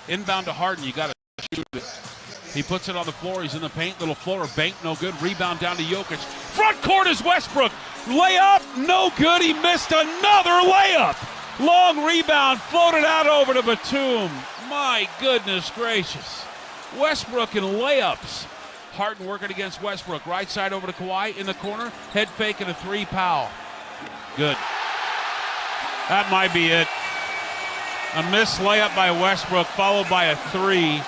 Inbound to Harden. You got to shoot it. He puts it on the floor. He's in the paint. Little floater. Bank, no good. Rebound down to Jokic. Front court is Westbrook. Layup, no good. He missed another layup. Long rebound. Floated out over to Batum. My goodness gracious. Westbrook in layups. Harden working against Westbrook. Right side over to Kawhi in the corner. Head fake and a three. Powell. Good. That might be it. A missed layup by Westbrook followed by a three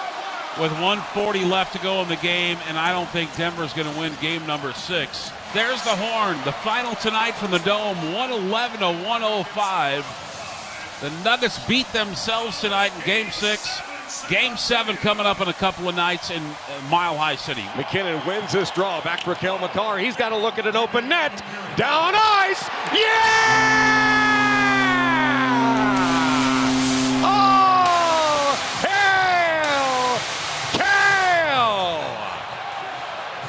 with 1:40 left to go in the game, and I don't think Denver's going to win game number 6. There's the horn. The final tonight from the Dome, 111-105. The Nuggets beat themselves tonight in game 6. Game 7 coming up in a couple of nights in Mile High City. McKinnon wins this draw. Back for Cale Makar. He's got to look at an open net. Down ice. Yeah! Oh, hail Cale!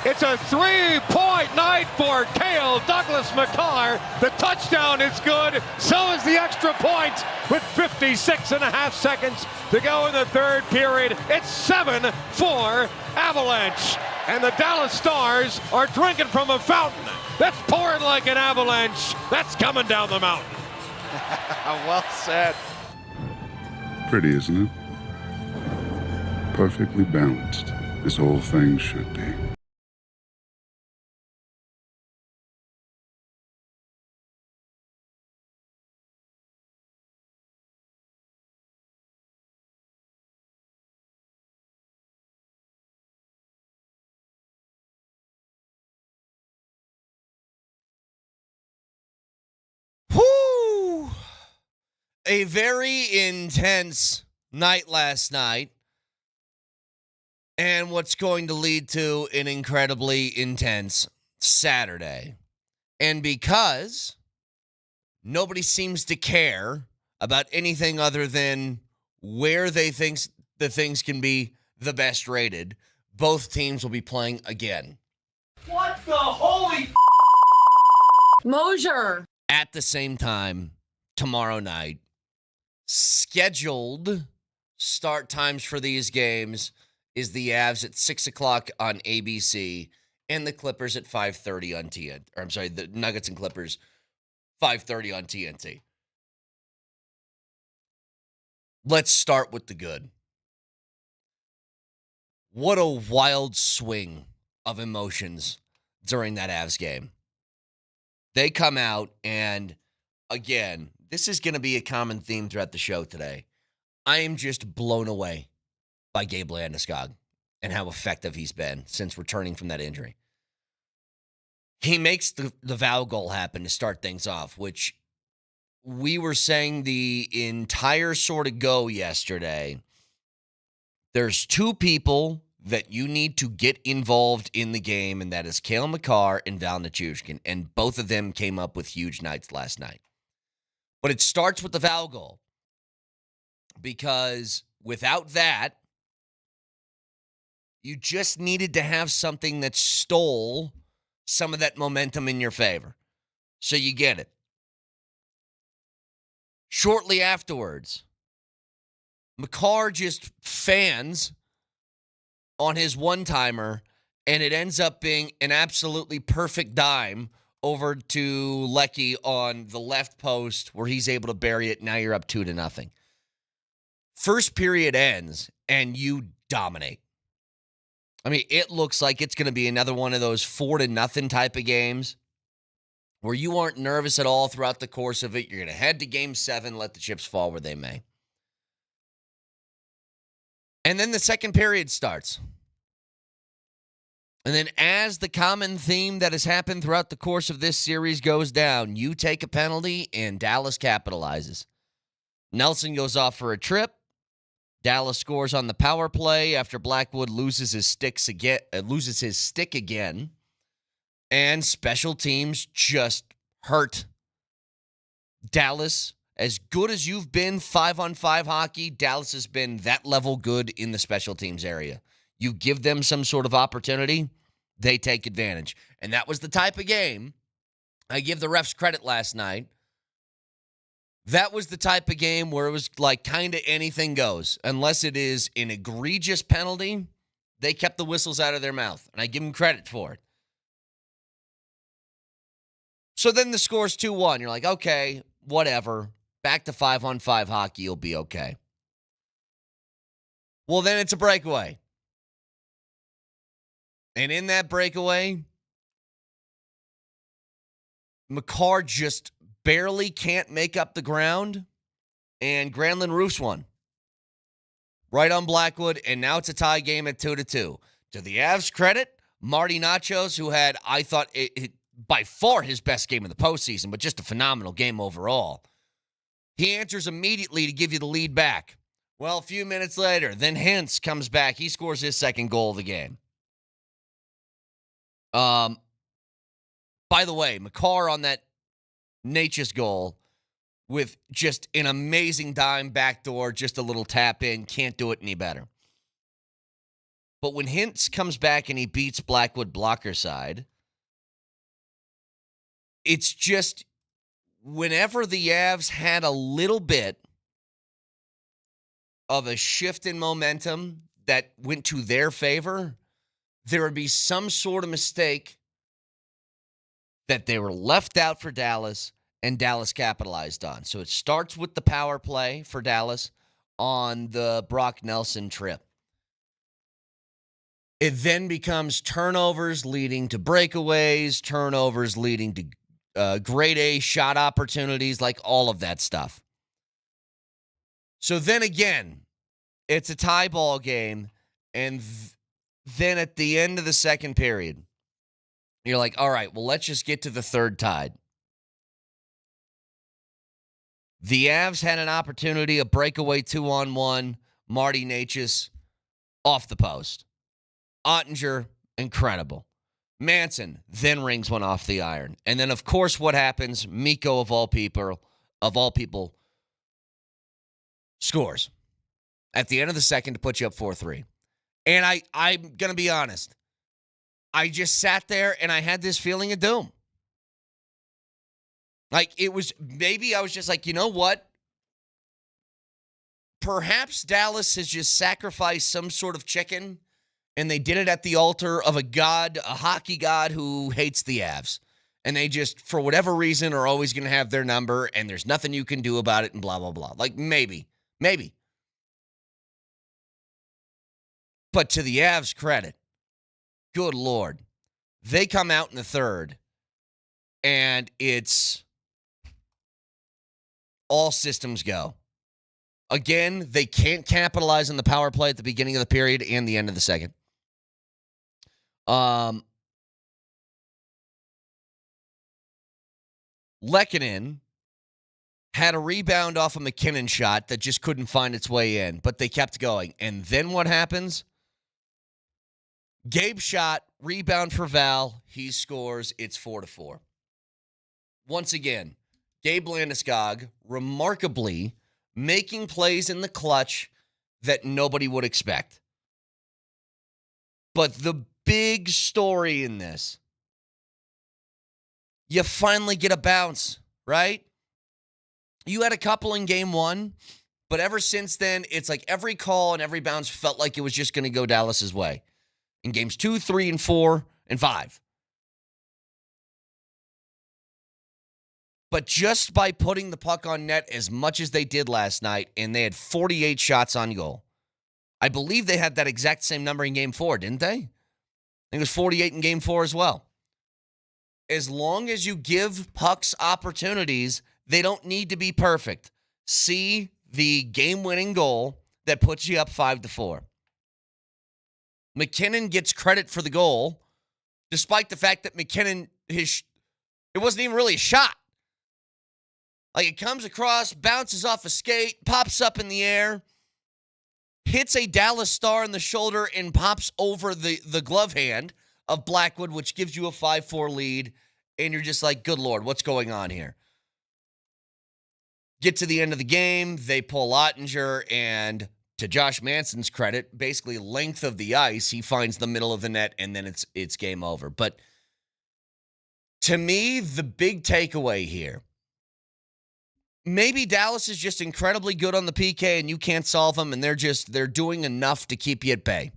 It's a 3-point night for Cale Douglas Makar. The touchdown is good. So is the extra point with 56 and a half seconds to go in the third period. It's 7-4 Avalanche. And the Dallas Stars are drinking from a fountain that's pouring like an avalanche that's coming down the mountain. Well said. Pretty, isn't it? Perfectly balanced, as all things should be. A very intense night last night, and what's going to lead to an incredibly intense Saturday. And because nobody seems to care about anything other than where they think the things can be the best rated, both teams will be playing again. What the holy Moser. At the same time, tomorrow night. Scheduled start times for these games is the Avs at 6 o'clock on ABC and the Clippers at 5:30 on TNT. Or I'm sorry, the Nuggets and Clippers 5:30 on TNT. Let's start with the good. What a wild swing of emotions during that Avs game. They come out and, again, this is going to be a common theme throughout the show today. I am just blown away by Gabe Landeskog and how effective he's been since returning from that injury. He makes the foul goal happen to start things off, which we were saying the entire sort of go yesterday. There's two people that you need to get involved in the game, and that is Cale Makar and Val Nichushkin, and both of them came up with huge nights last night. But it starts with the foul goal, because without that, you just needed to have something that stole some of that momentum in your favor. So you get it. Shortly afterwards, Makar just fans on his one-timer, and it ends up being an absolutely perfect dime over to Lecky on the left post where he's able to bury it. Now you're up 2-0. First period ends, and you dominate. I mean, it looks like it's going to be another one of those 4-0 type of games where you aren't nervous at all throughout the course of it. You're going to head to game 7, let the chips fall where they may. And then the second period starts. And then as the common theme that has happened throughout the course of this series goes down, you take a penalty and Dallas capitalizes. Nelson goes off for a trip. Dallas scores on the power play after Blackwood loses his stick again. And special teams just hurt. Dallas, as good as you've been 5-on-5 hockey, Dallas has been that level good in the special teams area. You give them some sort of opportunity, they take advantage. And that was the type of game, I give the refs credit last night, That was the type of game where it was like kind of anything goes. Unless it is an egregious penalty, they kept the whistles out of their mouth, and I give them credit for it. So then the score's 2-1. You're like, okay, whatever. Back to 5-on-5 hockey, you'll be okay. Well, then it's a breakaway. And in that breakaway, McCarr just barely can't make up the ground, and Granlund roofs one. Right on Blackwood, and now it's a tie game at 2-2. To the Avs' credit, Marty Nachos, who had, I thought, by far his best game of the postseason, but just a phenomenal game overall. He answers immediately to give you the lead back. Well, a few minutes later, then Hintz comes back. He scores his second goal of the game. By the way, McCarr on that Natchez goal with just an amazing dime backdoor, just a little tap in, can't do it any better. But when Hintz comes back and he beats Blackwood blocker side, it's just whenever the Avs had a little bit of a shift in momentum that went to their favor, there would be some sort of mistake that they were left out for Dallas, and Dallas capitalized on. So it starts with the power play for Dallas on the Brock Nelson trip. It then becomes turnovers leading to breakaways, turnovers leading to grade A shot opportunities, like all of that stuff. So then again, it's a tie ball game, and then at the end of the second period, you're like, all right, well, let's just get to the third tide. The Avs had an opportunity, a breakaway 2-on-1, Marty Natchez off the post. Ottinger, incredible. Manson then rings one off the iron. And then, of course, what happens? Mikko, of all people, scores at the end of the second to put you up 4-3. And I'm going to be honest. I just sat there and I had this feeling of doom. Like, it was, maybe I was just like, you know what? Perhaps Dallas has just sacrificed some sort of chicken, and they did it at the altar of a god, a hockey god who hates the Avs. And they just, for whatever reason, are always going to have their number, and there's nothing you can do about it, and blah, blah, blah. Like, maybe. But to the Avs' credit, good Lord, they come out in the third, and it's all systems go. Again, they can't capitalize on the power play at the beginning of the period and the end of the second. Lehkonen had a rebound off a McKinnon shot that just couldn't find its way in, but they kept going. And then what happens? Gabe shot, rebound for Val. He scores. It's 4-4. Once again, Gabe Landeskog remarkably making plays in the clutch that nobody would expect. But the big story in this, you finally get a bounce, right? You had a couple in game one, but ever since then, it's like every call and every bounce felt like it was just going to go Dallas's way. In games 2, 3, and 4, and 5. But just by putting the puck on net as much as they did last night, and they had 48 shots on goal. I believe they had that exact same number in game 4, didn't they? I think it was 48 in game 4 as well. As long as you give pucks opportunities, they don't need to be perfect. See the game-winning goal that puts you up 5-4. McKinnon gets credit for the goal, despite the fact that McKinnon, it wasn't even really a shot. Like, it comes across, bounces off a skate, pops up in the air, hits a Dallas star in the shoulder, and pops over the glove hand of Blackwood, which gives you a 5-4 lead, and you're just like, good Lord, what's going on here? Get to the end of the game, they pull Ottinger, and to Josh Manson's credit, basically length of the ice, he finds the middle of the net, and then it's game over. But to me, the big takeaway here maybe Dallas is just incredibly good on the PK and you can't solve them, and they're doing enough to keep you at bay.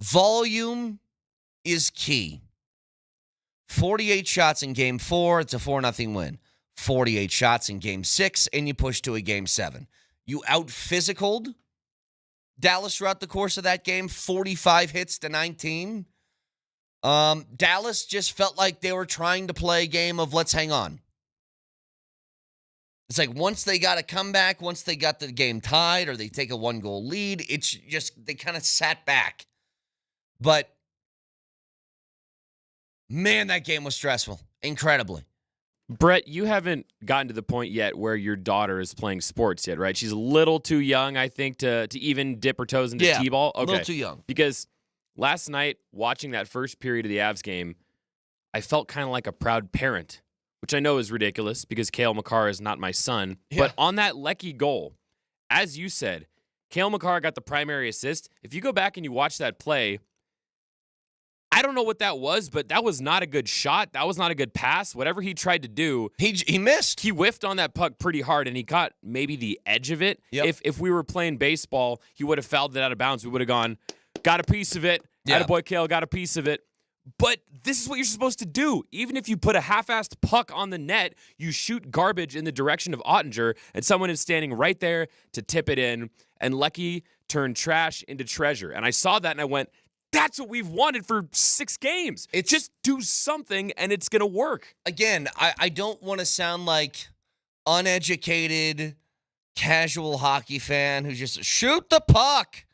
Volume is key. 48 shots in Game 4, it's a 4-0 win. 48 shots in Game 6, and you push to a Game 7. You out-physicaled Dallas throughout the course of that game, 45 hits to 19. Dallas just felt like they were trying to play a game of let's hang on. It's like once they got a comeback, once they got the game tied or they take a 1-goal lead, it's just they kind of sat back. But, man, that game was stressful. Incredibly. Brett, you haven't gotten to the point yet where your daughter is playing sports yet, right? She's a little too young, I think, to even dip her toes into T-ball. Okay. A little too young. Because last night, watching that first period of the Avs game, I felt kind of like a proud parent, which I know is ridiculous because Cale Makar is not my son. Yeah. But on that Lecky goal, as you said, Cale Makar got the primary assist. If you go back and you watch that play, I don't know what that was, but that was not a good shot. That was not a good pass. Whatever he tried to do, he missed. He whiffed on that puck pretty hard, and he caught maybe the edge of it. Yep. If we were playing baseball, he would have fouled it out of bounds. We would have gone, got a piece of it. Yeah. Attaboy Cale got a piece of it. But this is what you're supposed to do. Even if you put a half-assed puck on the net, you shoot garbage in the direction of Ottinger, and someone is standing right there to tip it in, and Lecky turned trash into treasure. And I saw that, and I went, that's what we've wanted for 6 games. It's just do something, and it's going to work. Again, I don't want to sound like uneducated, casual hockey fan who just shoot the puck.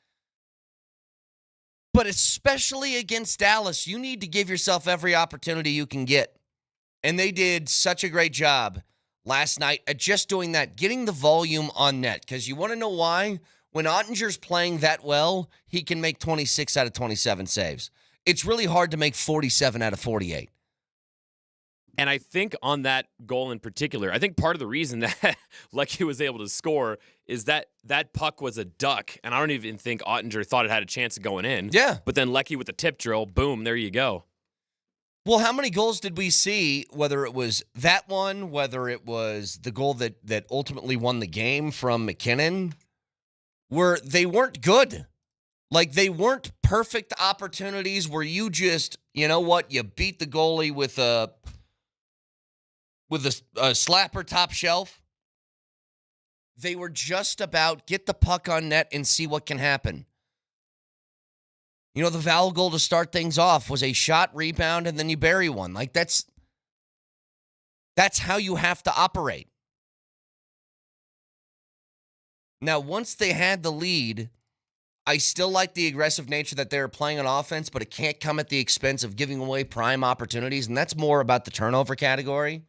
But especially against Dallas, you need to give yourself every opportunity you can get. And they did such a great job last night at just doing that, getting the volume on net. Because you want to know why? When Ottinger's playing that well, he can make 26 out of 27 saves. It's really hard to make 47 out of 48. And I think on that goal in particular, I think part of the reason that Lecky was able to score is that that puck was a duck. And I don't even think Ottinger thought it had a chance of going in. Yeah. But then Lecky with the tip drill, boom, there you go. Well, how many goals did we see, whether it was that one, whether it was the goal that ultimately won the game from McKinnon, where they weren't good. Like, they weren't perfect opportunities where you just, you know what, you beat the goalie with a slapper top shelf. They were just about get the puck on net and see what can happen. You know, the Val goal to start things off was a shot, rebound, and then you bury one. Like, that's how you have to operate. Now, once they had the lead, I still like the aggressive nature that they're playing on offense, but it can't come at the expense of giving away prime opportunities, and that's more about the turnover category.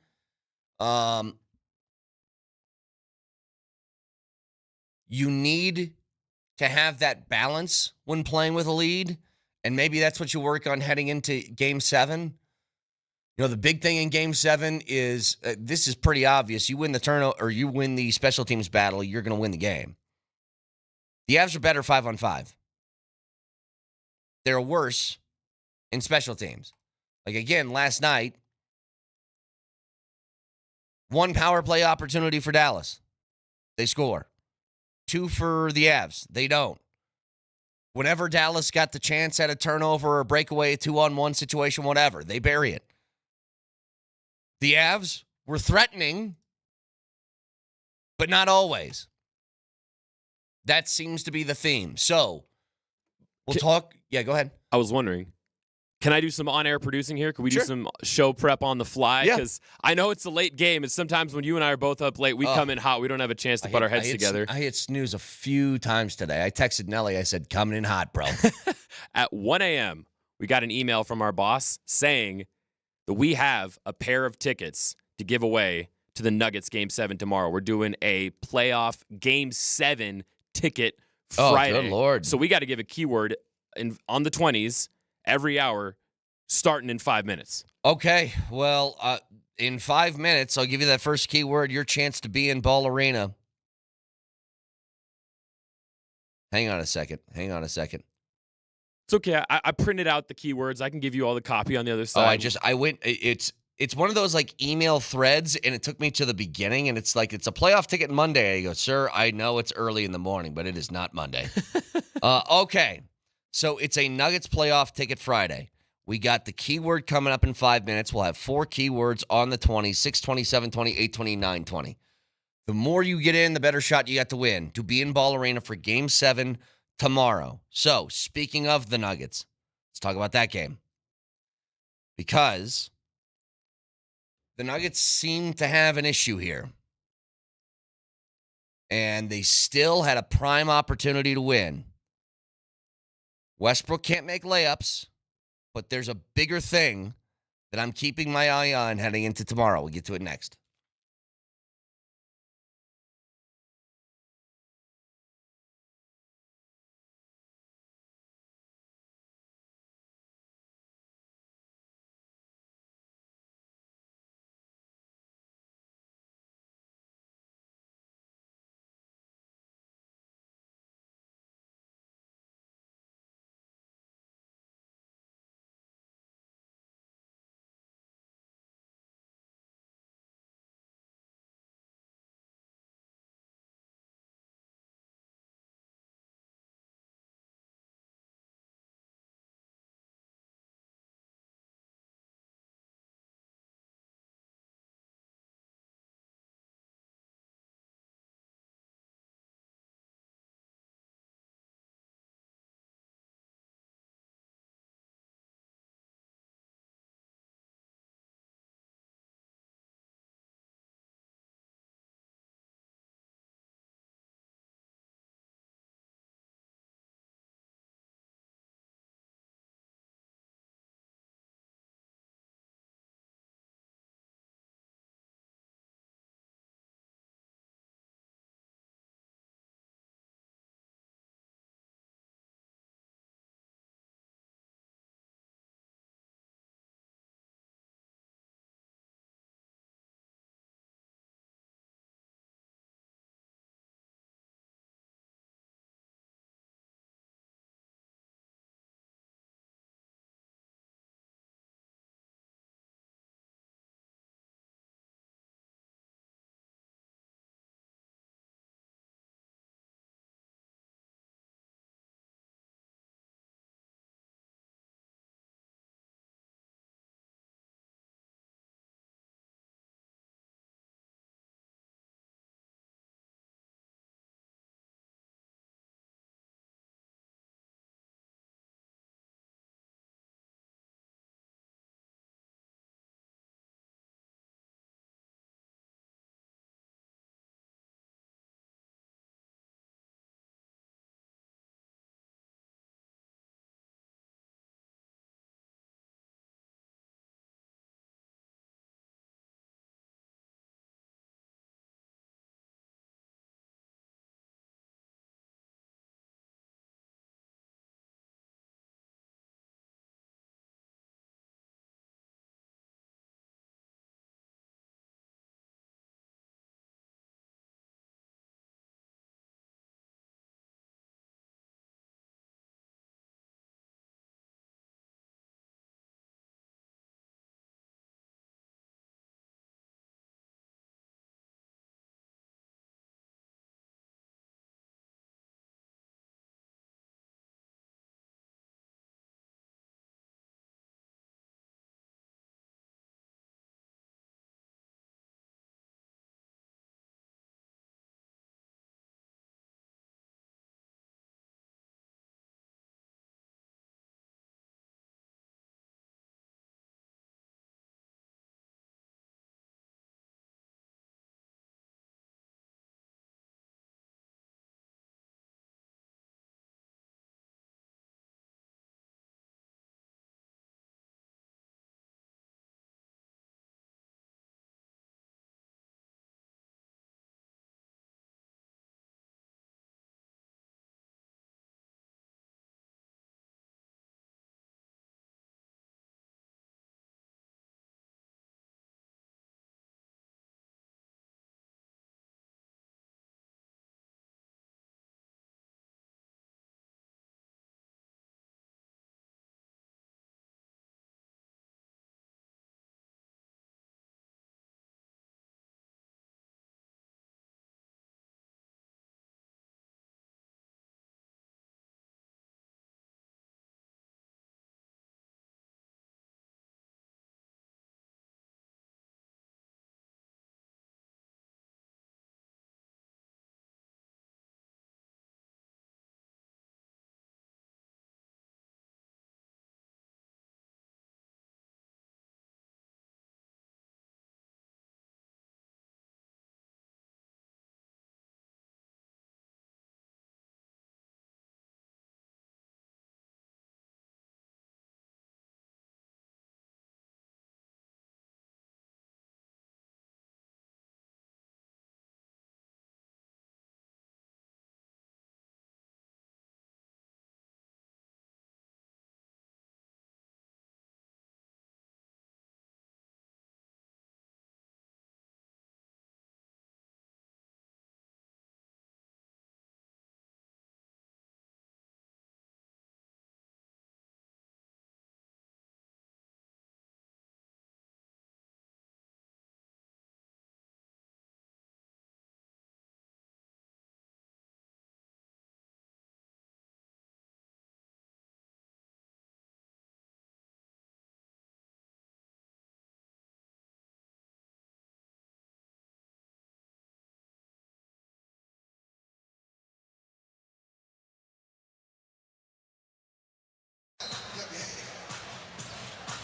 You need to have that balance when playing with a lead, and maybe that's what you work on heading into Game 7. You know, the big thing in Game 7 is this is pretty obvious. You win the turnover or you win the special teams battle, you're going to win the game. The Avs are better 5-on-5. They're worse in special teams. Like, again, last night, 1 power play opportunity for Dallas. They score. 2 for the Avs. They don't. Whenever Dallas got the chance at a turnover or a breakaway, a 2-on-1 situation, whatever, they bury it. The Avs were threatening, but not always. That seems to be the theme. So, we'll talk. Yeah, go ahead. I was wondering, can I do some on-air producing here? Can we Sure. do some show prep on the fly? Yeah. Because I know it's a late game, and sometimes when you and I are both up late, we come in hot. We don't have a chance to put our heads together. I hit snooze a few times today. I texted Nelly. I said, coming in hot, bro. At 1 a.m., we got an email from our boss saying that we have a pair of tickets to give away to the Nuggets Game 7 tomorrow. We're doing a playoff Game 7 ticket Friday. Oh, good Lord. So we got to give a keyword on the 20s every hour starting in 5 minutes. Okay, well, in 5 minutes, I'll give you that first keyword, your chance to be in Ball Arena. Hang on a second. It's okay. I printed out the keywords. I can give you all the copy on the other side. It's it's one of those like email threads, and it took me to the beginning, and it's like, it's a playoff ticket Monday. I go, sir, I know it's early in the morning, but it is not Monday. Okay. So it's a Nuggets playoff ticket Friday. We got the keyword coming up in 5 minutes. We'll have 4 keywords on the 20, 620, 720, 820, 920. The more you get in, the better shot you got to win, to be in Ball Arena for Game 7 tomorrow. So, speaking of the Nuggets, let's talk about that game. Because the Nuggets seem to have an issue here. And they still had a prime opportunity to win. Westbrook can't make layups, but there's a bigger thing that I'm keeping my eye on heading into tomorrow. We'll get to it next.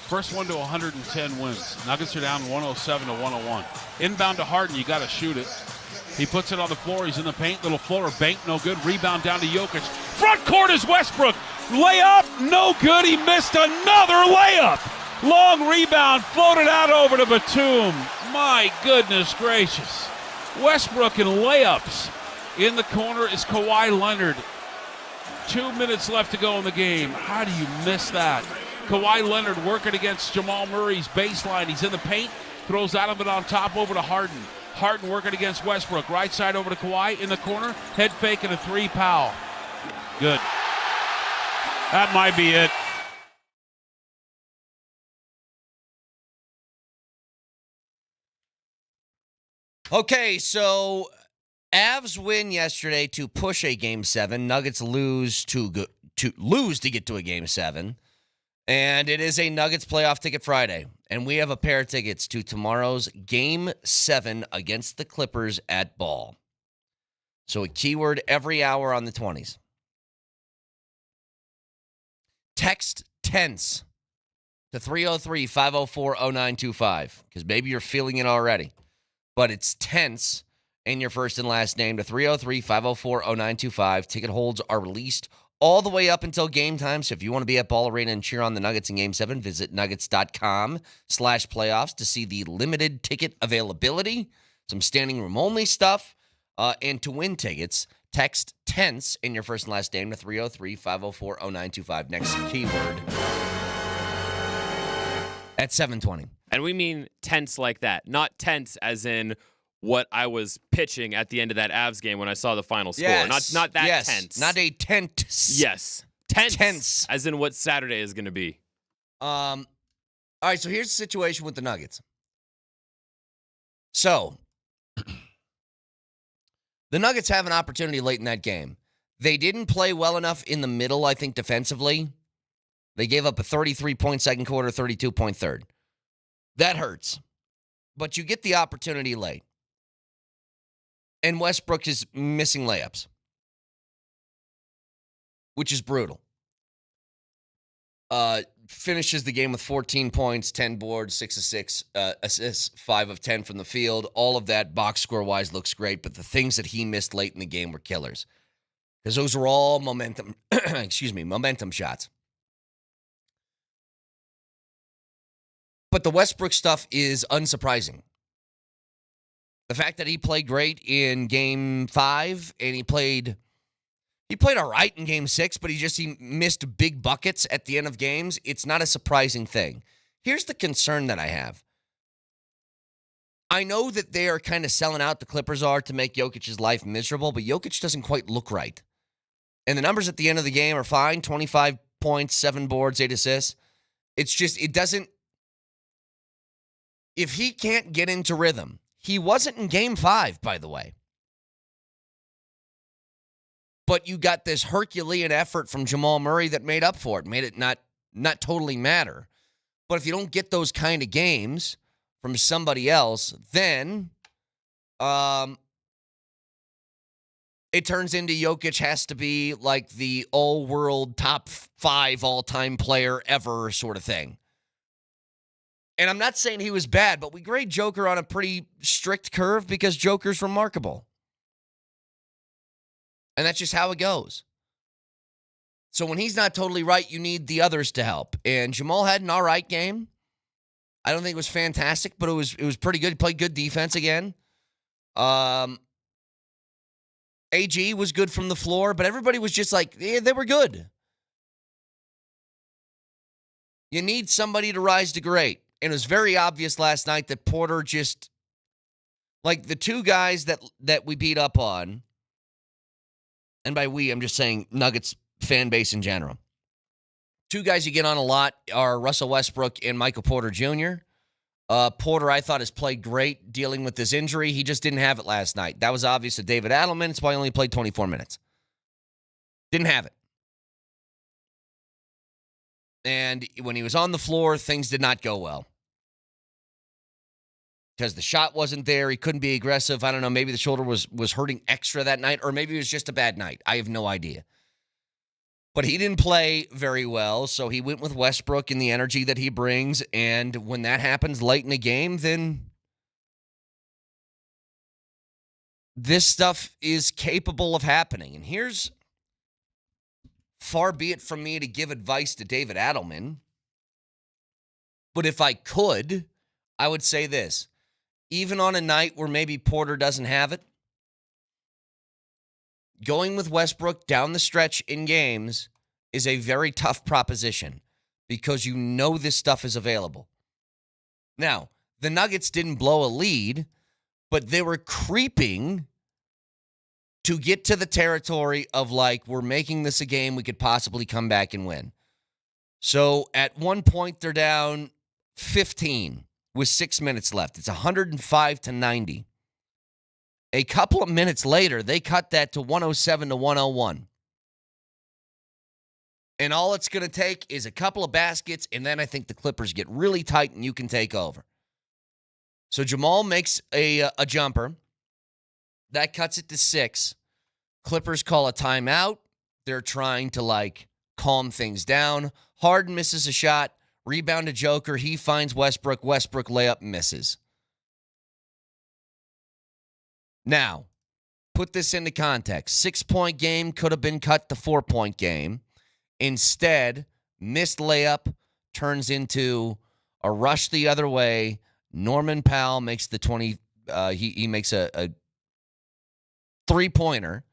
First one to 110 wins. Nuggets are down 107 to 101. Inbound to Harden, you got to shoot it. He puts it on the floor. He's in the paint. Little floater, bank, no good. Rebound down to Jokic. Front court is Westbrook. Layup, no good. He missed another layup. Long rebound, floated out over to Batum. My goodness gracious. Westbrook in layups. In the corner is Kawhi Leonard. 2 minutes left to go in the game. How do you miss that? Kawhi Leonard working against Jamal Murray's baseline. He's in the paint, throws out of it on top over to Harden. Harden working against Westbrook. Right side over to Kawhi in the corner. Head fake and a three. Powell. Good. That might be it. Okay, so Avs win yesterday to push a Game 7. Nuggets lose to get to a Game 7. And it is a Nuggets playoff ticket Friday. And we have a pair of tickets to tomorrow's Game 7 against the Clippers at Ball. So a keyword every hour on the 20s. Text TENSE to 303-504-0925 because maybe you're feeling it already. But it's TENSE and your first and last name to 303-504-0925. Ticket holds are released all the way up until game time. So if you want to be at Ball Arena and cheer on the Nuggets in Game 7, visit nuggets.com/playoffs to see the limited ticket availability, some standing room only stuff, and to win tickets, text TENSE in your first and last name to 303-504-0925. Next keyword at 7:20. And we mean tense like that, not tense as in what I was pitching at the end of that Avs game when I saw the final score. Yes. Not that yes. tense. Not a tense. Yes. Tense. Tense. As in what Saturday is going to be. All right, so here's the situation with the Nuggets. So, the Nuggets have an opportunity late in that game. They didn't play well enough in the middle, I think, defensively. They gave up a 33-point second quarter, 32-point third. That hurts. But you get the opportunity late. And Westbrook is missing layups, which is brutal. Finishes the game with 14 points, 10 boards, 6 of 6 assists, 5 of 10 from the field. All of that box score-wise looks great, but the things that he missed late in the game were killers. Because those were all momentum shots. But the Westbrook stuff is unsurprising. The fact that he played great in Game 5 and he played all right in Game 6, but he missed big buckets at the end of games. It's not a surprising thing. Here's the concern that I have. I know that they are kind of selling out, the Clippers are, to make Jokic's life miserable, but Jokic doesn't quite look right. And the numbers at the end of the game are fine. 25 points, 7 boards, 8 assists. It's just, it doesn't. If he can't get into rhythm, he wasn't in Game 5, by the way. But you got this Herculean effort from Jamal Murray that made up for it, made it not totally matter. But if you don't get those kind of games from somebody else, then it turns into Jokic has to be like the all-world top 5 all-time player ever sort of thing. And I'm not saying he was bad, but we grade Joker on a pretty strict curve because Joker's remarkable. And that's just how it goes. So when he's not totally right, you need the others to help. And Jamal had an all right game. I don't think it was fantastic, but it was pretty good. He played good defense again. AG was good from the floor, but everybody was just like, yeah, they were good. You need somebody to rise to great. And it was very obvious last night that Porter just, like the two guys that we beat up on, and by we, I'm just saying Nuggets fan base in general. Two guys you get on a lot are Russell Westbrook and Michael Porter Jr. Porter, I thought, has played great dealing with this injury. He just didn't have it last night. That was obvious to David Adelman. It's why he only played 24 minutes. Didn't have it. And when he was on the floor, things did not go well. Because the shot wasn't there. He couldn't be aggressive. I don't know. Maybe the shoulder was hurting extra that night, or maybe it was just a bad night. I have no idea. But he didn't play very well, so he went with Westbrook and the energy that he brings. And when that happens late in the game, then this stuff is capable of happening. And here's, far be it from me to give advice to David Adelman, but if I could, I would say this. Even on a night where maybe Porter doesn't have it, going with Westbrook down the stretch in games is a very tough proposition because you know this stuff is available. Now, the Nuggets didn't blow a lead, but they were creeping to get to the territory of like, we're making this a game we could possibly come back and win. So at one point, they're down 15 with 6 minutes left. It's 105-90. A couple of minutes later, they cut that to 107-101. And all it's going to take is a couple of baskets, and then I think the Clippers get really tight and you can take over. So Jamal makes a jumper. That cuts it to 6. Clippers call a timeout. They're trying to, calm things down. Harden misses a shot. Rebound to Joker. He finds Westbrook. Westbrook layup misses. Now, put this into context. 6-point game could have been cut to 4-point game. Instead, missed layup turns into a rush the other way. Norman Powell makes the 20. He makes a 3-pointer.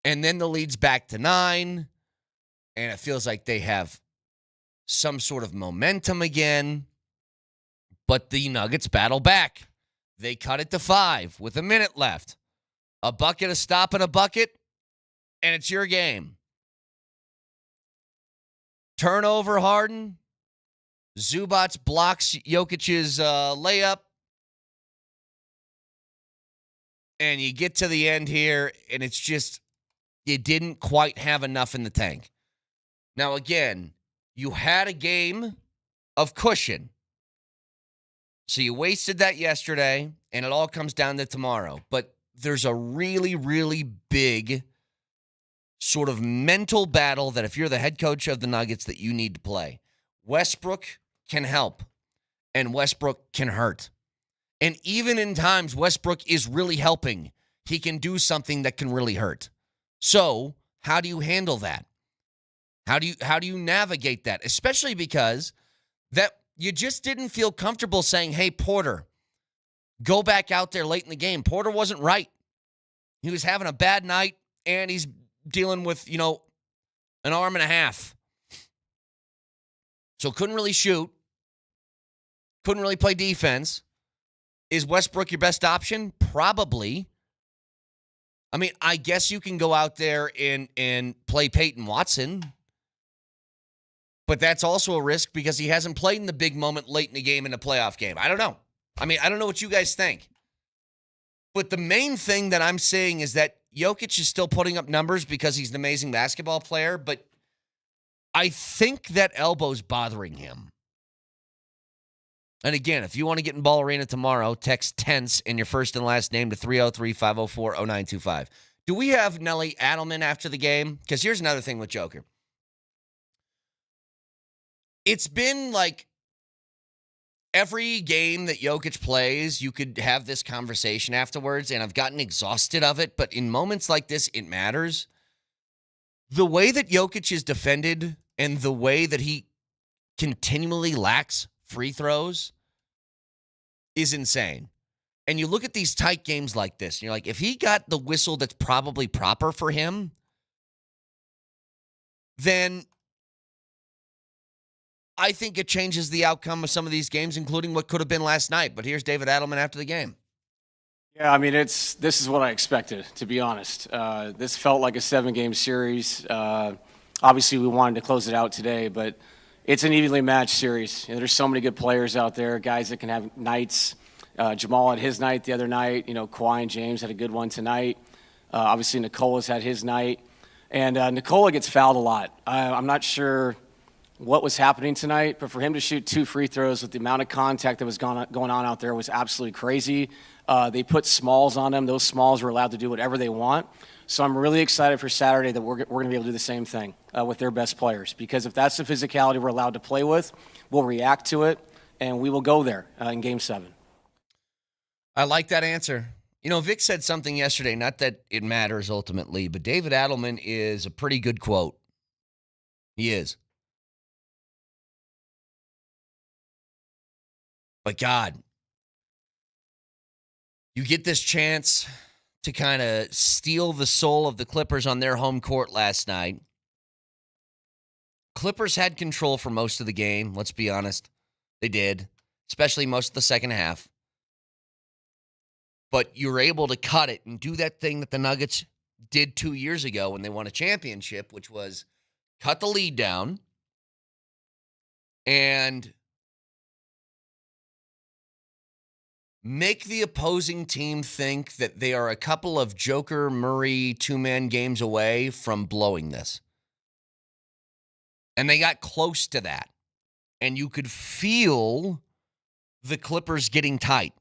And then the lead's back to 9. And it feels like they have some sort of momentum again. But the Nuggets battle back. They cut it to 5 with a minute left. A bucket, a stop, and a bucket. And it's your game. Turnover, Harden. Zubats blocks Jokic's layup. And you get to the end here, and it's just, you didn't quite have enough in the tank. Now, again, you had a game of cushion. So you wasted that yesterday, and it all comes down to tomorrow. But there's a really, really big sort of mental battle that if you're the head coach of the Nuggets that you need to play. Westbrook can help, and Westbrook can hurt. And even in times Westbrook is really helping, he can do something that can really hurt. So how do you handle that? How do you navigate that? Especially because that you just didn't feel comfortable saying, hey, Porter, go back out there late in the game. Porter wasn't right. He was having a bad night, and he's dealing with, an arm and a half. So couldn't really shoot. Couldn't really play defense. Is Westbrook your best option? Probably. I mean, I guess you can go out there and play Peyton Watson. But that's also a risk because he hasn't played in the big moment late in the game in a playoff game. I don't know. I mean, I don't know what you guys think. But the main thing that I'm saying is that Jokic is still putting up numbers because he's an amazing basketball player, but I think that elbow's bothering him. And again, if you want to get in Ball Arena tomorrow, text TENSE and your first and last name to 303-504-0925. Do we have Nelly Adelman after the game? Because here's another thing with Joker. It's been like every game that Jokic plays, you could have this conversation afterwards, and I've gotten exhausted of it, but in moments like this, it matters. The way that Jokic is defended and the way that he continually lacks free throws is insane. And you look at these tight games like this, and you're like, if he got the whistle that's probably proper for him, then I think it changes the outcome of some of these games, including what could have been last night. But here's David Adelman after the game. Yeah, I mean, this is what I expected, to be honest. This felt like a 7-game series. Obviously, we wanted to close it out today, but it's an evenly matched series. There's so many good players out there, guys that can have nights. Jamal had his night the other night. Kawhi and James had a good one tonight. Obviously, Nikola's had his night. And Nikola gets fouled a lot. I'm not sure what was happening tonight, but for him to shoot 2 free throws with the amount of contact that was going on out there was absolutely crazy. They put smalls on him. Those smalls were allowed to do whatever they want. So I'm really excited for Saturday that we're going to be able to do the same thing with their best players. Because if that's the physicality we're allowed to play with, we'll react to it, and we will go there in Game 7. I like that answer. You know, Vic said something yesterday, not that it matters ultimately, but David Adelman is a pretty good quote. He is. But God, you get this chance to kind of steal the soul of the Clippers on their home court last night. Clippers had control for most of the game, let's be honest. They did, especially most of the second half. But you were able to cut it and do that thing that the Nuggets did 2 years ago when they won a championship, which was cut the lead down and make the opposing team think that they are a couple of Joker Murray two-man games away from blowing this. And they got close to that. And you could feel the Clippers getting tight.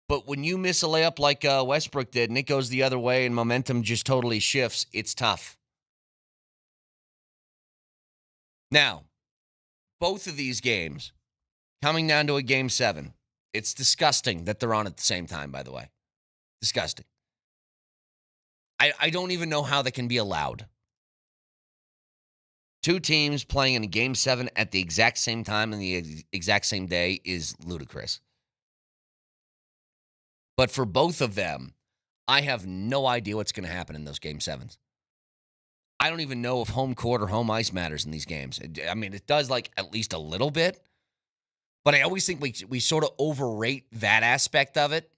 But when you miss a layup like Westbrook did and it goes the other way and momentum just totally shifts, it's tough. Now, both of these games, coming down to a Game 7, it's disgusting that they're on at the same time, by the way. Disgusting. I don't even know how they can be allowed. Two teams playing in a Game 7 at the exact same time and the exact same day is ludicrous. But for both of them, I have no idea what's going to happen in those Game 7s. I don't even know if home court or home ice matters in these games. I mean, it does like at least a little bit. But I always think we sort of overrate that aspect of it.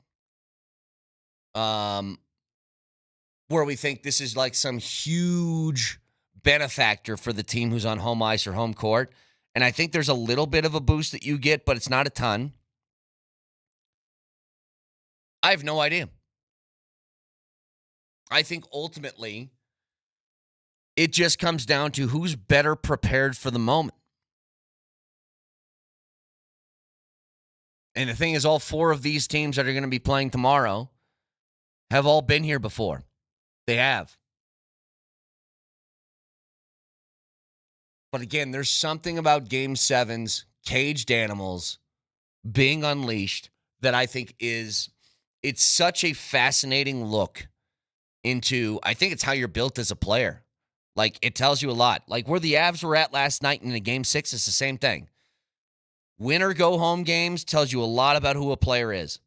Where we think this is like some huge benefactor for the team who's on home ice or home court. And I think there's a little bit of a boost that you get, but it's not a ton. I have no idea. I think ultimately it just comes down to who's better prepared for the moment. And the thing is, all four of these teams that are going to be playing tomorrow have all been here before. They have. But again, there's something about Game 7's caged animals being unleashed that I think it's such a fascinating look into, I think it's how you're built as a player. Like, it tells you a lot. Like, where the Avs were at last night in a Game 6 is the same thing. Win or go home games tells you a lot about who a player is.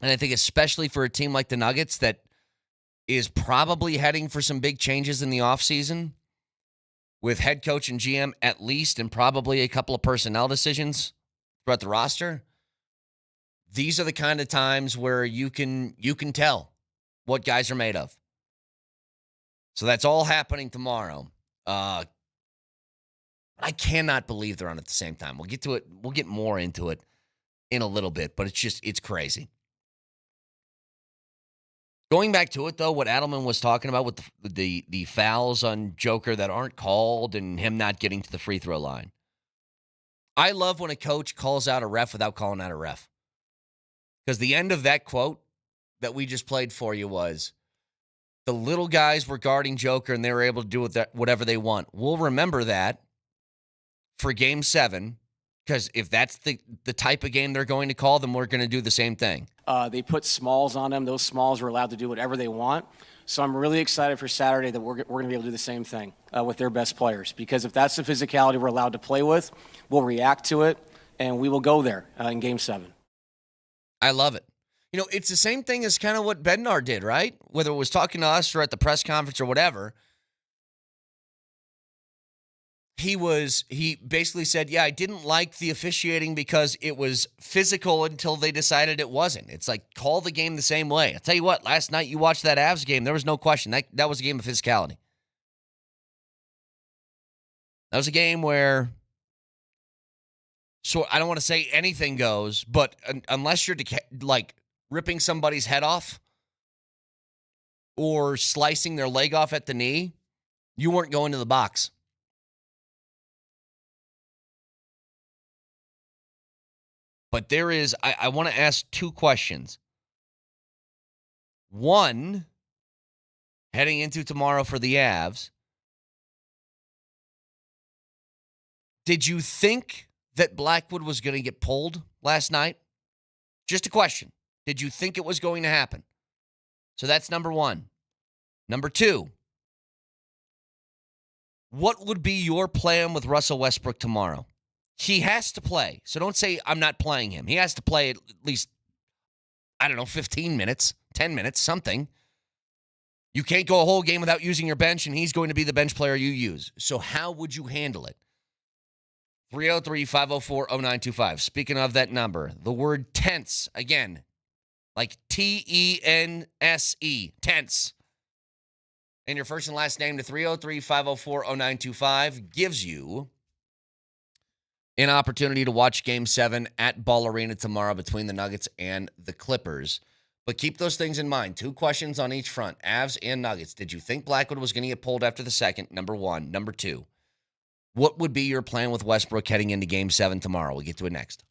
And I think especially for a team like the Nuggets that is probably heading for some big changes in the offseason with head coach and GM at least and probably a couple of personnel decisions throughout the roster, these are the kind of times where you can tell what guys are made of. So that's all happening tomorrow. I cannot believe they're on at the same time. We'll get to it. We'll get more into it in a little bit, but it's crazy. Going back to it, though, what Adelman was talking about with the fouls on Joker that aren't called and him not getting to the free throw line. I love when a coach calls out a ref without calling out a ref. Because the end of that quote that we just played for you was, the little guys were guarding Joker and they were able to do whatever they want. We'll remember that for Game 7, because if that's the type of game they're going to call, then we're going to do the same thing. They put smalls on them. Those smalls are allowed to do whatever they want. So I'm really excited for Saturday that we're going to be able to do the same thing with their best players. Because if that's the physicality we're allowed to play with, we'll react to it, and we will go there in Game 7. I love it. You know, it's the same thing as kind of what Bednar did, right? Whether it was talking to us or at the press conference or whatever. He basically said, yeah, I didn't like the officiating because it was physical until they decided it wasn't. It's like, call the game the same way. I'll tell you what, last night you watched that Avs game, there was no question. That was a game of physicality. That was a game where, so I don't want to say anything goes, but unless you're like ripping somebody's head off or slicing their leg off at the knee, you weren't going to the box. But there is, I want to ask two questions. One, heading into tomorrow for the Avs. Did you think that Blackwood was going to get pulled last night? Just a question. Did you think it was going to happen? So that's number one. Number two, what would be your plan with Russell Westbrook tomorrow? He has to play. So don't say I'm not playing him. He has to play at least, 15 minutes, 10 minutes, something. You can't go a whole game without using your bench, and he's going to be the bench player you use. So how would you handle it? 303-504-0925. Speaking of that number, the word tense, again, like Tense, tense. And your first and last name to 303-504-0925 gives you an opportunity to watch Game 7 at Ball Arena tomorrow between the Nuggets and the Clippers. But keep those things in mind. 2 questions on each front, Avs and Nuggets. Did you think Blackwood was going to get pulled after the second? Number one. Number two, what would be your plan with Westbrook heading into Game 7 tomorrow? We'll get to it next.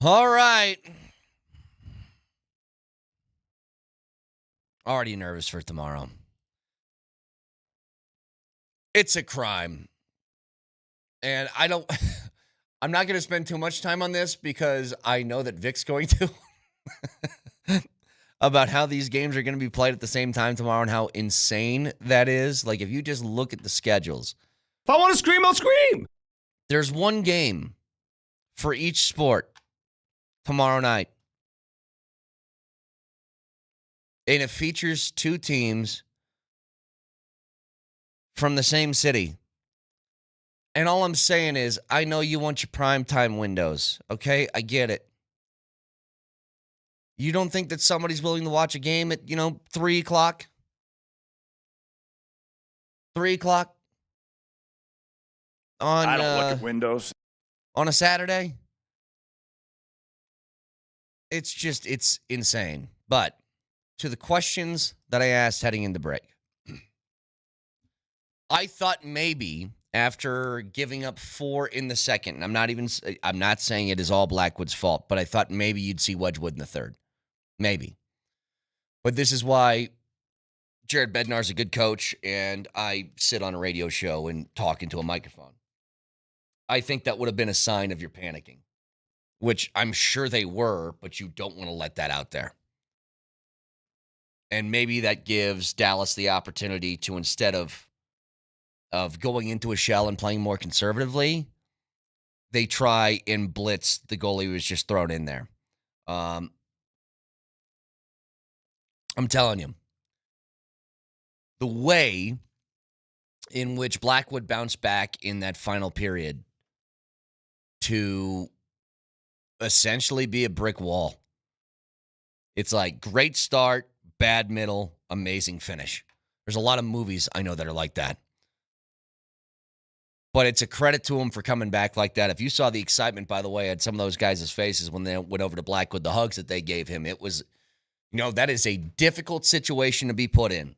All right. Already nervous for tomorrow. It's a crime. And I'm not going to spend too much time on this because I know that Vic's going to. About how these games are going to be played at the same time tomorrow and how insane that is. Like, if you just look at the schedules. If I want to scream, I'll scream. There's one game for each sport tomorrow night. And it features two teams from the same city. And all I'm saying is, I know you want your primetime windows, okay? I get it. You don't think that somebody's willing to watch a game at, 3 o'clock? 3 o'clock? I don't look at windows. On a Saturday? It's insane. But to the questions that I asked heading into break, I thought maybe after giving up 4 in the second, and I'm not saying it is all Blackwood's fault, but I thought maybe you'd see Wedgwood in the third. Maybe. But this is why Jared Bednar's a good coach, and I sit on a radio show and talk into a microphone. I think that would have been a sign of your panicking, which I'm sure they were, but you don't want to let that out there. And maybe that gives Dallas the opportunity to, instead of going into a shell and playing more conservatively, they try and blitz the goalie who was just thrown in there. I'm telling you, the way in which Blackwood bounced back in that final period to essentially be a brick wall. It's like great start, bad middle, amazing finish. There's a lot of movies I know that are like that. But it's a credit to him for coming back like that. If you saw the excitement, by the way, at some of those guys' faces when they went over to Blackwood, the hugs that they gave him, it was, that is a difficult situation to be put in.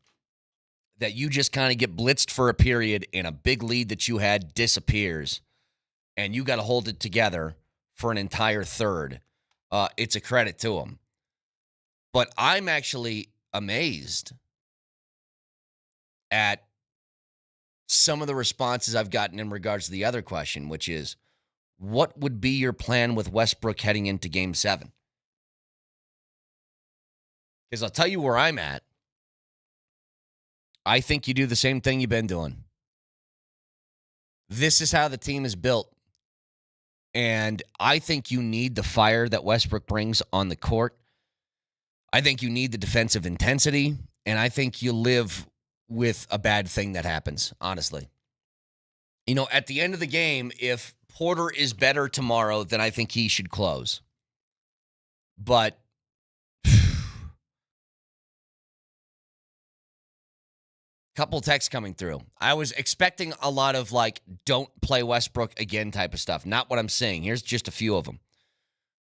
That you just kind of get blitzed for a period and a big lead that you had disappears. And you got to hold it together for an entire third. It's a credit to him. But I'm actually amazed at some of the responses I've gotten in regards to the other question, which is, what would be your plan with Westbrook heading into Game 7? Because I'll tell you where I'm at. I think you do the same thing you've been doing. This is how the team is built. And I think you need the fire that Westbrook brings on the court. I think you need the defensive intensity. And I think you live with a bad thing that happens, honestly. At the end of the game, if Porter is better tomorrow, then I think he should close. But couple texts coming through. I was expecting a lot of don't play Westbrook again type of stuff. Not what I'm saying. Here's just a few of them.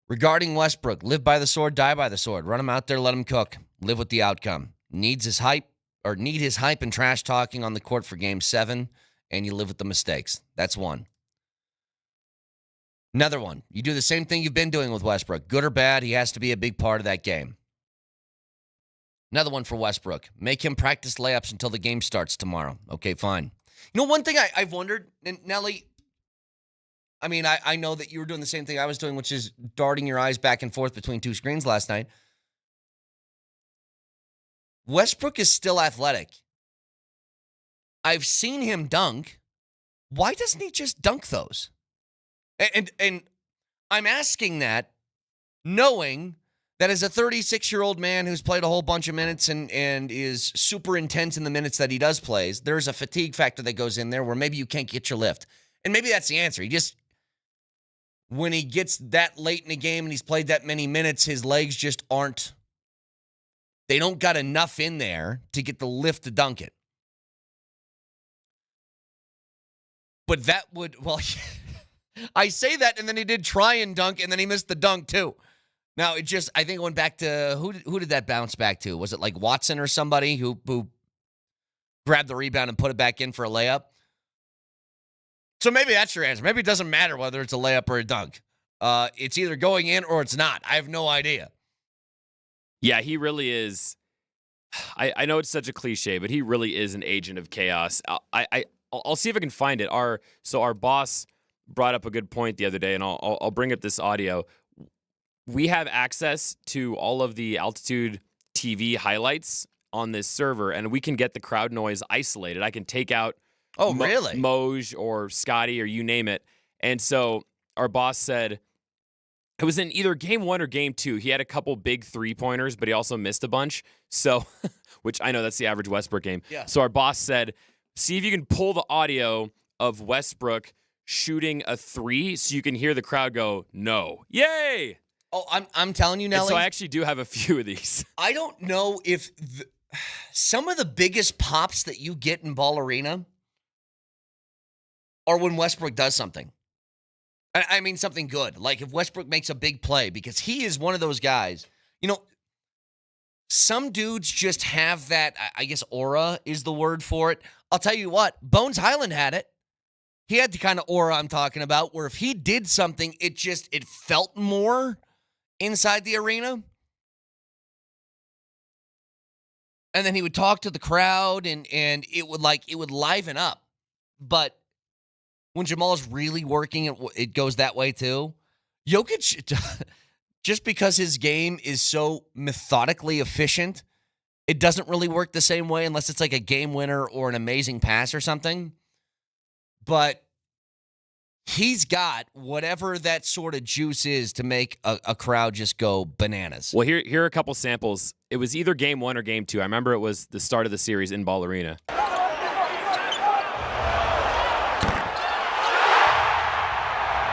Regarding Westbrook, live by the sword, die by the sword. Run him out there, let him cook. Live with the outcome. Need his hype and trash talking on the court for Game 7, and you live with the mistakes. That's one. Another one. You do the same thing you've been doing with Westbrook. Good or bad, he has to be a big part of that game. Another one for Westbrook. Make him practice layups until the game starts tomorrow. Okay, fine. One thing I've wondered, and Nelly, I know that you were doing the same thing I was doing, which is darting your eyes back and forth between two screens last night. Westbrook is still athletic. I've seen him dunk. Why doesn't he just dunk those? And I'm asking that knowing that as a 36-year-old man who's played a whole bunch of minutes and is super intense in the minutes that he does plays, there's a fatigue factor that goes in there where maybe you can't get your lift. And maybe that's the answer. When he gets that late in the game and he's played that many minutes, his legs just they don't got enough in there to get the lift to dunk it. But that would, I say that, and then he did try and dunk, and then he missed the dunk too. Now, I think it went back to, who did that bounce back to? Was it like Watson or somebody who grabbed the rebound and put it back in for a layup? So maybe that's your answer. Maybe it doesn't matter whether it's a layup or a dunk. It's either going in or it's not. I have no idea. Yeah, he really is. I know it's such a cliche, but he really is an agent of chaos. I'll see if I can find it. Our boss brought up a good point the other day, and I'll bring up this audio. We have access to all of the Altitude TV highlights on this server, and we can get the crowd noise isolated. I can take out really? Moj or Scotty or you name it. And so our boss said it was in either game 1 or game 2. He had a couple big 3-pointers, but he also missed a bunch. So, which I know that's the average Westbrook game. Yeah. So our boss said, see if you can pull the audio of Westbrook shooting a 3 so you can hear the crowd go, no. Yay! Oh, I'm telling you, Nelly. And so I actually do have a few of these. I don't know if some of the biggest pops that you get in Ball Arena are when Westbrook does something. I mean something good. Like if Westbrook makes a big play, because he is one of those guys. You know, some dudes just have that, I guess aura is the word for it. I'll tell you what, Bones Highland had it. He had the kind of aura I'm talking about where if he did something, it felt more inside the arena. And then he would talk to the crowd and it would liven up. But when Jamal's really working, it goes that way too. Jokic, just because his game is so methodically efficient, it doesn't really work the same way unless it's like a game winner or an amazing pass or something. But he's got whatever that sort of juice is to make a crowd just go bananas. Well, here are a couple samples. It was either game 1 or game 2. I remember it was the start of the series in Ball Arena.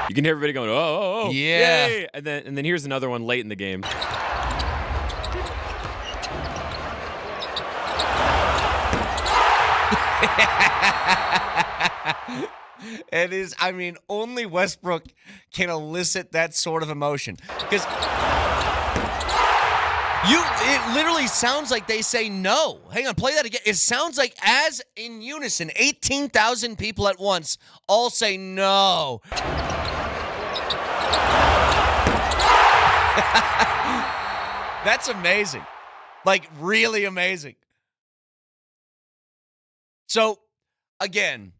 You can hear everybody going, oh, yeah. Yay! And then here's another one late in the game. It is, I mean, only Westbrook can elicit that sort of emotion. Because it literally sounds like they say no. Hang on, play that again. It sounds like as in unison, 18,000 people at once all say no. That's amazing. Like, really amazing. So, again,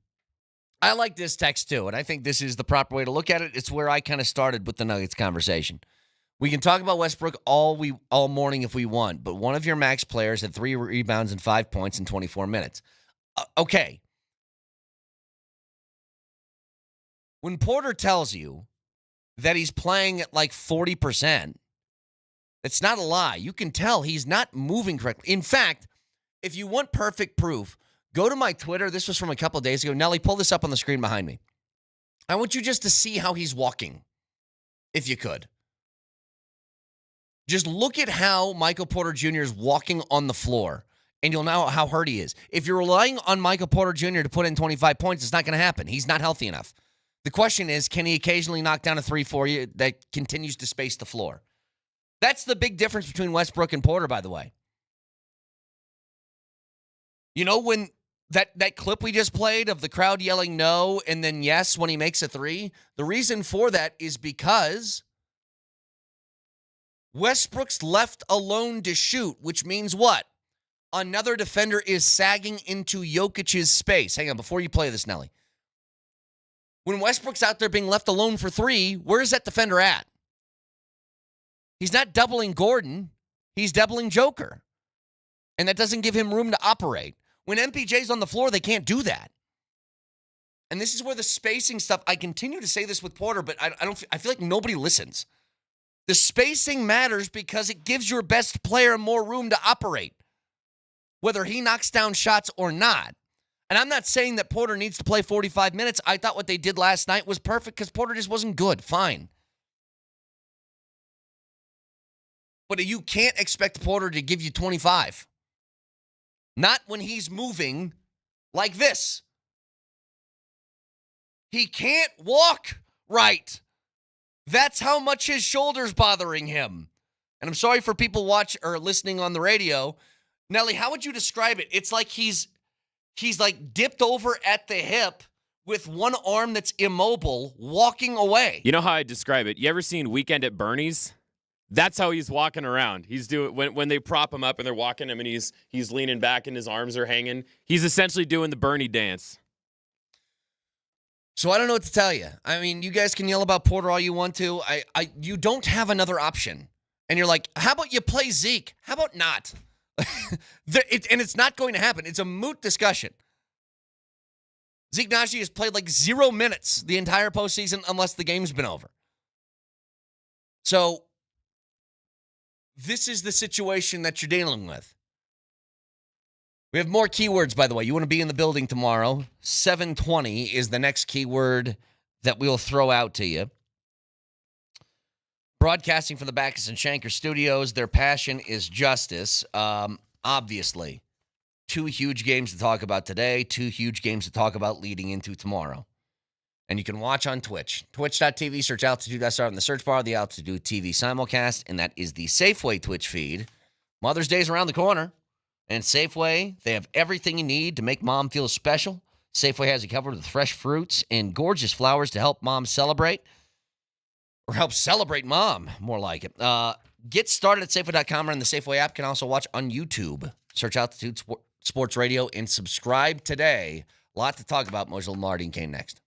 I like this text too, and I think this is the proper way to look at it. It's where I kind of started with the Nuggets conversation. We can talk about Westbrook all morning if we want, but one of your max players had 3 rebounds and 5 points in 24 minutes. Okay. When Porter tells you that he's playing at like 40%, it's not a lie. You can tell he's not moving correctly. In fact, if you want perfect proof, go to my Twitter. This was from a couple of days ago. Nelly, pull this up on the screen behind me. I want you just to see how he's walking, if you could. Just look at how Michael Porter Jr. is walking on the floor, and you'll know how hurt he is. If you're relying on Michael Porter Jr. to put in 25 points, it's not going to happen. He's not healthy enough. The question is, can he occasionally knock down a 3 for you that continues to space the floor? That's the big difference between Westbrook and Porter, by the way. You know, when that clip we just played of the crowd yelling no and then yes when he makes a 3, the reason for that is because Westbrook's left alone to shoot, which means what? Another defender is sagging into Jokic's space. Hang on, before you play this, Nelly. When Westbrook's out there being left alone for 3, where's that defender at? He's not doubling Gordon. He's doubling Joker. And that doesn't give him room to operate. When MPJ's on the floor, they can't do that. And this is where the spacing stuff, I continue to say this with Porter, but I feel like nobody listens. The spacing matters because it gives your best player more room to operate, whether he knocks down shots or not. And I'm not saying that Porter needs to play 45 minutes. I thought what they did last night was perfect because Porter just wasn't good. Fine. But you can't expect Porter to give you 25. Not when he's moving like this. He can't walk right. That's how much his shoulder's bothering him. And I'm sorry for people listening on the radio. Nelly, how would you describe it? It's like he's like dipped over at the hip with one arm that's immobile, walking away. You know how I describe it? You ever seen Weekend at Bernie's? That's how he's walking around. He's doing when they prop him up and they're walking him and he's leaning back and his arms are hanging. He's essentially doing the Bernie dance. So I don't know what to tell you. I mean, you guys can yell about Porter all you want to. You don't have another option. And you're like, how about you play Zeke? How about not? And it's not going to happen. It's a moot discussion. Zeke Naji has played like 0 minutes the entire postseason unless the game's been over. So this is the situation that you're dealing with. We have more keywords, by the way. You want to be in the building tomorrow. 720 is the next keyword that we'll throw out to you. Broadcasting from the Backus and Shanker studios. Their passion is justice. Obviously, 2 huge games to talk about today, 2 huge games to talk about leading into tomorrow. And you can watch on Twitch. Twitch.tv, search Altitude SR in the search bar, the Altitude TV simulcast, and that is the Safeway Twitch feed. Mother's Day is around the corner. And Safeway, they have everything you need to make mom feel special. Safeway has you covered with fresh fruits and gorgeous flowers to help mom celebrate. Or help celebrate mom, more like it. Get started at Safeway.com or in the Safeway app. You can also watch on YouTube. Search Altitude Sports Radio and subscribe today. A lot to talk about. Moser, Lombardi, and Kane next.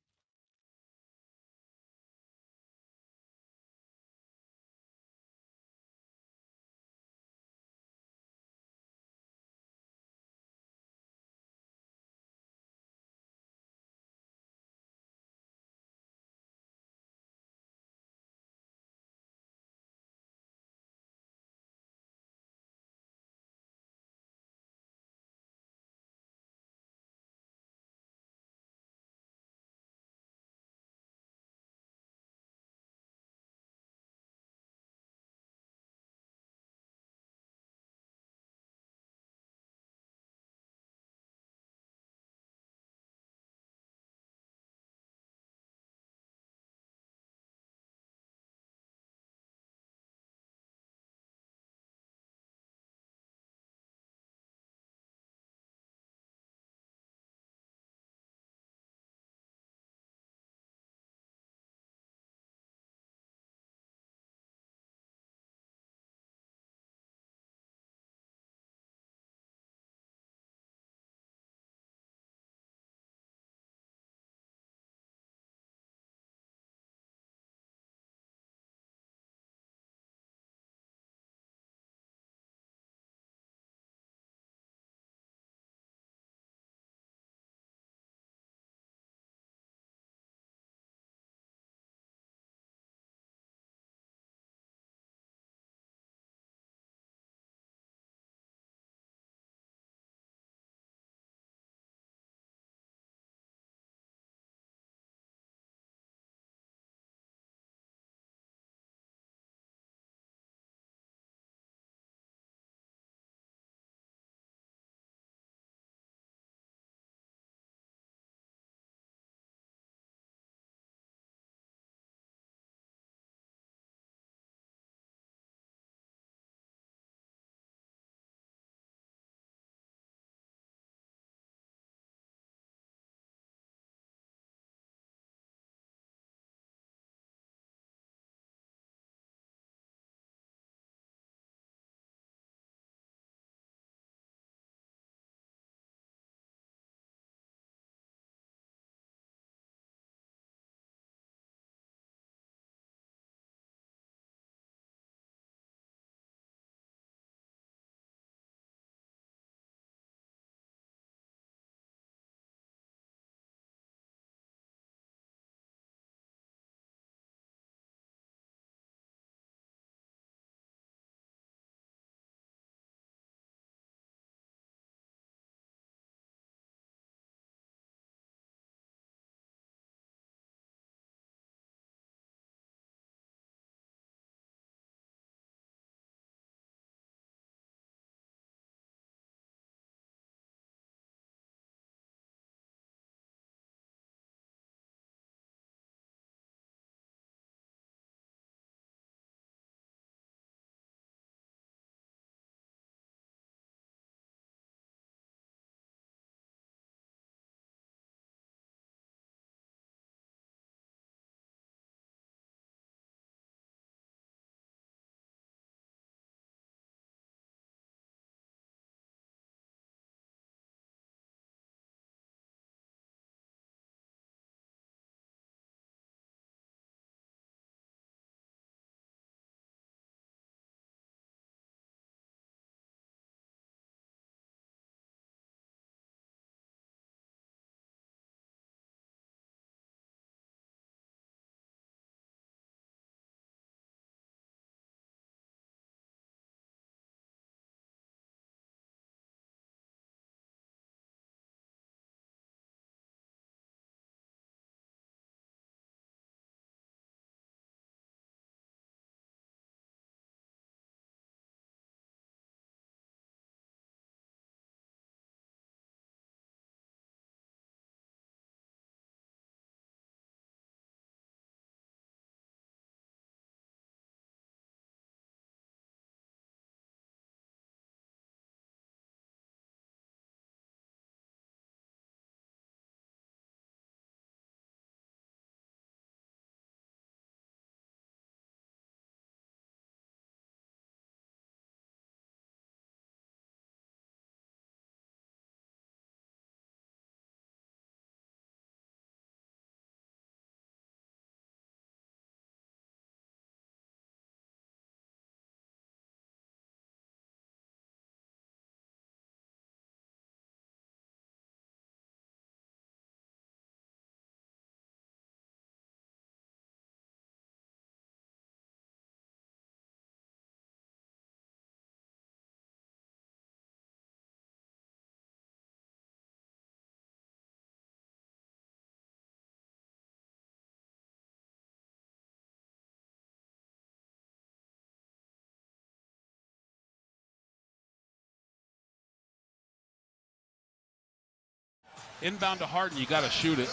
Inbound to Harden, you got to shoot it.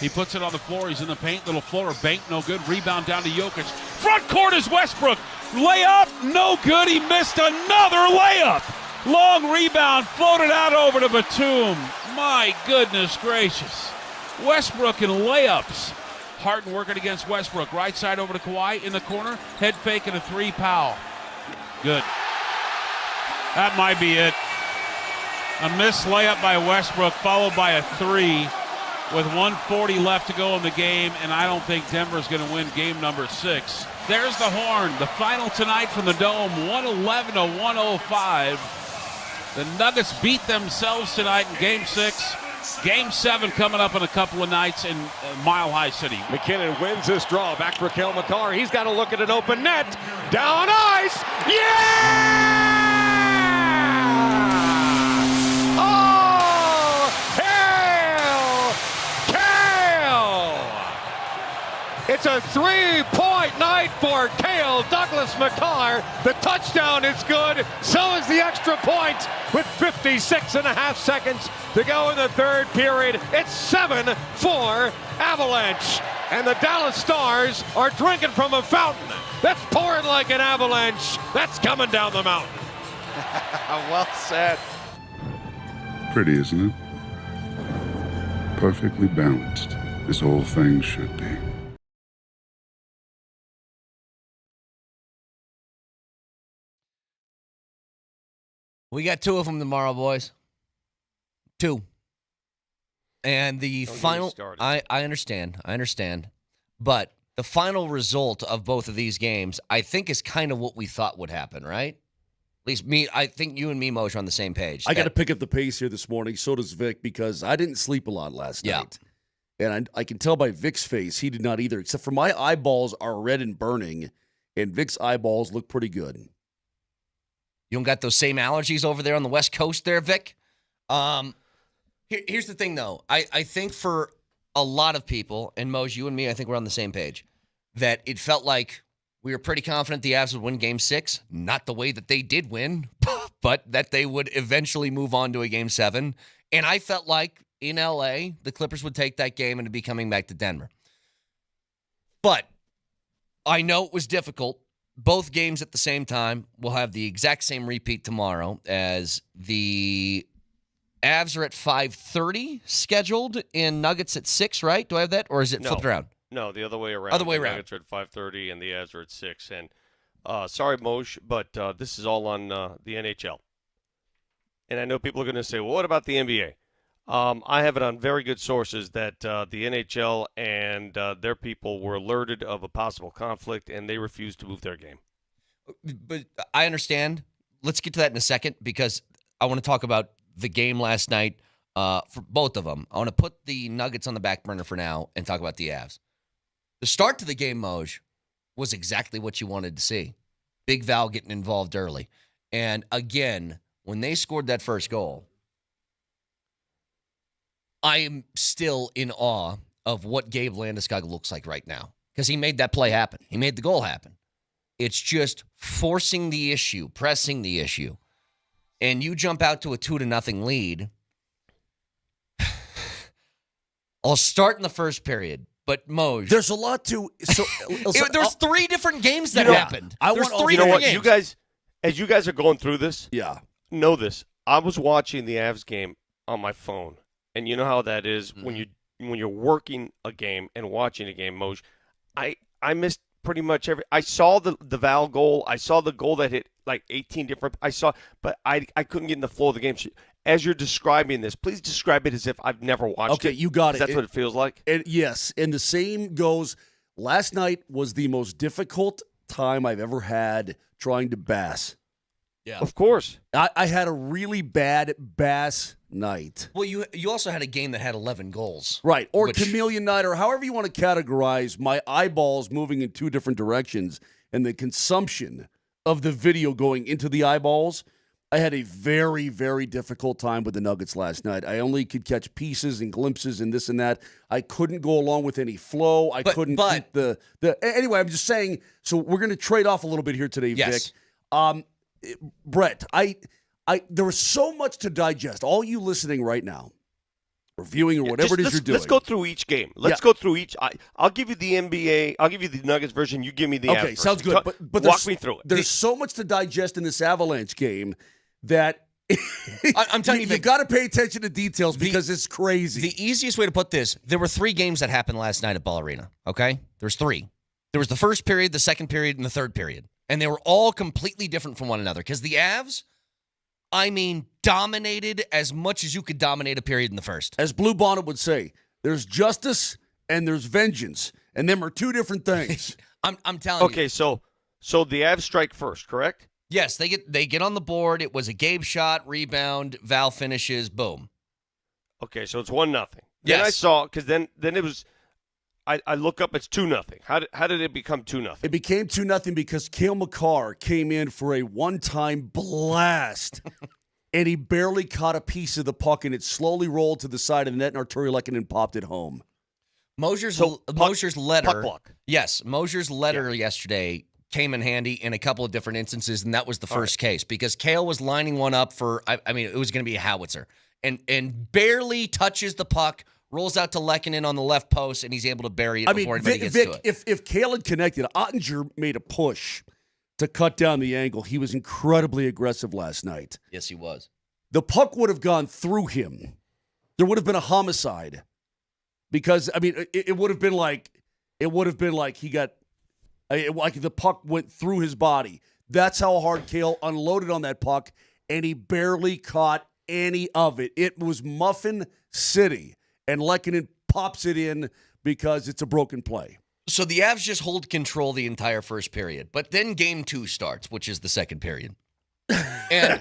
He puts it on the floor. He's in the paint. Little floater, bank, no good. Rebound down to Jokic. Front court is Westbrook. Layup, no good. He missed another layup. Long rebound, floated out over to Batum. My goodness gracious. Westbrook in layups. Harden working against Westbrook. Right side over to Kawhi in the corner. Head fake and a three. Powell. Good. That might be it. A missed layup by Westbrook, followed by a three with 1:40 left to go in the game, and I don't think Denver's going to win game number 6. There's the horn. The final tonight from the Dome, 111-105. The Nuggets beat themselves tonight in game 6. Game 7 coming up in a couple of nights in Mile High City. McKinnon wins this draw. Back for Cale Makar. He's got to look at an open net. Down ice. Yeah! Oh, hail Cale! It's a 3-point night for Cale Douglas Makar. The touchdown is good. So is the extra point with 56 and a half seconds to go in the third period. It's 7-4 Avalanche. And the Dallas Stars are drinking from a fountain that's pouring like an avalanche that's coming down the mountain. Well said. Pretty, isn't it? Perfectly balanced, as all things should be. We got 2 of them tomorrow, boys. 2. And the final, I understand. But the final result of both of these games, I think, is kind of what we thought would happen, right? At least me, I think you and me, Moser, on the same page. I got to pick up the pace here this morning. So does Vic, because I didn't sleep a lot last night. And I can tell by Vic's face, he did not either, except for my eyeballs are red and burning, and Vic's eyeballs look pretty good. You don't got those same allergies over there on the West Coast there, Vic? Here's the thing, though. I think for a lot of people, and Moj, you and me, I think we're on the same page, that it felt like we were pretty confident the Avs would win Game 6. Not the way that they did win, but that they would eventually move on to a Game 7. And I felt like in L.A., the Clippers would take that game and it'd be coming back to Denver. But I know it was difficult. Both games at the same time. We'll have the exact same repeat tomorrow as the Avs are at 5:30 scheduled and Nuggets at 6, right? Do I have that? Or is it flipped around? No, the other way around. Other way the around. Nuggets are at 5:30 and the Avs are at 6. And sorry, Moshe, but this is all on the NHL. And I know people are going to say, well, what about the NBA? I have it on very good sources that the NHL and their people were alerted of a possible conflict, and they refused to move their game. But I understand. Let's get to that in a second because I want to talk about the game last night for both of them. I want to put the Nuggets on the back burner for now and talk about the Avs. The start to the game, Moj, was exactly what you wanted to see. Big Val getting involved early. And again, when they scored that first goal, I am still in awe of what Gabe Landeskog looks like right now because he made that play happen. He made the goal happen. It's just forcing the issue, pressing the issue. And you jump out to a 2-0 lead. I'll start in the first period, but Moj. There's a lot to. So there's 3 different games that happened. There's 3 different games. You guys, as you guys are going through this, Yeah. know this. I was watching the Avs game on my phone, and you know how that is when you're working a game and watching a game, Moj. I missed pretty much every. I saw the Val goal. I saw the goal that hit like 18 different. But I couldn't get in the flow of the game. As you're describing this, please describe it as if I've never watched it. Okay, you got it. That's what it feels like. Yes, and the same goes. Last night was the most difficult time I've ever had trying to bass. Yeah. Of course. I had a really bad bass night. Well, you also had a game that had 11 goals. Right, or chameleon night, or however you want to categorize my eyeballs moving in 2 different directions and the consumption of the video going into the eyeballs. I had a very, very difficult time with the Nuggets last night. I only could catch pieces and glimpses and this and that. I couldn't go along with any flow. I couldn't keep the anyway, I'm just saying, so we're going to trade off a little bit here today, yes. Vic. Brett, there was so much to digest. All you listening right now, reviewing, or whatever it is you're doing. Let's go through each game. Let's go through each. I'll give you the NBA. I'll give you the Nuggets version. You give me the Okay, sounds good. But walk me through it. There's so much to digest in this Avalanche game that I'm telling you, you got to pay attention to details because it's crazy. The easiest way to put this, there were 3 games that happened last night at Ball Arena, okay? There's 3. There was the first period, the second period, and the third period. And they were all completely different from one another because the Avs, dominated as much as you could dominate a period in the first. As Blue Bonnet would say, there's justice and there's vengeance, and them are 2 different things. I'm telling you. Okay, so the Avs strike first, correct? Yes, they get on the board. It was a Gabe shot, rebound, Val finishes, boom. Okay, so it's 1-0. Then Yes. I saw, because then it was, I look up, it's 2-0. How did it become 2-0? It became 2-0 because Cale Makar came in for a one-time blast, and he barely caught a piece of the puck, and it slowly rolled to the side of the net, and Arturi Lehkonen popped it home. Moser's letter. Puck luck. Yes, Moser's letter yesterday came in handy in a couple of different instances, and that was the first case because Cale was lining one up for, it was going to be a howitzer, and barely touches the puck, rolls out to Lehkonen on the left post, and he's able to bury it before anybody gets to it. If Cale had connected, Ottinger made a push to cut down the angle. He was incredibly aggressive last night. Yes, he was. The puck would have gone through him. There would have been a homicide because, it would have been like he got, like the puck went through his body. That's how hard Cale unloaded on that puck, and he barely caught any of it. It was Muffin City, and Lehkonen pops it in because it's a broken play. So the Avs just hold control the entire first period, but then game 2 starts, which is the second period. And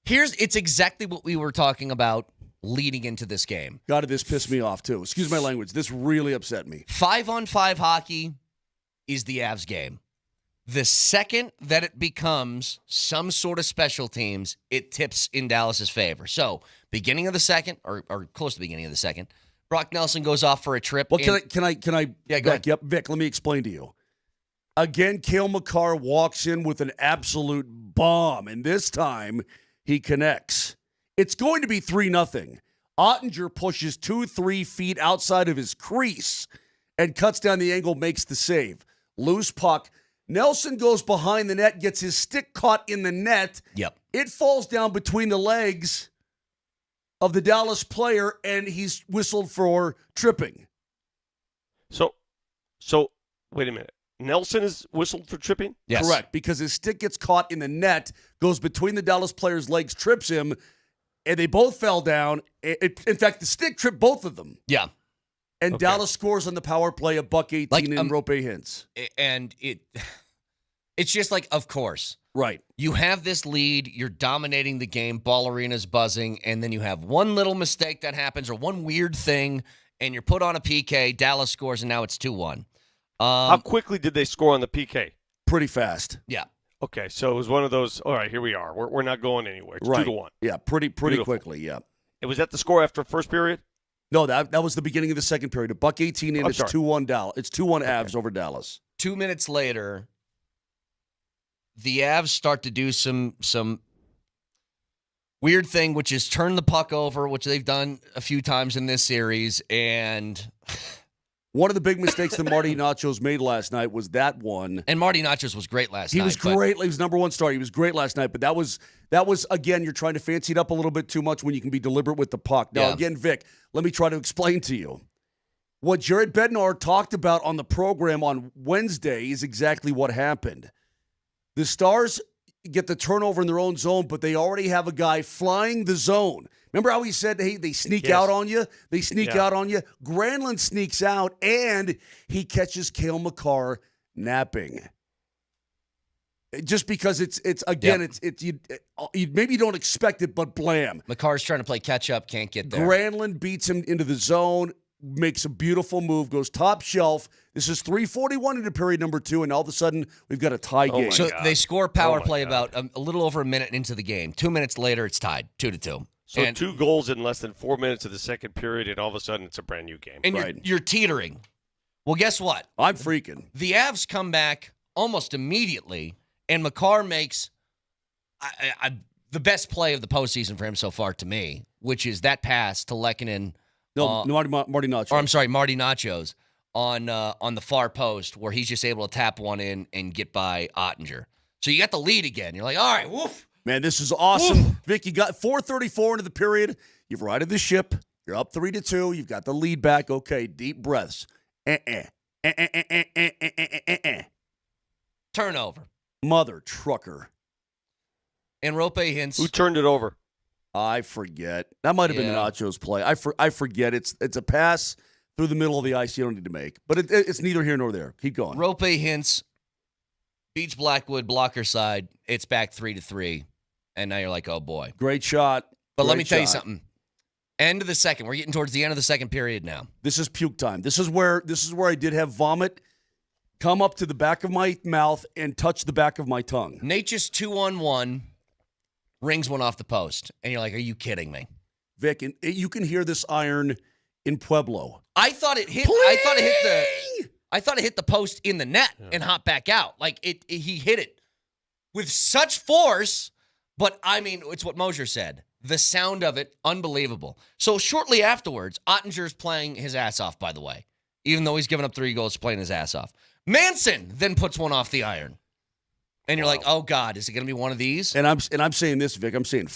it's exactly what we were talking about leading into this game. God, this pissed me off, too. Excuse my language. This really upset me. 5-on-5 hockey is the Avs game. The second that it becomes some sort of special teams, it tips in Dallas's favor. So, beginning of the second, or close to the beginning of the second, Brock Nelson goes off for a trip. Well, can I Yeah, go ahead. Yep, Vic, let me explain to you. Again, Cale Makar walks in with an absolute bomb, and this time he connects. It's going to be 3-0. Ottinger pushes 2-3 feet outside of his crease and cuts down the angle, makes the save. Loose puck. Nelson goes behind the net, gets his stick caught in the net. Yep. It falls down between the legs of the Dallas player, and he's whistled for tripping. So wait a minute. Nelson is whistled for tripping? Yes. Correct, because his stick gets caught in the net, goes between the Dallas player's legs, trips him, and they both fell down. In fact, the stick tripped both of them. Yeah. And Okay. Dallas scores on the power play, $1.18 in Rope Hintz. And it's just like, of course. Right. You have this lead, you're dominating the game, Ball Arena's buzzing, and then you have one little mistake that happens or one weird thing, and you're put on a PK, Dallas scores, and now it's 2-1. How quickly did they score on the PK? Pretty fast. Yeah. Okay, so it was one of those, all right, here we are. We're not going anywhere. It's Right. 2-1. Yeah, pretty Beautiful. quickly, yeah. And was that the score after first period? No, that was the beginning of the second period. $1.18 in, it's sorry. 2-1 Dallas. It's 2-1 Avs over Dallas. 2 minutes later, the Avs start to do some weird thing, which is turn the puck over, which they've done a few times in this series. And one of the big mistakes that Marty Nachos made last night was that one. And Marty Nachos was great last night. He was great. He was number one star. He was great last night. But that was again, you're trying to fancy it up a little bit too much when you can be deliberate with the puck. Now, again, Vic, let me try to explain to you. What Jared Bednar talked about on the program on Wednesday is exactly what happened. The Stars get the turnover in their own zone, but they already have a guy flying the zone. Remember how he said, hey, they sneak out on you? They sneak out on you. Granlund sneaks out, and he catches Cale Makar napping. Just because it's you maybe you don't expect it, but blam. Makar's trying to play catch up, can't get there. Granlund beats him into the zone, makes a beautiful move, goes top shelf. This is 3:41 into period number 2, and all of a sudden we've got a tie game. So they score power play about a little over a minute into the game. 2 minutes later, it's tied 2-2. So 2 goals in less than 4 minutes of the second period, and all of a sudden it's a brand new game. And you're teetering. Well, guess what? I'm freaking. The Avs come back almost immediately, and Makar makes the best play of the postseason for him so far to me, which is that pass to Lehkonen. Marty Nacho. Or I'm sorry, Marty Nachos on the far post where he's just able to tap one in and get by Ottinger. So you got the lead again. You're like, all right, woof. Man, this is awesome. Woof. Vic, you got 4:34 into the period. You've righted the ship. You're up 3-2. You've got the lead back. Okay, deep breaths. Turnover. Mother trucker. And Rope Hintz. Who turned it over? I forget. That might have been the Nachos play. I forget. It's a pass through the middle of the ice you don't need to make. But it's neither here nor there. Keep going. Rope Hintz beats Blackwood, blocker side. It's back 3-3. And now you're like, oh, boy. Great shot. But let me tell you something. End of the second. We're getting towards the end of the second period now. This is puke time. This is where I did have vomit come up to the back of my mouth and touch the back of my tongue. Nate just 2-on-1 rings one off the post. And you're like, are you kidding me? Vic, and you can hear this iron in Pueblo. I thought it hit. I thought it hit the post in the net and hopped back out. Like he hit it with such force. But I mean, it's what Moser said. The sound of it, unbelievable. So shortly afterwards, Ottinger's playing his ass off. By the way, even though he's given up 3 goals, playing his ass off. Manson then puts one off the iron, and you're like, oh God, is it going to be one of these? And I'm saying this, Vic. I'm saying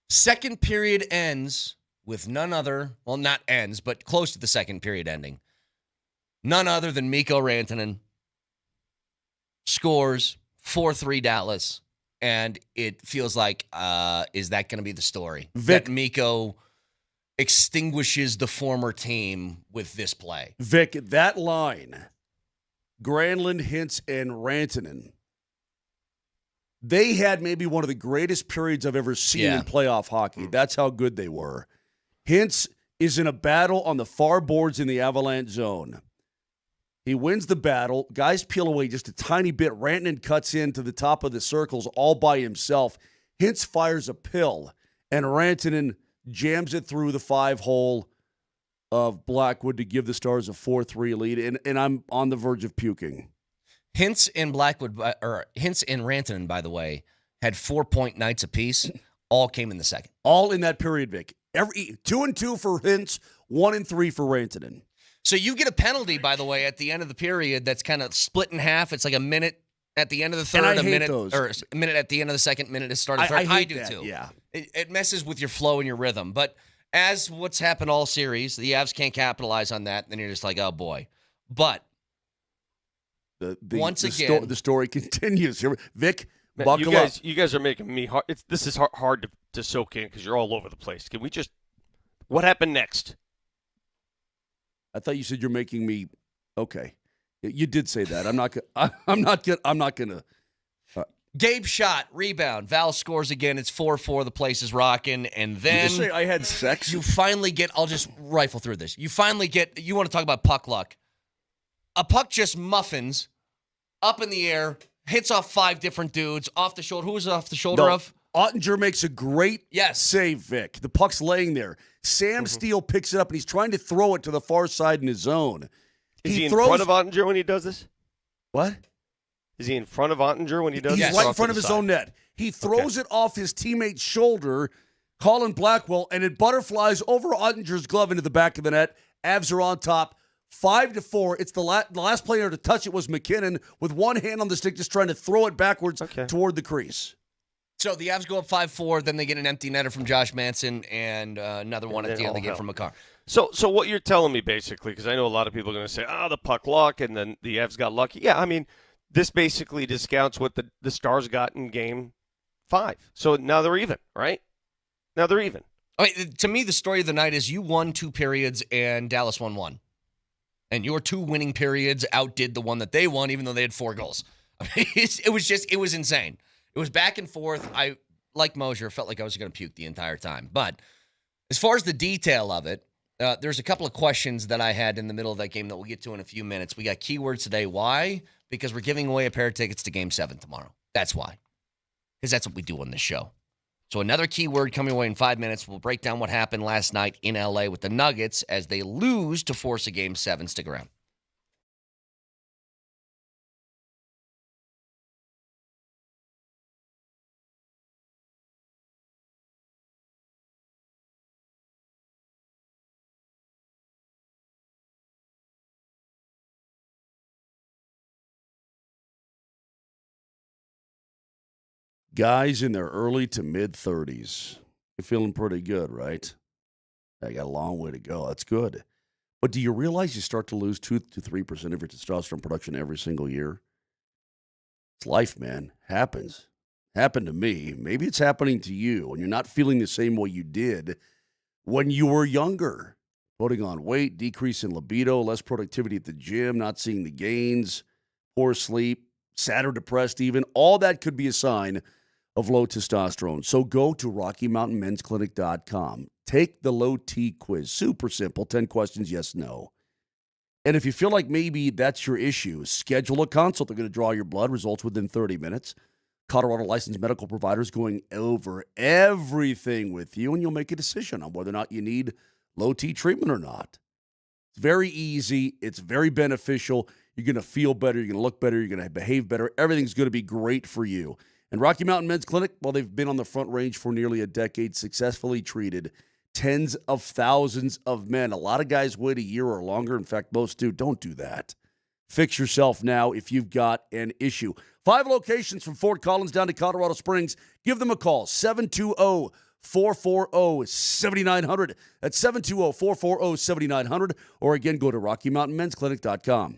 Second period ends with none other, well, not ends, but close to the second period ending. None other than Mikko Rantanen scores 4-3 Dallas, and it feels like, is that going to be the story? Vic, that Mikko extinguishes the former team with this play. Vic, that line, Granlund, Hintz, and Rantanen, they had maybe one of the greatest periods I've ever seen in playoff hockey. That's how good they were. Hintz is in a battle on the far boards in the Avalanche zone. He wins the battle. Guys peel away just a tiny bit. Rantanen cuts into the top of the circles all by himself. Hintz fires a pill, and Rantanen jams it through the 5-hole of Blackwood to give the Stars a 4-3 lead, and I'm on the verge of puking. Hintz and Rantanen, by the way, had 4-point nights apiece. All came in the second. All in that period, Vic. 2-2 for Hintz, 1-3 for Rantanen. So you get a penalty, by the way, at the end of the period that's kind of split in half. It's like a minute at the end of the third, a minute at the end of the second, minute at the start of the third. I do that, too. Yeah. It messes with your flow and your rhythm. But as what's happened all series, the Avs can't capitalize on that. Then you're just like, oh boy. But once again, the story continues here. Vic, man, buckle up. You guys are making me hard. This is hard to soak in because you're all over the place. Can we just? What happened next? I thought you said you're making me. Okay, you did say that. I'm not gonna. Gabe shot, rebound. Val scores again. It's 4-4. The place is rocking. And then you just say I had sex. You finally get. I'll just rifle through this. You finally get. You want to talk about puck luck? A puck just muffins up in the air, hits off 5 different dudes off the shoulder. Who was off the shoulder of? Ottinger makes a great save, Vic. The puck's laying there. Sam Steele picks it up, and he's trying to throw it to the far side in his zone. Is he in front of Ottinger when he does this? What? Is he in front of Ottinger when he does this? He's right in front of his own net. He throws it off his teammate's shoulder, Colin Blackwell, and it butterflies over Ottinger's glove into the back of the net. Avs are on top. 5-4. It's the last player to touch it was McKinnon with one hand on the stick, just trying to throw it backwards toward the crease. So the Avs go up 5-4. Then they get an empty netter from Josh Manson and another one at the end of the game from McCarr. So what you're telling me basically, because I know a lot of people are going to say, the puck luck, and then the Avs got lucky. Yeah, I mean, this basically discounts what the Stars got in Game 5. So now they're even, right? Now they're even. I mean, to me, the story of the night is you won 2 periods and Dallas won 1. And your 2 winning periods outdid the one that they won, even though they had 4 goals. I mean, it was insane. It was back and forth. I, like Moser, felt like I was going to puke the entire time. But as far as the detail of it, there's a couple of questions that I had in the middle of that game that we'll get to in a few minutes. We got keywords today. Why? Because we're giving away a pair of tickets to Game 7 tomorrow. That's why. Because that's what we do on this show. So another keyword coming away in 5 minutes. We'll break down what happened last night in L.A. with the Nuggets as they lose to force a Game 7. Stick around. Guys in their early to mid-30s. You're feeling pretty good, right? I got a long way to go. That's good. But do you realize you start to lose 2 to 3% of your testosterone production every single year? It's life, man. Happens. Happened to me. Maybe it's happening to you, and you're not feeling the same way you did when you were younger. Putting on weight, decrease in libido, less productivity at the gym, not seeing the gains, poor sleep, sad or depressed even. All that could be a sign of low testosterone. So go to RockyMountainMen'sClinic.com. Take the low T quiz. Super simple. 10 questions, yes, no. And if you feel like maybe that's your issue, schedule a consult. They're going to draw your blood, results within 30 minutes. Colorado licensed medical providers going over everything with you, and you'll make a decision on whether or not you need low T treatment or not. It's very easy. It's very beneficial. You're going to feel better. You're going to look better. You're going to behave better. Everything's going to be great for you. And Rocky Mountain Men's Clinic, well, they've been on the front range for nearly a decade, successfully treated tens of thousands of men. A lot of guys wait a year or longer. In fact, most do. Don't do that. Fix yourself now if you've got an issue. 5 locations from Fort Collins down to Colorado Springs. Give them a call, 720-440-7900. That's 720-440-7900. Or again, go to RockyMountainMen'sClinic.com.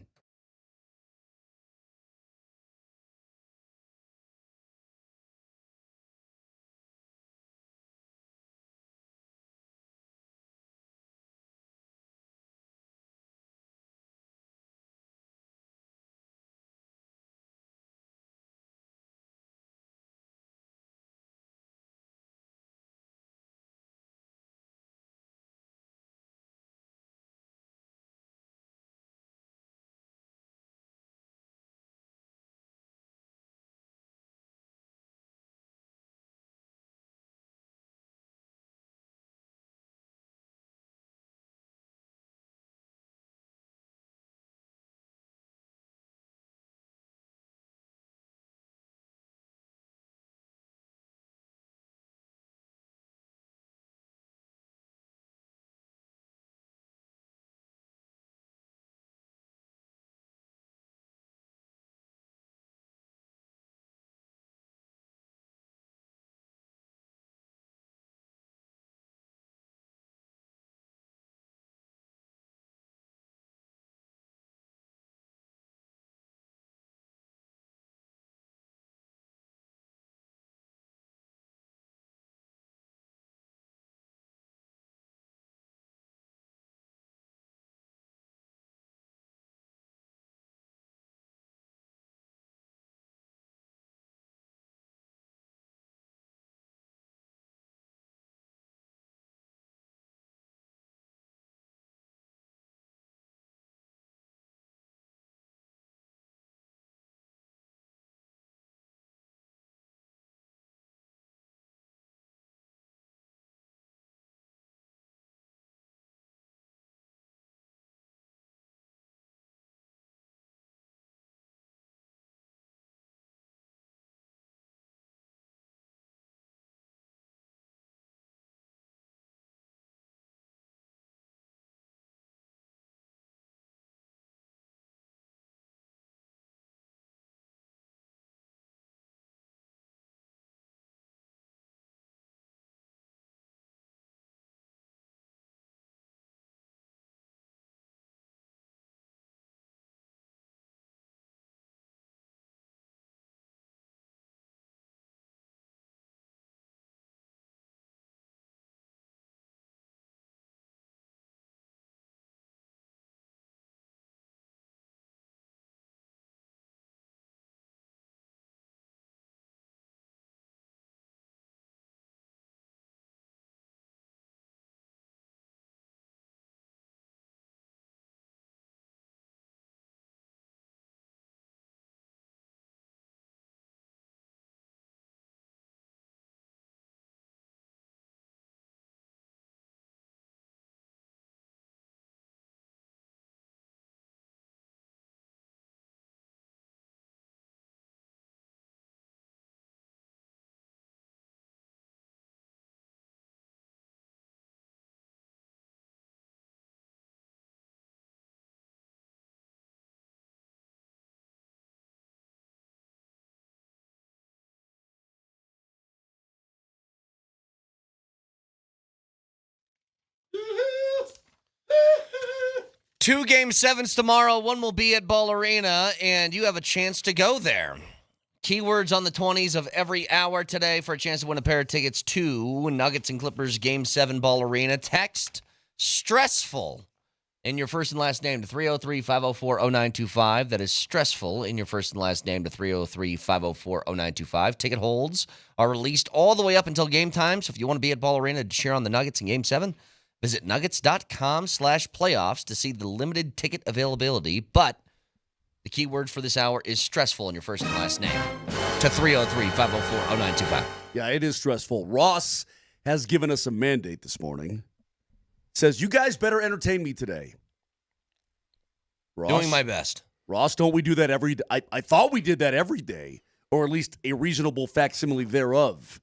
2 Game 7s tomorrow. One will be at Ball Arena, and you have a chance to go there. Keywords on the 20s of every hour today for a chance to win a pair of tickets to Nuggets and Clippers Game 7 Ball Arena. Text stressful in your first and last name to 303-504-0925. That is stressful in your first and last name to 303-504-0925. Ticket holds are released all the way up until game time. So if you want to be at Ball Arena to cheer on the Nuggets in Game 7, visit nuggets.com/playoffs to see the limited ticket availability. But the key word for this hour is stressful in your first and last name to 303-504-0925. Yeah, it is stressful. Ross has given us a mandate this morning. Says, you guys better entertain me today. Ross, Doing my best. Ross, don't we do that every day? I thought we did that every day, or at least a reasonable facsimile thereof.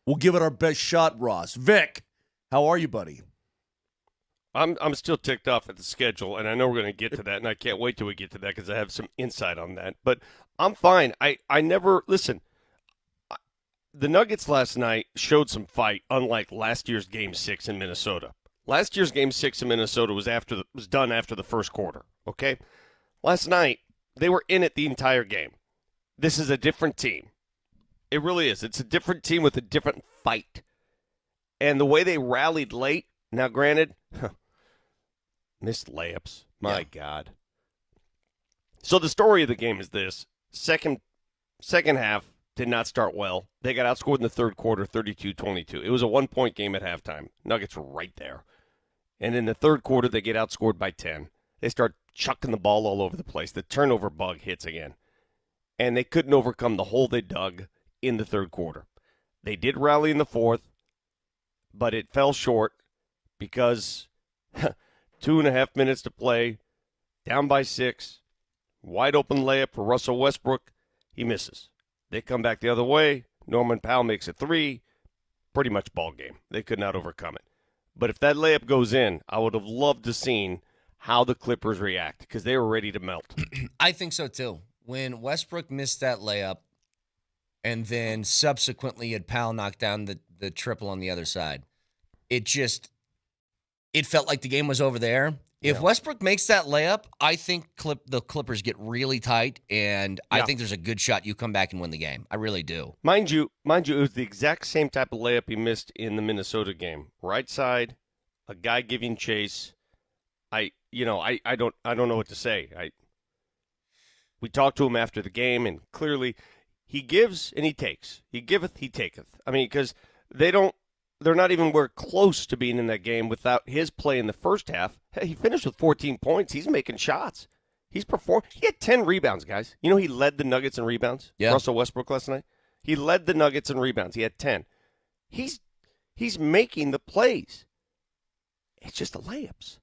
We'll give it our best shot, Ross. Vic, how are you, buddy? I'm still ticked off at the schedule, and I know we're going to get to that, and I can't wait till we get to that because I have some insight on that. But I'm fine. I never – listen, the Nuggets last night showed some fight, unlike last year's Game 6 in Minnesota. Last year's Game 6 in Minnesota was done after the first quarter, okay? Last night, they were in it the entire game. This is a different team. It really is. It's a different team with a different fight. And the way they rallied late, now granted – missed layups. My God. So the story of the game is this. Second half did not start well. They got outscored in the third quarter, 32-22. It was a 1-point game at halftime. Nuggets were right there. And in the third quarter, they get outscored by 10. They start chucking the ball all over the place. The turnover bug hits again. And they couldn't overcome the hole they dug in the third quarter. They did rally in the fourth, but it fell short because 2.5 minutes to play, down by 6, wide open layup for Russell Westbrook. He misses. They come back the other way. Norman Powell makes a 3. Pretty much ball game. They could not overcome it. But if that layup goes in, I would have loved to seen how the Clippers react because they were ready to melt. I think so, too. When Westbrook missed that layup and then subsequently had Powell knocked down the triple on the other side, it felt like the game was over there. If Westbrook makes that layup, I think the Clippers get really tight, and I think there's a good shot you come back and win the game. I really do. Mind you, it was the exact same type of layup he missed in the Minnesota game. Right side, a guy giving chase. I don't know what to say. We talked to him after the game, and clearly he gives and he takes. He giveth, he taketh. I mean, because they're not even close to being in that game without his play in the first half. Hey, he finished with 14 points. He's making shots. He's performed. He had 10 rebounds, guys. You know he led the Nuggets in rebounds? Yeah. Russell Westbrook last night? He led the Nuggets in rebounds. He had 10. He's making the plays. It's just the layups.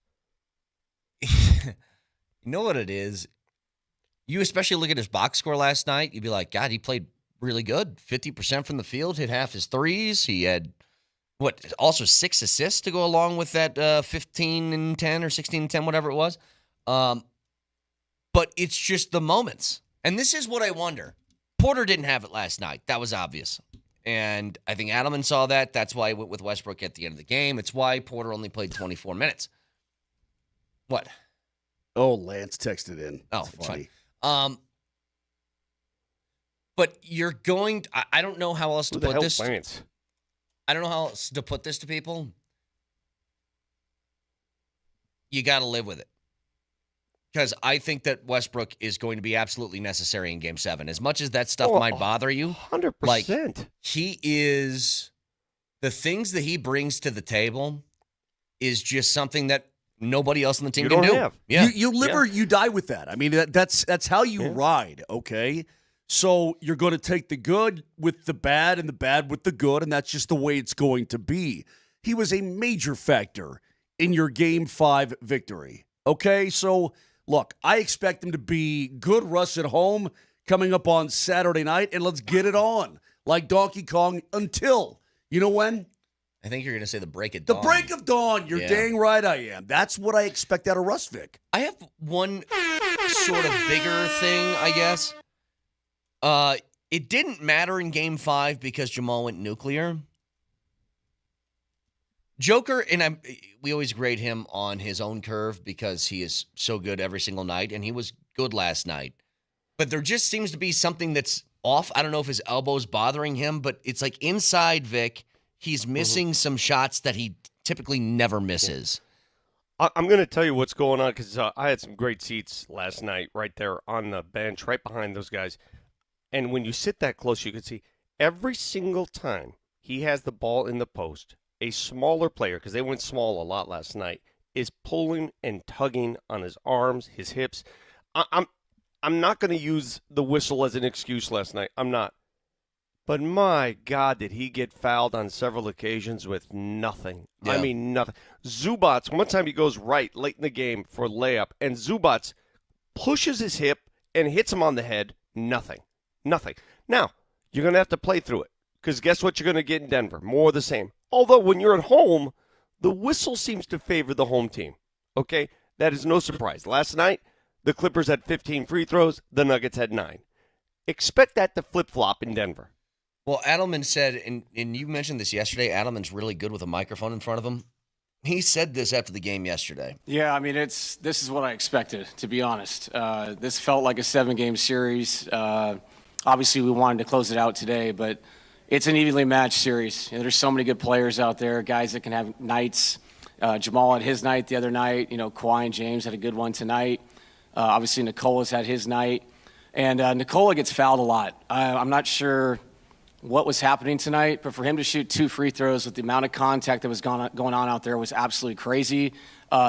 You know what it is? You especially look at his box score last night, you'd be like, God, he played really good. 50% from the field, hit half his threes. He had also 6 assists to go along with that 15 and 10 or 16 and 10, whatever it was. But it's just the moments. And this is what I wonder. Porter didn't have it last night. That was obvious. And I think Adelman saw that. That's why he went with Westbrook at the end of the game. It's why Porter only played 24 minutes. What? Oh, Lance texted in. Oh, That's funny. But you're going – I don't know how else to put this. Lance? I don't know how else to put this to people. You got to live with it. Because I think that Westbrook is going to be absolutely necessary in Game 7. As much as that stuff might bother you. 100%. Like, he is – the things that he brings to the table is just something that nobody else on the team can do. Have. Yeah. You live or you die with that. I mean, that's how you ride, okay? So you're going to take the good with the bad and the bad with the good, and that's just the way it's going to be. He was a major factor in your Game 5 victory, okay? So, look, I expect him to be good Russ at home coming up on Saturday night, and let's get it on like Donkey Kong until, you know when? I think you're going to say the break of dawn. The break of dawn. You're dang right I am. That's what I expect out of Russ, Vic. I have one sort of bigger thing, I guess. It didn't matter in Game 5 because Jamal went nuclear. Joker, and we always grade him on his own curve because he is so good every single night, and he was good last night. But there just seems to be something that's off. I don't know if his elbow's bothering him, but it's like inside Vic, he's missing some shots that he typically never misses. I'm going to tell you what's going on because I had some great seats last night right there on the bench, right behind those guys. And when you sit that close, you can see every single time he has the ball in the post, a smaller player, because they went small a lot last night, is pulling and tugging on his arms, his hips. I'm not going to use the whistle as an excuse last night. I'm not. But my God, did he get fouled on several occasions with nothing. Yeah. I mean, nothing. Zubats, one time he goes right late in the game for a layup, and Zubats pushes his hip and hits him on the head. Nothing. Nothing. Now, you're going to have to play through it, because guess what you're going to get in Denver? More of the same. Although when you're at home, the whistle seems to favor the home team. Okay? That is no surprise. Last night, the Clippers had 15 free throws. The Nuggets had 9. Expect that to flip-flop in Denver. Well, Adelman said, and you mentioned this yesterday, Adelman's really good with a microphone in front of him. He said this after the game yesterday. Yeah, I mean, this is what I expected, to be honest. This felt like a 7-game series. Obviously, we wanted to close it out today, but it's an evenly matched series. You know, there's so many good players out there, guys that can have nights. Jamal had his night the other night. You know, Kawhi and James had a good one tonight. Obviously, Nicola's had his night. And Nicola gets fouled a lot. I'm not sure what was happening tonight, but for him to shoot 2 free throws with the amount of contact that was going on out there was absolutely crazy.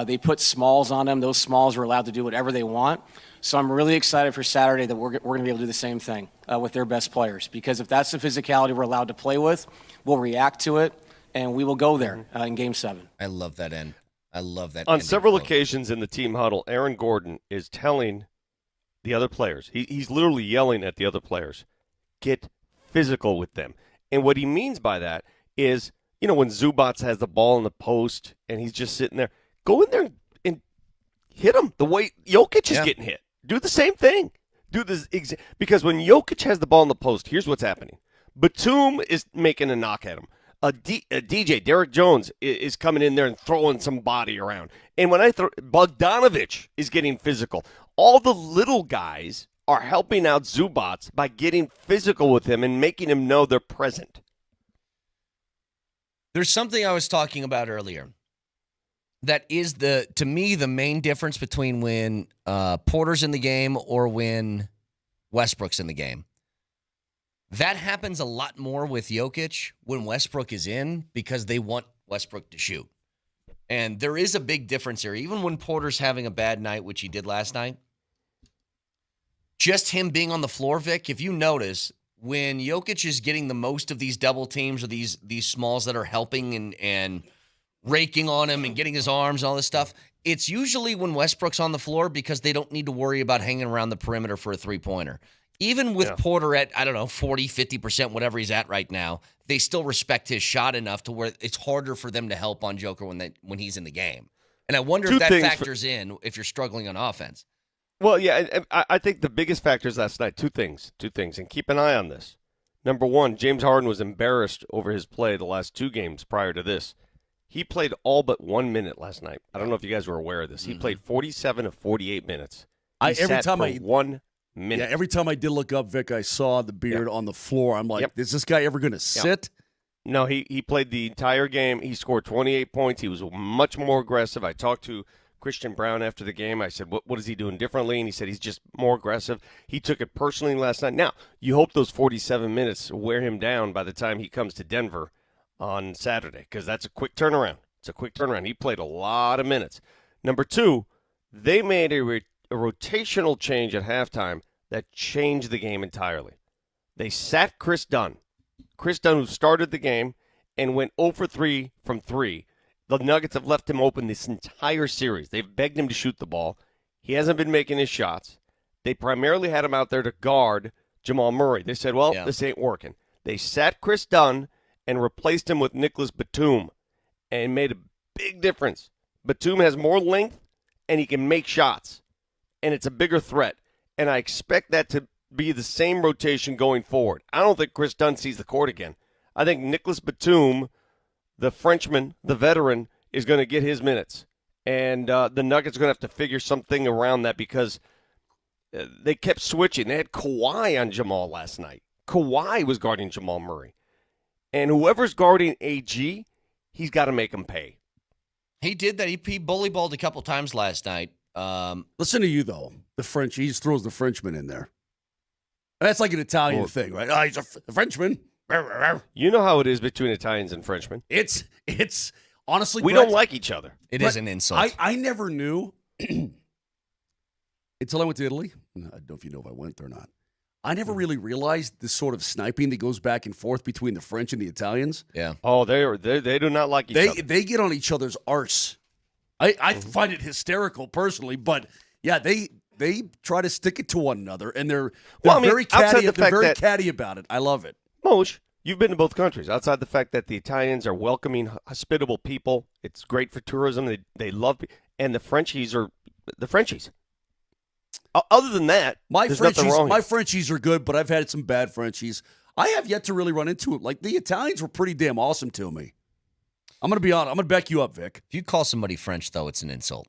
They put smalls on him. Those smalls were allowed to do whatever they want. So I'm really excited for Saturday that we're going to be able to do the same thing with their best players, because if that's the physicality we're allowed to play with, we'll react to it, and we will go there in Game 7. I love that end. I love that. On several occasions in the team huddle, Aaron Gordon is telling the other players, he's literally yelling at the other players, get physical with them. And what he means by that is, you know, when Zubats has the ball in the post and he's just sitting there, go in there and hit him the way Jokic is getting hit. Do the same thing. Do this because when Jokic has the ball in the post, here's what's happening. Batum is making a knock at him. A DJ, Derek Jones, is coming in there and throwing some body around. And when Bogdanovich is getting physical. All the little guys are helping out Zubats by getting physical with him and making him know they're present. There's something I was talking about earlier that is, to me, the main difference between when Porter's in the game or when Westbrook's in the game. That happens a lot more with Jokic when Westbrook is in because they want Westbrook to shoot. And there is a big difference here. Even when Porter's having a bad night, which he did last night, just him being on the floor, Vic, if you notice, when Jokic is getting the most of these double teams or these smalls that are helping and raking on him and getting his arms and all this stuff, it's usually when Westbrook's on the floor because they don't need to worry about hanging around the perimeter for a three-pointer. Even with Porter at, 40, 50%, whatever he's at right now, they still respect his shot enough to where it's harder for them to help on Joker when he's in the game. And I wonder if that factors in if you're struggling on offense. Well, yeah, I think the biggest factors last night, two things, and keep an eye on this. Number one, James Harden was embarrassed over his play the last 2 games prior to this. He played all but 1 minute last night. I don't know if you guys were aware of this. He played 47 of 48 minutes. Every time I did look up, Vic, I saw the beard on the floor. I'm like, is this guy ever going to sit? No, he played the entire game. He scored 28 points. He was much more aggressive. I talked to Christian Brown after the game. I said, what is he doing differently? And he said he's just more aggressive. He took it personally last night. Now, you hope those 47 minutes wear him down by the time he comes to Denver on Saturday, because that's a quick turnaround. It's a quick turnaround. He played a lot of minutes. Number two, they made a rotational change at halftime that changed the game entirely. They sat Chris Dunn. Chris Dunn, who started the game and went 0 for 3 from 3. The Nuggets have left him open this entire series. They've begged him to shoot the ball. He hasn't been making his shots. They primarily had him out there to guard Jamal Murray. They said, this ain't working. They sat Chris Dunn and replaced him with Nicholas Batum and made a big difference. Batum has more length, and he can make shots, and it's a bigger threat. And I expect that to be the same rotation going forward. I don't think Chris Dunn sees the court again. I think Nicholas Batum the Frenchman, the veteran, is going to get his minutes. And the Nuggets are going to have to figure something around that because they kept switching. They had Kawhi on Jamal last night. Kawhi was guarding Jamal Murray. And whoever's guarding AG, he's got to make him pay. He did that. He bully balled a couple times last night. Listen to you, though. The French, he just throws the Frenchman in there. That's like an Italian thing, right? Oh, he's a Frenchman. You know how it is between Italians and Frenchmen. It's honestly, we Brett, don't like each other. It is an insult. I never knew until I went to Italy. I don't know if you know if I went there or not. I never really realized the sort of sniping that goes back and forth between the French and the Italians. Yeah. Oh, they do not like each other. They get on each other's arse. I find it hysterical personally, but yeah, they try to stick it to one another, and they're very catty. They're very catty about it. I love it. Moj, you've been to both countries. Outside the fact that the Italians are welcoming, hospitable people, it's great for tourism. They love, and the Frenchies are the Frenchies. Other than that, there's nothing wrong. My Frenchies are good, but I've had some bad Frenchies. I have yet to really run into it. Like the Italians were pretty damn awesome to me. I'm going to be honest. I'm going to back you up, Vic. If you call somebody French, though, it's an insult.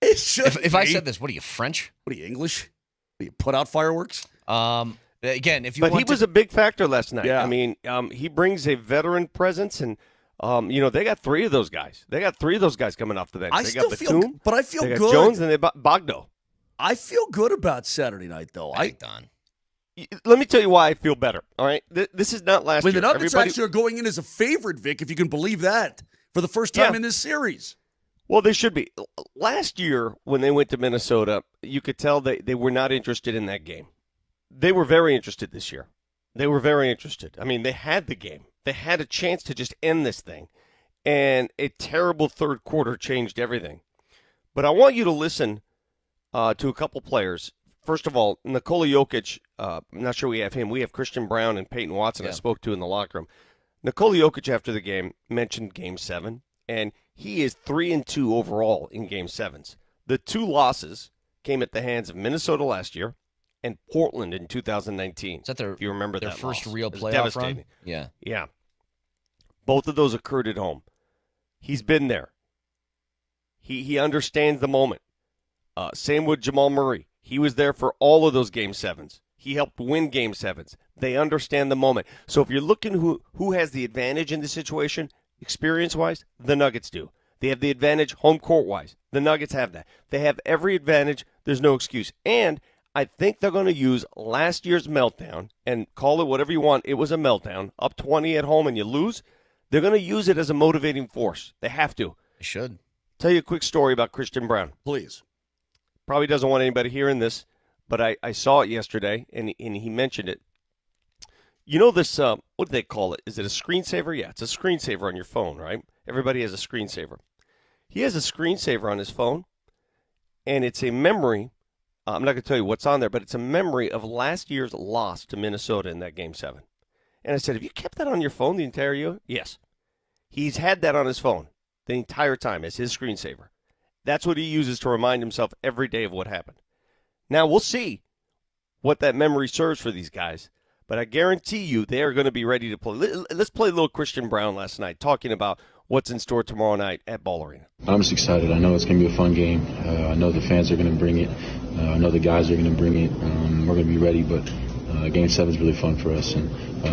It should. If I said this, what are you, French? What are you, English? Do you put out fireworks? Again, if you but want he was a big factor last night. Yeah. I mean, he brings a veteran presence, and they got three of those guys. They got three of those guys coming off the bench. I they still got feel, Batum, but I feel they got good. Jones and they got Bogdo. I feel good about Saturday night, though. Don. Let me tell you why I feel better. All right, this is not last year. The Nuggets actually are going in as a favorite, Vic, if you can believe that, for the first time in this series. Well, they should be. Last year, when they went to Minnesota, you could tell they were not interested in that game. They were very interested this year. They were very interested. I mean, they had the game. They had a chance to just end this thing. And a terrible third quarter changed everything. But I want you to listen to a couple players. First of all, Nikola Jokic, I'm not sure we have him. We have Christian Brown and Peyton Watson I spoke to in the locker room. Nikola Jokic, after the game, mentioned Game 7, and he is 3-2 overall in Game 7s. The two losses came at the hands of Minnesota last year and Portland in 2019. Is that if you remember their that first loss. real playoff run? Yeah. Yeah. Both of those occurred at home. He's been there. He understands the moment. Same with Jamal Murray. He was there for all of those Game 7s. He helped win Game 7s. They understand the moment. So if you're looking who has the advantage in this situation, experience-wise, the Nuggets do. They have the advantage home court-wise. The Nuggets have that. They have every advantage. There's no excuse. And I think they're going to use last year's meltdown, and call it whatever you want. It was a meltdown. Up 20 at home and you lose. They're going to use it as a motivating force. They have to. They should. Tell you a quick story about Christian Brown. Please. Probably doesn't want anybody hearing this, but I saw it yesterday, and he mentioned it. You know this, what do they call it? Is it a screensaver? Yeah, it's a screensaver on your phone, right? Everybody has a screensaver. He has a screensaver on his phone, and it's a memory. I'm not going to tell you what's on there, but it's a memory of last year's loss to Minnesota in that Game 7. And I said, have you kept that on your phone the entire year? Yes. He's had that on his phone the entire time as his screensaver. That's what he uses to remind himself every day of what happened. Now, we'll see what that memory serves for these guys, but I guarantee you they are going to be ready to play. Let's play a little Christian Brown last night, talking about what's in store tomorrow night at Ball Arena. I'm just excited. I know it's going to be a fun game. I know the fans are going to bring it. I know the guys are going to bring it. We're going to be ready, but Game 7 is really fun for us, and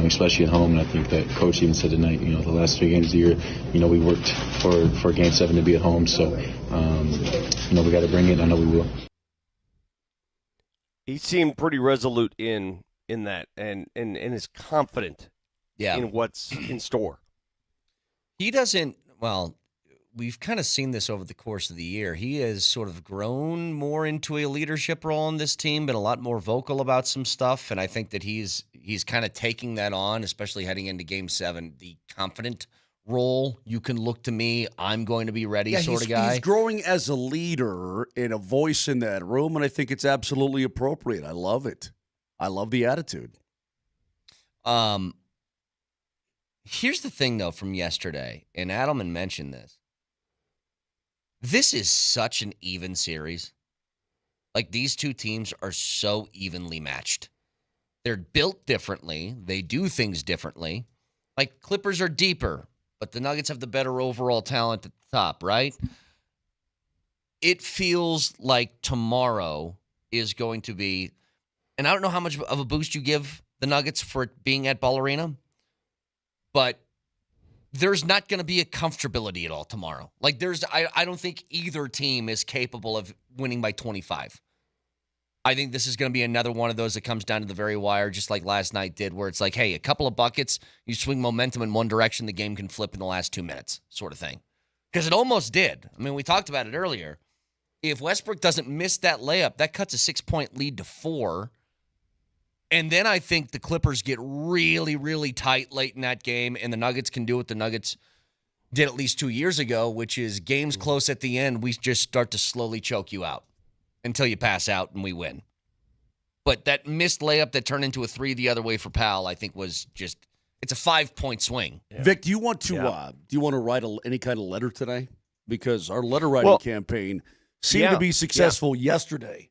especially at home. And I think that Coach even said tonight, the last 3 games of the year, we worked for Game 7 to be at home. So, we got to bring it. I know we will. He seemed pretty resolute in that, and is confident in what's in store. He doesn't, well, we've kind of seen this over the course of the year. He has sort of grown more into a leadership role on this team, been a lot more vocal about some stuff, and I think that he's kind of taking that on, especially heading into Game 7, the confident role. You can look to me, I'm going to be ready sort of guy. He's growing as a leader and a voice in that room, and I think it's absolutely appropriate. I love it. I love the attitude. Here's the thing, though, from yesterday, and Adelman mentioned this. This is such an even series. Like, these two teams are so evenly matched. They're built differently. They do things differently. Like, Clippers are deeper, but the Nuggets have the better overall talent at the top, right? It feels like tomorrow is going to be, and I don't know how much of a boost you give the Nuggets for it being at Ball Arena, but there's not going to be a comfortability at all tomorrow. Like, I don't think either team is capable of winning by 25. I think this is going to be another one of those that comes down to the very wire, just like last night did, where it's like, hey, a couple of buckets, you swing momentum in one direction, the game can flip in the last 2 minutes, sort of thing. Because it almost did. I mean, we talked about it earlier. If Westbrook doesn't miss that layup, that cuts a 6-point lead to 4. And then I think the Clippers get really, really tight late in that game, and the Nuggets can do what the Nuggets did at least 2 years ago, which is games close at the end, we just start to slowly choke you out until you pass out and we win. But that missed layup that turned into a 3 the other way for Powell, I think was just, it's a 5-point swing. Yeah. Vic, do you want to write any kind of letter today? Because our letter writing campaign seemed to be successful yesterday.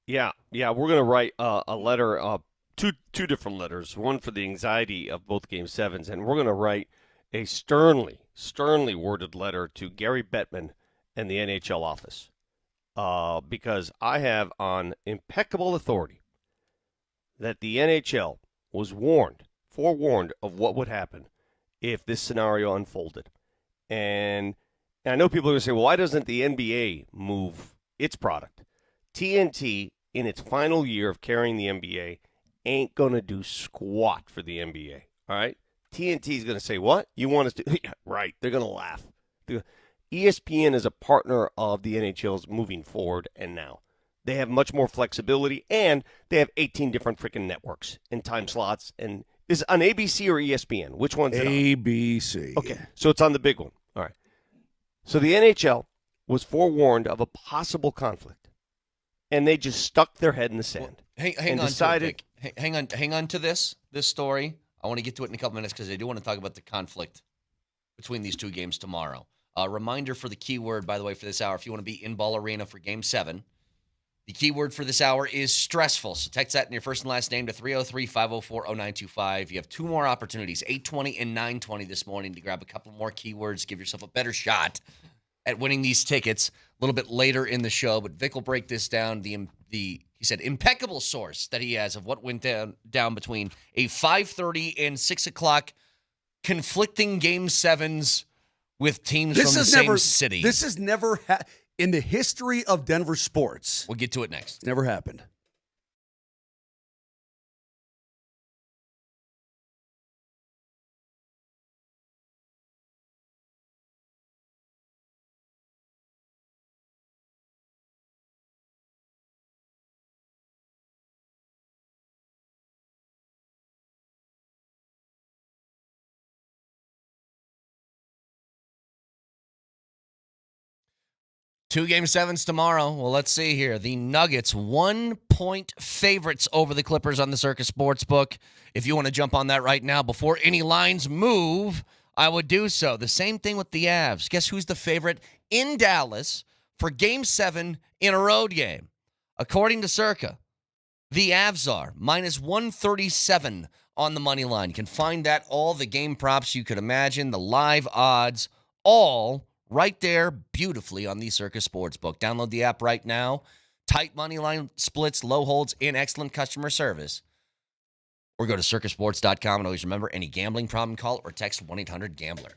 Yeah, we're going to write a letter, two different letters, one for the anxiety of both Game 7s, and we're going to write a sternly worded letter to Gary Bettman and the NHL office. Because I have on impeccable authority that the NHL was forewarned of what would happen if this scenario unfolded. And I know people are going to say, well, why doesn't the NBA move its product? TNT, in its final year of carrying the NBA, ain't going to do squat for the NBA, all right? TNT is going to say, what? You want us to? Yeah, right. They're going to laugh. ESPN is a partner of the NHL's moving forward and now. They have much more flexibility, and they have 18 different freaking networks and time slots. And is it on ABC or ESPN? Which one's it on? ABC. Okay, so it's on the big one. All right. So the NHL was forewarned of a possible conflict, and they just stuck their head in the sand. Well, hang on to this story. I want to get to it in a couple minutes because I do want to talk about the conflict between these two games tomorrow. A reminder for the keyword, by the way, for this hour, if you want to be in Ball Arena for Game 7, the keyword for this hour is stressful. So text that in your first and last name to 303-504-0925. You have 2 more opportunities, 8:20 and 9:20 this morning, to grab a couple more keywords, give yourself a better shot at winning these tickets a little bit later in the show. But Vic will break this down, he said, impeccable source that he has of what went down between a 5:30 and 6 o'clock conflicting Game 7s with teams from the same city. This has never in the history of Denver sports. We'll get to it next. It's never happened. Two Game 7s tomorrow. Well, let's see here. The Nuggets, 1-point favorites over the Clippers on the Circus Sportsbook. If you want to jump on that right now before any lines move, I would do so. The same thing with the Avs. Guess who's the favorite in Dallas for Game 7 in a road game? According to Circa, the Avs are minus 137 on the money line. You can find that, all the game props you could imagine, the live odds, all right there beautifully on the Circus Sportsbook. Download the app right now. Tight money line splits, low holds, and excellent customer service. Or go to circusports.com, and always remember, any gambling problem, call or text 1-800-GAMBLER.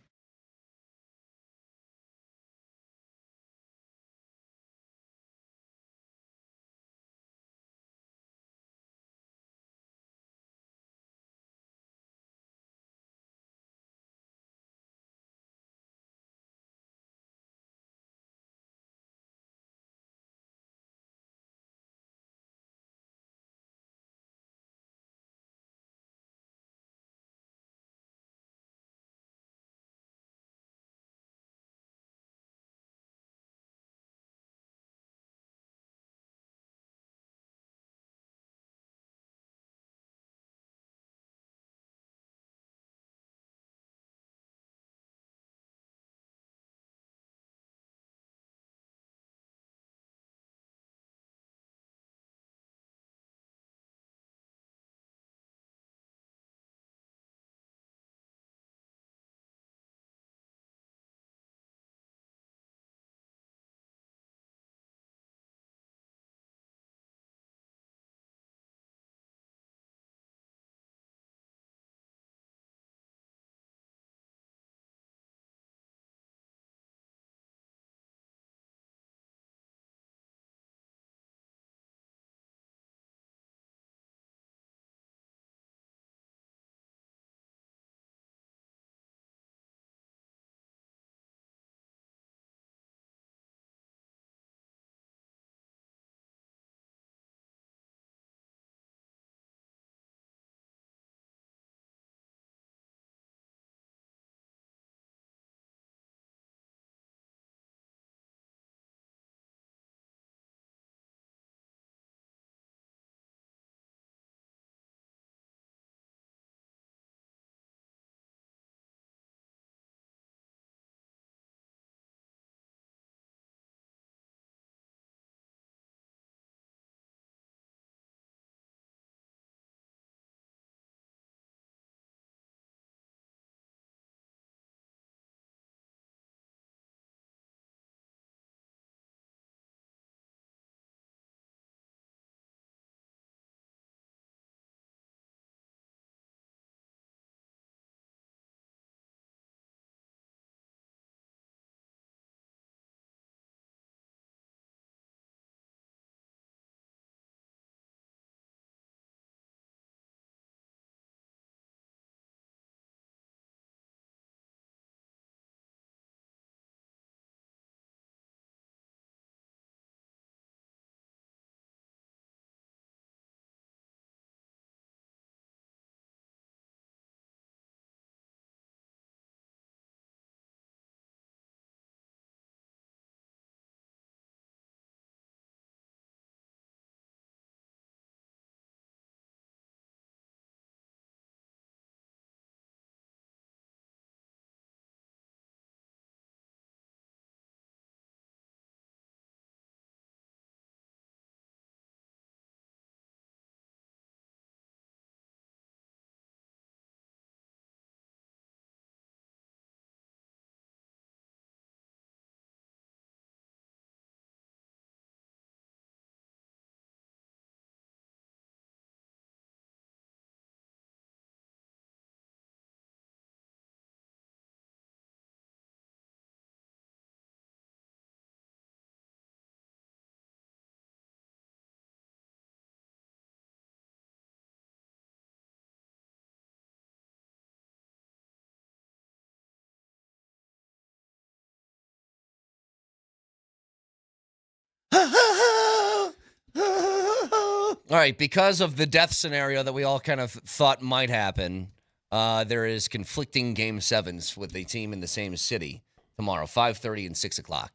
All right, because of the death scenario that we all kind of thought might happen, there is conflicting Game 7s with a team in the same city tomorrow, 5:30 and 6 o'clock.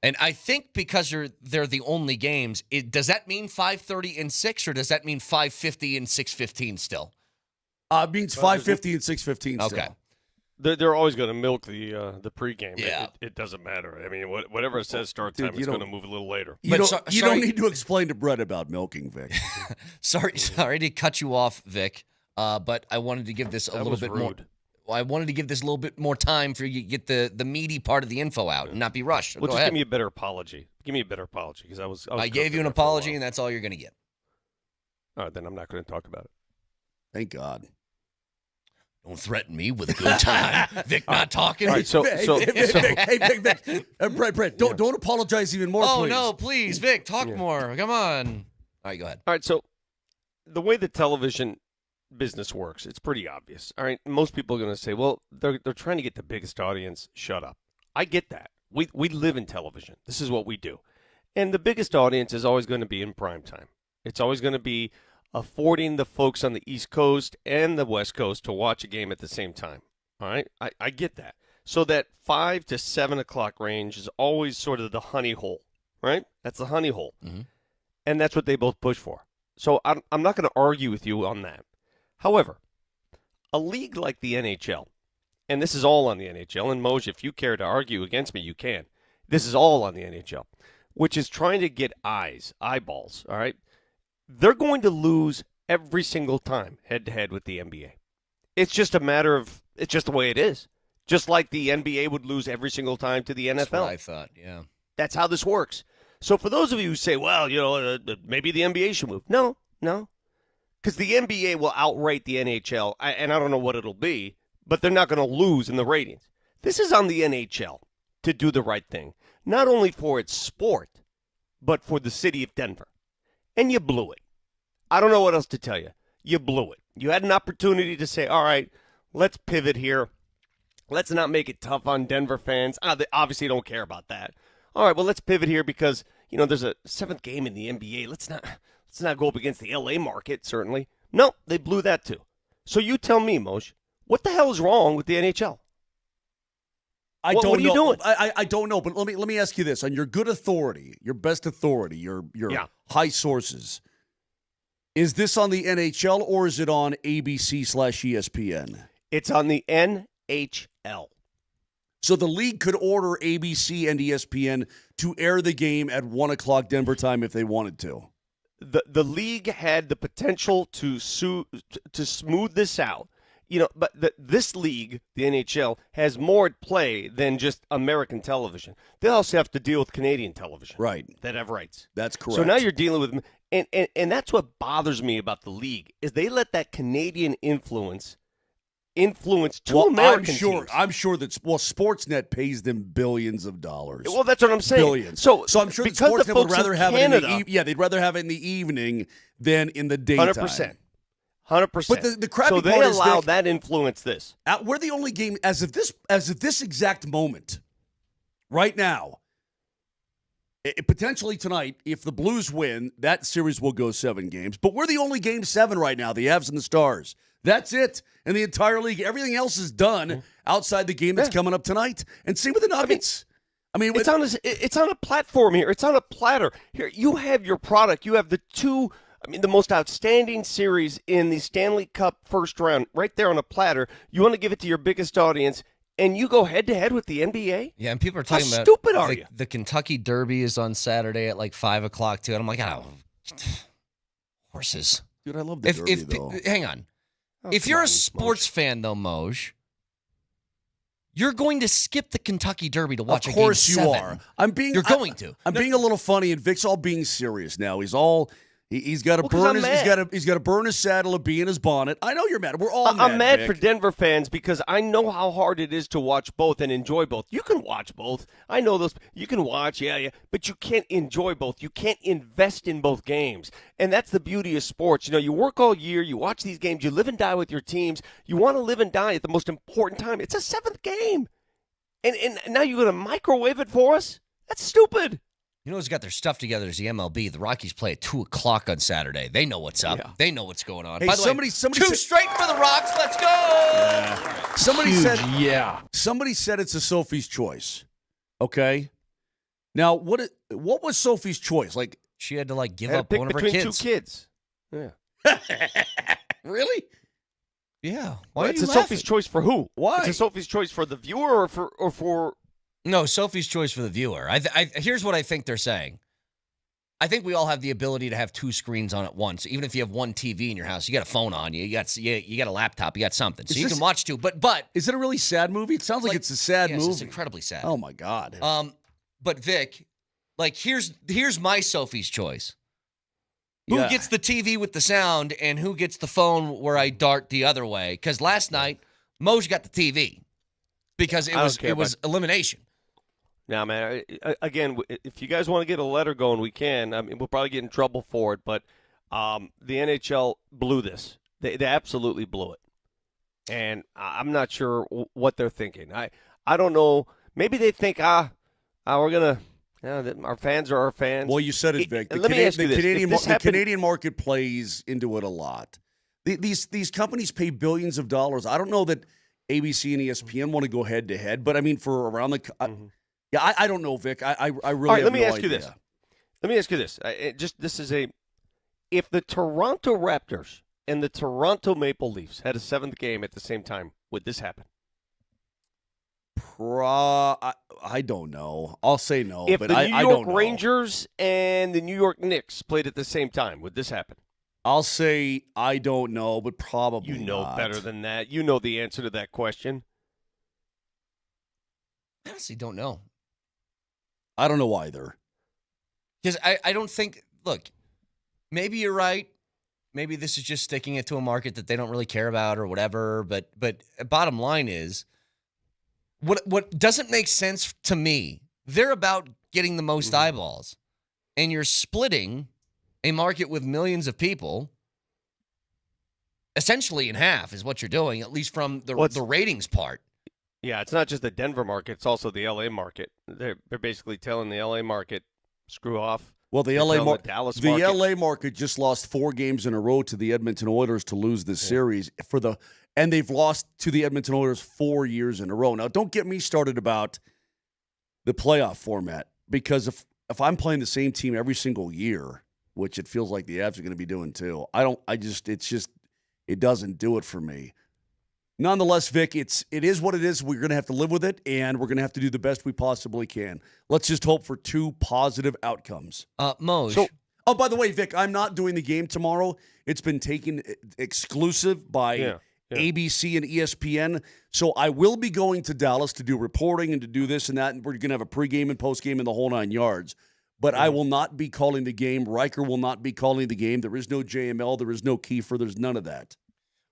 And I think because they're the only games, does that mean 5:30 and 6, or does that mean 5:50 and 6:15 still? It means 5:50 and 6:15 still. Okay. They're always going to milk the pregame. Yeah. It doesn't matter. I mean, whatever it says start time, it's going to move a little later. You don't need to explain to Brett about milking, Vic. Sorry to cut you off, Vic, but I wanted to give this a little bit more. I wanted to give this a little bit more time for you to get the meaty part of the info out and not be rushed. So well, go just ahead. give me a better apology. Give me a better apology because I gave you an apology, and that's all you're going to get. All right, then I'm not going to talk about it. Thank God. Don't threaten me with a good time. Vic not talking. All right, Vic. Brett, don't apologize even more, Oh, please. no, please, Vic, talk more. Come on. All right, go ahead. All right, so the way the television business works, it's pretty obvious. All right, most people are going to say, well, they're trying to get the biggest audience. Shut up. I get that. We live in television. This is what we do. And the biggest audience is always going to be in prime time. It's always going to be affording the folks on the East Coast and the West Coast to watch a game at the same time. All right? I get that. So that 5 to 7 o'clock range is always sort of the honey hole, right? That's the honey hole. Mm-hmm. And that's what they both push for. So I'm not going to argue with you on that. However, a league like the NHL, and this is all on the NHL, and Moj, if you care to argue against me, you can. This is all on the NHL, which is trying to get eyeballs, all right? They're going to lose every single time head-to-head with the NBA. It's just a matter of, it's just the way it is. Just like the NBA would lose every single time to the NFL. That's what I thought, yeah. That's how this works. So for those of you who say, well, maybe the NBA should move. No. Because the NBA will outrate the NHL, and I don't know what it'll be, but they're not going to lose in the ratings. This is on the NHL to do the right thing, not only for its sport, but for the city of Denver. And you blew it. I don't know what else to tell you. You blew it. You had an opportunity to say, all right, let's pivot here. Let's not make it tough on Denver fans. They obviously don't care about that. All right, well, let's pivot here because, there's a 7th game in the NBA. Let's not go up against the LA market, certainly. No, they blew that too. So you tell me, Moshe, what the hell is wrong with the NHL? What are you doing? I don't know, but let me ask you this. On your good authority, your best authority, your high sources, is this on the NHL or is it on ABC/ESPN? It's on the NHL. So the league could order ABC and ESPN to air the game at 1 o'clock Denver time if they wanted to. The league had the potential to smooth this out. But this league, the NHL, has more at play than just American television. They also have to deal with Canadian television. Right. That have rights. That's correct. So now you're dealing with, and that's what bothers me about the league, is they let that Canadian influence two American teams. I'm sure that Sportsnet pays them billions of dollars. Well, that's what I'm saying. Billions. So I'm sure that Sportsnet would rather have it they'd rather have it in the evening than in the daytime. 100%. But the crappy so they part allow is that influence this. We're the only game as of this exact moment, right now. Potentially tonight, if the Blues win, that series will go 7 games. But we're the only Game 7 right now, the Avs and the Stars. That's it. And the entire league, everything else is done outside the game that's coming up tonight. And same with the Nuggets. It's on a platform here. It's on a platter. Here, you have your product. You have the most outstanding series in the Stanley Cup first round right there on a platter. You want to give it to your biggest audience, and you go head-to-head with the NBA? Yeah, and people are talking about stupid are you? The Kentucky Derby is on Saturday at like 5 o'clock, too. And I'm like, horses. Dude, I love the Derby, though. Hang on. If you're a sports fan, though, Moj, you're going to skip the Kentucky Derby to watch a Game 7. Of course you are. I'm being a little funny, and Vic's all being serious now. He's got to burn his saddle of being his bonnet. I know you're mad. We're all mad. I'm mad Vic. for Denver fans because I know how hard it is to watch both and enjoy both. You can watch both. I know those. You can watch, but you can't enjoy both. You can't invest in both games. And that's the beauty of sports. You work all year. You watch these games. You live and die with your teams. You want to live and die at the most important time. It's a 7th game. And now you're going to microwave it for us? That's stupid. You know who's got their stuff together is the MLB. The Rockies play at 2 o'clock on Saturday. They know what's up. Yeah. They know what's going on. Hey, By the way, somebody two straight for the Rocks. Let's go! Yeah. Somebody Huge, said, yeah. Somebody said it's a Sophie's Choice. Okay. Now, what was Sophie's choice? Like, she had to give Had to up pick one of her between kids. 2 kids. Yeah. really? Yeah. Well, Why it's are a you Sophie's laughing? choice for who? Why? It's a Sophie's choice for the viewer or for No, Sophie's choice for the viewer. Here's what I think they're saying. I think we all have the ability to have 2 screens on at once. Even if you have one TV in your house, you got a phone on you, you got a laptop, you got something, so you can watch 2. But is it a really sad movie? It sounds like it's a sad yes, movie. It's incredibly sad. Oh my God. But Vic, here's my Sophie's choice. Who Yeah. gets the TV with the sound and who gets the phone where I dart the other way? Because last night, Moser got the TV because it was elimination. Now, man, again, if you guys want to get a letter going, we can. I mean, we'll probably get in trouble for it, but the NHL blew this. They absolutely blew it. And I'm not sure what they're thinking. I don't know. Maybe they think, we're going to, our fans are our fans. Well, you said it, Vic. Let me ask you this. The Canadian market plays into it a lot. These companies pay billions of dollars. I don't know that ABC and ESPN want to go head-to-head, but, I mean, for around the yeah, I don't know, Vic. I really All right, have let me no ask idea. you this. Let me ask you this. If the Toronto Raptors and the Toronto Maple Leafs had a 7th game at the same time, would this happen? I don't know. I'll say no, If but the I New don't York know. Rangers and the New York Knicks played at the same time, would this happen? I'll say I don't know, but probably You know not. better than that. You know the answer to that question. I honestly don't know. I don't know either. Because I don't think, look, maybe you're right. Maybe this is just sticking it to a market that they don't really care about or whatever. But bottom line is, what doesn't make sense to me, they're about getting the most eyeballs. And you're splitting a market with millions of people essentially in half is what you're doing, at least from the ratings part. Yeah, it's not just the Denver market; it's also the LA market. They're basically telling the LA market, "Screw off." Well, the Dallas market. LA market just lost 4 games in a row to the Edmonton Oilers to lose this series and they've lost to the Edmonton Oilers 4 years in a row. Now, don't get me started about the playoff format, because if I'm playing the same team every single year, which it feels like the Avs are going to be doing too, it doesn't do it for me. Nonetheless, Vic, it is what it is. We're going to have to live with it, and we're going to have to do the best we possibly can. Let's just hope for 2 positive outcomes. Moj. Oh, by the way, Vic, I'm not doing the game tomorrow. It's been taken exclusive by ABC and ESPN. So I will be going to Dallas to do reporting and to do this and that, and we're going to have a pregame and postgame and the whole 9 yards. But I will not be calling the game. Riker will not be calling the game. There is no JML. There is no Kiefer. There's none of that.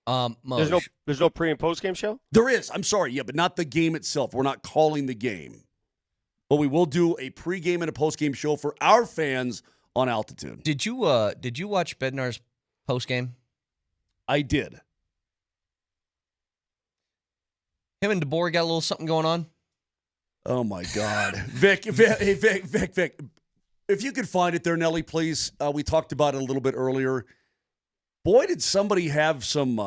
There's no pre and post game show? There is. I'm sorry. Yeah, but not the game itself. We're not calling the game. But we will do a pregame and a postgame show for our fans on Altitude. Did you watch Bednar's postgame? I did. Him and DeBoer got a little something going on? Oh, my God. Vic. If you could find it there, Nelly, please. We talked about it a little bit earlier. Boy, did somebody have some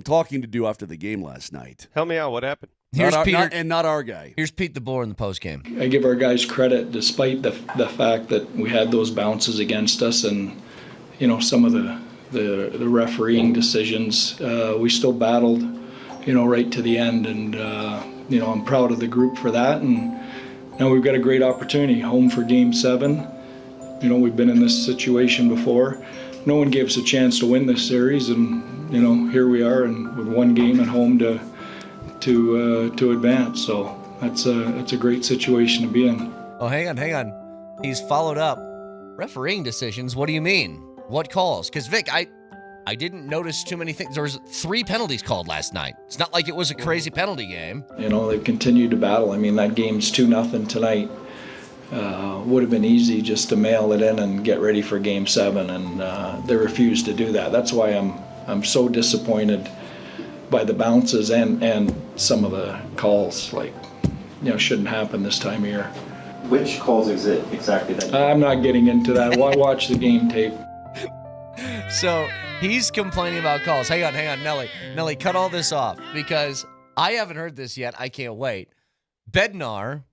talking to do after the game last night. Help me out. What happened? Here's Peter, not our guy. Here's Pete DeBoer in the postgame. I give our guys credit, despite the fact that we had those bounces against us, and some of the refereeing decisions. We still battled, right to the end, and I'm proud of the group for that. And now we've got a great opportunity, home for Game 7. We've been in this situation before. No one gave us a chance to win this series, and here we are, and with 1 game at home to advance. So that's a great situation to be in. Oh, hang on. He's followed up. Refereeing decisions. What do you mean? What calls? Because Vic, I didn't notice too many things. There was 3 penalties called last night. It's not like it was a crazy penalty game. They've continued to battle. I mean, that game's 2-0 tonight. Would have been easy just to mail it in and get ready for Game 7, and they refused to do that. That's why I'm so disappointed by the bounces and some of the calls. Shouldn't happen this time of year. Which calls is it exactly that? I'm not getting into that. Watch the game tape. So he's complaining about calls. Hang on, Nelly. Nelly, cut all this off because I haven't heard this yet. I can't wait. Bednar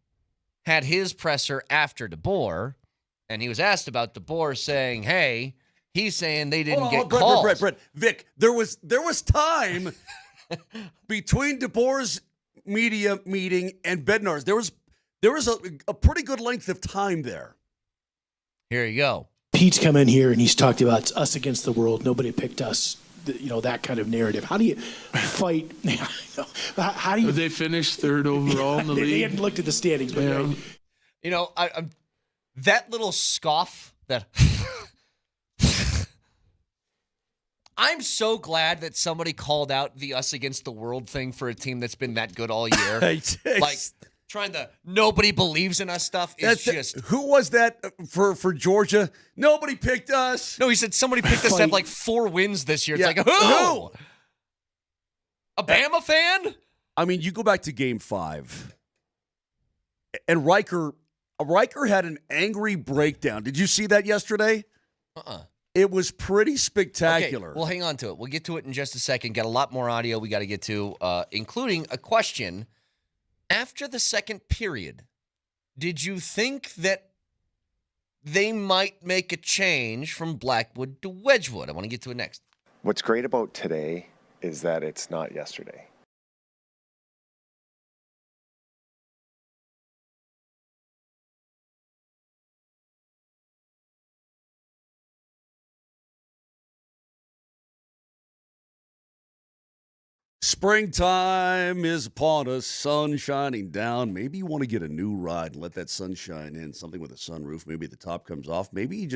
had his presser after DeBoer, and he was asked about DeBoer saying, hey, he's saying they didn't get calls. Brett, Vic, there was time between DeBoer's media meeting and Bednar's. There was a pretty good length of time there. Here you go. Pete's come in here and he's talked about us against the world. Nobody picked us. That kind of narrative. How do you fight? How do you? They finished third overall in the league. They hadn't looked at the standings, but yeah. I'm that little scoff that. I'm so glad that somebody called out the us against the world thing for a team that's been that good all year. Like trying to nobody believes in us stuff is just. Who was that for Georgia? Nobody picked us. No, he said somebody picked us to have like 4 wins this year. It's like, who? A Bama fan? I mean, you go back to Game 5, and Riker had an angry breakdown. Did you see that yesterday? It was pretty spectacular. Okay, well, hang on to it. We'll get to it in just a second. Got a lot more audio we got to get to, including a question. After the second period, did you think that they might make a change from Blackwood to Wedgwood? I want to get to it next. What's great about today is that it's not yesterday. Springtime is upon us, sun shining down. Maybe you want to get a new ride and let that sun shine in, something with a sunroof. Maybe the top comes off. Maybe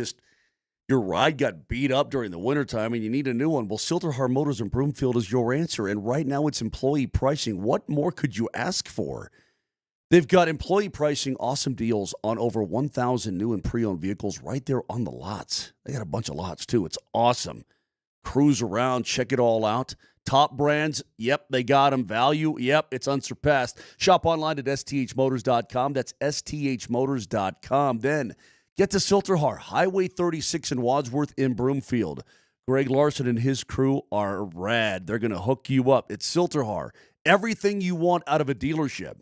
your ride got beat up during the wintertime and you need a new one. Well, Silterhar Motors in Broomfield is your answer, and right now it's employee pricing. What more could you ask for? They've got employee pricing, awesome deals on over 1,000 new and pre-owned vehicles right there on the lots. They got a bunch of lots, too. It's awesome. Cruise around, check it all out. Top brands, yep, they got them. Value, yep, it's unsurpassed. Shop online at sthmotors.com. That's sthmotors.com. Then get to Silterhar, Highway 36 in Wadsworth in Broomfield. Greg Larson and his crew are rad. They're going to hook you up. It's Silterhar. Everything you want out of a dealership.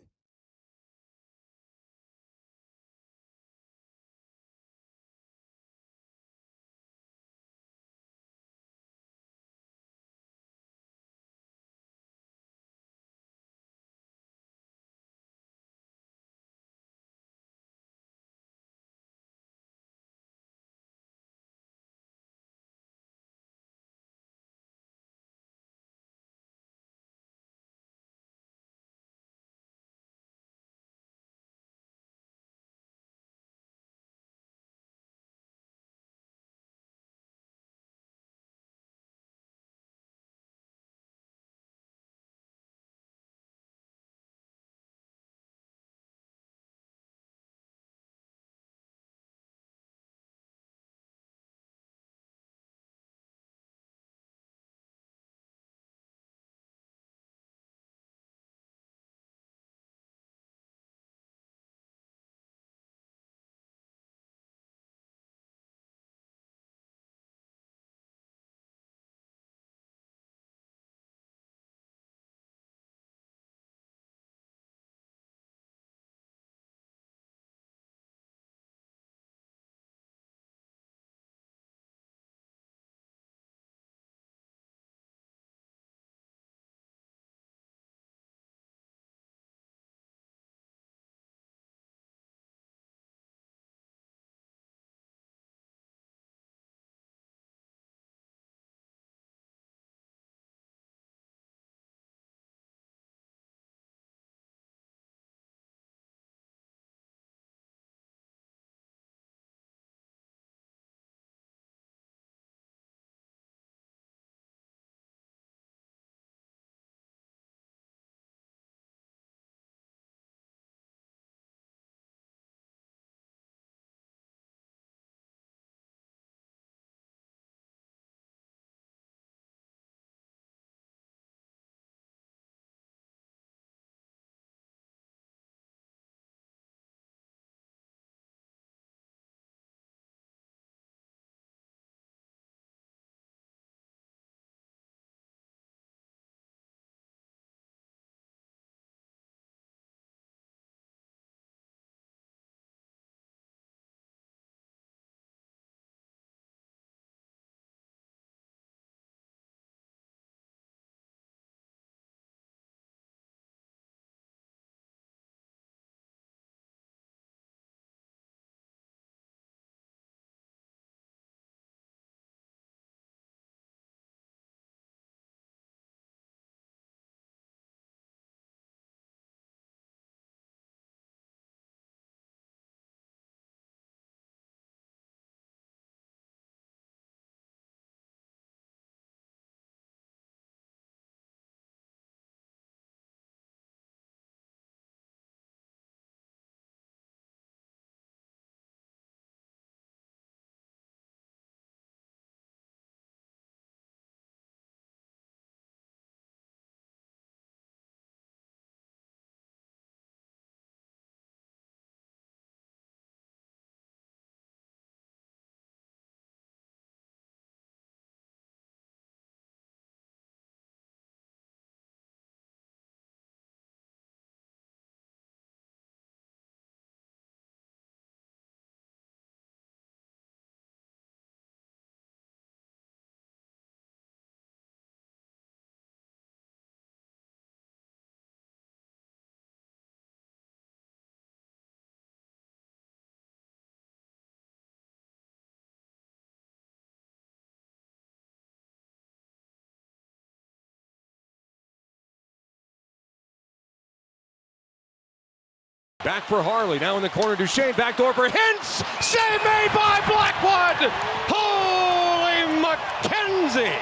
Back for Harley. Now in the corner, Duchesne. Backdoor for Hintz. Save made by Blackwood. Holy Mackenzie.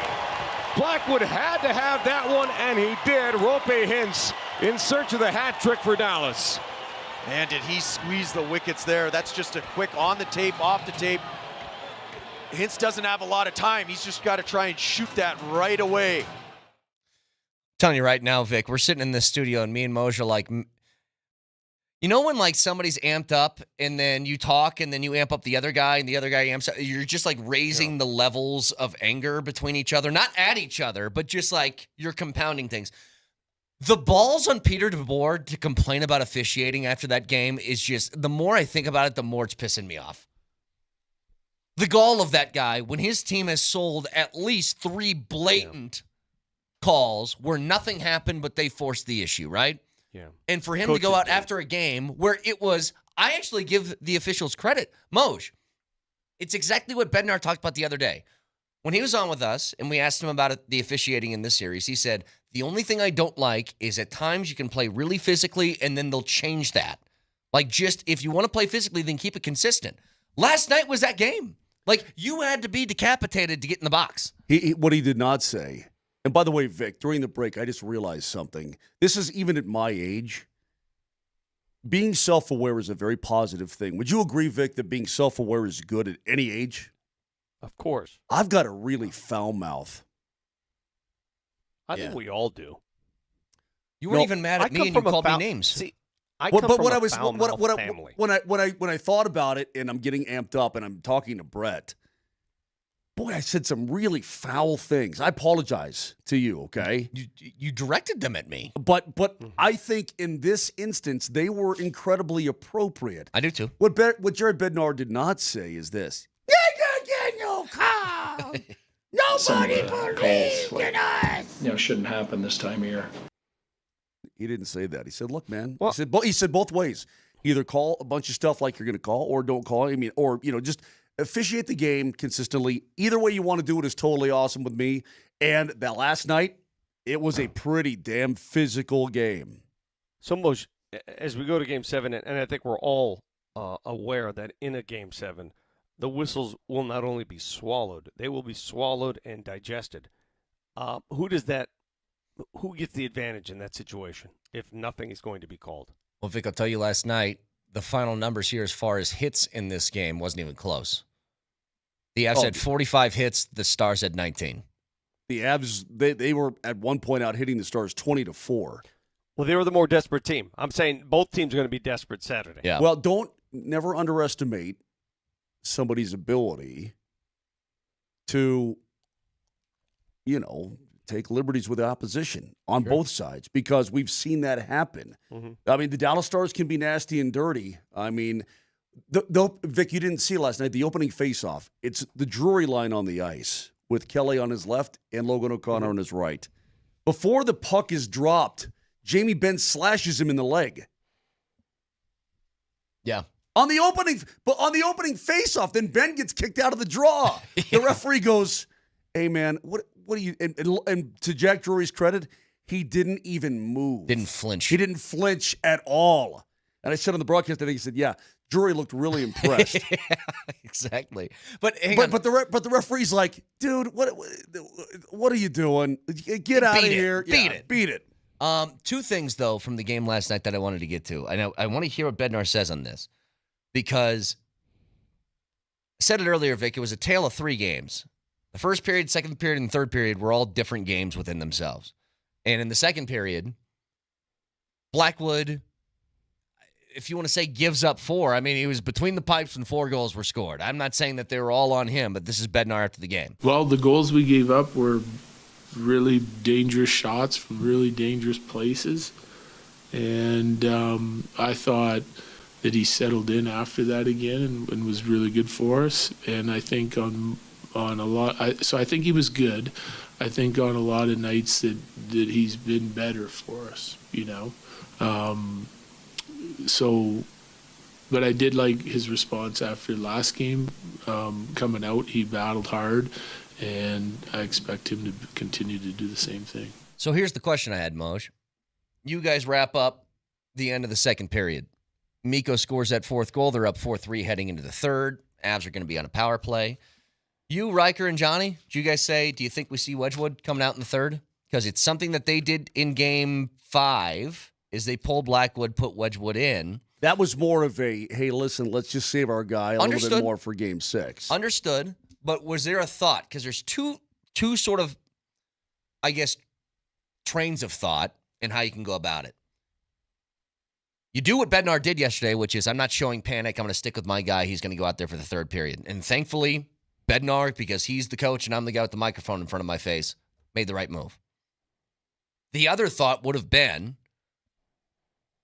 Blackwood had to have that one, and he did. Rope Hintz in search of the hat trick for Dallas. Man, did he squeeze the wickets there. That's just a quick on the tape, off the tape. Hintz doesn't have a lot of time. He's just got to try and shoot that right away. I'm telling you right now, Vic, we're sitting in this studio, and me and Moser are like, you know when like somebody's amped up, and then you talk, and then you amp up the other guy, and the other guy amps up? You're just like raising the levels of anger between each other. Not at each other, but just like you're compounding things. The balls on Peter DeBoer to complain about officiating after that game is just, the more I think about it, the more it's pissing me off. The gall of that guy when his team has sold at least 3 blatant calls where nothing happened, but they forced the issue, right? Yeah. And for him to go out after a game where it was, I actually give the officials credit. Moj, it's exactly what Bednar talked about the other day. When he was on with us and we asked him about the officiating in this series, he said, the only thing I don't like is at times you can play really physically and then they'll change that. Like, just if you want to play physically, then keep it consistent. Last night was that game. Like, you had to be decapitated to get in the box. What he did not say, and by the way, Vic, during the break, I just realized something. This is even at my age. Being self-aware is a very positive thing. Would you agree, Vic, that being self-aware is good at any age? Of course. I've got a really foul mouth. I think we all do. You weren't even mad at me and you called me names. See, I come from a foul-mouthed family. When I thought about it and I'm getting amped up and I'm talking to Brett, boy, I said some really foul things. I apologize to you, okay? You directed them at me. But I think in this instance, they were incredibly appropriate. I do too. What Jared Bednar did not say is this. Nobody believes in us. Shouldn't happen this time of year. He didn't say that. He said, "Look, man." He said both ways. Either call a bunch of stuff like you're going to call, or don't call. I mean, or just officiate the game consistently. Either way you want to do it is totally awesome with me. And that last night, it was a pretty damn physical game. So, Moj, as we go to Game 7, and I think we're all aware that in a Game 7, the whistles will not only be swallowed, they will be swallowed and digested. Who gets the advantage in that situation if nothing is going to be called? Well, Vic, I'll tell you last night, the final numbers here as far as hits in this game wasn't even close. The Avs had 45 hits, the Stars had 19. The Avs, they were at one point out hitting the Stars 20-4. Well, they were the more desperate team. I'm saying both teams are going to be desperate Saturday. Yeah. Well, never underestimate somebody's ability to, take liberties with the opposition on both sides, because we've seen that happen. Mm-hmm. I mean, the Dallas Stars can be nasty and dirty. I mean, Vic, you didn't see last night, the opening faceoff. It's the Drury line on the ice with Kelly on his left and Logan O'Connor on his right. Before the puck is dropped, Jamie Benn slashes him in the leg. Yeah. On the opening faceoff, then Ben gets kicked out of the draw. The referee goes, "Hey man, what do you?" And to Jack Drury's credit, he didn't even move. Didn't flinch. He didn't flinch at all. And I said on the broadcast, I think he said, "Yeah, Drury looked really impressed." Yeah, exactly. But the referee's like, "Dude, what are you doing? Get out of here! Beat it." Two things though from the game last night that I wanted to get to. I want to hear what Bednar says on this, because I said it earlier, Vic. It was a tale of 3 games. The first period, second period, and third period were all different games within themselves. And in the second period, Blackwood, if you want to say gives up 4, I mean, he was between the pipes when 4 goals were scored. I'm not saying that they were all on him, but this is Bednar after the game. Well, the goals we gave up were really dangerous shots from really dangerous places. And I thought that he settled in after that again and was really good for us. And I think on a lot, so I think he was good. I think on a lot of nights that he's been better for us, but I did like his response after last game. Coming out, he battled hard, and I expect him to continue to do the same thing. So here's the question I had, Moj. You guys wrap up the end of the second period. Mikko scores that fourth goal. They're up 4-3 heading into the third. Avs are going to be on a power play. You, Riker, and Johnny, do you guys say, do you think we see Wedgwood coming out in the third? Because it's something that they did in Game 5 is they pulled Blackwood, put Wedgwood in. That was more of a, hey, listen, let's just save our guy a little bit more for Game 6. Understood. But was there a thought? Because there's two sort of, I guess, trains of thought and how you can go about it. You do what Bednar did yesterday, which is I'm not showing panic. I'm going to stick with my guy. He's going to go out there for the third period. And thankfully, Bednar, because he's the coach and I'm the guy with the microphone in front of my face, made the right move. The other thought would have been,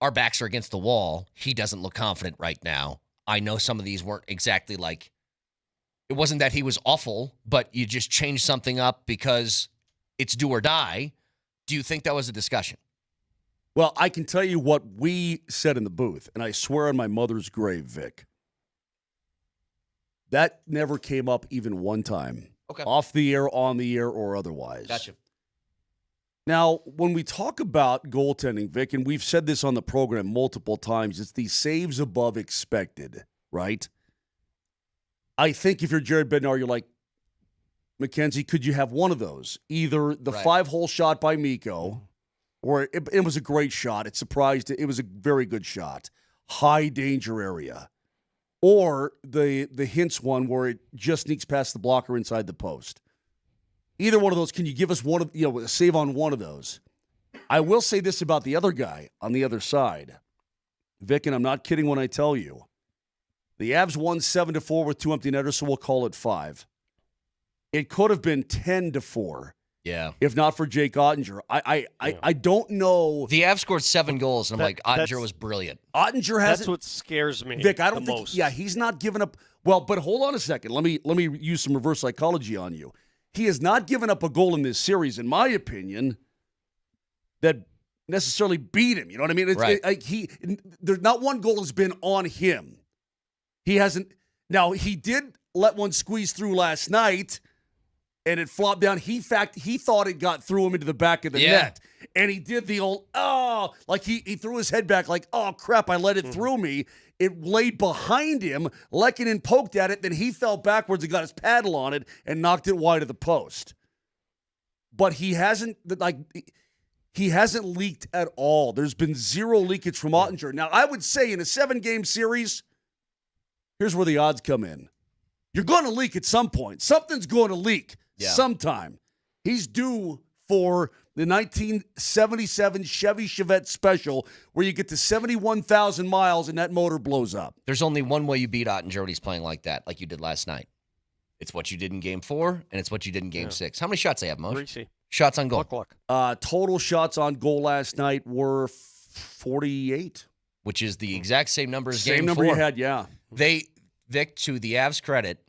our backs are against the wall. He doesn't look confident right now. I know some of these weren't exactly like, it wasn't that he was awful, but you just changed something up because it's do or die. Do you think that was a discussion? Well, I can tell you what we said in the booth, and I swear on my mother's grave, Vic. That never came up even one time. Okay. Off the air, on the air, or otherwise. Gotcha. Now, when we talk about goaltending, Vic, and we've said this on the program multiple times, it's the saves above expected, right? I think if you're Jared Bednar, you're like, Mackenzie, could you have one of those? Either the 5-hole shot by Mikko, or it was a great shot. It surprised. It was a very good shot. High danger area. Or the Hintz one where it just sneaks past the blocker inside the post. Either one of those, can you give us one of, a save on one of those? I will say this about the other guy on the other side. Vic, and I'm not kidding when I tell you, the Avs won 7-4 with 2 empty netters, so we'll call it 5. It could have been 10-4. Yeah. If not for Jake Ottinger. I don't know. The Avs scored 7 goals, and I'm like, Ottinger was brilliant. Ottinger hasn't. That's what scares me. Vic, I don't the think. most. Yeah, he's not giving up. Well, but hold on a second. Let me use some reverse psychology on you. He has not given up a goal in this series, in my opinion, that necessarily beat him. You know what I mean? There's not one goal has been on him. He hasn't. Now, he did let one squeeze through last night, and it flopped down. He thought it got through him into the back of the net. And he did the old, like he threw his head back like, oh, crap, I let it through me. It laid behind him. Lehkonen poked at it. Then he fell backwards and got his paddle on it and knocked it wide of the post. But he hasn't leaked at all. There's been zero leakage from Ottinger. Now, I would say in a 7-game series, here's where the odds come in. You're going to leak at some point. Something's going to leak sometime. He's due for the 1977 Chevy Chevette special where you get to 71,000 miles and that motor blows up. There's only one way you beat Ottinger when he's playing like that, like you did last night. It's what you did in Game 4, and it's what you did in Game 6. How many shots they have, Moj? 3 Shots on goal. Total shots on goal last night were 48. Which is the exact same number as Game 4. Same number you had, yeah. Vic, to the Avs' credit,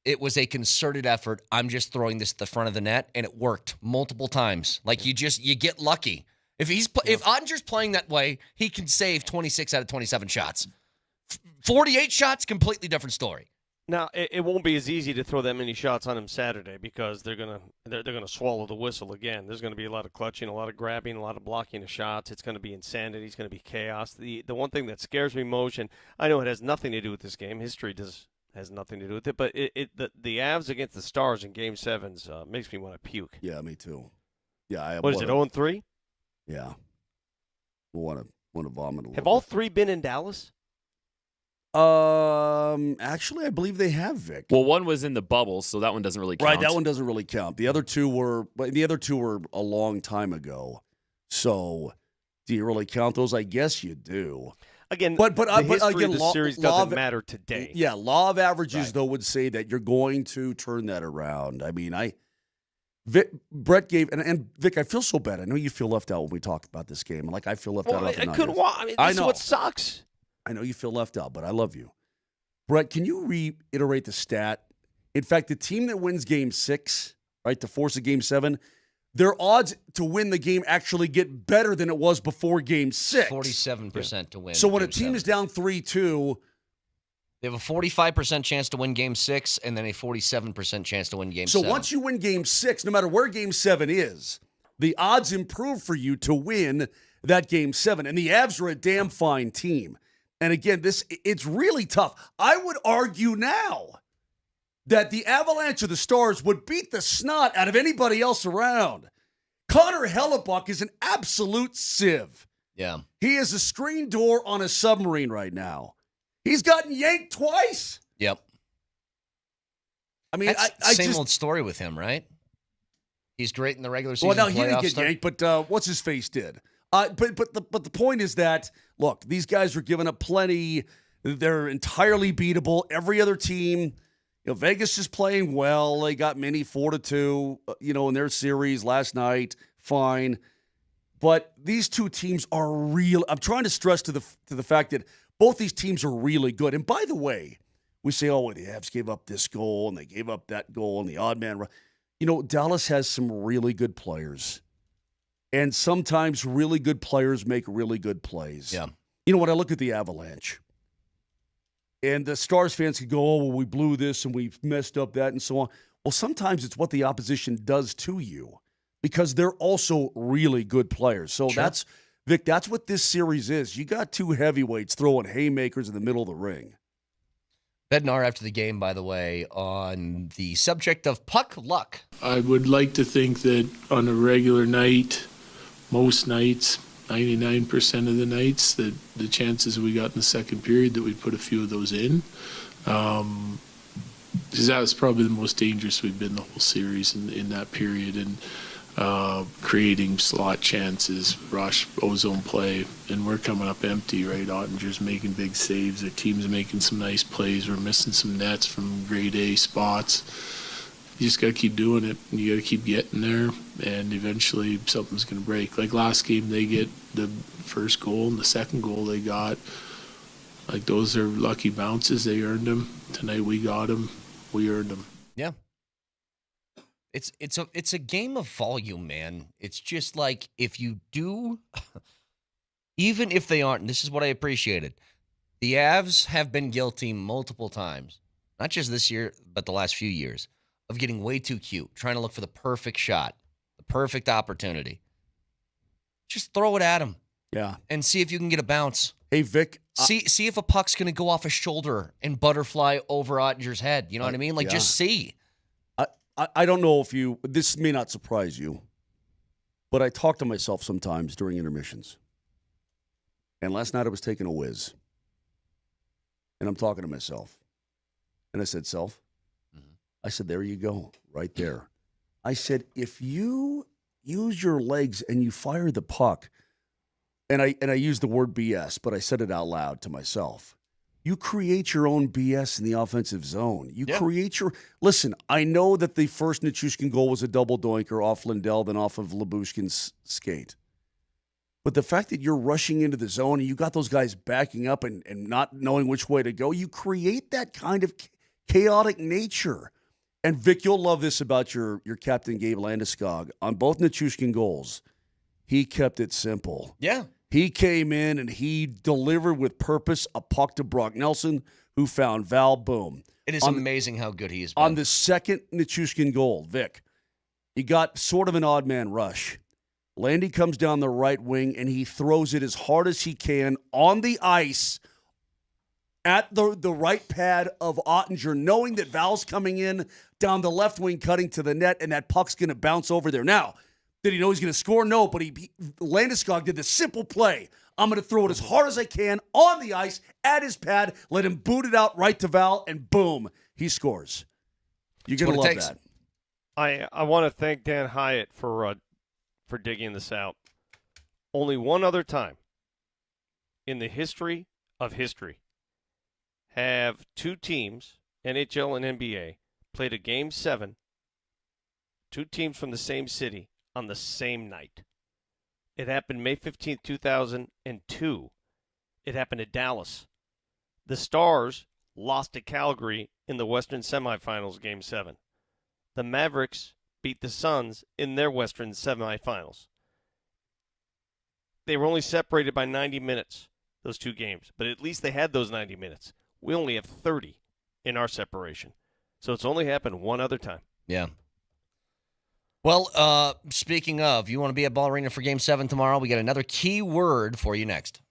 it was a concerted effort. I'm just throwing this at the front of the net, and it worked multiple times. Like, you get lucky. If Ottinger's playing that way, he can save 26 out of 27 shots. 48 shots, completely different story. Now, it won't be as easy to throw that many shots on him Saturday because they're gonna swallow the whistle again. There's gonna be a lot of clutching, a lot of grabbing, a lot of blocking of shots. It's gonna be insanity. It's gonna be chaos. The one thing that scares me, Moj, and I know it has nothing to do with this game. History has nothing to do with it, but the Avs against the Stars in Game 7s makes me want to puke. Yeah, me too. Yeah, what is it? 0-3? Yeah, want to vomit a little. Have all 3 been in Dallas? Actually, I believe they have, Vic. Well, one was in the bubble, so that one doesn't really count. Right, that one doesn't really count. The other two were a long time ago. So, do you really count those? I guess you do. Again, but the history of the series doesn't matter today. Yeah, law of averages though would say that you're going to turn that around. I mean, Brett gave and Vic, I feel so bad. I know you feel left out when we talk about this game. Like I feel left out. I couldn't watch. I mean, this is what sucks. I know you feel left out, but I love you. Brett, can you reiterate the stat? In fact, the team that wins Game 6, right, to force a Game 7, their odds to win the game actually get better than it was before Game 6. 47% to win. So when Game a team 7. is down 3-2, they have a 45% chance to win Game 6 and then a 47% chance to win Game 7. So once you win Game 6, no matter where Game 7 is, the odds improve for you to win that Game 7. And the Avs are a damn fine team. And again, it's really tough. I would argue now that the Avalanche or the Stars would beat the snot out of anybody else around. Connor Hellebuck is an absolute sieve. Yeah. He is a screen door on a submarine right now. He's gotten yanked twice. Yep. I mean, That's same old story with him, right? He's great in the regular season. Well, no, he didn't get yanked, but what's his face did. But the point is that, look, these guys are giving up plenty. They're entirely beatable. Every other team, Vegas is playing well. They got Mini 4-2, in their series last night. Fine. But these two teams are real. I'm trying to stress to the fact that both these teams are really good. And by the way, we say, the Avs gave up this goal and they gave up that goal and the odd man run. Dallas has some really good players. And sometimes really good players make really good plays. Yeah. When I look at the Avalanche, and the Stars fans could go, we blew this and we messed up that and so on. Well, sometimes it's what the opposition does to you because they're also really good players. So that's what this series is. You got two heavyweights throwing haymakers in the middle of the ring. Bednar after the game, by the way, on the subject of puck luck. I would like to think that on a regular night, most nights, 99% of the nights, that the chances we got in the second period that we put a few of those in. Because that was probably the most dangerous we've been the whole series in that period. And creating slot chances, rush, ozone play, and we're coming up empty, right? Ottinger's making big saves. Their team's making some nice plays. We're missing some nets from grade A spots. You just got to keep doing it. And you got to keep getting there, and eventually something's going to break. Like last game, they get the first goal, and the second goal they got. Like those are lucky bounces. They earned them. Tonight we got them. We earned them. Yeah. It's a game of volume, man. It's just like if you do, even if they aren't, and this is what I appreciated, the Avs have been guilty multiple times, not just this year, but the last few years, of getting way too cute, trying to look for the perfect shot, the perfect opportunity. Just throw it at them. Yeah. And see if you can get a bounce. Hey, Vic. See if a puck's going to go off a shoulder and butterfly over Ottinger's head. You know what I mean? Like, just see. I don't know if this may not surprise you, but I talk to myself sometimes during intermissions. And last night I was taking a whiz. And I'm talking to myself. And I said, self, I said, there you go, right there. I said, if you use your legs and you fire the puck, and I used the word BS, but I said it out loud to myself. You create your own BS in the offensive zone. You create your... Listen, I know that the first Nichushkin goal was a double doinker off Lindell, then off of Lyubushkin's skate. But the fact that you're rushing into the zone and you got those guys backing up and not knowing which way to go, you create that kind of chaotic nature. And Vic, you'll love this about your captain, Gabe Landeskog. On both Nichushkin goals, he kept it simple. Yeah. He came in and he delivered with purpose a puck to Brock Nelson, who found Val. Boom. It is amazing how good he has been. On the second Nichushkin goal, Vic, he got sort of an odd man rush. Landy comes down the right wing and he throws it as hard as he can on the ice at the right pad of Ottinger, knowing that Val's coming in down the left wing, cutting to the net, and that puck's going to bounce over there. Now, did he know he's going to score? No, but Landeskog did the simple play. I'm going to throw it as hard as I can on the ice at his pad, let him boot it out right to Val, and boom, he scores. You're going to love that. I want to thank Dan Hyatt for digging this out. Only one other time in the history of history have two teams, NHL and NBA, played a Game 7, two teams from the same city, on the same night. It happened May 15th, 2002. It happened at Dallas. The Stars lost to Calgary in the Western semifinals, Game 7. The Mavericks beat the Suns in their Western semifinals. They were only separated by 90 minutes, those two games, but at least they had those 90 minutes. We only have 30 in our separation. So it's only happened one other time. Yeah. Well, speaking of, you want to be at Ball Arena for Game 7 tomorrow? We got another key word for you next.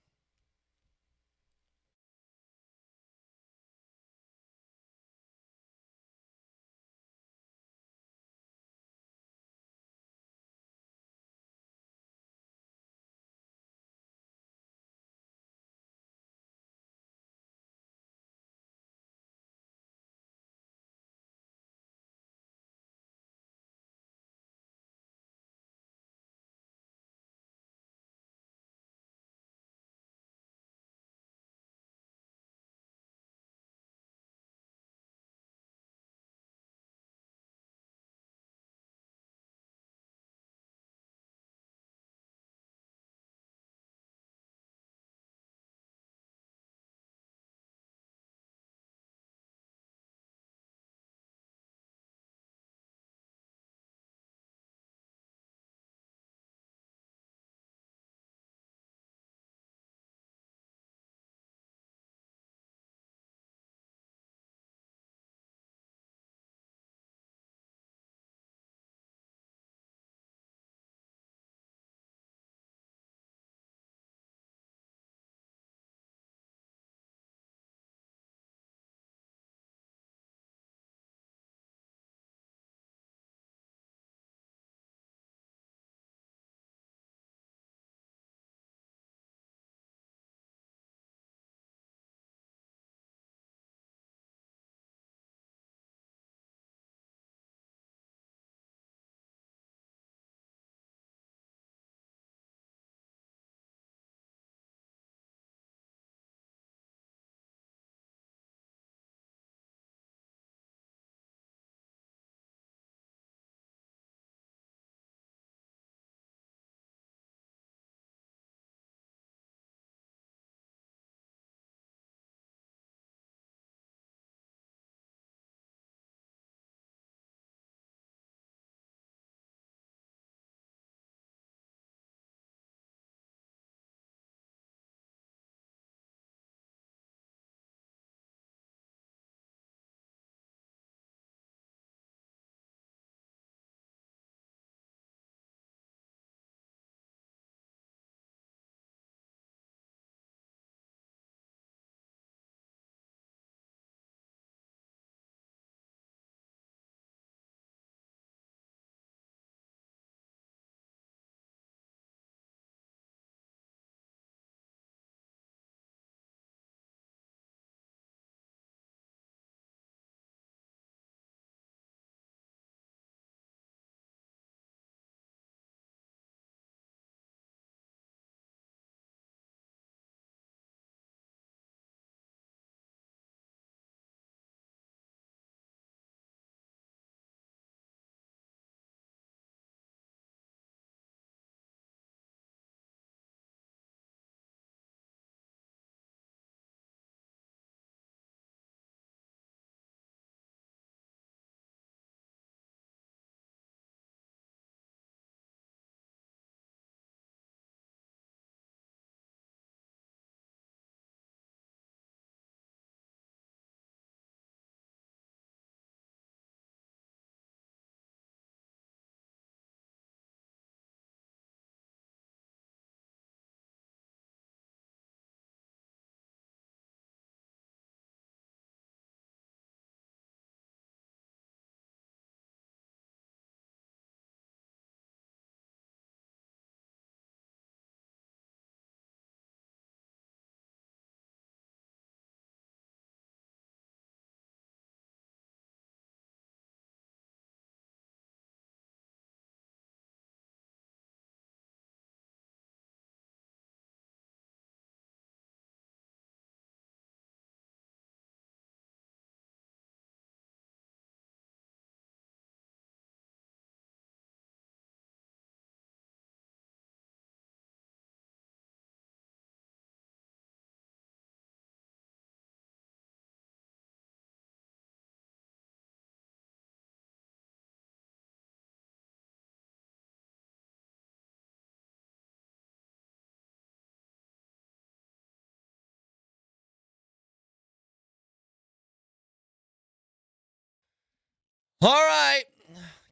All right.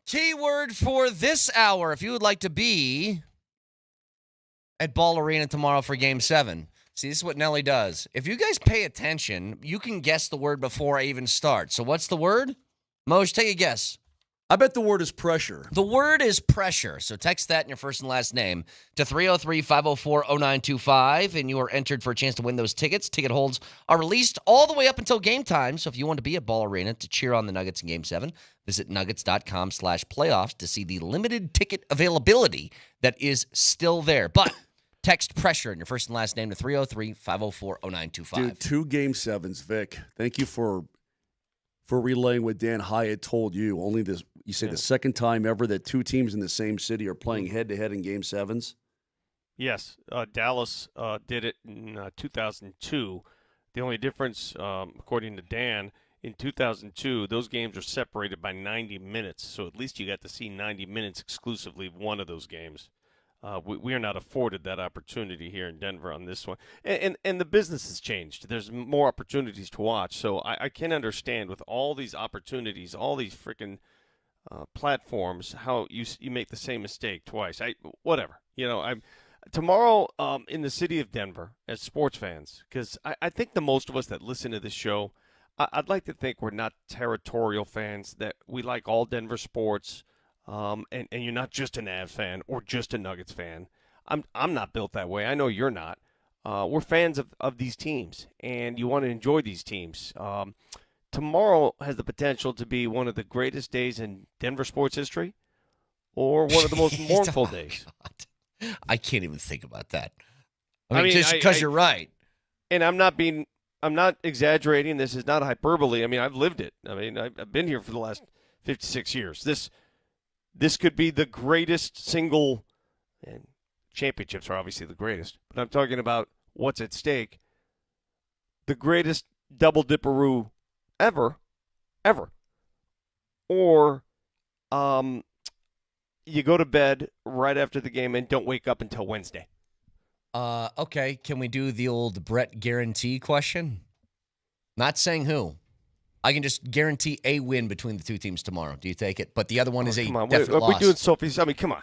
Keyword for this hour, if you would like to be at Ball Arena tomorrow for Game 7. See, this is what Nelly does. If you guys pay attention, you can guess the word before I even start. So what's the word? Moj, take a guess. I bet the word is pressure. The word is pressure. So text that in your first and last name to 303-504-0925, and you are entered for a chance to win those tickets. Ticket holds are released all the way up until game time. So if you want to be at Ball Arena to cheer on the Nuggets in Game 7, visit nuggets.com/playoffs to see the limited ticket availability that is still there. But text pressure in your first and last name to 303-504-0925. Dude, 2 Game 7s, Vic. Thank you for relaying what Dan Hyatt told you. Only this, you say the second time ever that 2 teams in the same city are playing head-to-head in Game 7s? Yes. Dallas did it in 2002. The only difference, according to Dan, in 2002, those games were separated by 90 minutes. So at least you got to see 90 minutes exclusively of one of those games. We are not afforded that opportunity here in Denver on this one. And the business has changed. There's more opportunities to watch. So I can understand with all these opportunities, all these freaking platforms, how you make the same mistake twice. Whatever. Tomorrow in the city of Denver as sports fans, because I think the most of us that listen to this show, I'd like to think we're not territorial fans, that we like all Denver sports. And you're not just an Avs fan or just a Nuggets fan. I'm not built that way. I know you're not. We're fans of these teams, and you want to enjoy these teams. Tomorrow has the potential to be one of the greatest days in Denver sports history, or one of the most mournful days. God. I can't even think about that. I mean, just because you're right. And I'm not exaggerating. This is not hyperbole. I mean, I've lived it. I mean, I've been here for the last 56 years. This could be the greatest single, and championships are obviously the greatest, but I'm talking about what's at stake. The greatest double dipperoo ever. Or you go to bed right after the game and don't wake up until Wednesday. Okay, can we do the old Brett guarantee question? Not saying who. I can just guarantee a win between the 2 teams tomorrow. Do you take it? But the other one is a definite loss. Are we doing Sophie's? I mean, come on.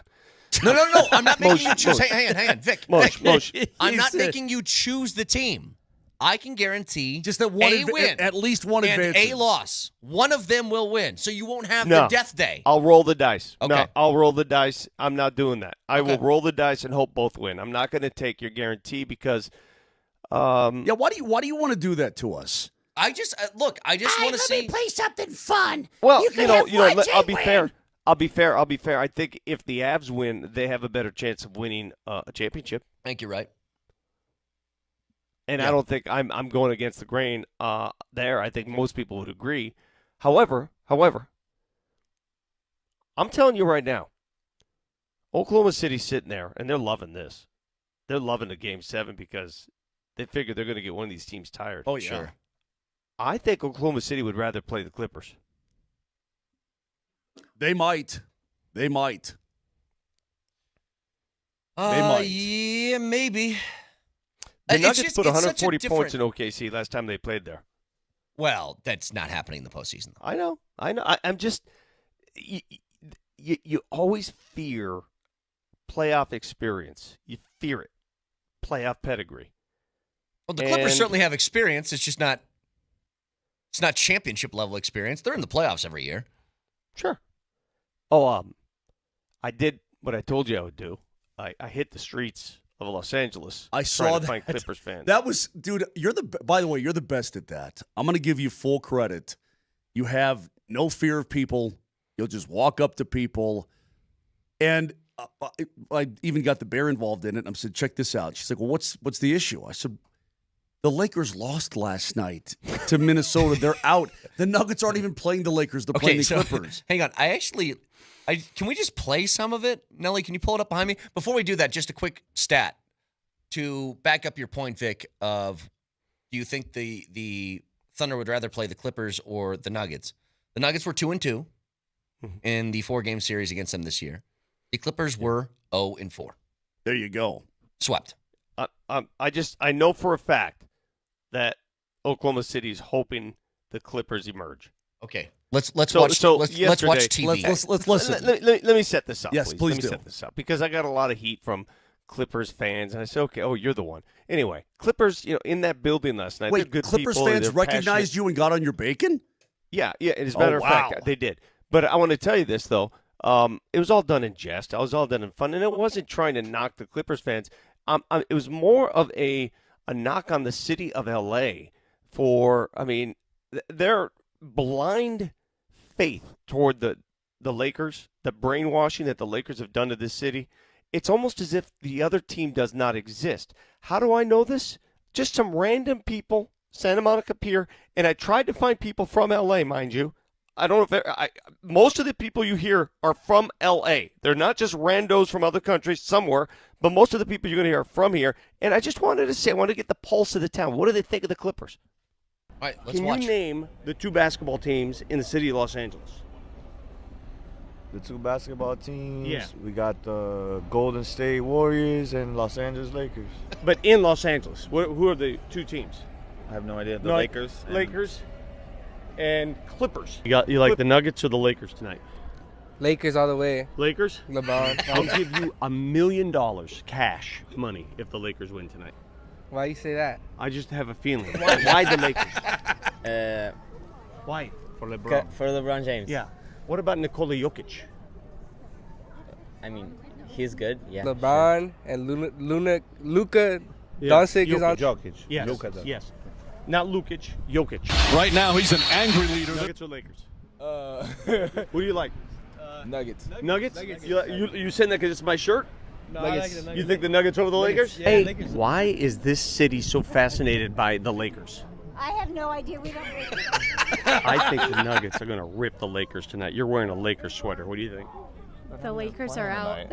No. I'm not making you choose. Hang on, Vic. Moj. I'm not making you choose the team. I can guarantee just that one win, at least one and advantage. a loss. One of them will win, so you won't have the death day. I'll roll the dice. Okay. No, I'll roll the dice. I'm not doing that. I will roll the dice and hope both win. I'm not going to take your guarantee because. Why do you want to do that to us? I just want to see. Let me play something fun. Well, I'll be fair. I'll be fair. I think if the Avs win, they have a better chance of winning a championship. I think you're right. And I don't think I'm going against the grain there. I think most people would agree. However, I'm telling you right now, Oklahoma City's sitting there, and they're loving this. They're loving the Game 7 because they figure they're going to get one of these teams tired. Oh, yeah. Sure. I think Oklahoma City would rather play the Clippers. They might. Yeah, maybe. The Nuggets put 140 points in OKC last time they played there. Well, that's not happening in the postseason. I know. I'm just you always fear playoff experience. You fear it. Playoff pedigree. Well, the Clippers certainly have experience. It's just not. It's not championship level experience. They're in the playoffs every year. Sure. Oh, I did what I told you I would do. I hit the streets of Los Angeles. I saw to find Clippers fans. That was, dude. By the way, you're the best at that. I'm going to give you full credit. You have no fear of people. You'll just walk up to people, and I even got the bear involved in it. I said, "Check this out." She's like, "Well, what's the issue?" I said, "The Lakers lost last night to Minnesota. They're out. The Nuggets aren't even playing the Lakers. They're playing the Clippers." Hang on. Can we just play some of it? Nelly, can you pull it up behind me? Before we do that, just a quick stat to back up your point, Vic, of do you think the Thunder would rather play the Clippers or the Nuggets? The Nuggets were 2-2 in the 4-game series against them this year. The Clippers were 0-4. There you go. Swept. I know for a fact that Oklahoma City's hoping the Clippers emerge. Okay. Let's watch TV. Let's listen. Let me set this up. Yes, please Let me do. set this up because I got a lot of heat from Clippers fans, and I said, okay, you're the one. Anyway, Clippers, in that building last night. Wait, they're good Clippers people, fans they're recognized passionate. you and got on your bacon? Yeah. As a matter of fact, they did. But I want to tell you this though. It was all done in jest. It was all done in fun, and it wasn't trying to knock the Clippers fans. It was more of a knock on the city of L.A. for, their blind faith toward the Lakers, the brainwashing that the Lakers have done to this city. It's almost as if the other team does not exist. How do I know this? Just some random people, Santa Monica Pier, and I tried to find people from L.A., mind you. I don't know if most of the people you hear are from L.A. They're not just randos from other countries somewhere, but most of the people you're going to hear are from here. And I just wanted to get the pulse of the town. What do they think of the Clippers? All right, let's Can watch. you name the two basketball teams in the city of Los Angeles? The two basketball teams. Yeah. We got the Golden State Warriors and Los Angeles Lakers. But in Los Angeles, who are the two teams? I have no idea. The Lakers. Lakers and Clippers. You like the Nuggets or the Lakers tonight? Lakers all the way. Lakers? LeBron. I'll give you $1 million cash money if the Lakers win tonight. Why you say that? I just have a feeling. Why the Lakers? Why? For LeBron. For LeBron James. Yeah. What about Nikola Jokic? I mean, he's good. Yeah. LeBron and Luka Doncic is on. Jokic. Yes. Luka. Yes. Not Lukic. Jokic. Right now, he's an angry leader. Nuggets or Lakers? Who do you like? Nuggets. Nuggets? You saying that because it's my shirt? No, I like the Nuggets. You think the Nuggets over the Lakers? Yeah, Hey, Lakers. why is this city so fascinated by the Lakers? I have no idea. We don't. I think the Nuggets are going to rip the Lakers tonight. You're wearing a Lakers sweater. What do you think? The Lakers are out.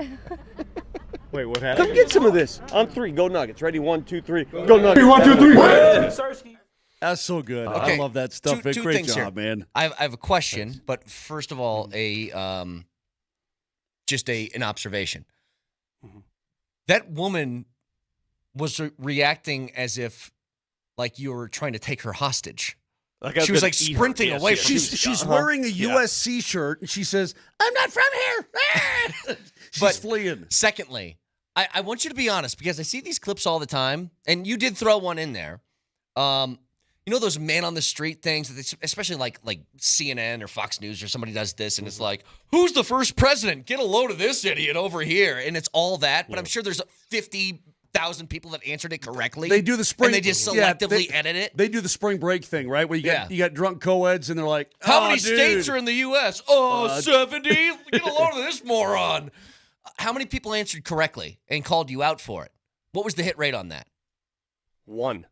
Wait, what happened? Come get some of this. On three. Go Nuggets. Ready? 1, 2, 3. Go Nuggets. 1, 2, 3. That's so good. Okay. I love that stuff. Two Great things job, here. man. I have a question, but first of all, just an observation. That woman was reacting as if, like, you were trying to take her hostage. Like I she was like sprinting away from you. She's wearing a USC shirt, and she says, "I'm not from here." She's fleeing. Secondly, I want you to be honest because I see these clips all the time, and you did throw one in there. You know those man on the street things, especially like CNN or Fox News or somebody does this, and it's like, who's the first president? Get a load of this idiot over here, and it's all that. But I'm sure there's 50,000 people that answered it correctly. They do the spring, and they just selectively edit it. They do the spring break thing, right? Where you got drunk co-eds, and they're like, how many dude. states are in the U.S.? 70. Get a load of this moron. How many people answered correctly and called you out for it? What was the hit rate on that? 1.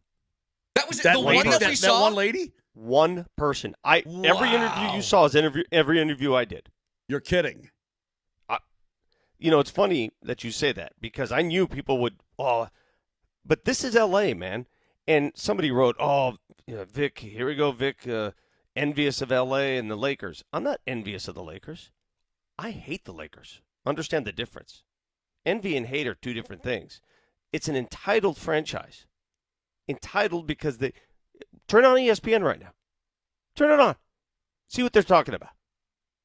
That was the one that we saw? That one lady? One person. Every interview you saw is every interview I did. You're kidding. It's funny that you say that because I knew people would. But this is L.A., man. And somebody wrote, Vic, here we go, Vic, envious of L.A. and the Lakers. I'm not envious of the Lakers. I hate the Lakers. Understand the difference. Envy and hate are two different things. It's an entitled franchise. Entitled because they turn on ESPN right now. Turn it on. See what they're talking about.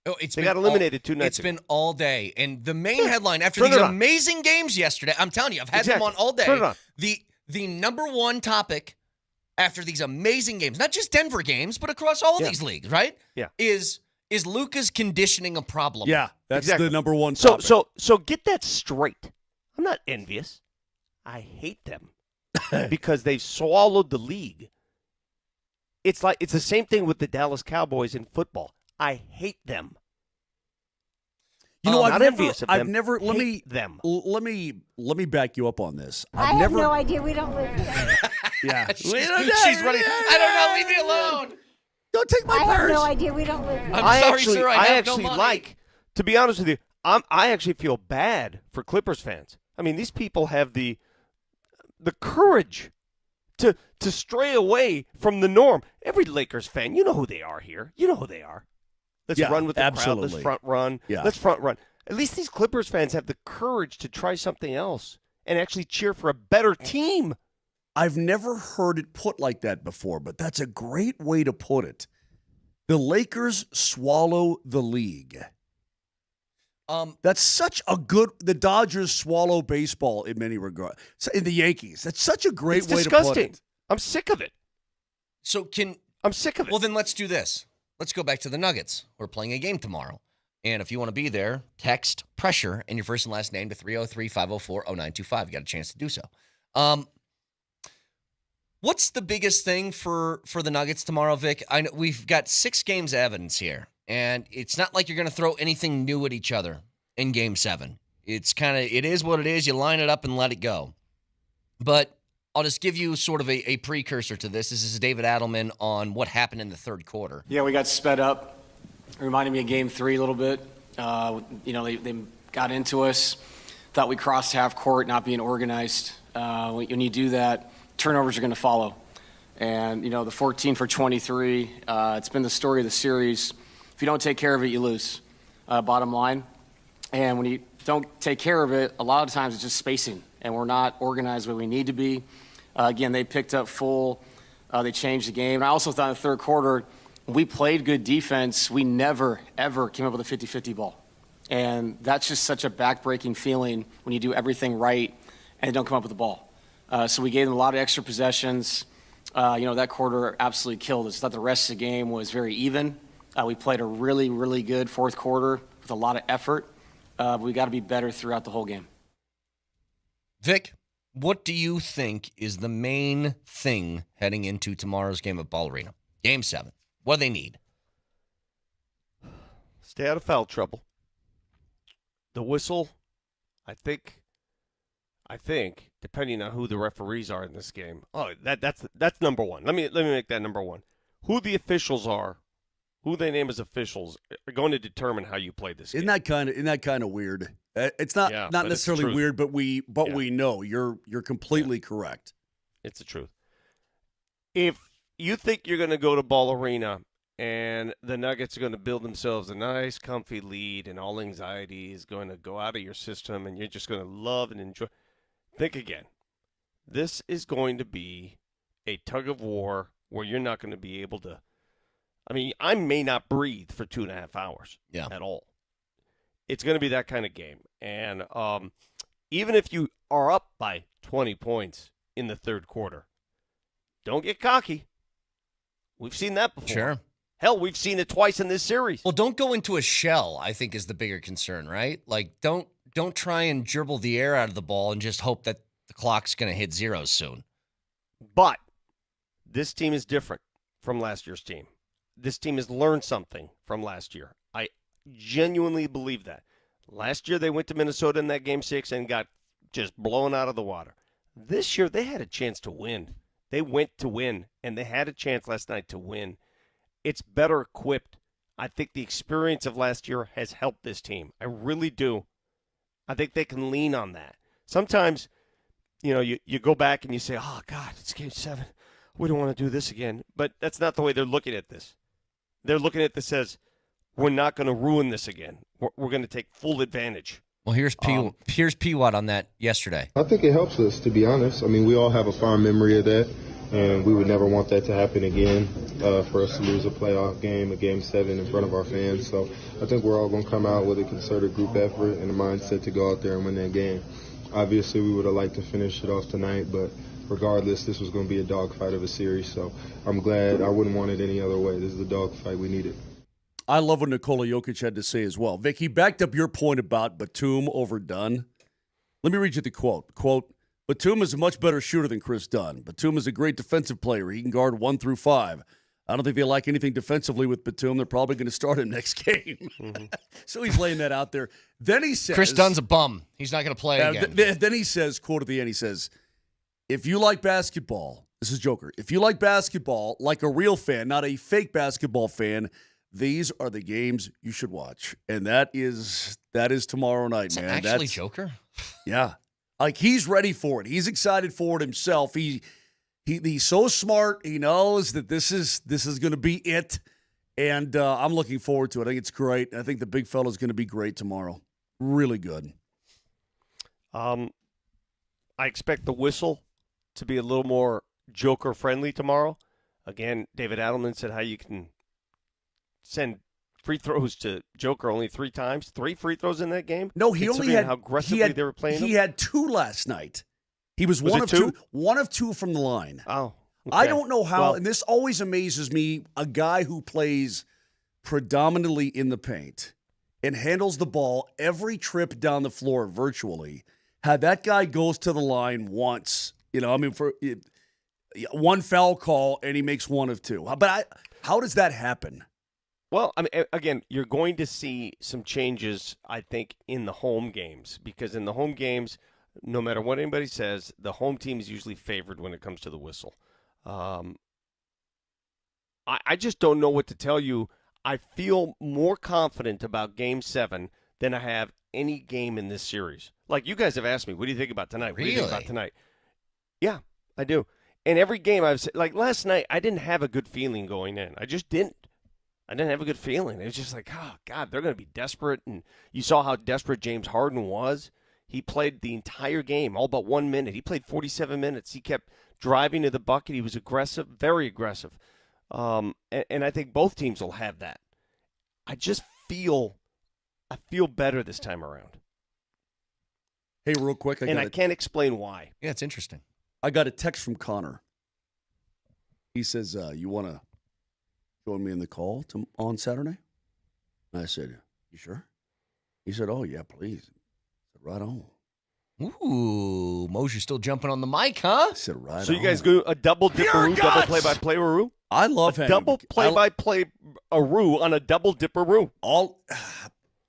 They got eliminated 2 nights ago. It's been all day. And the main headline after these amazing games yesterday, I'm telling you, I've had them on all day. Turn it on. The number one topic after these amazing games, not just Denver games, but across all these leagues, right? Yeah. Is Luka's conditioning a problem? Yeah, that's the number one So topic. so get that straight. I'm not envious. I hate them because they've swallowed the league. It's the same thing with the Dallas Cowboys in football. I hate them. You know, I've never. Let me back you up on this. I have no idea. We don't live here. Yeah, she's running. I don't know. Leave me alone. Don't take my I purse. have no idea. We don't live here. I'm sorry, sir. I have no money. To be honest with you, I actually feel bad for Clippers fans. I mean, these people have the courage to stray away from the norm. Every Lakers fan, you know who they are here. You know who they are. Let's run with the crowd. Let's front run. Yeah. Let's front run. At least these Clippers fans have the courage to try something else and actually cheer for a better team. I've never heard it put like that before, but that's a great way to put it. The Lakers swallow the league. That's such a good. The Dodgers swallow baseball in many regards. In the Yankees, that's such a great way to put it. I'm sick of it. So I'm sick of it. Well, then let's do this. Let's go back to the Nuggets. We're playing a game tomorrow. And if you want to be there, text pressure and your first and last name to 303-504-0925. You got a chance to do so. What's the biggest thing for the Nuggets tomorrow, Vic? I know we've got 6 games of evidence here, and it's not like you're going to throw anything new at each other in Game 7. It is what it is. You line it up and let it go. But I'll just give you sort of a precursor to this. This is David Adelman on what happened in the third quarter. Yeah, we got sped up. It reminded me of Game 3 a little bit. They got into us, thought we crossed half court, not being organized. When you do that, turnovers are going to follow. And, the 14 for 23, it's been the story of the series. If you don't take care of it, you lose, bottom line. And when you don't take care of it, a lot of times it's just spacing, and we're not organized where we need to be. Again, they picked up full. They changed the game. And I also thought in the third quarter, we played good defense. We never, ever came up with a 50-50 ball. And that's just such a back-breaking feeling when you do everything right and don't come up with the ball. So we gave them a lot of extra possessions. That quarter absolutely killed us. I thought the rest of the game was very even. We played a really, really good fourth quarter with a lot of effort. But we got to be better throughout the whole game. Vic, what do you think is the main thing heading into tomorrow's game at Ball Arena? Game 7. What do they need? Stay out of foul trouble. The whistle, I think, depending on who the referees are in this game. Oh, that's number one. Let me make that number one. Who the officials are, who they name as officials, are going to determine how you play this game. Isn't that kind of weird? It's not necessarily weird, but we know you're completely correct. It's the truth. If you think you're going to go to Ball Arena and the Nuggets are going to build themselves a nice, comfy lead, and all anxiety is going to go out of your system, and you're just going to love and enjoy, think again. This is going to be a tug of war where you're not going to be able to. I mean, I may not breathe for 2.5 hours at all. It's going to be that kind of game. And even if you are up by 20 points in the third quarter, don't get cocky. We've seen that before. Sure. Hell, we've seen it twice in this series. Well, don't go into a shell, I think, is the bigger concern, right? Like, don't try and dribble the air out of the ball and just hope that the clock's going to hit zeros soon. But this team is different from last year's team. This team has learned something from last year. I genuinely believe that. Last year, they went to Minnesota in that Game 6 and got just blown out of the water. This year, they had a chance to win. They went to win, and they had a chance last night to win. It's better equipped. I think the experience of last year has helped this team. I really do. I think they can lean on that. Sometimes, you go back and you say, oh, God, it's Game 7. We don't want to do this again. But that's not the way they're looking at this. They're looking at this as, we're not going to ruin this again. We're going to take full advantage. Well, here's P-Watt on that yesterday. I think it helps us, to be honest. I mean, we all have a fond memory of that, and we would never want that to happen again, for us to lose a playoff game, a Game 7 in front of our fans. So I think we're all going to come out with a concerted group effort and a mindset to go out there and win that game. Obviously, we would have liked to finish it off tonight, but regardless, this was going to be a dogfight of a series. So I'm glad. I wouldn't want it any other way. This is the dogfight we needed. I love what Nikola Jokic had to say as well. Vic, he backed up your point about Batum over Dunn. Let me read you the quote. Quote, Batum is a much better shooter than Chris Dunn. Batum is a great defensive player. He can guard 1 through 5. I don't think they like anything defensively with Batum. They're probably going to start him next game. Mm-hmm. So he's laying that out there. Then he says... Chris Dunn's a bum. He's not going to play again. Then he says, quote at the end, he says, if you like basketball, this is Joker, if you like basketball like a real fan, not a fake basketball fan, these are the games you should watch. And that is tomorrow night, man. Actually, Joker? Yeah. Like, he's ready for it. He's excited for it himself. He's so smart. He knows that this is going to be it. And I'm looking forward to it. I think it's great. I think the big fella's going to be great tomorrow. Really good. I expect the whistle to be a little more Joker-friendly tomorrow. Again, David Adelman said how you can send free throws to Joker only 3 times? 3 free throws in that game? No, he only had how aggressively they were playing. He had 2 last night. He was it 2? One of 2 from the line. Oh, okay. I don't know how, Well, and this always amazes me. A guy who plays predominantly in the paint and handles the ball every trip down the floor virtually. Had that guy goes to the line once, for one foul call and he makes 1 of 2. But how does that happen? Well, I mean, again, you're going to see some changes, I think, in the home games, because in the home games, no matter what anybody says, the home team is usually favored when it comes to the whistle. I just don't know what to tell you. I feel more confident about Game 7 than I have any game in this series. Like, you guys have asked me, what do you think about tonight? What do you think about tonight? Yeah, I do. And every game I've said, like last night, I didn't have a good feeling going in. I just didn't. I didn't have a good feeling. It was just like, oh, God, they're going to be desperate. And you saw how desperate James Harden was. He played the entire game, all but 1 minute. He played 47 minutes. He kept driving to the bucket. He was aggressive, very aggressive. And I think both teams will have that. I feel better this time around. Hey, real quick. I can't explain why. Yeah, it's interesting. I got a text from Connor. He says, you want to join me in the call on Saturday? And I said, you sure? He said, oh, yeah, please. I said, right on. Ooh, Moser still jumping on the mic, huh? I said, right So on. you guys do a double dipperoo, double play-by-play-aroo? I love a double play-by-play-aroo on a double dipperoo.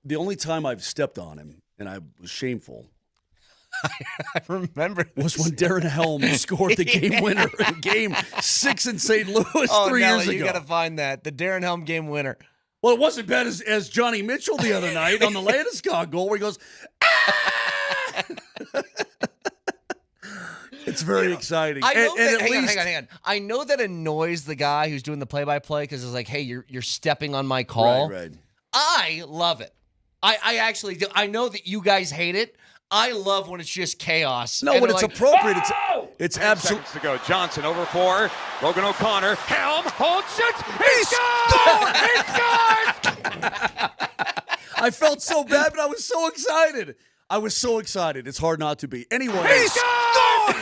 The only time I've stepped on him, and I was shameful, I remember was when Darren Helm scored the game winner in Game 6 in St. Louis 3 years ago. You got to find that. The Darren Helm game winner. Well, it wasn't bad as Johnny Mitchell the other night on the Landeskog goal where he goes, ah! It's very exciting. I know hang on. I know that annoys the guy who's doing the play-by-play because it's like, hey, you're stepping on my call. Right. I love it. I actually do. I know that you guys hate it. I love when it's just chaos. No, when it's appropriate, it's absolutely. Seconds to go. Johnson over 4. Logan O'Connor. Helm holds it. He scores! I felt so bad, but I was so excited. It's hard not to be. Anyway. He scores!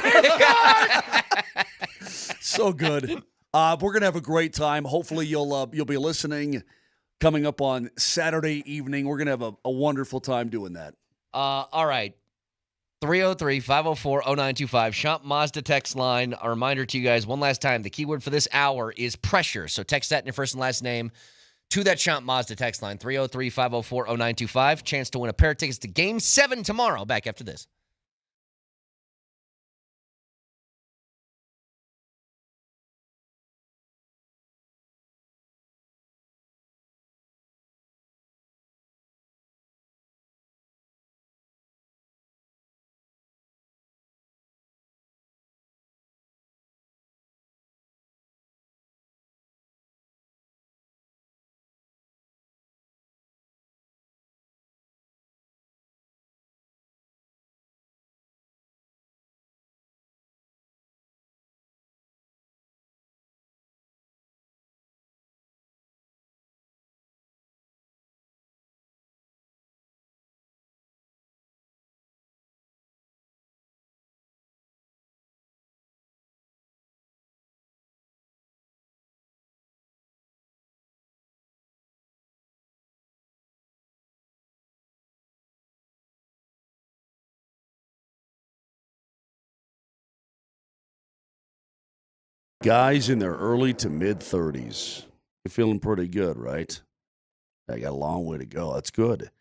So good. We're going to have a great time. Hopefully you'll be listening coming up on Saturday evening. We're going to have a wonderful time doing that. All right. 303-504-0925. Shop Mazda text line. A reminder to you guys one last time. The keyword for this hour is pressure. So text that in your first and last name to that Shop Mazda text line. 303-504-0925. Chance to win a pair of tickets to Game 7 tomorrow. Back after this. Guys in their early to mid-30s. You're feeling pretty good, right? I got a long way to go. That's good.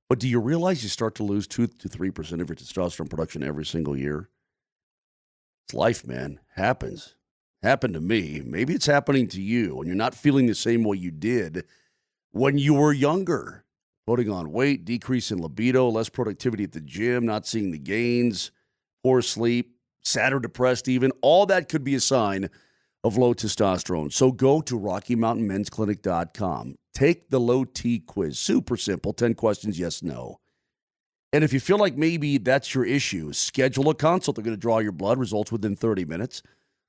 But do you realize you start to lose 2 to 3% of your testosterone production every single year? It's life, man. Happens. Happened to me. Maybe it's happening to you, and you're not feeling the same way you did when you were younger. Putting on weight, decrease in libido, less productivity at the gym, not seeing the gains, poor sleep, sad or depressed even. All that could be a sign of low testosterone. So go to RockyMountainMen'sClinic.com. Take the low T quiz. Super simple. 10 questions, yes, no. And if you feel like maybe that's your issue, schedule a consult. They're going to draw your blood, results within 30 minutes.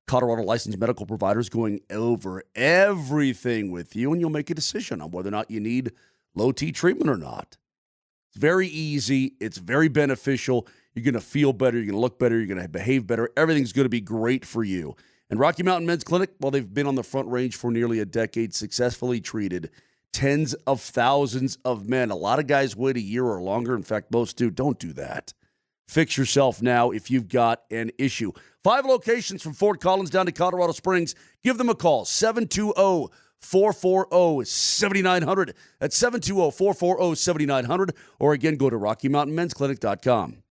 Colorado licensed medical providers going over everything with you, and you'll make a decision on whether or not you need low T treatment or not. It's very easy. It's very beneficial. You're going to feel better. You're going to look better. You're going to behave better. Everything's going to be great for you. And Rocky Mountain Men's Clinic, well, they've been on the front range for nearly a decade, successfully treated tens of thousands of men. A lot of guys wait a year or longer. In fact, most do. Don't do that. Fix yourself now if you've got an issue. 5 locations from Fort Collins down to Colorado Springs. Give them a call, 720-440-7900. That's 720-440-7900. Or again, go to RockyMountainMen'sClinic.com.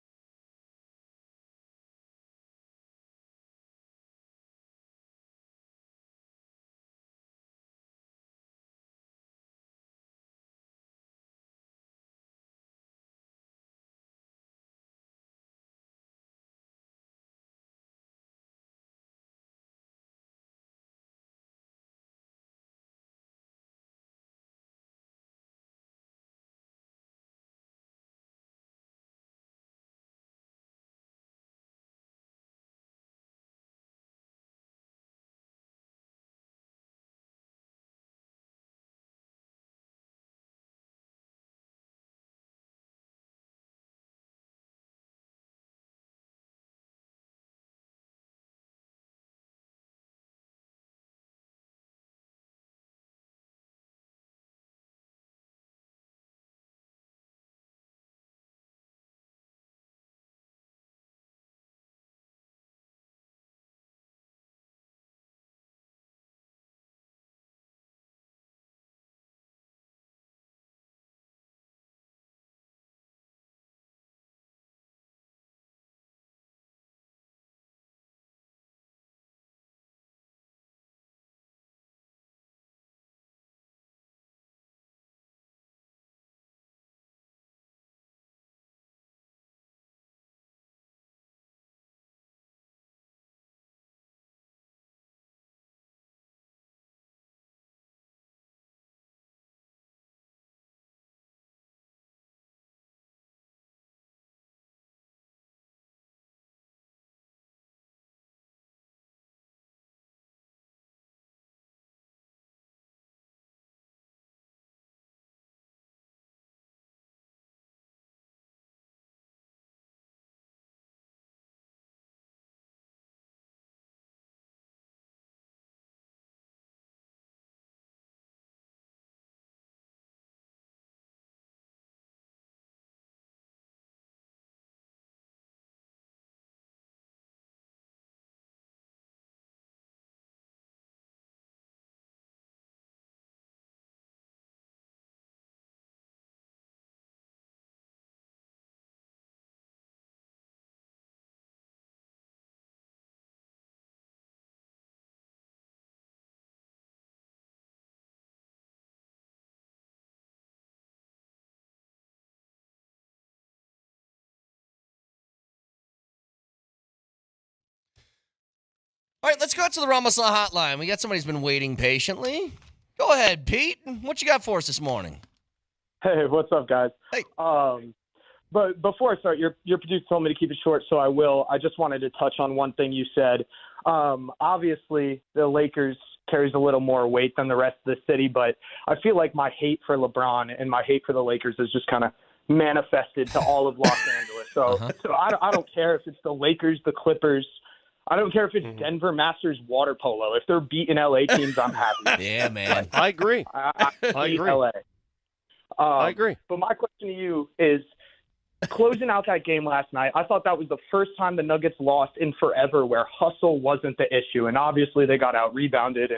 All right, let's go out to the Ramasla hotline. We got somebody who's been waiting patiently. Go ahead, Pete. What you got for us this morning? Hey, what's up, guys? Hey. But before I start, your producer told me to keep it short, so I will. I just wanted to touch on one thing you said. Obviously, the Lakers carries a little more weight than the rest of the city, but I feel like my hate for LeBron and my hate for the Lakers is just kind of manifested to all of Los Angeles. So I don't care if it's the Lakers, the Clippers. I don't care if it's Denver Masters water polo. If they're beating LA teams, I'm happy. Yeah, man. I agree. I agree. LA. I agree. But my question to you is, closing out that game last night, I thought that was the first time the Nuggets lost in forever where hustle wasn't the issue. And obviously they got out-rebounded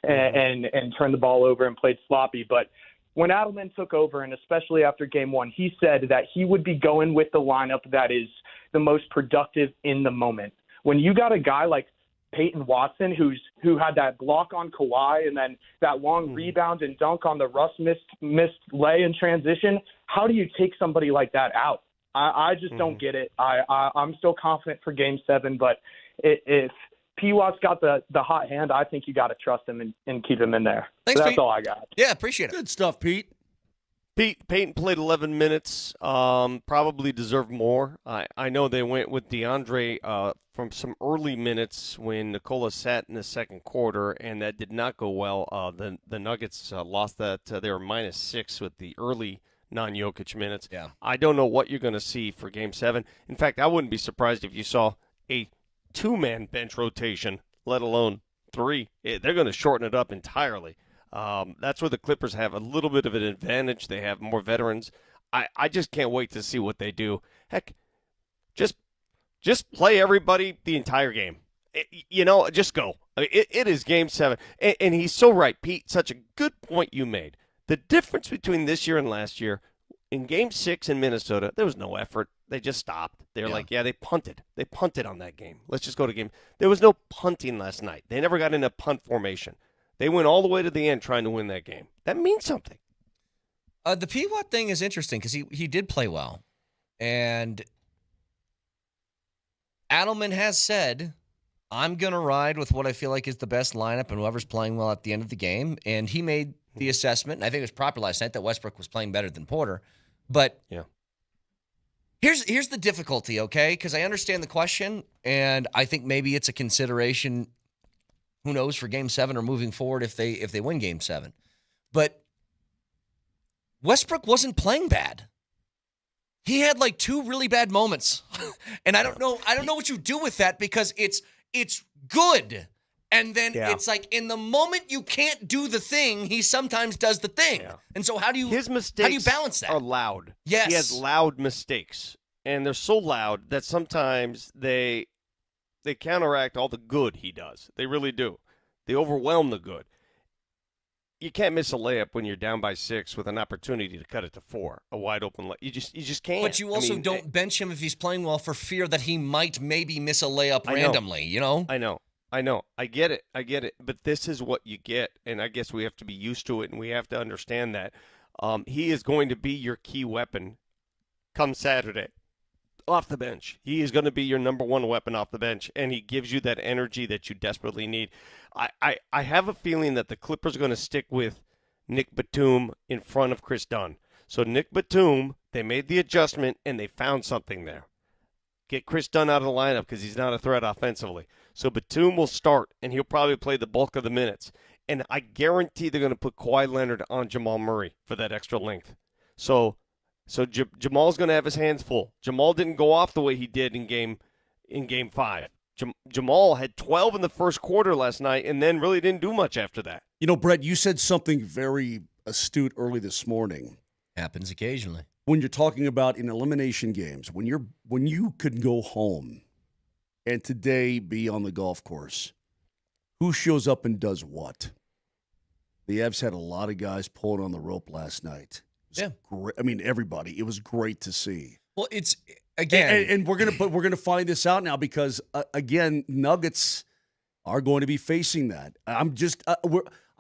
and turned the ball over and played sloppy. But when Adelman took over, and especially after game one, he said that he would be going with the lineup that is the most productive in the moment. When you got a guy like Peyton Watson, who had that block on Kawhi and then that long rebound and dunk on the Russ missed lay in transition, how do you take somebody like that out? I just don't get it. I'm still confident for Game 7, but if P. Watt's got the hot hand, I think you got to trust him and keep him in there. Thanks, so that's Pete. all I got. Yeah, appreciate it. Good stuff, Pete. Peyton played 11 minutes, probably deserved more. I know they went with DeAndre from some early minutes when Nikola sat in the second quarter, and that did not go well. The Nuggets lost that. They were -6 with the early non-Jokic minutes. Yeah. I don't know what you're going to see for Game 7. In fact, I wouldn't be surprised if you saw a two-man bench rotation, let alone 3. They're going to shorten it up entirely. That's where the Clippers have a little bit of an advantage. They have more veterans. I just can't wait to see what they do. Heck, just play everybody the entire game. Just go. It is Game 7. And he's so right, Pete. Such a good point you made. The difference between this year and last year, in Game 6 in Minnesota, there was no effort. They just stopped. They're they punted. They punted on that game. Let's just go to game. There was no punting last night. They never got in a punt formation. They went all the way to the end trying to win that game. That means something. The P-Watt thing is interesting because he did play well. And Adelman has said, I'm going to ride with what I feel like is the best lineup and whoever's playing well at the end of the game. And he made the assessment, and I think it was proper last night, that Westbrook was playing better than Porter. But here's the difficulty, okay? Because I understand the question, and I think maybe it's a consideration, who knows, for Game 7 or moving forward if they win Game 7. But Westbrook wasn't playing bad. He had like 2 really bad moments. And I don't know what you do with that because it's good. And then it's like in the moment you can't do the thing, he sometimes does the thing. Yeah. And so his mistakes balance that? Are loud. Yes. He has loud mistakes. And they're so loud that sometimes they counteract all the good he does. They really do. They overwhelm the good. You can't miss a layup when you're down by 6 with an opportunity to cut it to 4. A wide open layup. You just can't. But you also don't bench him if he's playing well for fear that he might maybe miss a layup randomly, you know? I know. I get it. But this is what you get, and I guess we have to be used to it, and we have to understand that. He is going to be your key weapon come Saturday off the bench. He is going to be your number 1 weapon off the bench, and he gives you that energy that you desperately need. I have a feeling that the Clippers are going to stick with Nick Batum in front of Chris Dunn. So Nick Batum, they made the adjustment, and they found something there. Get Chris Dunn out of the lineup because he's not a threat offensively. So Batum will start, and he'll probably play the bulk of the minutes. And I guarantee they're going to put Kawhi Leonard on Jamal Murray for that extra length. So Jamal's going to have his hands full. Jamal didn't go off the way he did in game 5. Jamal had 12 in the first quarter last night and then really didn't do much after that. You know, Brett, you said something very astute early this morning. Happens occasionally. When you're talking about in elimination games, when you could go home and today be on the golf course, who shows up and does what? The Avs had a lot of guys pulling on the rope last night. Yeah, great. I mean, everybody. It was great to see. Well, it's again, and we're gonna find this out now because again, Nuggets are going to be facing that.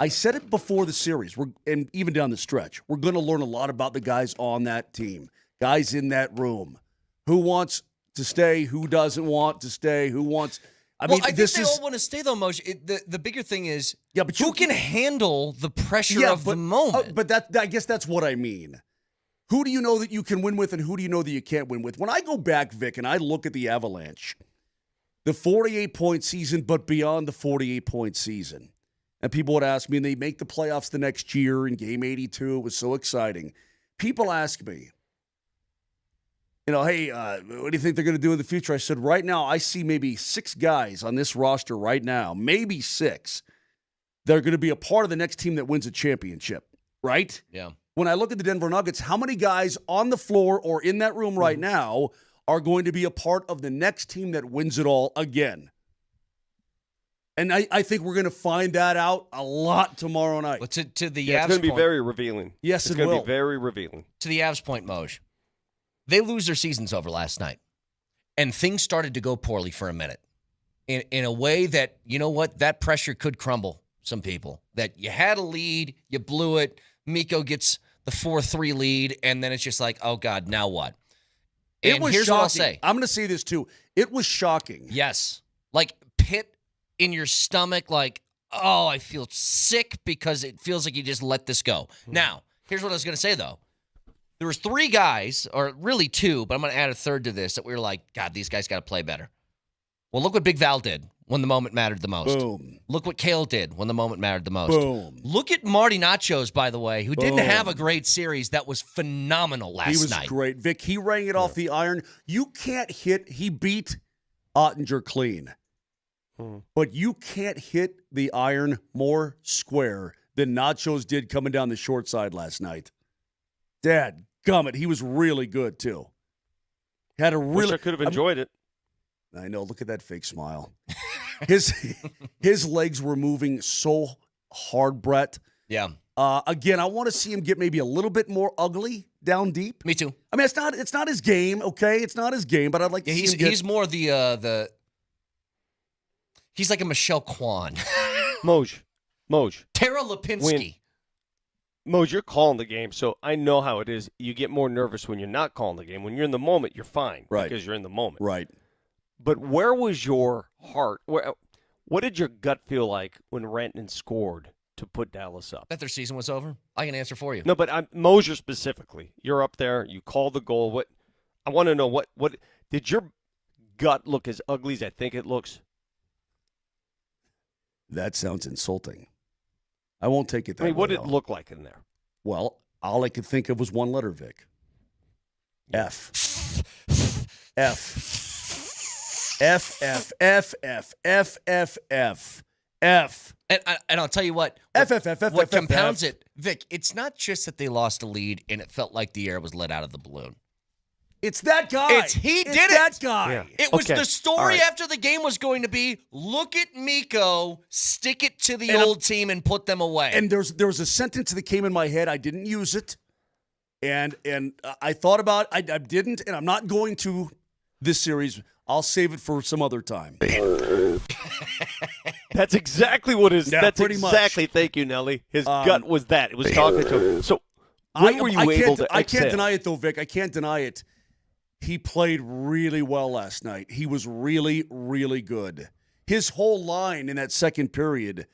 I said it before the series, and even down the stretch, we're going to learn a lot about the guys on that team, guys in that room, who wants to stay, who doesn't want to stay, who wants. I think they all want to stay, though, Moshe. The bigger thing is, who can handle the pressure of the moment? But I guess that's what I mean. Who do you know that you can win with, and who do you know that you can't win with? When I go back, Vic, and I look at the Avalanche, the 48-point season, but beyond the 48-point season, and people would ask me, and they make the playoffs the next year in Game 82. It was so exciting. People ask me, hey, what do you think they're going to do in the future? I said, right now, I see maybe 6 guys on this roster right now, maybe 6, that are going to be a part of the next team that wins a championship, right? Yeah. When I look at the Denver Nuggets, how many guys on the floor or in that room right now are going to be a part of the next team that wins it all again? And I think we're going to find that out a lot tomorrow night. Well, to the Avs Avs it's going to be point, very revealing. Yes, it's going to be very revealing. To the Avs point, Moj, they lose their season's over last night, and things started to go poorly for a minute in a way that, you know what, that pressure could crumble some people. That you had a lead, you blew it, Mikko gets the 4-3 lead, and then it's just like, oh, God, now what? And it was here's shocking. what I'll say. I'm going to say this, too. It was shocking. Yes. Like, pit in your stomach, like, oh, I feel sick because it feels like you just let this go. Now, here's what I was going to say, though. There was 3 guys, or really 2, but I'm going to add a third to this, that we were like, God, these guys got to play better. Well, look what Big Val did when the moment mattered the most. Boom. Look what Kale did when the moment mattered the most. Boom. Look at Marty Nachos, by the way, who didn't Boom. have a great series. That was phenomenal last night. He was great. Vic, he rang it off the iron. You can't hit. He beat Ottinger clean. But you can't hit the iron more square than Nachos did coming down the short side last night. Dad gummit, he was really good, too. Had a really. Wish I could have enjoyed it. I know. Look at that fake smile. His legs were moving so hard, Brett. Yeah. Again, I want to see him get maybe a little bit more ugly down deep. Me too. I mean, it's not his game, okay? It's not his game, but I'd like to see him get. He's more the he's like a Michelle Kwan. Moj. Tara Lipinski. Moj, you're calling the game, so I know how it is. You get more nervous when you're not calling the game. When you're in the moment, you're fine. Right. Because you're in the moment. Right. But where was your heart? What did your gut feel like when Renton scored to put Dallas up? That their season was over? I can answer for you. No, but Moser specifically. You're up there. You called the goal. I want to know what did your gut look as ugly as I think it looks? That sounds insulting. I won't take it that I mean, what way, did it look like in there? Well, all I could think of was one letter, Vic. F. F. F, F, F, F, F, F, F, F. And I'll tell you what. F, F, F, F, what F, compounds F. it, Vic, it's not just that they lost a lead and it felt like the air was let out of the balloon. It's that guy. He did that guy. Yeah. It was Okay. the story All right. after the game was going to be, look at Miko, stick it to the And old team and put them away. And there was a sentence that came in my head. I didn't use it. And I thought about it. I didn't, and I'm not going to this series. I'll save it for some other time. That's exactly what his. Yeah, that's pretty exactly. much. Thank you, Nelly. His gut was that. It was talking to him. So when were you able to? I can't exhale? deny it, though, Vic. I can't deny it. He played really well last night. He was really, really good. His whole line in that second period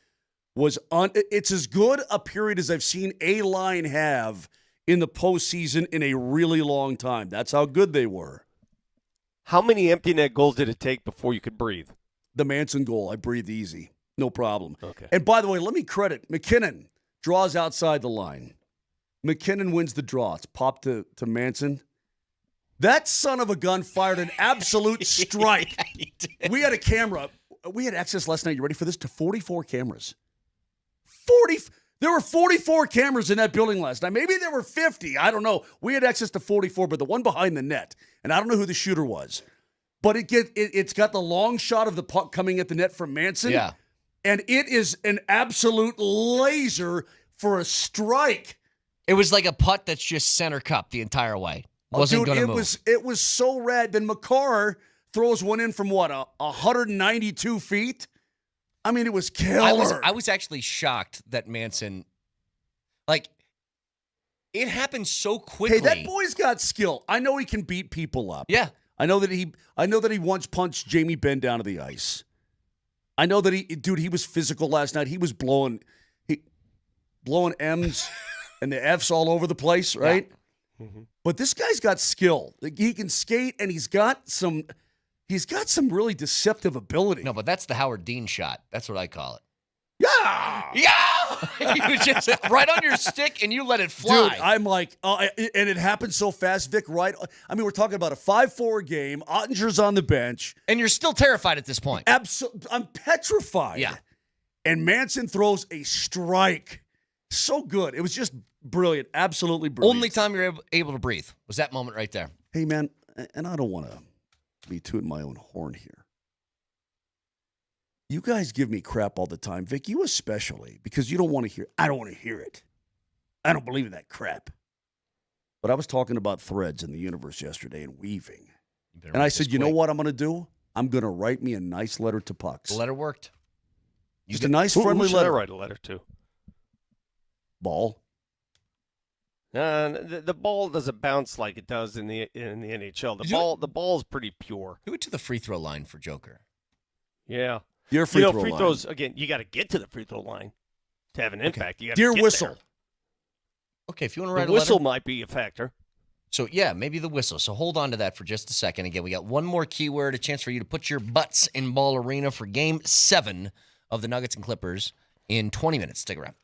was it's as good a period as I've seen a line have in the postseason in a really long time. That's how good they were. How many empty net goals did it take before you could breathe? The Manson goal, I breathed easy. No problem. Okay. And by the way, let me credit McKinnon. Draws outside the line. McKinnon wins the draw. It's popped to Manson. That son of a gun fired an absolute strike. We had a camera. We had access last night. You ready for this? To 44 cameras. 40. There were 44 cameras in that building last night. Maybe there were 50. I don't know. We had access to 44, but the one behind the net, and I don't know who the shooter was, but it's got the long shot of the puck coming at the net from Manson. Yeah. And it is an absolute laser for a strike. It was like a putt that's just center cup the entire way. Wasn't going to move. It was so rad. Then McCarr throws one in from 192 feet. I mean, it was killer. I was actually shocked that Manson, like, it happened so quickly. Hey, that boy's got skill. I know he can beat people up. Yeah. I know that he once punched Jamie Benn down to the ice. I know that he was physical last night. He was blowing M's and the F's all over the place, right? Yeah. Mm-hmm. But this guy's got skill. Like, he can skate, and he's got some really deceptive ability. No, but that's the Howard Dean shot. That's what I call it. Yeah! Yeah! You just right on your stick, and you let it fly. Dude, I'm like, and it happened so fast, Vic, right? I mean, we're talking about a 5-4 game. Ottinger's on the bench. And you're still terrified at this point. Absolutely. I'm petrified. Yeah. And Manson throws a strike. So good. It was just brilliant. Absolutely brilliant. Only time you're able to breathe was that moment right there. Hey, man, and I don't want to be tooting my own horn here. You guys give me crap all the time, Vic, you especially, because you don't want to hear. I don't want to hear it. I don't believe in that crap. But I was talking about threads in the universe yesterday and weaving. And I said, you know what I'm going to do? I'm going to write me a nice letter to Pucks. The letter worked. Just a nice, friendly who should letter. I write a letter to? Ball. The ball doesn't bounce like it does in the NHL. The ball is pretty pure. Do it to the free throw line for Joker. Yeah. Your free throw free line. throws, again, you got to get to the free throw line to have an impact. You got Dear get whistle. there. Okay, if you want to write The a whistle letter. might be a factor. So, yeah, maybe the whistle. So hold on to that for just a second. Again, we got one more keyword, a chance for you to put your butts in Ball Arena for Game 7 of the Nuggets and Clippers in 20 minutes. Stick around.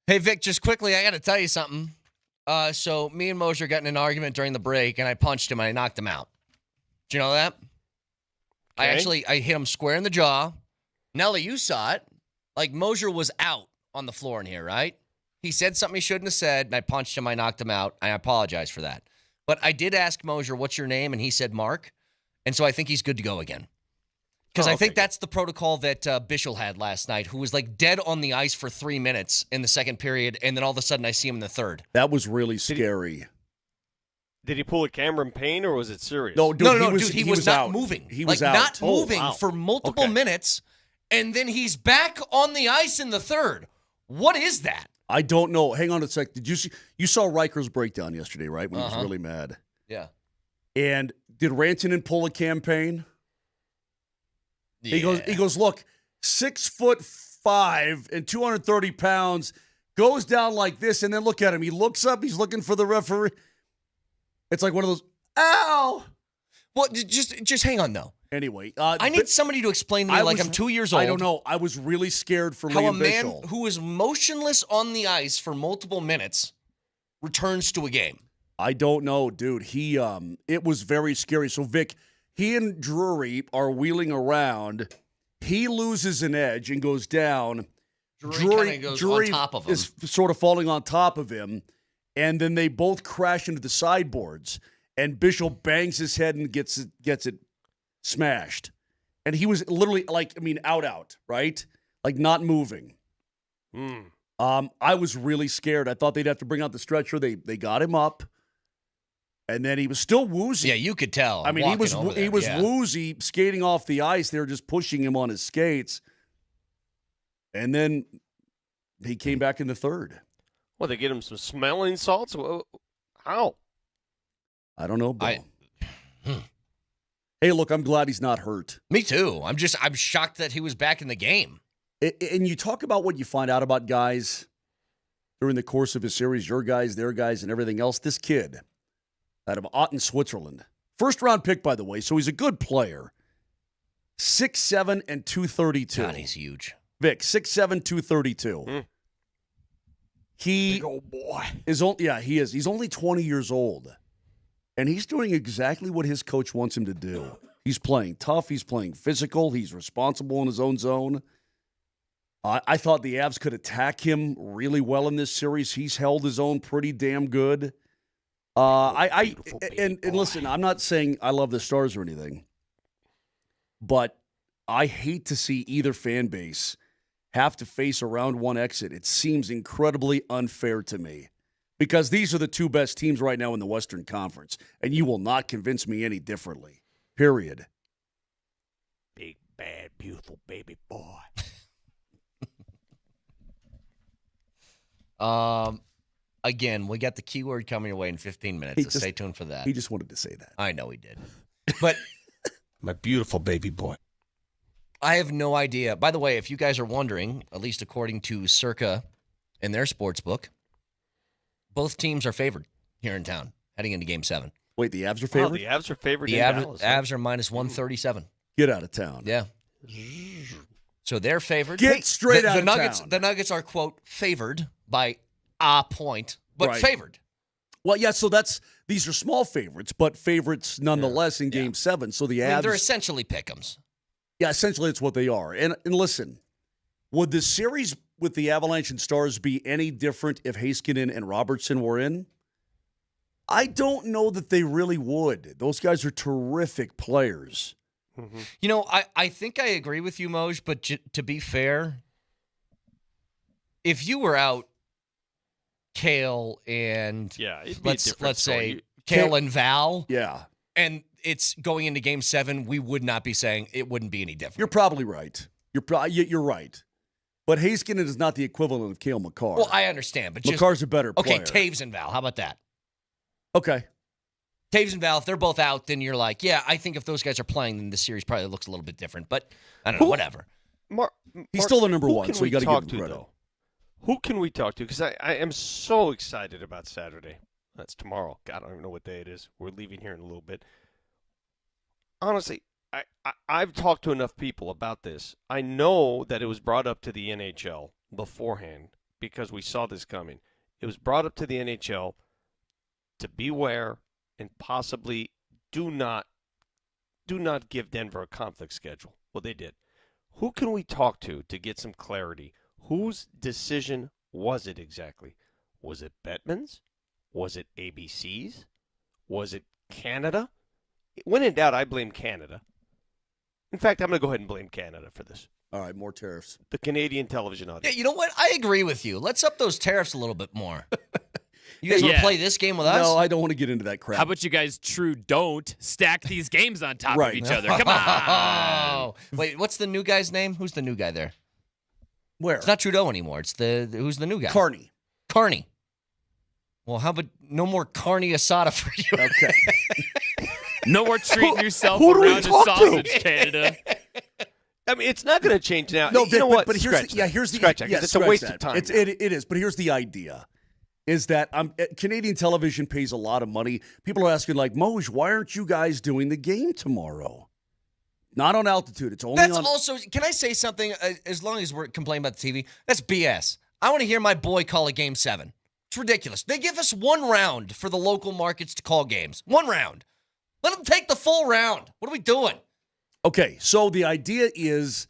Hey, Vic, just quickly, I got to tell you something. So me and Moser got in an argument during the break, and I punched him and I knocked him out. Did you know that? Okay. I hit him square in the jaw. Nelly, you saw it. Like, Moser was out on the floor in here, right? He said something he shouldn't have said, and I punched him. I knocked him out. I apologize for that. But I did ask Moser, what's your name? And he said Mark. And so I think he's good to go again. Because I think that's the protocol that Bischel had last night, who was like dead on the ice for 3 minutes in the second period, and then all of a sudden I see him in the third. That was really scary. Did he pull a Cameron Payne, or was it serious? No, dude, dude, he was not out. moving. He was like, out. not moving for multiple minutes, and then he's back on the ice in the third. What is that? I don't know. Hang on a sec. Did you saw Riker's breakdown yesterday, right? When he was really mad. Yeah. And did Rantanen pull a campaign? Yeah. He goes, look, 6'5" and 230 pounds, goes down like this, and then look at him. He looks up, he's looking for the referee. It's like one of those, ow! Well, just hang on, though. Anyway. I need somebody to explain to me I'm 2 years old. I don't know. I was really scared for how Liam a man Bischel. who is motionless on the ice for multiple minutes returns to a game. I don't know, dude. It was very scary. So, Vic, he and Drury are wheeling around. He loses an edge and goes down. Drury goes on top of him. Is sort of falling on top of him. And then they both crash into the sideboards. And Bischel bangs his head and gets it smashed. And he was literally out, right? Like not moving. I was really scared. I thought they'd have to bring out the stretcher. They got him up. And then he was still woozy. Yeah, you could tell. I mean, he was woozy, skating off the ice. They were just pushing him on his skates. And then he came back in the third. Well, they get him some smelling salts? How? I don't know, Bill. Hey, look, I'm glad he's not hurt. Me too. I'm shocked that he was back in the game. And you talk about what you find out about guys during the course of a series, your guys, their guys, and everything else. This kid out of Atten, Switzerland. First-round pick, by the way, so he's a good player. 6'7" and 232. God, he's huge. Vic, 6'7", 232. Big old boy. He is. He's only 20 years old. And he's doing exactly what his coach wants him to do. He's playing tough. He's playing physical. He's responsible in his own zone. I thought the Avs could attack him really well in this series. He's held his own pretty damn good. And listen, I'm not saying I love the Stars or anything, but I hate to see either fan base have to face a round one exit. It seems incredibly unfair to me because these are the two best teams right now in the Western Conference, and you will not convince me any differently, period. Big, bad, beautiful baby boy. Again, we got the keyword coming your way in 15 minutes, so stay tuned for that. He just wanted to say that. I know he did. But my beautiful baby boy. I have no idea. By the way, if you guys are wondering, at least according to Circa in their sports book, both teams are favored here in town heading into Game 7. Wait, the Avs are favored? Oh, the Avs are favored The in Dallas. Avs are minus 137. Get out of town. Yeah. So they're favored. Get straight out of town. The Nuggets are, quote, favored by a point, but Right. favored. Well, yeah, so these are small favorites, but favorites nonetheless in Game 7. So the Avs... they're essentially pick'ems. Yeah, essentially it's what they are. And listen, would the series with the Avalanche and Stars be any different if Heiskanen and Robertson were in? I don't know that they really would. Those guys are terrific players. Mm-hmm. You know, I think I agree with you, Moj, but to be fair, if you were out Kale and it'd be a let's different say story. Kale and Val, Yeah. and it's going into Game 7, we would not be saying it wouldn't be any different. You're probably right. You're right. But Heiskanen is not the equivalent of Cale Makar. Well, I understand, but Makar's a better player. Okay, Taves and Val, how about that? Okay. Taves and Val, if they're both out, then you're like, yeah, I think if those guys are playing, then the series probably looks a little bit different. But I don't know, whatever. He's still the number who one, can so you we got to talk give him to, credit. though? Who can we talk to? Because I am so excited about Saturday. That's tomorrow. God, I don't even know what day it is. We're leaving here in a little bit. Honestly, I've talked to enough people about this. I know that it was brought up to the NHL beforehand because we saw this coming. It was brought up to the NHL to beware and possibly do not give Denver a conflict schedule. Well, they did. Who can we talk to get some clarity? Whose decision was it exactly? Was it Bettman's? Was it ABC's? Was it Canada? When in doubt, I blame Canada. In fact, I'm going to go ahead and blame Canada for this. All right, more tariffs. The Canadian television audience. Yeah, you know what? I agree with you. Let's up those tariffs a little bit more. You guys want to play this game with us? No, I don't want to get into that crap. How about you guys don't stack these games on top Right. of each other? Come on. Wait, what's the new guy's name? Who's the new guy there? Where? It's not Trudeau anymore. It's who's the new guy? Carney. Carney. Well, how about no more carne asada for you? Okay. No more treating yourself who do we around a talk to? sausage, Canada. I mean, it's not going to change now. No, you know what? But here's Scratch that, 'cause it's a waste of time. It is, but here's the idea. Is that Canadian television pays a lot of money. People are asking, like, Moj, why aren't you guys doing the game tomorrow? Not on altitude. It's only That's on. also, can I say something? As long as we're complaining about the TV, that's BS. I want to hear my boy call a Game 7. It's ridiculous. They give us one round for the local markets to call games. One round. Let them take the full round. What are we doing? Okay, so the idea is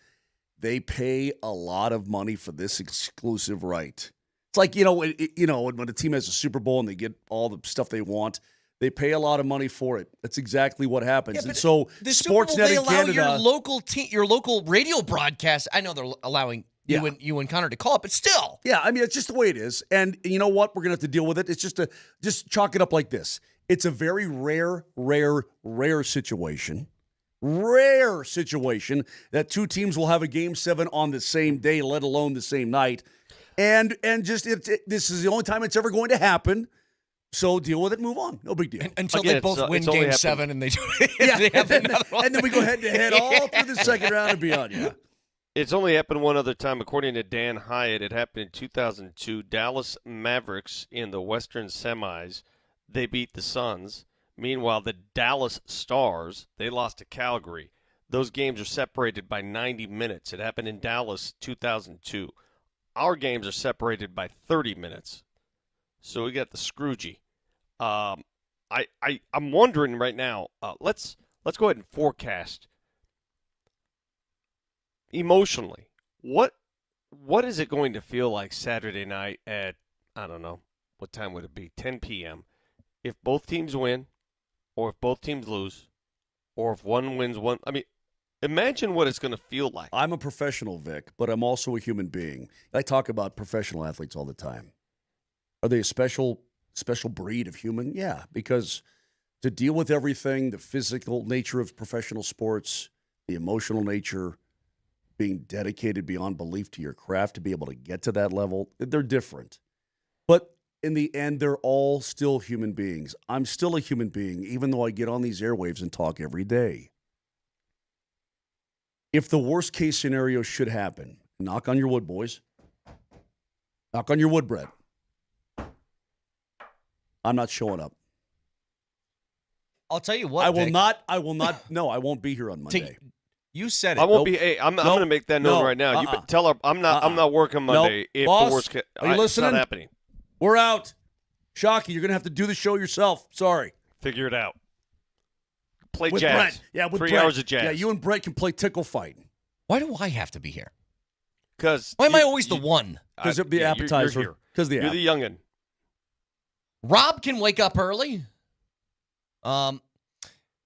they pay a lot of money for this exclusive right. It's like, when a team has a Super Bowl and they get all the stuff they want, they pay a lot of money for it. That's exactly what happens. Yeah, and so the Super Bowl, Sportsnet they in allow Canada, your local radio broadcast. I know they're allowing you and Connor to call it, but still. Yeah, I mean, it's just the way it is. And you know what? We're going to have to deal with it. It's just chalk it up like this. It's a very rare situation. Rare situation that two teams will have a Game 7 on the same day, let alone the same night. And this is the only time it's ever going to happen. So deal with it and move on. No big deal. Until they both win Game 7 and they do they have another one. And then we go head to head all through the second round and beyond. Yeah. It's only happened one other time. According to Dan Hyatt, it happened in 2002. Dallas Mavericks in the Western semis, they beat the Suns. Meanwhile, the Dallas Stars, they lost to Calgary. Those games are separated by 90 minutes. It happened in Dallas 2002. Our games are separated by 30 minutes. So we got the Scroogey. I'm wondering right now, let's go ahead and forecast emotionally. What is it going to feel like Saturday night at, I don't know, what time would it be? 10 p.m. If both teams win, or if both teams lose, or if one wins one. I mean, imagine what it's going to feel like. I'm a professional, Vic, but I'm also a human being. I talk about professional athletes all the time. Are they a special breed of human? Yeah, because to deal with everything, the physical nature of professional sports, the emotional nature, being dedicated beyond belief to your craft to be able to get to that level, they're different. But in the end, they're all still human beings. I'm still a human being, even though I get on these airwaves and talk every day. If the worst case scenario should happen, knock on your wood, boys. Knock on your wood, Brett. I'm not showing up. I'll tell you what, I will Vic. not. No, I won't be here on Monday. You said it. I won't be. Hey, I'm going to make that known right now. You tell her I'm not working Monday. Nope. If Boss, the worst case, are you listening? It's not happening. We're out. Shocky, you're going to have to do the show yourself. Sorry. Figure it out. Play With jazz. Brett. Yeah, with 3 Brett. hours of jazz. Yeah, you and Brett can play tickle fight. Why do I have to be here? Because why am I always the one? Because it'd be appetizer. You're Because the youngin. Rob can wake up early.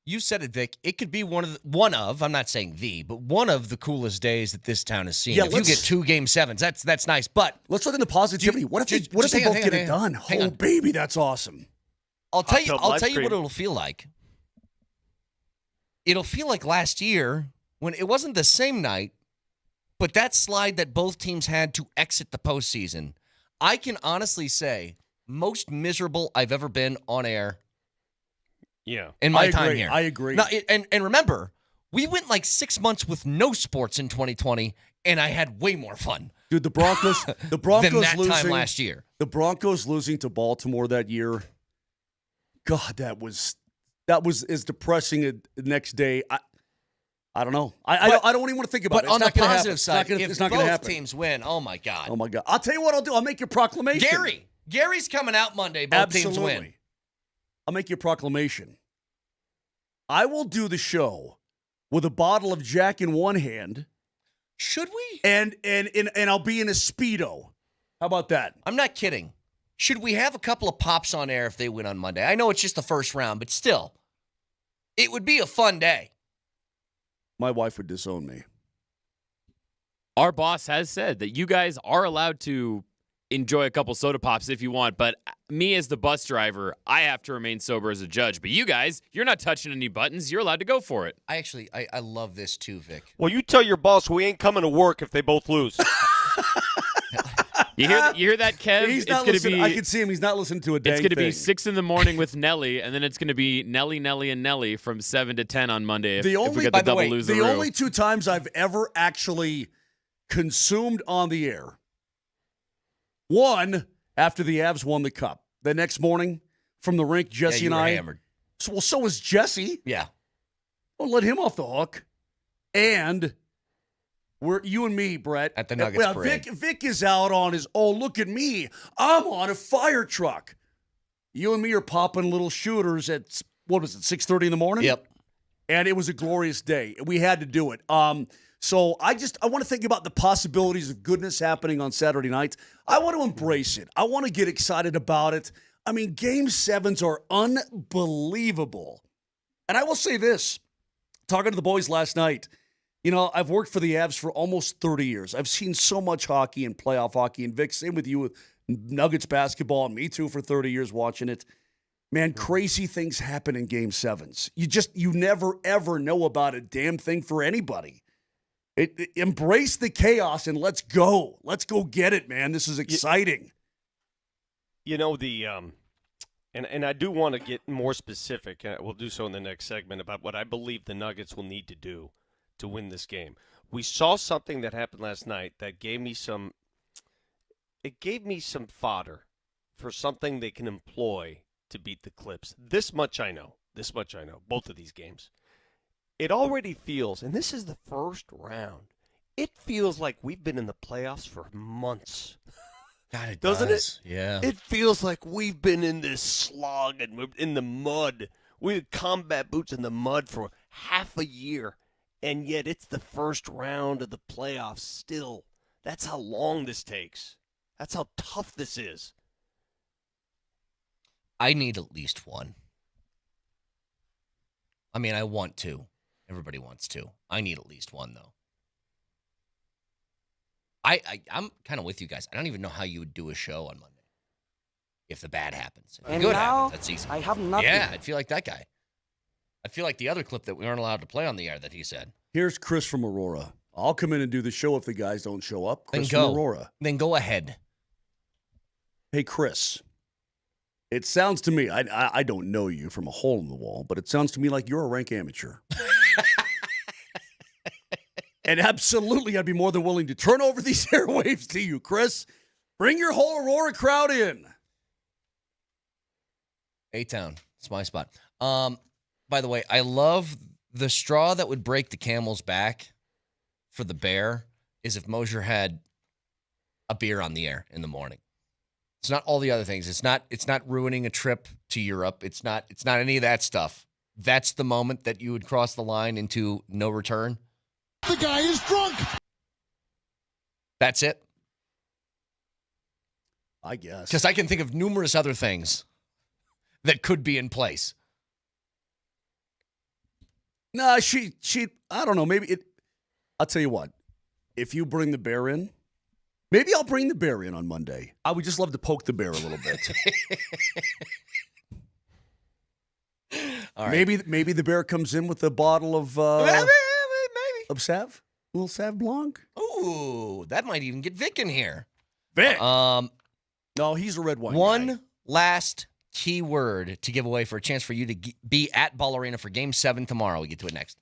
You said it, Vic. It could be one of. I'm not saying but one of the coolest days that this town has seen. Yeah, if you get 2 Game 7s, that's nice. But let's look at the positivity. What if they both get it done? Hang on. Baby, that's awesome. I'll tell you what it'll feel like. It'll feel like last year when it wasn't the same night, but that slide that both teams had to exit the postseason. I can honestly say most miserable I've ever been on air. Yeah. In my time here. I agree. Now, and remember, we went like 6 months with no sports in 2020, and I had way more fun. Dude, the Broncos than that losing time last year. The Broncos losing to Baltimore that year. God, that was as depressing the next day. I don't know. I don't even want to think about But it. It's on the not gonna happen. positive side, it's if not going to both happen. teams win, oh my God. Oh my God. I'll tell you what I'll do. I'll make your proclamation. Gary's coming out Monday. Both teams win. I'll make your proclamation. I will do the show with a bottle of Jack in one hand. Should we? And I'll be in a Speedo. How about that? I'm not kidding. Should we have a couple of pops on air if they win on Monday? I know it's just the first round, but still, it would be a fun day. My wife would disown me. Our boss has said that you guys are allowed to enjoy a couple soda pops if you want, but me as the bus driver, I have to remain sober as a judge. But you guys, you're not touching any buttons. You're allowed to go for it. I love this too, Vic. Well, you tell your boss we ain't coming to work if they both lose. You hear that, Kev? He's not listening. I can see him. He's not listening to a dang It's going to thing. be 6 a.m. with Nelly, and then it's going to be Nelly, and Nelly from 7 to 10 on Monday if we get the double loser. The only 2 times I've ever actually consumed on the air, one after the Avs won the Cup. The next morning from the rink, Jesse and I. Hammered. So was Jesse. Yeah. Don't let him off the hook. And you and me, Brett. At the Nuggets parade. Vic is out on his, look at me. I'm on a fire truck. You and me are popping little shooters at, 6:30 in the morning? Yep. And it was a glorious day. We had to do it. So I want to think about the possibilities of goodness happening on Saturday night. I want to embrace it. I want to get excited about it. I mean, Game 7s are unbelievable. And I will say this, talking to the boys last night, I've worked for the Avs for almost 30 years. I've seen so much hockey and playoff hockey. And Vic, same with you with Nuggets basketball, and me too for 30 years watching it. Man, crazy things happen in Game 7s. You never, ever know about a damn thing for anybody. Embrace the chaos and let's go. Let's go get it, man. This is exciting. And I do want to get more specific. We'll do so in the next segment about what I believe the Nuggets will need to do to win this game. We saw something that happened last night that gave me some fodder for something they can employ to beat the Clips. This much I know. Both of these games. It already feels, and this is the first round, it feels like we've been in the playoffs for months. God, it doesn't does. it? Yeah. It feels like we've been in this slog and we're in the mud. We had combat boots in the mud for half a year, and yet it's the first round of the playoffs still. That's how long this takes. That's how tough this is. I need at least one. I mean, I want to. Everybody wants to. I need at least one, though. I'm kind of with you guys. I don't even know how you would do a show on Monday if the bad happens. If the good happens, that's easy. I have nothing. Yeah, I'd feel like that guy. I'd feel like the other clip that we aren't allowed to play on the air that he said. Here's Chris from Aurora. I'll come in and do the show if the guys don't show up. Chris Then go. from Aurora. Then go ahead. Hey, Chris. It sounds to me, I don't know you from a hole in the wall, but it sounds to me like you're a rank amateur. And absolutely, I'd be more than willing to turn over these airwaves to you, Chris. Bring your whole Aurora crowd in. A-Town. It's my spot. By the way, I love the straw that would break the camel's back for the Bear is if Moser had a beer on the air in the morning. It's not all the other things. It's not ruining a trip to Europe. It's not any of that stuff. That's the moment that you would cross the line into no return. The guy is drunk. That's it. I guess. Because I can think of numerous other things that could be in place. No, she I don't know, I'll tell you what. If you bring the Bear in, maybe I'll bring the Bear in on Monday. I would just love to poke the Bear a little bit. All right. Maybe the Bear comes in with a bottle of Maybe. Of Sav? A little Sav Blanc? Ooh, that might even get Vic in here. Vic? No, he's a red wine One guy. last key word to give away for a chance for you to be at Ball Arena for Game 7 tomorrow. We'll get to it next.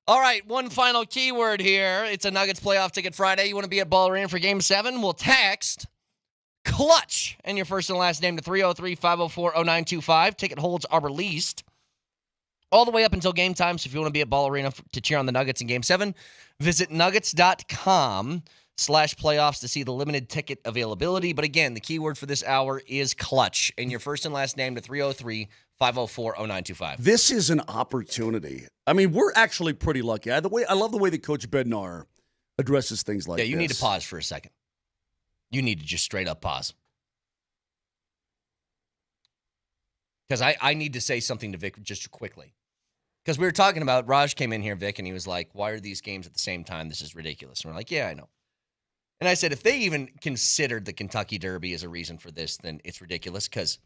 All right, one final keyword here. It's a Nuggets playoff ticket Friday. You want to be at Ball Arena for Game 7? We'll text CLUTCH and your first and last name to 303-504-0925. Ticket holds are released all the way up until game time. So if you want to be at Ball Arena to cheer on the Nuggets in Game 7, visit nuggets.com/playoffs to see the limited ticket availability. But again, the keyword for this hour is CLUTCH and your first and last name to 303-504-0925. This is an opportunity. I mean, we're actually pretty lucky. I love the way that Coach Bednar addresses things like this. Yeah, you need to pause for a second. You need to just straight up pause. Because I need to say something to Vic just quickly. Because we were talking about, Raj came in here, Vic, and he was like, why are these games at the same time? This is ridiculous. And we're like, yeah, I know. And I said, if they even considered the Kentucky Derby as a reason for this, then it's ridiculous. Because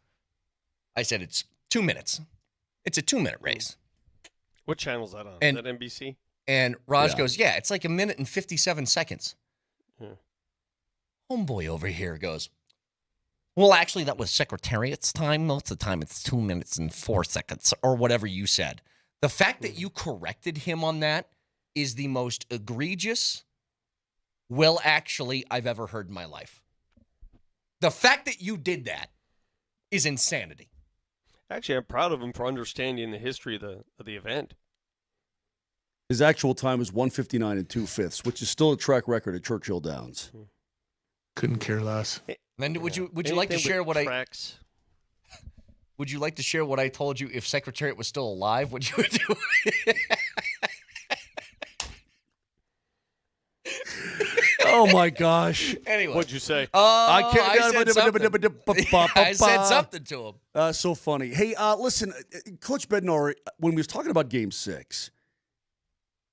I said it's 2 minutes. It's a 2-minute race. What channel is that on? And, is that NBC? And Raj goes, yeah, it's like 1 minute and 57 seconds. Homeboy over here goes, well, actually, that was Secretariat's time. Most of the time, it's 2 minutes and 4 seconds, or whatever you said. The fact that you corrected him on that is the most egregious, well, actually, I've ever heard in my life. The fact that you did that is insanity. Actually, I'm proud of him for understanding the history of the event. His actual time is 1:59 and 2/5, which is still a track record at Churchill Downs. Couldn't care less. Then would you like to share what Would you like to share what I told you? If Secretariat was still alive, would you do? Oh my gosh! Anyway, what'd you say? I said something to him. So funny. Hey, listen, Coach Bednar, when we was talking about Game 6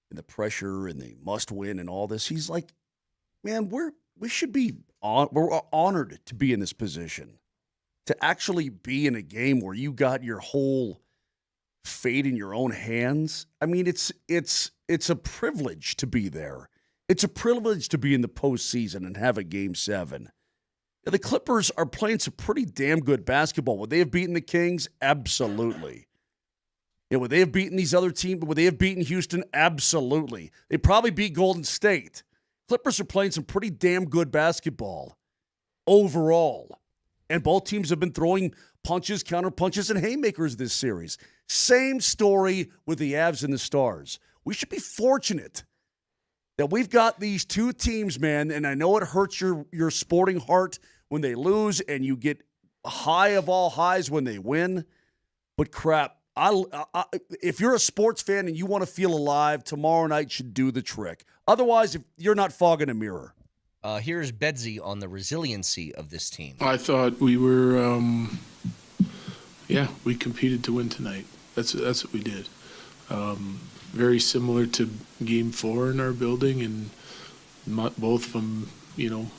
and the pressure and the must win and all this, he's like, man, we should be we're honored to be in this position, to actually be in a game where you got your whole fate in your own hands. I mean, it's a privilege to be there. It's a privilege to be in the postseason and have a Game 7. The Clippers are playing some pretty damn good basketball. Would they have beaten the Kings? Absolutely. Would they have beaten these other teams? Would they have beaten Houston? Absolutely. They probably beat Golden State. Clippers are playing some pretty damn good basketball overall. And both teams have been throwing punches, counter punches, and haymakers this series. Same story with the Avs and the Stars. We should be fortunate that we've got these two teams, man, and I know it hurts your sporting heart when they lose and you get high of all highs when they win. But crap, if you're a sports fan and you want to feel alive, tomorrow night should do the trick. Otherwise, if you're not fogging a mirror. Here's Bedsy on the resiliency of this team. I thought we were, we competed to win tonight. That's what we did. Very similar to Game 4 in our building, and both of them,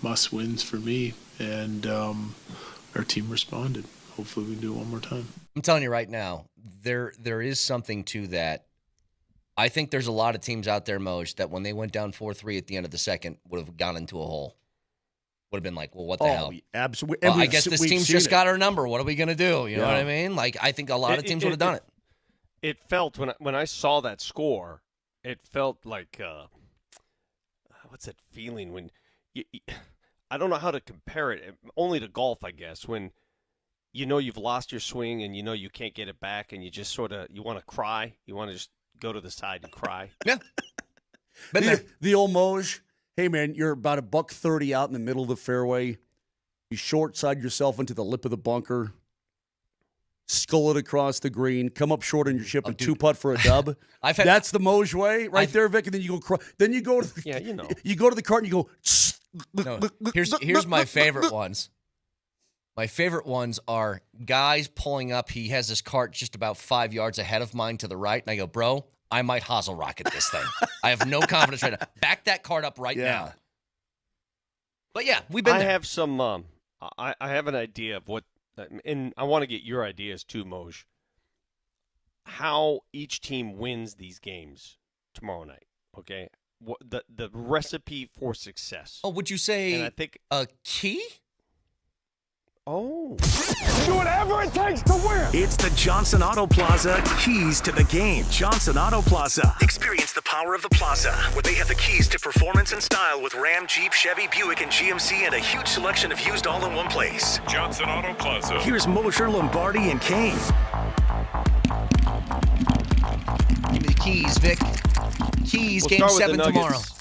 must wins for me. And our team responded. Hopefully, we can do it one more time. I'm telling you right now, there is something to that. I think there's a lot of teams out there, Moj, that when they went down 4-3 at the end of the second would have gone into a hole. Would have been like, well, what the hell? Absolutely. Well, I guess this team's just got our number. What are we going to do? You know what I mean? Like, I think a lot of teams would have done it. It felt, when I saw that score, it felt like, what's that feeling when I don't know how to compare it, only to golf, I guess, when you've lost your swing and you can't get it back and you just you want to cry. You want to just go to the side and cry. Yeah. The old Moj, hey, man, you're about $130 out in the middle of the fairway. You short side yourself into the lip of the bunker. Skull it across the green, come up short on your chip, and two-putt for a dub. That's the Moj way right there, Vic. And then you go. Then you go to the, you go to the cart and you go. No, here's my favorite ones. My favorite ones are guys pulling up. He has his cart just about 5 yards ahead of mine to the right, and I go, bro, I might hosel rocket this thing. I have no confidence right now. Back that cart up right now. But yeah, we've been. I have some. I have an idea of what. And I want to get your ideas too, Moj. How each team wins these games tomorrow night, okay? What the recipe for success. Oh, would you say and I think a key? Oh. Do whatever it takes to win. It's the Johnson Auto Plaza keys to the game. Johnson Auto Plaza. Experience the power of the plaza, where they have the keys to performance and style with Ram, Jeep, Chevy, Buick, and GMC, and a huge selection of used all in one place. Johnson Auto Plaza. Here's Moser, Lombardi, and Kane. Give me the keys, Vic. Keys, We'll game start with 7 the tomorrow. Nuggets.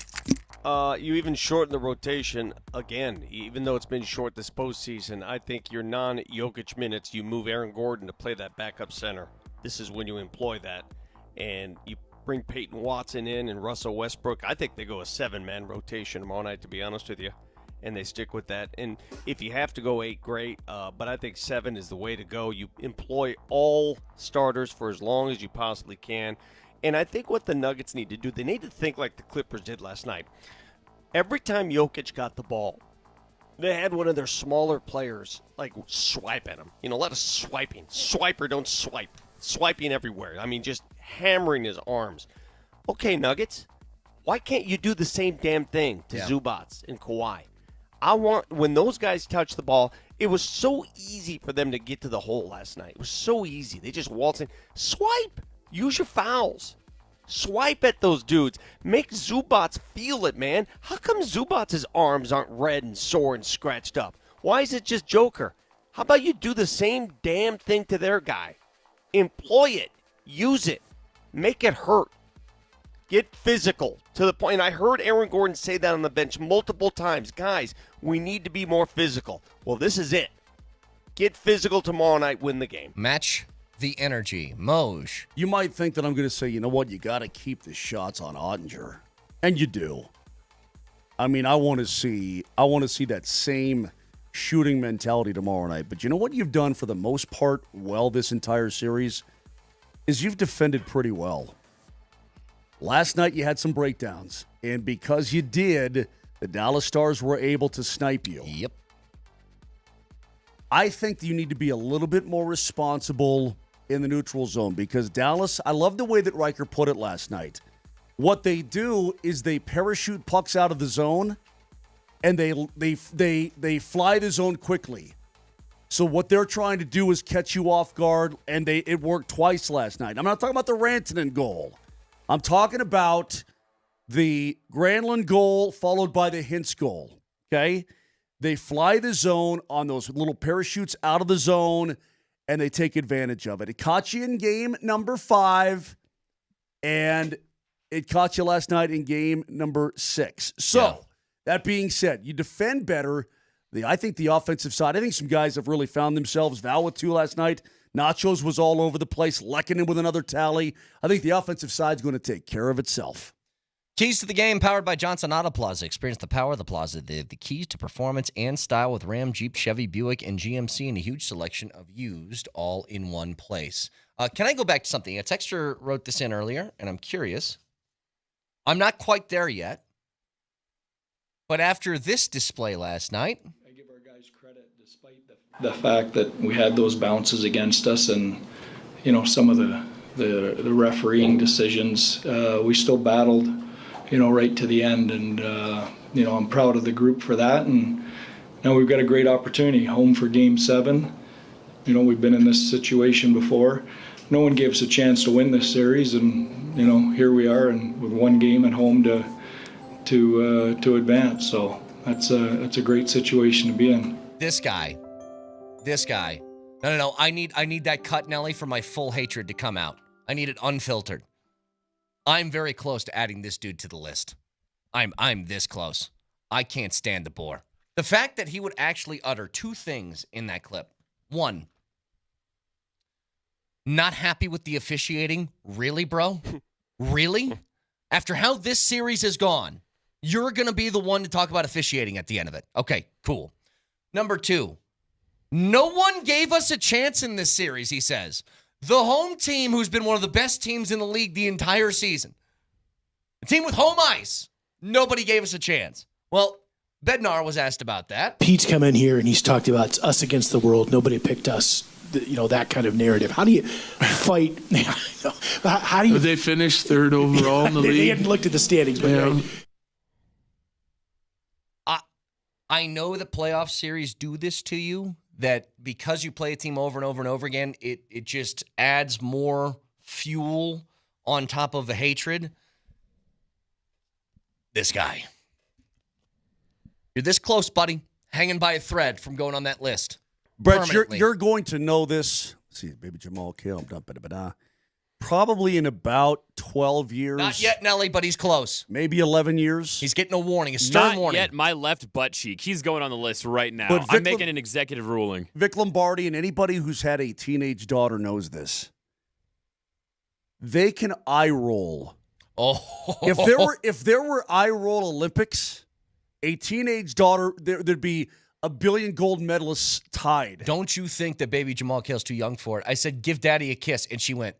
You even shorten the rotation again, even though it's been short this postseason. I think your non-Jokic minutes, you move Aaron Gordon to play that backup center. This is when you employ that. And you bring Peyton Watson in and Russell Westbrook. I think they go a 7-man rotation tomorrow night, to be honest with you. And they stick with that. And if you have to go 8, great. But I think 7 is the way to go. You employ all starters for as long as you possibly can. And I think what the Nuggets need to do, they need to think like the Clippers did last night. Every time Jokic got the ball, they had one of their smaller players, like, swipe at him. You know, a lot of swiping. Swiper, don't swipe. Swiping everywhere. I mean, just hammering his arms. Okay, Nuggets, why can't you do the same damn thing to Zubats and Kawhi? I want, when those guys touch the ball, it was so easy for them to get to the hole last night. It was so easy. They just waltzed in. Swipe. Use your fouls. Swipe at those dudes. Make Zubats feel it, man. How come Zubats' arms aren't red and sore and scratched up? Why is it just Joker? How about you do the same damn thing to their guy? Employ it. Use it. Make it hurt. Get physical to the point. And I heard Aaron Gordon say that on the bench multiple times. Guys, we need to be more physical. Well, this is it. Get physical tomorrow night, win the game. Match the energy. Moj. You might think that I'm going to say, you know what, you got to keep the shots on Ottinger. And you do. I mean, I want to see that same shooting mentality tomorrow night. But you know what you've done for the most part well this entire series is you've defended pretty well. Last night you had some breakdowns. And because you did, the Dallas Stars were able to snipe you. Yep. I think that you need to be a little bit more responsible in the neutral zone because Dallas, I love the way that Riker put it last night. What they do is they parachute pucks out of the zone and they fly the zone quickly. So what they're trying to do is catch you off guard, and it worked twice last night. I'm not talking about the Rantanen goal. I'm talking about the Granlund goal followed by the Hintz goal, okay? They fly the zone on those little parachutes out of the zone, and they take advantage of it. It caught you in game number 5, and it caught you last night in game number 6. So, that being said, you defend better. I think the offensive side, I think some guys have really found themselves. Val with 2 last night. Nachos was all over the place. Lehkonen with another tally. I think the offensive side's going to take care of itself. Keys to the game, powered by Johnson Auto Plaza. Experience the power of the Plaza. The keys to performance and style with Ram, Jeep, Chevy, Buick, and GMC, and a huge selection of used all in one place. Can I go back to something? A texter wrote this in earlier, and I'm curious. I'm not quite there yet. But after this display last night, I give our guys credit despite the fact that we had those bounces against us and, you know, some of the refereeing decisions. We still battled, you know, right to the end, and you know, I'm proud of the group for that. And now we've got a great opportunity, home for Game 7. You know, we've been in this situation before. No one gave us a chance to win this series, and you know, here we are, and with one game at home to advance. So that's a great situation to be in. This guy. No. I need that cut, Nelly, for my full hatred to come out. I need it unfiltered. I'm very close to adding this dude to the list. I'm this close. I can't stand the bore. The fact that he would actually utter 2 things in that clip. 1, not happy with the officiating. Really, bro? Really? After how this series has gone, you're going to be the one to talk about officiating at the end of it. Okay, cool. Number 2, no one gave us a chance in this series, he says. The home team, who's been one of the best teams in the league the entire season. The team with home ice. Nobody gave us a chance. Well, Bednar was asked about that. Pete's come in here and he's talked about it's us against the world. Nobody picked us. You know, that kind of narrative. How do you fight? How do you? They finished 3rd overall in the league. They hadn't looked at the standings, but yeah. I know that playoff series do this to you. that because you play a team over and over and over again, it just adds more fuel on top of the hatred. This guy. You're this close, buddy. Hanging by a thread from going on that list. Brett, you're going to know this. Let's see, baby Jamal Kale. Probably in about 12 years. Not yet, Nelly, but he's close. Maybe 11 years. He's getting a warning, a stern Not warning. yet my left butt cheek. He's going on the list right now. But I'm making an executive ruling. Vic Lombardi and anybody who's had a teenage daughter knows this. They can eye roll. Oh, if there were eye roll Olympics, a teenage daughter, there'd be a billion gold medalists tied. Don't you think that baby Jamal Kale's too young for it? I said, give daddy a kiss, and she went,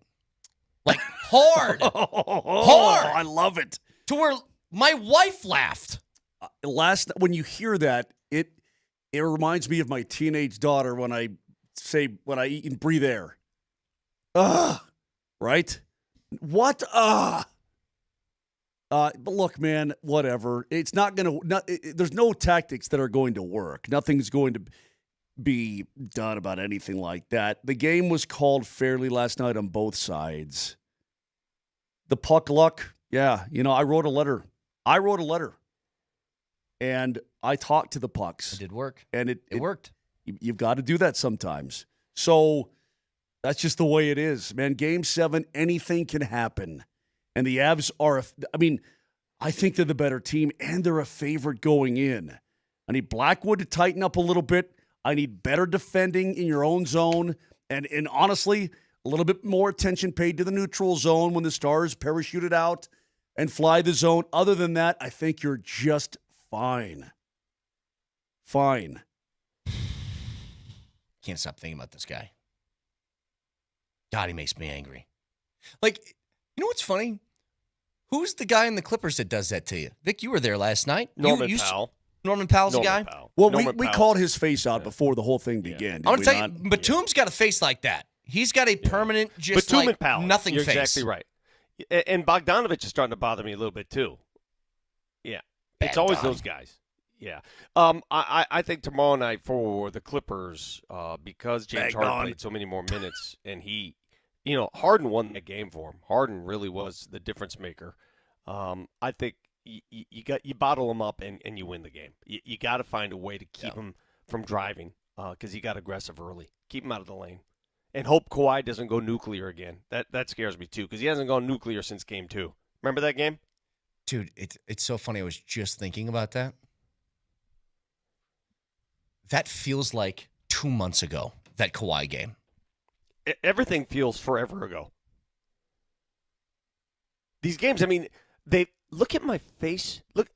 like, hard. Hard. I love it. To where my wife laughed. When you hear that, it reminds me of my teenage daughter when I eat and breathe air. Right? What? But look, man, whatever. It's not going to there's no tactics that are going to work. Nothing's going to be done about anything like that. The game was called fairly last night on both sides. The puck luck, yeah, I wrote a letter. And I talked to the pucks. It did work. And it worked. You've got to do that sometimes. So that's just the way it is, man. Game 7, anything can happen. And the Avs are, I think they're the better team, and they're a favorite going in. I need Blackwood to tighten up a little bit. I need better defending in your own zone. And honestly, a little bit more attention paid to the neutral zone when the Stars parachute it out and fly the zone. Other than that, I think you're just fine. Fine. Can't stop thinking about this guy. God, he makes me angry. Like, you know what's funny? Who's the guy in the Clippers that does that to you? Vic, you were there last night. Norman Powell. Norman Powell's the guy? Powell. Well, Norman we Powell. called his face out before the whole thing began. I want to tell you, Batum's got a face like that. He's got a permanent, just Batum like and Powell. nothing You're face. exactly right. And Bogdanovich is starting to bother me a little bit too. Yeah, it's always those guys. Yeah, I think tomorrow night for the Clippers, because James Harden played so many more minutes, and he, Harden won that game for him. Harden really was the difference maker. I think you bottle him up and you win the game. You got to find a way to keep him from driving because he got aggressive early. Keep him out of the lane. And hope Kawhi doesn't go nuclear again. That scares me, too, because he hasn't gone nuclear since Game 2. Remember that game? Dude, it's so funny. I was just thinking about that. That feels like 2 months ago, that Kawhi game. Everything feels forever ago. These games, they look at my face. Look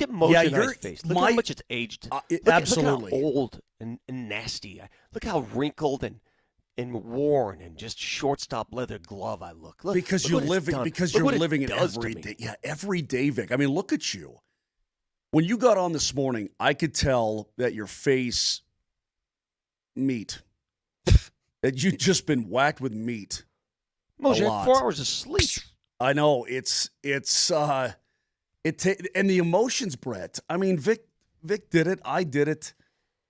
at Moser and I's face. Look how much it's aged. Absolutely. Look how old and nasty. Look how wrinkled and worn and just shortstop leather glove I look. Because you're living it every day. Yeah, every day, Vic. Look at you. When you got on this morning, I could tell that your face meat. That you've just been whacked with meat. Moser, 4 hours of sleep. I know. And the emotions, Brett. Vic did it. I did it.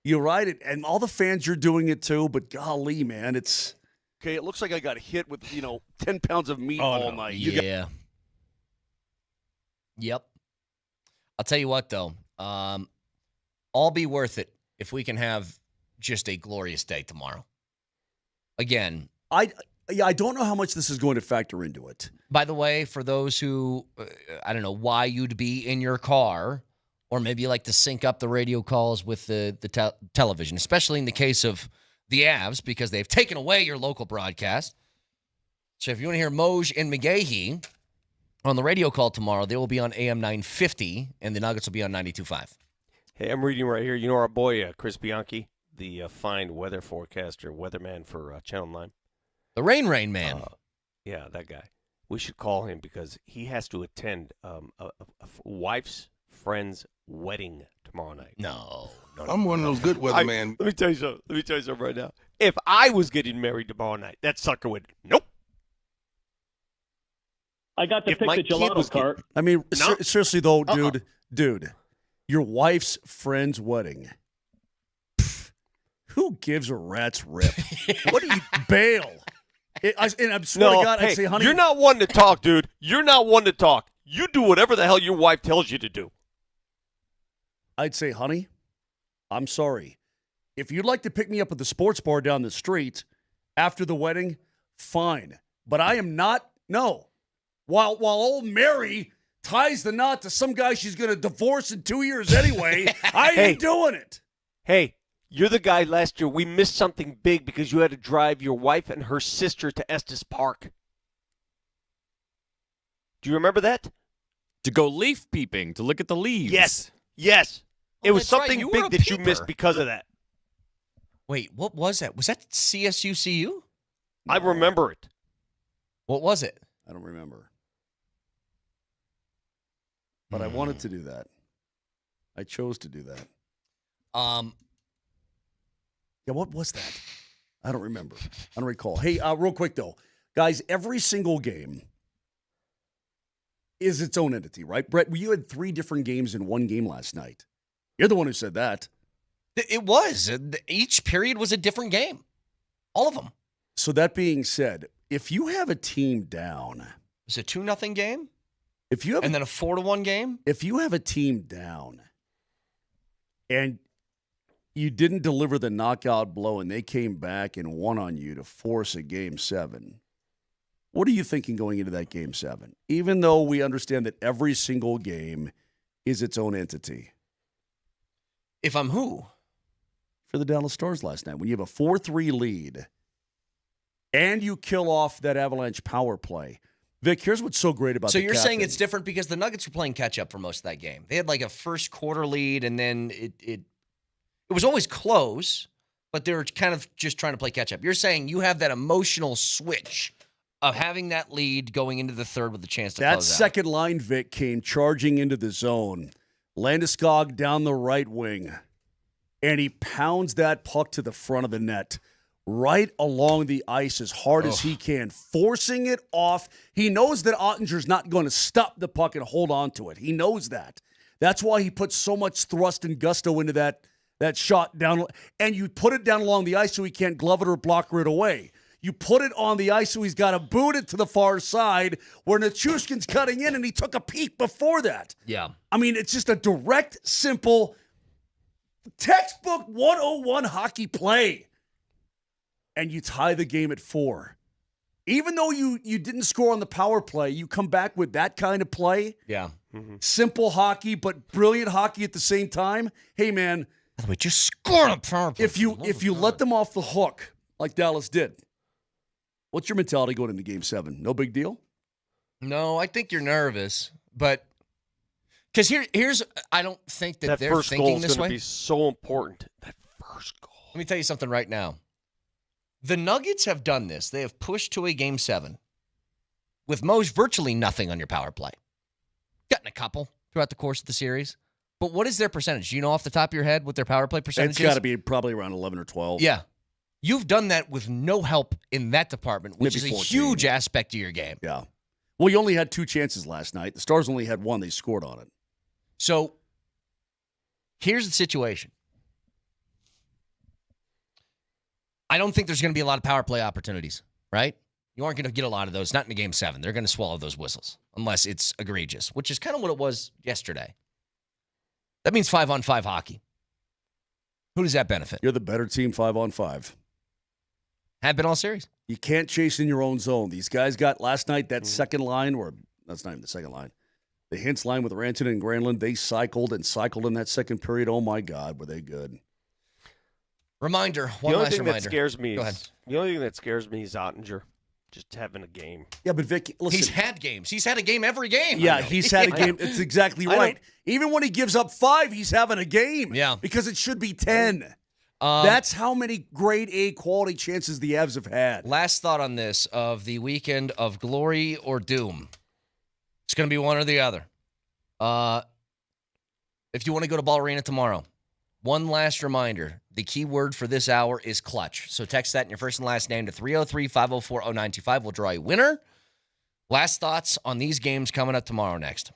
You're right. And all the fans, you're doing it too. But golly, man, it's. Okay, it looks like I got hit with, 10 pounds of meat all night. Yeah. Yep. I'll tell you what, though. All be worth it if we can have just a glorious day tomorrow. Again. I don't know how much this is going to factor into it. By the way, for those who, I don't know why you'd be in your car, or maybe you like to sync up the radio calls with the television, especially in the case of the Avs, because they've taken away your local broadcast. So if you want to hear Moj and McGahee on the radio call tomorrow, they will be on AM 950, and the Nuggets will be on 92.5. Hey, I'm reading right here. You know our boy, Chris Bianchi, the fine weather forecaster, weatherman for Channel 9? The Rain Man. Yeah, that guy. We should call him because he has to attend a wife's friend's wedding tomorrow night. No. I'm one of those good weathermen. Let me tell you something right now. If I was getting married tomorrow night, that sucker would, nope. I got to pick the gelato cart. Seriously though, dude, your wife's friend's wedding. Who gives a rat's rip? What do you bail? And I swear to God, I'd say, honey. You're not one to talk, dude. You're not one to talk. You do whatever the hell your wife tells you to do. I'd say, honey, I'm sorry. If you'd like to pick me up at the sports bar down the street after the wedding, fine. But I am not, no. While old Mary ties the knot to some guy she's going to divorce in 2 years anyway, I ain't doing it. Hey, you're the guy last year. We missed something big because you had to drive your wife and her sister to Estes Park. Do you remember that? To go leaf peeping, to look at the leaves. Yes. It was that's right. something You were big a that you peeper. missed because of that. Wait, what was that? Was that CSUCU? I remember it. What was it? I don't remember. But I wanted to do that. I chose to do that. Yeah, what was that? I don't remember. I don't recall. Hey, real quick, though. Guys, every single game is its own entity, right? Brett, you had 3 different games in one game last night. You're the one who said that. It was. Each period was a different game. All of them. So that being said, if you have a team down. It was a 2-0 game? If you have and then a 4-1 game? If you have a team down and you didn't deliver the knockout blow and they came back and won on you to force a Game 7, what are you thinking going into that Game 7? Even though we understand that every single game is its own entity. If I'm who? For the Dallas Stars last night. When you have a 4-3 lead and you kill off that Avalanche power play. Vic, here's what's so great about So the you're saying captain. it's different because the Nuggets were playing catch-up for most of that game. They had like a first quarter lead, and then it was always close, but they were kind of just trying to play catch-up. You're saying you have that emotional switch of having that lead going into the third with a chance to that close out. second line, Vic, came charging into the zone. Landeskog down the right wing, and he pounds that puck to the front of the net. Right along the ice as hard as he can, forcing it off. He knows that Ottinger's not going to stop the puck and hold on to it. He knows that. That's why he puts so much thrust and gusto into that shot down. And you put it down along the ice so he can't glove it or block it away. You put it on the ice so he's got to boot it to the far side where Nichushkin's cutting in, and he took a peek before that. Yeah. I mean, it's just a direct, simple, textbook 101 hockey play. And you tie the game at 4. Even though you didn't score on the power play, you come back with that kind of play. Yeah. Simple hockey, but brilliant hockey at the same time. Hey, man. By the way, just score on a power play. If you let them off the hook, like Dallas did, what's your mentality going into Game 7? No big deal? No, I think you're nervous, but because here's I don't think that they're first thinking goal this is going way. to be so important. That first goal. Let me tell you something right now. The Nuggets have done this. They have pushed to a Game 7 with most virtually nothing on your power play. Gotten a couple throughout the course of the series. But what is their percentage? Do you know off the top of your head what their power play percentage is? It's got to be probably around 11 or 12. Yeah. You've done that with no help in that department, which Maybe is a 14. huge aspect of your game. Yeah. Well, you only had 2 chances last night. The Stars only had 1. They scored on it. So here's the situation. I don't think there's going to be a lot of power play opportunities, right? You aren't going to get a lot of those, not in a Game 7. They're going to swallow those whistles unless it's egregious, which is kind of what it was yesterday. That means 5-on-5 hockey. Who does that benefit? You're the better team 5-on-5. Have been all series. You can't chase in your own zone. These guys got last night that second line, or that's not even the second line. The Hintz line with Rantanen and Granlund, they cycled and cycled in that second period. Oh, my God, were they good. Reminder, The one only last thing reminder. that scares me Go is ahead. the only thing that scares me is Ottinger just having a game. Yeah, but Vic, listen. He's had games. He's had a game every game. Yeah, he's had a game. It's exactly right. Even when he gives up 5, he's having a game. Yeah. Because it should be 10. That's how many grade A quality chances the Avs have had. Last thought on this of the weekend of glory or doom. It's going to be one or the other. If you want to go to Ball Arena tomorrow, one last reminder. The key word for this hour is clutch. So text that in your first and last name to 303-504-0925. We'll draw a winner. Last thoughts on these games coming up tomorrow next.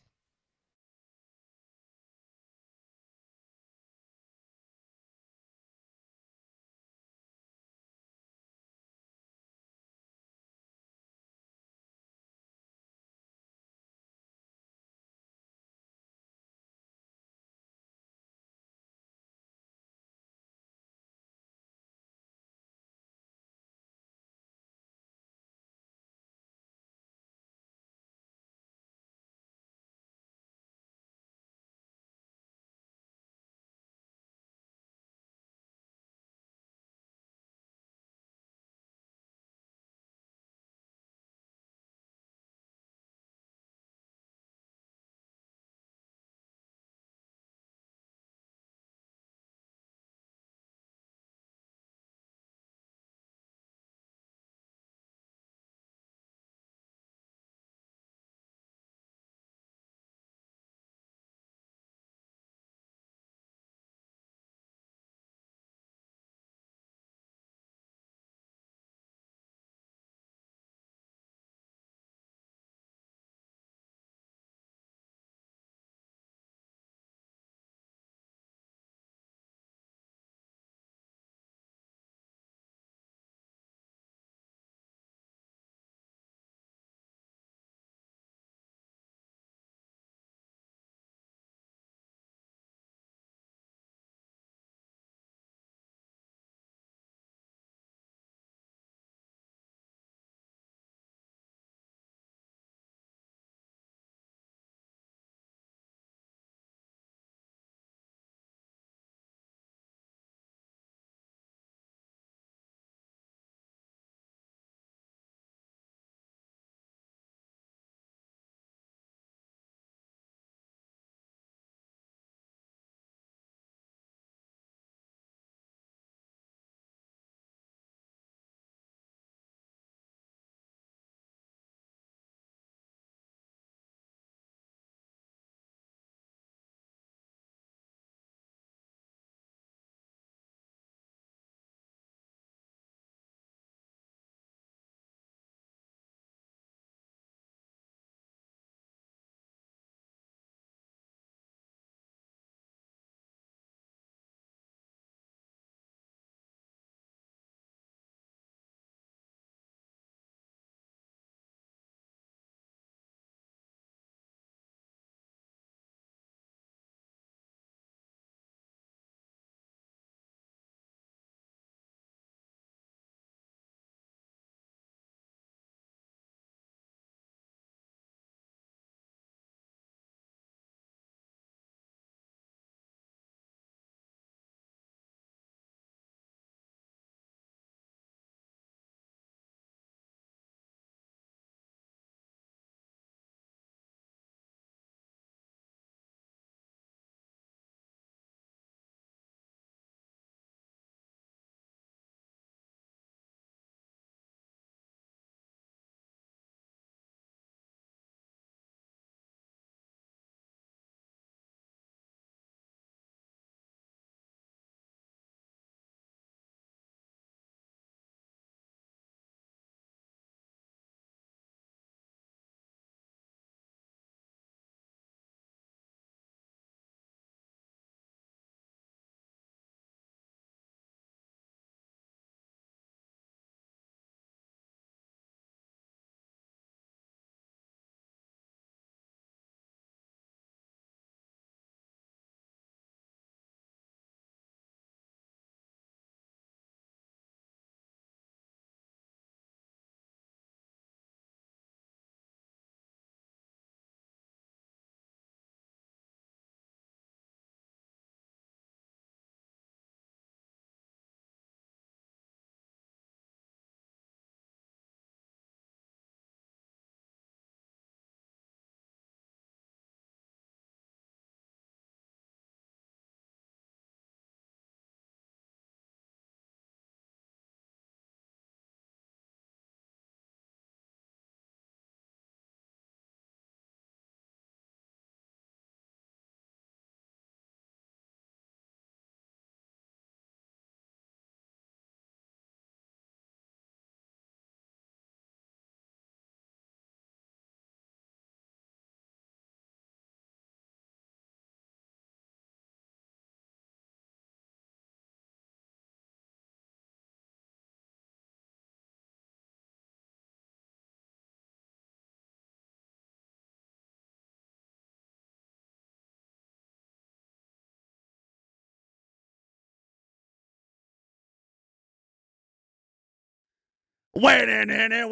Wait a minute.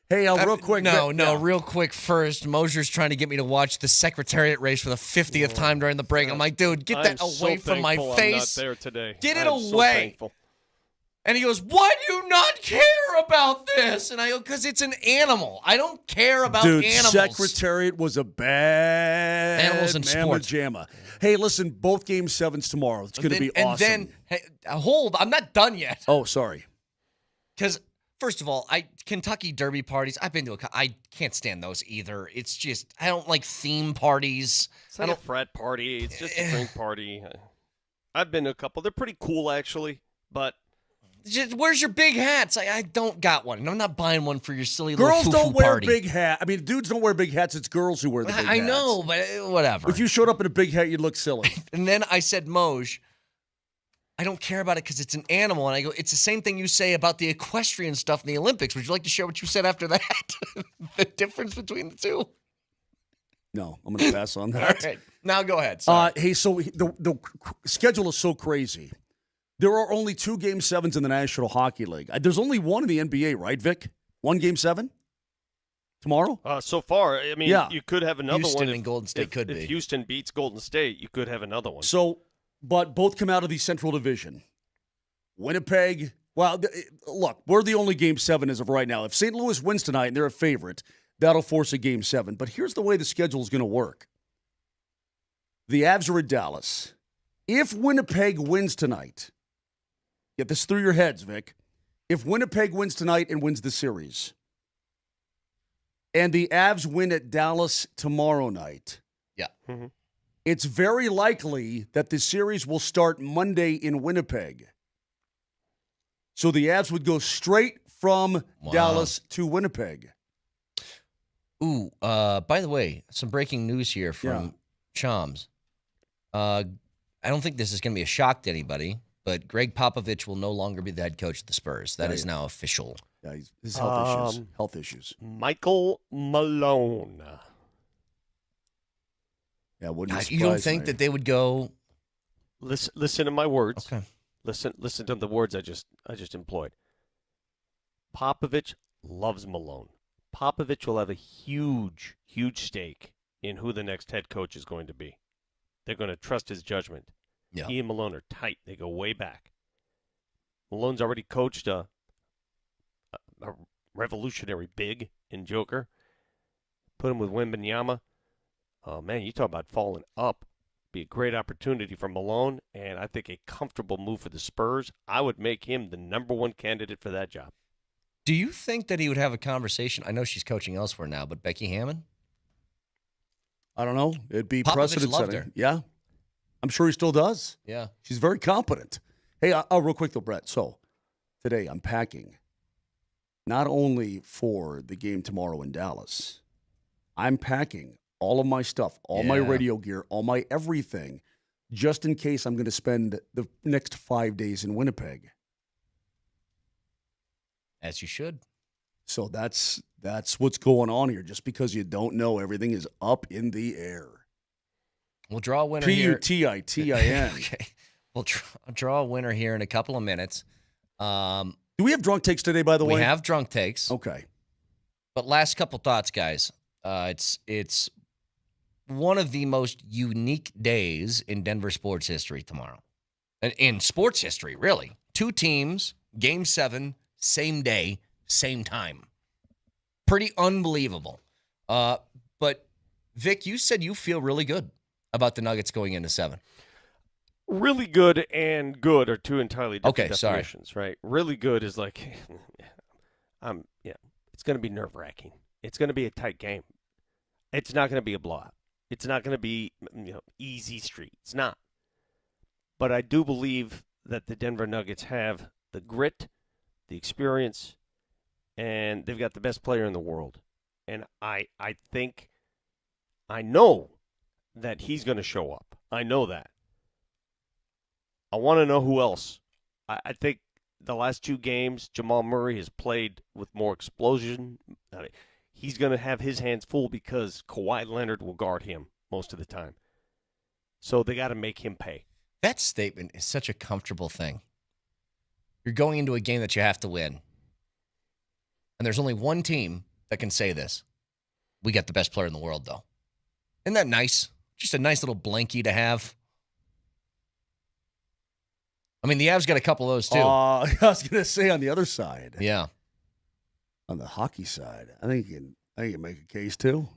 Hey, real quick. Real quick first. Moser's trying to get me to watch the Secretariat race for the 50th time during the break. I'm like, dude, get that away from my face. I'm not there today. Get it I'm away. So and he goes, why do you not care about this? And I go, because it's an animal. I don't care about animals. Secretariat was a bad Animals in sports. jamma. Hey, listen, both Game 7s tomorrow. It's going to be awesome. And then, hey, hold, I'm not done yet. Oh, sorry. Because, first of all, Kentucky Derby parties, I've been to I can't stand those either. It's just, I don't like theme parties. It's not a frat party. It's just a drink party. I've been to a couple. They're pretty cool, actually, but... Just, where's your big hats? I don't got one. I'm not buying one for your silly girls little don't wear party. big hats. I mean, dudes don't wear big hats. It's girls who wear the big hats. I know, but whatever. If you showed up in a big hat, you'd look silly. And then I said, Moj, I don't care about it because it's an animal. And I go, it's the same thing you say about the equestrian stuff in the Olympics. Would you like to share what you said after that? The difference between the two? No, I'm going to pass on that. All right. Now go ahead. Sorry. Hey, so the schedule is so crazy. There are only 2 Game 7s in the National Hockey League. There's only one in the NBA, right, Vic? 1 Game 7 tomorrow? So far, I mean, you could have another Houston one. and Golden State could be. If Houston beats Golden State, you could have another one. So, but both come out of the Central Division. Winnipeg, well, look, we're the only Game 7 as of right now. If St. Louis wins tonight and they're a favorite, that'll force a Game 7. But here's the way the schedule is going to work. The Avs are at Dallas. If Winnipeg wins tonight, get this through your heads, Vic. If Winnipeg wins tonight and wins the series, and the Avs win at Dallas tomorrow night, it's very likely that the series will start Monday in Winnipeg. So the Avs would go straight from Dallas to Winnipeg. Ooh, by the way, some breaking news here from Chams. I don't think this is going to be a shock to anybody, but Greg Popovich will no longer be the head coach of the Spurs. That is now official. Yeah, his health issues. Health issues. Michael Malone. Yeah, wouldn't you don't think that they would go? Listen to my words. Okay. Listen to the words I just employed. Popovich loves Malone. Popovich will have a huge stake in who the next head coach is going to be. They're going to trust his judgment. Yeah. He and Malone are tight. They go way back. Malone's already coached a revolutionary big in Joker. Put him with Wembanyama. Oh, man, you talk about falling up. Be a great opportunity for Malone, and I think a comfortable move for the Spurs. I would make him the number 1 candidate for that job. Do you think that he would have a conversation? I know she's coaching elsewhere now, but Becky Hammond? I don't know. It'd be Popovich precedent loved setting. her. Yeah. I'm sure he still does. Yeah. She's very competent. Hey, real quick though, Brett. So today I'm packing not only for the game tomorrow in Dallas, I'm packing all of my stuff, all my radio gear, all my everything, just in case I'm going to spend the next 5 days in Winnipeg. As you should. So that's what's going on here. Just because you don't know, everything is up in the air. We'll draw a winner here. P-U-T-I-T-I-N. Okay. We'll draw a winner here in a couple of minutes. Do we have drunk takes today, by the way? We have drunk takes. Okay. But last couple thoughts, guys. It's one of the most unique days in Denver sports history tomorrow. In sports history, really. 2 teams, Game 7, same day, same time. Pretty unbelievable. But, Vic, you said you feel really good about the Nuggets going into 7. Really good and good are 2 entirely different definitions, right? Really good is like, it's going to be nerve-wracking. It's going to be a tight game. It's not going to be a blowout. It's not going to be, easy street. It's not. But I do believe that the Denver Nuggets have the grit, the experience, and they've got the best player in the world. And I know that he's going to show up. I know that. I want to know who else. I think the last 2 games, Jamal Murray has played with more explosion. He's going to have his hands full because Kawhi Leonard will guard him most of the time. So they got to make him pay. That statement is such a comfortable thing. You're going into a game that you have to win. And there's only one team that can say this. We got the best player in the world, though. Isn't that nice? Just a nice little blankie to have. I mean, the Avs got a couple of those, too. I was going to say on the other side. Yeah. On the hockey side, I think you can make a case, too.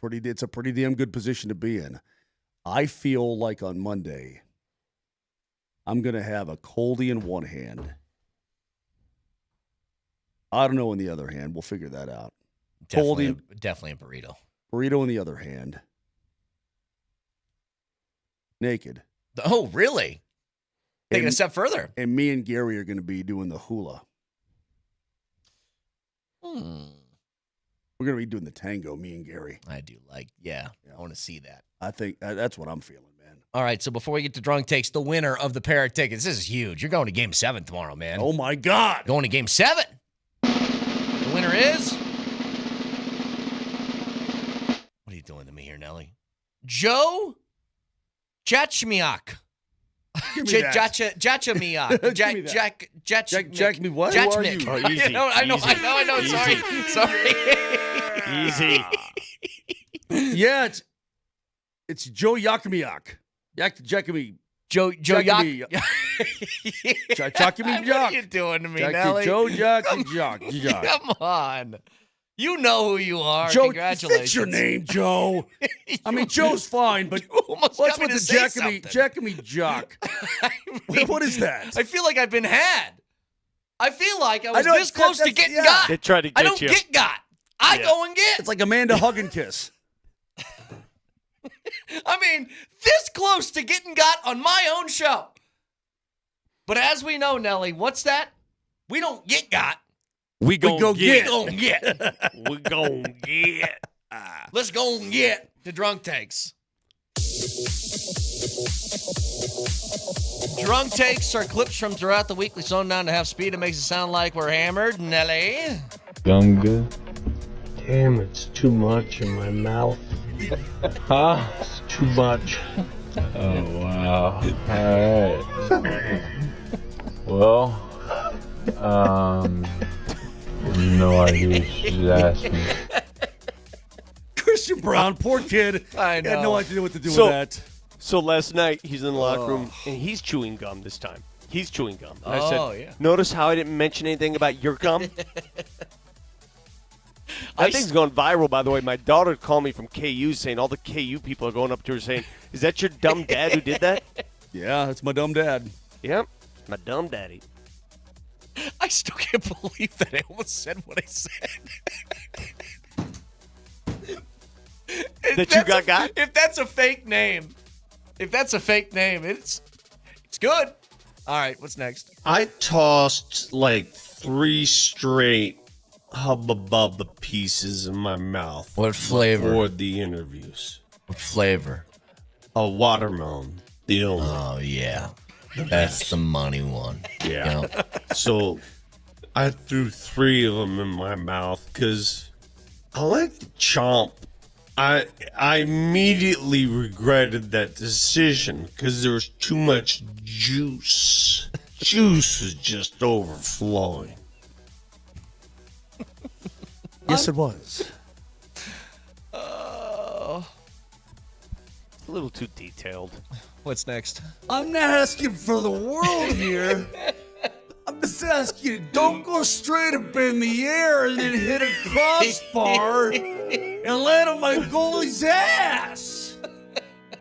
It's a pretty damn good position to be in. I feel like on Monday, I'm going to have a coldie in one hand. I don't know in the other hand. We'll figure that out. Definitely a burrito. Burrito in the other hand. Naked. Oh, really? Taking a step further. And me and Gary are going to be doing the hula. We're going to be doing the tango, me and Gary. I do I want to see that. I think that's what I'm feeling, man. All right, so before we get to drunk takes, the winner of the pair of tickets, this is huge. You're going to Game 7 tomorrow, man. Oh, my God. Going to Game 7. The winner is... What are you doing to me here, Nelly? Joe Jachmiak. Jachmiak. Jack me what? Jachmiak. Oh, easy. I know. Sorry. Easy. Yeah, it's Joe Yakimiak. Yakimi. Joe Yakimi. Jakimi What are you doing to me, Nelly? Joe Jakimi. Come on. You know who you are. Joe, Congratulations. fix your name, Joe. I mean, Joe's fine, but what's with the Jakimi Jock? What is that? I feel like I've been had. I feel like I was this close to getting got. They tried to get I don't you. get got. I go and get. It's like Amanda Hug and Kiss. I mean, this close to getting got on my own show. But as we know, Nelly, what's that? We don't get got. We go get. We gon' get. Let's go and get the drunk takes. Drunk takes are clips from throughout the week. We slow them down to half speed. It makes it sound like we're hammered. Nelly. Gunga. Damn, it's too much in my mouth. It's too much. Oh, wow. All right. Well, no idea she's asking. Christian Brown, poor kid. I know. Had no idea what to do with that. So last night, he's in the locker room, and he's chewing gum this time. He's chewing gum. And I said, yeah. Notice how I didn't mention anything about your gum? That thing's going viral, by the way. My daughter called me from KU saying all the KU people are going up to her saying, is that your dumb dad who did that? Yeah, that's my dumb dad. Yep, my dumb daddy. I still can't believe that I almost said what I said. That you got? If that's a fake name, it's good. All right, what's next? I tossed like 3 straight Hubba Bubba pieces in my mouth. What flavor? For the interviews. What flavor? A watermelon. The only. Oh, yeah. That's the money one. Yeah. You know? So I threw 3 of them in my mouth because I like to chomp. I immediately regretted that decision because there was too much juice. Juice was just overflowing. Yes, it was. A little too detailed. What's next? I'm not asking for the world here. I'm just asking you, don't go straight up in the air and then hit a crossbar and land on my goalie's ass.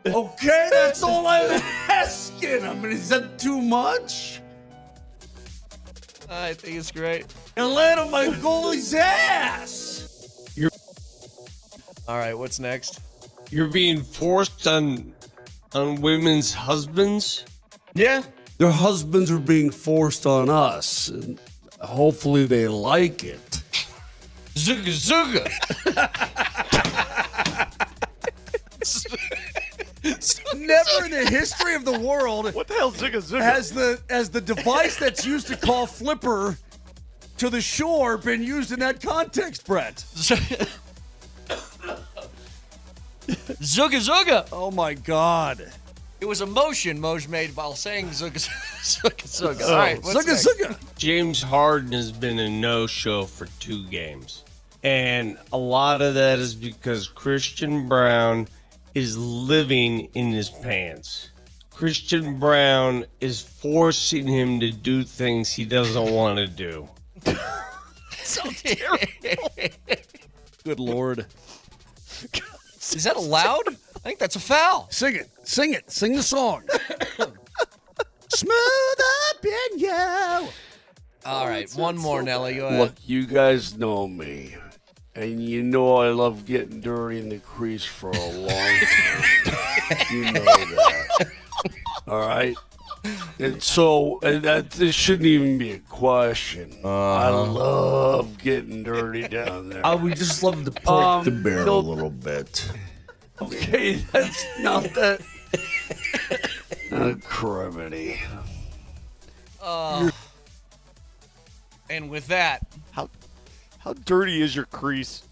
Okay, that's all I'm asking. I mean, is that too much? I think it's great. And land on my goalie's ass. All right, what's next? You're being forced on women's husbands? Yeah. Their husbands are being forced on us, and hopefully they like it. Zuga zuga. Never in the history of the world what the hell Zuga Zuga? has the device that's used to call flipper to the shore been used in that context, Brett. Zuga zuga. Oh my God. It was a motion Moj made while saying Zuga Zuga. All right, what's next? James Harden has been a no-show for 2 games. And a lot of that is because Christian Brown is living in his pants. Christian Brown is forcing him to do things he doesn't want to do. So terrible. Good Lord. Is that allowed? I think that's a foul. Sing it. Sing it. Sing the song. Smooth up in you. All right, one more, Nelly. Go ahead. Look, you guys know me. And you know I love getting dirty in the crease for a long time. You know that. All right? And so this shouldn't even be a question. I love getting dirty down there. I would just love to poke the bear a little bit. Okay, that's not that. Criminy. And with that, how dirty is your crease?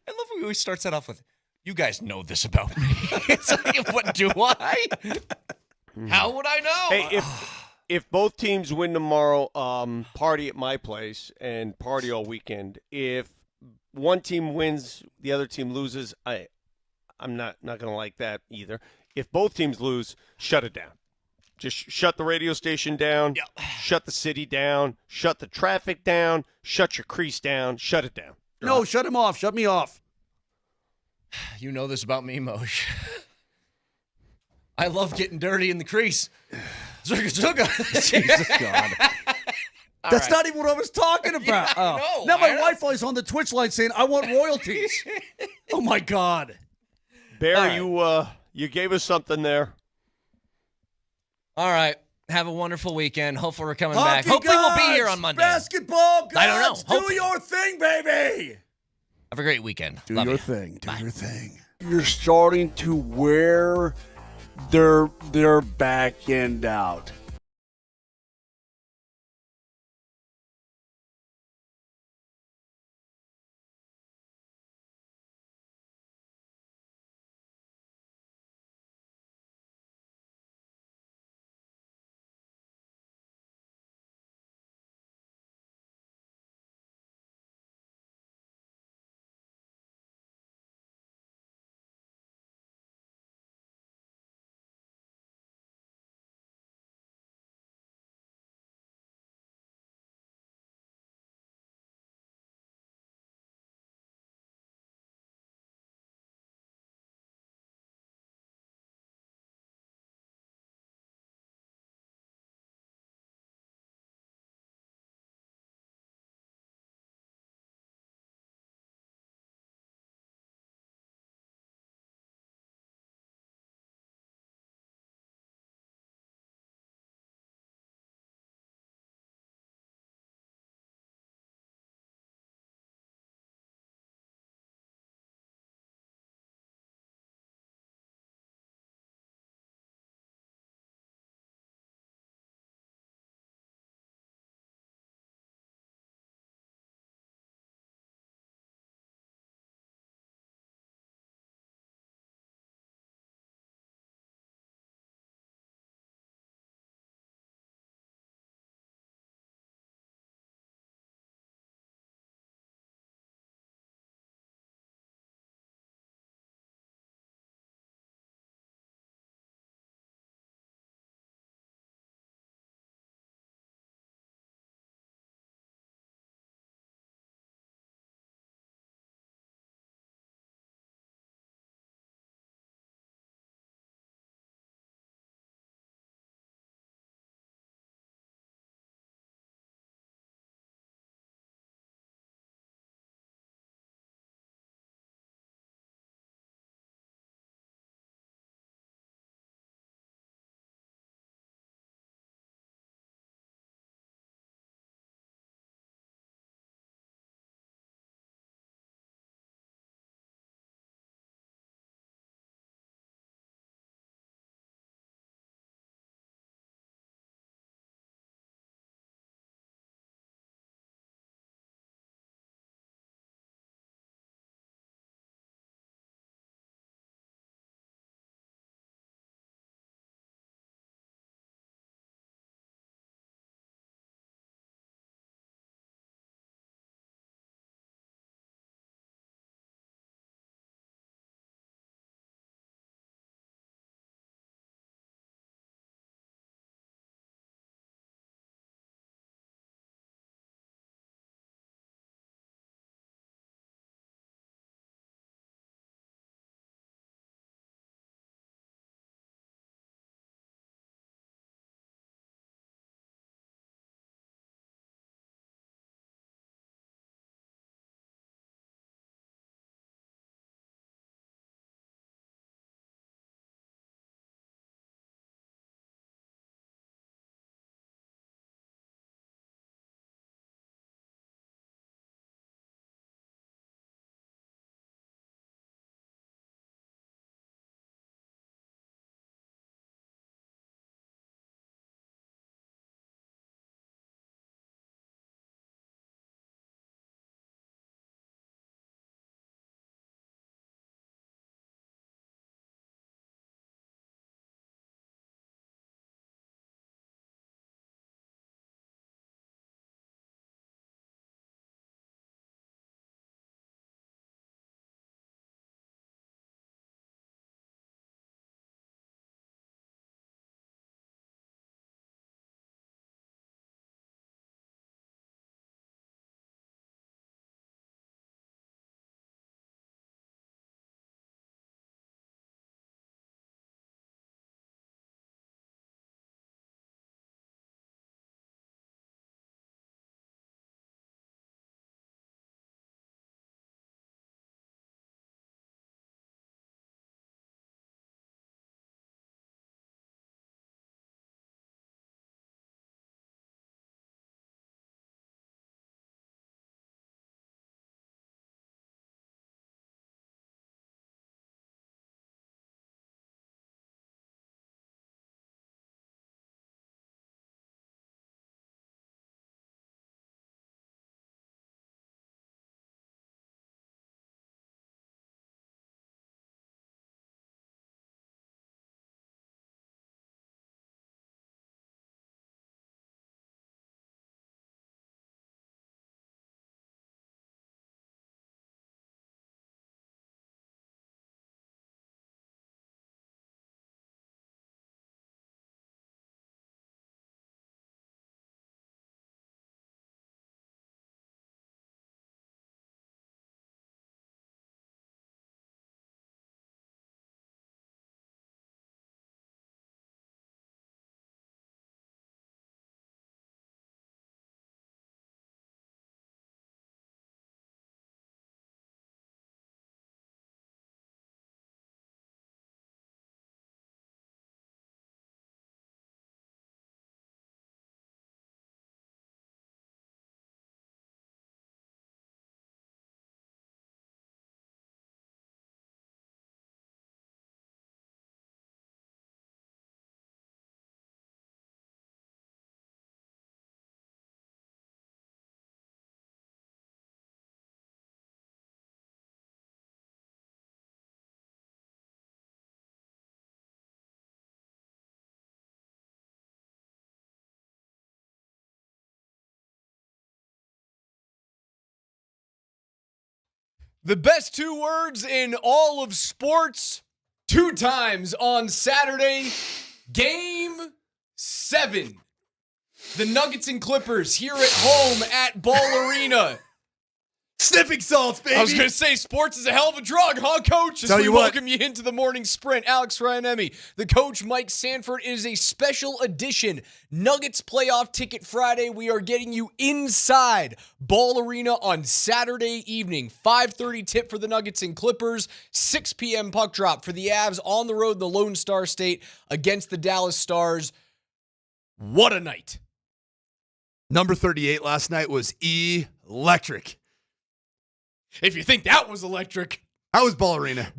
I love when he always starts that off with, "You guys know this about me." It's like, what do I? How would I know? Hey, if both teams win tomorrow, party at my place and party all weekend. If one team wins, the other team loses, I'm not gonna like that either. If both teams lose, shut it down. Just shut the radio station down, shut the city down, shut the traffic down, shut your crease down, shut it down. No, shut him off. Shut me off. You know this about me, Moj. I love getting dirty in the crease. Zuga Zuga. Jesus God. That's not even what I was talking about. Yeah, I know. Now my Wi-Fi's on the Twitch line saying, I want royalties. Oh, my God. Bear, right. You gave us something there. All right. Have a wonderful weekend. Hopefully we're coming Hockey back. Hopefully we'll be gods, here on Monday. Basketball gods, I don't know. do Hopefully. your thing, baby. Have a great weekend. Do Love your you. thing. Do your thing. You're starting to wear their back end out. The best 2 words in all of sports, 2 times on Saturday, Game 7. The Nuggets and Clippers here at home at Ball Arena. Sniffing salts, baby. I was going to say, sports is a hell of a drug, huh, Coach? As Tell we you what. welcome you into the morning sprint. Alex Ryanemi, the coach, Mike Sanford. It is a special edition Nuggets Playoff Ticket Friday. We are getting you inside Ball Arena on Saturday evening. 5:30 tip for the Nuggets and Clippers. 6 p.m. puck drop for the Avs on the road in the Lone Star State against the Dallas Stars. What a night. Number 38 last night was electric. If you think that was electric. How was Ball Arena?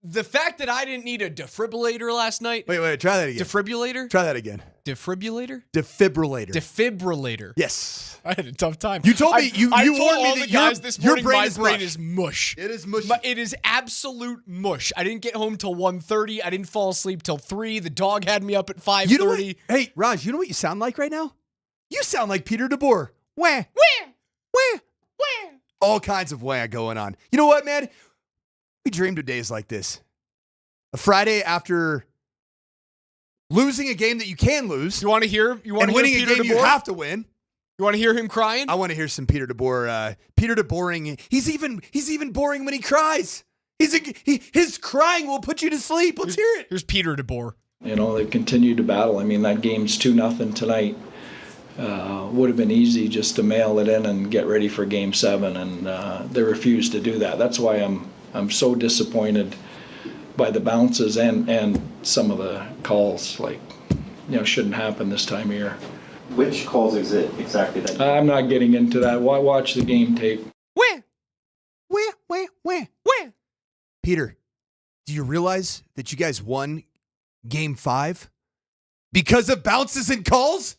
The fact that I didn't need a defibrillator last night. Wait, try that again. Defibrillator? Try that again. Defibrillator? Defibrillator. Yes. I had a tough time. You told me, you told warned me all that the guys this morning, my brain mush. is mush. It is mush. It is absolute mush. I didn't get home till 1:30. I didn't fall asleep till 3. The dog had me up at 5:30. You know what, hey, Raj, you know what you sound like right now? You sound like Peter DeBoer. Wah. All kinds of wah going on. You know what, man? We dreamed of days like this. A Friday after losing a game that you can lose. You want to hear? And winning a game you have to win. You want to hear him crying? I want to hear some Peter DeBoer. Peter DeBoering. He's even boring when he cries. His crying will put you to sleep. Let's hear it. Here's Peter DeBoer. You know, they continued to battle. I mean, that game's 2-0 tonight. Would have been easy just to mail it in and get ready for Game 7, and they refused to do that. That's why I'm so disappointed by the bounces and some of the calls. Like, you know, shouldn't happen this time of year. Which calls is it exactly that? I'm not getting into that. Watch the game tape. Where? Peter, do you realize that you guys won Game 5 because of bounces and calls?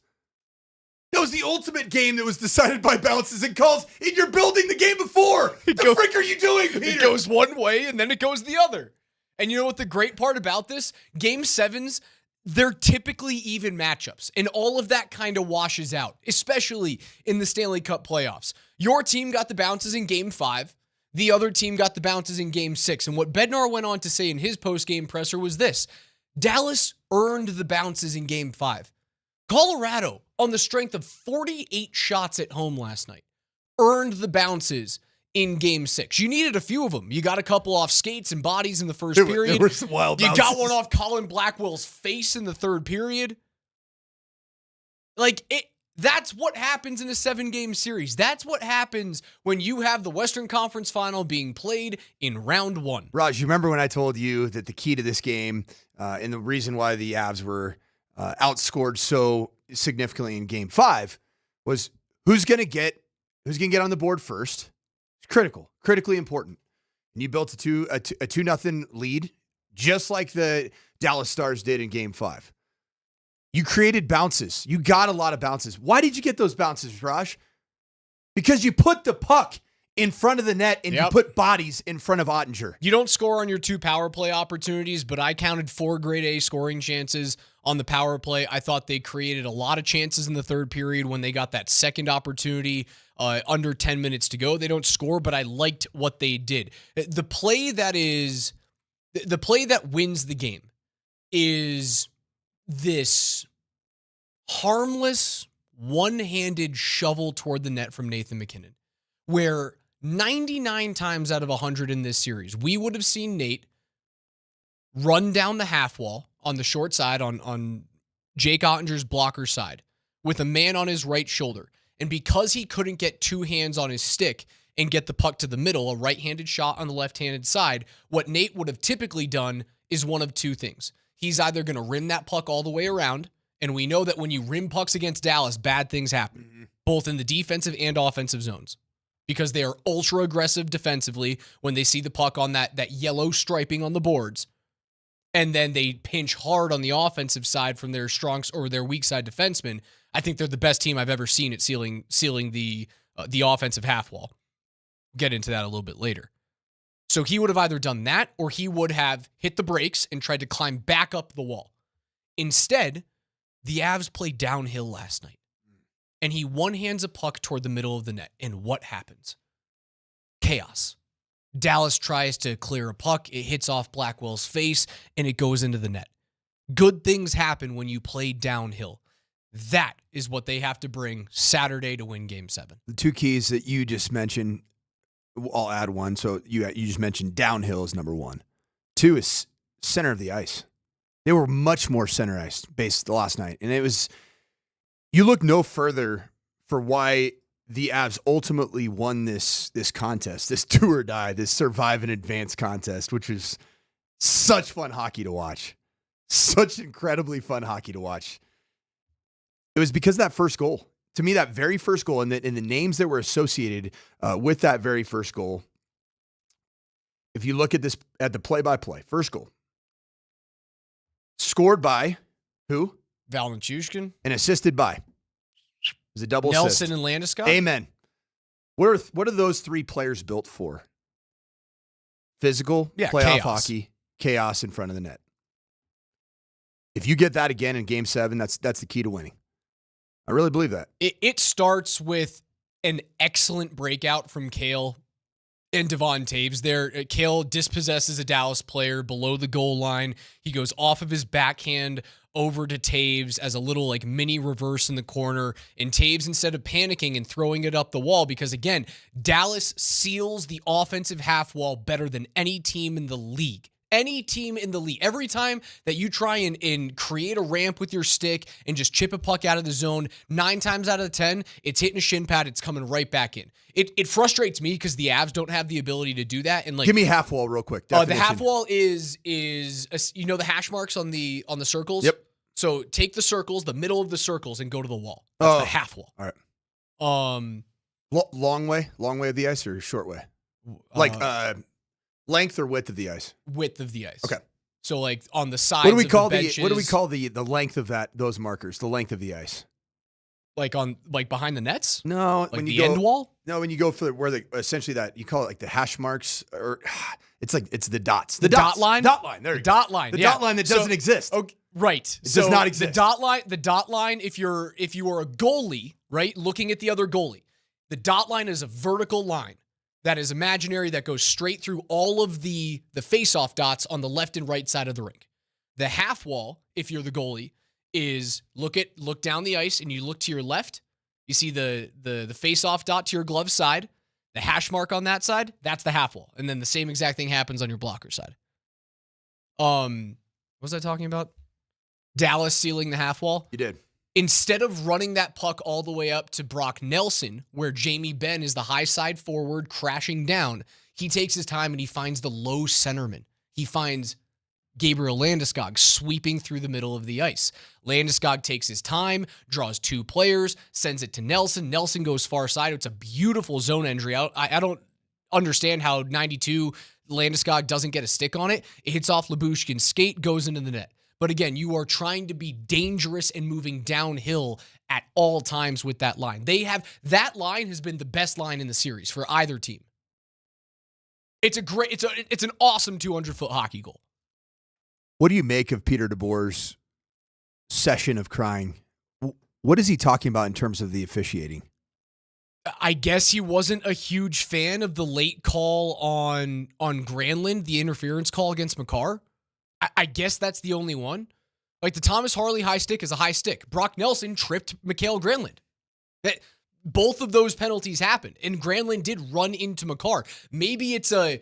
That was the ultimate game that was decided by bounces and calls, and you're building the game before. The frick are you doing, Peter? It goes one way, and then it goes the other. And you know what the great part about this? Game 7s, they're typically even matchups, and all of that kind of washes out, especially in the Stanley Cup playoffs. Your team got the bounces in Game 5. The other team got the bounces in Game 6. And what Bednar went on to say in his post-game presser was this: Dallas earned the bounces in Game 5. Colorado, on the strength of 48 shots at home last night, earned the bounces in Game 6. You needed a few of them. You got a couple off skates and bodies in the first period. There were some wild bounces. You got one off Colin Blackwell's face in the third period. That's what happens in a 7-game series. That's what happens when you have the Western Conference Final being played in round 1. Raj, you remember when I told you that the key to this game and the reason why the Avs were outscored so significantly in Game 5 was who's going to get on the board first. It's critically important. And you built a 2-0 lead, just like the Dallas Stars did in Game 5. You created bounces. You got a lot of bounces. Why did you get those bounces, Raj? Because you put the puck in front of the net and you put bodies in front of Ottinger. You don't score on your 2 power play opportunities, but I counted 4 grade A scoring chances on the power play. I thought they created a lot of chances in the third period when they got that second opportunity under 10 minutes to go. They don't score, but I liked what they did. The play that wins the game is this harmless, one-handed shovel toward the net from Nathan MacKinnon, where 99 times out of 100 in this series, we would have seen Nate run down the half wall on the short side on Jake Ottinger's blocker side with a man on his right shoulder. And because he couldn't get 2 hands on his stick and get the puck to the middle, a right-handed shot on the left-handed side, what Nate would have typically done is one of 2 things. He's either going to rim that puck all the way around, and we know that when you rim pucks against Dallas, bad things happen, both in the defensive and offensive zones, because they are ultra-aggressive defensively when they see the puck on that yellow striping on the boards, and then they pinch hard on the offensive side from their strong or their weak side defensemen. I think they're the best team I've ever seen at sealing the offensive half wall. We'll get into that a little bit later. So he would have either done that or he would have hit the brakes and tried to climb back up the wall. Instead, the Avs played downhill last night. And he one-hands a puck toward the middle of the net. And what happens? Chaos. Dallas tries to clear a puck. It hits off Blackwell's face, and it goes into the net. Good things happen when you play downhill. That is what they have to bring Saturday to win Game 7. The two keys that you just mentioned, I'll add one. So you just mentioned downhill is number one. Two is center of the ice. They were much more center ice based last night. And it was, you look no further for why the Avs ultimately won this contest, this do or die, this survive and advance contest, which was such fun hockey to watch. Such incredibly fun hockey to watch. It was because of that first goal. To me, that very first goal and the names that were associated with that very first goal. If you look at this at the play-by-play, first goal scored by who? Val Nichushkin. And assisted by. It was a double Nelson assist. and Landeskog. Amen. What are those three players built for? Physical, playoff hockey, chaos in front of the net. If you get that again in Game 7, that's the key to winning. I really believe that. It starts with an excellent breakout from Cale and Devon Taves there. Cale dispossesses a Dallas player below the goal line. He goes off of his backhand over to Taves as a little like mini reverse in the corner. And Taves, instead of panicking and throwing it up the wall, because again, Dallas seals the offensive half wall better than any team in the league. Any team in the league. Every time that you try and create a ramp with your stick and just chip a puck out of the zone, 9 times out of 10, it's hitting a shin pad. It's coming right back in. It frustrates me because the Avs don't have the ability to do that. And like, give me half wall real quick. The half wall is you know the hash marks on the circles. Yep. So take the circles, the middle of the circles, and go to the wall. That's the half wall. All right. Long way of the ice or short way? Like length or width of the ice? Width of the ice. Okay. So like on the sides. What do we call the length of those markers? The length of the ice. Like behind the nets? No, like when the you go, end wall? No, when you go for essentially that, you call it like the hash marks, or it's the dots. The dot line? Dot line. There you go. Dot line. The dot line that doesn't exist. Okay, right. It does not exist. The dot line, if you are a goalie, right, looking at the other goalie, the dot line is a vertical line that is imaginary that goes straight through all of the face-off dots on the left and right side of the rink. The half wall, if you're the goalie, is look down the ice and you look to your left. You see the face-off dot to your glove side, the hash mark on that side, that's the half wall. And then the same exact thing happens on your blocker side. What was I talking about? Dallas sealing the half wall? You did. Instead of running that puck all the way up to Brock Nelson, where Jamie Benn is the high side forward crashing down, he takes his time and he finds the low centerman. He finds Gabriel Landeskog sweeping through the middle of the ice. Landeskog takes his time, draws 2 players, sends it to Nelson. Nelson goes far side. It's a beautiful zone entry out. I don't understand how 92 Landeskog doesn't get a stick on it. It hits off Lyubushkin's skate, goes into the net. But again, you are trying to be dangerous and moving downhill at all times with that line. That line has been the best line in the series for either team. It's an awesome 200-foot hockey goal. What do you make of Peter DeBoer's session of crying? What is he talking about in terms of the officiating? I guess he wasn't a huge fan of the late call on Granlund, the interference call against Makar. I guess that's the only one. Like the Thomas Harley high stick is a high stick. Brock Nelson tripped Mikael Granlund. Both of those penalties happened, and Granlund did run into Makar. Maybe it's a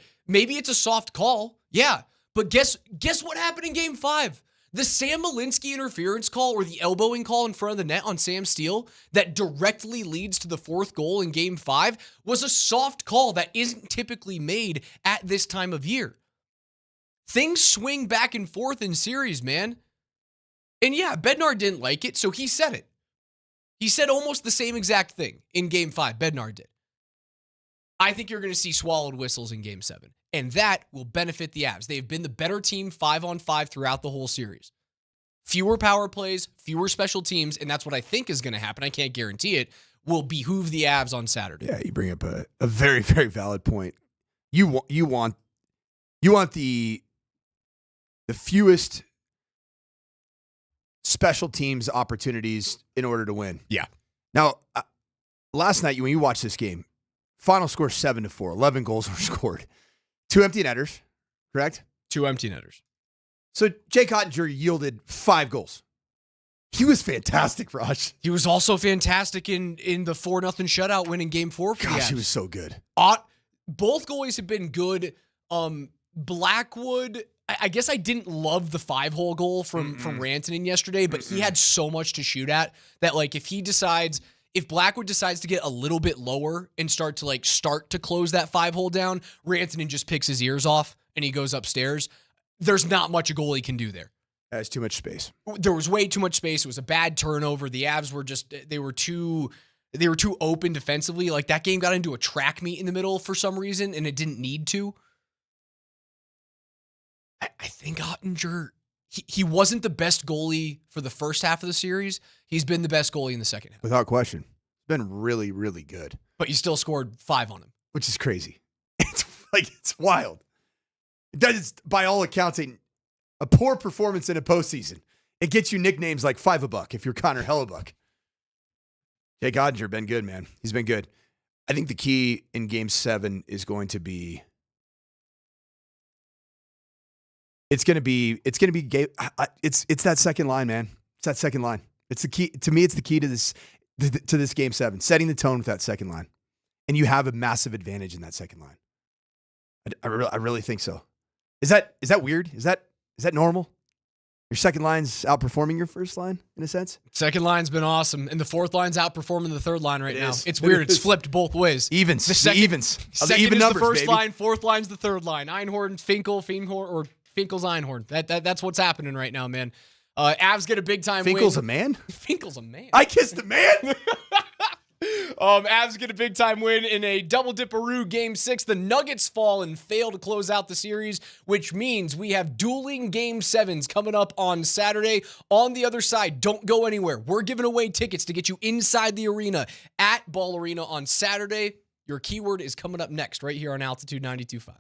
soft call, yeah. But guess what happened in Game 5? The Sam Malinsky interference call or the elbowing call in front of the net on Sam Steele that directly leads to the 4th goal in Game 5 was a soft call that isn't typically made at this time of year. Things swing back and forth in series, man. And yeah, Bednar didn't like it, so he said it. He said almost the same exact thing in Game 5. Bednar did. I think you're going to see swallowed whistles in Game 7, and that will benefit the Avs. They've been the better team 5-on-5 throughout the whole series. Fewer power plays, fewer special teams, and that's what I think is going to happen. I can't guarantee it. Will behoove the Avs on Saturday. Yeah, you bring up a very, very valid point. You want the fewest special teams opportunities in order to win. Yeah. Now, last night when you watched this game, final score 7-4, 11 goals were scored. 2 empty netters, correct? 2 empty netters. So Jake Ottinger yielded 5 goals. He was fantastic for us. He was also fantastic in the 4-0 shutout win in Game 4 for the Avs. He was so good. Both goalies have been good. Blackwood, I guess I didn't love the 5-hole goal from Rantanen yesterday, but he had so much to shoot at that, like, if Blackwood decides to get a little bit lower and start to close that 5-hole down, Rantanen just picks his ears off and he goes upstairs. There's not much a goalie can do there. That's too much space. There was way too much space. It was a bad turnover. The Avs were they were too open defensively. Like, that game got into a track meet in the middle for some reason, and it didn't need to. I think Ottinger, he wasn't the best goalie for the first half of the series. He's been the best goalie in the second half. Without question. It's been really, really good. But you still scored 5 on him. Which is crazy. It's wild. That is, by all accounts, a poor performance in a postseason. It gets you nicknames like $5 if you're Connor Hellebuck. Jake Ottinger, been good, man. He's been good. I think the key in Game 7 is going to be it's that second line, man. It's that second line. It's the key to me. It's the key to this Game 7, setting the tone with that second line, and you have a massive advantage in that second line. I really think so. Is that weird? Is that normal? Your second line's outperforming your first line in a sense. Second line's been awesome, and the fourth line's outperforming the third line right now. It's weird. It's flipped both ways. Evens. The evens. Second even is numbers, the first baby. line. Fourth line's the third line. Einhorn, Finkel, or Finkel's Einhorn. That's what's happening right now, man. Avs get a big time win. Finkel's a man? Finkel's a man. I kissed a man? Avs get a big time win in a double dipperoo Game 6. The Nuggets fall and fail to close out the series, which means we have dueling Game 7s coming up on Saturday. On the other side, don't go anywhere. We're giving away tickets to get you inside the arena at Ball Arena on Saturday. Your keyword is coming up next right here on Altitude 92.5.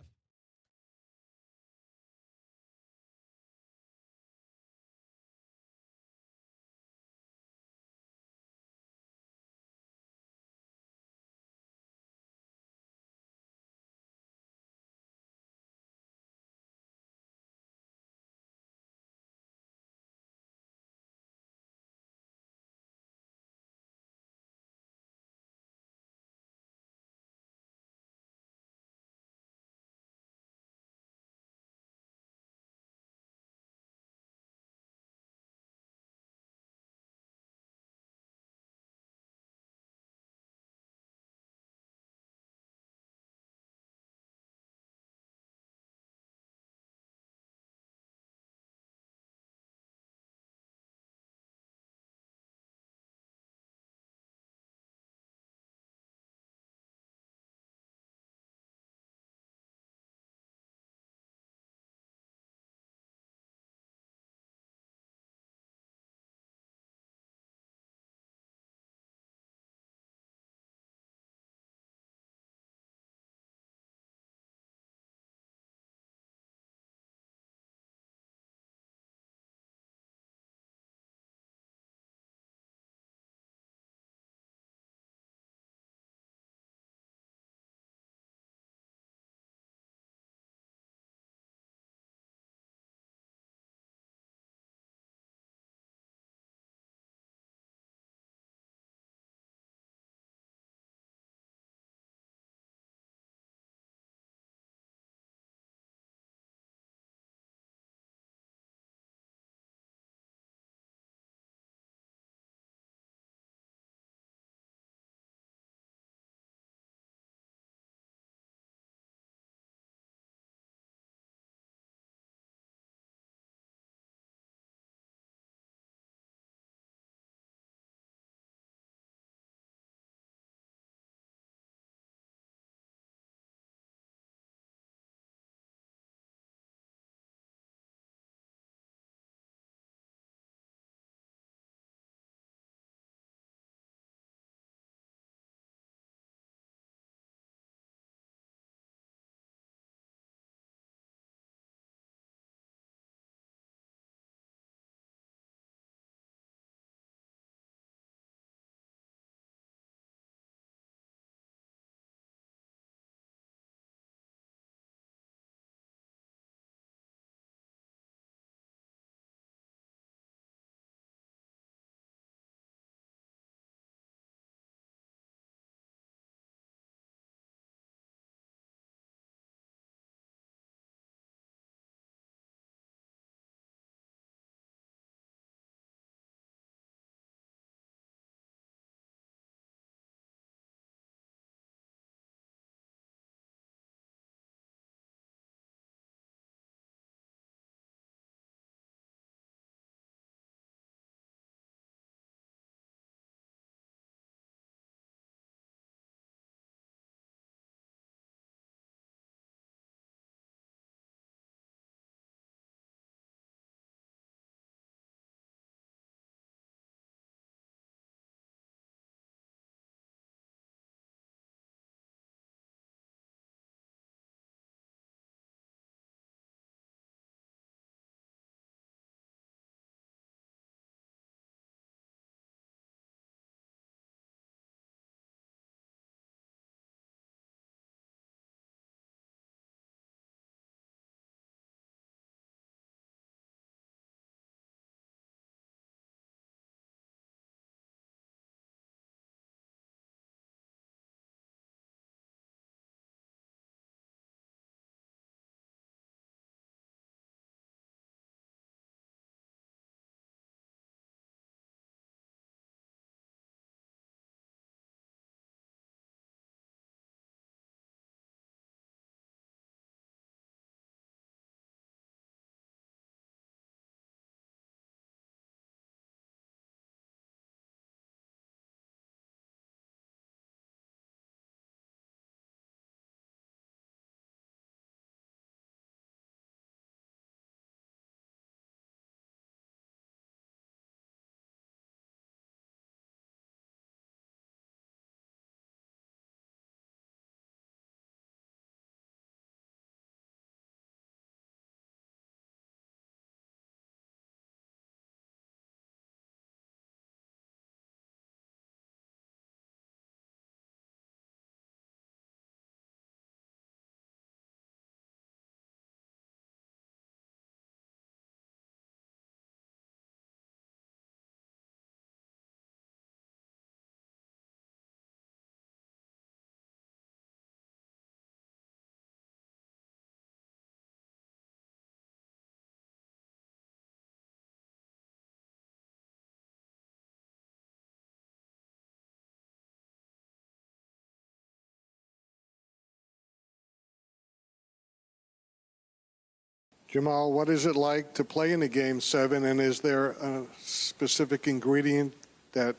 Jamal, what is it like to play in a Game 7, and is there a specific ingredient that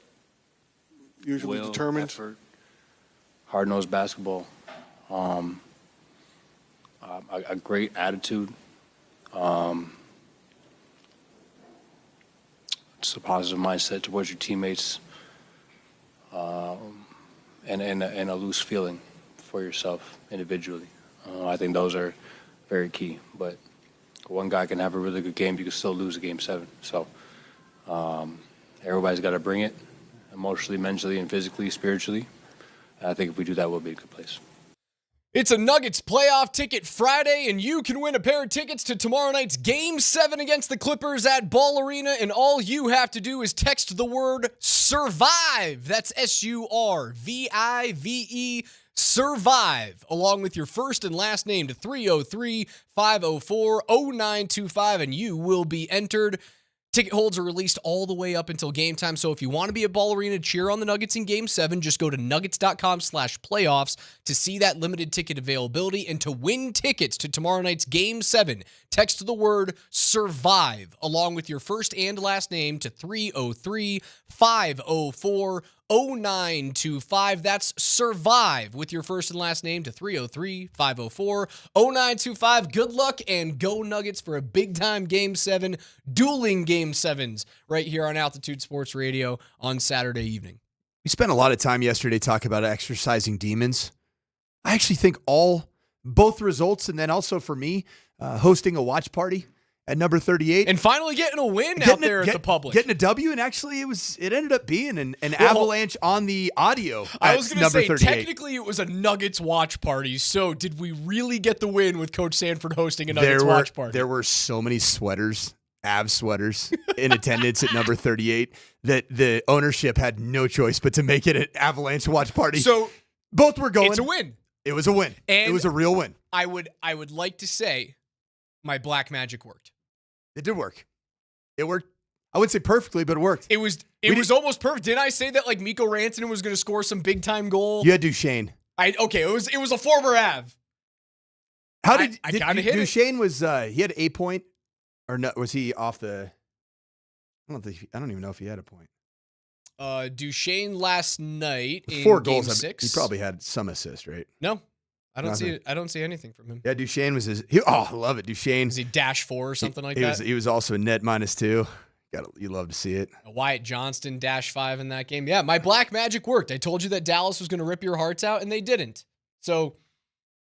usually determines? Effort, hard-nosed basketball, a great attitude, just a positive mindset towards your teammates, and a loose feeling for yourself individually. I think those are very key, but one guy can have a really good game, you can still lose a Game 7. So everybody's got to bring it emotionally, mentally, and physically, spiritually. And I think if we do that, we'll be in a good place. It's a Nuggets playoff ticket Friday, and you can win a pair of tickets to tomorrow night's Game 7 against the Clippers at Ball Arena, and all you have to do is text the word SURVIVE. That's SURVIVE, SURVIVE, along with your first and last name to 303-504-0925, and you will be entered. Ticket holds are released all the way up until game time, so if you want to be at Ball Arena to cheer on the Nuggets in Game 7, just go to nuggets.com/playoffs to see that limited ticket availability and to win tickets to tomorrow night's Game 7. Text the word SURVIVE along with your first and last name to 303-504-0925. That's SURVIVE with your first and last name to 303-504-0925. Good luck and go Nuggets for a big-time Game 7, dueling Game 7s right here on Altitude Sports Radio on Saturday evening. We spent a lot of time yesterday talking about exercising demons. I actually think both results, and then also for me, hosting a watch party at number 38. And finally getting a win out there at the public. Getting a W, and actually it ended up being an Avalanche on the audio. I was going to say, 38. technically it was a Nuggets watch party, so did we really get the win with Coach Sanford hosting a Nuggets watch party? There were so many sweaters, Avs sweaters, in attendance at number 38 that the ownership had no choice but to make it an Avalanche watch party. So both were going. It's a win. It was a win. And it was a real win. I would like to say my black magic worked. It did work. It worked. I wouldn't say perfectly, but it worked. It was almost perfect. Didn't I say that like Mikko Rantanen was going to score some big time goal? You had Duchesne. It was a former Av. How did I kind of hit Duchesne? Was he had 8 point, or no? Was he off the? I don't even know if he had a point. Duchesne last night in 4 goals. Game 6. He probably had some assist, right? No, I don't see it. I don't see anything from him. Yeah, Duchesne was I love it. Duchesne. Was he -4 or something like that? He was also net -2. You love to see it. Wyatt Johnston -5 in that game. Yeah, my black magic worked. I told you that Dallas was going to rip your hearts out, and they didn't. So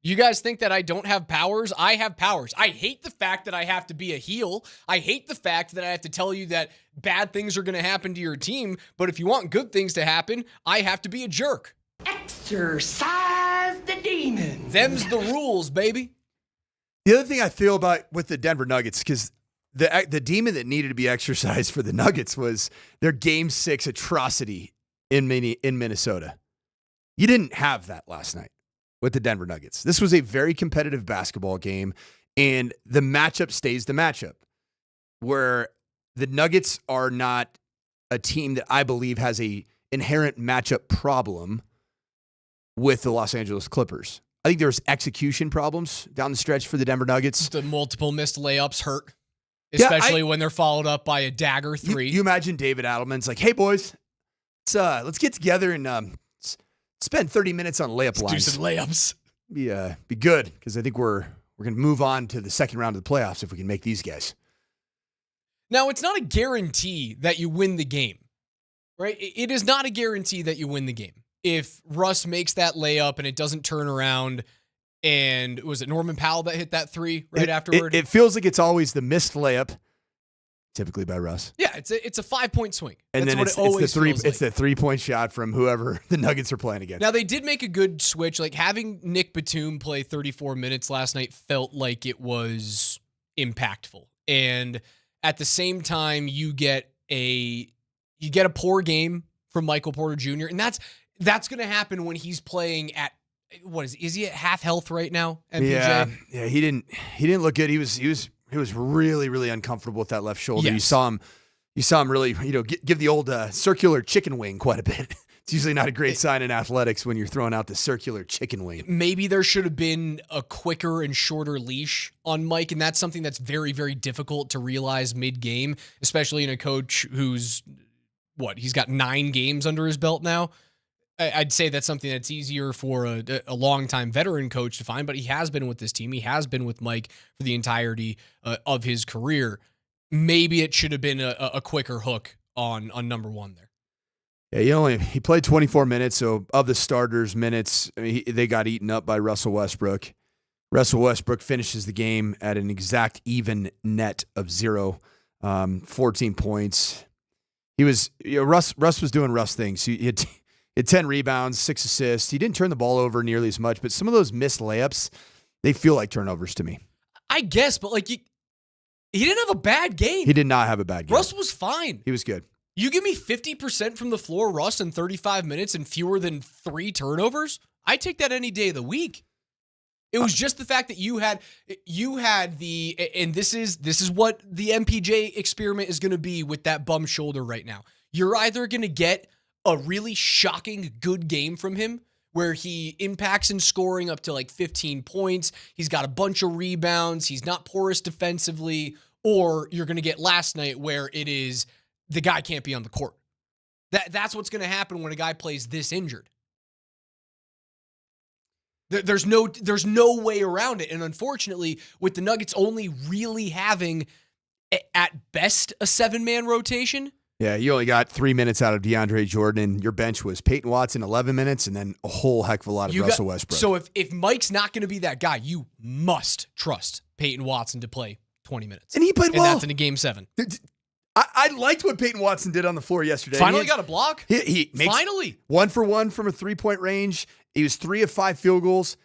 you guys think that I don't have powers? I have powers. I hate the fact that I have to be a heel. I hate the fact that I have to tell you that bad things are going to happen to your team. But if you want good things to happen, I have to be a jerk. Exercise the demon. Them's the rules, baby. The other thing I feel about with the Denver Nuggets, because the demon that needed to be exercised for the Nuggets was their Game 6 atrocity in Minnesota. You didn't have that last night with the Denver Nuggets. This was a very competitive basketball game, and the matchup stays the matchup, where the Nuggets are not a team that I believe has a inherent matchup problem with the Los Angeles Clippers. I think there's execution problems down the stretch for the Denver Nuggets. The multiple missed layups hurt, especially when they're followed up by a dagger 3. You imagine David Adelman's like, "Hey boys, let's get together and spend 30 minutes on layup lines. Do some layups. Be good, because I think we're going to move on to the second round of the playoffs if we can make these guys." Now, it's not a guarantee that you win the game, right? It is not a guarantee that you win the game. If Russ makes that layup and it doesn't turn around, and was it Norman Powell that hit that 3 afterward? It feels like it's always the missed layup, typically by Russ. Yeah, it's a 5-point swing. And That's then what it's it always the 3. feels It's like. the 3-point shot from whoever the Nuggets are playing against. Now, they did make a good switch. Like, having Nick Batum play 34 minutes last night felt like it was impactful. And at the same time, you get a poor game from Michael Porter Jr., and that's going to happen when he's playing at, is he at half health right now, MPJ? Yeah, he didn't look good. He was really, really uncomfortable with that left shoulder. Yes. You saw him really, give the old circular chicken wing quite a bit It's usually not a great sign in athletics when you're throwing out the circular chicken wing. Maybe there should have been a quicker and shorter leash on Mike, and that's something that's very, very difficult to realize mid-game, especially in a coach who's, he's got 9 games under his belt now. I'd say that's something that's easier for a long-time veteran coach to find, but he has been with this team. He has been with Mike for the entirety of his career. Maybe it should have been a quicker hook on number 1 there. Yeah, he played 24 minutes, so of the starters' minutes, they got eaten up by Russell Westbrook. Russell Westbrook finishes the game at an exact even net of 0, 14 points. Russ was doing Russ things. He had 10 rebounds, 6 assists. He didn't turn the ball over nearly as much, but some of those missed layups, they feel like turnovers to me. I guess, but he didn't have a bad game. He did not have a bad game. Russ was fine. He was good. You give me 50% from the floor, Russ, in 35 minutes and fewer than 3 turnovers, I take that any day of the week. It was just the fact that you had the, and this is what the MPJ experiment is going to be with that bum shoulder right now. You're either going to get a really shocking good game from him where he impacts in scoring up to 15 points. He's got a bunch of rebounds. He's not porous defensively. Or you're going to get last night where it is the guy can't be on the court. That's what's going to happen when a guy plays this injured. There's no way around it. And unfortunately, with the Nuggets only really having, at best, a 7-man rotation. Yeah, you only got 3 minutes out of DeAndre Jordan, and your bench was Peyton Watson, 11 minutes, and then a whole heck of a lot of Russell Westbrook. So if Mike's not going to be that guy, you must trust Peyton Watson to play 20 minutes. And he played well. And that's in a Game 7. I liked what Peyton Watson did on the floor yesterday. Finally got a block. He makes finally 1 for 1 from a 3-point range. He was 3 of 5 field goals.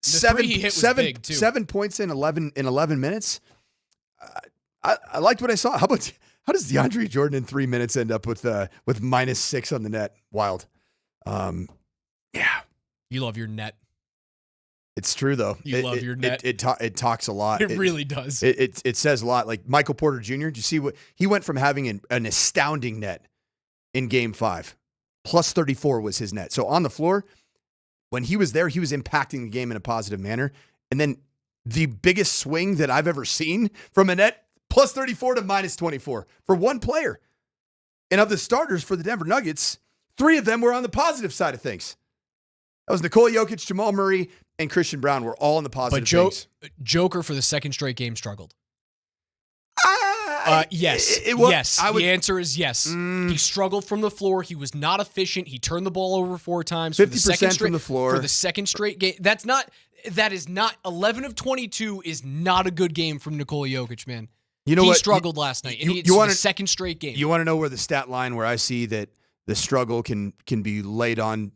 Seven points in 11 minutes. I liked what I saw. How does DeAndre Jordan in 3 minutes end up with -6 on the net? Wild. Yeah. You love your net. It's true though. You love your net. It talks a lot. It really does. It says a lot. Like Michael Porter Jr. Did you see what he went from having an astounding net in Game 5, +34 was his net. So on the floor, when he was there, he was impacting the game in a positive manner. And then the biggest swing that I've ever seen from a net, +34 to -24 for one player. And of the starters for the Denver Nuggets, 3 of them were on the positive side of things. That was Nikola Jokic, Jamal Murray, and Christian Brown were all on the positive things. Joker for the second straight game struggled. Yes. The answer is yes. He struggled from the floor. He was not efficient. He turned the ball over 4 times. 50% from the floor. For the second straight game. That is not 11 of 22 is not a good game from Nikola Jokic, man. You know he what? struggled last night. It's the second straight game. You want to know where the stat line where I see that the struggle can be laid on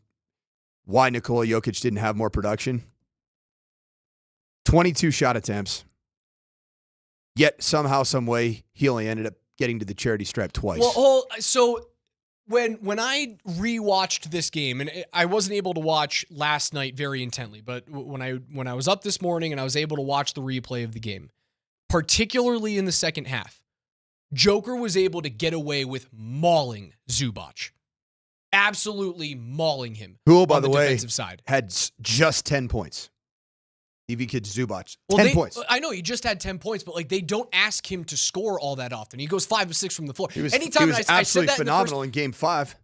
why Nikola Jokic didn't have more production? 22 shot attempts. Yet somehow, some way, he only ended up getting to the charity stripe twice. Well, so when I rewatched this game, and I wasn't able to watch last night very intently, but when I was up this morning and I was able to watch the replay of the game, particularly in the second half, Joker was able to get away with mauling Zubac. Absolutely mauling him. Who, by the way, defensive side. had just 10 points. EV Kid Zubac, 10 points. I know he just had 10 points, but they don't ask him to score all that often. He goes 5 of 6 from the floor. He was absolutely phenomenal in Game 5.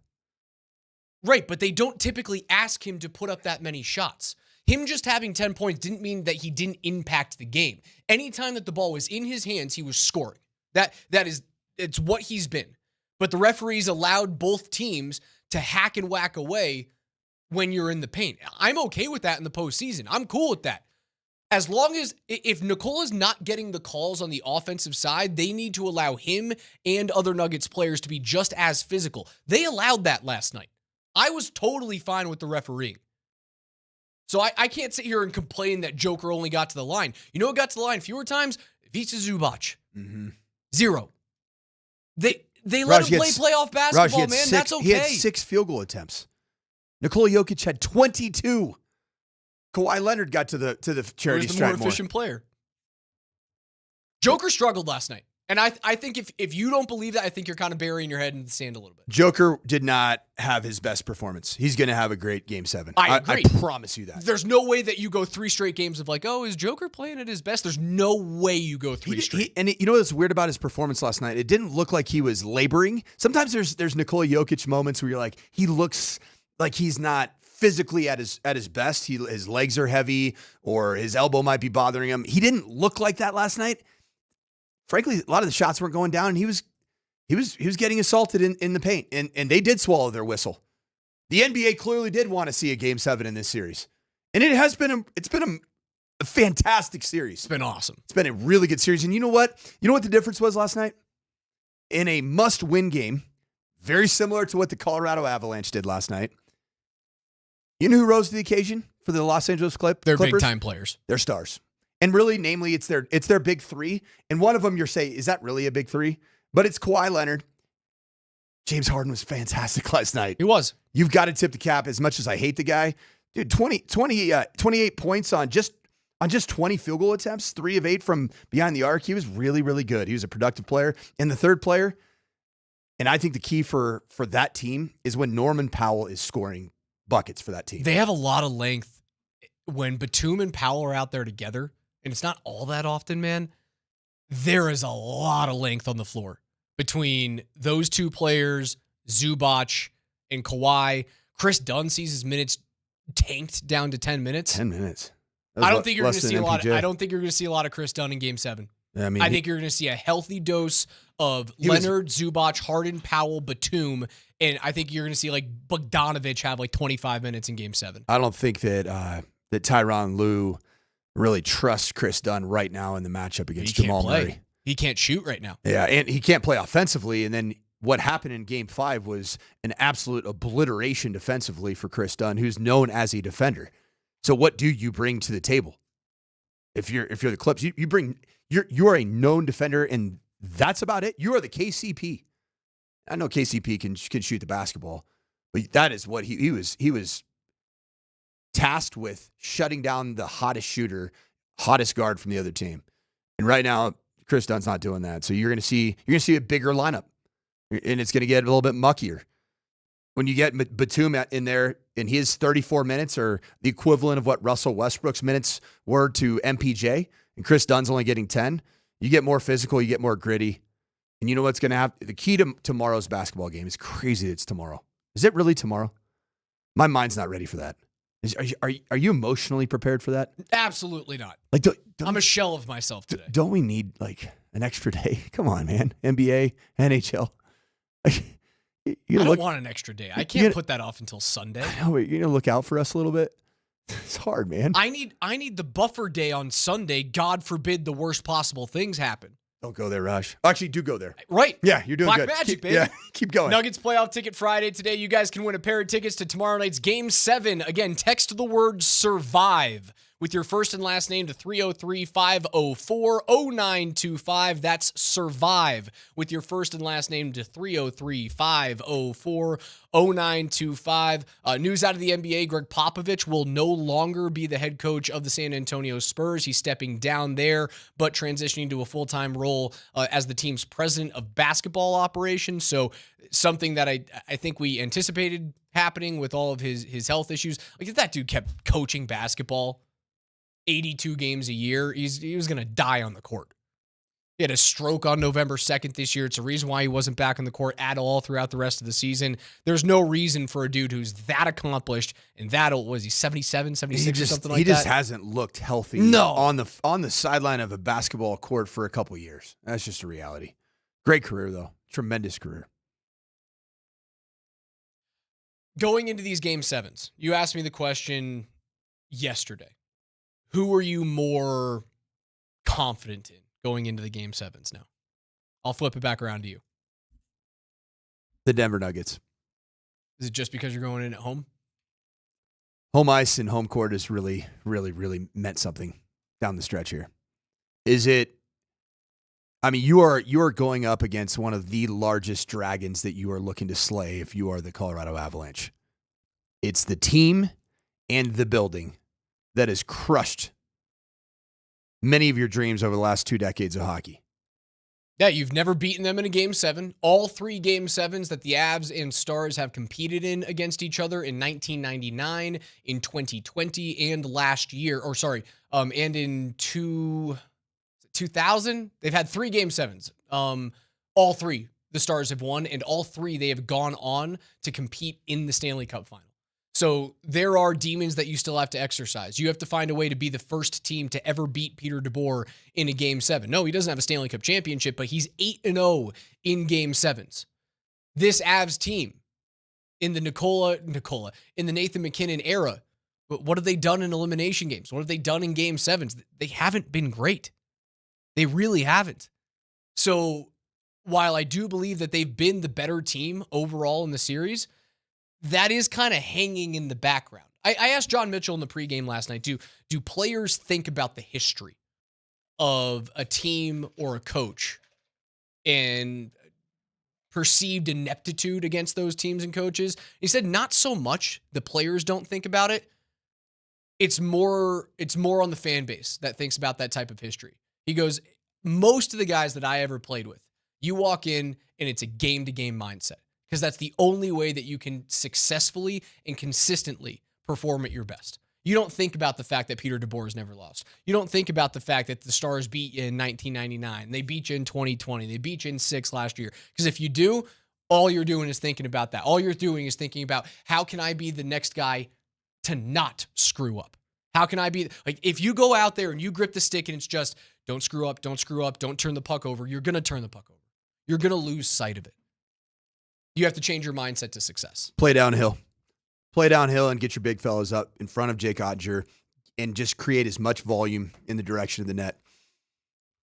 Right, but they don't typically ask him to put up that many shots. Him just having 10 points didn't mean that he didn't impact the game. Anytime that the ball was in his hands, he was scoring. It's what he's been. But the referees allowed both teams to hack and whack away when you're in the paint. I'm okay with that in the postseason. I'm cool with that. As long as, if Nikola's not getting the calls on the offensive side, they need to allow him and other Nuggets players to be just as physical. They allowed that last night. I was totally fine with the refereeing. So I can't sit here and complain that Joker only got to the line. You know what got to the line fewer times? Ivica Zubac. 0. They let him play playoff basketball, man. That's okay. He had 6 field goal attempts. Nikola Jokic had 22. Kawhi Leonard got to the charity stripe more. Who's the more efficient player? Joker struggled last night. And I think if you don't believe that, I think you're kind of burying your head in the sand a little bit. Joker did not have his best performance. He's going to have a great Game 7. I agree. I promise you that. There's no way that you go 3 straight games of like, oh, is Joker playing at his best? There's no way you go 3 straight. And you know what's weird about his performance last night? It didn't look like he was laboring. Sometimes there's Nikola Jokic moments where you're like, he looks like he's not physically at his best. His legs are heavy or his elbow might be bothering him. He didn't look like that last night. Frankly, a lot of the shots weren't going down, and he was getting assaulted in the paint, and they did swallow their whistle. The NBA clearly did want to see a Game 7 in this series, and it's been a fantastic series. It's been awesome. It's been a really good series, and you know what? You know what the difference was last night? In a must-win game, very similar to what the Colorado Avalanche did last night. You know who rose to the occasion for the Los Angeles Clippers? They're big-time players. They're stars. And really, namely, it's their big 3. And one of them you're saying, is that really a big 3? But it's Kawhi Leonard. James Harden was fantastic last night. He was. You've got to tip the cap as much as I hate the guy. Dude, 28 points on just 20 field goal attempts, 3 of 8 from behind the arc. He was really, really good. He was a productive player. And the third player, and I think the key for that team is when Norman Powell is scoring buckets for that team. They have a lot of length. When Batum and Powell are out there together, and it's not all that often, man, there is a lot of length on the floor between those 2 players, Zubac and Kawhi. Chris Dunn sees his minutes tanked down to 10 minutes. 10 minutes. I don't think you're going to see a lot. I don't think you're going to see a lot of Chris Dunn in Game 7. I think you're going to see a healthy dose of Leonard, Zubac, Harden, Powell, Batum, and I think you're going to see like Bogdanovich have like 25 minutes in Game 7. I don't think that Tyronn Lue really trusts Chris Dunn right now in the matchup against Jamal Murray. He can't shoot right now. Yeah, and he can't play offensively. And then what happened in Game 5 was an absolute obliteration defensively for Chris Dunn, who's known as a defender. So what do you bring to the table? If you're the Clips, you're a known defender, and that's about it. You are the KCP. I know KCP can shoot the basketball, but that is what he was tasked with, shutting down the hottest shooter, hottest guard from the other team. And right now, Chris Dunn's not doing that. So you're going to see a bigger lineup, and it's going to get a little bit muckier. When you get Batum in there, and his 34 minutes are the equivalent of what Russell Westbrook's minutes were to MPJ, and Chris Dunn's only getting 10, you get more physical, you get more gritty. And you know what's going to happen? The key to tomorrow's basketball game is crazy that it's tomorrow. Is it really tomorrow? My mind's not ready for that. Are you emotionally prepared for that? Absolutely not. Like, I'm a shell of myself today. Don't we need like an extra day? Come on, man. NBA, NHL. I don't want an extra day. I can't put that off until Sunday. I know, you're gonna look out for us a little bit. It's hard, man. I need the buffer day on Sunday. God forbid the worst possible things happen. Don't go there, Raj. Actually, do go there. Right. Yeah, you're doing Black good. Magic, baby. Yeah, keep going. Nuggets playoff ticket Friday. Today, you guys can win a pair of tickets to tomorrow night's Game 7. Again, text the word SURVIVE with your first and last name to 303-504-0925. That's SURVIVE with your first and last name to 303-504-0925. News out of the NBA, Greg Popovich will no longer be the head coach of the San Antonio Spurs. He's stepping down there, but transitioning to a full-time role as the team's president of basketball operations. So something that I think we anticipated happening with all of his health issues. Like, if that dude kept coaching basketball 82 games a year, he was going to die on the court. He had a stroke on November 2nd this year. It's a reason why he wasn't back on the court at all throughout the rest of the season. There's no reason for a dude who's that accomplished and that old, was he 77, 76 or something like that? He just hasn't looked healthy on the sideline of a basketball court for a couple years. That's just a reality. Great career, though. Tremendous career. Going into these Game 7s, you asked me the question yesterday. Who are you more confident in going into the Game 7s now? I'll flip it back around to you. The Denver Nuggets. Is it just because you're going in at home? Home ice and home court has really, really, really meant something down the stretch here. Is it? I mean, you are going up against one of the largest dragons that you are looking to slay if you are the Colorado Avalanche. It's the team and the building that has crushed many of your dreams over the last 2 decades of hockey. Yeah, you've never beaten them in a Game 7. All 3 Game 7s that the Avs and Stars have competed in against each other in 1999, in 2020, and last year, and in 2000, they've had 3 Game 7s. All 3 the Stars have won, and all 3 they have gone on to compete in the Stanley Cup final. So there are demons that you still have to exercise. You have to find a way to be the first team to ever beat Peter DeBoer in a Game 7. No, he doesn't have a Stanley Cup championship, but he's 8-0 in Game 7s. This Avs team in the in the Nathan MacKinnon era, what have they done in elimination games? What have they done in Game 7s? They haven't been great. They really haven't. So while I do believe that they've been the better team overall in the series, that is kind of hanging in the background. I asked John Mitchell in the pregame last night, do players think about the history of a team or a coach and perceived ineptitude against those teams and coaches? He said not so much the players don't think about it. It's more on the fan base that thinks about that type of history. He goes, most of the guys that I ever played with, you walk in and it's a game-to-game mindset, because that's the only way that you can successfully and consistently perform at your best. You don't think about the fact that Peter DeBoer has never lost. You don't think about the fact that the Stars beat you in 1999. They beat you in 2020. They beat you in 6 last year. Because if you do, all you're doing is thinking about that. All you're doing is thinking about, how can I be the next guy to not screw up? How can I be, like, if you go out there and you grip the stick and it's just, don't screw up, don't turn the puck over, you're going to turn the puck over. You're going to lose sight of it. You have to change your mindset to success. Play downhill. Play downhill and get your big fellas up in front of Jake Oettinger and just create as much volume in the direction of the net.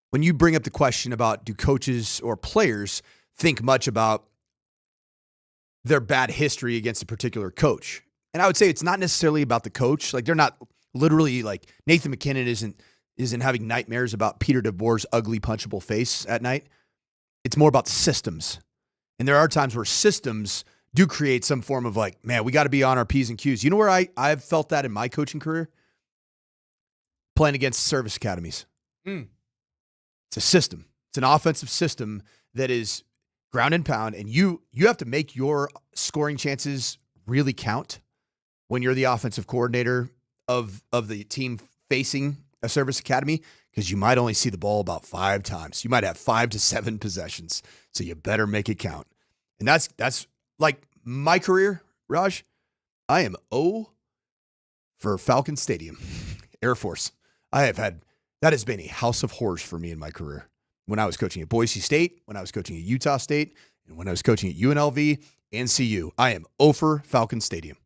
When you bring up the question about, do coaches or players think much about their bad history against a particular coach? And I would say it's not necessarily about the coach. Like, they're not literally, like, Nathan MacKinnon isn't having nightmares about Peter DeBoer's ugly punchable face at night. It's more about systems. And there are times where systems do create some form of, like, man, we got to be on our P's and Q's. You know where I've felt that in my coaching career? Playing against service academies. It's a system. It's an offensive system that is ground and pound, and you have to make your scoring chances really count when you're the offensive coordinator of the team facing a service academy, because you might only see the ball about 5 times. You might have 5 to 7 possessions, so you better make it count. And that's like my career, Raj. I am O for Falcon Stadium, Air Force. That has been a house of horrors for me in my career. When I was coaching at Boise State, when I was coaching at Utah State, and when I was coaching at UNLV and CU, I am O for Falcon Stadium.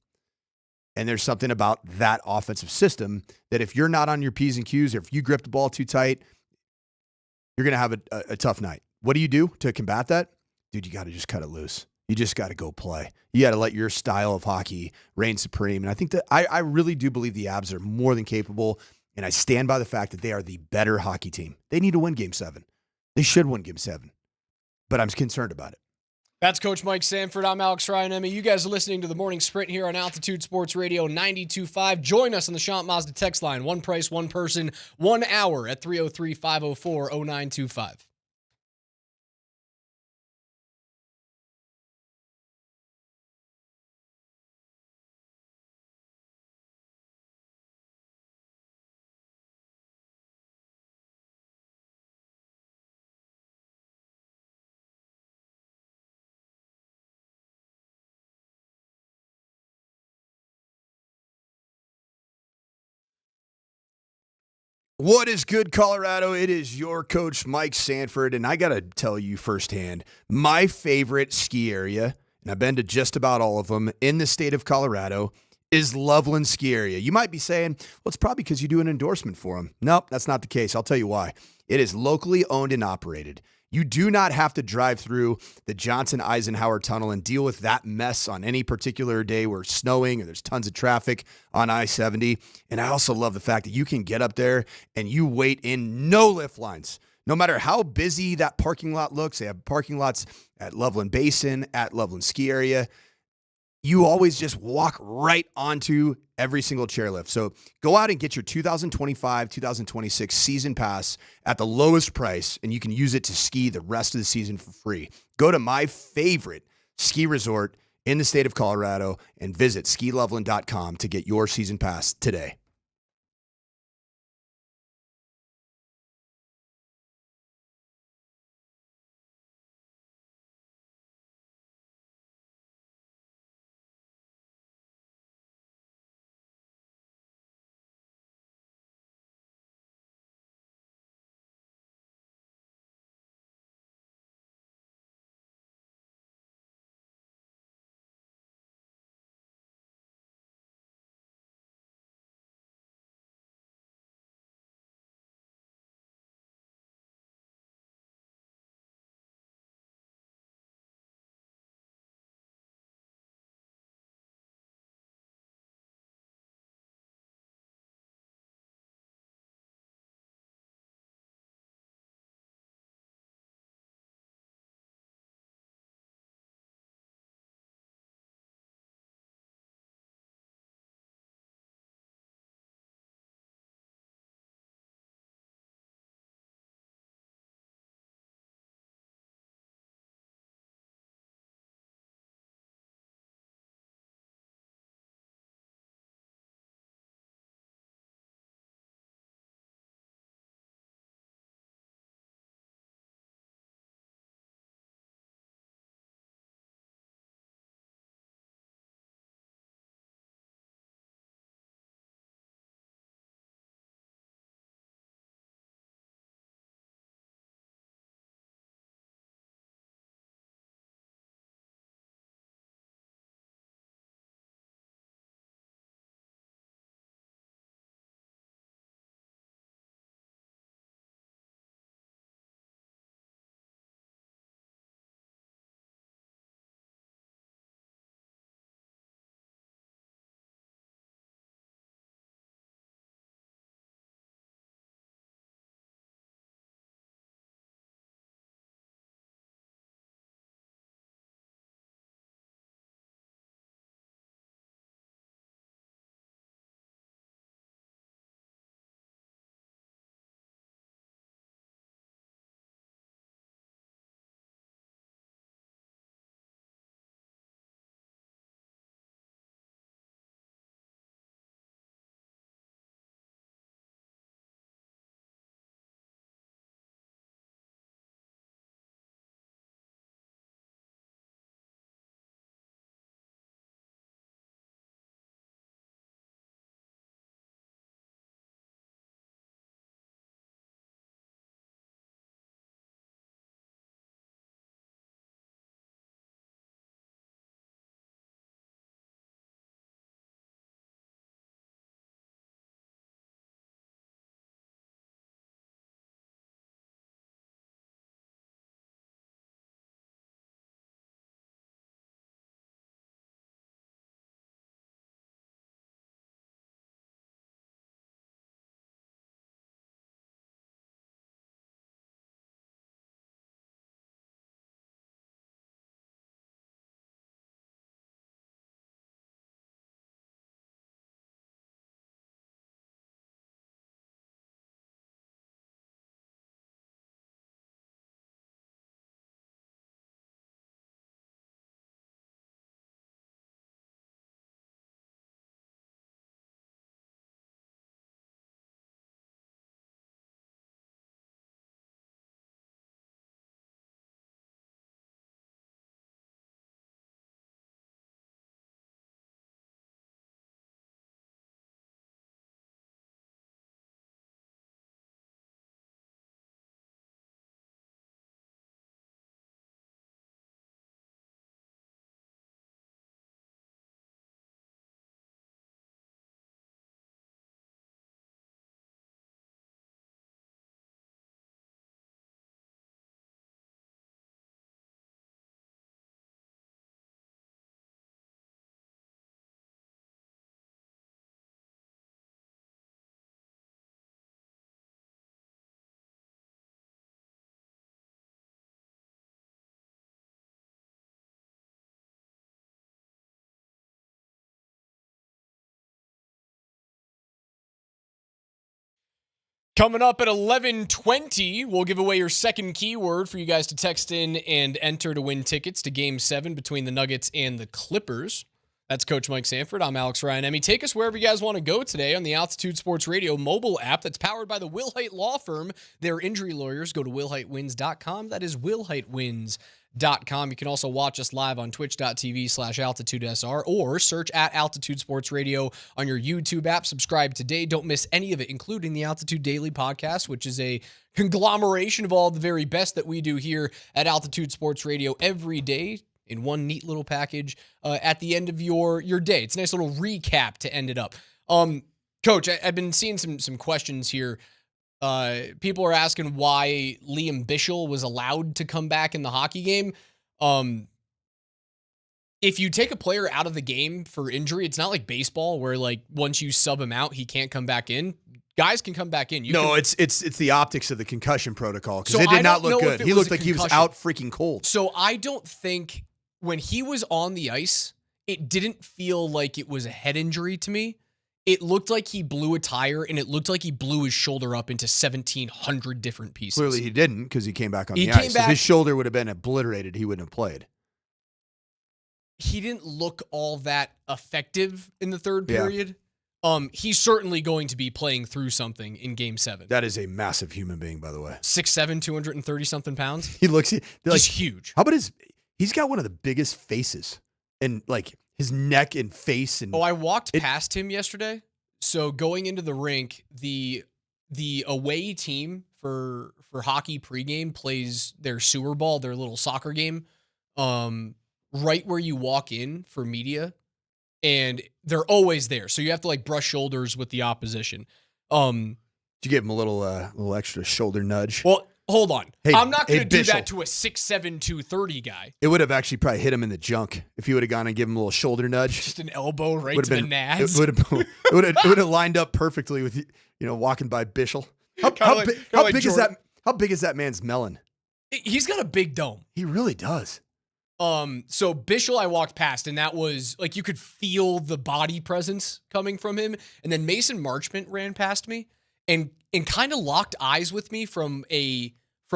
And there's something about that offensive system that if you're not on your P's and Q's, or if you grip the ball too tight, you're going to have a tough night. What do you do to combat that? Dude, you got to just cut it loose. You just got to go play. You got to let your style of hockey reign supreme. And I think that I really do believe the Avs are more than capable, and I stand by the fact that they are the better hockey team. They need to win Game 7. They should win Game 7. But I'm concerned about it. That's Coach Mike Sanford. I'm Alex Ryan. You guys are listening to the Morning Sprint here on Altitude Sports Radio 92.5. Join us on the Champ Mazda text line. One price, one person, 1 hour at 303-504-0925. What is good, Colorado? It is your coach, Mike Sanford, and I got to tell you firsthand, my favorite ski area, and I've been to just about all of them in the state of Colorado, is Loveland Ski Area. You might be saying, well, it's probably because you do an endorsement for them. Nope, that's not the case. I'll tell you why. It is locally owned and operated. You do not have to drive through the Johnson-Eisenhower Tunnel and deal with that mess on any particular day where it's snowing or there's tons of traffic on I-70. And I also love the fact that you can get up there and you wait in no lift lines. No matter how busy that parking lot looks, they have parking lots at Loveland Basin, at Loveland Ski Area. You always just walk right onto every single chairlift. So go out and get your 2025, 2026 season pass at the lowest price, and you can use it to ski the rest of the season for free. Go to my favorite ski resort in the state of Colorado and visit skiloveland.com to get your season pass today. Coming up at 11:20, we'll give away your second keyword for you guys to text in and enter to win tickets to Game 7 between the Nuggets and the Clippers. That's Coach Mike Sanford. I'm Alex Ryan. Take us wherever you guys want to go today on the Altitude Sports Radio mobile app that's powered by the Wilhite Law Firm. They're injury lawyers. Go to willhitewins.com. That is willhitewins.com. You can also watch us live on twitch.tv/AltitudeSR or search at Altitude Sports Radio on your YouTube app. Subscribe today. Don't miss any of it, including the Altitude Daily Podcast, which is a conglomeration of all the very best that we do here at Altitude Sports Radio every day in one neat little package at the end of your day. It's a nice little recap to end it up. Coach, I've been seeing some questions here. People are asking why Liam Bichel was allowed to come back in the hockey game. If you take a player out of the game for injury, it's not like baseball where like once you sub him out, he can't come back in. Guys can come back in. It's the optics of the concussion protocol because it did not look good. He looked like he was out freaking cold. So I don't think when he was on the ice, it didn't feel like it was a head injury to me. It looked like he blew a tire, and it looked like he blew his shoulder up into 1,700 different pieces. Clearly he didn't because he came back on the ice. If his shoulder would have been obliterated, he wouldn't have played. He didn't look all that effective in the third period. He's certainly going to be playing through something in Game 7. That is a massive human being, by the way. 6'7", 230-something pounds. He looks he's huge. How about he's got one of the biggest faces and like his neck and face. And I walked past him yesterday. So going into the rink, the away team for hockey pregame plays their sewer ball, their little soccer game, right where you walk in for media. And they're always there. So you have to like brush shoulders with the opposition. Did you give him a little extra shoulder nudge? Well, hold on. Hey, I'm not going to do Bichel. that to a 6'7", 230 guy. It would have actually probably hit him in the junk if you would have gone and given him a little shoulder nudge. Just an elbow right to the nads. It would have lined up perfectly with walking by Bichel. How big is that man's melon? He's got a big dome. He really does. So Bichel I walked past, and that was like you could feel the body presence coming from him. And then Mason Marchment ran past me and kind of locked eyes with me from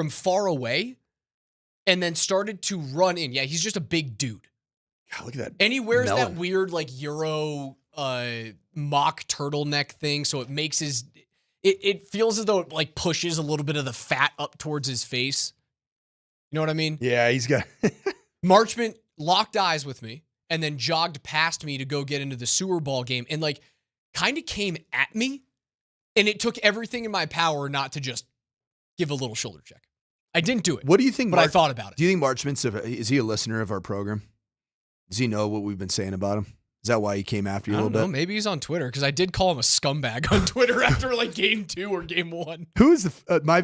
far away, and then started to run in. Yeah, he's just a big dude. God, look at that. And he wears that weird like Euro mock turtleneck thing, so it makes it feels as though it like pushes a little bit of the fat up towards his face. You know what I mean? Yeah, he's got. Marchment locked eyes with me and then jogged past me to go get into the sewer ball game and like kind of came at me, and it took everything in my power not to just give a little shoulder check. I didn't do it. What do you think? But I thought about it. Do you think Marchment's is he a listener of our program? Does he know what we've been saying about him? Is that why he came after you a little bit? Maybe he's on Twitter because I did call him a scumbag on Twitter after like Game 2 or Game 1. Who is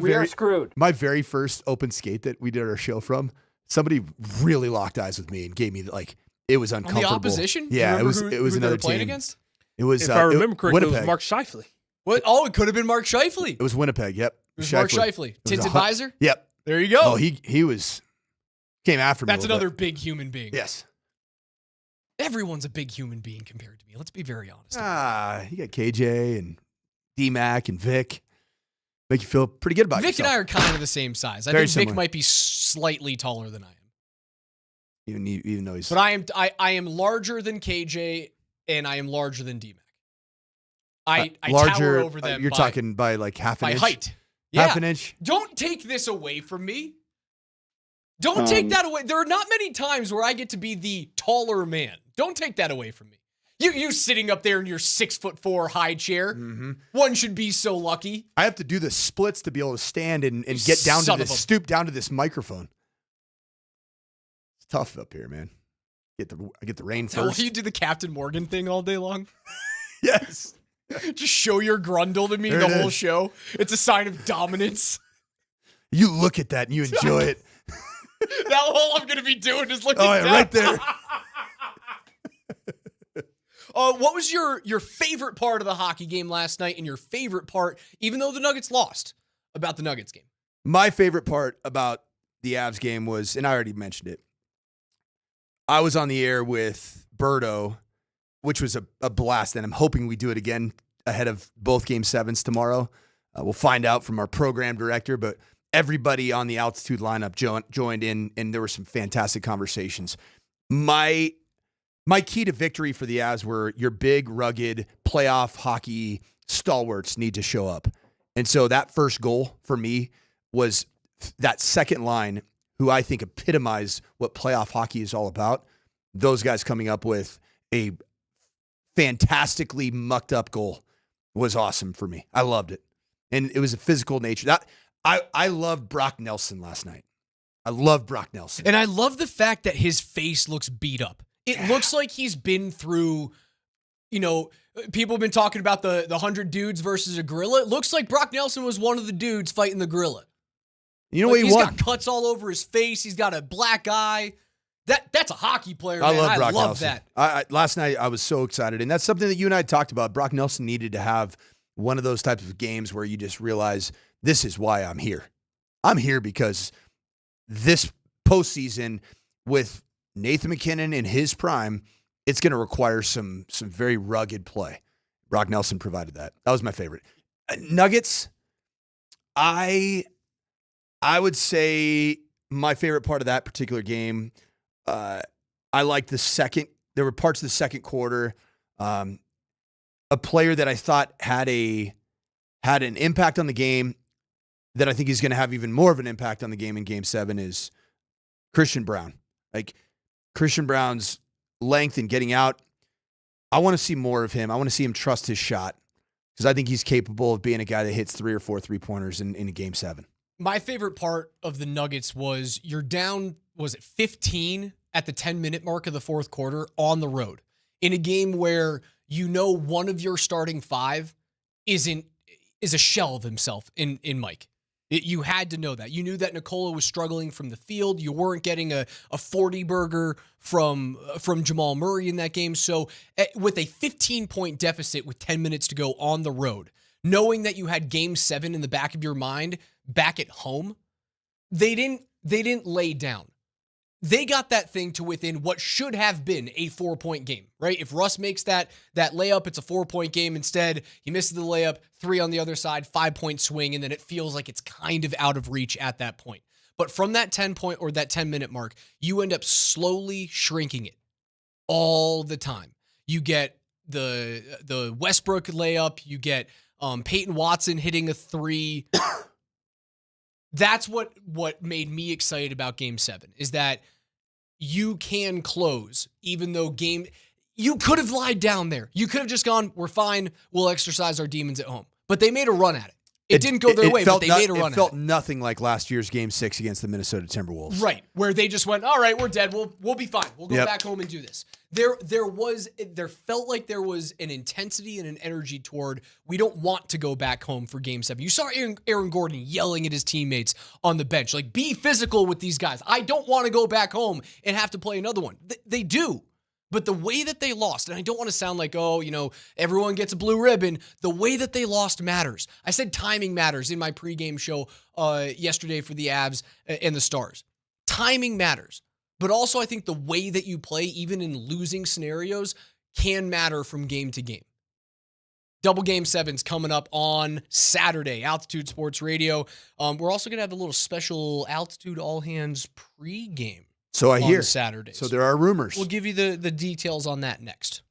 We are screwed. My very first open skate that we did our show from? Somebody really locked eyes with me and gave me like it was uncomfortable. On the opposition? Yeah, it was another playing team. Against? It was. If I remember correctly, Winnipeg. it was Mark Scheifele. What? Oh, it could have been Mark Scheifele. It was Winnipeg. Yep. It was Mark Scheifele. Tinted visor. Yep. There you go. Oh, he came after me. That's another big human being. Yes. Everyone's a big human being compared to me. Let's be very honest. You got KJ and DMac and Vic. Make you feel pretty good about Vic yourself. and I are kind of the same size. I Very think similar. Vic might be slightly taller than I am. Even though he's. But I am larger than KJ, and I am larger than DMac. I larger, tower over them. You're talking by like half an by inch. height. Half an inch. Don't take this away from me. Don't take that away. There are not many times where I get to be the taller man. Don't take that away from me. You sitting up there in your 6'4" high chair. Mm-hmm. One should be so lucky. I have to do the splits to be able to stand and get down to this, stoop down to this microphone. It's tough up here, man. I get the rain So first. will you do the Captain Morgan thing all day long? Yes. Just show your grundle to me There the it whole is. show. It's a sign of dominance. You look at that and you enjoy it. Now all I'm going to be doing is looking Oh, yeah, down. right there. What was your favorite part of the hockey game last night and your favorite part, even though the Nuggets lost, about the Nuggets game? My favorite part about the Avs game was, and I already mentioned it, I was on the air with Birdo, which was a blast, and I'm hoping we do it again ahead of both Game 7s tomorrow. We'll find out from our program director, but everybody on the altitude lineup joined in, and there were some fantastic conversations. My key to victory for the Avs were your big, rugged, playoff hockey stalwarts need to show up. And so that first goal for me was that second line, who I think epitomized what playoff hockey is all about. Those guys coming up with a fantastically mucked up goal was awesome for me. I loved it. And it was a physical nature. I loved Brock Nelson last night. I love Brock Nelson. And I love the fact that his face looks beat up. It looks like he's been through, people have been talking about the 100 dudes versus a gorilla. It looks like Brock Nelson was one of the dudes fighting the gorilla. You know what he he's won? Got cuts all over his face. He's got a black eye. That's a hockey player, man. I love Nelson. that. Last night I was so excited. And that's something that you and I talked about. Brock Nelson needed to have one of those types of games where you just realize this is why I'm here. I'm here because this postseason with Nathan MacKinnon in his prime, it's going to require some very rugged play. Brock Nelson provided that. That was my favorite. Nuggets, I would say my favorite part of that particular game, I liked there were parts of the second quarter. A player that I thought had an impact on the game that I think is going to have even more of an impact on the game in Game 7 is Christian Brown. Like, Christian Brown's length and getting out, I want to see more of him. I want to see him trust his shot because I think he's capable of being a guy that hits 3 or 4 3-pointers in a Game 7. My favorite part of the Nuggets was you're down, was it 15 at the 10-minute mark of the fourth quarter on the road in a game where one of your starting five is a shell of himself in Mike. You had to know that. You knew that Nikola was struggling from the field. You weren't getting a 40-burger from Jamal Murray in that game. So with a 15-point deficit with 10 minutes to go on the road, knowing that you had Game 7 in the back of your mind back at home, they didn't lay down. They got that thing to within what should have been a 4-point game, right? If Russ makes that layup, it's a 4-point game. Instead, he misses the layup, 3 on the other side, 5-point swing, and then it feels like it's kind of out of reach at that point. But from that 10-point or that 10-minute mark, you end up slowly shrinking it all the time. You get the Westbrook layup, you get Peyton Watson hitting a 3. That's what made me excited about Game 7, is that you can close, even though you could have lied down there. You could have just gone, we're fine, we'll exercise our demons at home. But they made a run at it. It didn't go their way, but they made a run at it. It felt nothing like last year's Game 6 against the Minnesota Timberwolves. Right, where they just went, all right, we're dead, we'll be fine. We'll go back home and do this. There felt like there was an intensity and an energy toward, we don't want to go back home for Game 7. You saw Aaron Gordon yelling at his teammates on the bench, like, be physical with these guys. I don't want to go back home and have to play another one. They do. But the way that they lost, and I don't want to sound like, everyone gets a blue ribbon. The way that they lost matters. I said timing matters in my pregame show yesterday for the Avs and the Stars. Timing matters. But also I think the way that you play, even in losing scenarios, can matter from game to game. Double Game 7's coming up on Saturday, Altitude Sports Radio. We're also going to have a little special Altitude All Hands pregame. So I hear. Saturdays. So there are rumors. We'll give you the details on that next.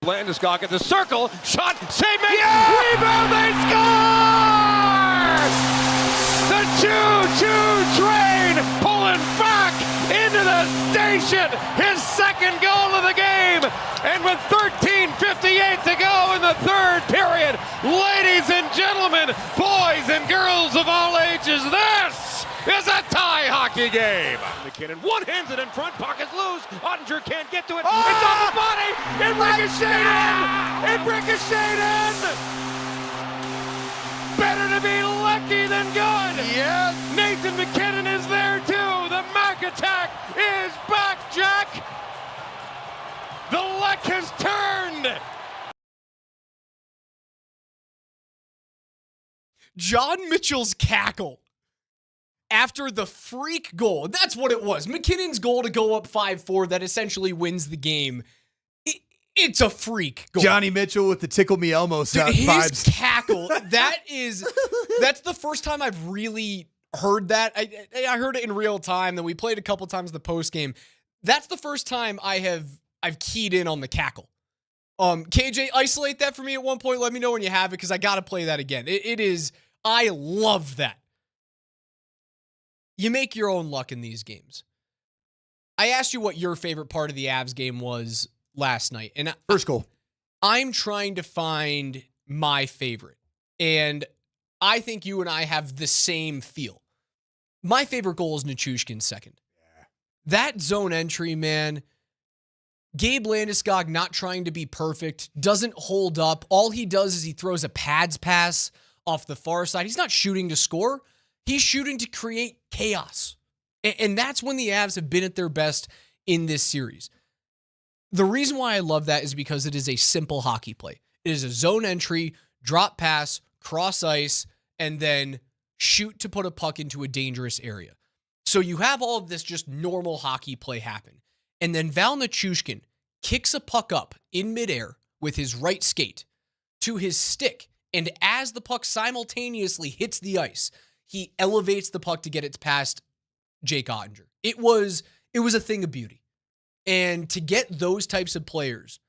Landeskog at the circle, shot, save, rebound, they score! The choo-choo train pulling back into the station, his second goal of the game, and with 13:58 to go in the third period, ladies and gentlemen, boys and girls of all ages, this is a tie hockey game. McKinnon one-hands it in front, pockets loose, Ottinger can't get to it, it's on the body, it ricocheted in, it ricocheted in! Better to be lucky than good! Yes! Nathan McKinnon is there too, the Mac attack is back, Jack! The luck has turned! John Mitchell's cackle after the freak goal. That's what it was. McKinnon's goal to go up 5-4 that essentially wins the game. It's a freak goal. Johnny Mitchell with the Tickle Me Elmo sound His vibes. cackle, that's the first time I've really heard that. I heard it in real time, then we played a couple times the post game. That's the first time I've keyed in on the cackle. KJ, isolate that for me at one point. Let me know when you have it, because I got to play that again. It is, I love that. You make your own luck in these games. I asked you what your favorite part of the Avs game was last night. And first goal. I'm trying to find my favorite. And I think you and I have the same feel. My favorite goal is Nichushkin's second. Yeah. That zone entry, man. Gabe Landeskog not trying to be perfect, doesn't hold up. All he does is he throws a pads pass off the far side. He's not shooting to score. He's shooting to create chaos. And that's when the Avs have been at their best in this series. The reason why I love that is because it is a simple hockey play. It is a zone entry, drop pass, cross ice, and then shoot to put a puck into a dangerous area. So you have all of this just normal hockey play happen. And then Val Nichushkin kicks a puck up in midair with his right skate to his stick. And as the puck simultaneously hits the ice, he elevates the puck to get it past Jake Ottinger. It was a thing of beauty. And to get those types of players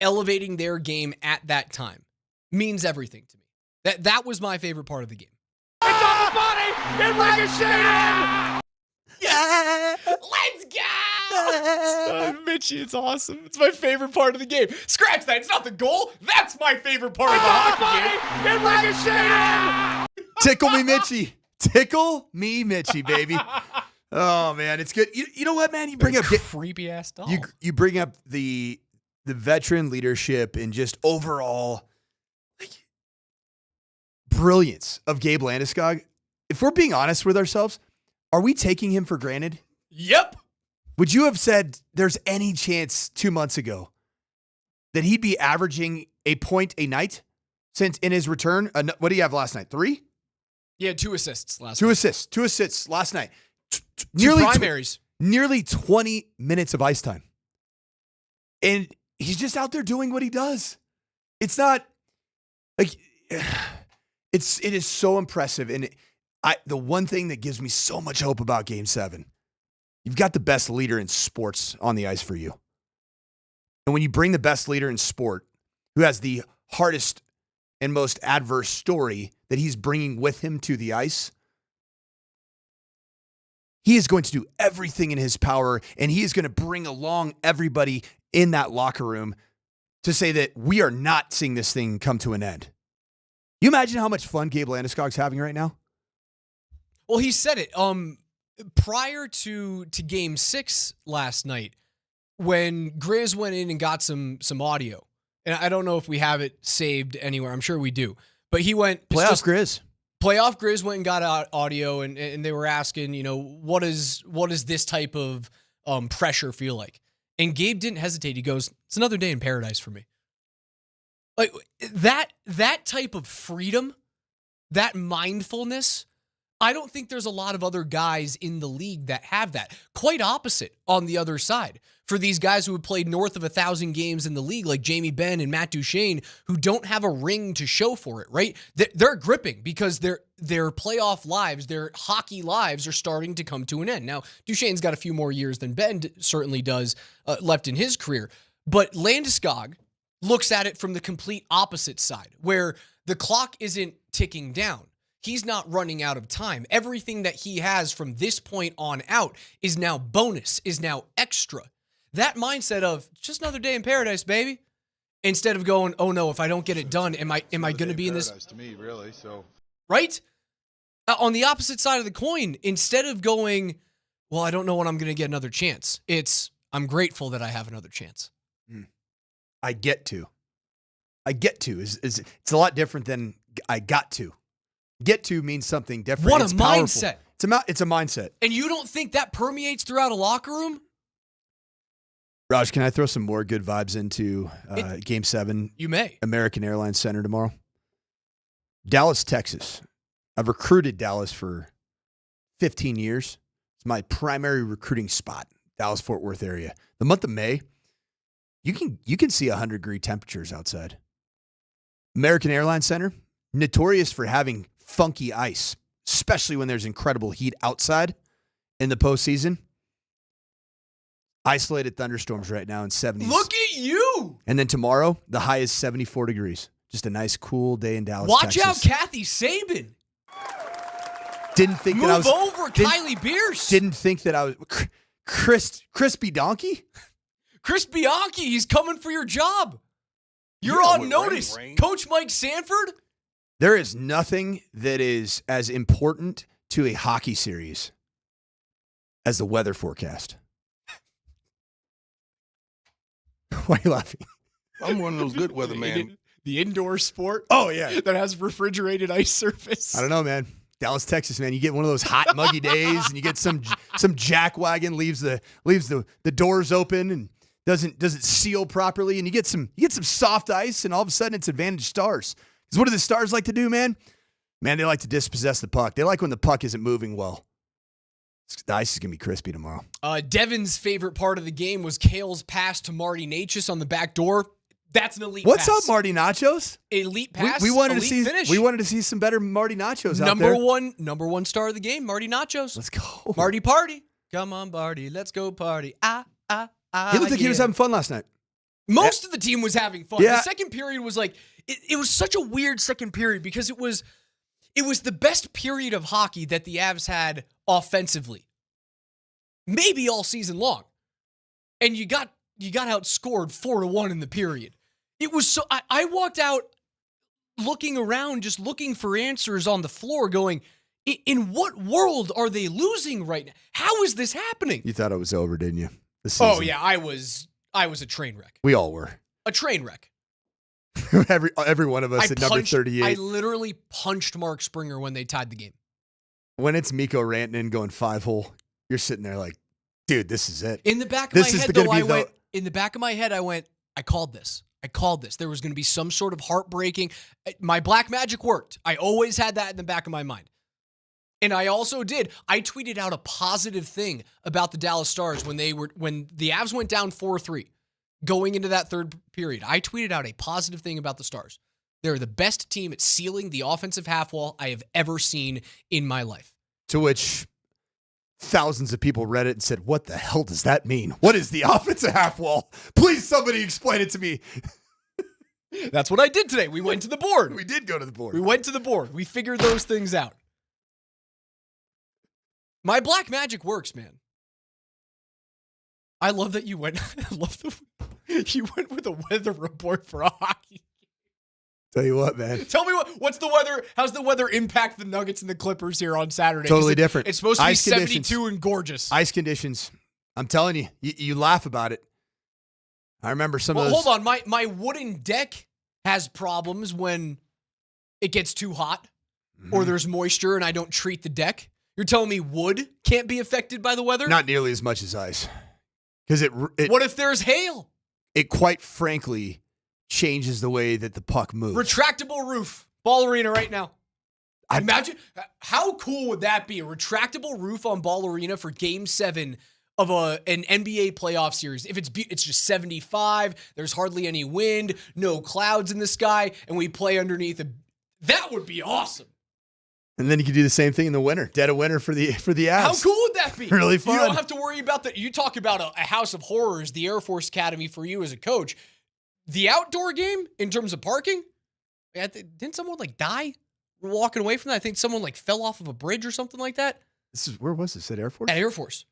elevating their game at that time means everything to me. That was my favorite part of the game. It's on the body! It ricocheted! Yeah! Let's go! Mitchie, it's awesome. It's my favorite part of the game. Scratch that. It's not the goal. That's my favorite part of the hockey game. It ricocheted! Tickle me, Mitchie. Tickle me, Mitchie, baby. Oh, man, it's good. You know what, man? You bring up creepy ass dog. You bring up the veteran leadership and just overall brilliance of Gabe Landeskog. If we're being honest with ourselves, are we taking him for granted? Yep. Would you have said there's any chance 2 months ago that he'd be averaging a point a night since in his return? What do you have last night? 3? Yeah, 2 assists last night. night. 2 assists last night. Nearly primaries. Nearly 20 minutes of ice time. And he's just out there doing what he does. It's not like it is so impressive. And the one thing that gives me so much hope about Game 7, you've got the best leader in sports on the ice for you. And when you bring the best leader in sport, who has the hardest and most adverse story that he's bringing with him to the ice, he is going to do everything in his power, and he is going to bring along everybody in that locker room to say that we are not seeing this thing come to an end. You imagine how much fun Gabe Landeskog's having right now? Well, he said it. Prior to Game 6 last night, when Grizz went in and got some audio, and I don't know if we have it saved anywhere. I'm sure we do. But he went... Playoff Grizz went and got audio, and they were asking, what does this type of pressure feel like? And Gabe didn't hesitate. He goes, it's another day in paradise for me. Like, that type of freedom, that mindfulness, I don't think there's a lot of other guys in the league that have that. Quite opposite on the other side. For these guys who have played north of 1,000 games in the league, like Jamie Benn and Matt Duchene, who don't have a ring to show for it, right? They're gripping because their playoff lives, their hockey lives are starting to come to an end. Now, Duchene's got a few more years than Ben certainly does left in his career. But Landeskog, looks at it from the complete opposite side, where the clock isn't ticking down. He's not running out of time. Everything that he has from this point on out is now bonus, is now extra. That mindset of just another day in paradise, baby. Instead of going, oh no, if I don't get it done, am I going to be in this? To me, really. So, right? On the opposite side of the coin, instead of going, well, I don't know when I'm going to get another chance. It's, I'm grateful that I have another chance. I get to. It's a lot different than I got to. Get to means something different. What it's a powerful. mindset. It's a mindset. And you don't think that permeates throughout a locker room? Raj, can I throw some more good vibes into Game 7? You may. American Airlines Center tomorrow. Dallas, Texas. I've recruited Dallas for 15 years. It's my primary recruiting spot, Dallas-Fort Worth area. The month of May, you can see 100-degree temperatures outside. American Airlines Center, notorious for having funky ice, especially when there's incredible heat outside in the postseason. Isolated thunderstorms right now in 70s. Look at you. And then tomorrow, the high is 74 degrees. Just a nice, cool day in Dallas, Watch Texas. out, Kathy Saban. Didn't think Move that I was... over, Kylie Bierce. Didn't think that I was... Crispy Donkey? Chris Bianchi, he's coming for your job. You're on notice. Coach Mike Sanford? There is nothing that is as important to a hockey series as the weather forecast. Why are you laughing? I'm one of those good weather man. The indoor sport. Oh, yeah. That has refrigerated ice surface. I don't know, man. Dallas, Texas, man. You get one of those hot, muggy days, and you get some jackwagon leaves the doors open and doesn't seal properly, and you get some soft ice, and all of a sudden it's advantage Stars. Because what do the Stars like to do, man? Man, they like to dispossess the puck. They like when the puck isn't moving well. The ice is going to be crispy tomorrow. Devin's favorite part of the game was Kale's pass to Marty Nachos on the back door. That's an elite What's pass. up, Marty Nachos? Elite pass. We wanted elite to see finish. We wanted to see some better Marty Nachos out Number there. Number one star of the game, Marty Nachos. Let's go. Marty party. Come on, Marty. Let's go party. He looked like he was having fun last night. Most of the team was having fun. Yeah. The second period was like, it was such a weird second period because it was the best period of hockey that the Avs had offensively. Maybe all season long. And you got outscored 4-1 in the period. It was so I walked out looking around, just looking for answers on the floor, going, in what world are they losing right now? How is this happening? You thought it was over, didn't you? Oh yeah, I was a train wreck. We all were. A train wreck. Every one of us at number 38. I literally punched Mark Springer when they tied the game. When it's Mikko Rantanen going 5-hole, you're sitting there like, dude, this is it. In the back of my head, I went, I called this. There was going to be some sort of heartbreaking. My black magic worked. I always had that in the back of my mind. And I also did. I tweeted out a positive thing about the Dallas Stars when the Avs went down 4-3 going into that third period. I tweeted out a positive thing about the Stars. They're the best team at sealing the offensive half wall I have ever seen in my life. To which thousands of people read it and said, what the hell does that mean? What is the offensive half wall? Please, somebody explain it to me. That's what I did today. We went to the board. We did go to the board. We went to the board. We figured those things out. My black magic works, man. I love that you went. You went with a weather report for a hockey. Tell you what, man. Tell me what's the weather? How's the weather impact the Nuggets and the Clippers here on Saturday? Totally different. It's supposed to be Ice 72 conditions. and gorgeous. Ice conditions. I'm telling you, you laugh about it. I remember some of those. Hold on. My wooden deck has problems when it gets too hot or there's moisture and I don't treat the deck. You're telling me wood can't be affected by the weather? Not nearly as much as ice. Because it what if there's hail? It quite frankly changes the way that the puck moves. Retractable roof. Ball Arena right now. Imagine, how cool would that be? A retractable roof on Ball Arena for Game 7 of an NBA playoff series. If it's just 75, there's hardly any wind, no clouds in the sky, and we play underneath that would be awesome. And then you could do the same thing in the winter, dead of winter for the Avs. How cool would that be? Really fun. You don't have to worry about that. You talk about a house of horrors, the Air Force Academy for you as a coach. The outdoor game, in terms of parking, didn't someone like die walking away from that? I think someone like fell off of a bridge or something like that. Where was this? At Air Force? At Air Force.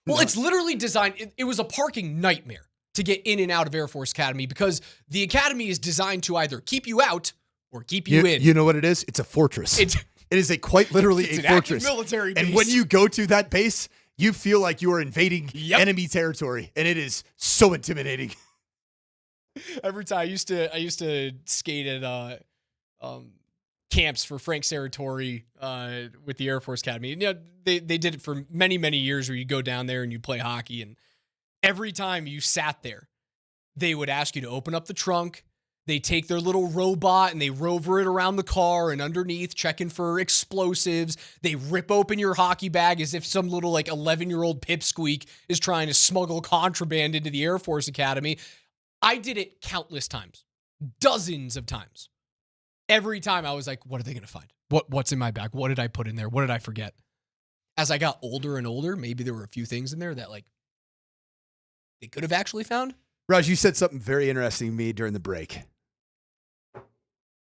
Well, it's literally designed. It was a parking nightmare to get in and out of Air Force Academy because the academy is designed to either keep you out or keep you in. You know what it is? It's a fortress. It is quite literally a fortress. Military base. And when you go to that base, you feel like you are invading enemy territory, and it is so intimidating. Every time I used to skate at camps for Frank Serratori with the Air Force Academy. You know, they did it for many, many years where you go down there and you play hockey, and every time you sat there, they would ask you to open up the trunk. They take their little robot and they rover it around the car and underneath checking for explosives. They rip open your hockey bag as if some little like 11-year-old pipsqueak is trying to smuggle contraband into the Air Force Academy. I did it countless times, dozens of times. Every time I was like, what are they going to find? What's in my bag? What did I put in there? What did I forget? As I got older and older, maybe there were a few things in there that like they could have actually found. Raj, you said something very interesting to me during the break.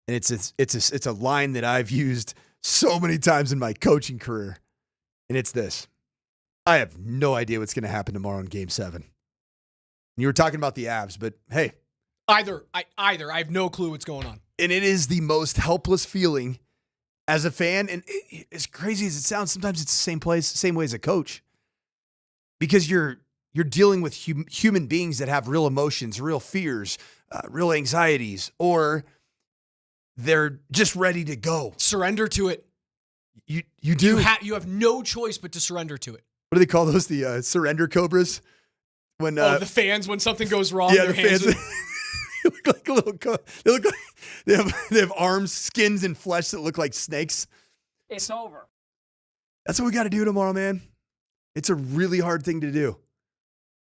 And it's a line that I've used so many times in my coaching career. And it's this. I have no idea what's going to happen tomorrow in Game 7. You were talking about the Avs, but hey. Either. I have no clue what's going on. And it is the most helpless feeling as a fan. And as crazy as it sounds, sometimes it's the same way as a coach. Because you're dealing with human beings that have real emotions, real fears, real anxieties, or they're just ready to go. Surrender to it. You do. You have no choice but to surrender to it. What do they call those? The surrender cobras? When the fans, when something goes wrong, yeah, their the hands fans. They look like a little. They look like they have arms, skins, and flesh that look like snakes. It's over. That's what we got to do tomorrow, man. It's a really hard thing to do.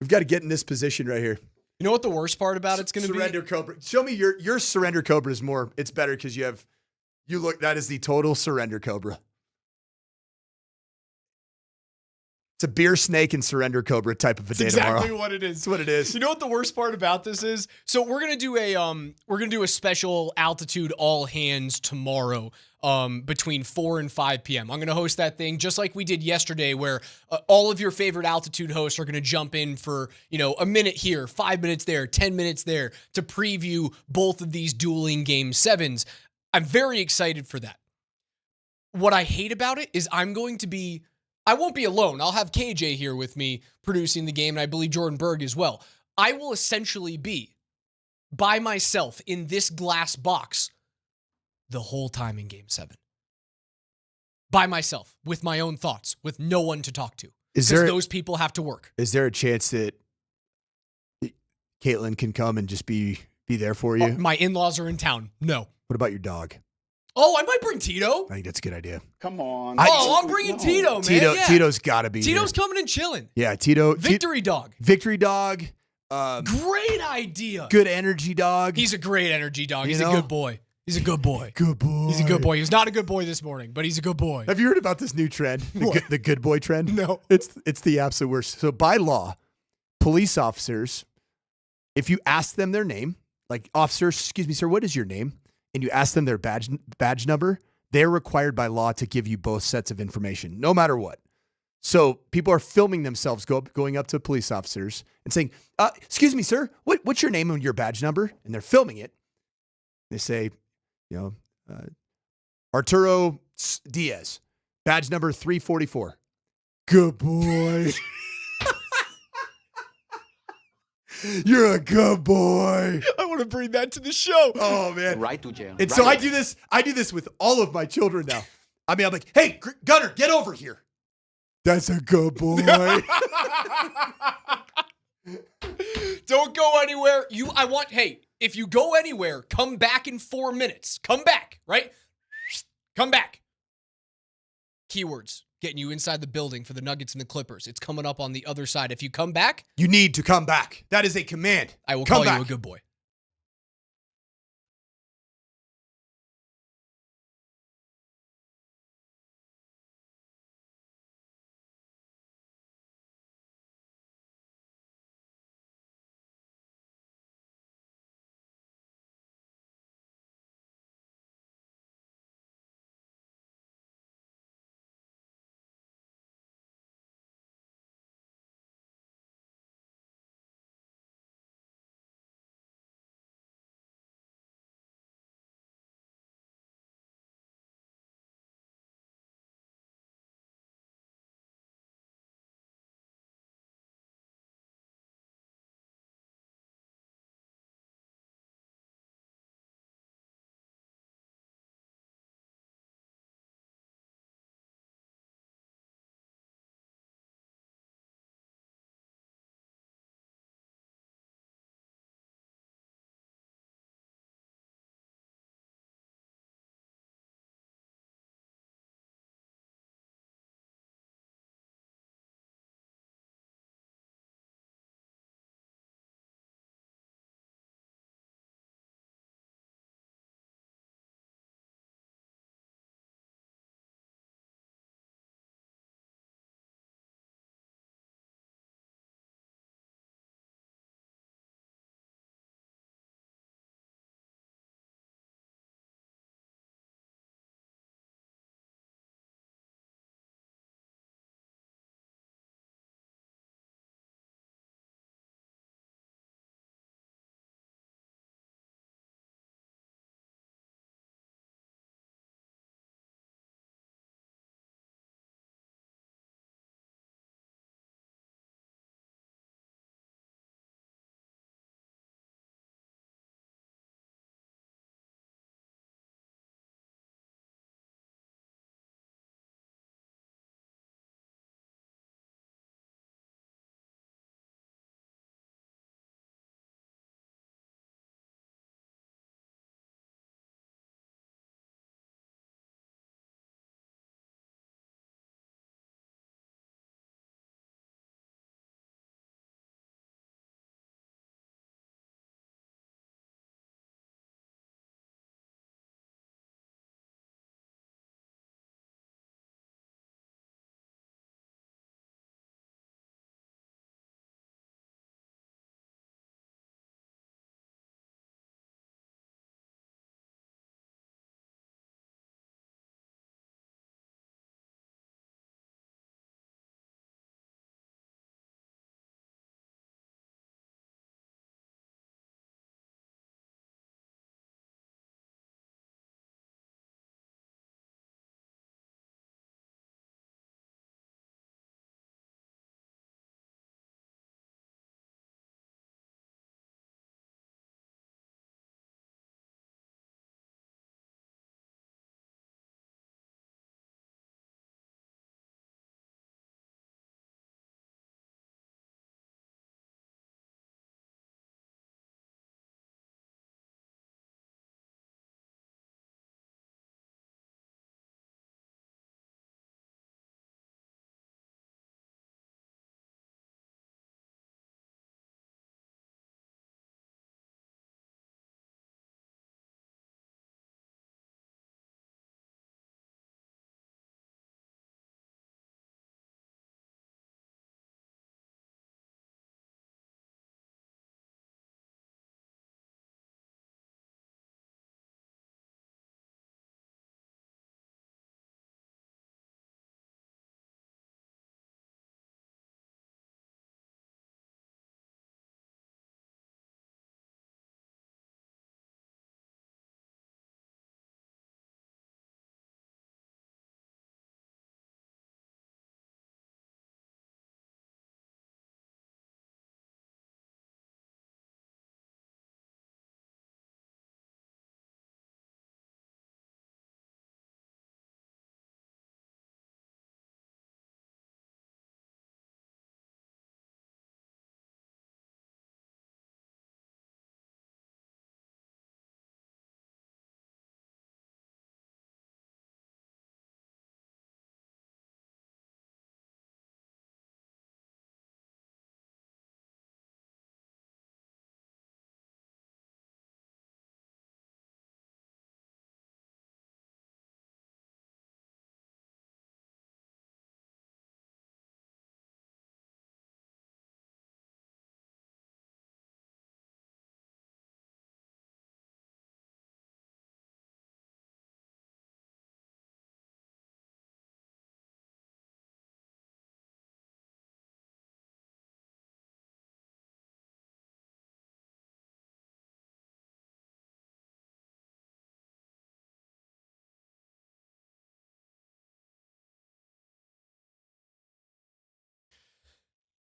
We've got to get in this position right here. You know what the worst part about it's going to be? Surrender cobra. Show me your surrender cobra is more. It's better because you look. That is the total surrender cobra. It's a beer snake and surrender cobra type of a day tomorrow. Exactly what it is. It's what it is. You know what the worst part about this is? So we're gonna do a special altitude all hands tomorrow between 4 and 5 p.m. I'm gonna host that thing just like we did yesterday, where all of your favorite altitude hosts are gonna jump in for a minute here, 5 minutes there, 10 minutes there to preview both of these dueling Game 7s. I'm very excited for that. What I hate about it is I won't be alone. I'll have KJ here with me producing the game, and I believe Jordan Berg as well. I will essentially be by myself in this glass box the whole time in Game 7. By myself, with my own thoughts, with no one to talk to. Because those people have to work. Is there a chance that Caitlin can come and just be there for you? My in-laws are in town. No. What about your dog? Oh, I might bring Tito. I think that's a good idea. Come on. I'm bringing Tito, man. Yeah. Tito's got to be Tito's here. coming and chilling. Yeah, Tito. Victory dog. Victory dog. Great idea. Good energy dog. He's a great energy dog. He's a good boy. He's a good boy. Good boy. He's a good boy. He was not a good boy this morning, but he's a good boy. Have you heard about this new trend? The good boy trend? No. It's the absolute worst. So by law, police officers, if you ask them their name, like, officer, excuse me, sir, what is your name? And you ask them their badge number, they're required by law to give you both sets of information, no matter what. So people are filming themselves going up to police officers and saying, excuse me, sir, what's your name and your badge number? And they're filming it. They say, Arturo Diaz, badge number 344. Good boy. You're a good boy. I want to bring that to the show. Oh, man. Right to jail. And so I do this with all of my children now. I mean, I'm like, hey, Gunner, get over here. That's a good boy. Don't go anywhere. If you go anywhere, come back in 4 minutes. Come back, right? Come back. Keywords. Getting you inside the building for the Nuggets and the Clippers. It's coming up on the other side. If you come back, you need to come back. That is a command. I will call you a good boy.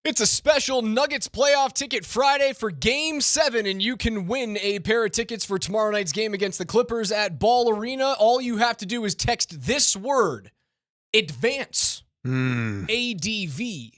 It's a special Nuggets playoff ticket Friday for Game 7, and you can win a pair of tickets for tomorrow night's game against the Clippers at Ball Arena. All you have to do is text this word, ADVANCE, ADVANCE.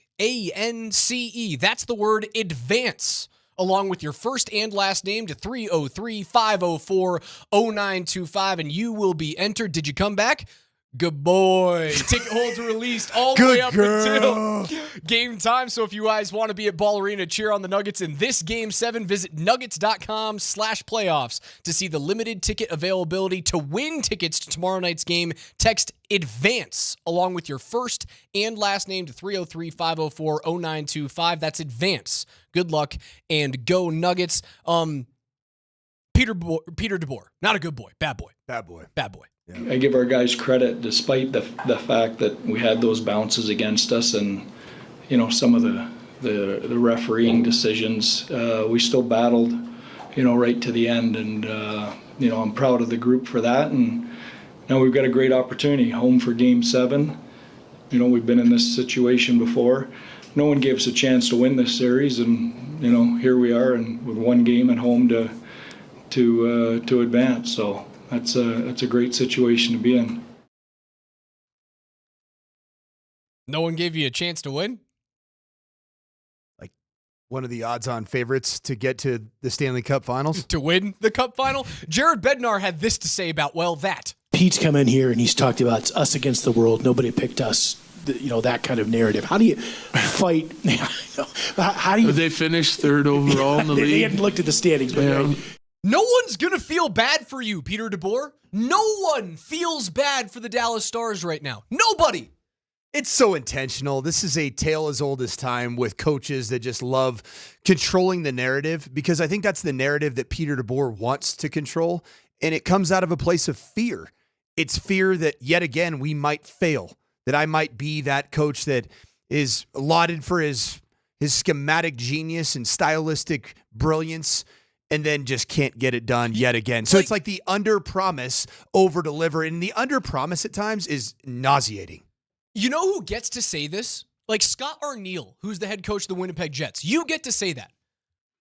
That's the word ADVANCE, along with your first and last name to 303-504-0925, and you will be entered. Did you come back? Good boy. Ticket holds released all the way up until game time. So if you guys want to be at Ball Arena, cheer on the Nuggets in this Game 7, visit nuggets.com/playoffs to see the limited ticket availability. To win tickets to tomorrow night's game, text ADVANCE along with your first and last name to 303-504-0925. That's ADVANCE. Good luck and go Nuggets. Peter DeBoer, not a good boy, bad boy. Bad boy. Bad boy. I give our guys credit despite the fact that we had those bounces against us and, some of the refereeing decisions. We still battled, right to the end. And, I'm proud of the group for that. And now we've got a great opportunity, home for Game 7. We've been in this situation before. No one gave us a chance to win this series. And, here we are and with one game at home to advance. So that's a great situation to be in. No one gave you a chance to win? Like one of the odds-on favorites to get to the Stanley Cup Finals? To win the Cup Final? Jared Bednar had this to say about, that. Pete's come in here and he's talked about it's us against the world. Nobody picked us. That kind of narrative. How do you fight? How do you? They finished third overall in the league. They hadn't looked at the standings, but Yeah. No one's going to feel bad for you, Peter DeBoer. No one feels bad for the Dallas Stars right now. Nobody. It's so intentional. This is a tale as old as time with coaches that just love controlling the narrative, because I think that's the narrative that Peter DeBoer wants to control, and it comes out of a place of fear. It's fear that, yet again, we might fail, that I might be that coach that is lauded for his schematic genius and stylistic brilliance, and then just can't get it done yet again. So it's like the under-promise, over-deliver, and the under-promise at times is nauseating. You know who gets to say this? Like Scott Arniel, who's the head coach of the Winnipeg Jets. You get to say that.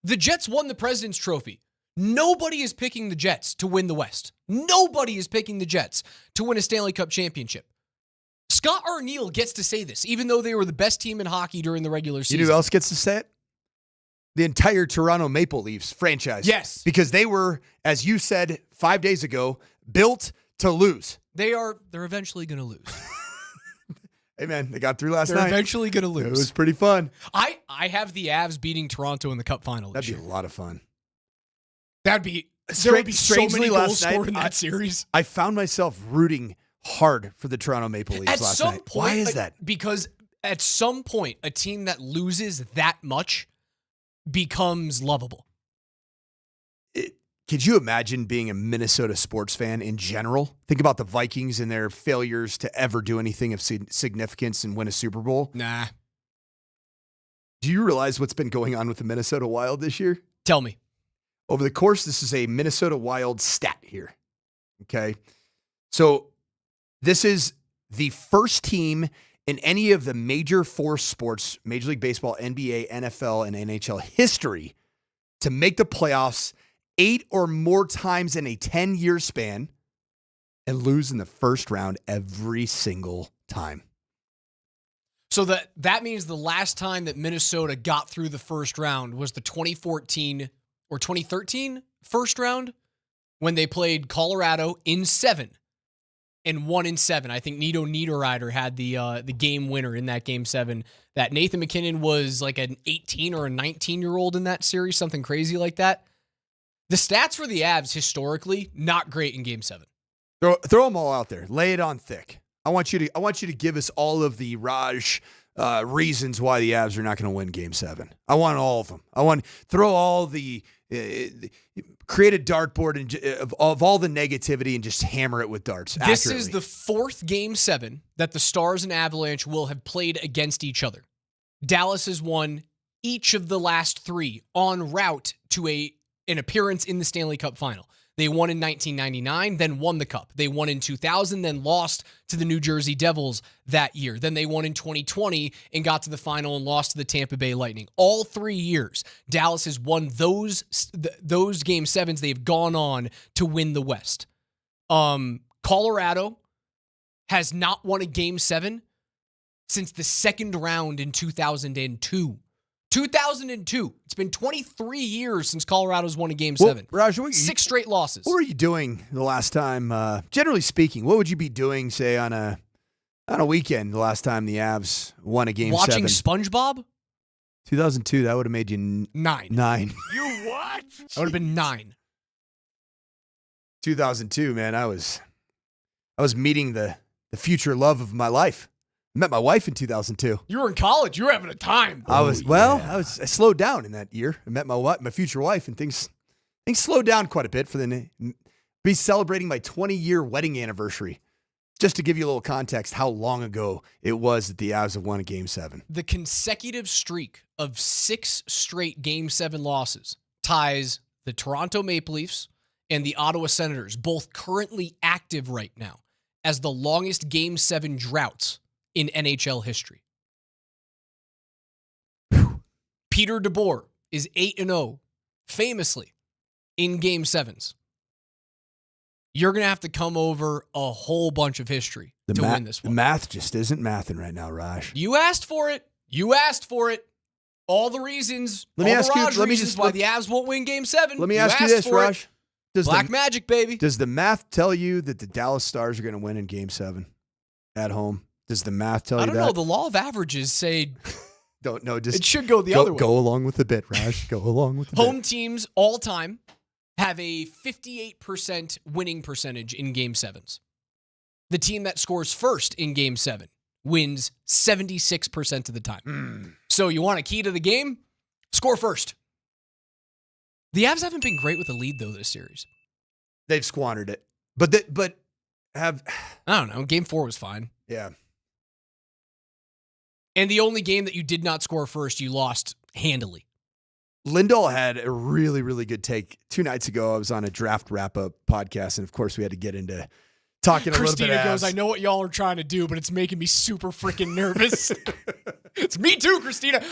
The Jets won the President's Trophy. Nobody is picking the Jets to win the West. Nobody is picking the Jets to win a Stanley Cup championship. Scott Arniel gets to say this, even though they were the best team in hockey during the regular season. You know who else gets to say it? The entire Toronto Maple Leafs franchise. Yes. Because they were, as you said 5 days ago, built to lose. They're eventually going to lose. Hey, man, they got through last night. They're eventually going to lose. It was pretty fun. I have the Avs beating Toronto in the Cup Final. That'd be a lot of fun. There would be so many goals scored in that series. I found myself rooting hard for the Toronto Maple Leafs last night. Why is that? Because at some point, a team that loses that much becomes lovable. Could you imagine being a Minnesota sports fan in general? Think about the Vikings and their failures to ever do anything of significance and win a Super Bowl. Nah. Do you realize what's been going on with the Minnesota Wild this year? Tell me. Over the course, this is a Minnesota Wild stat here. Okay. So this is the first team in any of the major four sports, Major League Baseball, NBA, NFL, and NHL history to make the playoffs 8 or more times in a 10-year span and lose in the first round every single time. So that means the last time that Minnesota got through the first round was the 2014 or 2013 first round when they played Colorado in 7 and won in 7. I think Nito Niederreiter had the game winner in that Game 7. That Nathan McKinnon was like an 18 or a 19-year-old in that series, something crazy like that. The stats for the Avs historically not great in Game 7. Throw them all out there. Lay it on thick. I want you to give us all of the Raj reasons why the Avs are not going to win Game 7. I want all of them. I want throw all the create a dartboard of all the negativity and just hammer it with darts. This is the fourth Game 7 that the Stars and Avalanche will have played against each other. Dallas has won each of the last 3 en route to an appearance in the Stanley Cup Final. They won in 1999, then won the Cup. They won in 2000, then lost to the New Jersey Devils that year. Then they won in 2020 and got to the final and lost to the Tampa Bay Lightning. All 3 years, Dallas has won those Game 7s. They've gone on to win the West. Colorado has not won a Game 7 since the second round in 2002. 2002. It's been 23 years since Colorado's won a Game 7. Raj, 6 straight losses. What were you doing the last time? Generally speaking, what would you be doing, say, on a weekend the last time the Avs won a Game 7? Watching SpongeBob? 2002, that would have made you 9. 9. You what? That would have been 9. 2002, man, I was meeting the future love of my life. I met my wife in 2002. You were in college. You were having a time. I slowed down in that year. I met my future wife, and things slowed down quite a bit for be celebrating my 20-year wedding anniversary. Just to give you a little context, how long ago it was that the Avs have won a Game 7. The consecutive streak of 6 straight Game 7 losses ties the Toronto Maple Leafs and the Ottawa Senators, both currently active right now, as the longest Game 7 droughts in NHL history. Peter DeBoer is 8-0, famously, in Game 7s. You're going to have to come over a whole bunch of history to win this one. The math just isn't mathing right now, Raj. You asked for it. All the reasons, why the Avs won't win Game 7. Let me ask you this, Raj. Black magic, baby. Does the math tell you that the Dallas Stars are going to win in Game 7 at home? Does the math tell you that? I don't know. The law of averages say don't know. It should go the other way. Go along with the bit, Raj. Go along with the bit. Home teams all time have a 58% winning percentage in Game 7s. The team that scores first in Game 7 wins 76% of the time. So you want a key to the game? Score first. The Avs haven't been great with a lead, though, this series. They've squandered it. But have... I don't know. Game 4 was fine. Yeah. And the only game that you did not score first, you lost handily. Lindahl had a really, really good take. 2 nights ago, I was on a draft wrap-up podcast, and of course, we had to get into talking a little bit. Christina goes, I know what y'all are trying to do, but it's making me super freaking nervous. It's me too, Christina.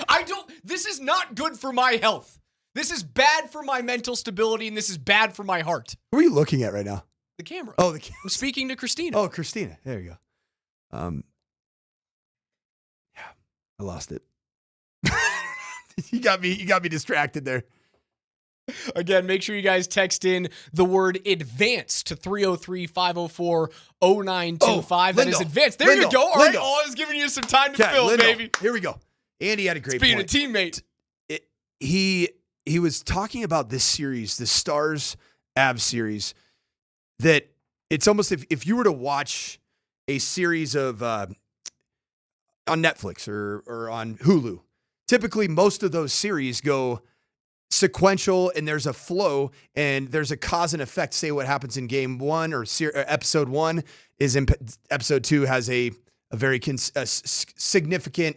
This is not good for my health. This is bad for my mental stability, and this is bad for my heart. Who are you looking at right now? The camera. Oh, the camera. I'm speaking to Christina. Oh, Christina. There you go. Yeah, I lost it. You got me distracted there. Again, make sure you guys text in the word advance to 303-504-0925. That is advance. There you go. All right. Oh, I was giving you some time to fill, baby. Here we go. Andy had a great point. Being a teammate. He was talking about this series, the Stars-Avs series, that it's almost if you were to watch a series of on Netflix or on Hulu, typically most of those series go sequential and there's a flow and there's a cause and effect. Say what happens in game 1 or episode 1 is in episode 2 has a very significant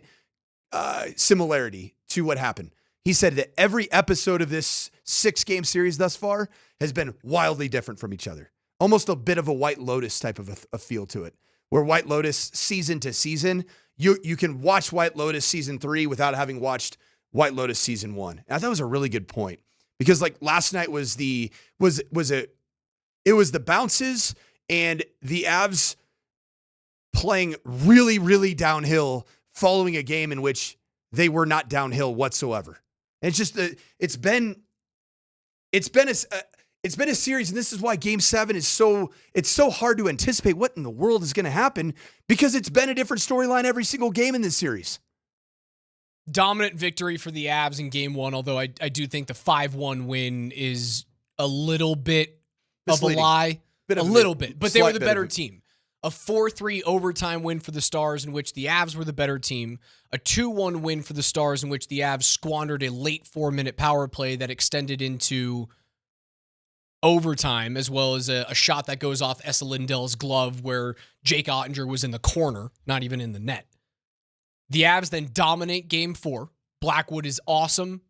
similarity to what happened. He said that every episode of this 6-game series thus far has been wildly different from each other. Almost a bit of a White Lotus type of a feel to it, where White Lotus season to season, you can watch White Lotus season 3 without having watched White Lotus season 1. And I thought it was a really good point because like last night was the bounces and the Avs playing really, really downhill following a game in which they were not downhill whatsoever. And it's just it's been a series, and this is why Game 7 is so hard to anticipate what in the world is going to happen because it's been a different storyline every single game in this series. Dominant victory for the Avs in Game 1, although I do think the 5-1 win is a little bit misleading. Of a lie. A little bit, but they were the better team. A 4-3 overtime win for the Stars in which the Avs were the better team. A 2-1 win for the Stars in which the Avs squandered a late 4-minute power play that extended into overtime, as well as a shot that goes off Esa Lindell's glove where Jake Ottinger was in the corner, not even in the net. The Avs then dominate Game 4. Blackwood is awesome.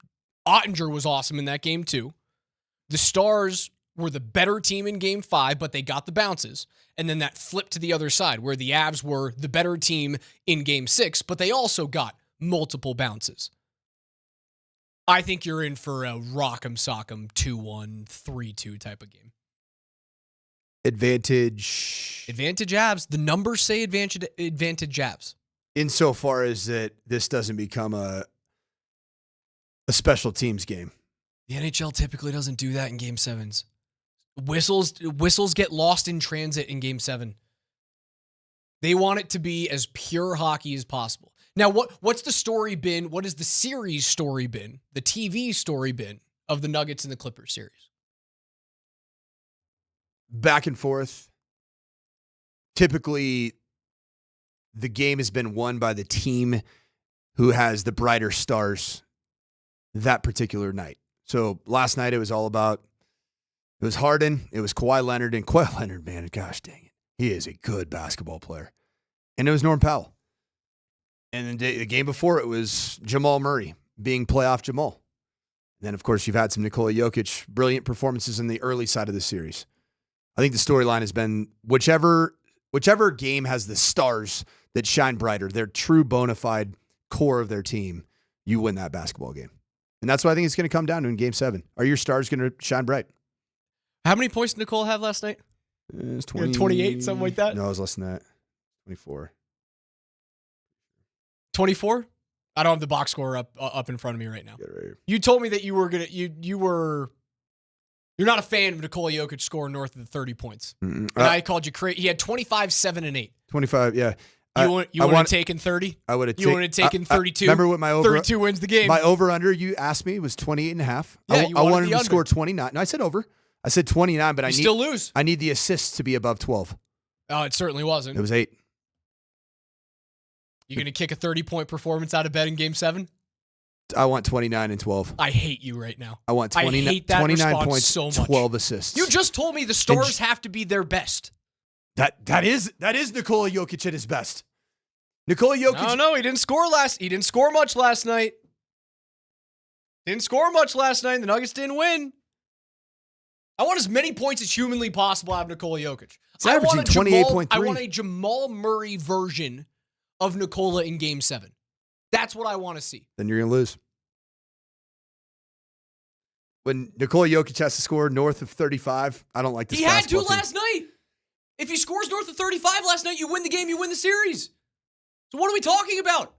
Ottinger was awesome in that game too. The Stars were the better team in game 5, but they got the bounces. And then that flipped to the other side where the Avs were the better team in game 6, but they also got multiple bounces. I think you're in for a rock'em sock'em 2-1, 3-2 type of game. Advantage Avs. The numbers say advantage Avs. Insofar as that this doesn't become a special teams game. The NHL typically doesn't do that in game 7s. Whistles get lost in transit in game 7. They want it to be as pure hockey as possible. Now, what's the story been? What has the series story been? The TV story been of the Nuggets and the Clippers series? Back and forth. Typically, the game has been won by the team who has the brighter stars that particular night. So last night it was all about, it was Harden, it was Kawhi Leonard, and Kawhi Leonard, man, gosh dang it. He is a good basketball player. And it was Norm Powell. And the game before it was Jamal Murray being playoff Jamal. And then, of course, you've had some Nikola Jokic, brilliant performances in the early side of the series. I think the storyline has been whichever game has the stars that shine brighter, their true bona fide core of their team, you win that basketball game. And that's what I think it's going to come down to in game 7. Are your stars going to shine bright? How many points did Nicole have last night? It was 20, 28, something like that? No, it was less than that. 24. 24? I don't have the box score up in front of me right now. Right here. You told me that you were gonna you're not a fan of Nikola Jokic scoring north of the 30 points. And I called you crazy. He had 25, 7, and 8. 25, yeah. You would have taken 30? I would have You would have taken 32? Remember what my over 32 wins the game. My over-under you asked me was 28.5. Yeah, I wanted him to score 29. No, I said over. I said 29, but still lose. I need the assists to be above 12. Oh, it certainly wasn't. It was 8. You going to kick a 30-point performance out of bed in game 7? I want 29 and 12. I hate you right now. I want 29, I hate that 29 points, so much. 12 assists. You just told me the stars have to be their best. That is Nikola Jokic at his best. Nikola Jokic. No, he didn't score much last night. Didn't score much last night. The Nuggets didn't win. I want as many points as humanly possible out of Nikola Jokic. It's averaging 28.3. I want a Jamal Murray version of Nikola in game 7. That's what I want to see. Then you're going to lose. When Nikola Jokic has to score north of 35, I don't like this. He had to team. last night. If he scores north of 35 last night, you win the game, you win the series. So what are we talking about?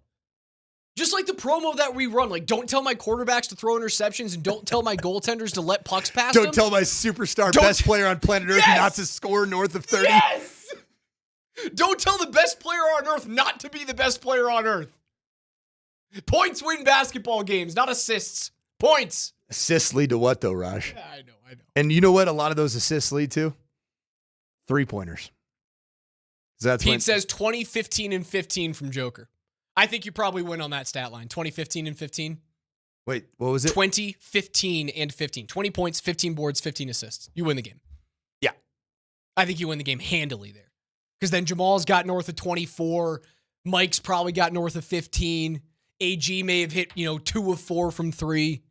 Just like the promo that we run, like don't tell my quarterbacks to throw interceptions and don't tell my goaltenders to let pucks pass them. Don't tell my superstar best player on planet Earth not to score north of 30. Yes! Don't tell the best player on Earth not to be the best player on Earth. Points win basketball games, not assists. Points. Assists lead to what, though, Raj? Yeah, I know. And you know what a lot of those assists lead to? 3-pointers. Pete says 20, 15, and 15 from Joker. I think you probably win on that stat line. 20, 15, and 15. Wait, what was it? 20, 15, and 15. 20 points, 15 boards, 15 assists. You win the game. Yeah. I think you win the game handily there. Because then Jamal's got north of 24. Mike's probably got north of 15. AG may have hit, 2 of 4 from 3.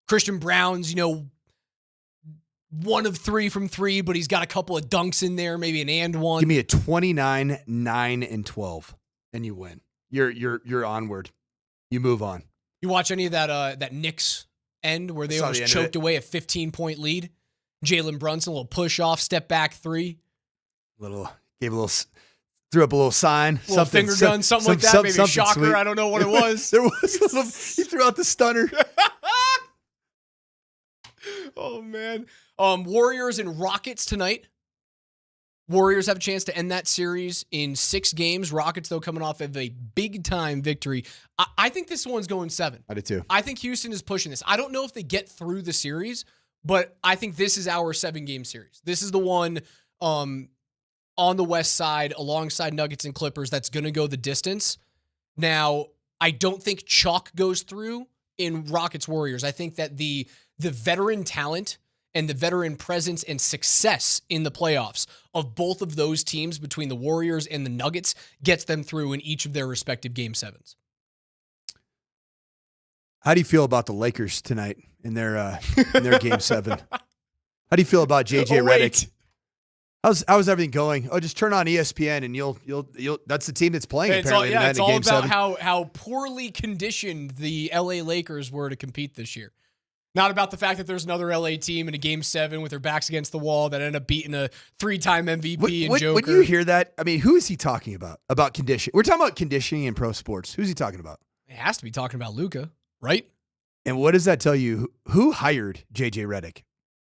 Christian Brown's, 1 of 3 from 3, but he's got a couple of dunks in there, maybe an and one. Give me a 29, 9, and 12, and you win. You're onward. You move on. You watch any of that Knicks end where they almost choked away a 15-point lead? Jalen Brunson, a little push-off, step-back 3. Threw up a little sign. A little finger gun, something like that. Maybe a shocker. Sweet. I don't know what it was. There was a little, he threw out the stunner. Oh, man. Warriors and Rockets tonight. Warriors have a chance to end that series in 6 games. Rockets, though, coming off of a big-time victory. I think this one's going 7. I do, too. I think Houston is pushing this. I don't know if they get through the series, but I think this is our 7-game series. This is the one on the west side alongside Nuggets and Clippers that's going to go the distance. Now, I don't think chalk goes through in Rockets Warriors. I think that the veteran talent and the veteran presence and success in the playoffs of both of those teams between the Warriors and the Nuggets gets them through in each of their respective Game 7s. How do you feel about the Lakers tonight in their Game 7? How do you feel about JJ Oh, Redick? How's everything going? Oh, just turn on ESPN and you'll that's the team that's playing apparently tonight in Game 7. It's all about how poorly conditioned the LA Lakers were to compete this year. Not about the fact that there's another LA team in a Game 7 with their backs against the wall that ended up beating a 3-time MVP and Joker. When you hear that, I mean, who is he talking about? About conditioning? We're talking about conditioning in pro sports. Who's he talking about? It has to be talking about Luka, right? And what does that tell you? Who hired JJ Redick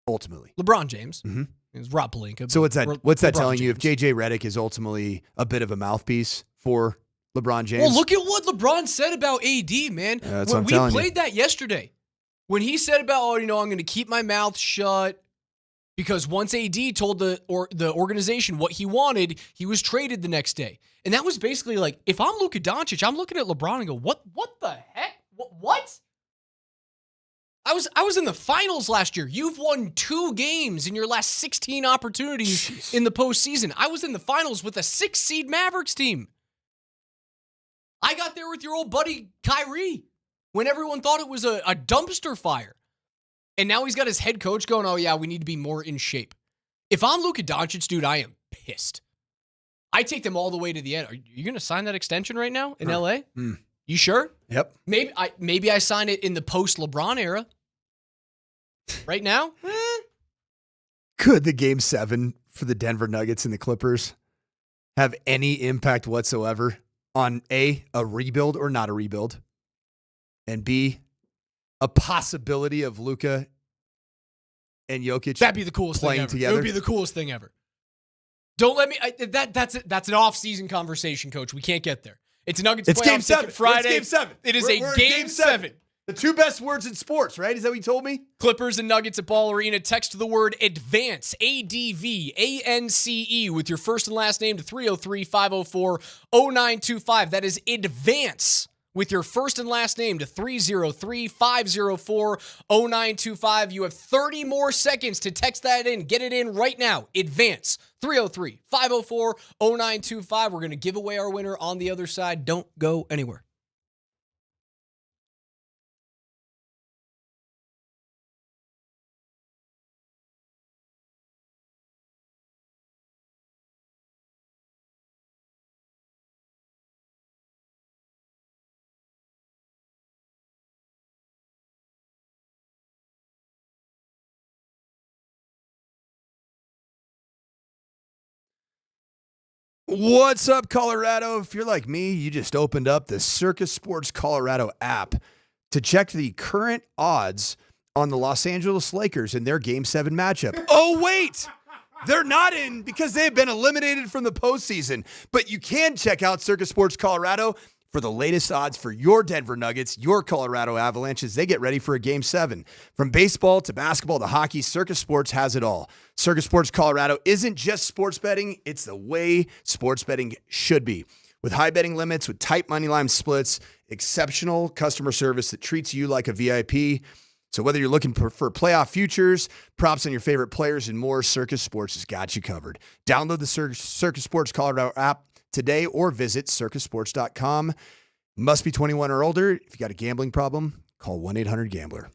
ultimately? LeBron James. Mm-hmm. It was Rob Pelinka. So what's that telling James. you? If JJ Redick is ultimately a bit of a mouthpiece for LeBron James? Well, look at what LeBron said about AD, man. That's what I'm telling you. We played that yesterday. When he said about, I'm going to keep my mouth shut because once AD told the organization what he wanted, he was traded the next day. And that was basically like, if I'm Luka Doncic, I'm looking at LeBron and go, what the heck? What? I was in the finals last year. You've won 2 games in your last 16 opportunities in the postseason. I was in the finals with a 6-seed Mavericks team. I got there with your old buddy Kyrie when everyone thought it was a dumpster fire. And now he's got his head coach going, oh yeah, we need to be more in shape. If I'm Luka Doncic, dude, I am pissed. I take them all the way to the end. Are you going to sign that extension right now in LA? You sure? Yep. Maybe I sign it in the post-LeBron era. Right now? Could the Game 7 for the Denver Nuggets and the Clippers have any impact whatsoever on A, a rebuild or not a rebuild, and B, a possibility of Luka and Jokic That'd be the coolest playing thing ever. together? It would be the coolest thing ever. Don't let me. That's an off-season conversation, Coach. We can't get there. It's Nuggets. It's Game 7. Friday. It's Game 7. It is We're a Game 7. The 2 best words in sports, right? Is that what you told me? Clippers and Nuggets at Ball Arena. Text the word ADVANCE, ADVANCE, with your first and last name to 303-504-0925. That is ADVANCE with your first and last name to 303-504-0925. You have 30 more seconds to text that in. Get it in right now. ADVANCE, 303-504-0925. We're going to give away our winner on the other side. Don't go anywhere. What's up, Colorado? If you're like me, you just opened up the Circus Sports Colorado app to check the current odds on the Los Angeles Lakers in their Game 7 matchup. Oh, wait! They're not in because they've been eliminated from the postseason. But you can check out Circus Sports Colorado for the latest odds for your Denver Nuggets, your Colorado Avalanche, as they get ready for a Game 7. From baseball to basketball to hockey, Circus Sports has it all. Circus Sports Colorado isn't just sports betting, it's the way sports betting should be. With high betting limits, with tight money line splits, exceptional customer service that treats you like a VIP. So whether you're looking for playoff futures, props on your favorite players, and more, Circus Sports has got you covered. Download the Circus Sports Colorado app today or visit circusports.com. Must be 21 or older. If you got a gambling problem, call 1-800-GAMBLER.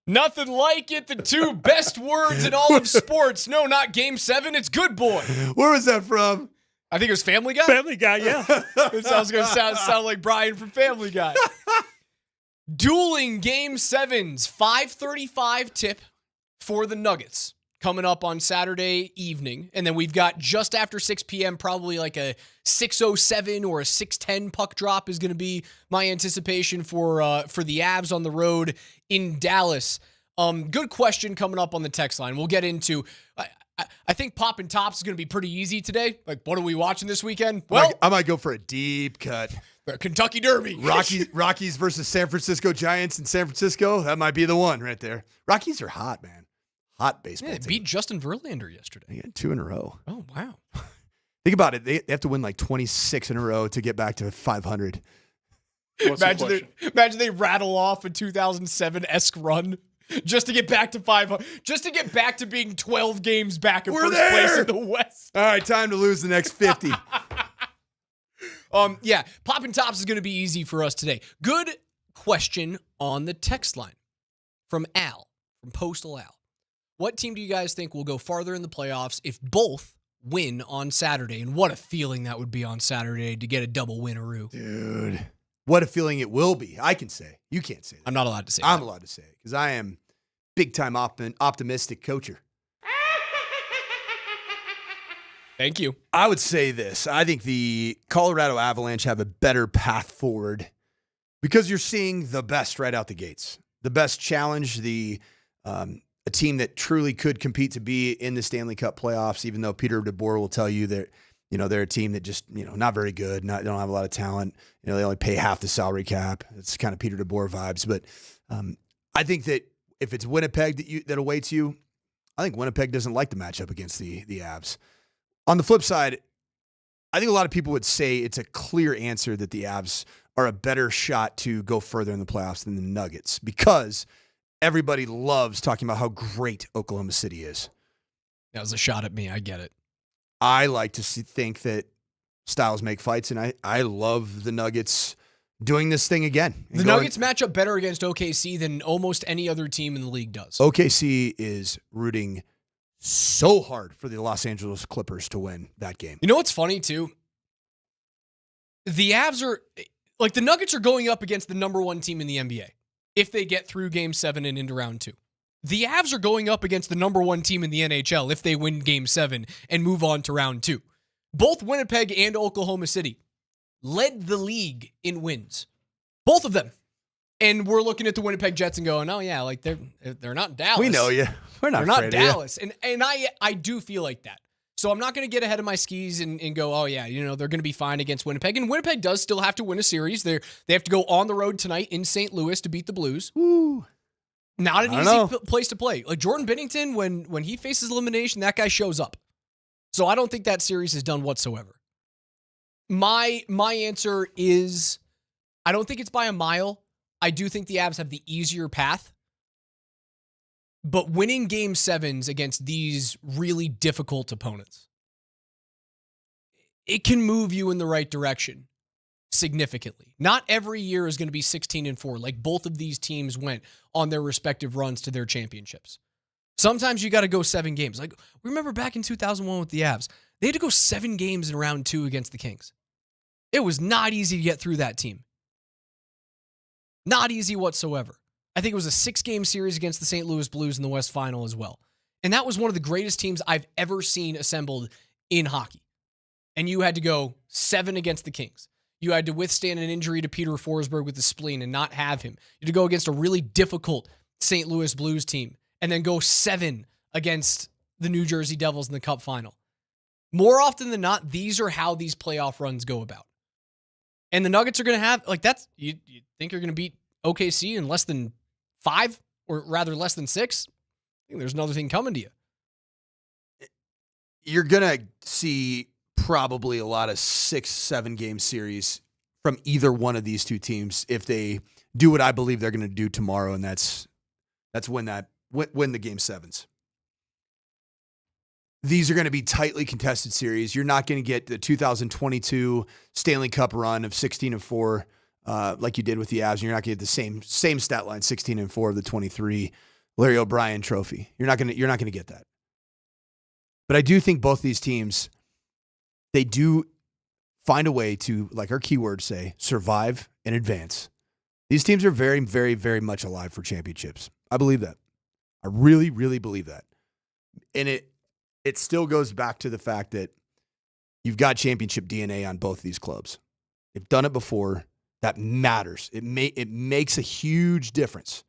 Nothing like it. The two best words in all of sports. No, not Game 7. It's good boy. Where was that from? I think it was Family Guy. Family Guy, yeah. It sounds going to sound like Brian from Family Guy. Dueling Game 7's 5:35 tip for the Nuggets coming up on Saturday evening. And then we've got just after 6 p.m., probably like a 6:07 or a 6:10 puck drop is going to be my anticipation for the Avs on the road in Dallas. Good question coming up on the text line. We'll get into... I think Poppin' Tops is going to be pretty easy today. Like, what are we watching this weekend? Well, I might go for a deep cut. The Kentucky Derby. Rockies versus San Francisco Giants in San Francisco. That might be the one right there. Rockies are hot, man. Hot baseball. Yeah, they beat Justin Verlander yesterday. They got 2 in a row. Oh, wow. Think about it. They have to win like 26 in a row to get back to 500. Imagine they rattle off a 2007-esque run just to get back to 500, just to get back to being 12 games back in first place in the West. All right, time to lose the next 50. Yeah, Poppin' Tops is going to be easy for us today. Good question on the text line from Al, from Postal Al. What team do you guys think will go farther in the playoffs if both win on Saturday? And what a feeling that would be on Saturday to get a double winneroo. Dude, what a feeling it will be. I can say. You can't say that. I'm not allowed to say I'm allowed to say it because I am big-time optimistic coacher. Thank you. I would say this. I think the Colorado Avalanche have a better path forward because you're seeing the best right out the gates. The best challenge, a team that truly could compete to be in the Stanley Cup playoffs, even though Peter DeBoer will tell you that, they're a team that just, not very good, don't have a lot of talent. They only pay half the salary cap. It's kind of Peter DeBoer vibes. But I think that if it's Winnipeg that awaits you, I think Winnipeg doesn't like the matchup against the Avs. On the flip side, I think a lot of people would say it's a clear answer that the Avs are a better shot to go further in the playoffs than the Nuggets because everybody loves talking about how great Oklahoma City is. That was a shot at me. I get it. I like to think that styles make fights, and I love the Nuggets doing this thing again. The Nuggets match up better against OKC than almost any other team in the league does. OKC is rooting so hard for the Los Angeles Clippers to win that game. You know what's funny, too? The Avs are, like, the Nuggets are going up against the number one team in the NBA if they get through Game 7 and into Round 2. The Avs are going up against the number one team in the NHL if they win Game 7 and move on to Round 2. Both Winnipeg and Oklahoma City led the league in wins. Both of them. And we're looking at the Winnipeg Jets and going, oh, yeah, like they're not Dallas. We know you. We're not They're not Dallas. And I do feel like that. So I'm not going to get ahead of my skis and go, oh, yeah, they're going to be fine against Winnipeg. And Winnipeg does still have to win a series. They have to go on the road tonight in St. Louis to beat the Blues. Woo. Not an easy place to play. Like Jordan Binnington, when he faces elimination, that guy shows up. So I don't think that series is done whatsoever. My answer is I don't think it's by a mile. I do think the Avs have the easier path. But winning Game 7s against these really difficult opponents, it can move you in the right direction significantly. Not every year is going to be 16-4 like both of these teams went on their respective runs to their championships. Sometimes you got to go 7 games. Like, remember back in 2001 with the Avs, they had to go 7 games in round 2 against the Kings. It was not easy to get through that team. Not easy whatsoever. I think it was a 6-game series against the St. Louis Blues in the West Final as well. And that was one of the greatest teams I've ever seen assembled in hockey. And you had to go 7 against the Kings. You had to withstand an injury to Peter Forsberg with the spleen and not have him. You had to go against a really difficult St. Louis Blues team and then go 7 against the New Jersey Devils in the Cup final. More often than not, these are how these playoff runs go about. And the Nuggets are going to have, like, that's, you think you're going to beat OKC in less than 5, or rather less than 6? I think there's another thing coming to you. You're going to see probably a lot of 6-7 game series from either one of these two teams if they do what I believe they're going to do tomorrow, and that's win the Game 7s. These are going to be tightly contested series. You're not going to get the 2022 Stanley Cup run of 16-4 like you did with the Avs. You're not going to get the same stat line, 16-4 of the 23 Larry O'Brien trophy. You're not gonna get that. But I do think both these teams, they do find a way to, like our keywords say, survive and advance. These teams are very, very, very much alive for championships. I believe that. I really, really believe that. And it still goes back to the fact that you've got championship DNA on both of these clubs. They've done it before. That matters. It makes a huge difference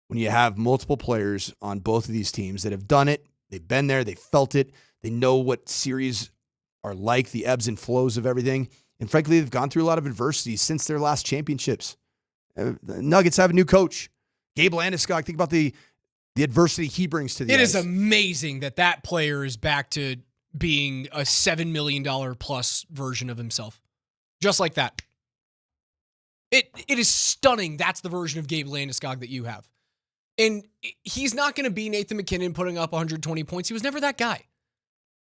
when you have multiple players on both of these teams that have done it. They've been there. They felt it. They know what series are like, the ebbs and flows of everything. And frankly, they've gone through a lot of adversity since their last championships. The Nuggets have a new coach, Gabe Landeskog. Think about the adversity he brings to the ice. It is amazing that player is back to being a $7 million plus version of himself. Just like that. It is stunning. That's the version of Gabe Landeskog that you have. And he's not going to be Nathan McKinnon putting up 120 points. He was never that guy.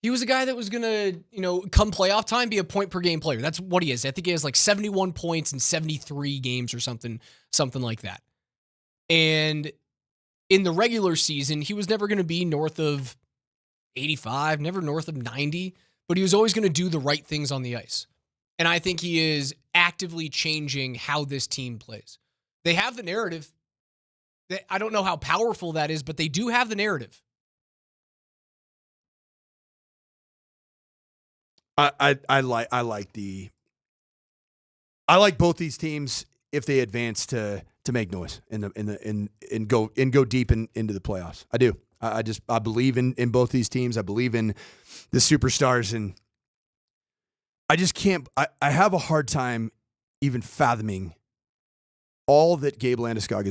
He was a guy that was going to, come playoff time, be a point-per-game player. That's what he is. I think he has like 71 points in 73 games or something like that. And in the regular season, he was never going to be north of 85, never north of 90, but he was always going to do the right things on the ice. And I think he is actively changing how this team plays. They have the narrative. I don't know how powerful that is, but they do have the narrative. I like both these teams if they advance to make noise and go deep into the playoffs. I do. I believe in both these teams. I believe in the superstars, and I just can't. I have a hard time even fathoming all that Gabe Landeskog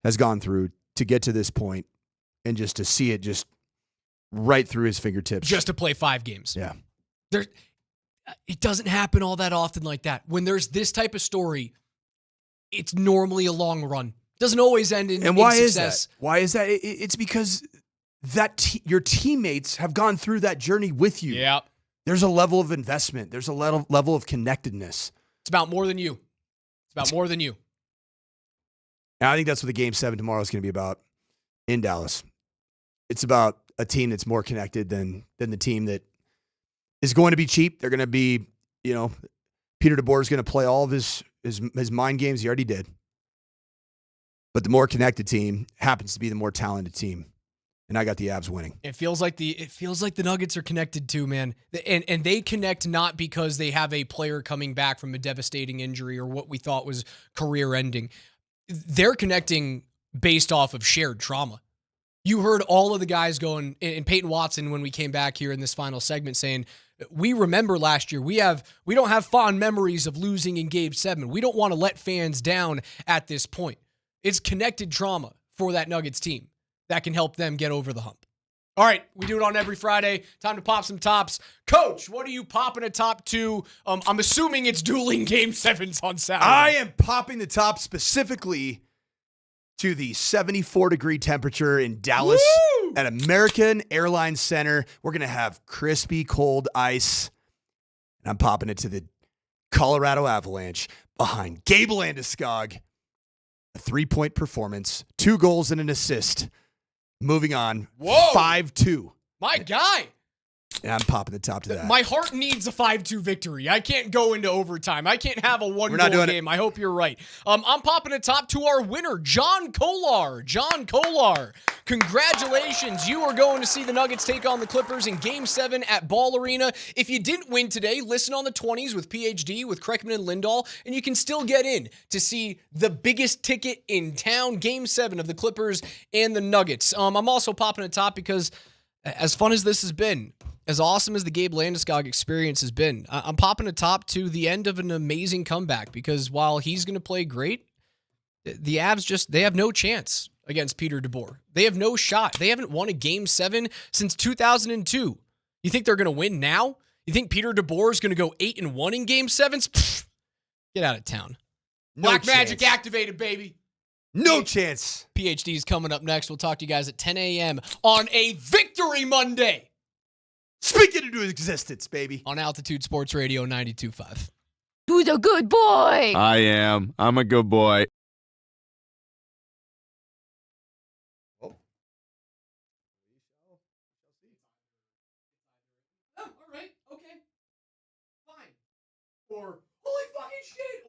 has gone through to get to this point, and just to see it just right through his fingertips, just to play 5 games. Yeah, it doesn't happen all that often like that. When there's this type of story, it's normally a long run. Doesn't always end in success. Why is that? It's because your teammates have gone through that journey with you. Yeah. There's a level of investment. There's a level of connectedness. It's about more than you. And I think that's what the Game 7 tomorrow is going to be about in Dallas. It's about a team that's more connected than the team that is going to be cheap. They're going to be, Peter DeBoer is going to play all of his mind games. He already did. But the more connected team happens to be the more talented team. And I got the Avs winning. It feels like the Nuggets are connected too, man. And they connect not because they have a player coming back from a devastating injury or what we thought was career ending. They're connecting based off of shared trauma. You heard all of the guys going, and Peyton Watson, when we came back here in this final segment, saying, we remember last year, we don't have fond memories of losing in Game 7. We don't want to let fans down at this point. It's connected trauma for that Nuggets team that can help them get over the hump. All right, we do it on every Friday. Time to pop some tops. Coach, what are you popping a top to? I'm assuming it's dueling Game 7s on Saturday. I am popping the top specifically to the 74-degree temperature in Dallas at American Airlines Center. We're going to have crispy cold ice, and I'm popping it to the Colorado Avalanche behind Gabe Landeskog. A 3-point performance, 2 goals and an assist. Moving on, 5-2. My guy. And I'm popping the top to that. My heart needs a 5-2 victory. I can't go into overtime. I can't have a one-goal game. I hope you're right. I'm popping a top to our winner, John Kolar. John Kolar, congratulations. You are going to see the Nuggets take on the Clippers in Game 7 at Ball Arena. If you didn't win today, listen on the 20's with PhD, with Kreckman and Lindahl, and you can still get in to see the biggest ticket in town, Game 7 of the Clippers and the Nuggets. I'm also popping a top because as fun as this has been, as awesome as the Gabe Landeskog experience has been, I'm popping a top to the end of an amazing comeback because while he's going to play great, the Avs they have no chance against Peter DeBoer. They have no shot. They haven't won a Game 7 since 2002. You think they're going to win now? You think Peter DeBoer is going to go 8-1 in Game 7s? Pfft, get out of town. Black Magic activated, baby. No chance. PhD's coming up next. We'll talk to you guys at 10 a.m. on a Victory Monday. Speak it into existence, baby. On Altitude Sports Radio 92.5. Who's a good boy? I am. I'm a good boy. or holy fucking shit.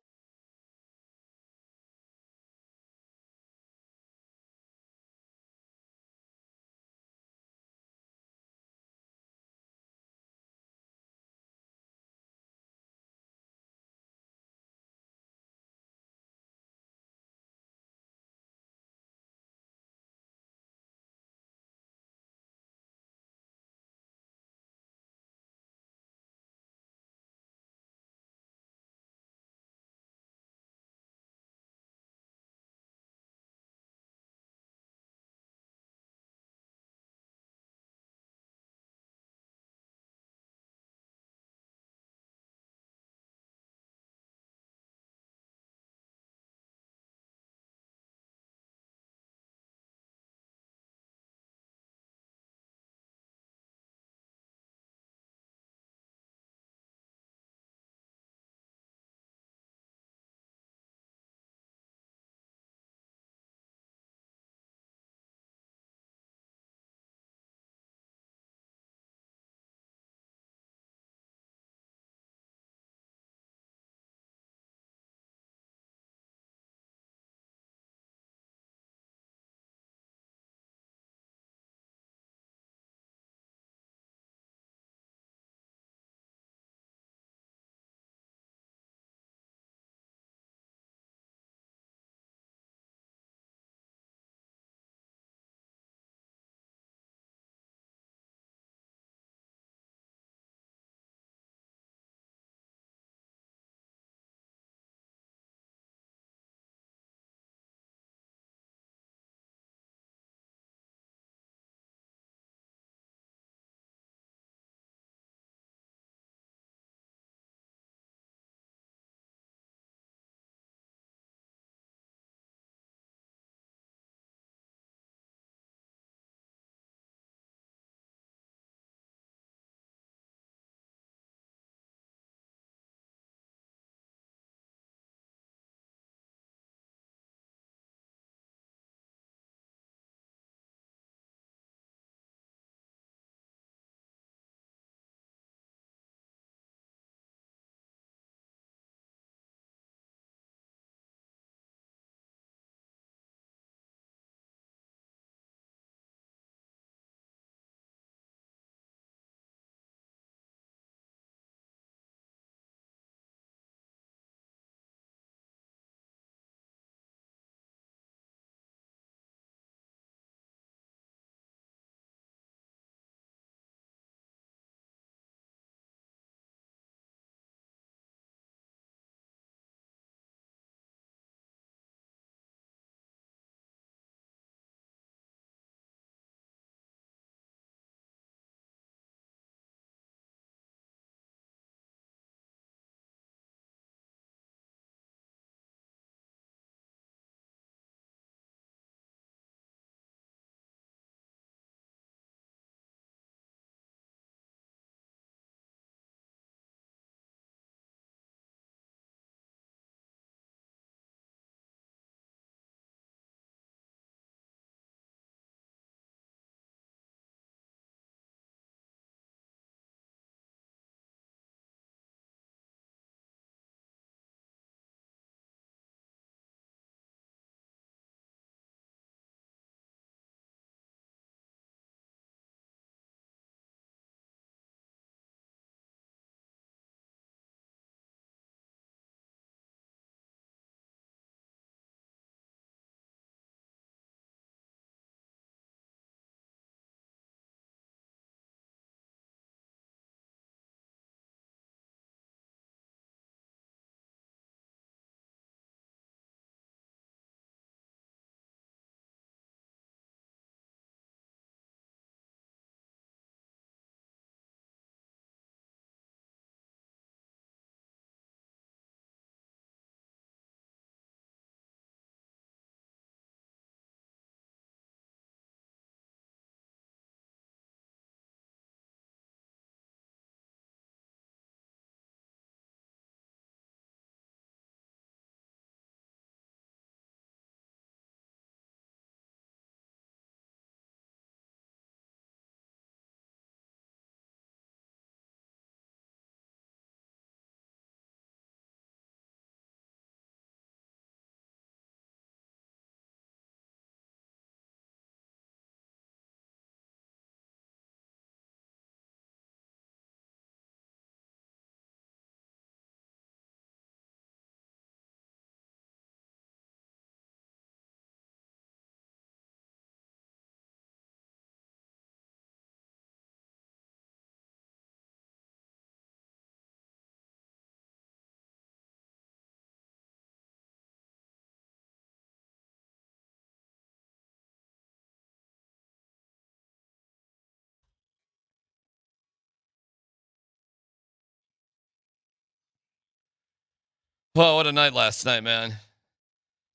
Well, what a night last night, man.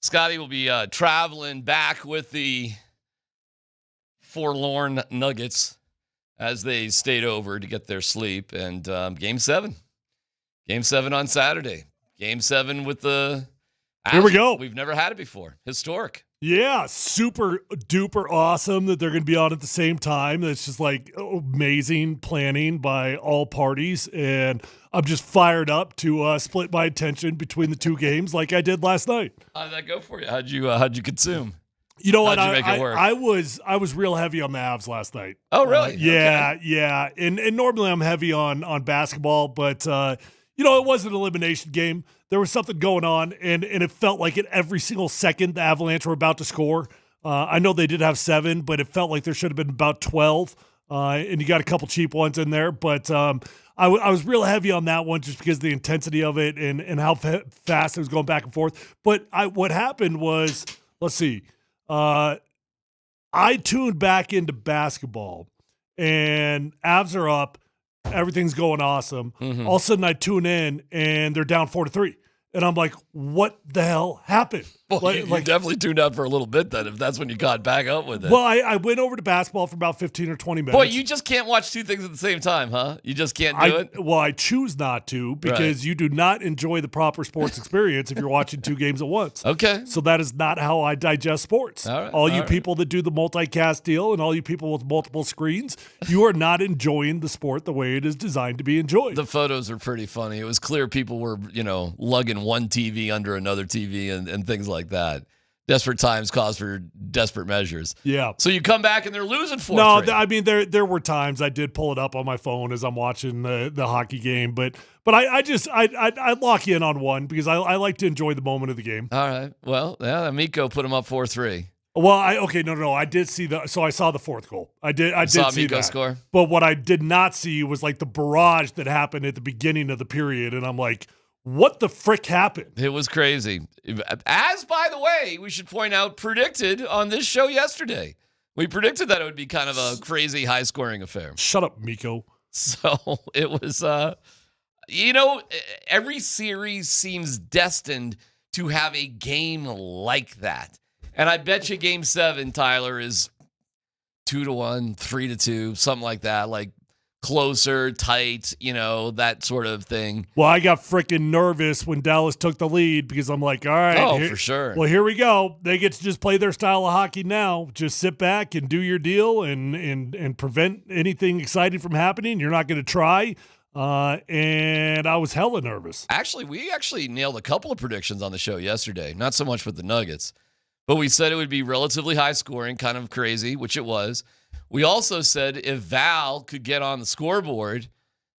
Scotty will be traveling back with the forlorn Nuggets as they stayed over to get their sleep. And Game 7. Game 7 on Saturday. Game 7 with the... Here we go. We've never had it before. Historic. Yeah, super duper awesome that they're going to be on at the same time. That's just like amazing planning by all parties. And I'm just fired up to split my attention between the two games like I did last night. How did that go for you? How'd you consume? You know what? How'd you make it work? I was real heavy on the Avs last night. Oh, really? Yeah, Okay. yeah. And normally I'm heavy on basketball, but it wasn't an elimination game. There was something going on, and it felt like at every single second the Avalanche were about to score. I know they did have 7, but it felt like there should have been about 12, and you got a couple cheap ones in there. But I was real heavy on that one just because of the intensity of it and how fast it was going back and forth. But what happened was, let's see, I tuned back into basketball, and Avs are up. Everything's going awesome. Mm-hmm. All of a sudden, I tune in, and they're down 4-3. And I'm like, what the hell happened? Well, you definitely tuned out for a little bit then, if that's when you got back up with it. Well, I went over to basketball for about 15 or 20 minutes. Boy, you just can't watch two things at the same time, huh? You just can't do it? Well, I choose not to because you do not enjoy the proper sports experience if you're watching two games at once. Okay. So that is not how I digest sports. All you people that do the multicast deal and all you people with multiple screens, you are not enjoying the sport the way it is designed to be enjoyed. The photos are pretty funny. It was clear people were, lugging one TV under another TV and things like that. Desperate times cause for desperate measures. Yeah. So you come back and they're losing 4-3. No, I mean there were times I did pull it up on my phone as I'm watching the hockey game, but I lock in on one because I like to enjoy the moment of the game. All right. Well, yeah, Mikko put him up 4-3. Well, I did see so I saw the fourth goal. I did saw see Mikko that. score? But what I did not see was like the barrage that happened at the beginning of the period, and I'm like, what the frick happened? It was crazy. As, by the way, we should point out, predicted on this show yesterday. We predicted that it would be kind of a crazy high-scoring affair. Shut up, Mikko. So it was, every series seems destined to have a game like that. And I bet you Game 7, Tyler, is 2-1, 3-2, something like that, like closer, tight, that sort of thing. Well, I got freaking nervous when Dallas took the lead because I'm like, all right. For sure. Well, here we go. They get to just play their style of hockey now. Just sit back and do your deal and prevent anything exciting from happening. You're not going to try. And I was hella nervous. Actually, we nailed a couple of predictions on the show yesterday. Not so much with the Nuggets, but we said it would be relatively high scoring, kind of crazy, which it was. We also said if Val could get on the scoreboard,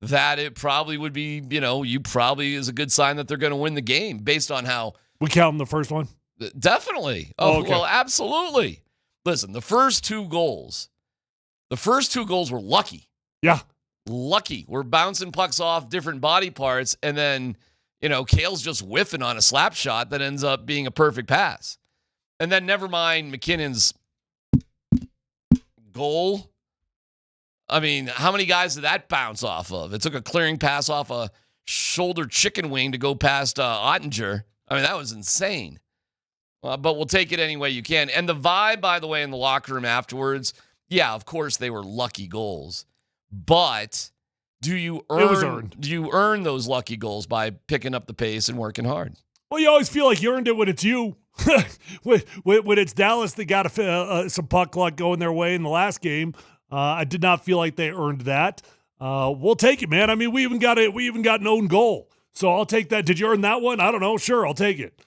that it probably would be, you probably is a good sign that they're going to win the game based on how. We count the first one? Definitely. Oh, okay. Well, absolutely. Listen, the first two goals were lucky. Yeah. Lucky. We're bouncing pucks off different body parts, and then, Kale's just whiffing on a slap shot that ends up being a perfect pass. And then never mind McKinnon's goal. I mean, how many guys did that bounce off of? It took a clearing pass off a shoulder chicken wing to go past Ottinger. I mean, that was insane. But we'll take it any way you can. And the vibe, by the way, in the locker room afterwards, yeah, of course they were lucky goals. But do you earn those lucky goals by picking up the pace and working hard? Well, you always feel like you earned it when it's you. when it's Dallas, they got some puck luck going their way in the last game. I did not feel like they earned that. We'll take it, man. I mean, we even got an own goal, so I'll take that. Did you earn that one? I don't know. Sure, I'll take it.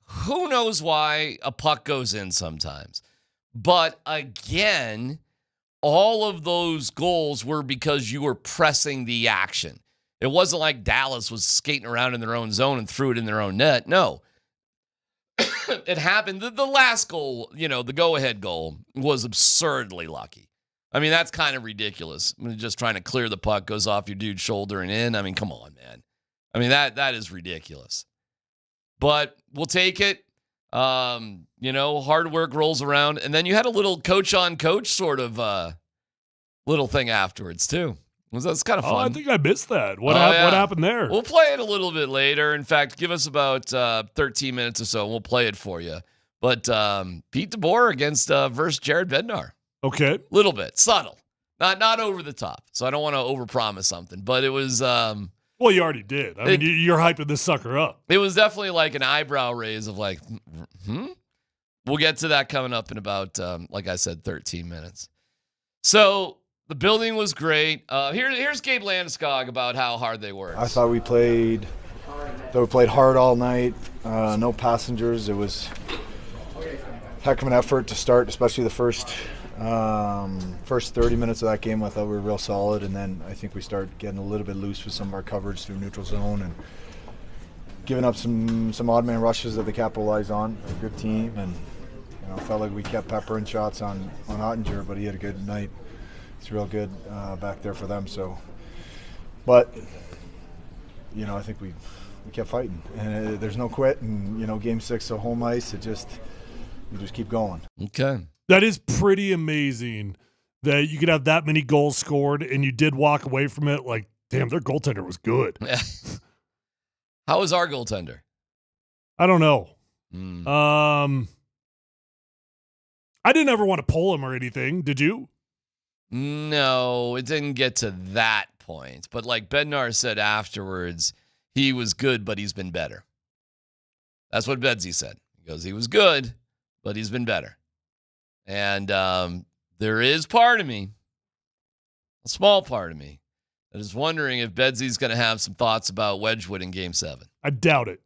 Who knows why a puck goes in sometimes, but again, all of those goals were because you were pressing the action. It wasn't like Dallas was skating around in their own zone and threw it in their own net. No. It happened. The last goal, the go-ahead goal, was absurdly lucky. I mean, that's kind of ridiculous. I mean, just trying to clear the puck, goes off your dude's shoulder and in. I mean, come on, man. I mean, that is ridiculous. But we'll take it. Hard work rolls around. And then you had a little coach-on-coach sort of little thing afterwards, too. That's kind of fun. Oh, I think I missed that. What happened there? We'll play it a little bit later. In fact, give us about 13 minutes or so, and we'll play it for you. But Pete DeBoer against versus Jared Bednar. Okay. Little bit. Subtle. Not over the top. So I don't want to overpromise something. But it was... well, you already did. I mean, you're hyping this sucker up. It was definitely like an eyebrow raise of like, We'll get to that coming up in about, like I said, 13 minutes. So... the building was great. Here's Gabe Landeskog about how hard they worked. I thought we played hard all night. No passengers. It was a heck of an effort to start, especially the first 30 minutes of that game. I thought we were real solid, and then I think we started getting a little bit loose with some of our coverage through neutral zone and giving up some odd man rushes that they capitalized on. A good team, and felt like we kept peppering shots on Ottinger, but he had a good night. It's real good back there for them. So, but I think we kept fighting, and there's no quit. And Game 6, so home ice. You just keep going. Okay, that is pretty amazing that you could have that many goals scored, and you did walk away from it like, damn, their goaltender was good. How was our goaltender? I don't know. I didn't ever want to pull him or anything. Did you? No, it didn't get to that point. But like Bednar said afterwards, he was good, but he's been better. That's what Bedsy said. He goes, he was good, but he's been better. And there is part of me, a small part of me, that is wondering if Bedsy's going to have some thoughts about Wedgwood in Game 7. I doubt it.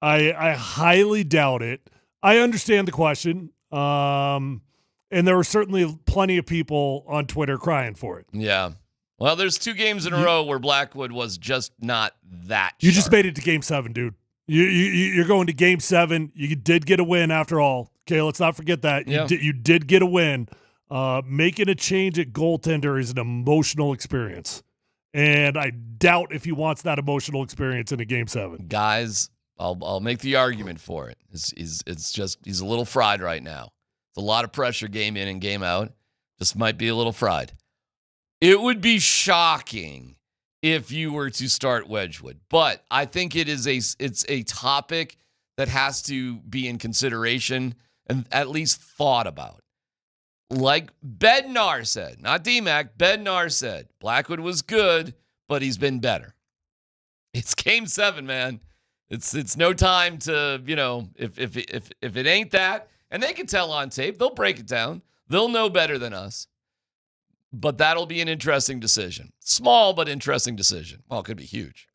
I highly doubt it. I understand the question. And there were certainly plenty of people on Twitter crying for it. Yeah. Well, there's 2 games in a row where Blackwood was just not that You sharp. just made it to Game 7, dude. You're going to Game 7. You did get a win after all. Okay, let's not forget that. Yeah. You did get a win. Making a change at goaltender is an emotional experience. And I doubt if he wants that emotional experience in a Game 7. Guys, I'll make the argument for it. He's a little fried right now. It's a lot of pressure game in and game out. Just might be a little fried. It would be shocking if you were to start Wedgwood, but I think it's a topic that has to be in consideration and at least thought about. Like Bednar said, not DMac, Bednar said, Blackwood was good, but he's been better. It's Game 7, man. It's no time to, if it ain't that, and they can tell on tape, they'll break it down. They'll know better than us. But that'll be an interesting decision. Small, but interesting decision. Well, it could be huge.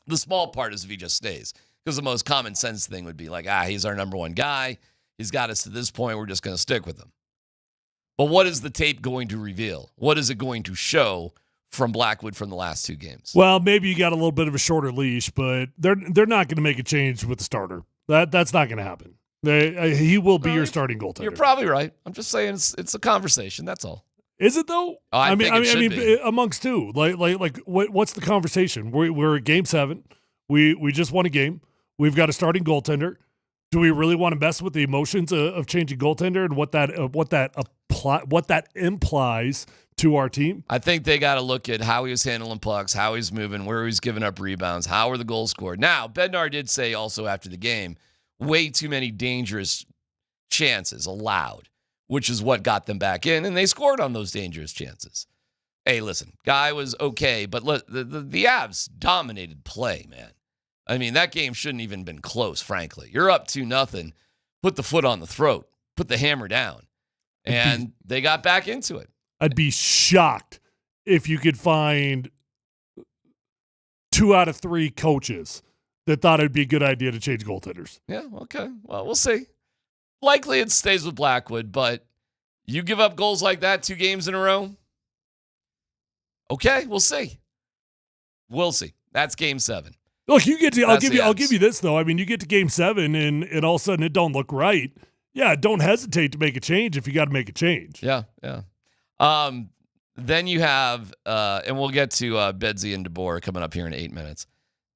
The small part is if he just stays. Because the most common sense thing would be like, he's our number one guy. He's got us to this point. We're just going to stick with him. But what is the tape going to reveal? What is it going to show from Blackwood from the last 2 games? Well, maybe you got a little bit of a shorter leash, but they're not going to make a change with the starter. That's not going to happen. He will be your starting goaltender. You're probably right. I'm just saying it's a conversation. That's all. Is it though? I mean, amongst 2, like what's the conversation? We're at Game 7. We just won a game. We've got a starting goaltender. Do we really want to mess with the emotions of changing goaltender and what that implies to our team? I think they got to look at how he was handling pucks, how he's moving, where he's giving up rebounds, how are the goals scored. Now, Bednar did say also after the game, way too many dangerous chances allowed, which is what got them back in, and they scored on those dangerous chances. Hey, listen, guy was okay, but the Avs dominated play, man. I mean, that game shouldn't even been close, frankly. You're up 2-0. Put the foot on the throat. Put the hammer down. And they got back into it. I'd be shocked if you could find 2 out of 3 coaches that thought it'd be a good idea to change goaltenders. Yeah, okay. Well, we'll see. Likely it stays with Blackwood, but you give up goals like that 2 games in a row? Okay, we'll see. We'll see. That's Game 7. Look, I'll give you this though. I mean, you get to Game 7 and all of a sudden it don't look right. Yeah, don't hesitate to make a change if you got to make a change. Yeah. Then you have, and we'll get to Bedsy and DeBoer coming up here in 8 minutes.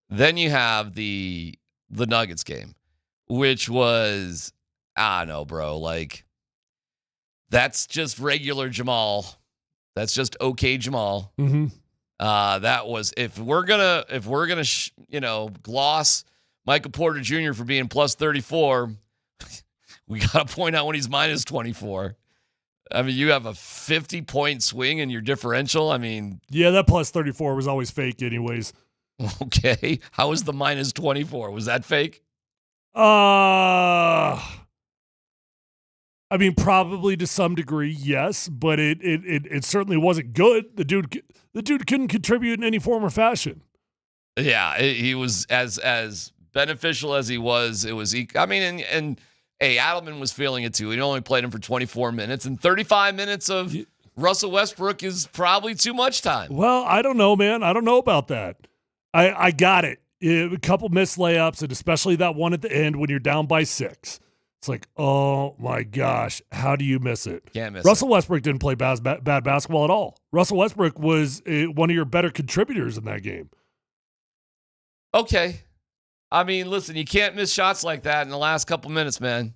Then you have the Nuggets game, which was, I don't know, bro. Like, that's just regular Jamal. That's just okay Jamal. Mm-hmm. That was if we're gonna gloss Michael Porter Jr. for being plus 34, we got to point out when he's minus 24. I mean, you have a 50-point swing in your differential. I mean, yeah, that plus 34 was always fake, anyways. Okay, how was the minus 24? Was that fake? I mean, probably to some degree, yes, but it certainly wasn't good. The dude couldn't contribute in any form or fashion. Yeah, he was as beneficial as he was. It was, I mean, and hey, Adelman was feeling it too. He only played him for 24 minutes, and 35 minutes of Russell Westbrook is probably too much time. Well, I don't know, man. I don't know about that. I got it. A couple missed layups, and especially that one at the end when you're down by 6. It's like, oh my gosh, how do you miss it? Can't miss Russell Westbrook didn't play bad basketball at all. Russell Westbrook was one of your better contributors in that game. Okay. I mean, listen, you can't miss shots like that in the last couple minutes, man.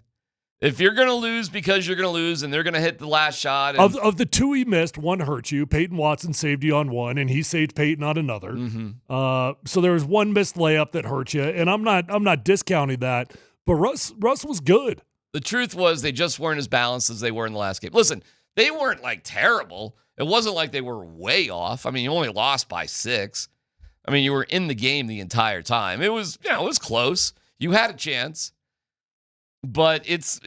If you're going to lose because you're going to lose and they're going to hit the last shot. Of the 2 he missed, one hurt you. Peyton Watson saved you on one, and he saved Peyton on another. Mm-hmm. So there was one missed layup that hurt you, and I'm not discounting that, but Russ was good. The truth was they just weren't as balanced as they were in the last game. Listen, they weren't like terrible. It wasn't like they were way off. I mean, you only lost by 6. I mean, you were in the game the entire time. It was, it was close. You had a chance. But it's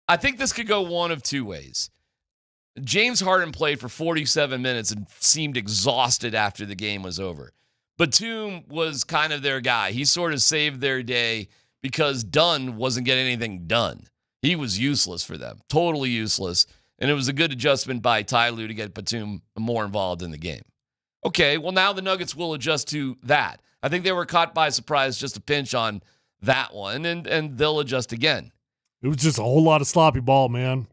I think this could go one of 2 ways. James Harden played for 47 minutes and seemed exhausted after the game was over. Batum was kind of their guy. He sort of saved their day because Dunn wasn't getting anything done. He was useless for them, totally useless. And it was a good adjustment by Ty Lue to get Batum more involved in the game. Okay, well, now the Nuggets will adjust to that. I think they were caught by surprise, just a pinch on that one, and they'll adjust again. It was just a whole lot of sloppy ball, man.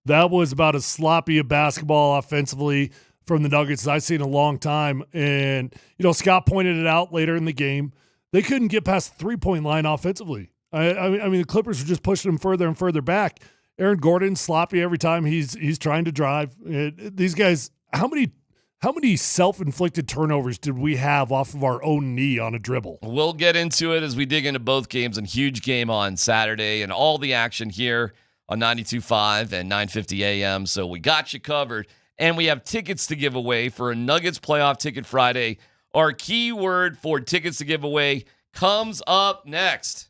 That was about as sloppy a basketball offensively from the Nuggets as I've seen in a long time. And, Scott pointed it out later in the game. They couldn't get past the 3-point line offensively. I mean, the Clippers were just pushing them further and further back. Aaron Gordon, sloppy every time he's trying to drive. These guys, how many self-inflicted turnovers did we have off of our own knee on a dribble? We'll get into it as we dig into both games. And huge game on Saturday and all the action here on 92.5 and 9:50 a.m. So we got you covered. And we have tickets to give away for a Nuggets Playoff Ticket Friday. Our keyword for tickets to give away comes up next.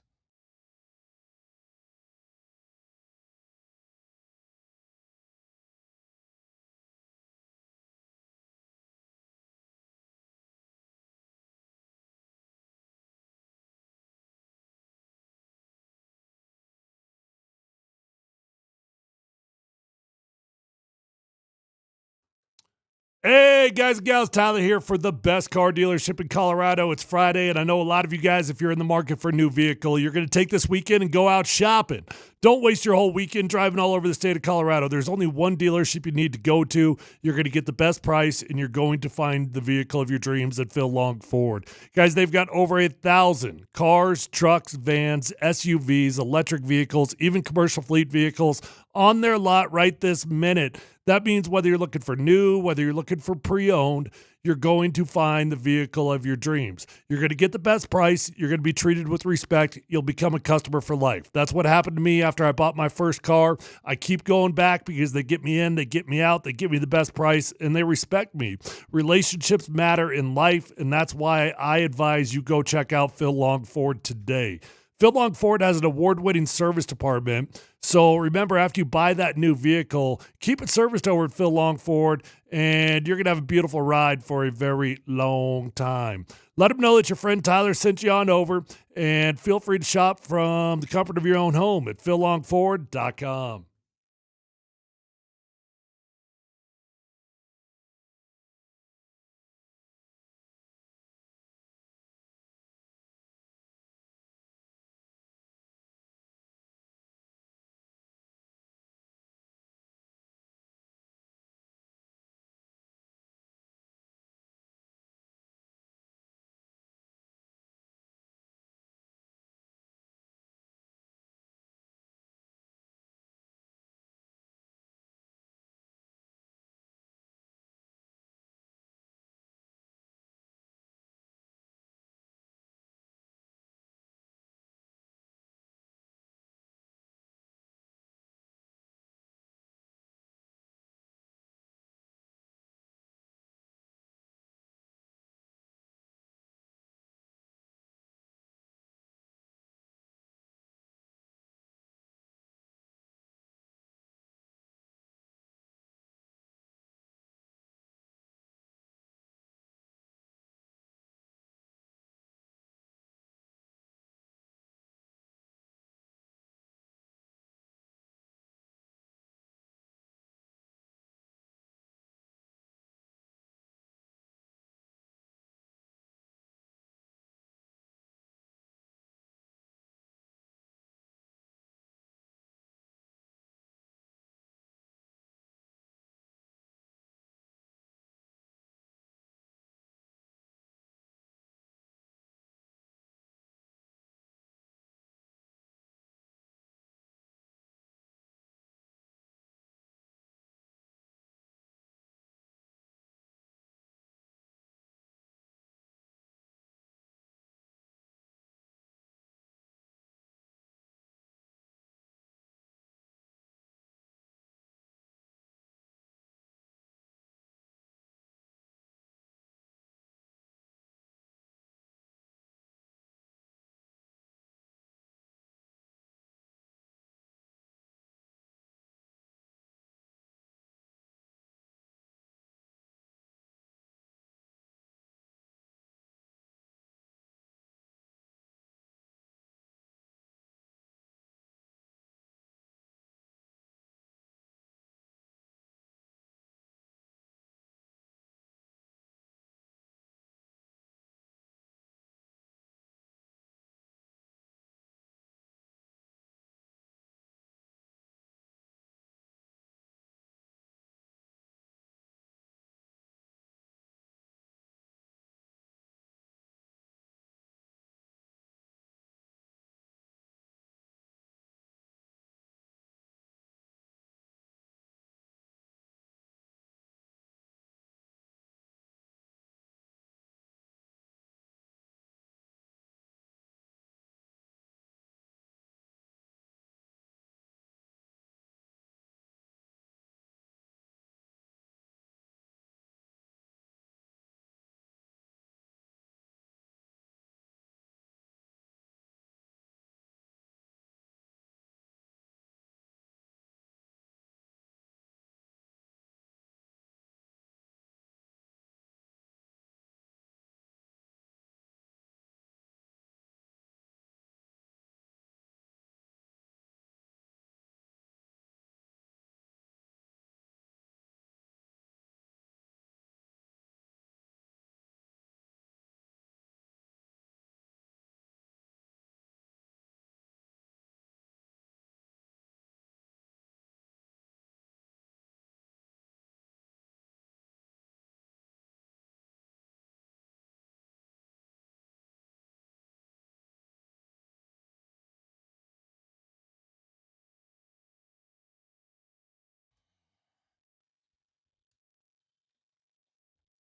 Hey, guys and gals, Tyler here for the best car dealership in Colorado. It's Friday, and I know a lot of you guys, if you're in the market for a new vehicle, you're going to take this weekend and go out shopping. Don't waste your whole weekend driving all over the state of Colorado. There's only one dealership you need to go to. You're going to get the best price, and you're going to find the vehicle of your dreams at Phil Long Ford. Guys, they've got over 1,000 cars, trucks, vans, SUVs, electric vehicles, even commercial fleet vehicles on their lot right this minute. That means whether you're looking for new, whether you're looking for pre-owned, you're going to find the vehicle of your dreams. You're going to get the best price. You're going to be treated with respect. You'll become a customer for life. That's what happened to me after I bought my first car. I keep going back because they get me in, they get me out, they give me the best price, and they respect me. Relationships matter in life, and that's why I advise you go check out Phil Long Ford today. Phil Long Ford has an award-winning service department. So remember, after you buy that new vehicle, keep it serviced over at Phil Long Ford, and you're going to have a beautiful ride for a very long time. Let them know that your friend Tyler sent you on over, and feel free to shop from the comfort of your own home at phillongford.com.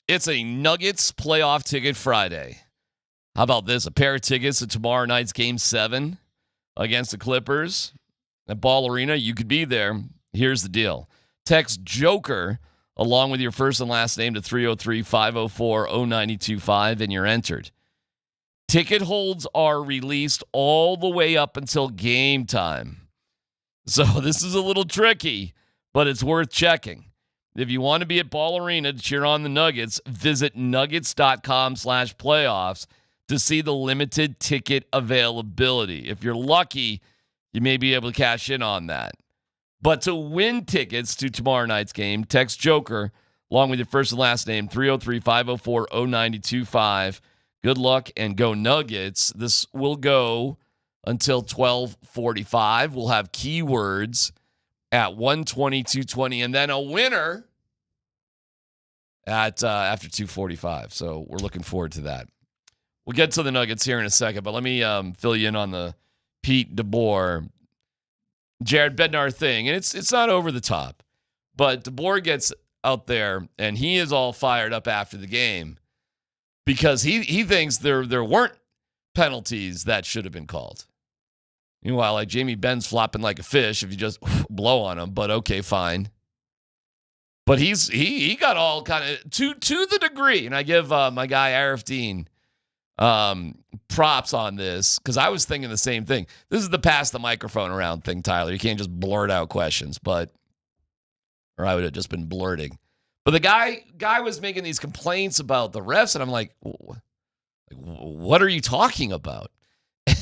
It's a Nuggets playoff ticket Friday. How about this? A pair of tickets to tomorrow night's Game 7 against the Clippers at Ball Arena. You could be there. Here's the deal. Text Joker along with your first and last name to 303-504-0925, and you're entered. Ticket holds are released all the way up until game time. So this is a little tricky, but it's worth checking. If you want to be at Ball Arena to cheer on the Nuggets, visit nuggets.com/playoffs to see the limited ticket availability. If you're lucky, you may be able to cash in on that. But to win tickets to tomorrow night's game, text Joker along with your first and last name, 303-504-0925. Good luck and go Nuggets. This will go until 12:45. We'll have keywords at 1:20, 2:20, and then a winner at after 2:45. So we're looking forward to that. We'll get to the Nuggets here in a second, but let me fill you in on the Pete DeBoer, Jared Bednar thing. And it's not over the top, but DeBoer gets out there and he is all fired up after the game because he thinks there weren't penalties that should have been called. Meanwhile, like Jamie Benn's flopping like a fish if you just blow on him, but okay, fine. But he got all kind of to the degree, and I give my guy Arif Dean props on this because I was thinking the same thing. This is the pass the microphone around thing, Tyler. You can't just blurt out questions, or I would have just been blurting. But the guy was making these complaints about the refs, and I'm like, what are you talking about?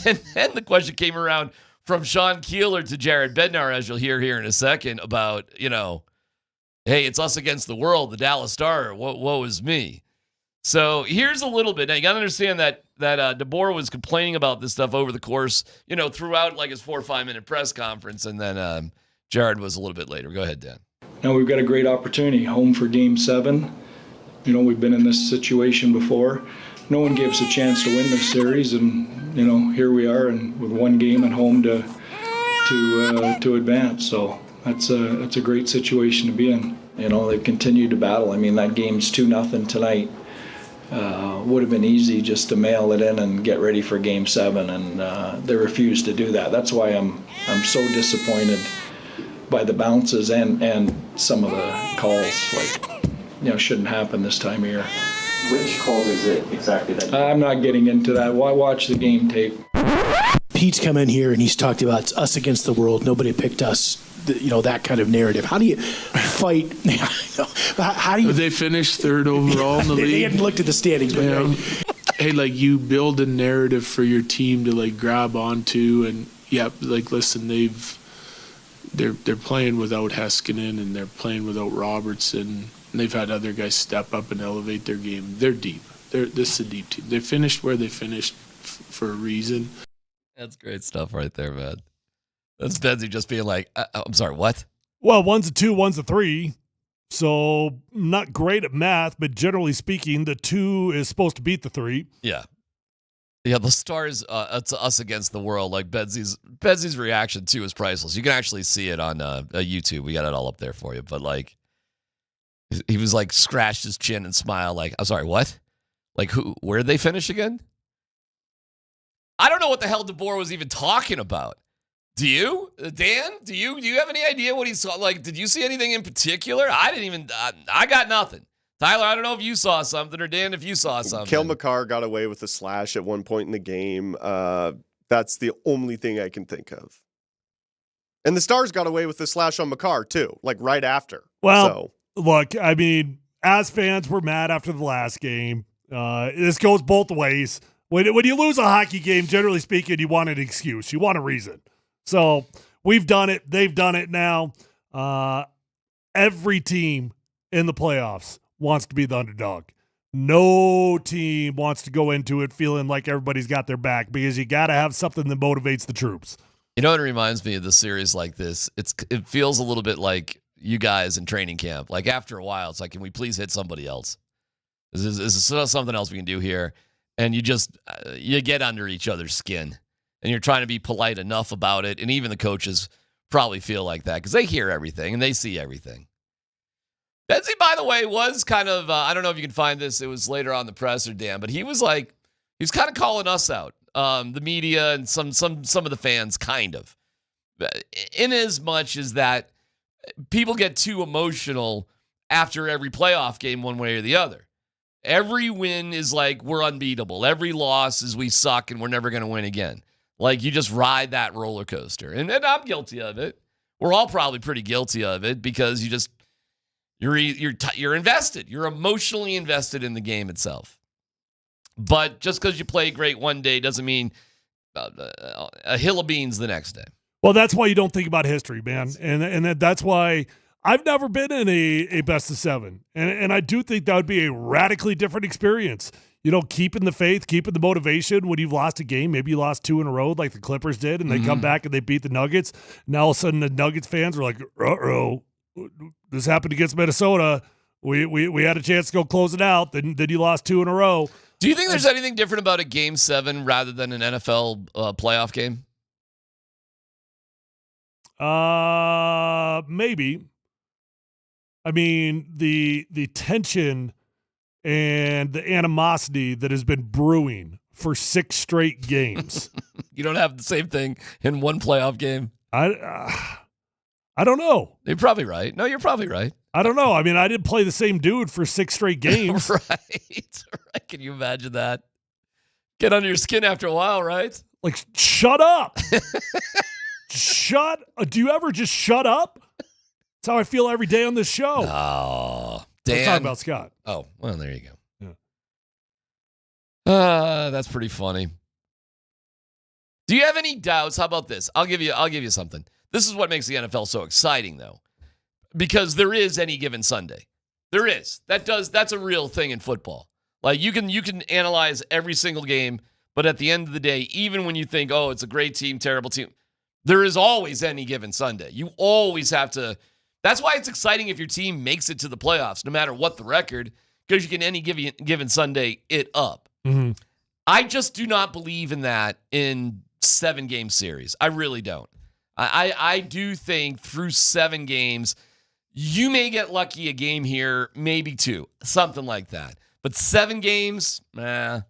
And then the question came around from Sean Keeler to Jared Bednar, as you'll hear here in a second, about, hey, it's us against the world, the Dallas Star, woe is me. So here's a little bit. Now, you got to understand that DeBoer was complaining about this stuff over the course, throughout like his 4 or 5 minute press conference, and then Jared was a little bit later. Go ahead, Dan. Now we've got a great opportunity, home for Game 7. We've been in this situation before. No one gave us a chance to win this series, and here we are, and with one game at home to advance. So that's a great situation to be in. They've continued to battle. I mean, that game's 2-0 tonight. Would have been easy just to mail it in and get ready for Game 7, and they refused to do that. That's why I'm so disappointed by the bounces and some of the calls. Shouldn't happen this time of year. Which calls is it exactly that? I'm not getting into that. Why watch the game tape? Pete's come in here and he's talked about it's us against the world. Nobody picked us. That kind of narrative. How do you fight? How do you? They finished 3rd overall in the league. They hadn't looked at the standings, but hey, you build a narrative for your team to grab onto, and listen, they're playing without Heiskanen and they're playing without Robertson. And they've had other guys step up and elevate their game. They're deep. This is a deep team. They finished where they finished for a reason. That's great stuff right there, man. That's Benzie just being like, I'm sorry, what? Well, one's a 2, one's a 3. So not great at math, but generally speaking, the 2 is supposed to beat the 3. Yeah. Yeah, the Stars, it's us against the world. Like Benzie's reaction too is priceless. You can actually see it on YouTube. We got it all up there for you. But he was scratched his chin and smiled I'm sorry, what? Where did they finish again? I don't know what the hell DeBoer was even talking about. Do you? Dan? Do you have any idea what he saw? Did you see anything in particular? I didn't even, I got nothing. Tyler, I don't know if you saw something, or Dan, if you saw something. Cale Makar got away with a slash at one point in the game. That's the only thing I can think of. And the Stars got away with the slash on Makar too, right after. Well, look, I mean, as fans, we're mad after the last game. This goes both ways. When you lose a hockey game, generally speaking, you want an excuse. You want a reason. So we've done it. They've done it now. Every team in the playoffs wants to be the underdog. No team wants to go into it feeling like everybody's got their back, because you got to have something that motivates the troops. You know what it reminds me of the series like this? It feels a little bit like you guys in training camp. After a while, it's can we please hit somebody else? Is this something else we can do here? And you just you get under each other's skin. And you're trying to be polite enough about it. And even the coaches probably feel like that because they hear everything and they see everything. Betsy, by the way, was kind of, I don't know if you can find this. It was later on the presser, Dan, but he was kind of calling us out, the media and some of the fans, kind of. In as much as that people get too emotional after every playoff game one way or the other. Every win is like we're unbeatable. Every loss is we suck and we're never going to win again. Like you just ride that roller coaster. And I'm guilty of it. We're all probably pretty guilty of it because you're invested. You're emotionally invested in the game itself. But just because you play great one day doesn't mean a hill of beans the next day. Well, that's why you don't think about history, man. And that's why I've never been in a best of 7. And I do think that would be a radically different experience. You know, keeping the faith, keeping the motivation when you've lost a game. Maybe you lost 2 in a row like the Clippers did, and they come back and they beat the Nuggets. Now all of a sudden the Nuggets fans are like, uh-oh, this happened against Minnesota. We had a chance to go close it out. Then you lost 2 in a row. Do you think there's anything different about a Game 7 rather than an NFL playoff game? Maybe. I mean, the tension and the animosity that has been brewing for 6 straight games. You don't have the same thing in one playoff game? I don't know. You're probably right. No, you're probably right. I don't know. I mean, I didn't play the same dude for 6 straight games. Right. Can you imagine that? Get under your skin after a while, right? Like, shut up. Do you ever just shut up? That's how I feel every day on this show. Oh, Dan. Let's talk about Scott. Oh, well, there you go. Yeah. That's pretty funny. Do you have any doubts? How about this? I'll give you something. This is what makes the NFL so exciting, though, because there is any given Sunday. There is. That's a real thing in football. Like you can analyze every single game, but at the end of the day, even when you think, oh, it's a great team, terrible team, there is always any given Sunday. You always have to. That's why it's exciting if your team makes it to the playoffs, no matter what the record, because you can any given Sunday it up. Mm-hmm. I just do not believe in that in 7-game series. I really don't. I do think through 7 games, you may get lucky a game here, maybe 2, something like that. But 7 games, I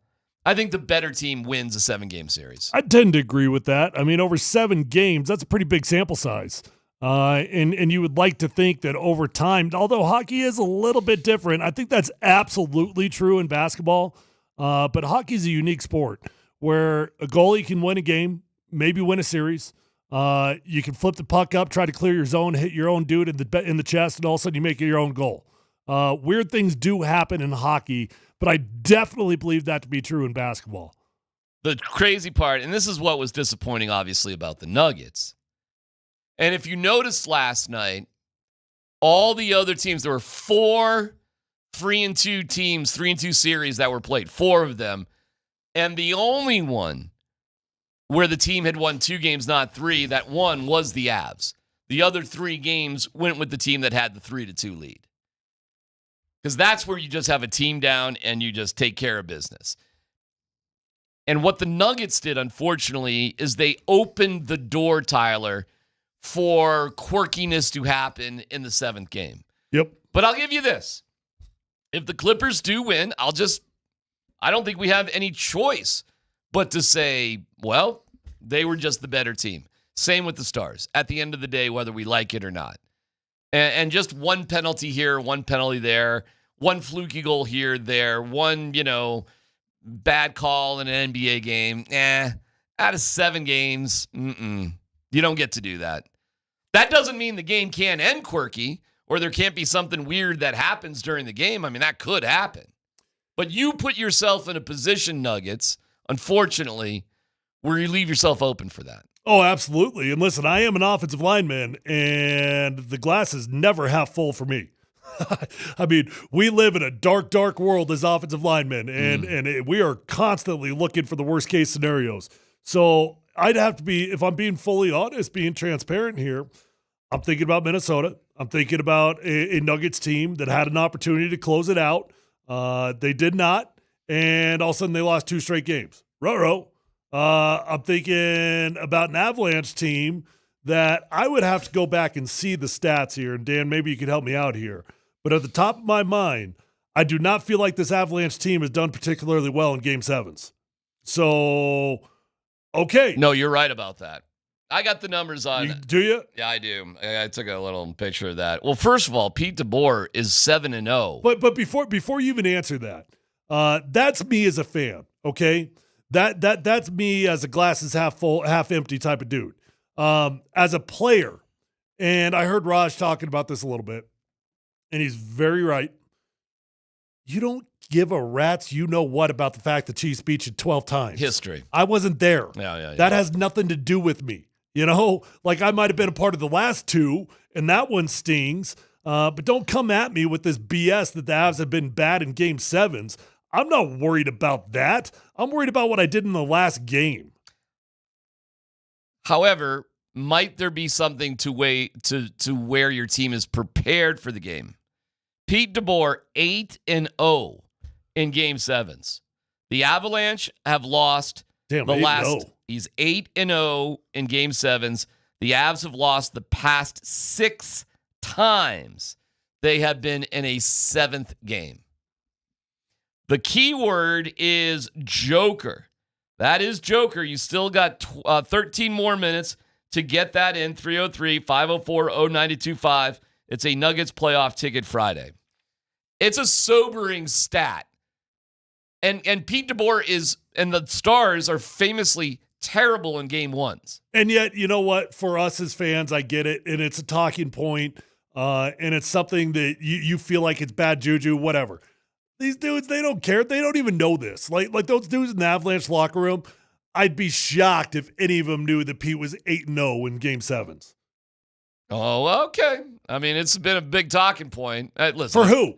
think the better team wins a 7-game series. I tend to agree with that. I mean, over 7 games, that's a pretty big sample size. And you would like to think that over time, although hockey is a little bit different, I think that's absolutely true in basketball. But hockey is a unique sport where a goalie can win a game, maybe win a series. You can flip the puck up, try to clear your zone, hit your own dude in the chest, and all of a sudden you make your own goal. Weird things do happen in hockey, but I definitely believe that to be true in basketball. The crazy part, and this is what was disappointing, obviously, about the Nuggets. And if you noticed last night, all the other teams, there were 4 3-2 teams, 3-2 series that were played, 4 of them. And the only one where the team had won 2 games, not 3, that won was the Avs. The other 3 games went with the team that had the 3-2 lead. Because that's where you just have a team down and you just take care of business. And what the Nuggets did, unfortunately, is they opened the door, Tyler, for quirkiness to happen in the 7th game. Yep. But I'll give you this. If the Clippers do win, I don't think we have any choice but to say, well, they were just the better team. Same with the Stars. At the end of the day, whether we like it or not. And just one penalty here, one penalty there, one fluky goal here, there, one, bad call in an NBA game. Out of 7 games, you don't get to do that. That doesn't mean the game can't end quirky or there can't be something weird that happens during the game. I mean, that could happen. But you put yourself in a position, Nuggets, unfortunately, where you leave yourself open for that. Oh, absolutely. And listen, I am an offensive lineman, and the glass is never half full for me. I mean, we live in a dark, dark world as offensive linemen, and we are constantly looking for the worst-case scenarios. So I'd have to be, if I'm being fully honest, being transparent here, I'm thinking about Minnesota. I'm thinking about a Nuggets team that had an opportunity to close it out. They did not, and all of a sudden they lost 2 straight games. Ruh-roh. I'm thinking about an Avalanche team that I would have to go back and see the stats here. And Dan, maybe you could help me out here. But at the top of my mind, I do not feel like this Avalanche team has done particularly well in Game 7s. So, okay. No, you're right about that. I got the numbers on. Do you? Yeah, I do. I took a little picture of that. Well, first of all, Pete DeBoer is 7-0. But before you even answer that, that's me as a fan. Okay, that's me as a glass is half full, half empty type of dude. As a player, and I heard Raj talking about this a little bit, and he's very right. You don't give a rat's you know what about the fact that Chiefs beat you 12 times. History. I wasn't there. Yeah. That has nothing to do with me. You know, like I might have been a part of the last two, and that one stings. But don't come at me with this BS that the Avs have been bad in Game 7s. I'm not worried about that. I'm worried about what I did in the last game. However, might there be something to where your team is prepared for the game? Pete DeBoer 8-0 in Game 7s. The Avalanche have lost the last. He's 8-0 in Game 7s. The Avs have lost the past 6 times they have been in a 7th game. The key word is joker. That is joker. You still got 13 more minutes to get that in. 303-504-0925. It's a Nuggets playoff ticket Friday. It's a sobering stat. And Pete DeBoer and the Stars are famously terrible in Game 1s. And yet, you know what? For us as fans, I get it. And it's a talking point. And it's something that you feel like it's bad juju, whatever. These dudes, they don't care. They don't even know this. Like those dudes in the Avalanche locker room, I'd be shocked if any of them knew that Pete was 8-0 in Game 7s. Oh, okay. I mean, it's been a big talking point. Listen, for who?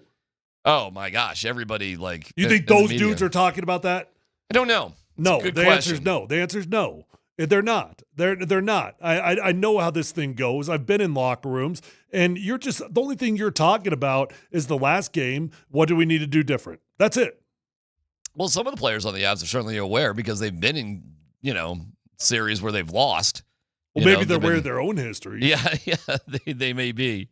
Oh, my gosh. Everybody, You think those dudes are talking about that? I don't know. No, the answer is no. The answer is no. They're not. They're not. I know how this thing goes. I've been in locker rooms, and the only thing you're talking about is the last game. What do we need to do different? That's it. Well, some of the players on the Avs are certainly aware because they've been in, series where they've lost. Well, maybe they're aware of their own history. Yeah, they may be.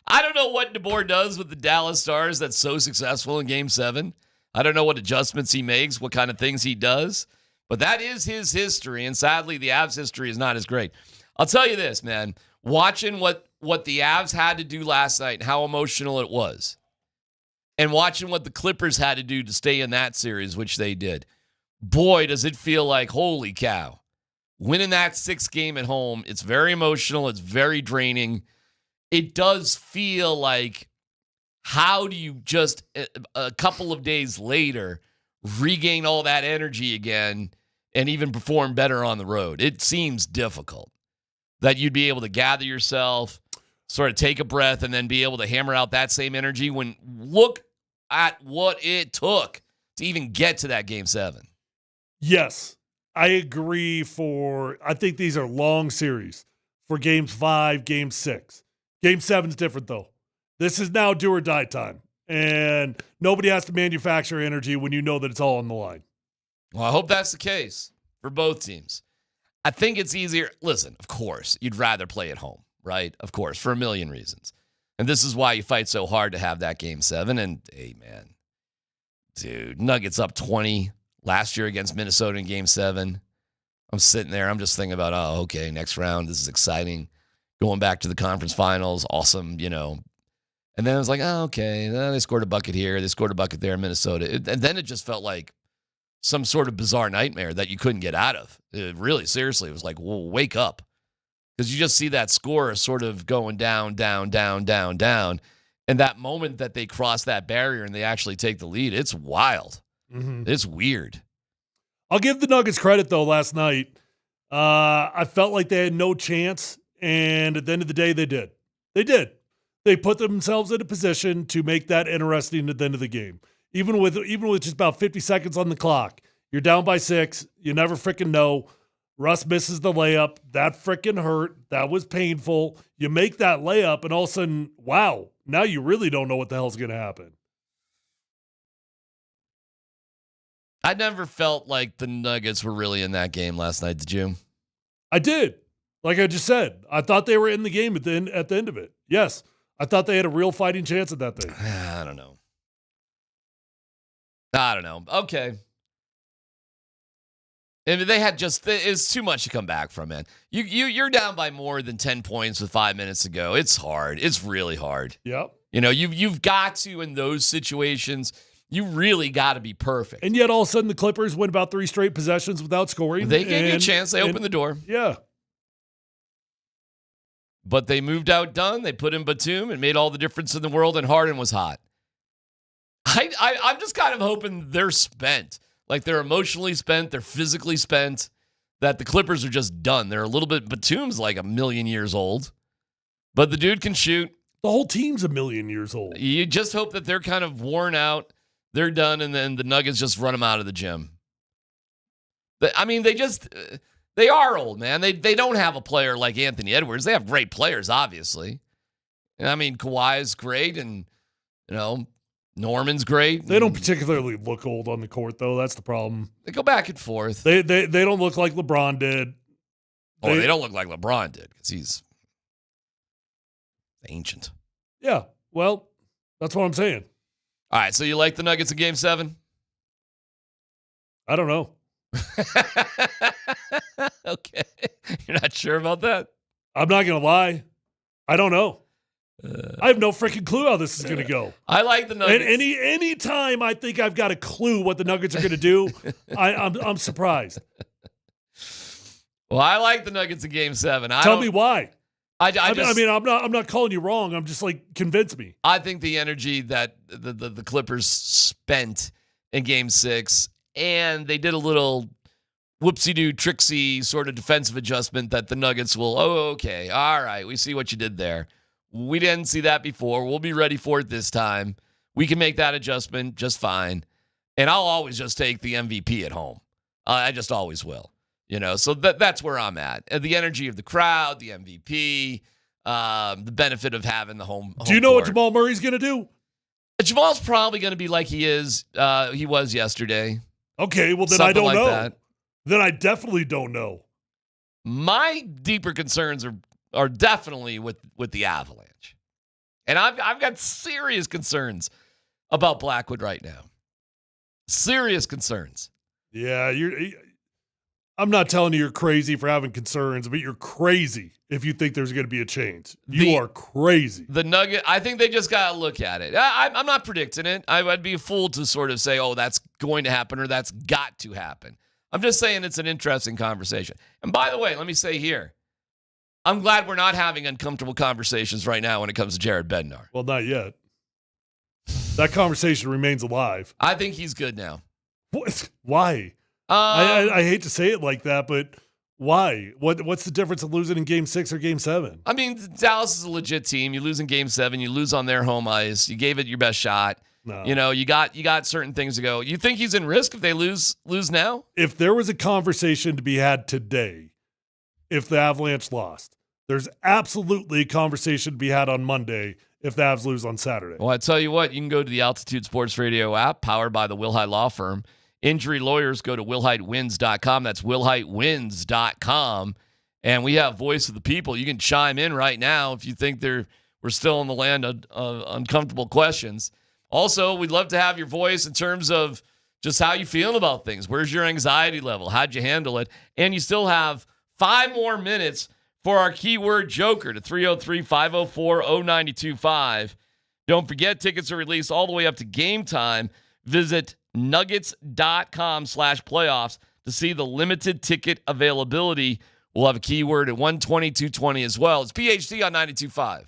I don't know what DeBoer does with the Dallas Stars that's so successful in Game 7. I don't know what adjustments he makes, what kind of things he does. But that is his history, and sadly, the Avs' history is not as great. I'll tell you this, man. Watching what the Avs had to do last night and how emotional it was, and watching what the Clippers had to do to stay in that series, which they did, boy, does it feel like, holy cow. Winning that 6th game at home, it's very emotional. It's very draining. It does feel like, how do you just a couple of days later regain all that energy again and even perform better on the road? It seems difficult that you'd be able to gather yourself, sort of take a breath, and then be able to hammer out that same energy when look at what it took to even get to that Game 7. Yes, I agree I think these are long series for Games 5, Game 6. Game 7's different, though. This is now do or die time. And nobody has to manufacture energy when you know that it's all on the line. Well, I hope that's the case for both teams. I think it's easier. Listen, of course, you'd rather play at home, right? Of course, for a million reasons. And this is why you fight so hard to have that Game 7. And, hey, man, dude, Nuggets up 20 last year against Minnesota in Game 7. I'm sitting there. I'm just thinking about, oh, okay, next round. This is exciting. Going back to the conference finals. Awesome, And then I was like, oh, okay. They scored a bucket here. They scored a bucket there in Minnesota. And then it just felt like some sort of bizarre nightmare that you couldn't get out of. Really, seriously, it was like, well, wake up. Because you just see that score sort of going down, down, down, down, down. And that moment that they cross that barrier and they actually take the lead, it's wild. Mm-hmm. It's weird. I'll give the Nuggets credit, though, last night. I felt like they had no chance. And at the end of the day, they did. They did. They put themselves in a position to make that interesting at the end of the game. Even with just about 50 seconds on the clock, you're down by 6. You never freaking know. Russ misses the layup. That freaking hurt. That was painful. You make that layup, and all of a sudden, wow, now you really don't know what the hell's going to happen. I never felt like the Nuggets were really in that game last night, did you? I did. Like I just said, I thought they were in the game at the end of it. Yes. I thought they had a real fighting chance at that thing. I don't know. Okay. I mean, they had it's too much to come back from, man. You're down by more than 10 points with 5 minutes to go. It's hard. It's really hard. Yep. You know, you've got to, in those situations, you really got to be perfect. And yet all of a sudden the Clippers win about 3 straight possessions without scoring. They gave you a chance. They opened the door. Yeah. But they moved out done. They put in Batum and made all the difference in the world, and Harden was hot. I'm just kind of hoping they're spent. Like, they're emotionally spent, they're physically spent, that the Clippers are just done. They're a little bit, Batum's like 1,000,000 years old, but the dude can shoot. The whole team's 1,000,000 years old. You just hope that they're kind of worn out, they're done, and then the Nuggets just run them out of the gym. I mean, they are old, man. They don't have a player like Anthony Edwards. They have great players, obviously. And I mean, Kawhi's great, and, you know, Norman's great. They don't particularly look old on the court, though. That's the problem. They go back and forth. They don't look like LeBron did. They don't look like LeBron did because he's ancient. Yeah, well, that's what I'm saying. All right, so you like the Nuggets in Game 7? I don't know. Okay. You're not sure about that? I'm not going to lie. I don't know. I have no freaking clue how this is going to go. I like the Nuggets. And any time I think I've got a clue what the Nuggets are going to do, I'm surprised. Well, I like the Nuggets in Game 7. Tell me why. I mean, I'm not calling you wrong. I'm just like, convince me. I think the energy that the Clippers spent in Game 6, and they did a little whoopsie-doo, tricksy sort of defensive adjustment that the Nuggets will, okay, all right, we see what you did there. We didn't see that before. We'll be ready for it this time. We can make that adjustment just fine. And I'll always just take the MVP at home. I just always will. You know, so that's where I'm at. And the energy of the crowd, the MVP, the benefit of having the home Do you know court. what Jamal Murray's going to do? Jamal's probably going to be like he was yesterday. Okay, well, then Something I don't like know. that. Then I definitely don't know. My deeper concerns are definitely with the Avalanche. And I've got serious concerns about Blackwood right now. Serious concerns. Yeah, I'm not telling you you're crazy for having concerns, but you're crazy if you think there's going to be a change. You are crazy. The Nugget, I think they just got to look at it. I'm not predicting it. I'd be a fool to sort of say, oh, that's going to happen or that's got to happen. I'm just saying it's an interesting conversation. And by the way, let me say here, I'm glad we're not having uncomfortable conversations right now when it comes to Jared Bednar. Well, not yet. That conversation remains alive. I think he's good now. What? Why? I hate to say it like that, but why? What's the difference of losing in Game 6 or Game 7? I mean, Dallas is a legit team. You lose in Game 7. You lose on their home ice. You gave it your best shot. No. You know, you got certain things to go. You think he's in risk if they lose now? If there was a conversation to be had today, if the Avalanche lost, there's absolutely a conversation to be had on Monday if the Avs lose on Saturday. Well, I tell you what, you can go to the Altitude Sports Radio app powered by the Wilhite Law Firm. Injury lawyers, go to wilhitewins.com. That's wilhitewins.com. And we have Voice of the People. You can chime in right now if you think we're still in the land of uncomfortable questions. Also, we'd love to have your voice in terms of just how you feeling about things. Where's your anxiety level? How'd you handle it? And you still have 5 more minutes for our keyword joker to 303-504-0925. Don't forget, tickets are released all the way up to game time. Visit nuggets.com/playoffs to see the limited ticket availability. We'll have a keyword at 120, 220 as well. It's PhD on 92.5.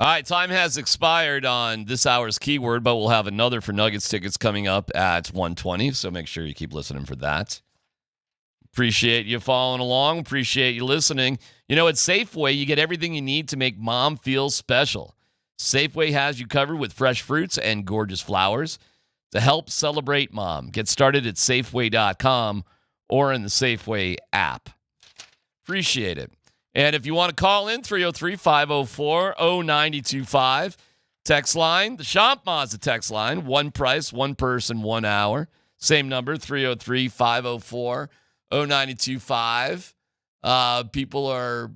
All right, time has expired on this hour's keyword, but we'll have another for Nuggets tickets coming up at 1:20, so make sure you keep listening for that. Appreciate you following along. Appreciate you listening. You know, at Safeway, you get everything you need to make mom feel special. Safeway has you covered with fresh fruits and gorgeous flowers to help celebrate mom. Get started at Safeway.com or in the Safeway app. Appreciate it. And if you want to call in, 303-504-0925. Text line, the Shop Mazda text line. One price, one person, 1 hour. Same number, 303-504-0925. People are,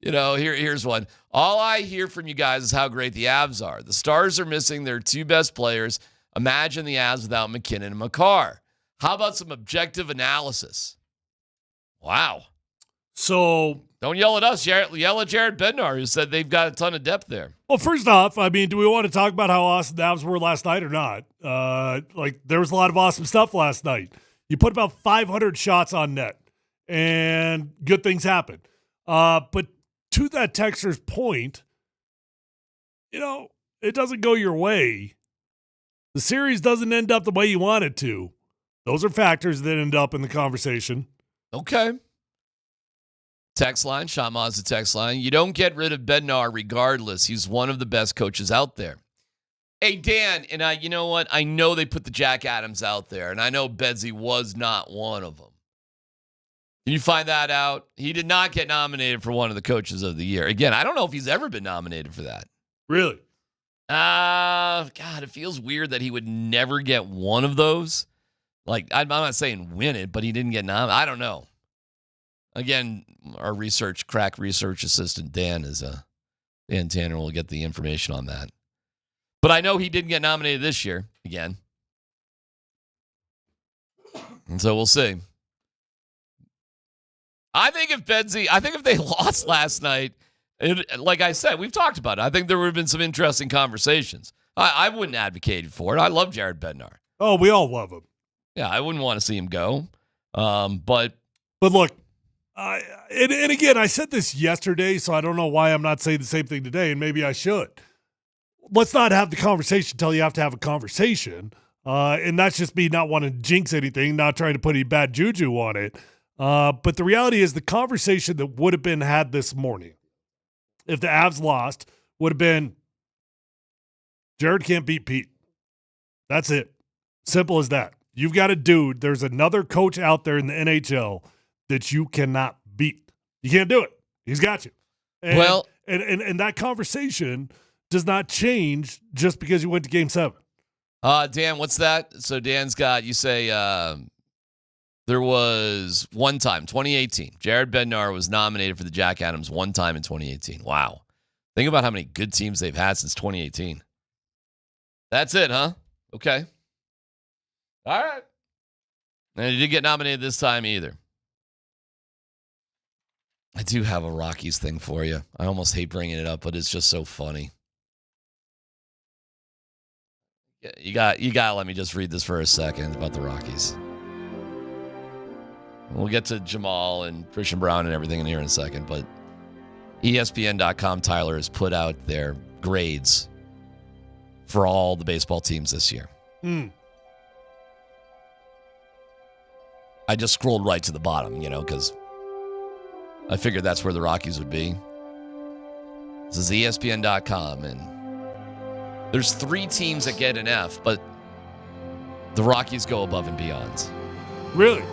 here's one. All I hear from you guys is how great the Avs are. The Stars are missing their two best players. Imagine the Avs without McKinnon and Makar. How about some objective analysis? Wow. So don't yell at us. Yell at Jared Bednar, who said they've got a ton of depth there. Well, first off, I mean, do we want to talk about how awesome the Avs were last night or not? There was a lot of awesome stuff last night. You put about 500 shots on net, and good things happen. But to that texter's point, it doesn't go your way. The series doesn't end up the way you want it to. Those are factors that end up in the conversation. Okay. Text line, Shop Mazda text line. You don't get rid of Bednar regardless. He's one of the best coaches out there. Hey, Dan, and you know what? I know they put the Jack Adams out there, and I know Bedsy was not one of them. Can you find that out? He did not get nominated for one of the coaches of the year. Again, I don't know if he's ever been nominated for that. Really? God, it feels weird that he would never get one of those. Like, I'm not saying win it, but he didn't get nominated. I don't know. Again, our crack research assistant, Dan Tanner will get the information on that. But I know he didn't get nominated this year again. And so we'll see. I think if they lost last night, like I said, we've talked about it. I think there would have been some interesting conversations. I wouldn't advocate for it. I love Jared Bednar. Oh, we all love him. Yeah, I wouldn't want to see him go. But look, and again, I said this yesterday, so I don't know why I'm not saying the same thing today, and maybe I should. Let's not have the conversation until you have to have a conversation. And that's just me not wanting to jinx anything, not trying to put any bad juju on it. But the reality is the conversation that would have been had this morning, if the Avs lost, would have been, Jared can't beat Pete. That's it. Simple as that. You've got a dude. There's another coach out there in the NHL that you cannot beat. You can't do it. He's got you. And, and that conversation does not change just because you went to Game 7. Dan, what's that? So Dan's got, you say there was one time, 2018. Jared Bednar was nominated for the Jack Adams one time in 2018. Wow. Think about how many good teams they've had since 2018. That's it, huh? Okay. All right. And he didn't get nominated this time either. I do have a Rockies thing for you. I almost hate bringing it up, but it's just so funny. You got to let me just read this for a second about the Rockies. We'll get to Jamal and Christian Brown and everything in here in a second, but ESPN.com, Tyler, has put out their grades for all the baseball teams this year. I just scrolled right to the bottom, because I figured that's where the Rockies would be. This is ESPN.com, and there's 3 teams that get an F, but the Rockies go above and beyond. Really?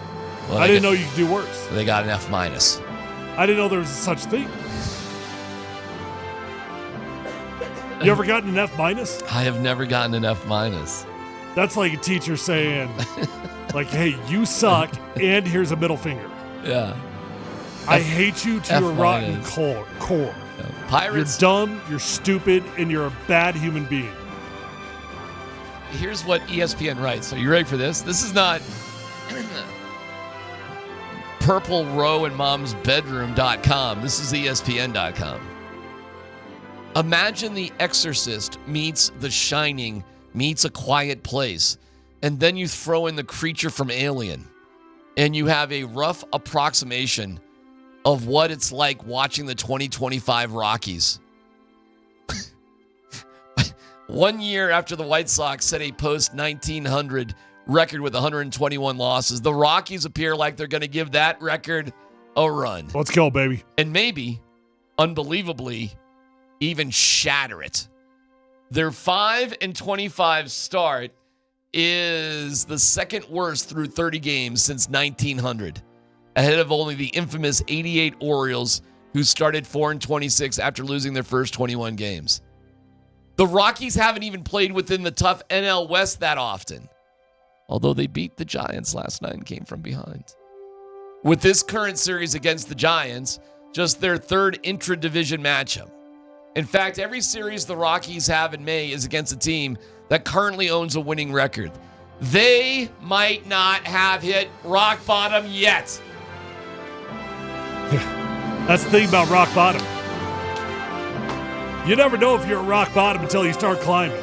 Well, I didn't know you could do worse. They got an F minus. I didn't know there was such thing. You ever gotten an F minus? I have never gotten an F minus. That's like a teacher saying, like, hey, you suck, and here's a middle finger. Yeah. I hate you to your rotten core. Yeah. Pirates. You're dumb, you're stupid, and you're a bad human being. Here's what ESPN writes. Are you ready for this? This is not Purple Row in Mom's Bedroom.com. This is ESPN.com. Imagine The Exorcist meets The Shining meets A Quiet Place, and then you throw in the creature from Alien, and you have a rough approximation of what it's like watching the 2025 Rockies. 1 year after the White Sox set a post-1900 record with 121 losses, the Rockies appear like they're going to give that record a run. Let's go, baby. And maybe, unbelievably, even shatter it. Their 5-25 start is the second worst through 30 games since 1900, ahead of only the infamous 88 Orioles, who started 4-26 after losing their first 21 games. The Rockies haven't even played within the tough NL West that often, although they beat the Giants last night and came from behind. With this current series against the Giants, just their third intra-division matchup. In fact, every series the Rockies have in May is against a team that currently owns a winning record. They might not have hit rock bottom yet. That's the thing about rock bottom. You never know if you're at rock bottom until you start climbing.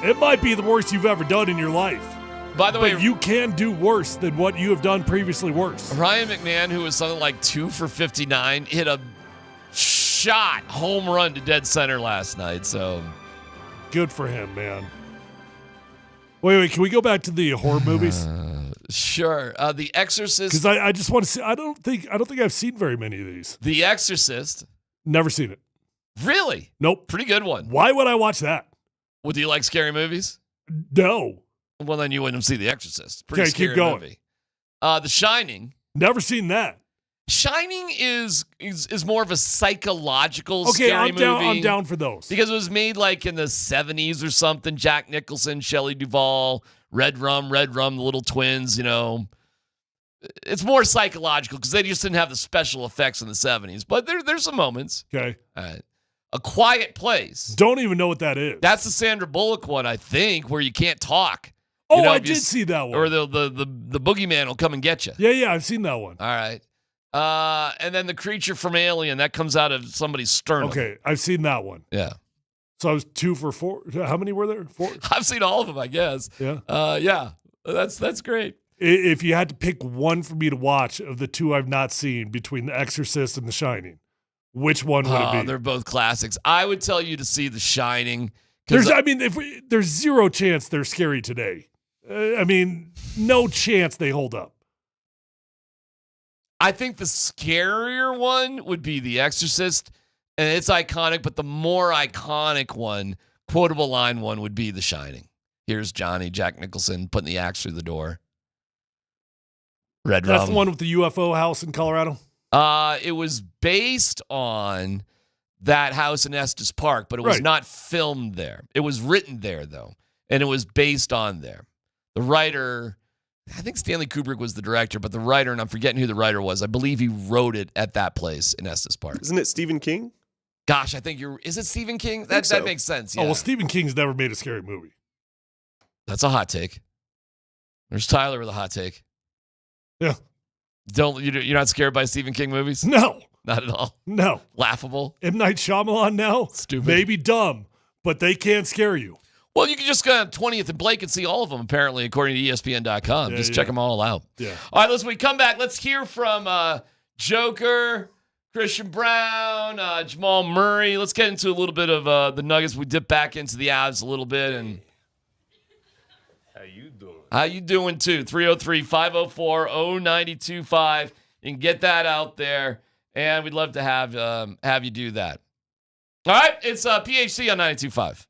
It might be the worst you've ever done in your life. By the way, you can do worse than what you have done previously worse. Ryan McMahon, who was something like 2 for 59, hit a shot home run to dead center last night. So good for him, man. Wait, can we go back to the horror movies? Sure. The Exorcist. Because I just want to see. I don't think I've seen very many of these. The Exorcist. Never seen it. Really? Nope. Pretty good one. Why would I watch that? Well, do you like scary movies? No. Well, then you wouldn't see The Exorcist. Pretty okay, scary keep going. movie. The Shining. Never seen that. Shining is more of a psychological scary movie. I'm down for those. Because it was made like in the 70s or something. Jack Nicholson, Shelley Duvall, Red Rum, the little twins, you know. It's more psychological because they just didn't have the special effects in the 70s. But there's some moments. Okay. All right. A Quiet Place. Don't even know what that is. That's the Sandra Bullock one, I think, where you can't talk. Oh, you know, I did see that one. Or the boogeyman will come and get you. Yeah, I've seen that one. All right. And then the creature from Alien, that comes out of somebody's sternum. Okay, I've seen that one. Yeah. So I was 2 for 4. How many were there? 4? I've seen all of them, I guess. Yeah. Yeah. That's great. If you had to pick one for me to watch of the two I've not seen between The Exorcist and The Shining, which one would it be? They're both classics. I would tell you to see The Shining. There's zero chance they're scary today. No chance they hold up. I think the scarier one would be The Exorcist, and it's iconic, but the more iconic one, quotable line one, would be The Shining. Here's Johnny, Jack Nicholson, putting the axe through the door. Red Rum. That's the one with the UFO house in Colorado? It was based on that house in Estes Park, but it was not filmed there. It was written there, though, and it was based on there. The writer, I think Stanley Kubrick was the director, but the writer, and I'm forgetting who the writer was, I believe he wrote it at that place in Estes Park. Isn't it Stephen King? Gosh, I think is it Stephen King? That makes sense, yeah. Oh, well, Stephen King's never made a scary movie. That's a hot take. There's Tyler with a hot take. Yeah. You're not scared by Stephen King movies? No. Not at all? No. Laughable? M. Night Shyamalan now? Stupid. Maybe dumb, but they can't scare you. Well, you can just go on 20th and Blake and see all of them, apparently, according to ESPN.com. Yeah, just check them all out. Yeah. All right, listen, we come back. Let's hear from Joker, Christian Brown, Jamal Murray. Let's get into a little bit of the Nuggets. We dip back into the Avs a little bit. And How you doing, too? 303-504-0925. You can get that out there, and we'd love to have you do that. All right, it's PHC on 92.5.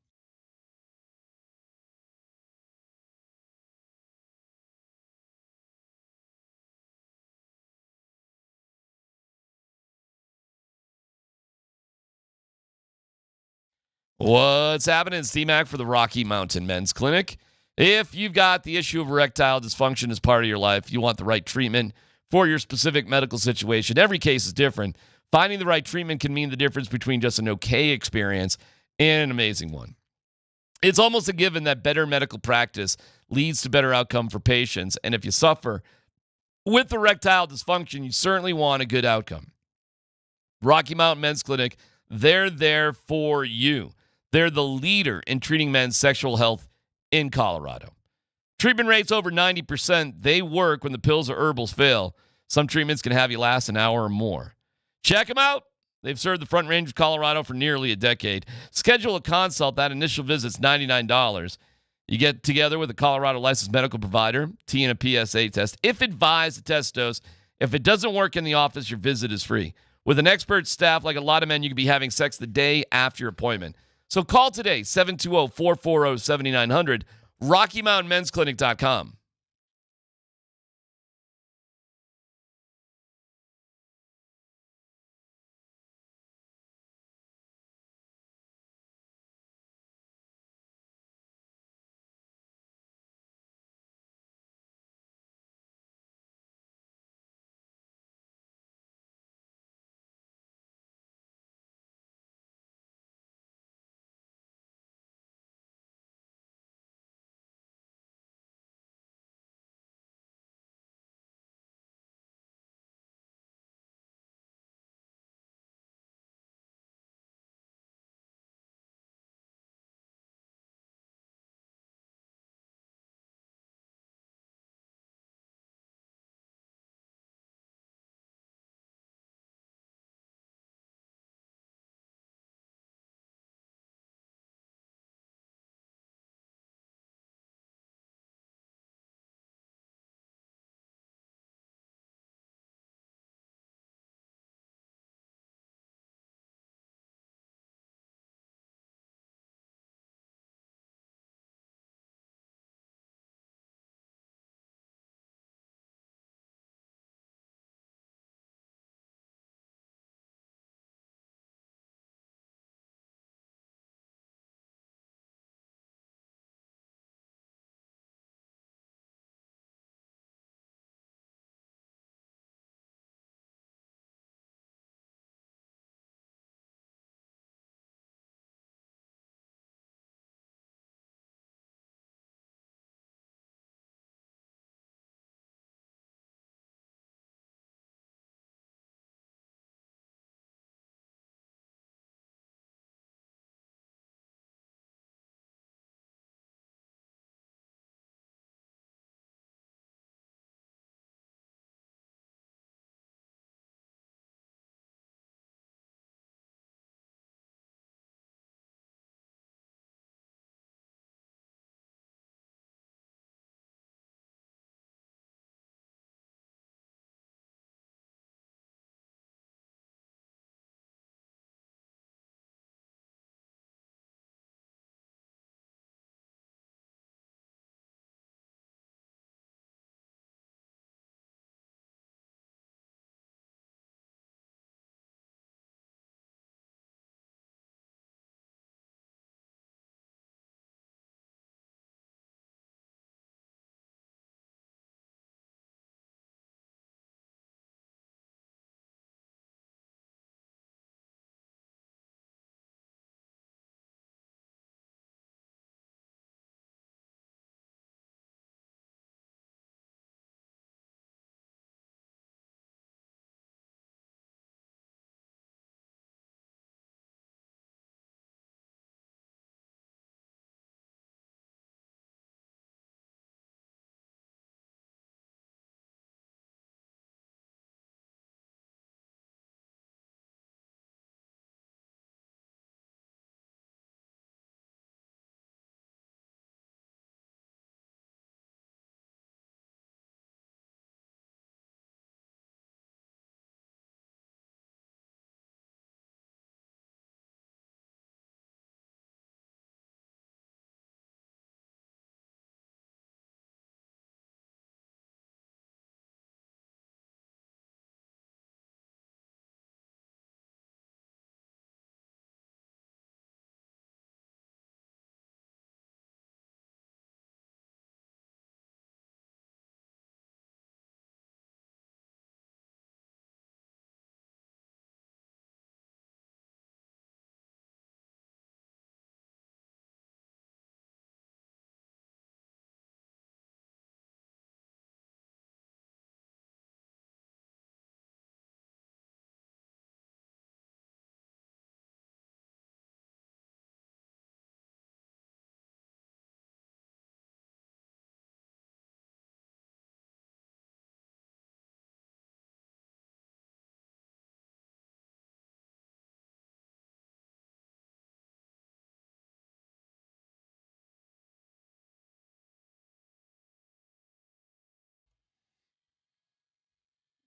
What's happening? It's DMac for the Rocky Mountain Men's Clinic. If you've got the issue of erectile dysfunction as part of your life, you want the right treatment for your specific medical situation. Every case is different. Finding the right treatment can mean the difference between just an okay experience and an amazing one. It's almost a given that better medical practice leads to better outcome for patients. And if you suffer with erectile dysfunction, you certainly want a good outcome. Rocky Mountain Men's Clinic, they're there for you. They're the leader in treating men's sexual health in Colorado. Treatment rates over 90%. They work when the pills or herbals fail. Some treatments can have you last an hour or more. Check them out. They've served the Front Range of Colorado for nearly a decade. Schedule a consult. That initial visit's $99. You get together with a Colorado licensed medical provider, T and a PSA test. If advised, a test dose. If it doesn't work in the office, your visit is free. With an expert staff, like a lot of men, you could be having sex the day after your appointment. So call today, 720-440-7900, RockyMountainMen'sClinic.com.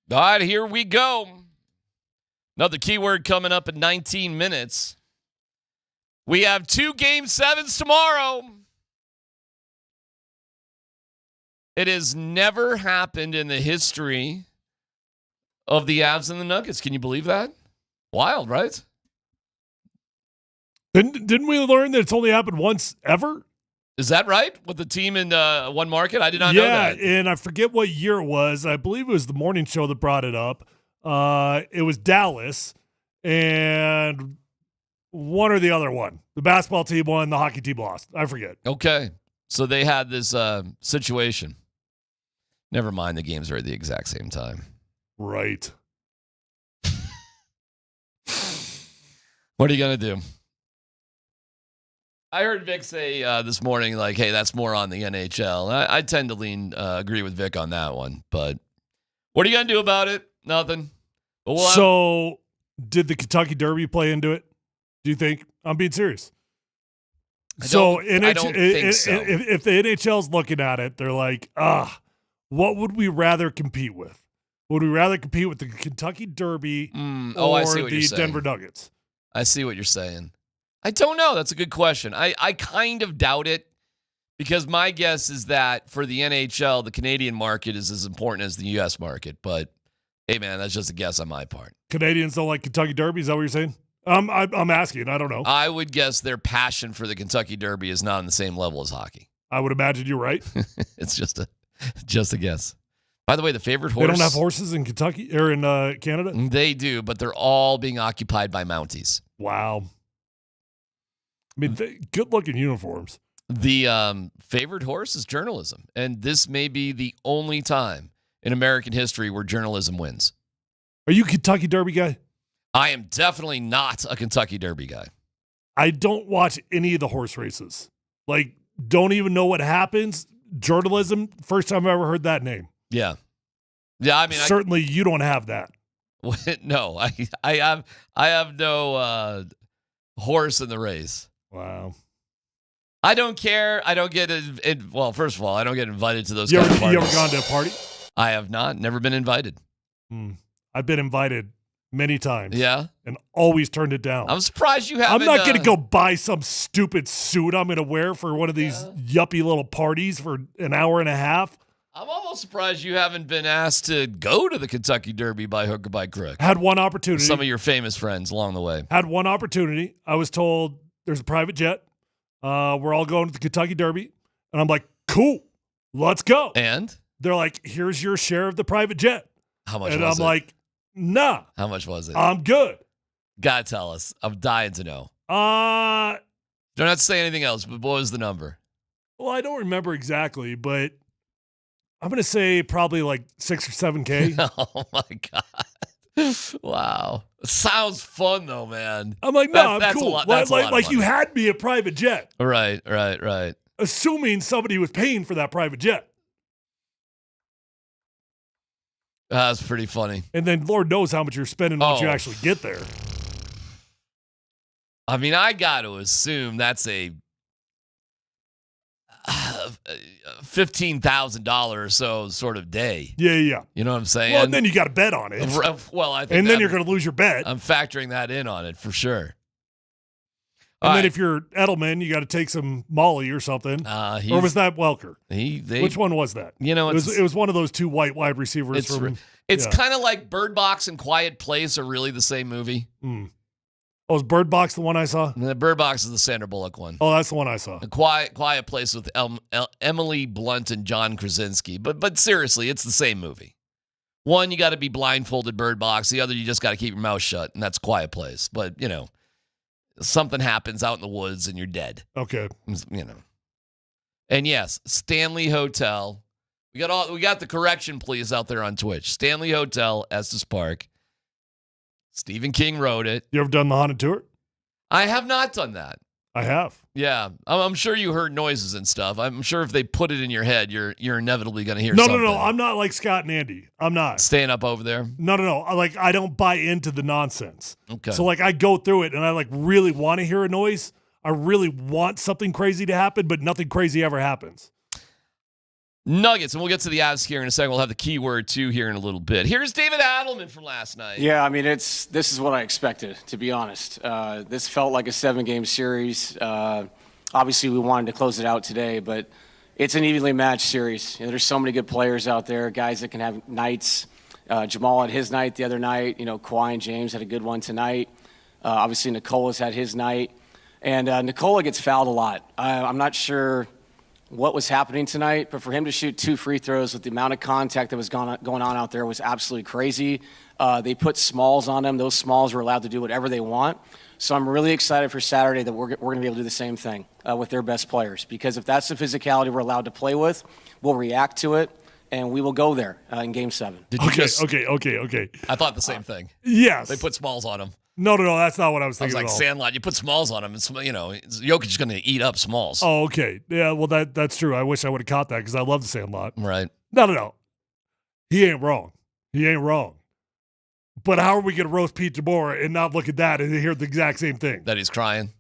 All right, here we go. Another keyword coming up in 19 minutes. We have 2 Game 7s tomorrow. It has never happened in the history of the Avs and the Nuggets. Can you believe that? Wild, right? Didn't we learn that it's only happened once ever? Is that right? With the team in one market? I did not know that. Yeah, and I forget what year it was. I believe it was the morning show that brought it up. It was Dallas, and one or the other one. The basketball team won, the hockey team lost. I forget. Okay. So they had this situation. Never mind, the games are at the exact same time. Right. What are you going to do? I heard Vic say this morning, like, hey, that's more on the NHL. I tend to agree with Vic on that one. But what are you going to do about it? Nothing. But did the Kentucky Derby play into it? Do you think? I'm being serious. I don't think so. If the NHL's looking at it, they're like, what would we rather compete with? Would we rather compete with the Kentucky Derby or the Denver Nuggets? I see what you're saying. I don't know. That's a good question. I kind of doubt it because my guess is that for the NHL, the Canadian market is as important as the U.S. market. But, hey, man, that's just a guess on my part. Canadians don't like Kentucky Derby? Is that what you're saying? I'm asking. I don't know. I would guess their passion for the Kentucky Derby is not on the same level as hockey. I would imagine you're right. It's just a guess. By the way, the favorite horse. They don't have horses in Kentucky or in Canada? They do, but they're all being occupied by Mounties. Wow. I mean, good-looking uniforms. The favorite horse is journalism, and this may be the only time in American history where journalism wins. Are you a Kentucky Derby guy? I am definitely not a Kentucky Derby guy. I don't watch any of the horse races. Like, don't even know what happens. Journalism, first time I ever heard that name. Yeah. Yeah, I mean, certainly you don't have that. No, I have no horse in the race. Wow. I don't care. I don't get well, first of all, I don't get invited to those you kind of parties. You ever gone to a party? I have not. Never been invited. I've been invited many times. Yeah? And always turned it down. I'm surprised you haven't. I'm not going to go buy some stupid suit I'm going to wear for one of these yuppie little parties for an hour and a half. I'm almost surprised you haven't been asked to go to the Kentucky Derby by hook or by crook. Had one opportunity. Some of your famous friends along the way. Had one opportunity. I was told there's a private jet. We're all going to the Kentucky Derby. And I'm like, cool, let's go. And? They're like, here's your share of the private jet. How much was it? And I'm like, nah. How much was it? I'm good. Gotta tell us. I'm dying to know. Don't have to say anything else, but what was the number? Well, I don't remember exactly, but I'm going to say probably like 6 or 7K. Oh, my God. Wow. Sounds fun, though, man. I'm like, no, I'm cool. Like you had me a private jet. Right. Assuming somebody was paying for that private jet. That's pretty funny. And then Lord knows how much you're spending once you actually get there. I mean, I got to assume that's a $15,000 or so sort of day. Yeah. You know what I'm saying? Well, and then you got to bet on it. Well, I think and then you're going to lose your bet. I'm factoring that in on it for sure. And then if you're Edelman, you got to take some Molly or something. Or was that Welker? Which one was that? You know, it was one of those two white wide receivers. It's kind of like Bird Box and Quiet Place are really the same movie. Oh, is Bird Box the one I saw? The Bird Box is the Sandra Bullock one. Oh, that's the one I saw. A Quiet Place with Emily Blunt and John Krasinski. But seriously, it's the same movie. One, you got to be blindfolded, Bird Box. The other, you just got to keep your mouth shut, and that's Quiet Place. But, you know, something happens out in the woods and you're dead. Okay. You know. And yes, Stanley Hotel. We got the correction please out there on Twitch. Stanley Hotel, Estes Park. Stephen King wrote it. You ever done the haunted tour? I have not done that. I have. Yeah. I'm sure you heard noises and stuff. I'm sure if they put it in your head, you're inevitably going to hear something. No. I'm not like Scott and Andy. I'm not. Staying up over there? No. I don't buy into the nonsense. Okay. So, I go through it, and I, really want to hear a noise. I really want something crazy to happen, but nothing crazy ever happens. Nuggets, and we'll get to the Avs here in a second. We'll have the keyword, too, here in a little bit. Here's David Adelman from last night. Yeah, I mean, this is what I expected, to be honest. This felt like a 7-game series. Obviously, we wanted to close it out today, but it's an evenly matched series. There's so many good players out there, guys that can have nights. Jamal had his night the other night. Kawhi and James had a good one tonight. Obviously, Nikola's had his night. And Nikola gets fouled a lot. I'm not sure what was happening tonight, but for him to shoot 2 free throws with the amount of contact that was going on out there was absolutely crazy. They put smalls on him. Those smalls were allowed to do whatever they want. So I'm really excited for Saturday that we're going to be able to do the same thing with their best players, because if that's the physicality we're allowed to play with, we'll react to it, and we will go there in Game 7. Okay. I thought the same thing. Yes. They put smalls on him. No, that's not what I was I was thinking like, at all. Sandlot, you put smalls on him, and Jokic is going to eat up smalls. Oh, okay. Yeah, well, that's true. I wish I would have caught that because I love the Sandlot. Right. No. He ain't wrong. But how are we going to roast Pete DeBoer and not look at that and hear the exact same thing? That he's crying.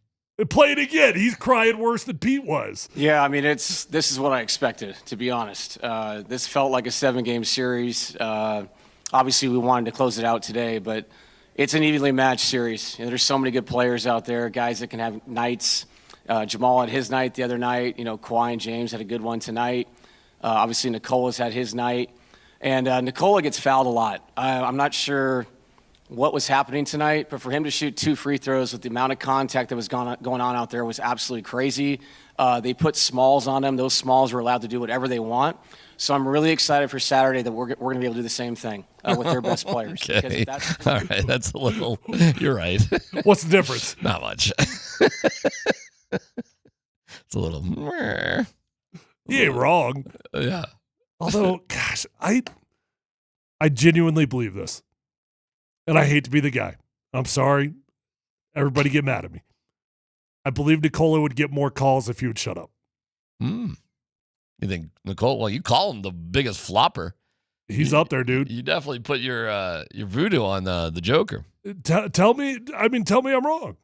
Play it again. He's crying worse than Pete was. Yeah, I mean, this is what I expected, to be honest. This felt like a 7-game series. Obviously, we wanted to close it out today, but it's an evenly matched series. There's so many good players out there, guys that can have nights. Jamal had his night the other night. Kawhi and James had a good one tonight. Obviously, Nikola's had his night. And Nikola gets fouled a lot. I'm not sure what was happening tonight, but for him to shoot 2 free throws with the amount of contact that was going on out there was absolutely crazy. They put smalls on him. Those smalls were allowed to do whatever they want. So I'm really excited for Saturday that we're going to be able to do the same thing with their best players. Okay. All right. That's a little – you're right. What's the difference? Not much. It's a little – He ain't wrong. Yeah. Although, gosh, I genuinely believe this. And I hate to be the guy. I'm sorry. Everybody get mad at me. I believe Nikola would get more calls if he would shut up. You think Nicole? Well, you call him the biggest flopper. He's up there, dude. You definitely put your voodoo on the Joker. Tell me I'm wrong.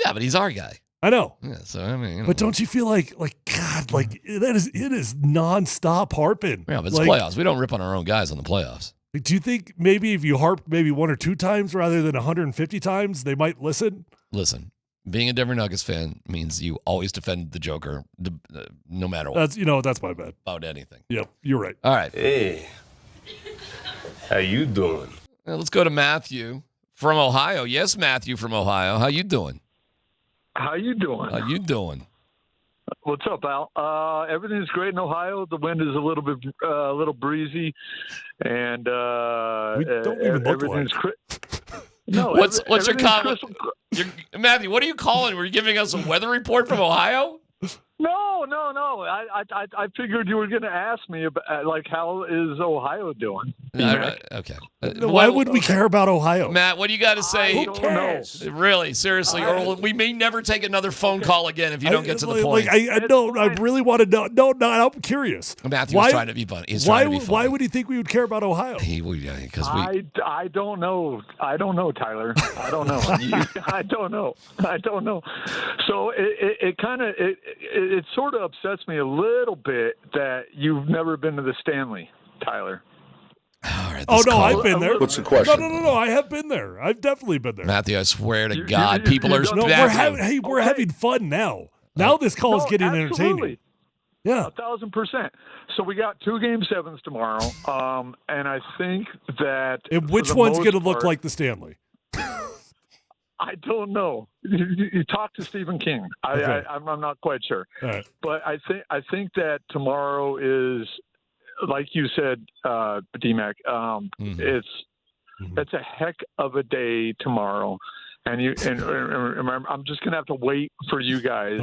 Yeah, but he's our guy. I know. Yeah, so I mean, but don't you feel like God, like it is nonstop harping? Yeah, but it's playoffs. We don't rip on our own guys on the playoffs. Do you think maybe if you harp maybe 1 or 2 times rather than 150 times, they might listen? Listen, being a Denver Nuggets fan means you always defend the Joker, no matter what. That's my bad. About anything. Yep, you're right. All right. Hey, how you doing? Well, let's go to Matthew from Ohio. Yes, Matthew from Ohio. How you doing? How you doing? What's up, Al? Everything's great in Ohio. The wind is a little breezy, and we don't even look everything's No. What's your comment? Matthew, what are you calling? Were you giving us a weather report from Ohio? No. I figured you were going to ask me about how is Ohio doing? Okay. Why would we care about Ohio? Matt, what do you got to say? Who cares? Really, seriously, or we may never take another phone call again if you don't get to the point. I really want to know. No, I'm curious. Matthew was trying to be funny. Why would he think we would care about Ohio? I don't know. Tyler. I don't know. I don't know. So it sort of upsets me a little bit that you've never been to the Stanley, Tyler. I've been there. What's the question? No, I have been there. I've definitely been there. Matthew, I swear to God, people are. No, we're having fun now. Now this call is getting entertaining. Yeah, 1,000%. So we got 2 Game 7s tomorrow, and I think that. And which one's going to look like the Stanley? I don't know. You talk to Stephen King. I'm not quite sure. Right. But I think that tomorrow is, like you said, DMac. It's a heck of a day tomorrow, and remember, I'm just gonna have to wait for you guys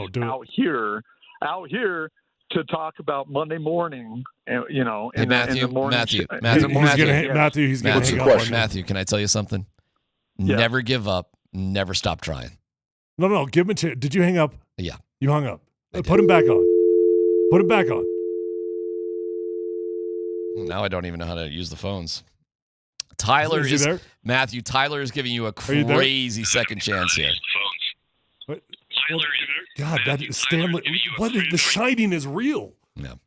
out here to talk about Monday morning. In the morning. Matthew, he's going to hang up. Matthew, can I tell you something? Yeah. Never give up. Never stop trying. No. Give him a chance. Did you hang up? Yeah. You hung up. Put him back on. Now I don't even know how to use the phones. Is there? Matthew, Tyler is giving you a crazy second chance here. God, that is Stanley. The Shining is real. No.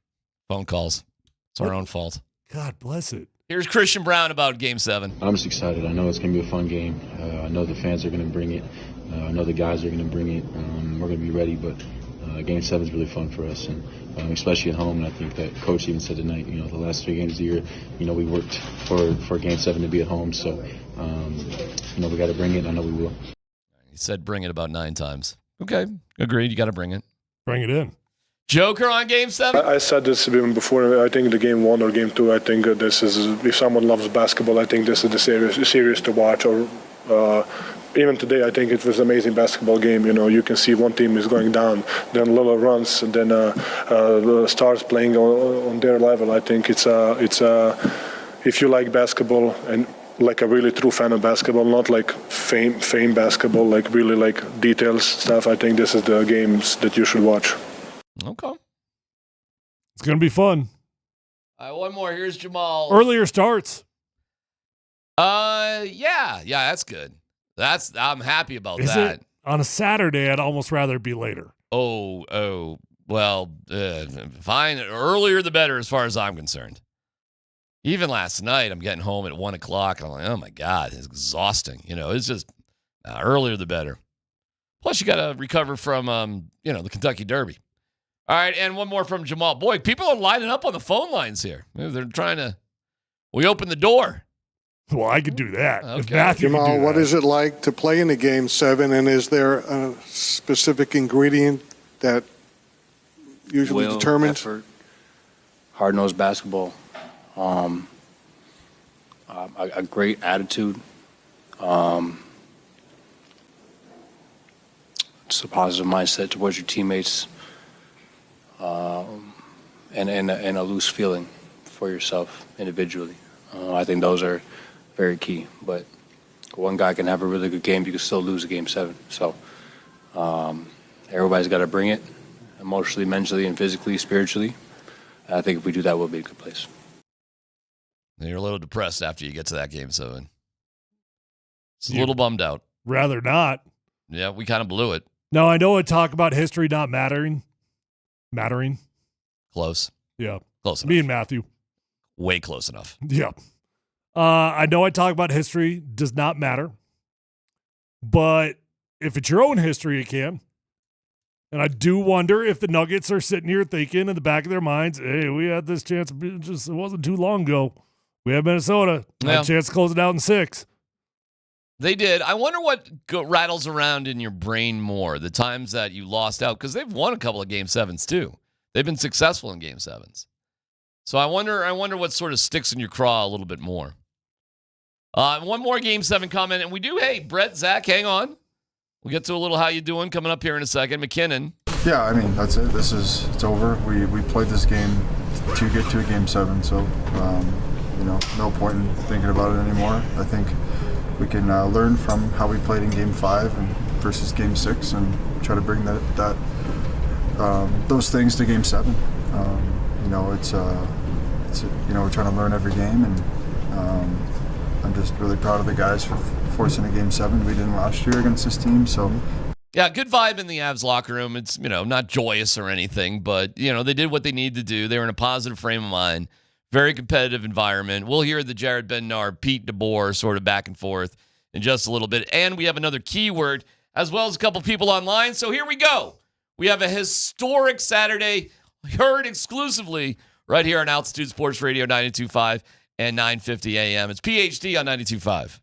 Phone calls. It's our own fault. God bless it. Here's Christian Brown about Game 7. I'm just excited. I know it's going to be a fun game. I know the fans are going to bring it. I know the guys are going to bring it. We're going to be ready, but Game 7 is really fun for us, and especially at home. And I think that Coach even said tonight, the last 3 games of the year, we worked for Game 7 to be at home. So, we got to bring it, and I know we will. He said bring it about 9 times. Okay, agreed. You got to bring it. Bring it in. Joker on Game 7? I said this even before. I think the Game 1 or Game 2, I think this is, if someone loves basketball, I think this is the series to watch. Or even today, I think it was an amazing basketball game. You can see one team is going down, then little runs, and then the Stars playing on their level. I think it's if you like basketball and like a really true fan of basketball, not like fame basketball, like really like details stuff, I think this is the games that you should watch. Okay. It's going to be fun. All right, one more. Here's Jamal. Earlier starts. Yeah, that's good. I'm happy about Is that. it? On a Saturday, I'd almost rather it be later. Oh, well, fine. Earlier the better as far as I'm concerned. Even last night, I'm getting home at 1 o'clock, and I'm like, oh my God, it's exhausting. It's just earlier the better. Plus, you got to recover from, the Kentucky Derby. All right, and one more from Jamal. Boy, people are lining up on the phone lines here. They're trying to. We opened the door. Well, I could do that. Okay. If Matthew Jamal, can do what that. is it like to play in a Game 7, and is there a specific ingredient that usually Will, determines? Effort, hard-nosed basketball, a great attitude, just a positive mindset towards your teammates, and a loose feeling for yourself individually. I think those are very key. But one guy can have a really good game, you can still lose a Game 7. So everybody's got to bring it, emotionally, mentally, and physically, spiritually. And I think if we do that, we'll be in a good place. You're a little depressed after you get to that Game 7. It's a little bummed out. Rather not. Yeah, we kind of blew it. No, I know I talk about history not mattering. Close. Yeah. Close enough. Me and Matthew. Way close enough. Yeah. I know I talk about history does not matter. But if it's your own history, it can. And I do wonder if the Nuggets are sitting here thinking in the back of their minds, hey, we had this chance, it wasn't too long ago. We had Minnesota. Had a chance to close it out in 6. They did. I wonder what rattles around in your brain more, the times that you lost out, because they've won a couple of Game 7s too. They've been successful in Game 7s. So I wonder what sort of sticks in your craw a little bit more. One more Game 7 comment, and we do, hey, Brett, Zach, hang on. We'll get to a little how you doing coming up here in a second. McKinnon. Yeah, I mean, that's it. It's over. We played this game to get to a Game 7, so, no point in thinking about it anymore. I think we can learn from how we played in Game 5 and versus Game 6 and try to bring those things to Game 7. We're trying to learn every game, and I'm just really proud of the guys for forcing a Game 7. We didn't last year against this team, so. Yeah, good vibe in the Avs locker room. It's, not joyous or anything, but, they did what they needed to do. They were in a positive frame of mind. Very competitive environment. We'll hear the Jared Bednar, Pete DeBoer sort of back and forth in just a little bit. And we have another keyword, as well as a couple people online. So here we go. We have a historic Saturday heard exclusively right here on Altitude Sports Radio 92.5 and 950 AM. It's PhD on 92.5.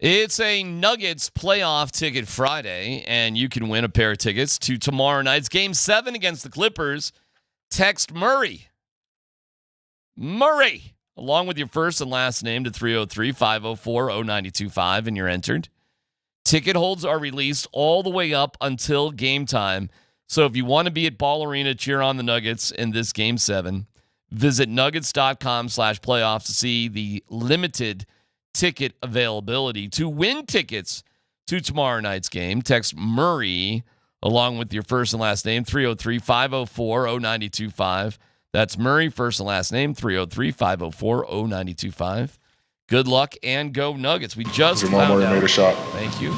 It's a Nuggets playoff ticket Friday, and you can win a pair of tickets to tomorrow night's Game 7 against the Clippers. Text Murray, along with your first and last name to 303-504-0925, and you're entered. Ticket holds are released all the way up until game time. So if you want to be at Ball Arena, cheer on the Nuggets in this Game 7, visit nuggets.com/playoffs to see the limited ticket availability. To win tickets to tomorrow night's game, text Murray along with your first and last name, 303-504-0925. That's Murray, first and last name, 303-504-0925. Good luck and go Nuggets. We just found out. Made a shot. Thank you.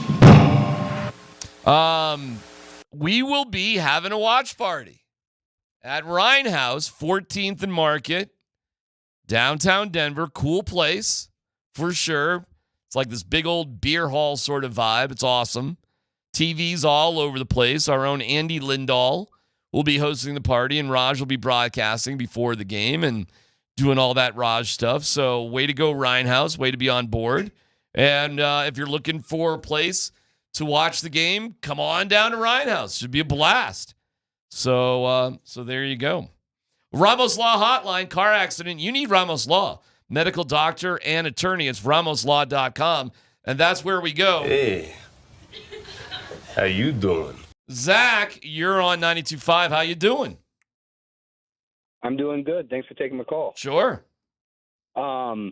We will be having a watch party at Rhine House, 14th and Market, downtown Denver. Cool place for sure. It's like this big old beer hall sort of vibe. It's awesome. TVs all over the place. Our own Andy Lindahl will be hosting the party, and Raj will be broadcasting before the game and doing all that Raj stuff. So way to go, Rhine House. Way to be on board. And if you're looking for a place to watch the game, come on down to Rhine House. Should be a blast. So there you go. Ramos Law Hotline, car accident. You need Ramos Law. Medical doctor and attorney. It's ramoslaw.com. And that's where we go. Hey, how you doing? Zach, you're on 92.5. How you doing? I'm doing good. Thanks for taking my call. Sure. I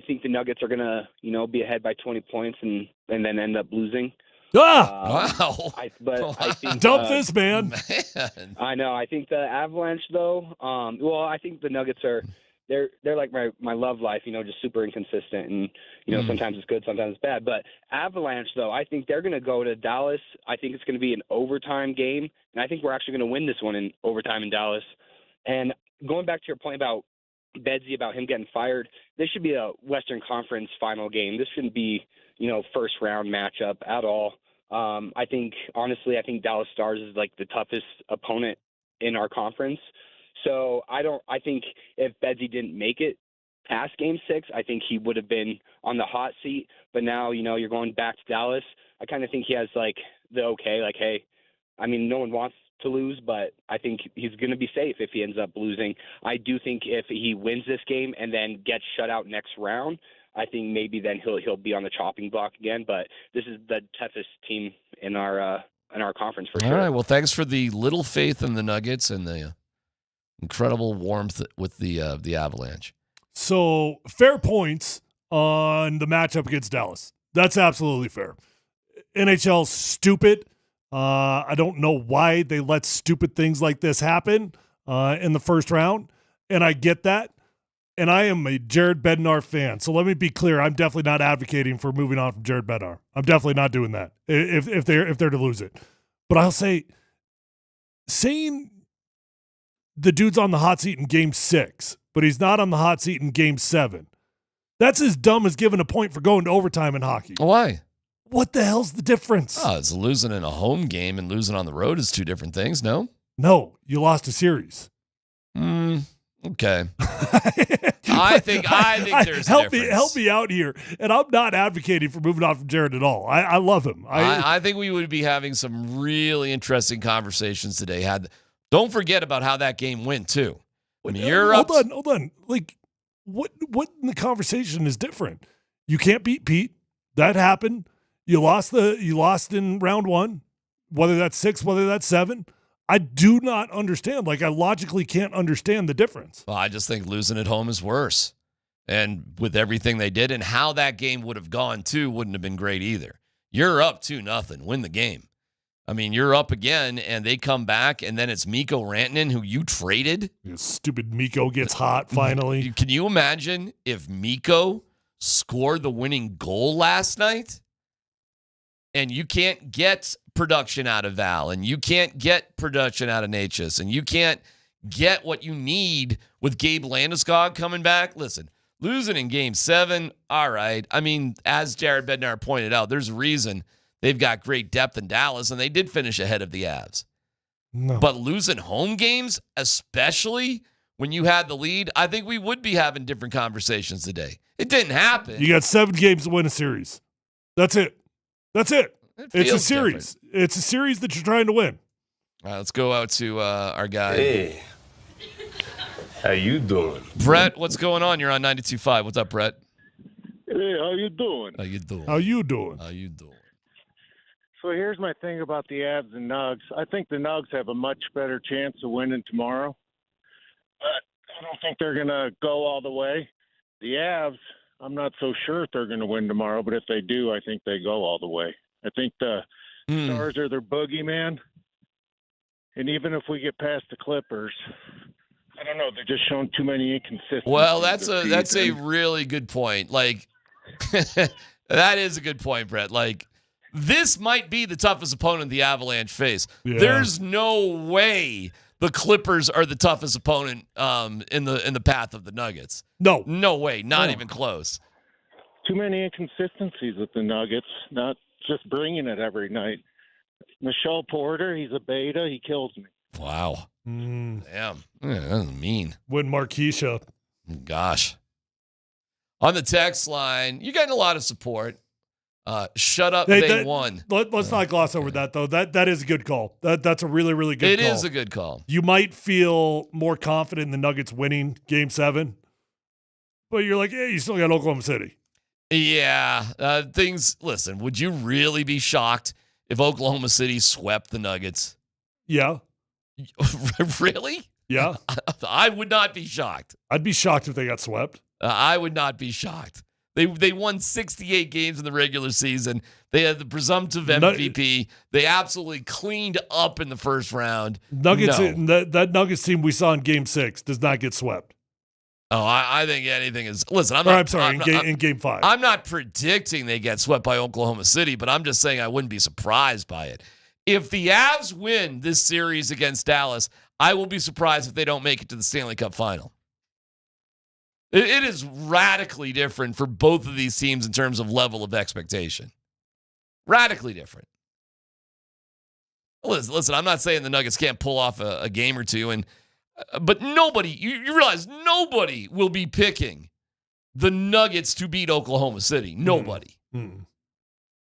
think the Nuggets are gonna, be ahead by 20 points and then end up losing. Wow. I think Dump this, man. I know. I think the Avalanche, though. I think the Nuggets are. They're like my love life. Just super inconsistent, and sometimes it's good, sometimes it's bad. But Avalanche, though, I think they're going to go to Dallas. I think it's going to be an overtime game, and I think we're actually going to win this one in overtime in Dallas. And going back to your point about Bedsy, about him getting fired, this should be a Western Conference final game. This shouldn't be first round matchup at all. I think Dallas Stars is like the toughest opponent in our conference. So I think if Bedsy didn't make it past Game 6, I think he would have been on the hot seat. But now, you're going back to Dallas. I kind of think he has like the okay, like, hey, I mean, no one wants to lose, but I think he's going to be safe if he ends up losing. I do think if he wins this game and then gets shut out next round, I think maybe then he'll be on the chopping block again. But this is the toughest team in our conference for sure. All right. Well, thanks for the little faith in the Nuggets and the incredible warmth with the Avalanche. So fair points on the matchup against Dallas. That's absolutely fair. NHL's stupid. I don't know why they let stupid things like this happen in the first round, and I get that. And I am a Jared Bednar fan, so let me be clear. I'm definitely not advocating for moving on from Jared Bednar. I'm definitely not doing that if they're to lose it. But I'll say, saying the dude's on the hot seat in Game 6, but he's not on the hot seat in Game 7, that's as dumb as giving a point for going to overtime in hockey. Why? What the hell's the difference? Oh, it's losing in a home game and losing on the road is two different things, no? No, you lost a series. Okay. I think there's a difference. Help me out here. And I'm not advocating for moving on from Jared at all. I love him. I think we would be having some really interesting conversations today. Don't forget about how that game went too. When you're hold on. Like, what in the conversation is different? You can't beat Pete. That happened. You lost in round 1, whether that's 6, whether that's 7. I do not understand. Like, I logically can't understand the difference. Well, I just think losing at home is worse. And with everything they did and how that game would have gone too wouldn't have been great either. You're up 2-0. Win the game. I mean, you're up again, and they come back, and then it's Mikko Rantanen, who you traded. Stupid Mikko gets hot finally. Can you imagine if Mikko scored the winning goal last night? And you can't get production out of Val, and you can't get production out of Natchez, and you can't get what you need with Gabe Landeskog coming back. Listen, losing in Game 7, all right. I mean, as Jared Bednar pointed out, there's a reason they've got great depth in Dallas, and they did finish ahead of the Avs. No. But losing home games, especially when you had the lead, I think we would be having different conversations today. It didn't happen. You got 7 games to win a series. That's it. That's it. It's a feels series. It's a series that you're trying to win. All right, let's go out to our guy. Hey, how you doing? Brett, what's going on? You're on 92.5. What's up, Brett? Hey, how you doing? How you doing? How you doing? How you doing? So here's my thing about the Avs and Nuggs. I think the Nuggs have a much better chance of winning tomorrow. But I don't think they're going to go all the way. The Avs, I'm not so sure if they're going to win tomorrow, but if they do, I think they go all the way. I think the Stars are their boogeyman. And even if we get past the Clippers, I don't know, they're just showing too many inconsistencies. Well, that's a really good point. Like, that is a good point, Brett. Like, this might be the toughest opponent the Avalanche face. Yeah. There's no way the Clippers are the toughest opponent in the path of the Nuggets. No way. Not even close. Too many inconsistencies with the Nuggets, not just bringing it every night. Michelle Porter, he's a beta. He kills me. Wow. Damn. Yeah, that's mean. Win Marquisha. Gosh. On the text line, you're getting a lot of support. Shut up, they won. Let's not gloss over that, though. That is a good call. That's a really, really good call. It is a good call. You might feel more confident in the Nuggets winning Game 7, but you're like, hey, you still got Oklahoma City. Yeah. Listen, would you really be shocked if Oklahoma City swept the Nuggets? Yeah. Really? Yeah. I would not be shocked. I'd be shocked if they got swept. I would not be shocked. They won 68 games in the regular season. They had the presumptive MVP. They absolutely cleaned up in the first round. Nuggets. No. That Nuggets team we saw in Game 6 does not get swept. Oh, I think anything is. Listen, in Game 5. I'm not predicting they get swept by Oklahoma City, but I'm just saying I wouldn't be surprised by it. If the Avs win this series against Dallas, I will be surprised if they don't make it to the Stanley Cup final. It is radically different for both of these teams in terms of level of expectation. Radically different. Listen, I'm not saying the Nuggets can't pull off a game or two, but nobody, you realize nobody will be picking the Nuggets to beat Oklahoma City. Nobody.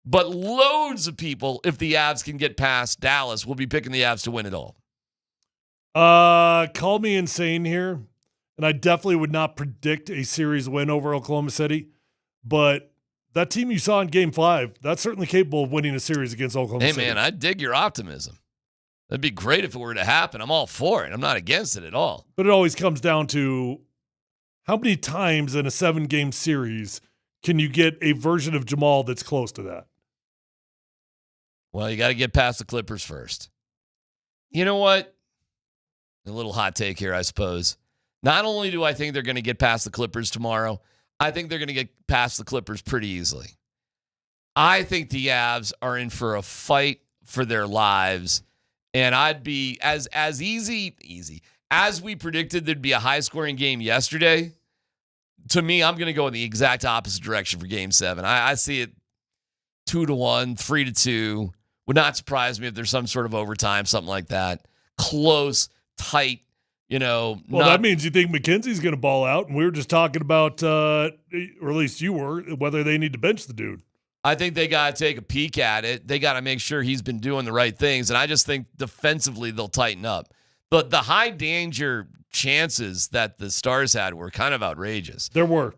But loads of people, if the Avs can get past Dallas, will be picking the Avs to win it all. Call me insane here. And I definitely would not predict a series win over Oklahoma City. But that team you saw in Game 5, that's certainly capable of winning a series against Oklahoma City. Hey, man, I dig your optimism. That'd be great if it were to happen. I'm all for it. I'm not against it at all. But it always comes down to how many times in a 7-game series can you get a version of Jamal that's close to that? Well, you got to get past the Clippers first. You know what? A little hot take here, I suppose. Not only do I think they're going to get past the Clippers tomorrow, I think they're going to get past the Clippers pretty easily. I think the Avs are in for a fight for their lives, and I'd be as easy as we predicted there'd be a high-scoring game yesterday. To me, I'm going to go in the exact opposite direction for Game 7. I see it 2-1, 3-2. Would not surprise me if there's some sort of overtime, something like that. Close, tight. Well, that means you think McKenzie's going to ball out, and we were just talking about, or at least you were, whether they need to bench the dude. I think they got to take a peek at it. They got to make sure he's been doing the right things, and I just think defensively they'll tighten up. But the high danger chances that the Stars had were kind of outrageous. There were.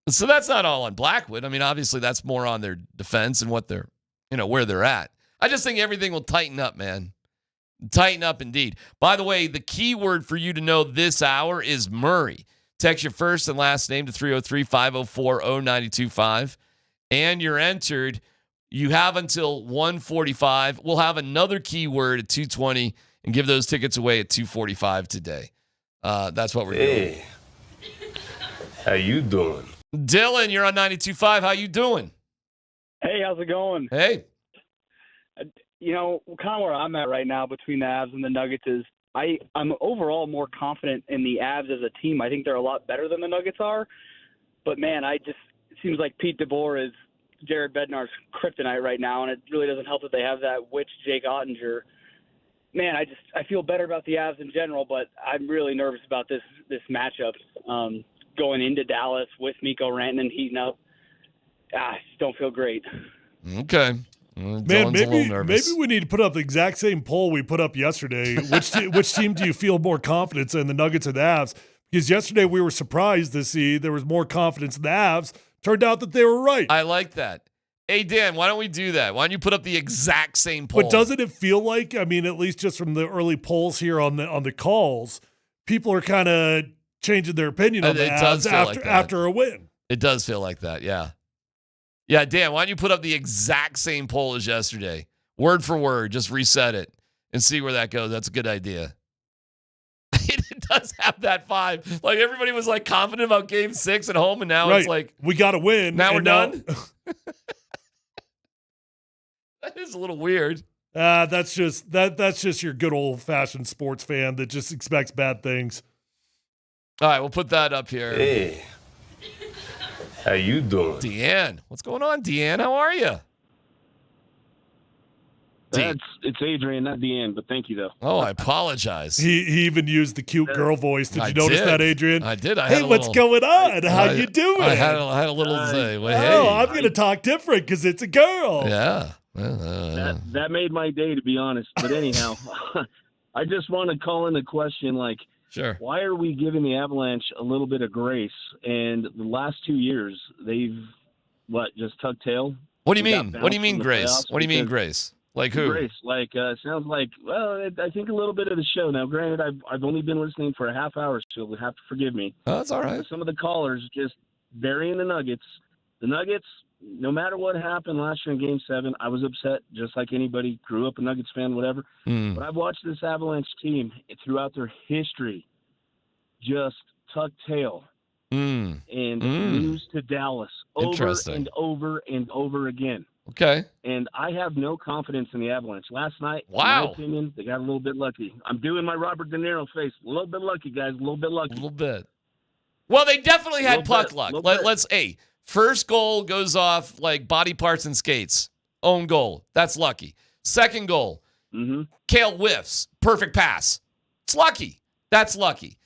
So that's not all on Blackwood. I mean, obviously that's more on their defense and what they're, where they're at. I just think everything will tighten up, man. Tighten up indeed. By the way, the key word for you to know this hour is Murray. Text your first and last name to 303-504-0925. And you're entered. You have until 1:45. We'll have another keyword at 2:20 and give those tickets away at 2:45 today. That's what we're doing. Hey, how you doing? Dylan, you're on 92.5. How you doing? Hey, how's it going? Hey. Kind of where I'm at right now between the Avs and the Nuggets is I'm overall more confident in the Avs as a team. I think they're a lot better than the Nuggets are. But, man, it seems like Pete DeBoer is Jared Bednar's kryptonite right now, and it really doesn't help that they have that witch Jake Ottinger. Man, I feel better about the Avs in general, but I'm really nervous about this matchup. going into Dallas with Mikko Rantanen heating up. I just don't feel great. Okay. Man, Dylan's a little maybe nervous. we need to put up the exact same poll we put up yesterday. Which team do you feel more confidence in, the Nuggets or the Avs? Because yesterday we were surprised to see there was more confidence in the Avs. Turned out that they were right. I like that. Hey, Dan, why don't we do that? Why don't you put up the exact same poll? But doesn't it feel like, I mean, at least just from the early polls here on the calls, people are kind of changing their opinion on the Avs after a win. It does feel like that, yeah. Yeah, Dan, why don't you put up the exact same poll as yesterday? Word for word, just reset it and see where that goes. That's a good idea. It does have that vibe. Like, everybody was, like, confident about Game 6 at home, and now it's like, we got to win. Now we're done? That is a little weird. That's just your good old-fashioned sports fan that just expects bad things. All right, we'll put that up here. Hey, how you doing? Deanne. What's going on, Deanne? How are you? It's Adrian, not Deanne, but thank you, though. Oh, I apologize. He even used the cute girl voice. Did you notice that, Adrian? I did. Hey, what's going on? How you doing? I had a little say. Well, hey. Oh, I'm going to talk different because it's a girl. Yeah. That made my day, to be honest. But anyhow, I just want to call in the question, like, sure, why are we giving the Avalanche a little bit of grace? And the last 2 years, they've, just tucked tail? What do you mean? What do you mean, grace? What do you mean, grace? Like who? Grace, sounds like, well, I think a little bit of the show. Now, granted, I've only been listening for a half hour, so you'll have to forgive me. Oh, that's all right. Some of the callers just burying the Nuggets. The Nuggets, no matter what happened last year in Game 7, I was upset, just like anybody, grew up a Nuggets fan, whatever. But I've watched this Avalanche team throughout their history just tuck tail and lose to Dallas over and over and over again. Okay. And I have no confidence in the Avalanche. Last night, wow, in my opinion, they got a little bit lucky. I'm doing my Robert De Niro face. A little bit lucky, guys. A little bit lucky. A little bit. Well, they definitely had puck luck. Let's first goal goes off like body parts and skates. Own goal. That's lucky. Second goal, Kale whiffs. Perfect pass. It's lucky. That's lucky.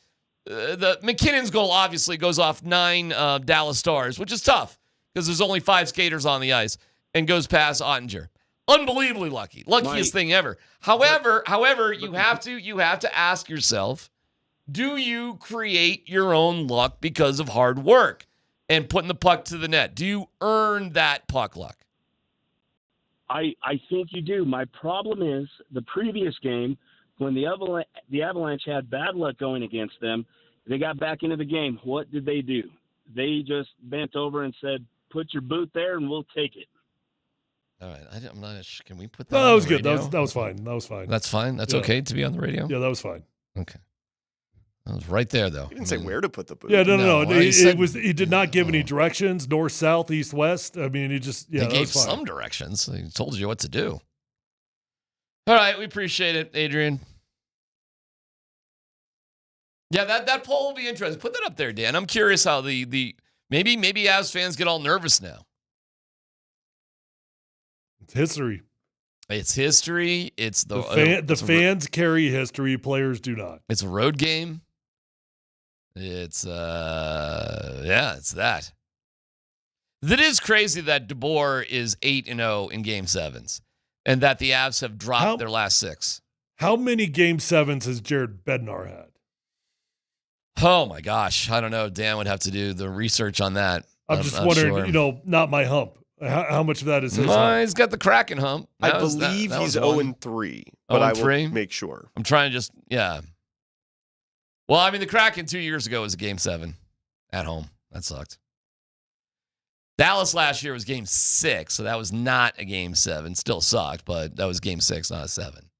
The McKinnon's goal obviously goes off 9 Dallas Stars, which is tough because there's only 5 skaters on the ice, and goes past Ottinger. Unbelievably lucky. Luckiest thing ever. However, you have to ask yourself, do you create your own luck because of hard work and putting the puck to the net? Do you earn that puck luck? I think you do. My problem is the previous game, when the Avalanche had bad luck going against them, they got back into the game. What did they do? They just bent over and said, put your boot there and we'll take it. All right, I'm not. Can we put that? No, on that was the good. radio? That was fine. That was fine. That's fine. That's okay to be on the radio. Yeah, that was fine. Okay, that was right there though. He didn't say where to put the boot. Yeah, no. He He did not give any directions, north, south, east, west. I mean, he just he gave some directions. He told you what to do. All right, we appreciate it, Adrian. Yeah, that poll will be interesting. Put that up there, Dan. I'm curious how the maybe Avs fans get all nervous now. It's history. It's history. It's the fans carry history. Players do not. It's a road game. It's it's that. That is crazy that DeBoer is 8-0 in Game 7s, and that the Avs have dropped their last 6. How many Game 7s has Jared Bednar had? Oh my gosh, I don't know. Dan would have to do the research on that. I'm just wondering. Sure. Not my hump. How much of that is his? He's got the Kraken hump. I believe he's 0-3, but I will make sure. I'm trying to just, yeah. Well, I mean, the Kraken 2 years ago was a Game 7 at home. That sucked. Dallas last year was Game 6, so that was not a Game 7. Still sucked, but that was Game 6, not a 7.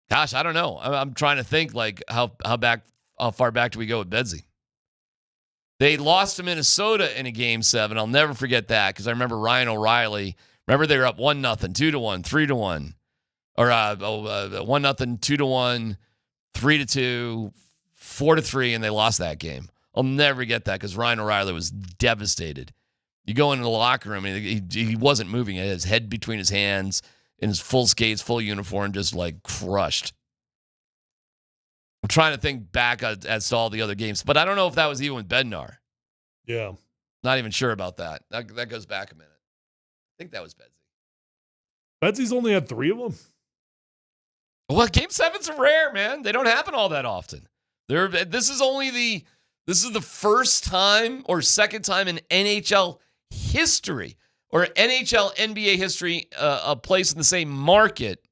Gosh, I don't know. I'm trying to think, like, how far back do we go with Bedsy? They lost to Minnesota in a Game 7. I'll never forget that because I remember Ryan O'Reilly. Remember they were up 1-0, 2-1, 3-1, or 1-0, 2-1, 3-2, 4-3, and they lost that game. I'll never get that because Ryan O'Reilly was devastated. You go into the locker room and he wasn't moving. He had his head between his hands in his full skates, full uniform, just like crushed. I'm trying to think back as to all the other games, but I don't know if that was even with Bednar. Yeah. Not even sure about that. That goes back a minute. I think that was Bedsy. Betsy's only had 3 of them. Well, Game 7s are rare, man. They don't happen all that often. This is the first time or second time in NHL history or NHL NBA history, a place in the same market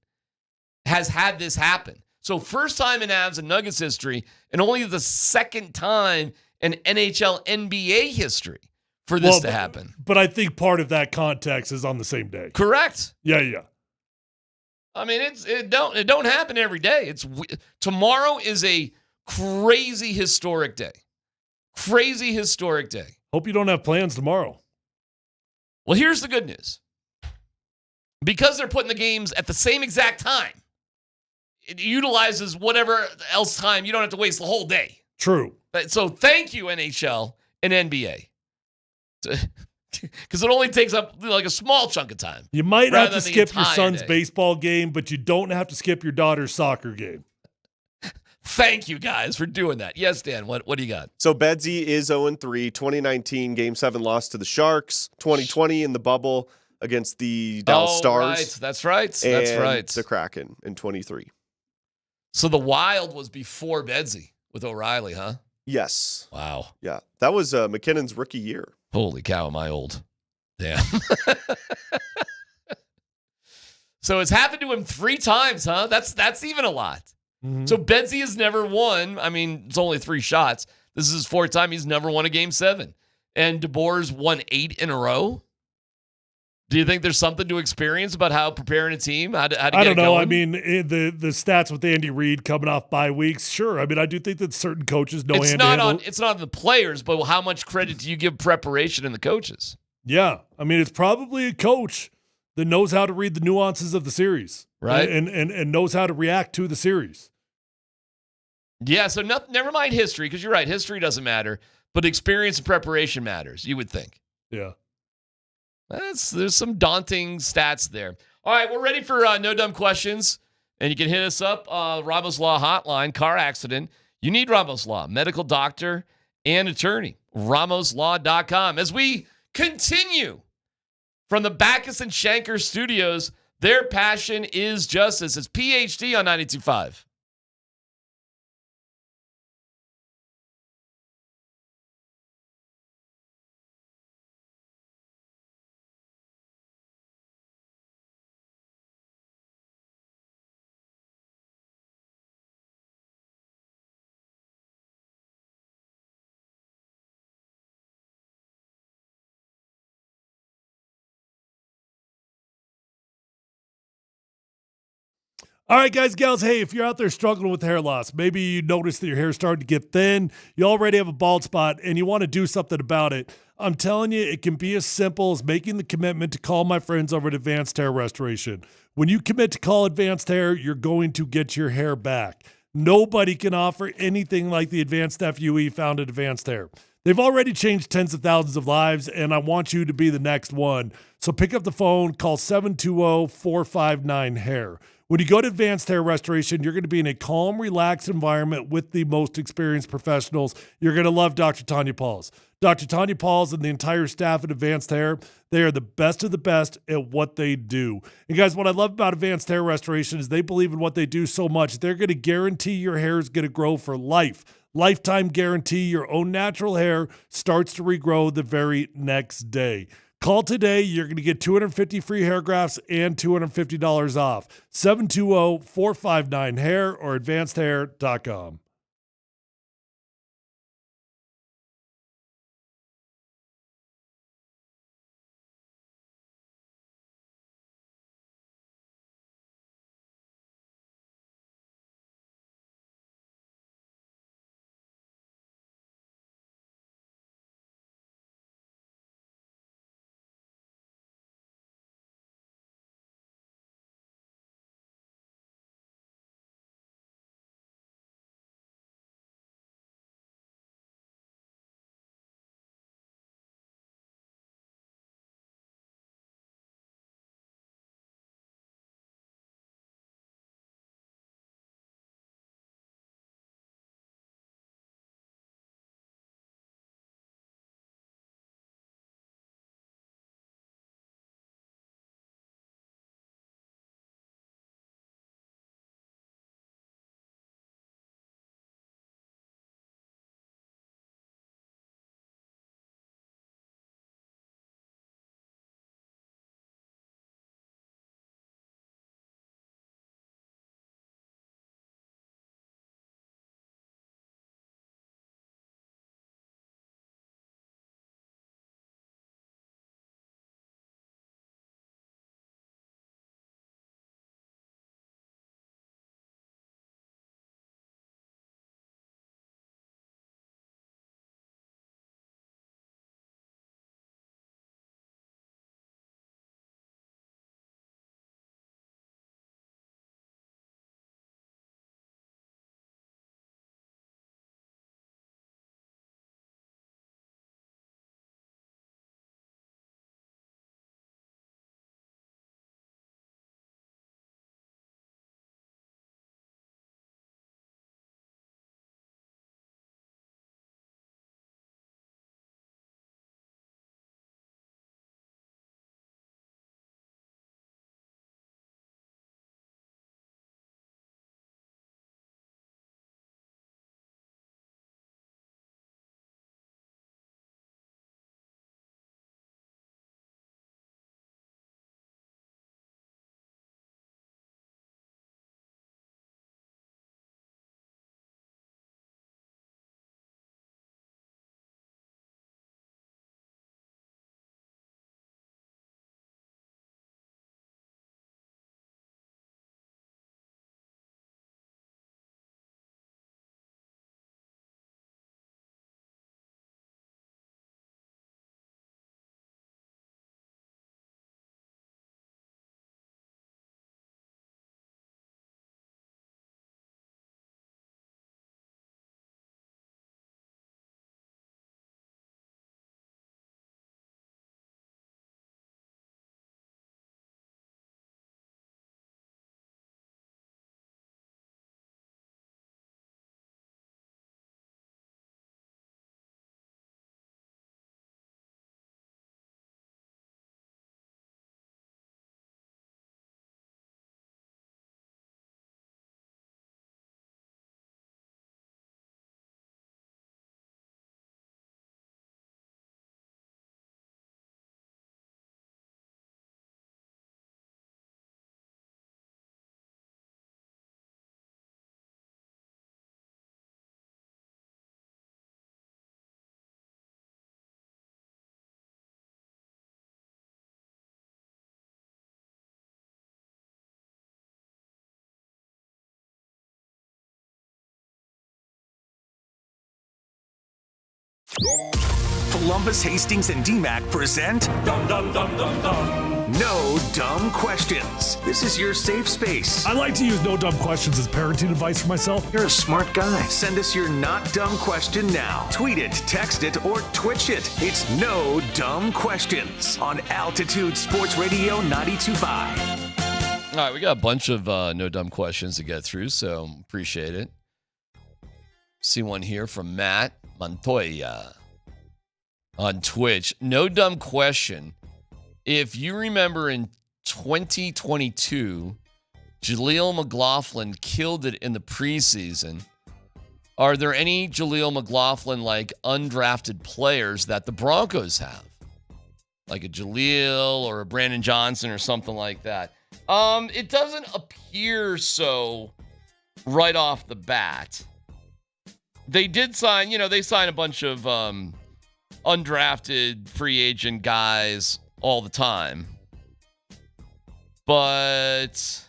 has had this happen. So first time in Avs and Nuggets history, and only the second time in NHL NBA history for this to happen. But I think part of that context is on the same day. Correct. Yeah. I mean, it don't happen every day. Tomorrow is a crazy historic day. Crazy historic day. Hope you don't have plans tomorrow. Well, here's the good news. Because they're putting the games at the same exact time, it utilizes whatever else time. You don't have to waste the whole day. True. So thank you, NHL and NBA. Because it only takes up like a small chunk of time. You might have to than the skip your entire son's day. baseball game, but you don't have to skip your daughter's soccer game. Thank you guys for doing that. Yes, Dan, what do you got? So Bedsy is 0-3, 2019 Game 7 loss to the Sharks, 2020 in the bubble against the Dallas Stars. Right. That's right. And That's right. the Kraken in 23. So the Wild was before Bedsy with O'Reilly, huh? Yes. Wow. Yeah. That was McKinnon's rookie year. Holy cow, am I old. Damn. So it's happened to him 3 times, huh? That's even a lot. Mm-hmm. So Bedsy has never won. I mean, it's only 3 shots. This is his 4th time. He's never won a Game 7. And DeBoer's won 8 in a row. Do you think there's something to experience about how preparing a team, how to get I don't it know. going? I mean, the stats with Andy Reid coming off bye weeks, sure. I mean, I do think that certain coaches know it's not on the players, but how much credit do you give preparation and the coaches? Yeah. I mean, it's probably a coach that knows how to read the nuances of the series. Right. And knows how to react to the series. Yeah, so never mind history, because you're right, history doesn't matter, but experience and preparation matters, you would think. Yeah. There's some daunting stats there. All right, we're ready for No Dumb Questions, and you can hit us up, Ramos Law Hotline, car accident. You need Ramos Law, medical doctor and attorney, ramoslaw.com. As we continue from the Backus and Shanker studios, their passion is justice. It's PhD on 92.5. All right, guys, gals, hey, if you're out there struggling with hair loss, maybe you notice that your hair's starting to get thin, you already have a bald spot, and you want to do something about it, I'm telling you, it can be as simple as making the commitment to call my friends over at Advanced Hair Restoration. When you commit to call Advanced Hair, you're going to get your hair back. Nobody can offer anything like the advanced FUE found at Advanced Hair. They've already changed tens of thousands of lives, and I want you to be the next one. So pick up the phone, call 720-459-HAIR. When you go to Advanced Hair Restoration, you're going to be in a calm, relaxed environment with the most experienced professionals. You're going to love Dr. Tanya Pauls. Dr. Tanya Pauls and the entire staff at Advanced Hair, they are the best of the best at what they do. And guys, what I love about Advanced Hair Restoration is they believe in what they do so much, they're going to guarantee your hair is going to grow for life. Lifetime guarantee your own natural hair starts to regrow the very next day. Call today. You're going to get 250 free hair grafts and $250 off. 720-459-HAIR or advancedhair.com. Polumbus, Hastings, and DMac present No Dumb Questions. This is your safe space. I like to use no dumb questions as parenting advice for myself. You're a smart guy. Send us your not dumb question now. Tweet it, text it, or Twitch it. It's No Dumb Questions on Altitude Sports Radio 92.5. All right, we got a bunch of no dumb questions to get through, so appreciate it. See one here from Matt Montoya on Twitch. No dumb question. If you remember in 2022, Jaleel McLaughlin killed it in the preseason. Are there any Jaleel McLaughlin-like undrafted players that the Broncos have? Like a Jaleel or a Brandon Johnson or something like that. It doesn't appear so right off the bat. They did sign, they signed a bunch of undrafted free agent guys all the time. But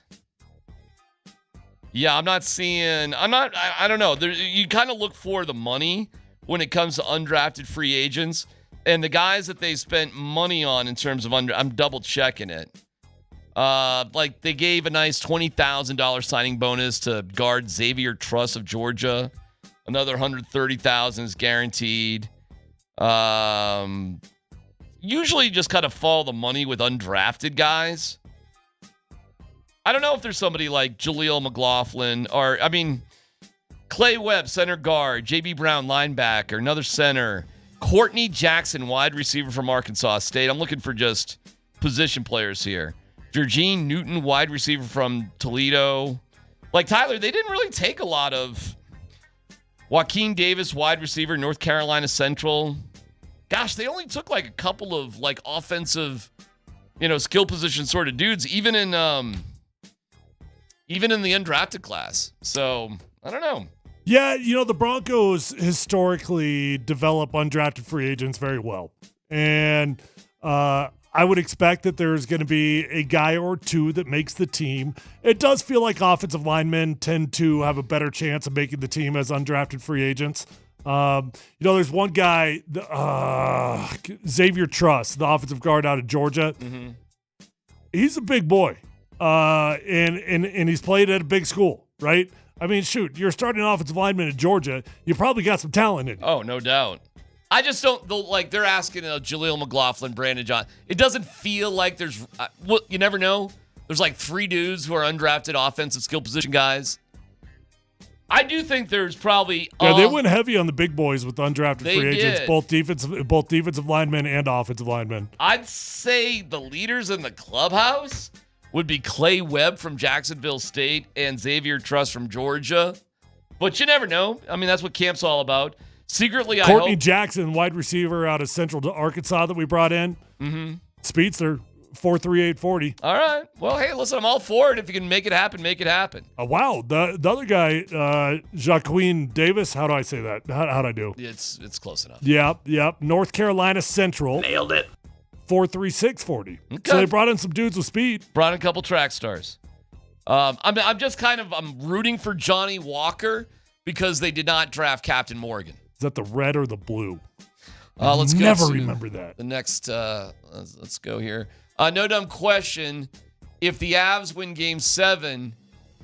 yeah, I don't know. You kind of look for the money when it comes to undrafted free agents. And the guys that they spent money on in terms of I'm double checking it. Like they gave a nice $20,000 signing bonus to guard Xavier Truss of Georgia. Another $130,000 is guaranteed. Usually just kind of follow the money with undrafted guys. I don't know if there's somebody like Jaleel McLaughlin or, Clay Webb, center guard, J.B. Brown, linebacker, another center, Courtney Jackson, wide receiver from Arkansas State. I'm looking for just position players here. Georgine Newton, wide receiver from Toledo. Like Tyler, they didn't really take a lot of Joaquin Davis, wide receiver, North Carolina Central. Gosh, they only took like a couple of like offensive, skill position sort of dudes, even in the undrafted class. So I don't know. Yeah, the Broncos historically develop undrafted free agents very well. And I would expect that there's going to be a guy or two that makes the team. It does feel like offensive linemen tend to have a better chance of making the team as undrafted free agents. There's one guy, Xavier Truss, the offensive guard out of Georgia. Mm-hmm. He's a big boy, and he's played at a big school, right? Shoot, you're starting offensive lineman at Georgia. You probably got some talent in you. Oh, no doubt. I just don't, they're asking Jaleel McLaughlin, Brandon John. It doesn't feel like there's, you never know. There's like 3 dudes who are undrafted offensive skill position guys. I do think there's probably. Yeah, they went heavy on the big boys with undrafted free agents, did. both defensive linemen and offensive linemen. I'd say the leaders in the clubhouse would be Clay Webb from Jacksonville State and Xavier Truss from Georgia. But you never know. That's what camp's all about. Secretly, Courtney Jackson, wide receiver out of Central Arkansas that we brought in. Mm-hmm. Speedster, 4.38 40. All right. Well, hey, listen, I'm all for it. If you can make it happen, make it happen. Wow. The other guy, Joaquin Davis, how do I say that? How'd I do? It's close enough. Yep. North Carolina Central. Nailed it. 4.36 40. Okay. So they brought in some dudes with speed. Brought in a couple track stars. I'm just I'm rooting for Johnny Walker because they did not draft Captain Morgan. Is that the red or the blue? Let's go. Never remember that. The next, let's go here. No dumb question. If the Avs win Game 7,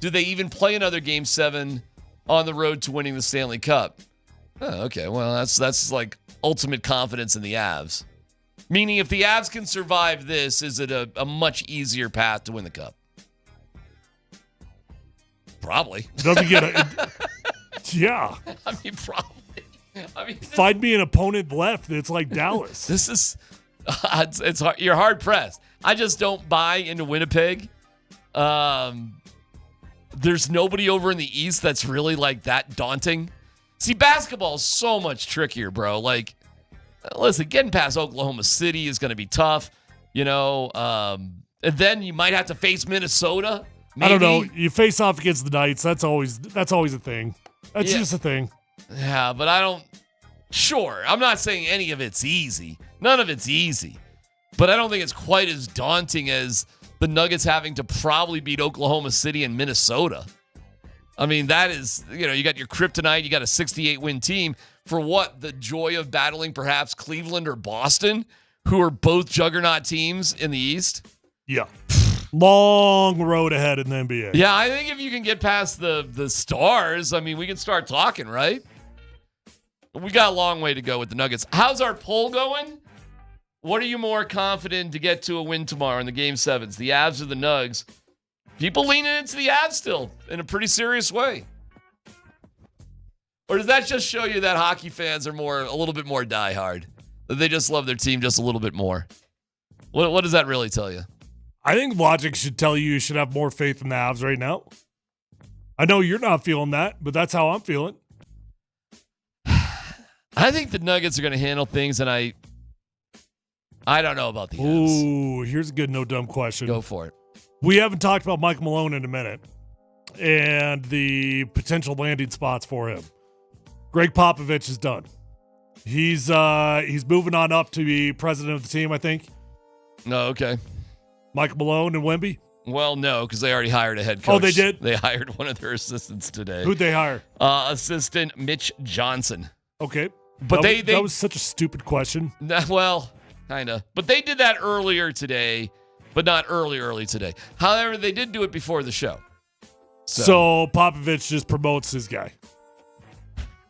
do they even play another Game 7 on the road to winning the Stanley Cup? Oh, okay. Well, that's like ultimate confidence in the Avs. Meaning, if the Avs can survive this, is it a much easier path to win the Cup? Probably. Doesn't get yeah. Probably. Find me an opponent left that's like Dallas. This is it's hard. You're hard pressed. I just don't buy into Winnipeg. There's nobody over in the East that's really like that daunting. See, basketball is so much trickier, bro. Like, listen, getting past Oklahoma City is going to be tough. And then you might have to face Minnesota. Maybe. I don't know. You face off against the Knights. That's always a thing. That's just a thing. Yeah, but I don't. Sure, I'm not saying any of it's easy. None of it's easy. But I don't think it's quite as daunting as the Nuggets having to probably beat Oklahoma City and Minnesota. I mean, that is, you got your kryptonite, you got a 68-win team for what? The joy of battling perhaps Cleveland or Boston, who are both juggernaut teams in the East? Yeah. Long road ahead in the NBA. Yeah, I think if you can get past the Stars, I mean, we can start talking, right? We got a long way to go with the Nuggets. How's our poll going? What are you more confident to get to a win tomorrow in the Game 7s, the Avs or the Nuggs? People leaning into the Avs still in a pretty serious way. Or does that just show you that hockey fans are a little bit more diehard? That they just love their team just a little bit more? What does that really tell you? I think logic should tell you should have more faith in the Avs right now. I know you're not feeling that, but that's how I'm feeling. I think the Nuggets are going to handle things, and I don't know about the Avs. Ooh, here's a good no dumb question. Go for it. We haven't talked about Mike Malone in a minute and the potential landing spots for him. Greg Popovich is done. He's moving on up to be president of the team, I think. No, okay. Mike Malone and Wemby? Well, no, because they already hired a head coach. Oh, they did? They hired one of their assistants today. Who'd they hire? Assistant Mitch Johnson. Okay. But that was such a stupid question. Well, kind of. But they did that earlier today, but not early today. However, they did do it before the show. So Popovich just promotes his guy.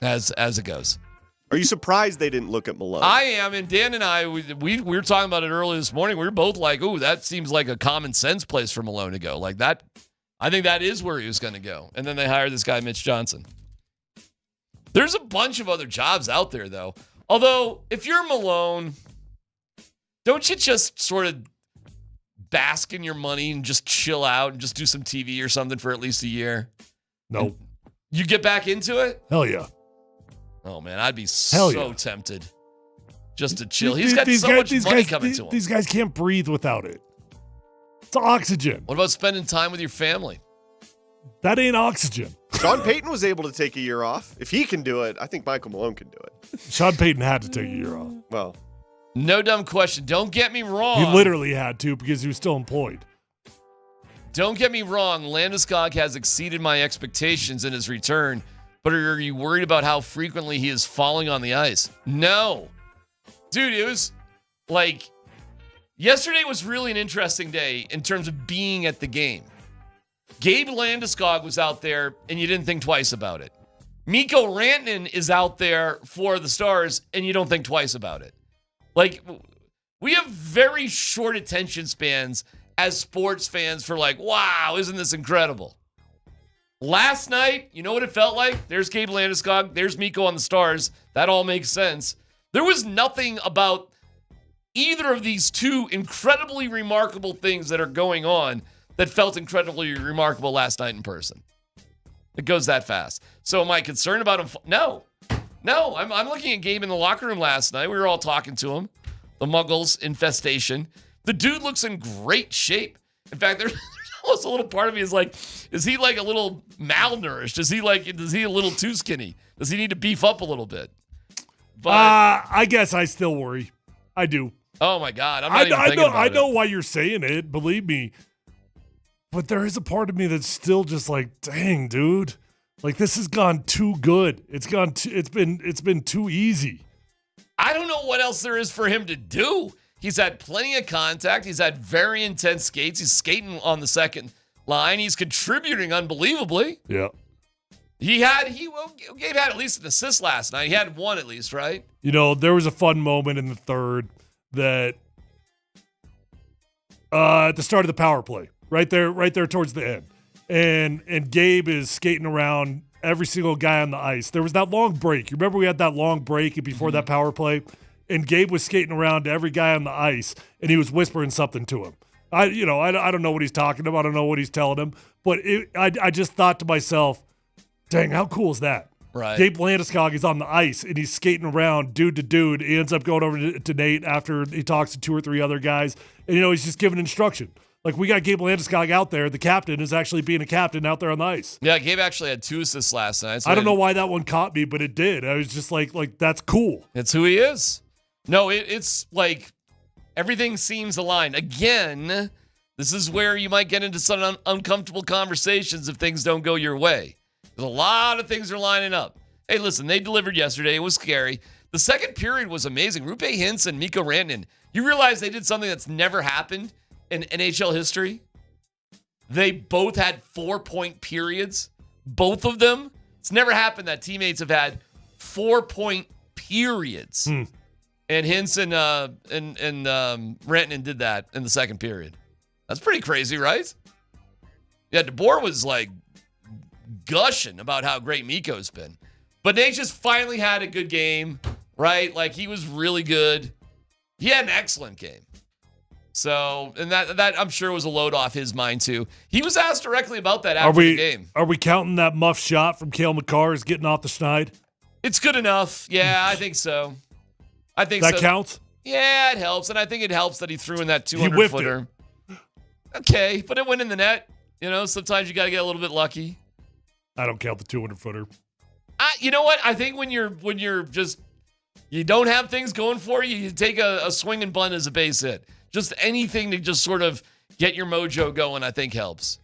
As it goes. Are you surprised they didn't look at Malone? I am, and Dan and I, we were talking about it early this morning. We were both like, ooh, that seems like a common sense place for Malone to go. Like that, I think that is where he was going to go. And then they hired this guy, Mitch Johnson. There's a bunch of other jobs out there, though. Although, if you're Malone, don't you just sort of bask in your money and just chill out and just do some TV or something for at least a year? No. You get back into it? Hell yeah. Oh, man, I'd be so tempted just to chill. He's got these so guys, much money coming to him. These guys can't breathe without it. It's oxygen. What about spending time with your family? That ain't oxygen. Sean Payton was able to take a year off. If he can do it, I think Michael Malone can do it. Sean Payton had to take a year off. Well, no dumb question. Don't get me wrong. He literally had to because he was still employed. Don't get me wrong. Landeskog has exceeded my expectations in his return. But are you worried about how frequently he is falling on the ice? No. Dude, it was like yesterday was really an interesting day in terms of being at the game. Gabe Landeskog was out there, and you didn't think twice about it. Mikko Rantanen is out there for the Stars, and you don't think twice about it. Like, we have very short attention spans as sports fans for like, wow, isn't this incredible? Last night, you know what it felt like? There's Gabe Landeskog. There's Mikko on the Stars. That all makes sense. There was nothing about either of these two incredibly remarkable things that are going on that felt incredibly remarkable last night in person. It goes that fast. So am I concerned about him? No. I'm looking at Gabe in the locker room last night. We were all talking to him. The Muggles infestation. The dude looks in great shape. In fact, there's almost a little part of me is like, is he like a little malnourished? Is he a little too skinny? Does he need to beef up a little bit? But I guess I still worry. I do. Oh my God. I'm not even thinking about it. I know why you're saying it. Believe me. But there is a part of me that's still just like, dang, dude. Like this has gone too good. It's been too easy. I don't know what else there is for him to do. He's had plenty of contact. He's had very intense skates. He's skating on the second line. He's contributing unbelievably. Yeah. Gabe had at least an assist last night. He had one at least, right? You know, there was a fun moment in the third that at the start of the power play, right there towards the end. And Gabe is skating around every single guy on the ice. There was that long break. You remember we had that long break before that power play? And Gabe was skating around to every guy on the ice, and he was whispering something to him. I don't know what he's talking about. I don't know what he's telling him. But I just thought to myself, dang, how cool is that? Right. Gabe Landeskog is on the ice, and he's skating around dude to dude. He ends up going over to Nate after he talks to two or three other guys. And, he's just giving instruction. Like, we got Gabe Landeskog out there. The captain is actually being a captain out there on the ice. Yeah, Gabe actually had 2 assists last night. So I don't know why that one caught me, but it did. I was just like that's cool. It's who he is. No, it's like everything seems aligned. Again, this is where you might get into some uncomfortable conversations if things don't go your way. There's a lot of things are lining up. Hey, listen, they delivered yesterday. It was scary. The second period was amazing. Rupe Hintz and Mikko Rantanen. You realize they did something that's never happened in NHL history? They both had 4-point periods. Both of them. It's never happened that teammates have had 4-point periods. And Hintz and Rantanen did that in the second period. That's pretty crazy, right? Yeah, DeBoer was like gushing about how great Mikko's been. But Nate just finally had a good game, right? Like, he was really good. He had an excellent game. So, and that I'm sure was a load off his mind, too. He was asked directly about that after the game. Are we counting that muff shot from Cale Makar as getting off the schneid? It's good enough. Yeah, I think so. I think that counts? Yeah, it helps. And I think it helps that he threw in that 200-footer. Okay, but it went in the net. You know, sometimes you got to get a little bit lucky. I don't count the 200-footer. You know what? I think when you're just, you don't have things going for you, you take a swing and bunt as a base hit. Just anything to just sort of get your mojo going, I think helps.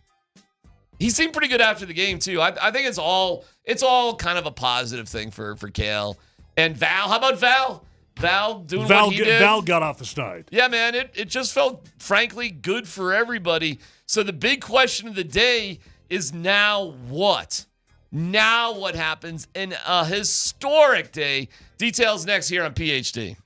He seemed pretty good after the game too. I think it's all kind of a positive thing for Cale. And Val, how about Val? Val doing what he did. Val got off the schneid. Yeah, man, it just felt, frankly, good for everybody. So the big question of the day is now what? Now what happens in a historic day? Details next here on PhD.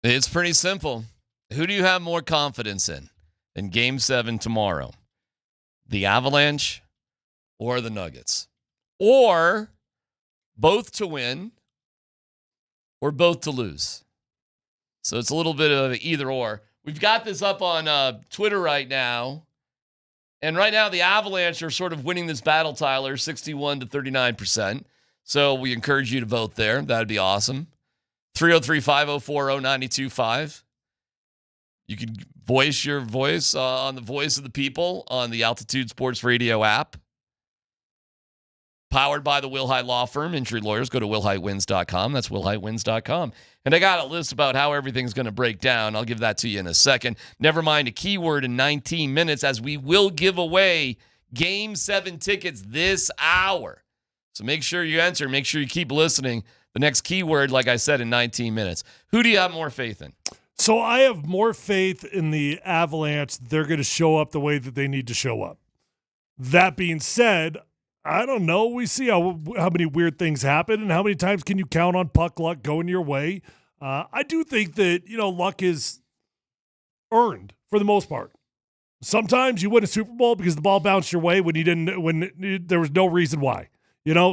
It's pretty simple. Who do you have more confidence in Game 7 tomorrow? The Avalanche or the Nuggets? Or both to win or both to lose? So it's a little bit of either or. We've got this up on Twitter right now. And right now, the Avalanche are sort of winning this battle, Tyler, 61 to 39%. So we encourage you to vote there. That would be awesome. 303-504-0925. You can voice your voice on the Voice of the People on the Altitude Sports Radio app. Powered by the Wilhite Law Firm. Injury lawyers, go to wilhitewins.com. That's wilhitewins.com. And I got a list about how everything's going to break down. I'll give that to you in a second. Never mind a keyword in 19 minutes, as we will give away Game 7 tickets this hour. So make sure you enter. Make sure you keep listening. The next keyword, like I said, in 19 minutes. Who do you have more faith in? So I have more faith in the Avalanche. They're going to show up the way that they need to show up. That being said, I don't know. We see how many weird things happen, and how many times can you count on puck luck going your way. I do think that, luck is earned for the most part. Sometimes you win a Super Bowl because the ball bounced your way when there was no reason why.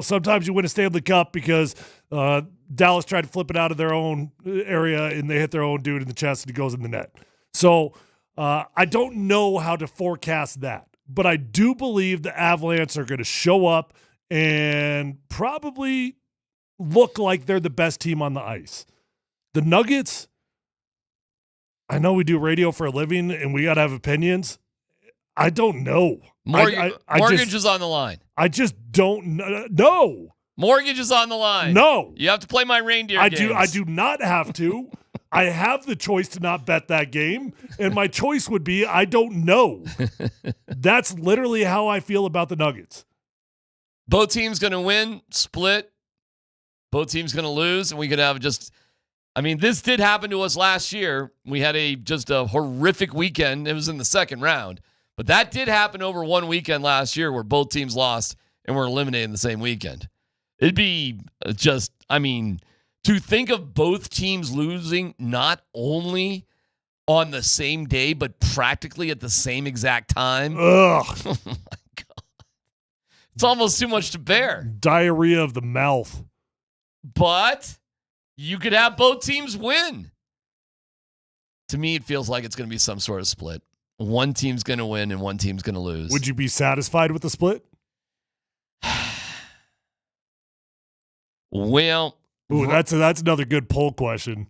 Sometimes you win a Stanley Cup because Dallas tried to flip it out of their own area and they hit their own dude in the chest and it goes in the net. So I don't know how to forecast that. But I do believe the Avalanche are going to show up and probably look like they're the best team on the ice. The Nuggets, I know we do radio for a living and we got to have opinions. I don't know. Mortgage is on the line. I just don't know. Mortgage is on the line. No. You have to play my reindeer games. I do not have to. I have the choice to not bet that game, and my choice would be I don't know. That's literally how I feel about the Nuggets. Both teams going to win, split. Both teams going to lose, and we could have this did happen to us last year. We had just a horrific weekend. It was in the second round, but that did happen over one weekend last year where both teams lost and were eliminated in the same weekend. It'd be to think of both teams losing not only on the same day, but practically at the same exact time. Ugh. Oh, my God. It's almost too much to bear. Diarrhea of the mouth. But you could have both teams win. To me, it feels like it's going to be some sort of split. One team's going to win and one team's going to lose. Would you be satisfied with the split? Well... Ooh, that's another good poll question.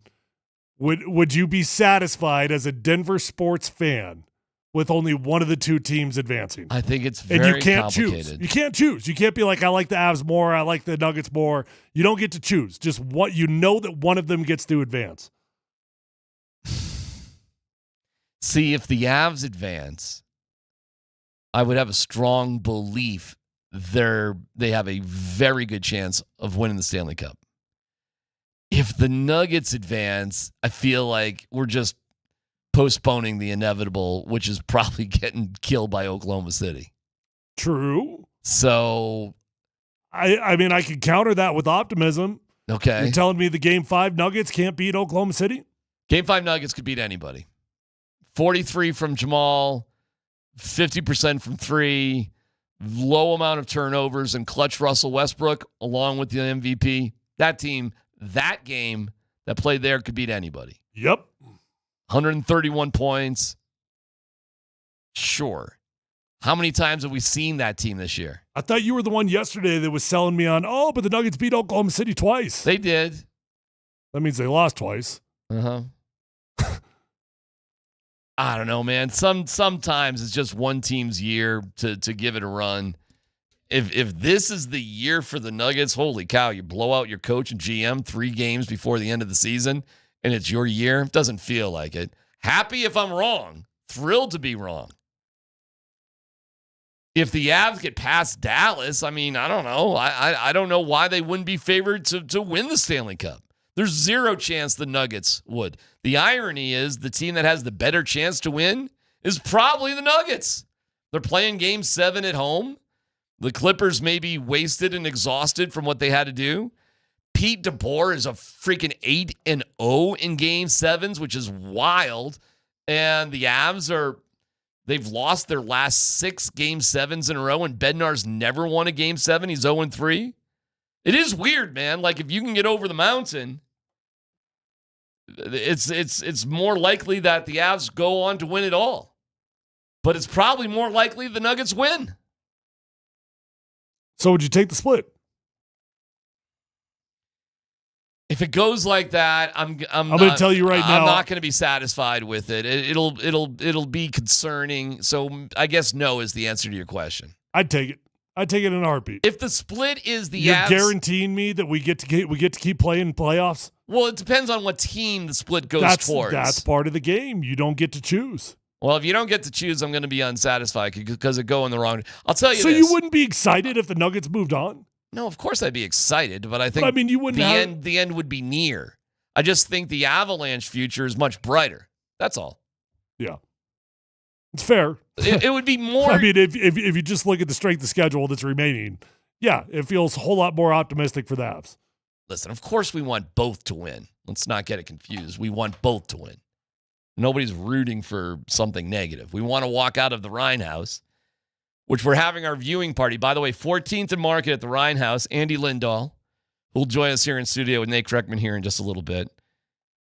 Would you be satisfied as a Denver sports fan with only one of the two teams advancing? I think it's very and you can't complicated. choose. You can't choose. You can't be like, I like the Avs more, I like the Nuggets more. You don't get to choose. Just what that one of them gets to advance. See, if the Avs advance, I would have a strong belief they have a very good chance of winning the Stanley Cup. If the Nuggets advance, I feel like we're just postponing the inevitable, which is probably getting killed by Oklahoma City. True. So, I can counter that with optimism. Okay. You're telling me the Game 5 Nuggets can't beat Oklahoma City? Game 5 Nuggets could beat anybody. 43 from Jamal, 50% from three, low amount of turnovers, and clutch Russell Westbrook along with the MVP. That team... That game that played there could beat anybody. Yep. 131 points. Sure. How many times have we seen that team this year? I thought you were the one yesterday that was selling me on, but the Nuggets beat Oklahoma City twice. They did. That means they lost twice. Uh-huh. I don't know, man. Sometimes it's just one team's year to give it a run. If this is the year for the Nuggets, holy cow, you blow out your coach and GM 3 games before the end of the season, and it's your year. It doesn't feel like it. Happy if I'm wrong. Thrilled to be wrong. If the Avs get past Dallas, I don't know. I don't know why they wouldn't be favored to win the Stanley Cup. There's zero chance the Nuggets would. The irony is the team that has the better chance to win is probably the Nuggets. They're playing Game 7 at home. The Clippers may be wasted and exhausted from what they had to do. Pete DeBoer is a freaking 8-0 in Game 7s, which is wild. And the Avs they've lost their last 6 Game 7s in a row, and Bednar's never won a Game 7. He's 0-3. It is weird, man. Like, if you can get over the mountain, it's more likely that the Avs go on to win it all. But it's probably more likely the Nuggets win. So would you take the split? If it goes like that, I'm going to tell you right now. I'm not going to be satisfied with it. It'll be concerning. So I guess no is the answer to your question. I'd take it. I'd take it in a heartbeat. If the split is the You're Avs, guaranteeing me that we get to keep playing playoffs? Well, it depends on what team the split goes towards. That's part of the game. You don't get to choose. Well, if you don't get to choose, I'm going to be unsatisfied because it go in the wrong. I'll tell you. So this. you wouldn't be excited if the Nuggets moved on? No, of course I'd be excited, but I think you wouldn't the end would be near. I just think the Avalanche future is much brighter. That's all. Yeah. It's fair. It would be more. I mean, if you just look at the strength of schedule that's remaining, yeah, it feels a whole lot more optimistic for the Avs. Listen, of course we want both to win. Let's not get it confused. We want both to win. Nobody's rooting for something negative. We want to walk out of the Rhine House, which we're having our viewing party. By the way, 14th and Market at the Rhine House. Andy Lindahl, who'll join us here in studio with Nate Kreckman here in just a little bit.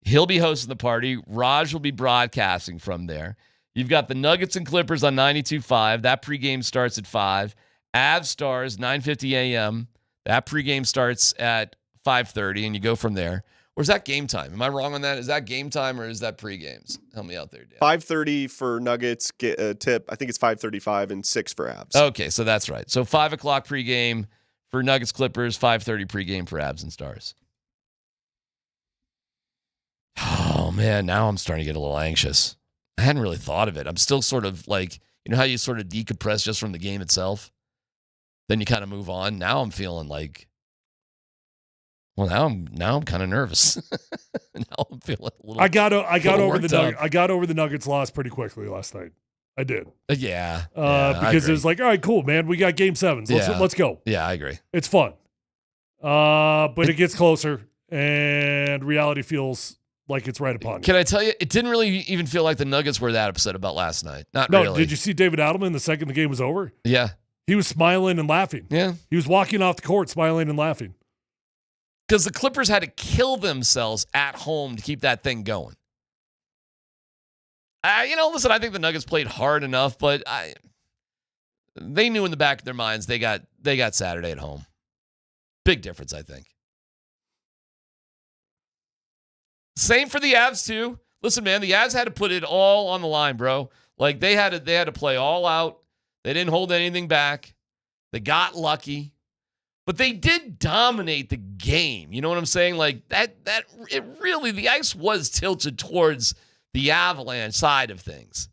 He'll be hosting the party. Raj will be broadcasting from there. You've got the Nuggets and Clippers on 92.5. That pregame starts at 5. Avs Stars, 9:50 a.m. That pregame starts at 5:30, and you go from there. Or is that game time? Am I wrong on that? Is that game time or is that pregames? Help me out there, Dan. 5:30 for Nuggets, tip. I think it's 5:35 and 6 for Avs. Okay, so that's right. So 5 o'clock pregame for Nuggets Clippers, 5:30 pregame for Avs and Stars. Oh, man, now I'm starting to get a little anxious. I hadn't really thought of it. I'm still sort of like, you know how you sort of decompress just from the game itself? Then you kind of move on. Now I'm feeling like, well, now I'm kind of nervous. Now I'm feeling a little. I got over the Nuggets loss pretty quickly last night. I did. Yeah. Because it was like, all right, cool, man. We got Game 7s. Let's go. Yeah, I agree. It's fun. But it gets closer, and reality feels like it's right upon you. Can I tell you, it didn't really even feel like the Nuggets were that upset about last night. Not no, really. Did you see David Adelman the second the game was over? Yeah. He was smiling and laughing. Yeah. He was walking off the court smiling and laughing. Because the Clippers had to kill themselves at home to keep that thing going. Listen, I think the Nuggets played hard enough, but they knew in the back of their minds they got Saturday at home. Big difference, I think. Same for the Avs, too. Listen, man, the Avs had to put it all on the line, bro. Like, they had to play all out. They didn't hold anything back. They got lucky. But they did dominate the game. You know what I'm saying? Like, the ice was tilted towards the Avalanche side of things.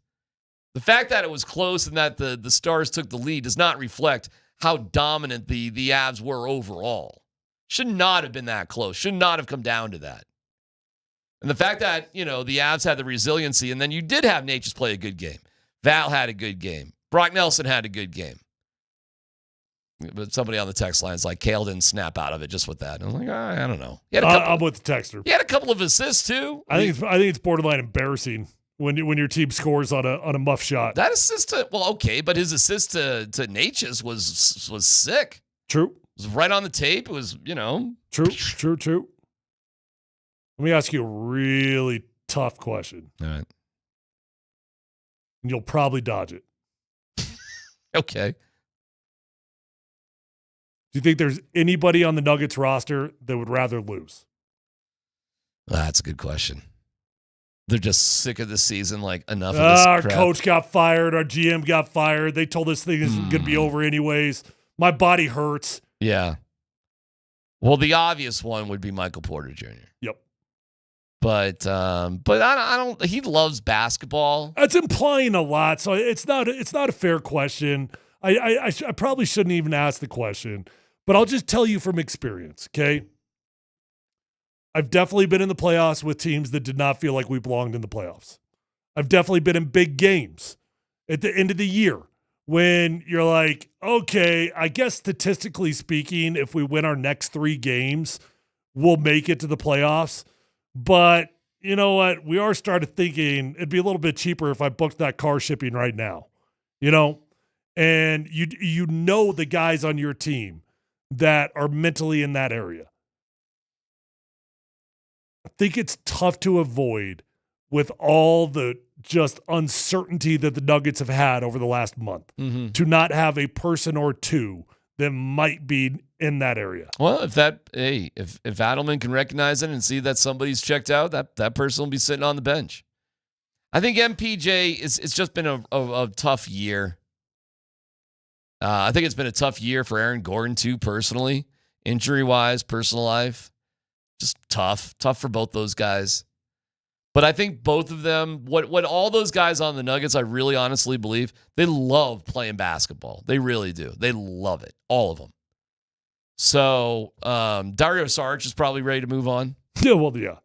The fact that it was close and that the Stars took the lead does not reflect how dominant the Avs were overall. Should not have been that close. Should not have come down to that. And the fact that, the Avs had the resiliency, and then you did have Natchez play a good game. Val had a good game. Brock Nelson had a good game. But somebody on the text line is like, Kale didn't snap out of it just with that. And I'm like, I don't know. I'm with the texter. He had a couple of assists, too. I think it's borderline embarrassing when your team scores on a muff shot. That assist but his assist to Natchez was sick. True. It was right on the tape. It was, True. Let me ask you a really tough question. All right. And you'll probably dodge it. Okay. Do you think there's anybody on the Nuggets roster that would rather lose? That's a good question. They're just sick of this season, like enough of this Our crap. coach got fired. Our GM got fired. They told us thing is going to be over anyways. My body hurts. Yeah. Well, the obvious one would be Michael Porter Jr. Yep. But I don't. He loves basketball. That's implying a lot, so it's not a fair question. I probably shouldn't even ask the question, but I'll just tell you from experience, okay? I've definitely been in the playoffs with teams that did not feel like we belonged in the playoffs. I've definitely been in big games at the end of the year when you're like, okay, I guess statistically speaking, if we win our next 3 games, will make it to the playoffs. But you know what? We are started thinking it'd be a little bit cheaper if I booked that car shipping right now. And you know the guys on your team that are mentally in that area. I think it's tough to avoid with all the just uncertainty that the Nuggets have had over the last month to not have a person or two that might be in that area. Well, if Adelman can recognize it and see that somebody's checked out, that person will be sitting on the bench. I think MPJ it's just been a tough year. I think it's been a tough year for Aaron Gordon too, personally, injury-wise, personal life. Just tough for both those guys. But I think both of them, what all those guys on the Nuggets, I really honestly believe, they love playing basketball. They really do. They love it, all of them. So Dario Saric is probably ready to move on. Yeah, well, yeah.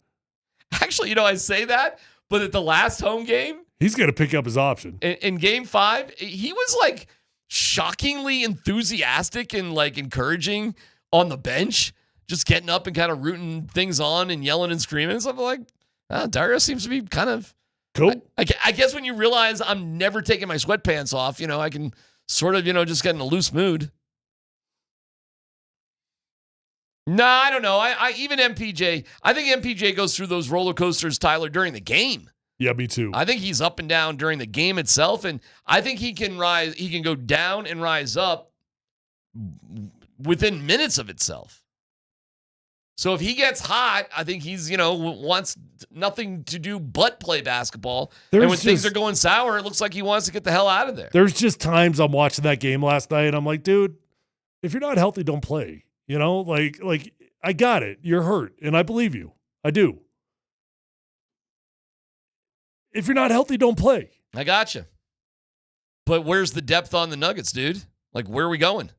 Actually, I say that, but at the last home game, he's going to pick up his option. In Game 5, he was like shockingly enthusiastic and like encouraging on the bench, just getting up and kind of rooting things on and yelling and screaming and stuff. Like, Dario seems to be kind of cool. I guess when you realize I'm never taking my sweatpants off, I can sort of, just get in a loose mood. No, I don't know. I even MPJ, I think MPJ goes through those roller coasters, Tyler, during the game. Yeah, me too. I think he's up and down during the game itself, and I think he can go down and rise up within minutes of itself. So if he gets hot, I think he's, wants nothing to do but play basketball. And when things are going sour, it looks like he wants to get the hell out of there. There's just times I'm watching that game last night and I'm like, dude, if you're not healthy, don't play. Like I got it. You're hurt, and I believe you. I do. If you're not healthy, don't play. I got you. But where's the depth on the Nuggets, dude? Like, where are we going?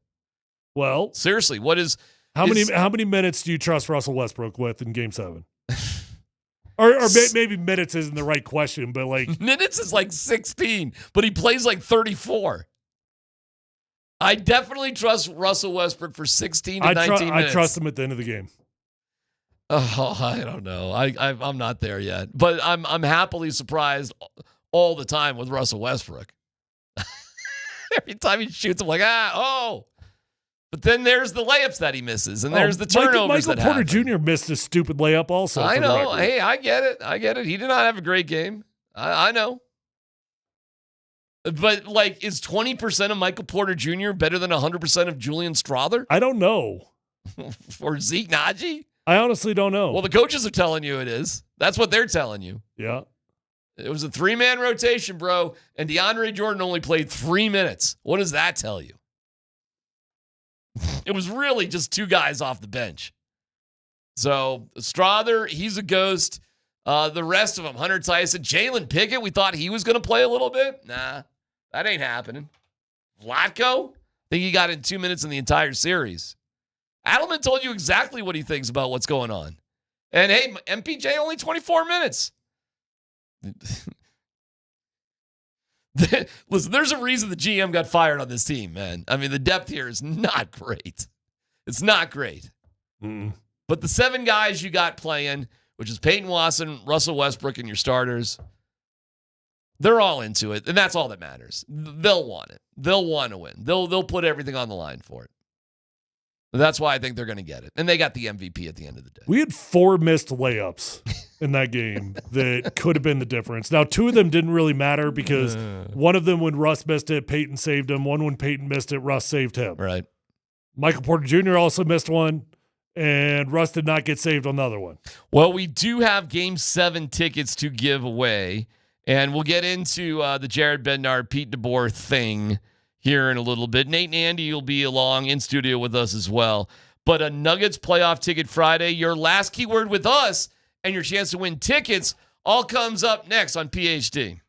Well, seriously, what is how many minutes do you trust Russell Westbrook with in Game 7? or maybe minutes isn't the right question, but like minutes is like 16, but he plays like 34. I definitely trust Russell Westbrook for 16 to 19 minutes. I trust him at the end of the game. Oh, I don't know. I'm not there yet, but I'm happily surprised all the time with Russell Westbrook. Every time he shoots, I'm like, But then there's the layups that he misses, and there's the turnovers Michael Porter Jr. missed a stupid layup also. I know. Hey, I get it. He did not have a great game. I know. But, like, is 20% of Michael Porter Jr. better than 100% of Julian Strawther? I don't know. Or Zeke Naji? I honestly don't know. Well, the coaches are telling you it is. That's what they're telling you. Yeah. It was a 3-man rotation, bro, and DeAndre Jordan only played 3 minutes. What does that tell you? It was really just 2 guys off the bench. So, Strawther, he's a ghost. The rest of them, Hunter Tyson, Jalen Pickett, we thought he was going to play a little bit. Nah. That ain't happening. Vlatko? I think he got in 2 minutes in the entire series. Adelman told you exactly what he thinks about what's going on. And hey, MPJ only 24 minutes. Listen, there's a reason the GM got fired on this team, man. I mean, the depth here is not great. It's not great. But the 7 guys you got playing, which is Peyton Watson, Russell Westbrook, and your starters, they're all into it, and that's all that matters. They'll want it. They'll want to win. They'll put everything on the line for it. That's why I think they're going to get it. And they got the MVP at the end of the day. We had 4 missed layups in that game that could have been the difference. Now, 2 of them didn't really matter because one of them, when Russ missed it, Peyton saved him. One, when Peyton missed it, Russ saved him. Right. Michael Porter Jr. also missed one, and Russ did not get saved on the other one. Well, we do have Game 7 tickets to give away. And we'll get into the Jared Bednar, Pete DeBoer thing here in a little bit. Nate and Andy will be along in studio with us as well. But a Nuggets playoff ticket Friday, your last keyword with us, and your chance to win tickets all comes up next on PhD.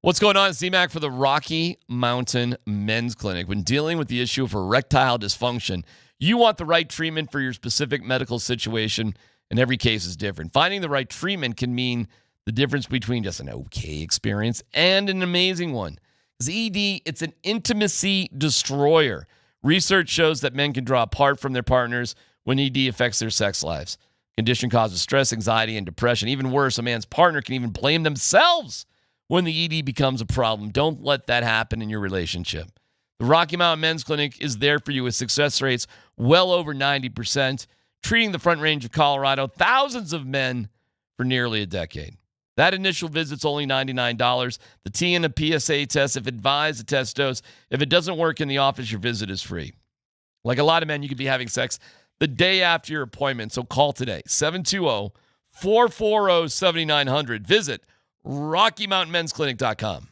What's going on? It's DMac for the Rocky Mountain Men's Clinic. When dealing with the issue of erectile dysfunction, you want the right treatment for your specific medical situation, and every case is different. Finding the right treatment can mean the difference between just an okay experience and an amazing one. Because ED, it's an intimacy destroyer. Research shows that men can draw apart from their partners when ED affects their sex lives. Condition causes stress, anxiety, and depression. Even worse, a man's partner can even blame themselves when the ED becomes a problem. Don't let that happen in your relationship. The Rocky Mountain Men's Clinic is there for you with success rates well over 90%, treating the Front Range of Colorado, thousands of men for nearly a decade. That initial visit's only $99. The T and a PSA test, if advised, a test dose. If it doesn't work in the office, your visit is free. Like a lot of men, you could be having sex the day after your appointment, so call today, 720-440-7900. Visit RockyMountainMen'sClinic.com.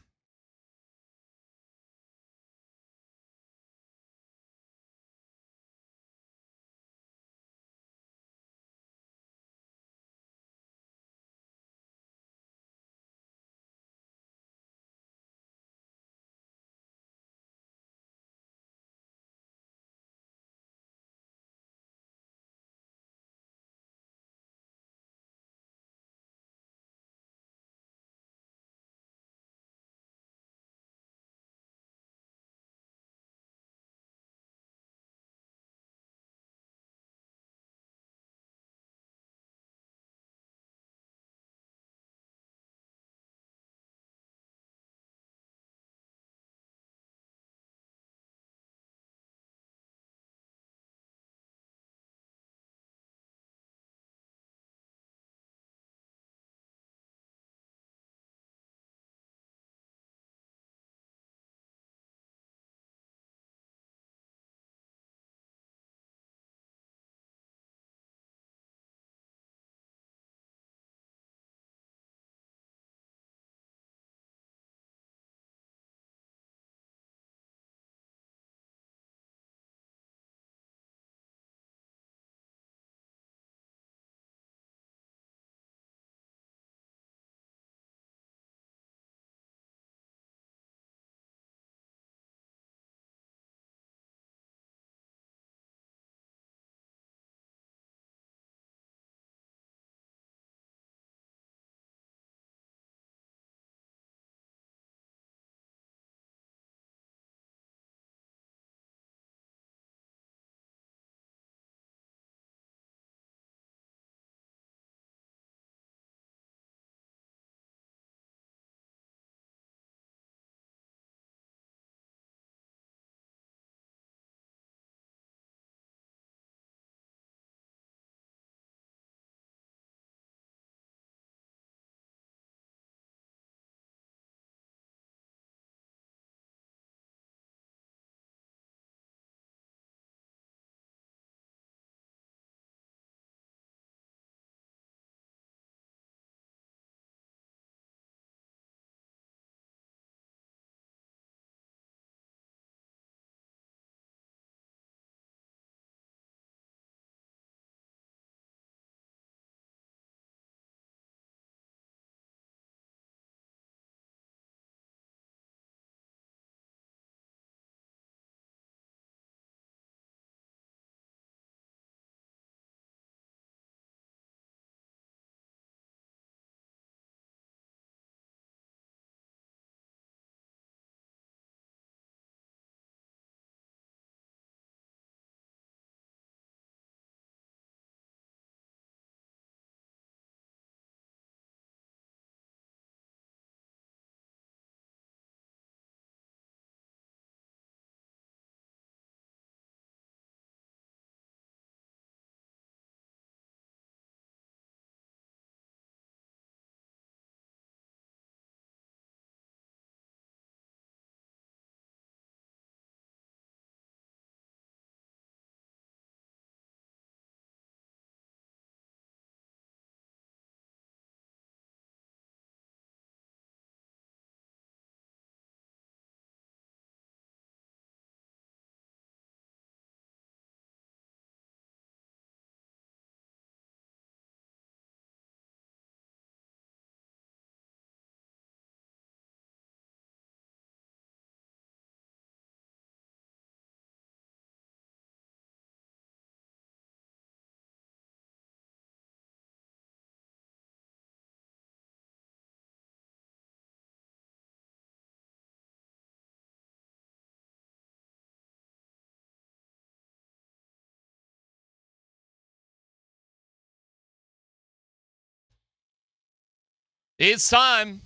It's time.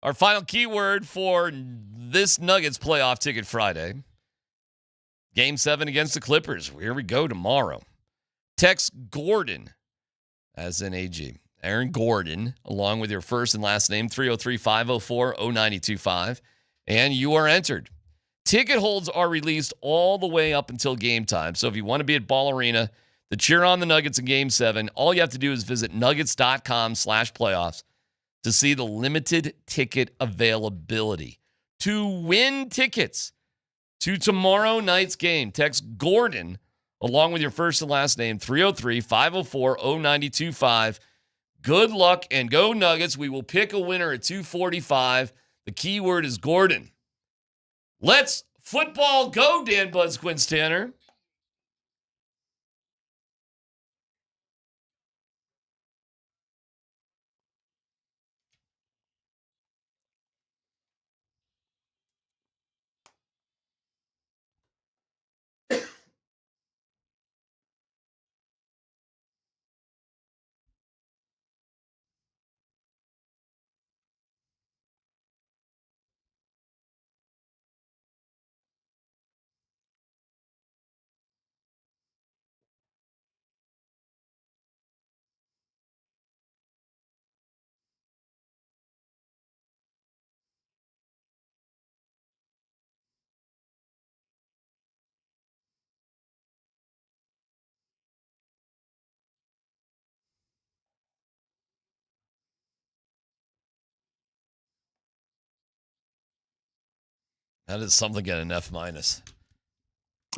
Our final keyword for this Nuggets playoff ticket Friday. Game 7 against the Clippers. Here we go tomorrow. Text Gordon, as in AG. Aaron Gordon, along with your first and last name, 303-504-0925. And you are entered. Ticket holds are released all the way up until game time. So if you want to be at Ball Arena to cheer on the Nuggets in Game 7, all you have to do is visit nuggets.com/playoffs to see the limited ticket availability. To win tickets to tomorrow night's game, text Gordon along with your first and last name, 303-504-0925. Good luck and go Nuggets. We will pick a winner at 2:45. The keyword is Gordon. Let's football go, Dan Buzz Quince-Tanner. How did something get an F-?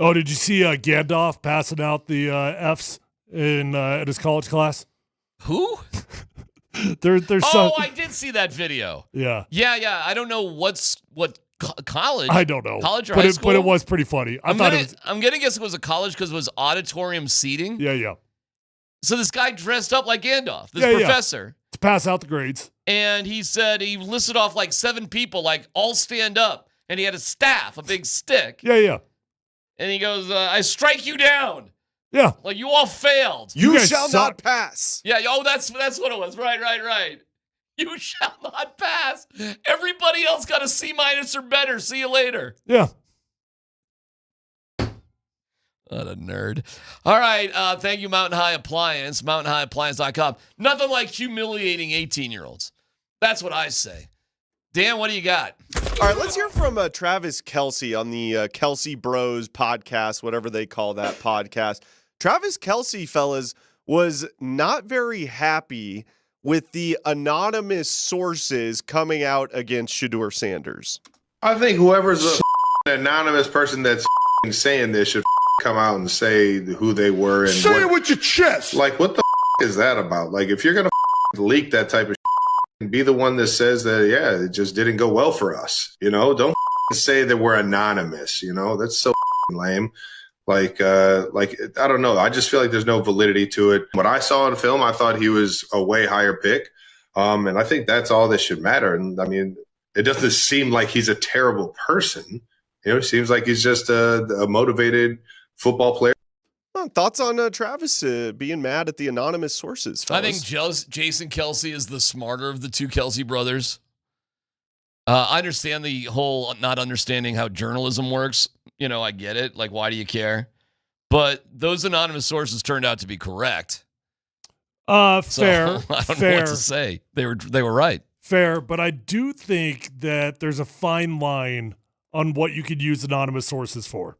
Oh, did you see Gandalf passing out the Fs at his college class? Who? There's I did see that video. Yeah. Yeah. I don't know what college. I don't know. College or high school? But it was pretty funny. I'm going to guess it was a college because it was auditorium seating. Yeah. So this guy dressed up like Gandalf, this professor. To pass out the grades. And he said he listed off like 7 people, like all stand up. And he had a staff, a big stick. Yeah. And he goes, I strike you down. Yeah. Like you all failed. You shall not pass. Yeah. Oh, that's what it was. Right. You shall not pass. Everybody else got a C- or better. See you later. Yeah. What a nerd. All right. Thank you, Mountain High Appliance, mountainhighappliance.com. Nothing like humiliating 18-year-olds. That's what I say. Dan, what do you got? All right, let's hear from Travis Kelce on the Kelsey Bros podcast, whatever they call that podcast. Travis Kelce, fellas, was not very happy with the anonymous sources coming out against Shedeur Sanders. I think whoever's an anonymous person that's saying this should come out and say who they were. And say it with your chest. Like, what the is that about? Like, if you're going to leak that type of and be the one that says that, yeah, it just didn't go well for us. Don't say that we're anonymous. That's so lame. Like, I don't know. I just feel like there's no validity to it. What I saw in film, I thought he was a way higher pick. And I think that's all that should matter. And I mean, it doesn't seem like he's a terrible person. It seems like he's just a motivated football player. Thoughts on Travis being mad at the anonymous sources, fellas? I think Jason Kelce is the smarter of the two Kelce brothers. I understand the whole not understanding how journalism works. I get it. Like, why do you care? But those anonymous sources turned out to be correct. Fair. So, I don't know what to say. They were right. Fair, but I do think that there's a fine line on what you could use anonymous sources for.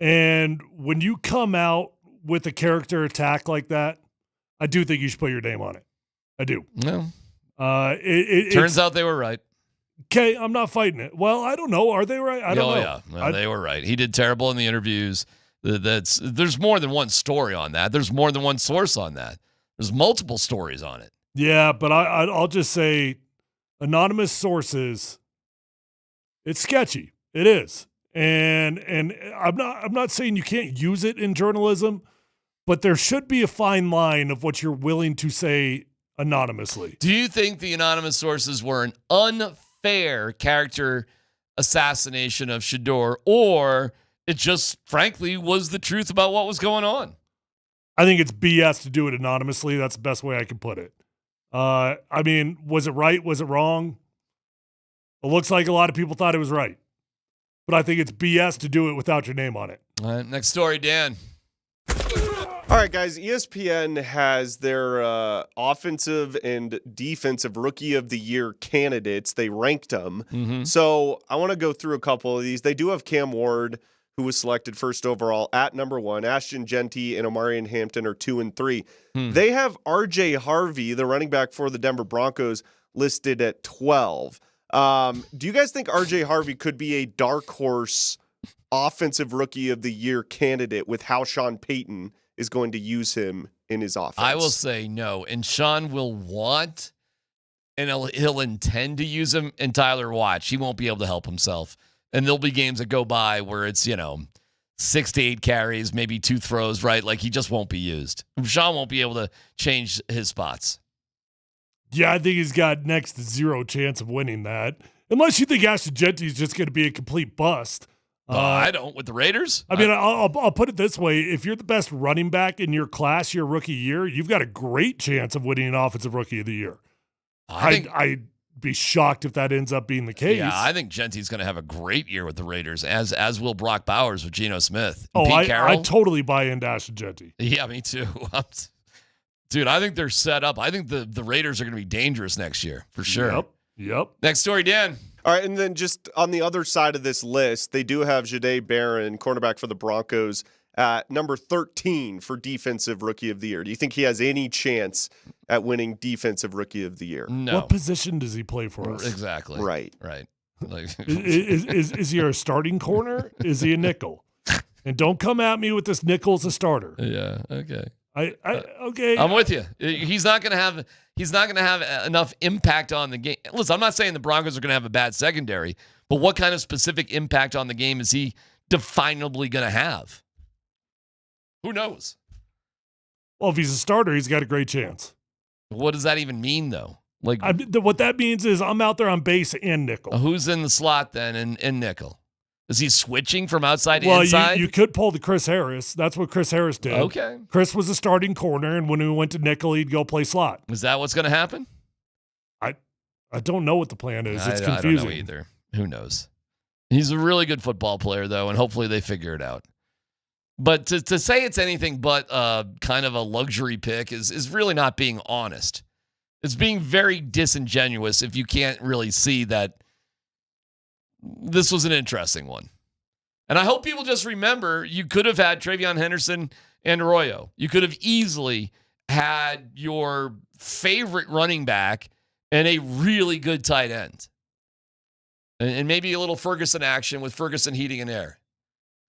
And when you come out with a character attack like that, I do think you should put your name on it. I do. No. Turns out they were right. Okay, I'm not fighting it. Well, I don't know. Are they right? I don't know. Yeah, no, they were right. He did terrible in the interviews. There's more than one story on that. There's more than one source on that. There's multiple stories on it. Yeah, but I'll just say anonymous sources, it's sketchy. It is. And I'm not saying you can't use it in journalism, but there should be a fine line of what you're willing to say anonymously. Do you think the anonymous sources were an unfair character assassination of Shedeur, or it just frankly was the truth about what was going on? I think it's BS to do it anonymously. That's the best way I can put it. I mean, was it right? Was it wrong? It looks like a lot of people thought it was right. But I think it's BS to do it without your name on it. All right, next story, Dan. All right, guys, ESPN has their offensive and defensive rookie of the year candidates. They ranked them. Mm-hmm. So I want to go through a couple of these. They do have Cam Ward, who was selected first overall at number 1. Ashton Genty and Omarion Hampton are 2 and 3. They have RJ Harvey, the running back for the Denver Broncos, listed at 12. Do you guys think RJ Harvey could be a dark horse offensive rookie of the year candidate with how Sean Payton is going to use him in his offense? I will say no. And Sean will want, and he'll intend to use him. And Tyler, watch. He won't be able to help himself. And there'll be games that go by where it's, 6 to 8 carries, maybe 2 throws, right? Like, he just won't be used. Sean won't be able to change his spots. Yeah, I think he's got next to zero chance of winning that. Unless you think Ashton Genty is just going to be a complete bust. I don't with the Raiders. I mean, I'll put it this way. If you're the best running back in your class your rookie year, you've got a great chance of winning an offensive rookie of the year. I'd be shocked if that ends up being the case. Yeah, I think Genty's going to have a great year with the Raiders, as will Brock Bowers with Geno Smith. Oh, Pete I Carroll. totally buy into Ashton Genty. Yeah, me too. Dude, I think they're set up. I think the Raiders are going to be dangerous next year, for sure. Yep. Next story, Dan. All right, and then just on the other side of this list, they do have Jahdae Barron, cornerback for the Broncos, at number 13 for Defensive Rookie of the Year. Do you think he has any chance at winning Defensive Rookie of the Year? No. What position does he play for us? Exactly. Right. Like, is he a starting corner? Is he a nickel? And don't come at me with this nickel as a starter. Yeah. Okay. Okay. I'm with you. He's not going to have enough impact on the game. Listen, I'm not saying the Broncos are going to have a bad secondary, but what kind of specific impact on the game is he definably going to have? Who knows? Well, if he's a starter, he's got a great chance. What does that even mean, though? Like, what that means is I'm out there on base and nickel. Who's in the slot then in nickel? Is he switching from outside to well, inside? You could pull the Chris Harris. That's what Chris Harris did. Okay. Chris was a starting corner, and when we went to nickel, he'd go play slot. Is that what's going to happen? I don't know what the plan is. It's confusing. I don't know either. Who knows? He's a really good football player, though, and hopefully they figure it out. But to say it's anything but kind of a luxury pick is really not being honest. It's being very disingenuous if you can't really see that this was an interesting one. And I hope people just remember you could have had Travion Henderson and Arroyo. You could have easily had your favorite running back and a really good tight end. And maybe a little Ferguson action with Ferguson Heating and Air,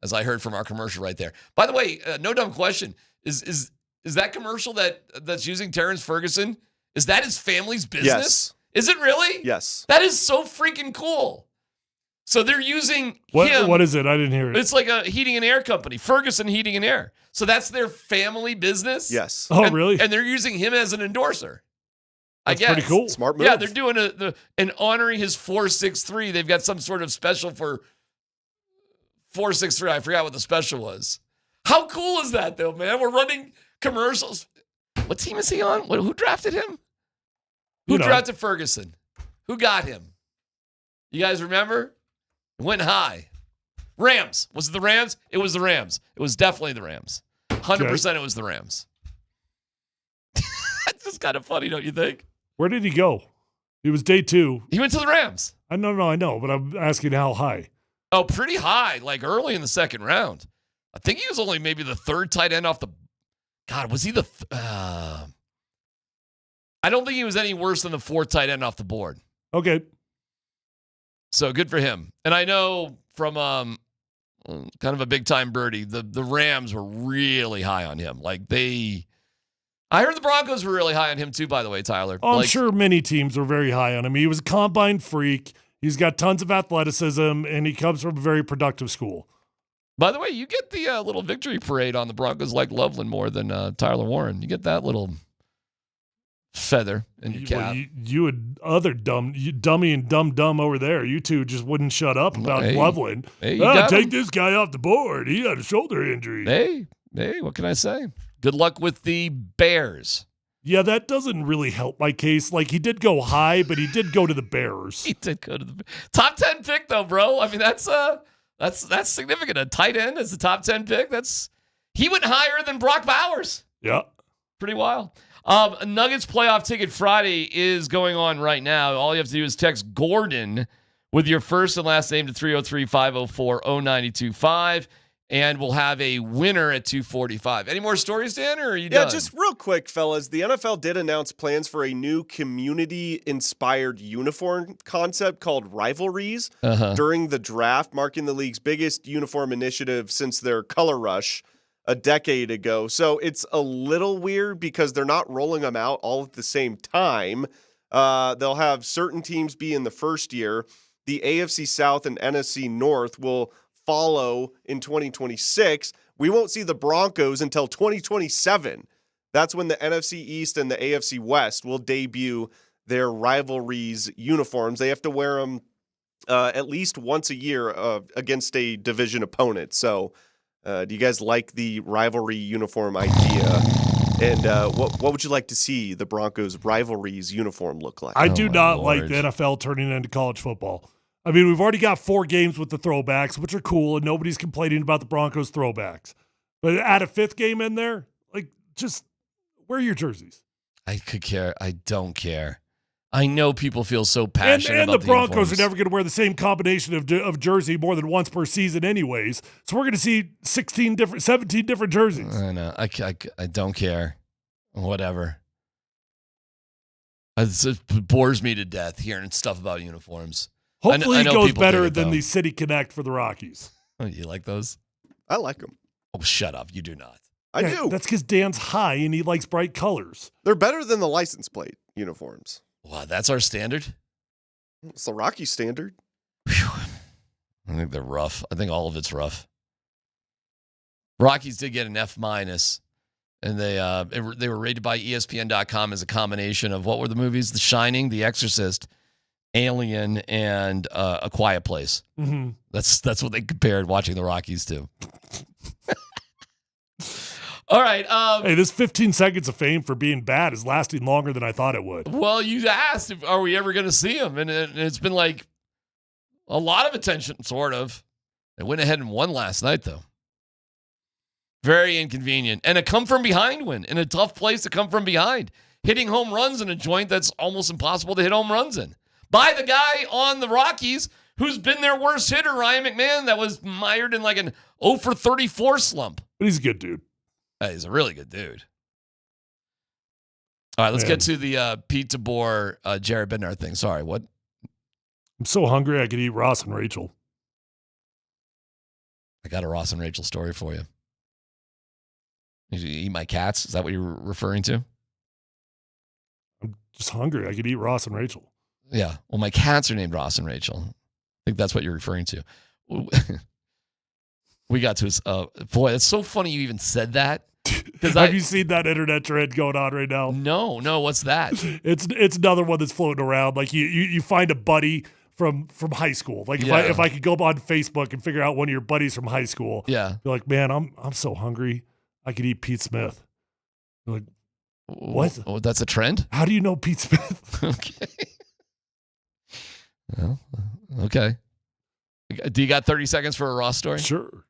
as I heard from our commercial right there. By the way, no dumb question. Is that commercial that's using Terrence Ferguson, is that his family's business? Yes. Is it really? Yes. That is so freaking cool. So they're using him. What is it? I didn't hear it. It's like a heating and air company, Ferguson Heating and Air. So that's their family business? Yes. Oh, really? And they're using him as an endorser. That's I guess. pretty cool. Smart move. Yeah, they're doing and honoring his 4.63. They've got some sort of special for 4.63. I forgot what the special was. How cool is that, though, man? We're running commercials. What team is he on? Who drafted him? Who drafted Ferguson? Who got him? You guys remember? It went high. Rams. Was it the Rams? It was the Rams. It was definitely the Rams. 100% it was the Rams. That's just kind of funny, don't you think? Where did he go? It was day 2. He went to the Rams. I know, but I'm asking how high. Oh, pretty high, like early in the second round. I think he was only maybe the third tight end off the... God, was he the... I don't think he was any worse than the fourth tight end off the board. Okay. So good for him. And I know from kind of a big-time birdie, the Rams were really high on him. I heard the Broncos were really high on him too, by the way, Tyler. Oh, I'm sure many teams were very high on him. He was a combine freak. He's got tons of athleticism, and he comes from a very productive school. By the way, you get the little victory parade on the Broncos like Loveland more than Tyler Warren. You get that little feather in your cap. You and other dummy and dumb over there. You two just wouldn't shut up about Loveland. Hey, take this guy off the board. He had a shoulder injury. Hey, what can I say? Good luck with the Bears. Yeah, that doesn't really help my case. Like, he did go high, but he did go to the Bears. He did go to the top 10 pick, though, bro. I mean, that's significant. A tight end as the top 10 pick. He went higher than Brock Bowers. Yeah. Pretty wild. A Nuggets playoff ticket Friday is going on right now. All you have to do is text Gordon with your first and last name to 303-504-0925, and we'll have a winner at 2:45. Any more stories, Dan, or are you done? Yeah, just real quick, fellas. The NFL did announce plans for a new community-inspired uniform concept called Rivalries during the draft, marking the league's biggest uniform initiative since their Color Rush a decade ago. So it's a little weird because they're not rolling them out all at the same time. They'll have certain teams be in the first year. The AFC South and NFC North will follow in 2026. We won't see the Broncos until 2027. That's when the NFC East and the AFC West will debut their Rivalries uniforms. They have to wear them at least once a year against a division opponent. So do you guys like the rivalry uniform idea? And what would you like to see the Broncos Rivalries uniform look like? I do not like the NFL turning into college football. I mean, we've already got 4 games with the throwbacks, which are cool, and nobody's complaining about the Broncos throwbacks. But add a 5th game in there, like, just wear your jerseys. I could care. I don't care. I know people feel so passionate about the Broncos uniforms. are never going to wear the same combination of jersey more than once per season anyways. So we're going to see 17 different jerseys. I know. I don't care. Whatever. It bores me to death hearing stuff about uniforms. Hopefully I it know goes people better dig it, than though. the City Connect for the Rockies. Oh, you like those? I like them. Oh, shut up. You do not. I do. That's because Dan's high and he likes bright colors. They're better than the license plate uniforms. Wow, that's our standard? It's the Rocky standard. I think they're rough. I think all of it's rough. Rockies did get an F-, and they were rated by ESPN.com as a combination of, what were the movies? The Shining, The Exorcist, Alien, and A Quiet Place. Mm-hmm. That's what they compared watching the Rockies to. All right. Hey, this 15 seconds of fame for being bad is lasting longer than I thought it would. Well, you asked, are we ever going to see him? And it's been like a lot of attention, sort of. They went ahead and won last night, though. Very inconvenient. And a come-from-behind win in a tough place to come from behind. Hitting home runs in a joint that's almost impossible to hit home runs in. By the guy on the Rockies who's been their worst hitter, Ryan McMahon, that was mired in like an 0 for 34 slump. But he's a good dude. He's a really good dude. All right, let's get to the Pete DeBoer, Jared Bednar thing. Sorry, what? I'm so hungry I could eat Ross and Rachel. I got a Ross and Rachel story for you. You eat my cats? Is that what you're referring to? I'm just hungry. I could eat Ross and Rachel. Yeah. Well, my cats are named Ross and Rachel. I think that's what you're referring to. We got to his, boy, it's so funny you even said that. Have you seen that internet trend going on right now? No. What's that? It's another one that's floating around. Like you find a buddy from high school. Like if I could go on Facebook and figure out one of your buddies from high school. Yeah. You're like, man, I'm so hungry. I could eat Pete Smith. You're like, what? Oh, that's a trend? How do you know Pete Smith? Okay. Well, okay. Do you got 30 seconds for a Ross story? Sure.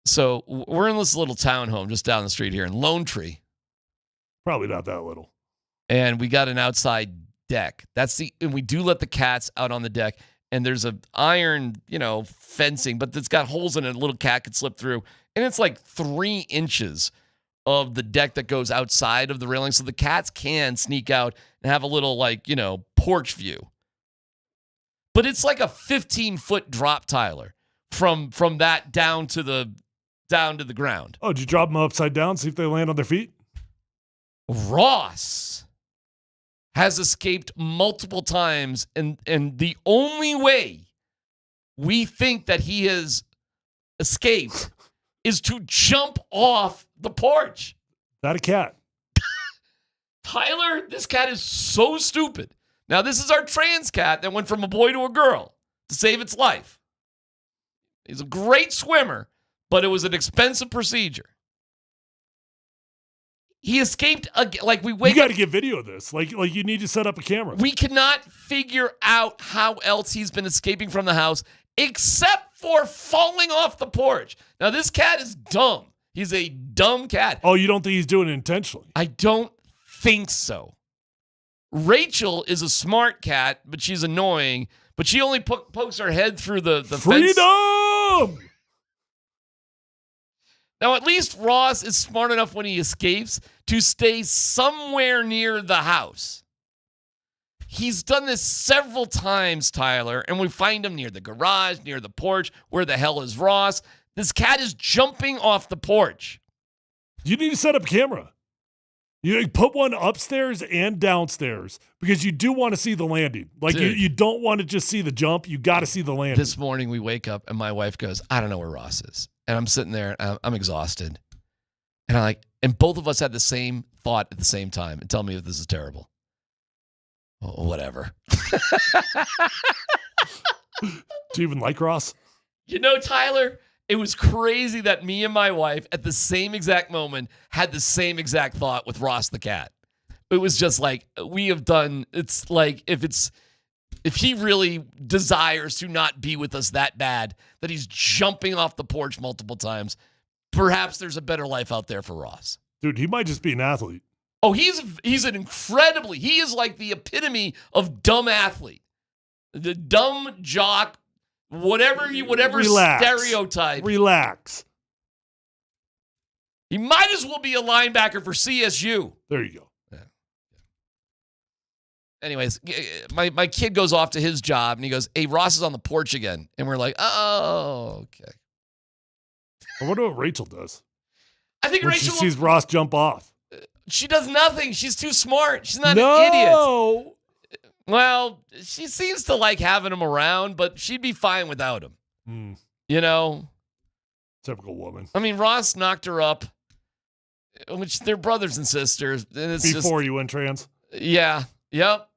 So we're in this little townhome just down the street here in Lone Tree. Probably not that little. And we got an outside deck. And we do let the cats out on the deck. And there's a iron, fencing, but it's got holes in it. A little cat could slip through. And it's like 3 inches of the deck that goes outside of the railing. So the cats can sneak out and have a little porch view. But it's like a 15-foot drop, Tyler, from that down to the ground. Oh, did you drop them upside down, see if they land on their feet? Ross has escaped multiple times, and the only way we think that he has escaped is to jump off the porch. Not a cat. Tyler, this cat is so stupid. Now, this is our trans cat that went from a boy to a girl to save its life. He's a great swimmer, but it was an expensive procedure. He escaped like we You wake got up. to get video of this. Like you need to set up a camera. We cannot figure out how else he's been escaping from the house except for falling off the porch. Now, this cat is dumb. He's a dumb cat. Oh, you don't think he's doing it intentionally? I don't think so. Rachel is a smart cat, but she's annoying. But she only pokes her head through the fence. Freedom! Now, at least Ross is smart enough when he escapes to stay somewhere near the house. He's done this several times, Tyler, and we find him near the garage, near the porch. Where the hell is Ross? This cat is jumping off the porch. You need to set up a camera. You put one upstairs and downstairs because you do want to see the landing. Like you don't want to just see the jump. You got to see the landing. This morning we wake up and my wife goes, I don't know where Ross is. And I'm sitting there and I'm exhausted. And both of us had the same thought at the same time. And tell me if this is terrible. Oh, whatever. Do you even like Ross? You know, Tyler, it was crazy that me and my wife at the same exact moment had the same exact thought with Ross the cat. It was just like it's like if he really desires to not be with us that bad, that he's jumping off the porch multiple times, perhaps there's a better life out there for Ross. Dude, he might just be an athlete. Oh, he is like the epitome of dumb athlete. The dumb jock, whatever Relax. stereotype. Relax. He might as well be a linebacker for CSU. There you go. Yeah. Anyways, my kid goes off to his job and he goes, hey, Ross is on the porch again. And we're like, oh, okay. I wonder what Rachel does. I think when Rachel she sees Ross jump off. She does nothing. She's too smart. She's not an idiot. Well, she seems to like having him around, but she'd be fine without him. You know? Typical woman. I mean, Ross knocked her up, which they're brothers and sisters. And it's Before you went trans? Yeah. Yep.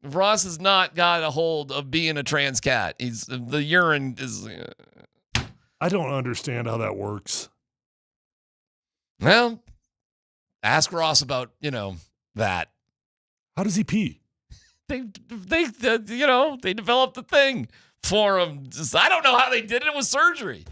Ross has not got a hold of being a trans cat. The urine is... I don't understand how that works. Well, ask Ross about, that. How does he pee? They developed the thing for him. I don't know how they did it. It was surgery.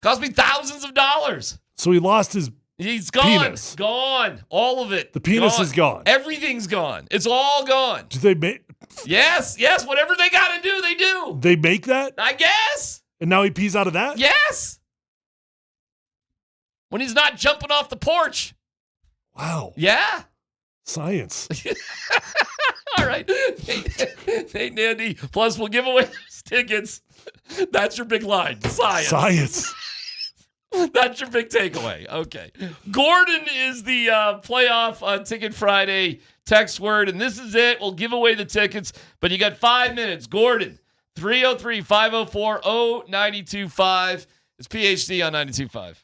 Cost me thousands of dollars. So he lost his He's gone. penis. Gone. All of it. The penis is gone. Everything's gone. It's all gone. Do they make... Yes. Whatever they got to do, they do. They make that? I guess. And now he pees out of that? Yes. When he's not jumping off the porch. Wow. Yeah. Science. All right. Hey, Nandy. Plus, we'll give away those tickets. That's your big line. Science. That's your big takeaway. Okay. Gordon is the playoff Ticket Friday text word, and this is it. We'll give away the tickets, but you got 5 minutes. Gordon, 303-504-0925. It's PhD on 92.5.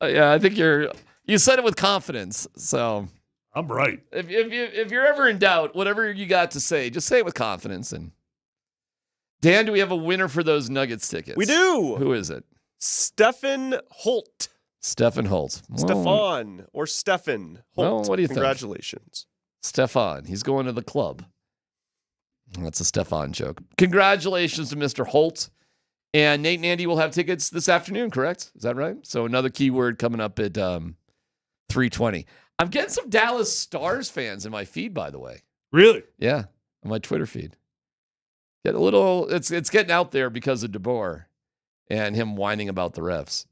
Yeah, I think you said it with confidence. So I'm right. If you're ever in doubt, whatever you got to say, just say it with confidence. And Dan, do we have a winner for those Nuggets tickets? We do. Who is it? Stefan Holt. Stefan Holt. Stefan or Stefan Holt. Well, what do you think? Congratulations. Stefan. He's going to the club. That's a Stefan joke. Congratulations to Mr. Holt. And Nate and Andy will have tickets this afternoon, correct? Is that right? So another keyword coming up at 3:20. I'm getting some Dallas Stars fans in my feed, by the way. Really? Yeah, on my Twitter feed. Get a little. It's getting out there because of DeBoer and him whining about the refs.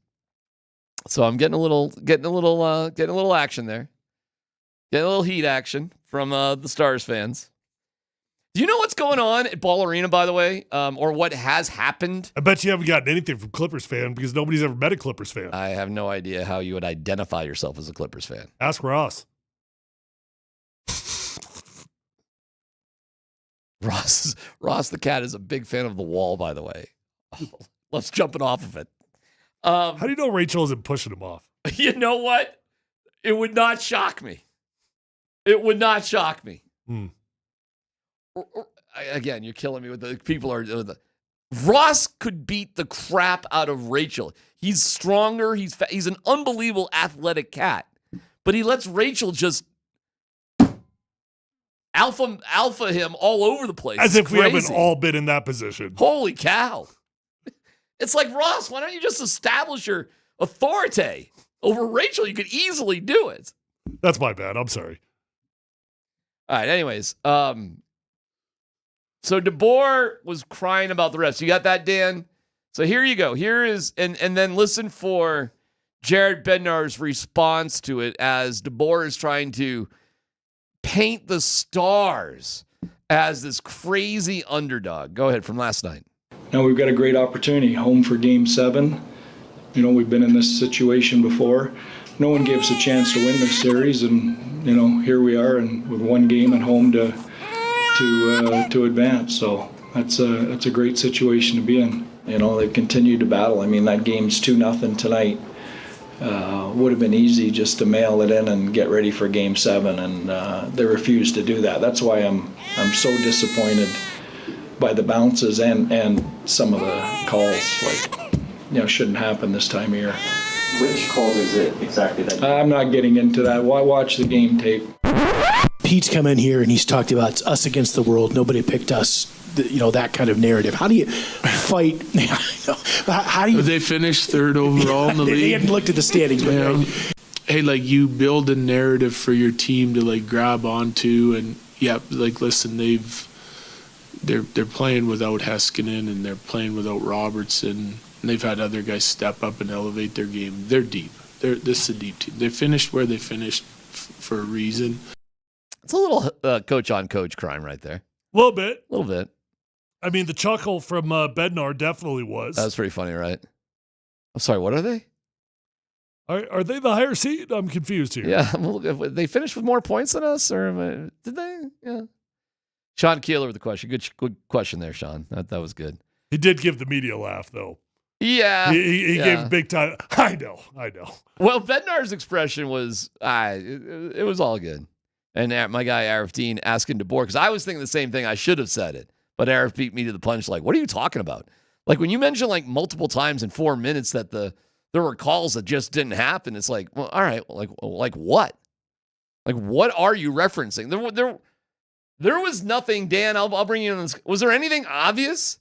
So I'm getting a little action there. Getting a little heat action from the Stars fans. Do you know what's going on at Ball Arena, by the way, or what has happened? I bet you haven't gotten anything from Clippers fan because nobody's ever met a Clippers fan. I have no idea how you would identify yourself as a Clippers fan. Ask Ross. Ross the cat is a big fan of The Wall, by the way. Let's jump it off of it. How do you know Rachel isn't pushing him off? You know what? It would not shock me. It would not shock me. Again, you're killing me with the people are. Ross could beat the crap out of Rachel. He's stronger. He's an unbelievable athletic cat, but he lets Rachel just alpha him all over the place. As It's if we haven't crazy. all been in that position. Holy cow! It's like, Ross, why don't you just establish your authority over Rachel? You could easily do it. That's my bad. I'm sorry. All right. Anyways, so DeBoer was crying about the refs. You got that, Dan? So here you go. Here is, and then listen for Jared Bednar's response to it as DeBoer is trying to paint the Stars as this crazy underdog. Go ahead, from last night. Now we've got a great opportunity, home for Game 7. You know, we've been in this situation before. No one gave us a chance to win this series, and you know, here we are, and with one game at home to advance. So that's a great situation to be in. You know, they've continued to battle. I mean, that game's 2-0 tonight. Would have been easy just to mail it in and get ready for Game 7, and they refused to do that. That's why I'm so disappointed by the bounces and some of the calls. Like, you know, shouldn't happen this time of year. Which calls is it exactly that? I'm not getting into that. Watch the game tape. Pete's come in here and he's talked about it's us against the world. Nobody picked us. You know, that kind of narrative. How do you fight? How do you? They finished third overall in the league. They hadn't looked at the standings, but yeah. Hey, like, you build a narrative for your team to like grab onto, and yeah, like, listen, they're playing without Heiskanen and they're playing without Robertson. And they've had other guys step up and elevate their game. They're deep. This is a deep team. They finished where they finished for a reason. It's a little coach-on-coach crime right there. A little bit. A little bit. I mean, the chuckle from Bednar definitely was. That was pretty funny, right? I'm sorry, what are they? Are they the higher seed? I'm confused here. Yeah, well, they finished with more points than us, or did they? Yeah. Sean Keeler with the question. Good question there, Sean. That was good. He did give the media a laugh, though. Yeah. He yeah. gave big time. I know. Well, Bednar's expression was, it was all good. And my guy, Arif Dean, asking DeBoer, because I was thinking the same thing. I should have said it. But Arif beat me to the punch, like, what are you talking about? Like, when you mention, like, multiple times in 4 minutes that there were calls that just didn't happen, it's like, well, all right, like what? Like, what are you referencing? There was nothing, Dan, I'll bring you in this. Was there anything obvious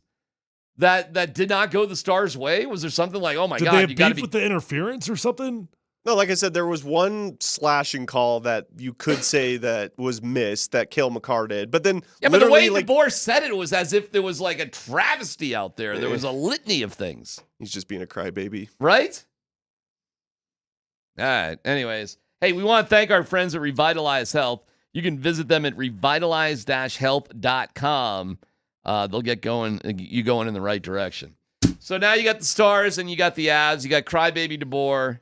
that did not go the Stars' way? Was there something like, oh my God, you got to be with the interference or something? No, like I said, there was one slashing call that you could say that was missed that Cale Makar did. But then yeah, but the way DeBoer said it was as if there was like a travesty out there. There was a litany of things. He's just being a crybaby. Right? All right. Anyways, hey, we want to thank our friends at Revitalize Health. You can visit them at revitalize-health.com. They'll get you going in the right direction. So now you got the Stars and you got the Avs. You got crybaby DeBoer.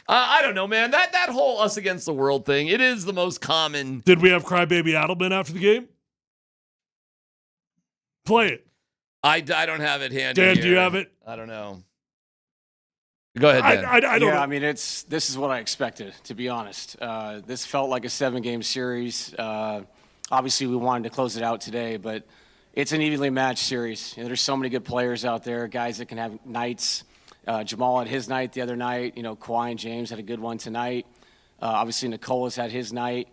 I don't know, man. That whole us against the world thing, it is the most common. Did we have crybaby Adelman after the game? Play it. I don't have it handy. Dan, here. do you have it? I don't know. Go ahead, Dan. I don't know. I mean, this is what I expected, to be honest. This felt like a 7-game series. Obviously, we wanted to close it out today, but it's an evenly matched series. You know, there's so many good players out there, guys that can have nights. Jamal had his night the other night. You know, Kawhi and James had a good one tonight. Obviously, Nicola's had his night.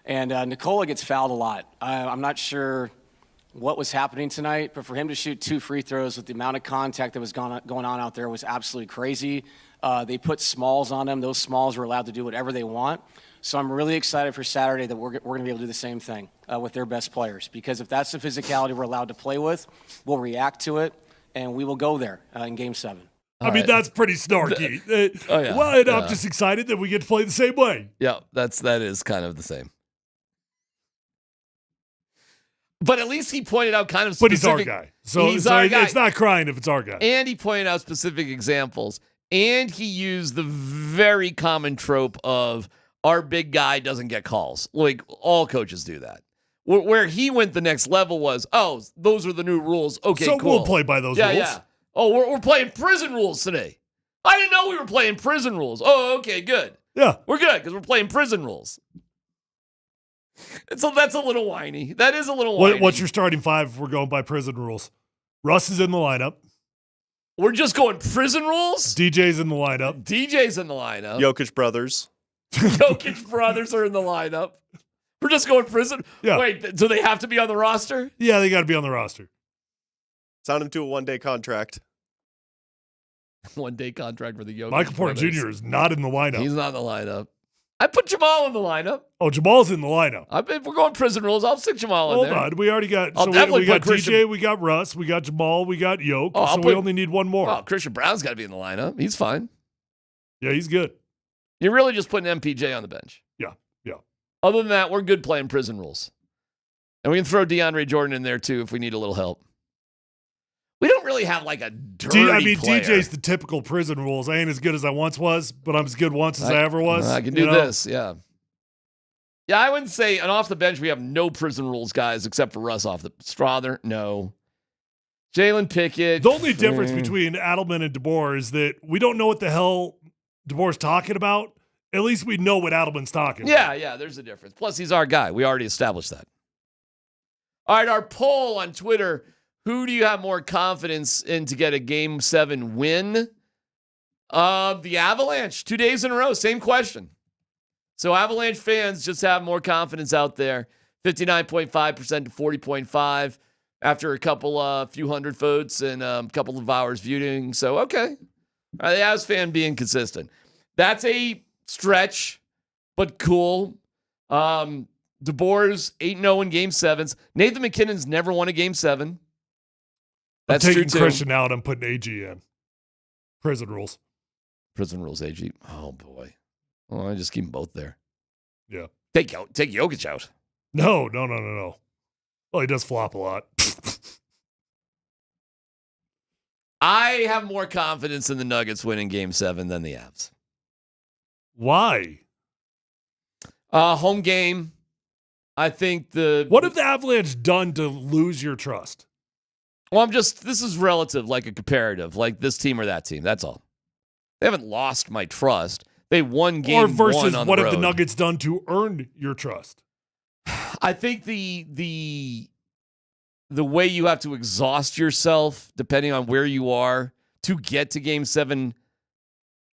And Nicola gets fouled a lot. I'm not sure what was happening tonight, but for him to shoot 2 free throws with the amount of contact that was going on out there was absolutely crazy. They put smalls on him. Those smalls were allowed to do whatever they want. So I'm really excited for Saturday that we're going to be able to do the same thing with their best players. Because if that's the physicality we're allowed to play with, we'll react to it, and we will go there in Game 7. I mean, that's pretty snarky. Yeah. Well, and I'm just excited that we get to play the same way. Yeah, that is kind of the same. But at least he pointed out kind of specific. But he's our guy. So it's not crying if it's our guy. And he pointed out specific examples. And he used the very common trope of our big guy doesn't get calls. Like, all coaches do that. Where he went the next level was, oh, those are the new rules. Okay, so cool. we'll play by those rules. Yeah. Oh, we're playing prison rules today. I didn't know we were playing prison rules. Oh, okay, good. Yeah. We're good because we're playing prison rules. And so that's a little whiny. That is a little whiny. What's your starting 5 if we're going by prison rules? Russ is in the lineup. We're just going prison rules? DJ's in the lineup. DJ's in the lineup. Jokic brothers. Jokic brothers are in the lineup. We're just going prison? Yeah. Wait, do they have to be on the roster? Yeah, they got to be on the roster. Sign him to a 1-day contract. 1-day contract for the Jokic Michael Porter brothers. Jr. is not in the lineup. He's not in the lineup. I put Jamal in the lineup. Oh, Jamal's in the lineup. If we're going prison rules, I'll stick Jamal in there. Hold on. We already got I'll we definitely got put Christian- DJ, we got Russ, we got Jamal, we got Yoke. Oh, so we only need one more. Well, Christian Brown's got to be in the lineup. He's fine. Yeah, he's good. You're really just putting MPJ on the bench. Yeah. Other than that, we're good playing prison rules. And we can throw DeAndre Jordan in there, too, if we need a little help. We don't really have, like, a dirty player. DJ's the typical prison rules. I ain't as good as I once was, but I'm as good once as I ever was. I can do this, yeah. Yeah, I wouldn't say, and off the bench, we have no prison rules guys except for Russ off the Strother. No. Jalen Pickett. The only difference between Adelman and DeBoer is that we don't know what the hell DeBoer's talking about. At least we know what Adelman's talking about. Yeah, there's a difference. Plus, he's our guy. We already established that. All right, our poll on Twitter. Who do you have more confidence in to get a Game 7 win? The Avalanche. 2 days in a row. Same question. So Avalanche fans just have more confidence out there. 59.5% to 40.5% after a couple, few hundred votes and a couple of hours viewing. So, okay. The Avs fan being consistent. That's a stretch, but cool. DeBoer's 8-0 in Game 7s. Nathan McKinnon's never won a Game 7. That's I'm taking true, too. Christian out. I'm putting AG in. Prison rules. Prison rules, AG. Oh, boy. Well, I just keep them both there. Yeah. Take Jokic out. No. Well, he does flop a lot. I have more confidence in the Nuggets winning Game 7 than the Avs. Why? Home game. I think What have the Avalanche done to lose your trust? Well, this is relative, like a comparative, like this team or that team. That's all. They haven't lost my trust. They won game or versus one on what the have the road. Nuggets done to earn your trust? I think the way you have to exhaust yourself, depending on where you are, to get to Game 7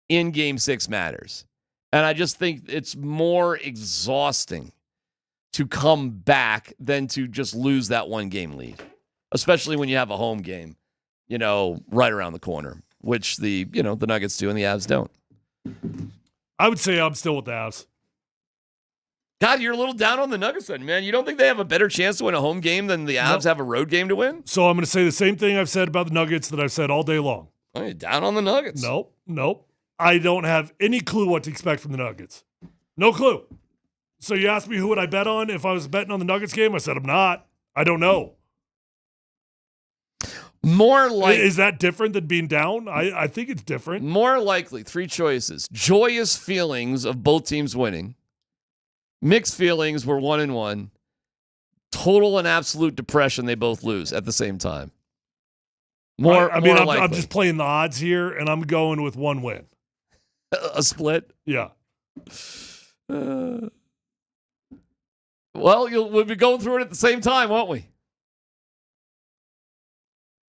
in Game 6 matters. And I just think it's more exhausting to come back than to just lose that 1-game lead, especially when you have a home game, right around the corner, which the Nuggets do and the Avs don't. I would say I'm still with the Avs. God, you're a little down on the Nuggets then, man. You don't think they have a better chance to win a home game than the Avs have a road game to win? So I'm going to say the same thing I've said about the Nuggets that I've said all day long. Oh, you're down on the Nuggets. Nope. I don't have any clue what to expect from the Nuggets. No clue. So you asked me who would I bet on if I was betting on the Nuggets game? I said I'm not. I don't know. More like is that different than being down? I think it's different. More likely, 3 choices. Joyous feelings of both teams winning. Mixed feelings were 1-1. Total and absolute depression, they both lose at the same time. I'm just playing the odds here, and I'm going with 1 win. A split? Yeah. Well, we'll be going through it at the same time, won't we?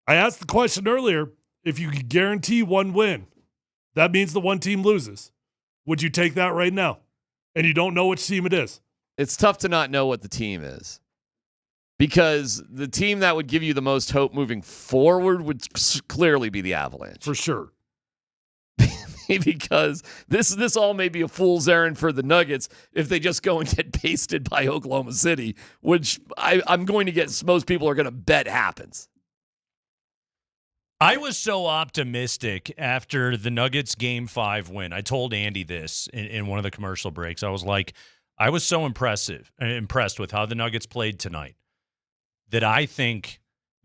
I asked the question earlier, if you could guarantee one win, that means the one team loses. Would you take that right now? And you don't know which team it is. It's tough to not know what the team is. Because the team that would give you the most hope moving forward would clearly be the Avalanche. For sure. Because this all may be a fool's errand for the Nuggets if they just go and get pasted by Oklahoma City, which I'm going to guess most people are going to bet happens. I was so optimistic after the Nuggets Game 5 win. I told Andy this in one of the commercial breaks. I was like, I was so impressed with how the Nuggets played tonight that I think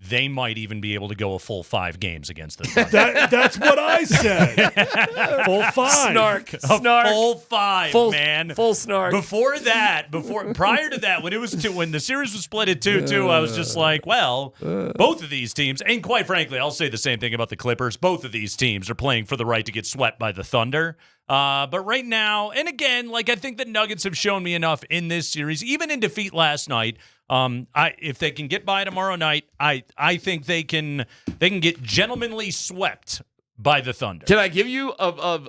they might even be able to go a full 5 games against the Thunder. That's what I said. Full 5. Snark. Full 5, man. Full snark. Prior to that, when the series was split at 2-2, I was just like, well, both of these teams, and quite frankly, I'll say the same thing about the Clippers. Both of these teams are playing for the right to get swept by the Thunder. But right now, and again, I think the Nuggets have shown me enough in this series, even in defeat last night. If they can get by tomorrow night, I think they can get gentlemanly swept by the Thunder. Can I give you a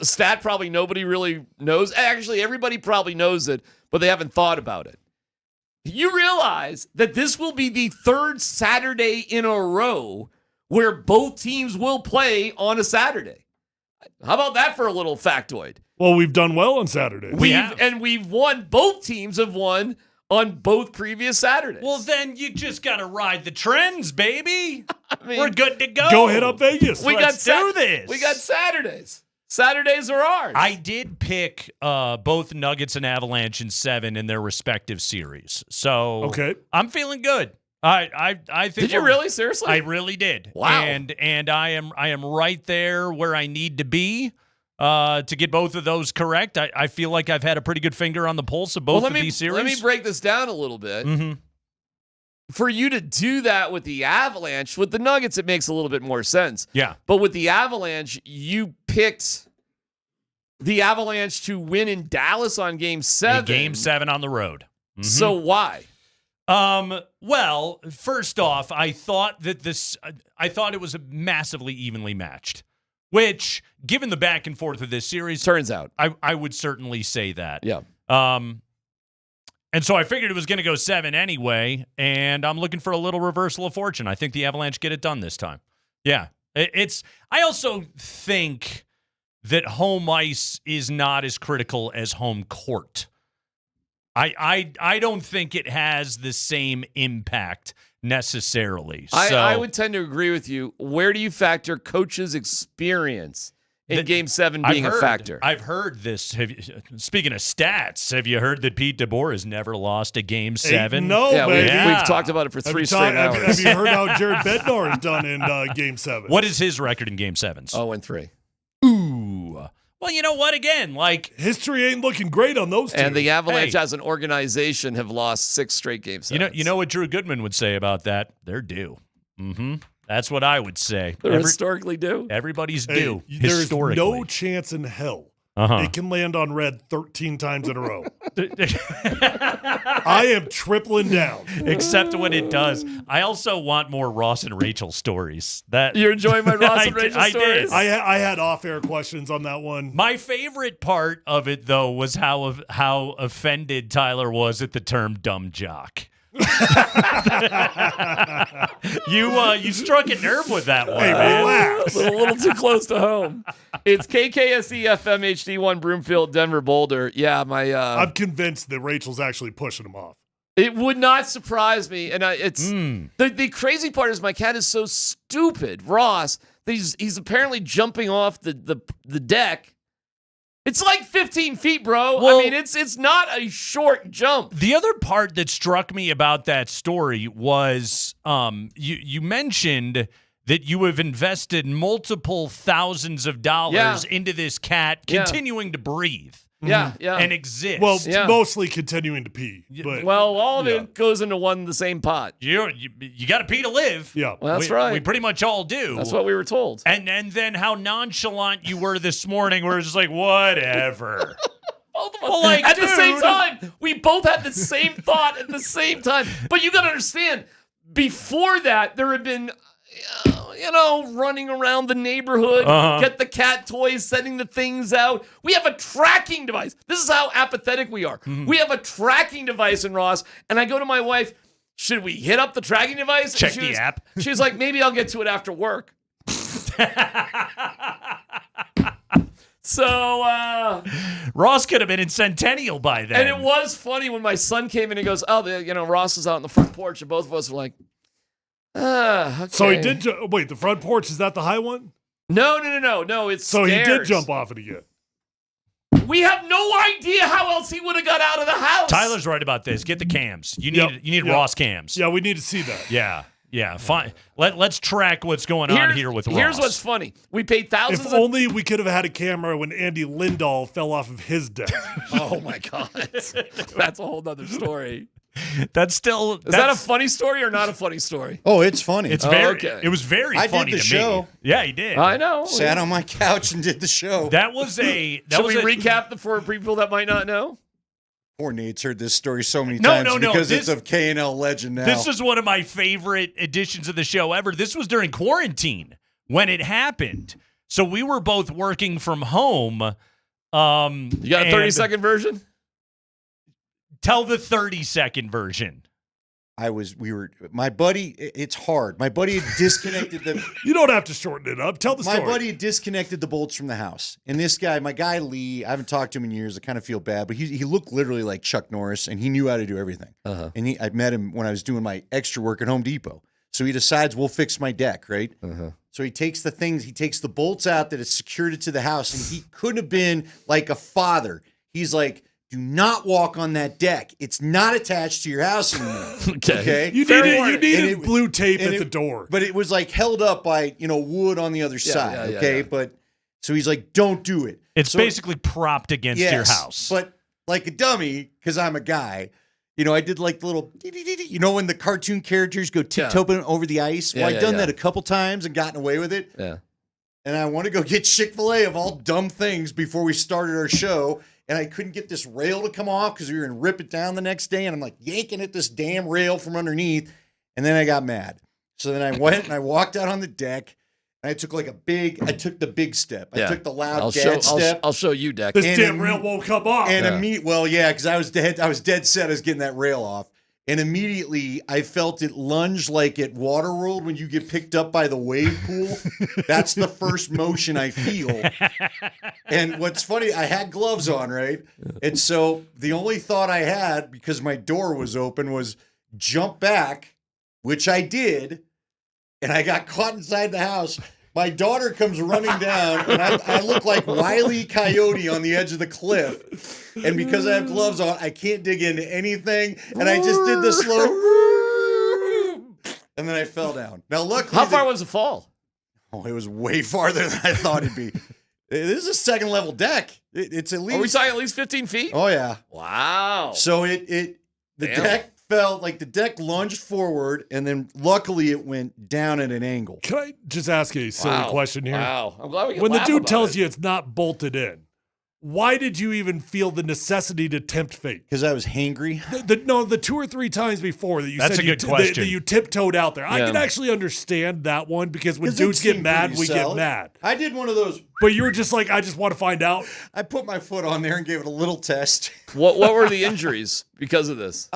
stat probably nobody really knows? Actually, everybody probably knows it, but they haven't thought about it. You realize that this will be the third Saturday in a row where both teams will play on a Saturday. How about that for a little factoid? Well, we've done well on Saturday. We've won. Both teams have won on both previous Saturdays. Well, then you just got to ride the trends, baby. We're good to go. Go hit up Vegas. Let's do this. We got Saturdays. Saturdays are ours. I did pick both Nuggets and Avalanche in 7 in their respective series. So okay. I'm feeling good. I think. Did you really? Seriously? I really did. Wow. And I am right there where I need to be. To get both of those correct, I feel like I've had a pretty good finger on the pulse of both of these series. Let me break this down a little bit. Mm-hmm. For you to do that with the Avalanche, with the Nuggets, it makes a little bit more sense. Yeah. But with the Avalanche, you picked the Avalanche to win in Dallas on Game 7. Game 7 on the road. Mm-hmm. So why? Well, first off, I thought it was massively evenly matched. Which, given the back and forth of this series, turns out I would certainly say that. Yeah. And so I figured it was going to go 7 anyway, and I'm looking for a little reversal of fortune. I think the Avalanche get it done this time. Yeah. I also think that home ice is not as critical as home court. I don't think it has the same impact necessarily. I would tend to agree with you. Where do you factor coach's experience in Game 7 being a factor? I've heard this. Speaking of stats, have you heard that Pete DeBoer has never lost a Game 7? No, we've talked about it for 3 straight hours. Have you heard how Jared Bednar has done in Game 7? What is his record in Game 7s? 0-3. Ooh. Well, you know what? Again, history ain't looking great on those two. And the Avalanche as an organization have lost 6 straight Game 7s. You know what Drew Goodman would say about that? They're due. Mm-hmm. That's what I would say. They're historically due. Everybody's due. There's historically. no chance in hell it can land on red 13 times in a row. I am tripling down. Except when it does. I also want more Ross and Rachel stories. You're enjoying my Ross and Rachel stories? I had off-air questions on that one. My favorite part of it, though, was how offended Tyler was at the term dumb jock. You struck a nerve with that one. Hey, relax. A little too close to home. It's KKSE FM HD1 Broomfield, Denver, Boulder. Yeah, I'm convinced that Rachel's actually pushing him off. It would not surprise me, and it's the crazy part is my cat is so stupid, Ross, that he's apparently jumping off the deck. It's like 15 feet, bro. Well, I mean, it's not a short jump. The other part that struck me about that story was you mentioned that you have invested multiple thousands of dollars into this cat continuing to breathe. Yeah, yeah. And exist. Well, mostly continuing to pee. But, well, all of it goes into one and the same pot. You got to pee to live. Yeah. Well, that's right. We pretty much all do. That's what we were told. And then how nonchalant you were this morning, where it's just like, whatever. Well, at the same time, we both had the same thought at the same time. But you got to understand, before that, there had been, running around the neighborhood, get the cat toys, sending the things out. We have a tracking device. This is how apathetic we are. We have a tracking device in Ross, and I go to my wife, should we hit up the tracking device? Check the app. She was like, maybe I'll get to it after work. So Ross could have been in Centennial by then. And it was funny when my son came in and goes, Ross is out on the front porch, and both of us were like, okay. So he did. Wait, the front porch, is that the high one? No. It's so stairs. He did jump off it again. We have no idea how else he would have got out of the house. Tyler's right about this. Get the cams. You need Ross cams. Yeah, we need to see that. Yeah. Fine. Let's track what's going on here with Ross. Here's what's funny. We paid thousands. If only we could have had a camera when Andy Lindahl fell off of his deck. Oh my God, that's a whole nother story. That's still. Is that a funny story or not a funny story? Oh, it's funny. It's very. Okay. It was very funny. I did the show. Me. Yeah, he did. I know. Sat on my couch and did the show. That was a. Should we recap for people that might not know? Poor Nate's heard this story so many times because it's of K&L legend now. This is one of my favorite editions of the show ever. This was during quarantine when it happened. So we were both working from home. You got a 30-second version? Tell the 30-second version. My buddy, it's hard. My buddy had disconnected the. You don't have to shorten it up. Tell the story. My buddy had disconnected the bolts from the house. And this guy, my guy Lee, I haven't talked to him in years. I kind of feel bad, but he looked literally like Chuck Norris, and he knew how to do everything. And I met him when I was doing my extra work at Home Depot. So he decides we'll fix my deck, right? So he takes the bolts out that has secured it to the house, and he couldn't have been like a father. He's like, do not walk on that deck. It's not attached to your house anymore. Okay. You needed blue tape at the door. But it was like held up by, wood on the other side. Okay. But so he's like, don't do it. It's basically propped against your house. But like a dummy, because I'm a guy, I did like the little, when the cartoon characters go tiptoeing over the ice. Well, I've done that a couple times and gotten away with it. Yeah. And I want to go get Chick-fil-A of all dumb things before we started our show. And I couldn't get this rail to come off because we were going to rip it down the next day. And I'm like yanking at this damn rail from underneath. And then I got mad. So then I went and I walked out on the deck. And I took I took the big step. I took the loud step. I'll show you, Deck. This damn rail won't come off. And because I was dead set as getting that rail off. And immediately I felt it lunge like at Waterworld when you get picked up by the wave pool. That's the first motion I feel. And what's funny, I had gloves on, right? And so the only thought I had, because my door was open, was jump back, which I did. And I got caught inside the house. My daughter comes running down, and I look like Wile E. Coyote on the edge of the cliff. And because I have gloves on, I can't dig into anything. And I just did the slow, and then I fell down. Now, luckily, how far was the fall? Oh, it was way farther than I thought it'd be. This is a second level deck. It's at least. Are we talking at least 15 feet? Oh yeah. Wow. So the deck fell, like the deck lunged forward, and then luckily it went down at an angle. Can I just ask a silly question here? Wow. I'm glad we can When the laugh dude about tells it. you it's not bolted in, why did you even feel the necessity to tempt fate? Because I was hangry. The 2 or 3 times before that you That's said a good question. that you tiptoed out there. I can actually understand that one because when dudes get mad, we get mad. I did one of those. But you were just like, I just want to find out. I put my foot on there and gave it a little test. What were the injuries because of this?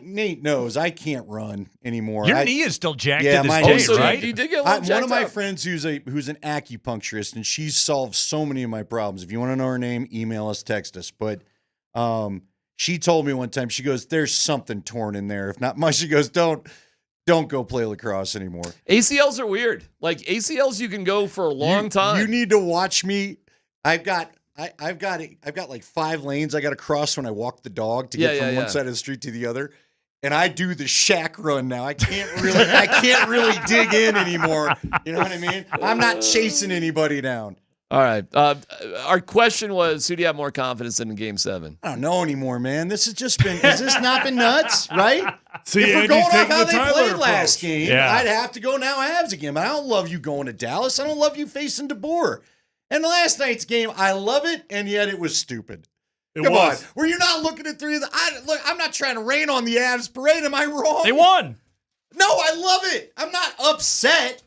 Nate knows I can't run anymore. Your knee is still jacked yeah, to my this knee, day, right? You did get a little one jacked of my up. friends who's an acupuncturist, and she's solved so many of my problems. If you want to know her name, email us, text us. But she told me one time, she goes, there's something torn in there. If not much, she goes, don't go play lacrosse anymore. ACLs are weird. Like ACLs, you can go for a long time. You need to watch me. I've got like 5 lanes I got to cross when I walk the dog to get from one side of the street to the other. And I do the shack run now. I can't really dig in anymore. You know what I mean? I'm not chasing anybody down. All right. Our question was, who do you have more confidence in Game 7? I don't know anymore, man. This has just been, has this not been nuts, right? See, if we're Andy's going off taking how the they Tyler played approach. last game, Yeah. I'd have to go now Avs again. But I don't love you going to Dallas. I don't love you facing DeBoer. And last night's game, I love it, and yet it was stupid. Come on. Were you not looking at three of the... I'm not trying to rain on the Avs parade. Am I wrong? They won. No, I love it. I'm not upset.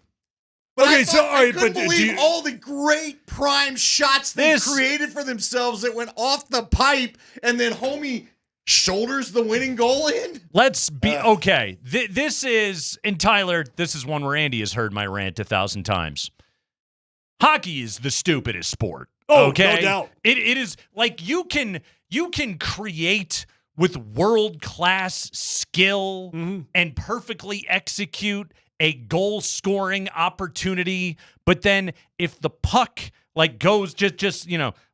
But Okay, I couldn't believe all the great prime shots they created for themselves that went off the pipe, and then homie shoulders the winning goal in. Let's be okay. This is, and Tyler, this is one where Andy has heard my rant 1,000 times. Hockey is the stupidest sport. Oh, okay? no doubt. It is like you can create with world-class skill and perfectly execute a goal-scoring opportunity, but then if the puck goes just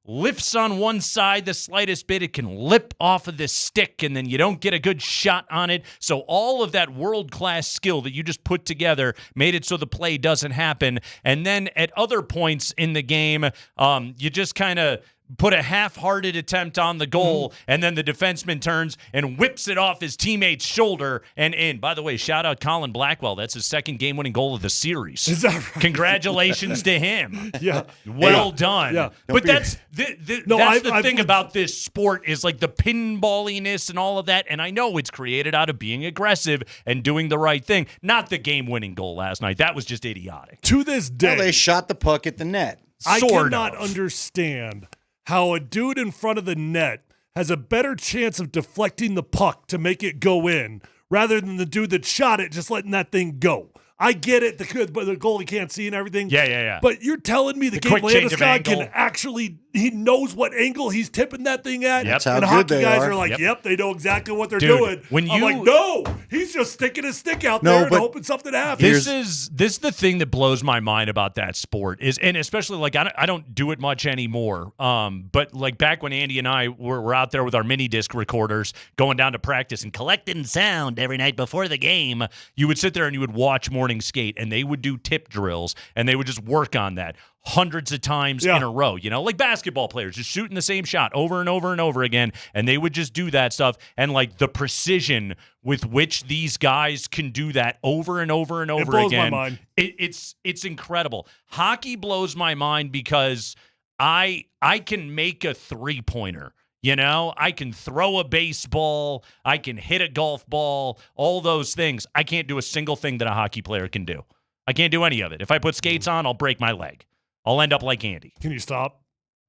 lifts on one side the slightest bit, it can lip off of the stick, and then you don't get a good shot on it. So all of that world-class skill that you just put together made it so the play doesn't happen. And then at other points in the game, you just kind of put a half-hearted attempt on the goal, and then the defenseman turns and whips it off his teammate's shoulder and in. By the way, shout out Colin Blackwell. That's his second game-winning goal of the series. Is that right? Congratulations to him. Yeah. Well done. Yeah. But that's the thing about this sport is like the pinballiness and all of that, and I know it's created out of being aggressive and doing the right thing. Not the game-winning goal last night. That was just idiotic. To this day, Well, they shot the puck at the net. I Sort cannot of. understand how a dude in front of the net has a better chance of deflecting the puck to make it go in rather than the dude that shot it just letting that thing go. I get it, the goalie can't see and everything. Yeah. But you're telling me the Gabe quick change of Landeskog angle. can actually, he knows what angle he's tipping that thing at. Yep. That's how and good hockey they guys are. are like, Yep. yep, they know exactly what they're Dude, doing. when I'm you- like, no, he's just sticking his stick out No, there and but hoping something happens. This is the thing that blows my mind about that sport is, and especially I don't do it much anymore. But back when Andy and I were out there with our mini disc recorders, going down to practice and collecting sound every night before the game, you would sit there and you would watch morning skate, and they would do tip drills, and they would just work on that hundreds of times in a row, like basketball players just shooting the same shot over and over and over again, and they would just do that stuff, and the precision with which these guys can do that over and over and over blows again, my mind. it's incredible. Hockey blows my mind because I can make a three-pointer. I can throw a baseball, I can hit a golf ball, all those things. I can't do a single thing that a hockey player can do. I can't do any of it. If I put skates on, I'll break my leg. I'll end up like Andy. Can you stop?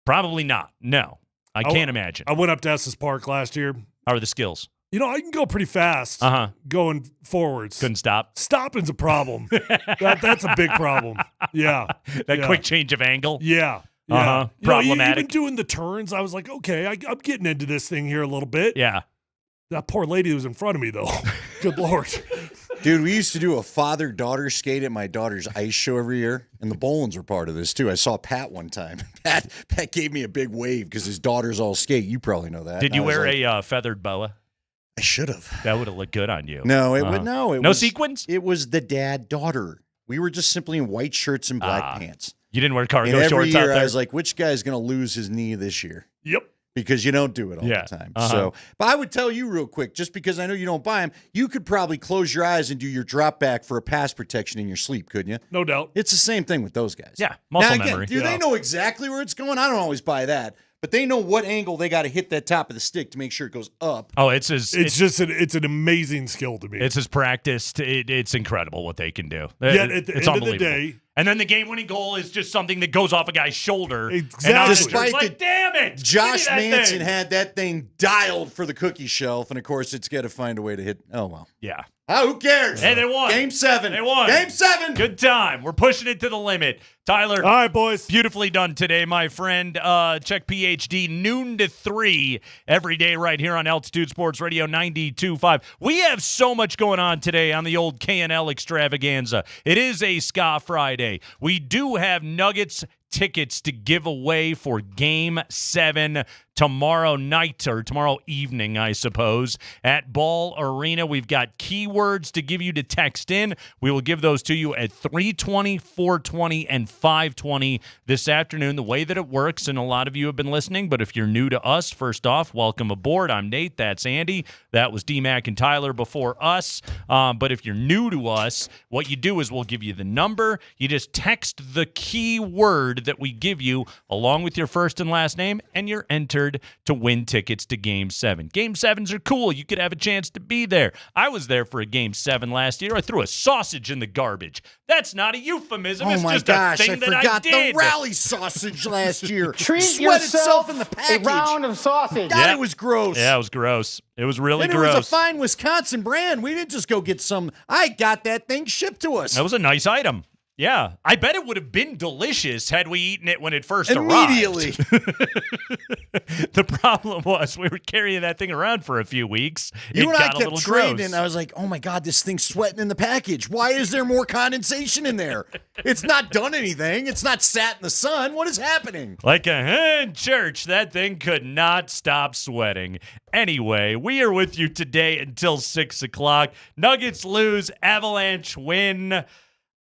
Probably not. No. I can't imagine. I went up to Estes Park last year. How are the skills? I can go pretty fast going forwards. Couldn't stop. Stopping's a problem. That's a big problem. Yeah. That quick change of angle? Yeah. Problematic. Even doing the turns, I was like, okay, I'm getting into this thing here a little bit. Yeah. That poor lady was in front of me, though. Good Lord. Dude, we used to do a father-daughter skate at my daughter's ice show every year, and the Bolins were part of this, too. I saw Pat one time. Pat gave me a big wave because his daughters all skate. You probably know that. Did you And I was wear like, a feathered boa? I should have. That would have looked good on you. No, it No was sequins? It was the dad-daughter. We were just simply in white shirts and black pants. You didn't wear And cargo every shorts out year there? I was like, which guy's going to lose his knee this year? Yep. Because you don't do it all the time. So, but I would tell you real quick, just because I know you don't buy them, you could probably close your eyes and do your drop back for a pass protection in your sleep, couldn't you? No doubt. It's the same thing with those guys. Yeah, muscle now, again, memory. Do they know exactly where it's going? I don't always buy that. But they know what angle they got to hit that top of the stick to make sure it goes up. Oh, it's an amazing skill to me. It's as practiced. It's incredible what they can do. Yet at the it's end of the unbelievable. day, and then the game-winning goal is just something that goes off a guy's shoulder. Exactly. And Despite like, damn it, Josh give me that Manson thing. had that thing dialed for the cookie shelf, and of course, it's got to find a way to hit. Oh well. Yeah. Oh, who cares? Hey, they won. Game 7. They won. Game 7. Good time. We're pushing it to the limit. Tyler. All right, boys. Beautifully done today, my friend. Check PhD noon to 3 every day right here on Altitude Sports Radio 92.5. We have so much going on today on the old K&L extravaganza. It is a Ska Friday. We do have Nuggets tickets to give away for Game 7 tomorrow night, or tomorrow evening, I suppose, at Ball Arena. We've got keywords to give you to text in. We will give those to you at 3:20, 4:20, and 5:20 this afternoon. The way that it works, and a lot of you have been listening, but if you're new to us, first off, welcome aboard. I'm Nate. That's Andy. That was DMac and Tyler before us. But if you're new to us, what you do is we'll give you the number. You just text the keyword that we give you along with your first and last name, and you're entered to win tickets to Game 7. Game 7s are cool. You could have a chance to be there. I was there for a Game 7 last year. I threw a sausage in the garbage. That's not a euphemism. It's just a thing that I forgot did. the rally sausage last year. Treat Sweat itself yourself in the package. a round of sausage. God, it was gross. Yeah, it was gross. It was really and gross. it was a fine Wisconsin brand. We didn't just go get some. I got that thing shipped to us. That was a nice item. Yeah. I bet it would have been delicious had we eaten it when it first Immediately. arrived. The problem was we were carrying that thing around for a few weeks. You it and I got a kept little trading. gross. I was like, oh my God, this thing's sweating in the package. Why is there more condensation in there? It's not done anything. It's not sat in the sun. What is happening? Like a hen church, that thing could not stop sweating. Anyway, we are with you today until 6 o'clock. Nuggets lose, Avalanche win.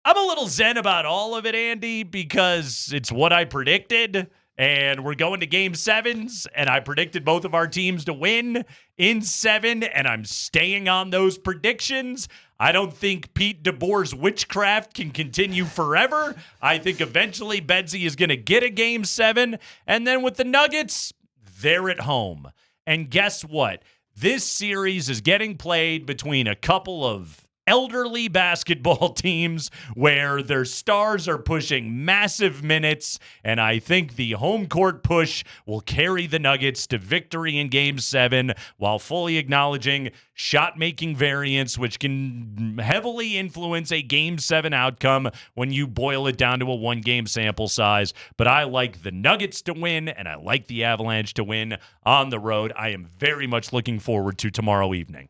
I'm a little zen about all of it, Andy, because it's what I predicted, and we're going to Game 7s, and I predicted both of our teams to win in 7, and I'm staying on those predictions. I don't think Pete DeBoer's witchcraft can continue forever. I think eventually Bedsy is going to get a Game 7, and then with the Nuggets, they're at home. And guess what? This series is getting played between a couple of elderly basketball teams where their stars are pushing massive minutes, and I think the home court push will carry the Nuggets to victory in Game 7 while fully acknowledging shot-making variance, which can heavily influence a Game 7 outcome when you boil it down to a one-game sample size. But I like the Nuggets to win, and I like the Avalanche to win on the road. I am very much looking forward to tomorrow evening.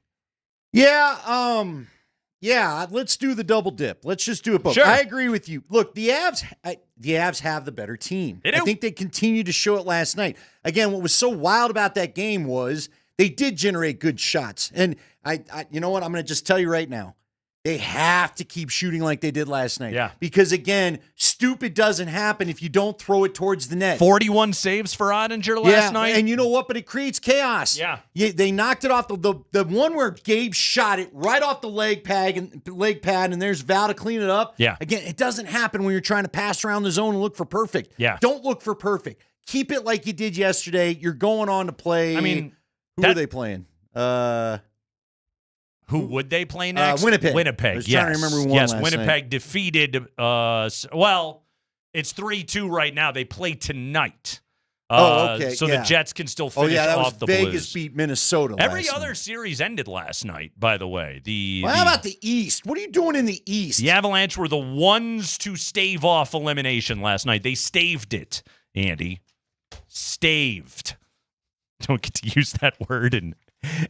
Yeah, let's do the double dip. Let's just do it both. Sure. I agree with you. Look, the Avs have the better team. I think they continued to show it last night. Again, what was so wild about that game was they did generate good shots. And I you know what? I'm going to just tell you right now. They have to keep shooting like they did last night. Yeah. Because, again, stupid doesn't happen if you don't throw it towards the net. 41 saves for Ottinger last night. And you know what? But it creates chaos. Yeah. They knocked it off the one where Gabe shot it right off the leg pad, and there's Val to clean it up. Yeah. Again, it doesn't happen when you're trying to pass around the zone and look for perfect. Yeah. Don't look for perfect. Keep it like you did yesterday. You're going on to play. I mean, who are they playing? Who would they play next? Winnipeg. Winnipeg, I was yes. trying to remember who won yes, last Winnipeg night. defeated, well, it's 3-2 right now. They play tonight. Okay. So yeah. the Jets can still finish that was off the Vegas Blues. beat Minnesota Every last other night. series ended last night, by the way. How about the East? What are you doing in the East? The Avalanche were the ones to stave off elimination last night. They staved it, Andy. Staved. Don't get to use that word in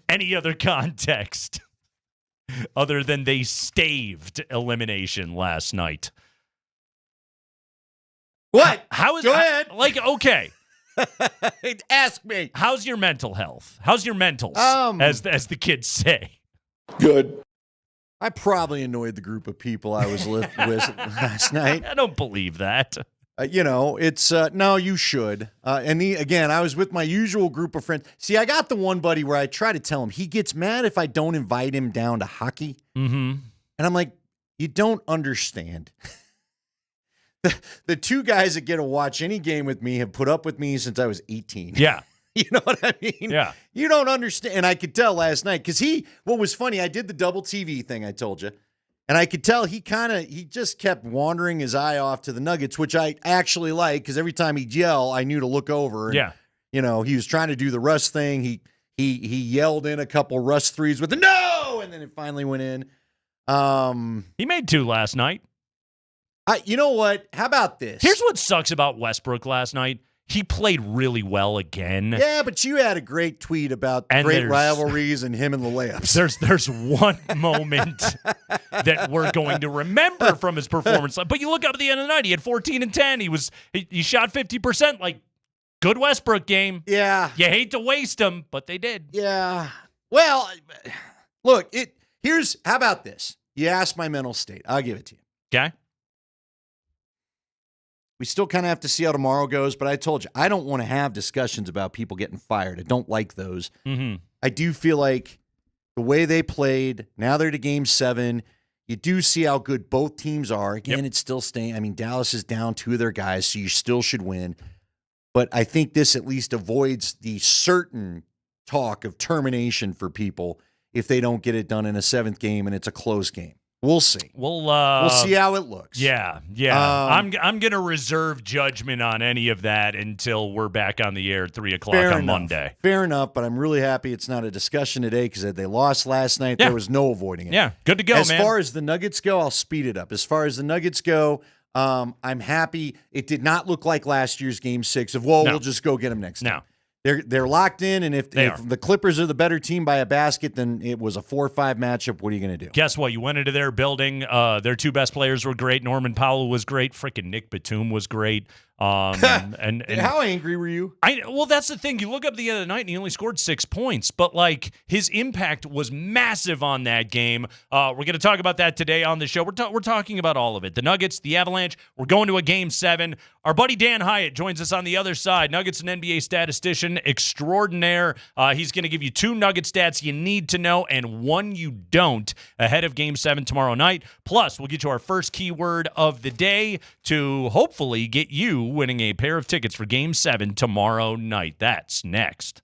any other context other than they staved elimination last night. What? How is Go ahead. Okay. Ask me. How's your mental health? How's your mentals, as the kids say? Good. I probably annoyed the group of people I was with last night. I don't believe that. It's no, you should. Again, I was with my usual group of friends. See, I got the one buddy where I try to tell him he gets mad if I don't invite him down to hockey. Mm-hmm. And I'm like, you don't understand. The two guys that get to watch any game with me have put up with me since I was 18. Yeah. You know what I mean? Yeah. You don't understand. And I could tell last night because what was funny, I did the double TV thing I told you. And I could tell he just kept wandering his eye off to the Nuggets, which I actually like because every time he'd yell, I knew to look over. And, Yeah. He was trying to do the Russ thing. He yelled in a couple Russ threes with the no, and then it finally went in. He made 2 last night. You know what? How about this? Here's what sucks about Westbrook last night. he played really well again. Yeah, but you had a great tweet about And great there's- rivalries and him in the layups. There's one moment that we're going to remember from his performance. But you look up at the end of the night, he had 14 and 10. He shot 50%, like good Westbrook game. Yeah. You hate to waste him, but they did. Yeah. Well, look, how about this? You asked my mental state. I'll give it to you. Okay. We still kind of have to see how tomorrow goes, but I told you, I don't want to have discussions about people getting fired. I don't like those. Mm-hmm. I do feel like the way they played, now they're to game 7. You do see how good both teams are. Again, It's still staying. I mean, Dallas is down 2 of their guys, so you still should win. But I think this at least avoids the certain talk of termination for people if they don't get it done in a 7th game and it's a close game. We'll see. We'll see how it looks. Yeah. I'm going to reserve judgment on any of that until we're back on the air at 3 o'clock on Monday. Fair enough, but I'm really happy it's not a discussion today because they lost last night. There was no avoiding it. Yeah, good to go, As man. far as the Nuggets go, I'll speed it up. As far as the Nuggets go, I'm happy. It did not look like last year's Game 6 of, we'll just go get them next time. They're locked in, and if the Clippers are the better team by a basket, then it was a 4-5 matchup. What are you going to do? Guess what? You went into their building. Their 2 best players were great. Norman Powell was great. Freaking Nick Batum was great. And how angry were you? Well, that's the thing. You look up the other night, and he only scored 6 points, but like his impact was massive on that game. We're going to talk about that today on the show. We're talking about all of it. The Nuggets, the Avalanche. We're going to a Game 7. Our buddy Dan Hyatt joins us on the other side. Nuggets and NBA statistician extraordinaire. He's going to give you 2 Nugget stats you need to know and 1 you don't ahead of Game 7 tomorrow night. Plus, we'll get you our first keyword of the day to hopefully get you winning a pair of tickets for Game 7 tomorrow night. That's next.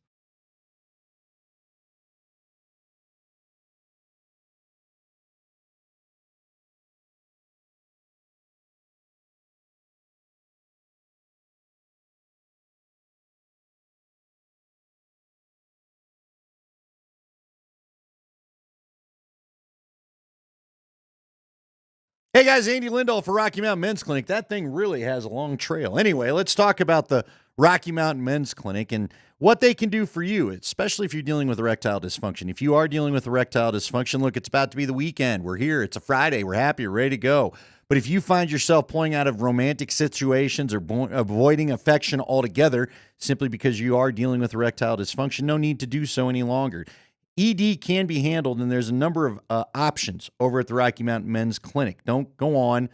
Hey guys, Andy Lindahl for Rocky Mountain Men's Clinic. That thing really has a long trail. Anyway, let's talk about the Rocky Mountain Men's Clinic and what they can do for you, especially if you're dealing with erectile dysfunction. If you are dealing with erectile dysfunction, look, it's about to be the weekend. We're here. It's a Friday. We're happy. We're ready to go. But if you find yourself pulling out of romantic situations or avoiding affection altogether simply because you are dealing with erectile dysfunction, no need to do so any longer. ED can be handled, and there's a number of options over at the Rocky Mountain Men's Clinic. Don't go on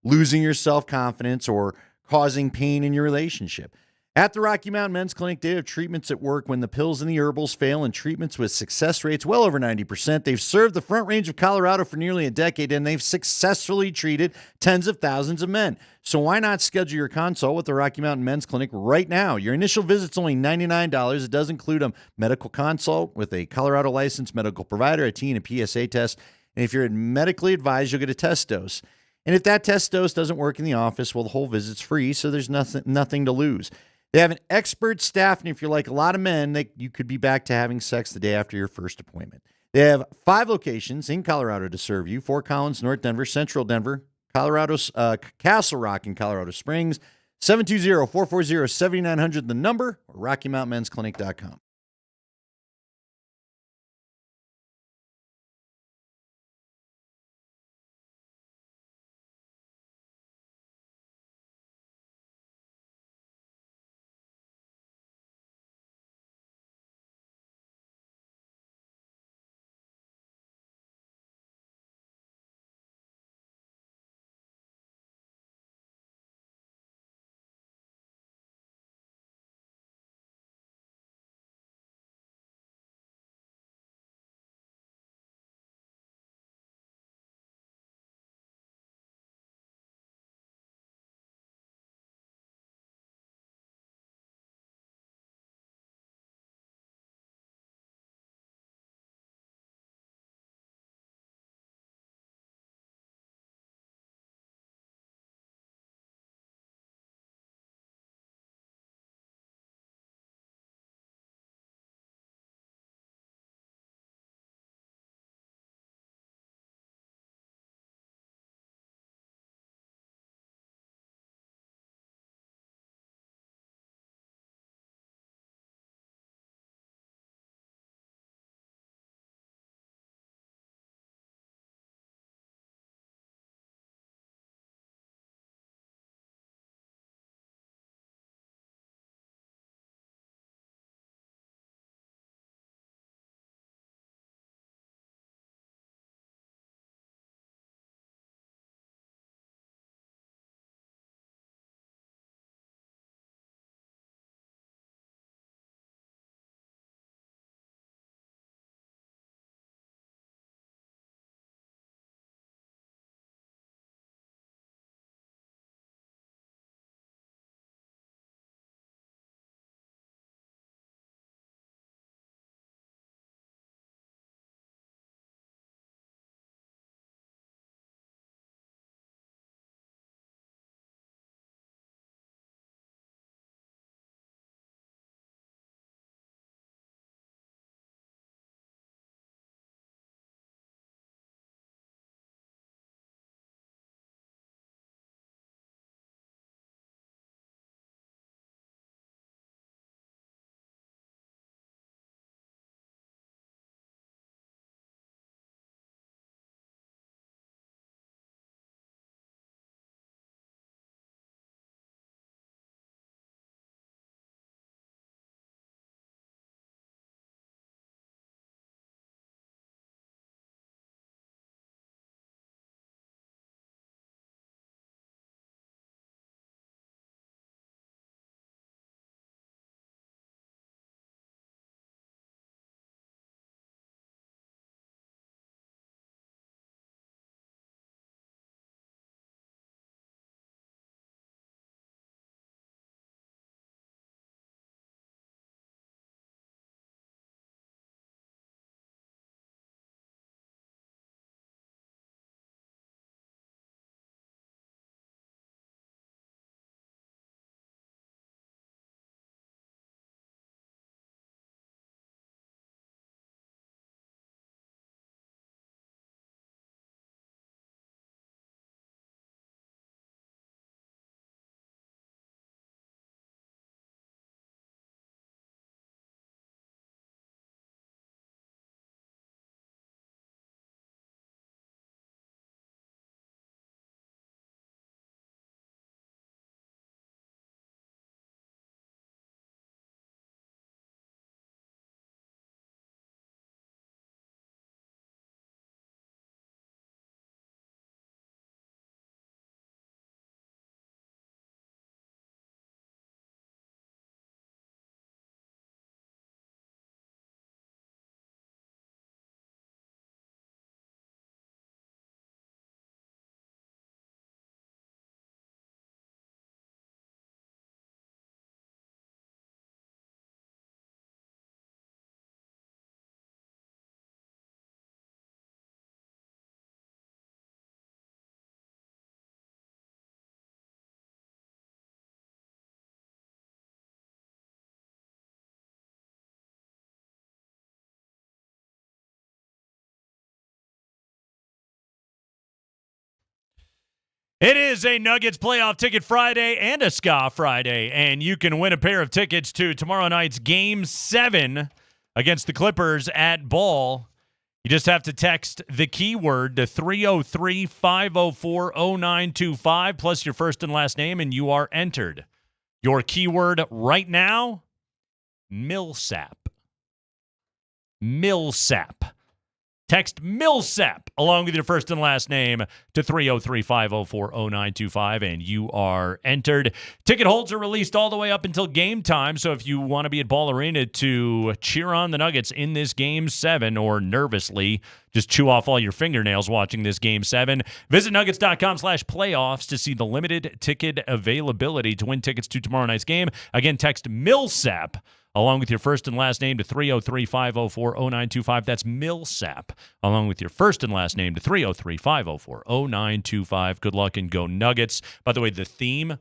losing your self-confidence or causing pain in your relationship. At the Rocky Mountain Men's Clinic, they have treatments that work when the pills and the herbals fail, and treatments with success rates well over 90%. They've served the Front Range of Colorado for nearly a decade, and they've successfully treated tens of thousands of men. So why not schedule your consult with the Rocky Mountain Men's Clinic right now? Your initial visit's only $99. It does include a medical consult with a Colorado licensed medical provider, a T and a PSA test. And if you're medically advised, you'll get a test dose. And if that test dose doesn't work in the office, well, the whole visit's free, so there's nothing to lose. They have an expert staff, and if you're like a lot of men, you could be back to having sex the day after your first appointment. They have 5 locations in Colorado to serve you: Fort Collins, North Denver, Central Denver, Colorado's Castle Rock, and Colorado Springs. 720-440-7900, the number, or RockyMountainMen'sClinic.com. It is a Nuggets playoff ticket Friday and a Ska Friday, and you can win a pair of tickets to tomorrow night's Game 7 against the Clippers at Ball. You just have to text the keyword to 303-504-0925 plus your first and last name, and you are entered. Your keyword right now, Millsap. Millsap. Text Millsap along with your first and last name to 303-504-0925, and you are entered. Ticket holds are released all the way up until game time, so if you want to be at Ball Arena to cheer on the Nuggets in this Game 7 or nervously just chew off all your fingernails watching this Game 7, visit nuggets.com/playoffs to see the limited ticket availability to win tickets to tomorrow night's game. Again, text Millsap along with your first and last name to 303-504-0925. That's Millsap, along with your first and last name to 303-504-0925. Good luck and go Nuggets. By the way, the theme,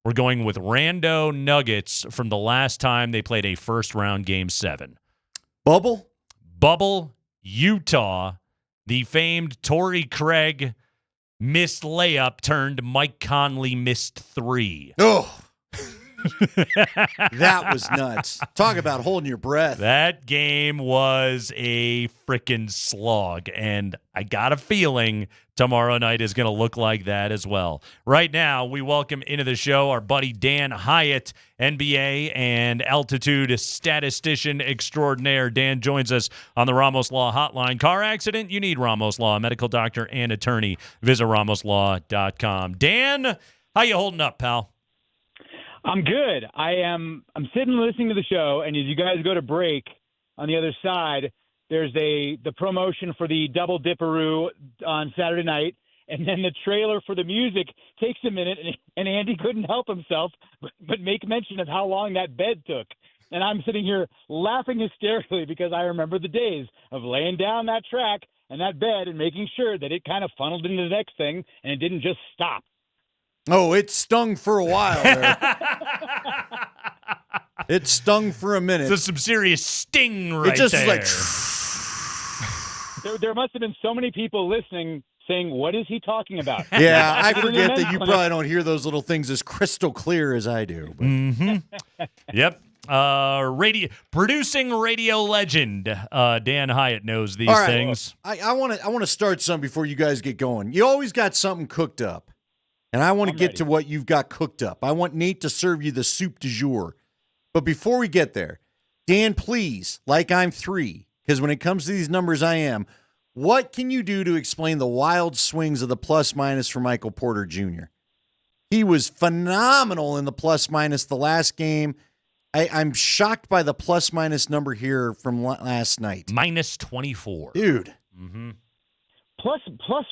we're going with rando Nuggets from the last time they played a first-round Game 7. Bubble, Utah. The famed Torrey Craig missed layup turned Mike Conley missed three. Oh. That was nuts. Talk about holding your breath. That game was a freaking slog, and I got a feeling tomorrow night is going to look like that as well. Right now, we welcome into the show our buddy Dan Hyatt, NBA and altitude statistician extraordinaire. Dan joins us on the Ramos Law Hotline. Car accident? You need Ramos Law, a medical doctor and attorney. Visit ramoslaw.com. Dan, how you holding up, pal? I'm good. I'm sitting listening to the show, and as you guys go to break on the other side, there's the promotion for the Double Dipperoo on Saturday night, and then the trailer for the music takes a minute, and Andy couldn't help himself but make mention of how long that bed took. And I'm sitting here laughing hysterically because I remember the days of laying down that track and that bed and making sure that it kind of funneled into the next thing and it didn't just stop. Oh, it stung for a while there. It stung for a minute. So some serious sting right there. It just was like... There must have been so many people listening saying, what is he talking about? Yeah, I forget that you probably don't hear those little things as crystal clear as I do. Yep. Producing radio legend Dan Hyatt knows these things. Well, I want to start some before you guys get going. You always got something cooked up. And I want to get to what you've got cooked up. I want Nate to serve you the soup du jour. But before we get there, Dan, please, like I'm 3, because when it comes to these numbers, I am, what can you do to explain the wild swings of the plus-minus for Michael Porter Jr.? He was phenomenal in the plus-minus the last game. I'm shocked by the plus-minus number here from last night. Minus 24. Dude. Mm-hmm. Plus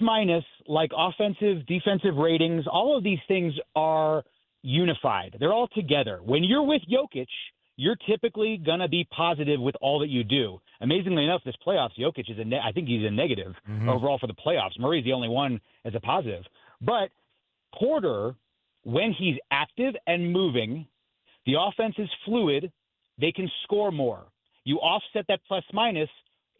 minus, like offensive, defensive ratings, all of these things are unified. They're all together. When you're with Jokic, you're typically going to be positive with all that you do. Amazingly enough, this playoffs, Jokic is I think he's a negative overall for the playoffs. Murray's the only one as a positive. But Porter, when he's active and moving, the offense is fluid. They can score more. You offset that plus minus.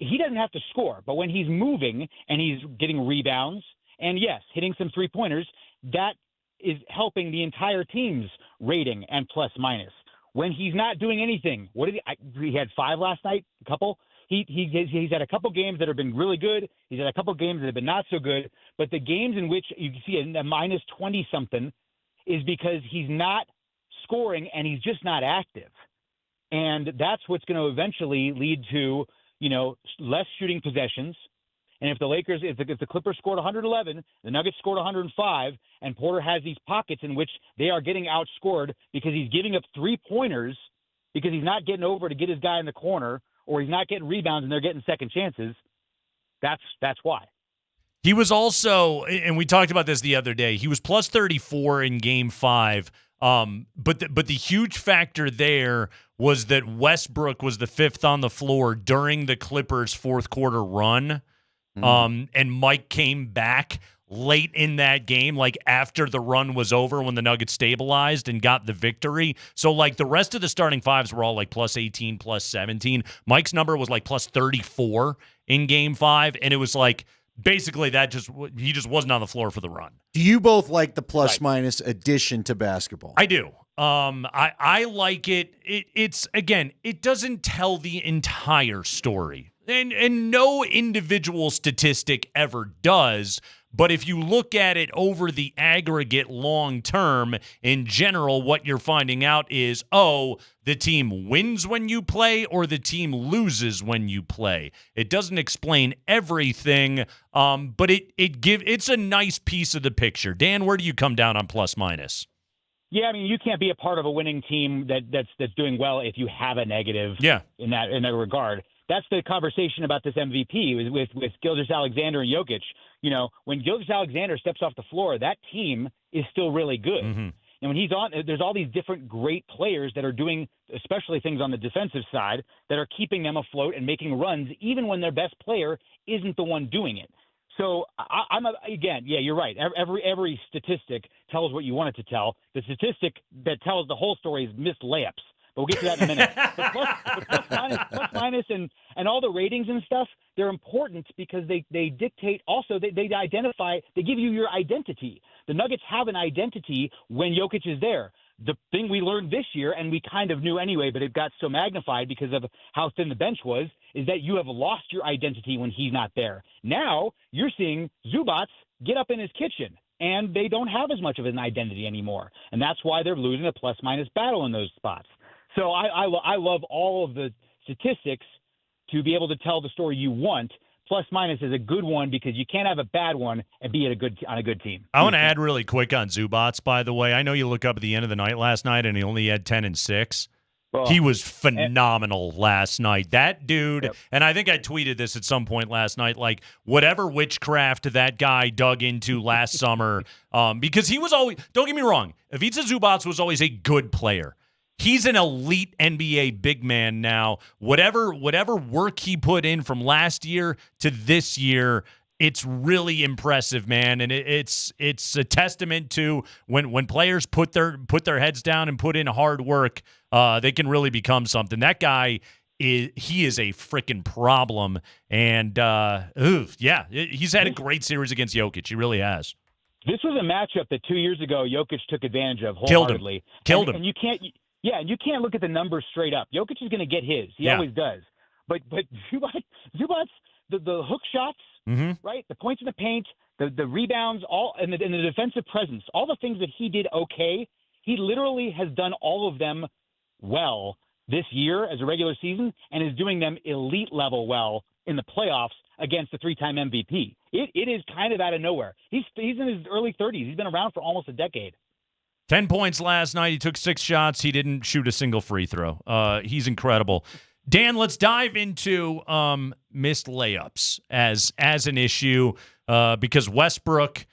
He doesn't have to score, but when he's moving and he's getting rebounds and, yes, hitting some three-pointers, that is helping the entire team's rating and plus minus. When he's not doing anything, what did he had 5 last night, a couple? He's had a couple games that have been really good. He's had a couple games that have been not so good, but the games in which you can see a minus 20-something is because he's not scoring and he's just not active. And that's what's going to eventually lead to less shooting possessions. And if the Clippers scored 111, the Nuggets scored 105, and Porter has these pockets in which they are getting outscored because he's giving up three-pointers because he's not getting over to get his guy in the corner, or he's not getting rebounds and they're getting second chances, that's why. He was also, and we talked about this the other day, he was plus 34 in Game 5. But the huge factor there was that Westbrook was the 5th on the floor during the Clippers' fourth quarter run. And Mike came back late in that game, like after the run was over when the Nuggets stabilized and got the victory. So like the rest of the starting fives were all like plus 18, plus 17. Mike's number was like plus 34 in Game 5. And it was like basically he just wasn't on the floor for the run. Do you both like the plus-minus addition to basketball? I do. I like it. It's again, it doesn't tell the entire story. And no individual statistic ever does. But if you look at it over the aggregate long term, in general, what you're finding out is, the team wins when you play or the team loses when you play. It doesn't explain everything, but it's a nice piece of the picture. Dan, where do you come down on plus minus? Yeah, I mean, you can't be a part of a winning team that's doing well if you have a negative. Yeah. In that regard. That's the conversation about this MVP with Gilgeous-Alexander and Jokic. You know, when Gilgeous-Alexander steps off the floor, that team is still really good. Mm-hmm. And when he's on, there's all these different great players that are doing, especially things on the defensive side, that are keeping them afloat and making runs, even when their best player isn't the one doing it. So you're right. Every statistic tells what you want it to tell. The statistic that tells the whole story is missed layups. But we'll get to that in a minute. Plus minus and all the ratings and stuff, they're important because they dictate also, they identify, they give you your identity. The Nuggets have an identity when Jokic is there. The thing we learned this year, and we kind of knew anyway, but it got so magnified because of how thin the bench was, is that you have lost your identity when he's not there. Now you're seeing Zubats get up in his kitchen, and they don't have as much of an identity anymore. And that's why they're losing a plus-minus battle in those spots. So I love all of the statistics to be able to tell the story you want. Plus minus is a good one because you can't have a bad one and be on a good team. I want to add really quick on Zubats, by the way. I know you look up at the end of the night last night and he only had 10 and 6. He was phenomenal last night. That dude, and I think I tweeted this at some point last night, like whatever witchcraft that guy dug into last summer, because he was always, don't get me wrong, Ivica Zubats was always a good player. He's an elite NBA big man now. Whatever work he put in from last year to this year, it's really impressive, man. And it's a testament to when players put their heads down and put in hard work, they can really become something. That guy is a freaking problem. And he's had a great series against Jokic. He really has. This was a matchup that 2 years ago Jokic took advantage of wholeheartedly. Killed him. And you can't. Yeah, and you can't look at the numbers straight up. Jokic is going to get his. He always does. But Zubats, the hook shots, right? The points in the paint, the rebounds, and the defensive presence, all the things that he did okay, he literally has done all of them well this year as a regular season and is doing them elite level well in the playoffs against the three-time MVP. It is kind of out of nowhere. He's in his early 30s. He's been around for almost a decade. 10 points last night. He took 6 shots. He didn't shoot a single free throw. He's incredible. Dan, let's dive into missed layups as an issue because Westbrook,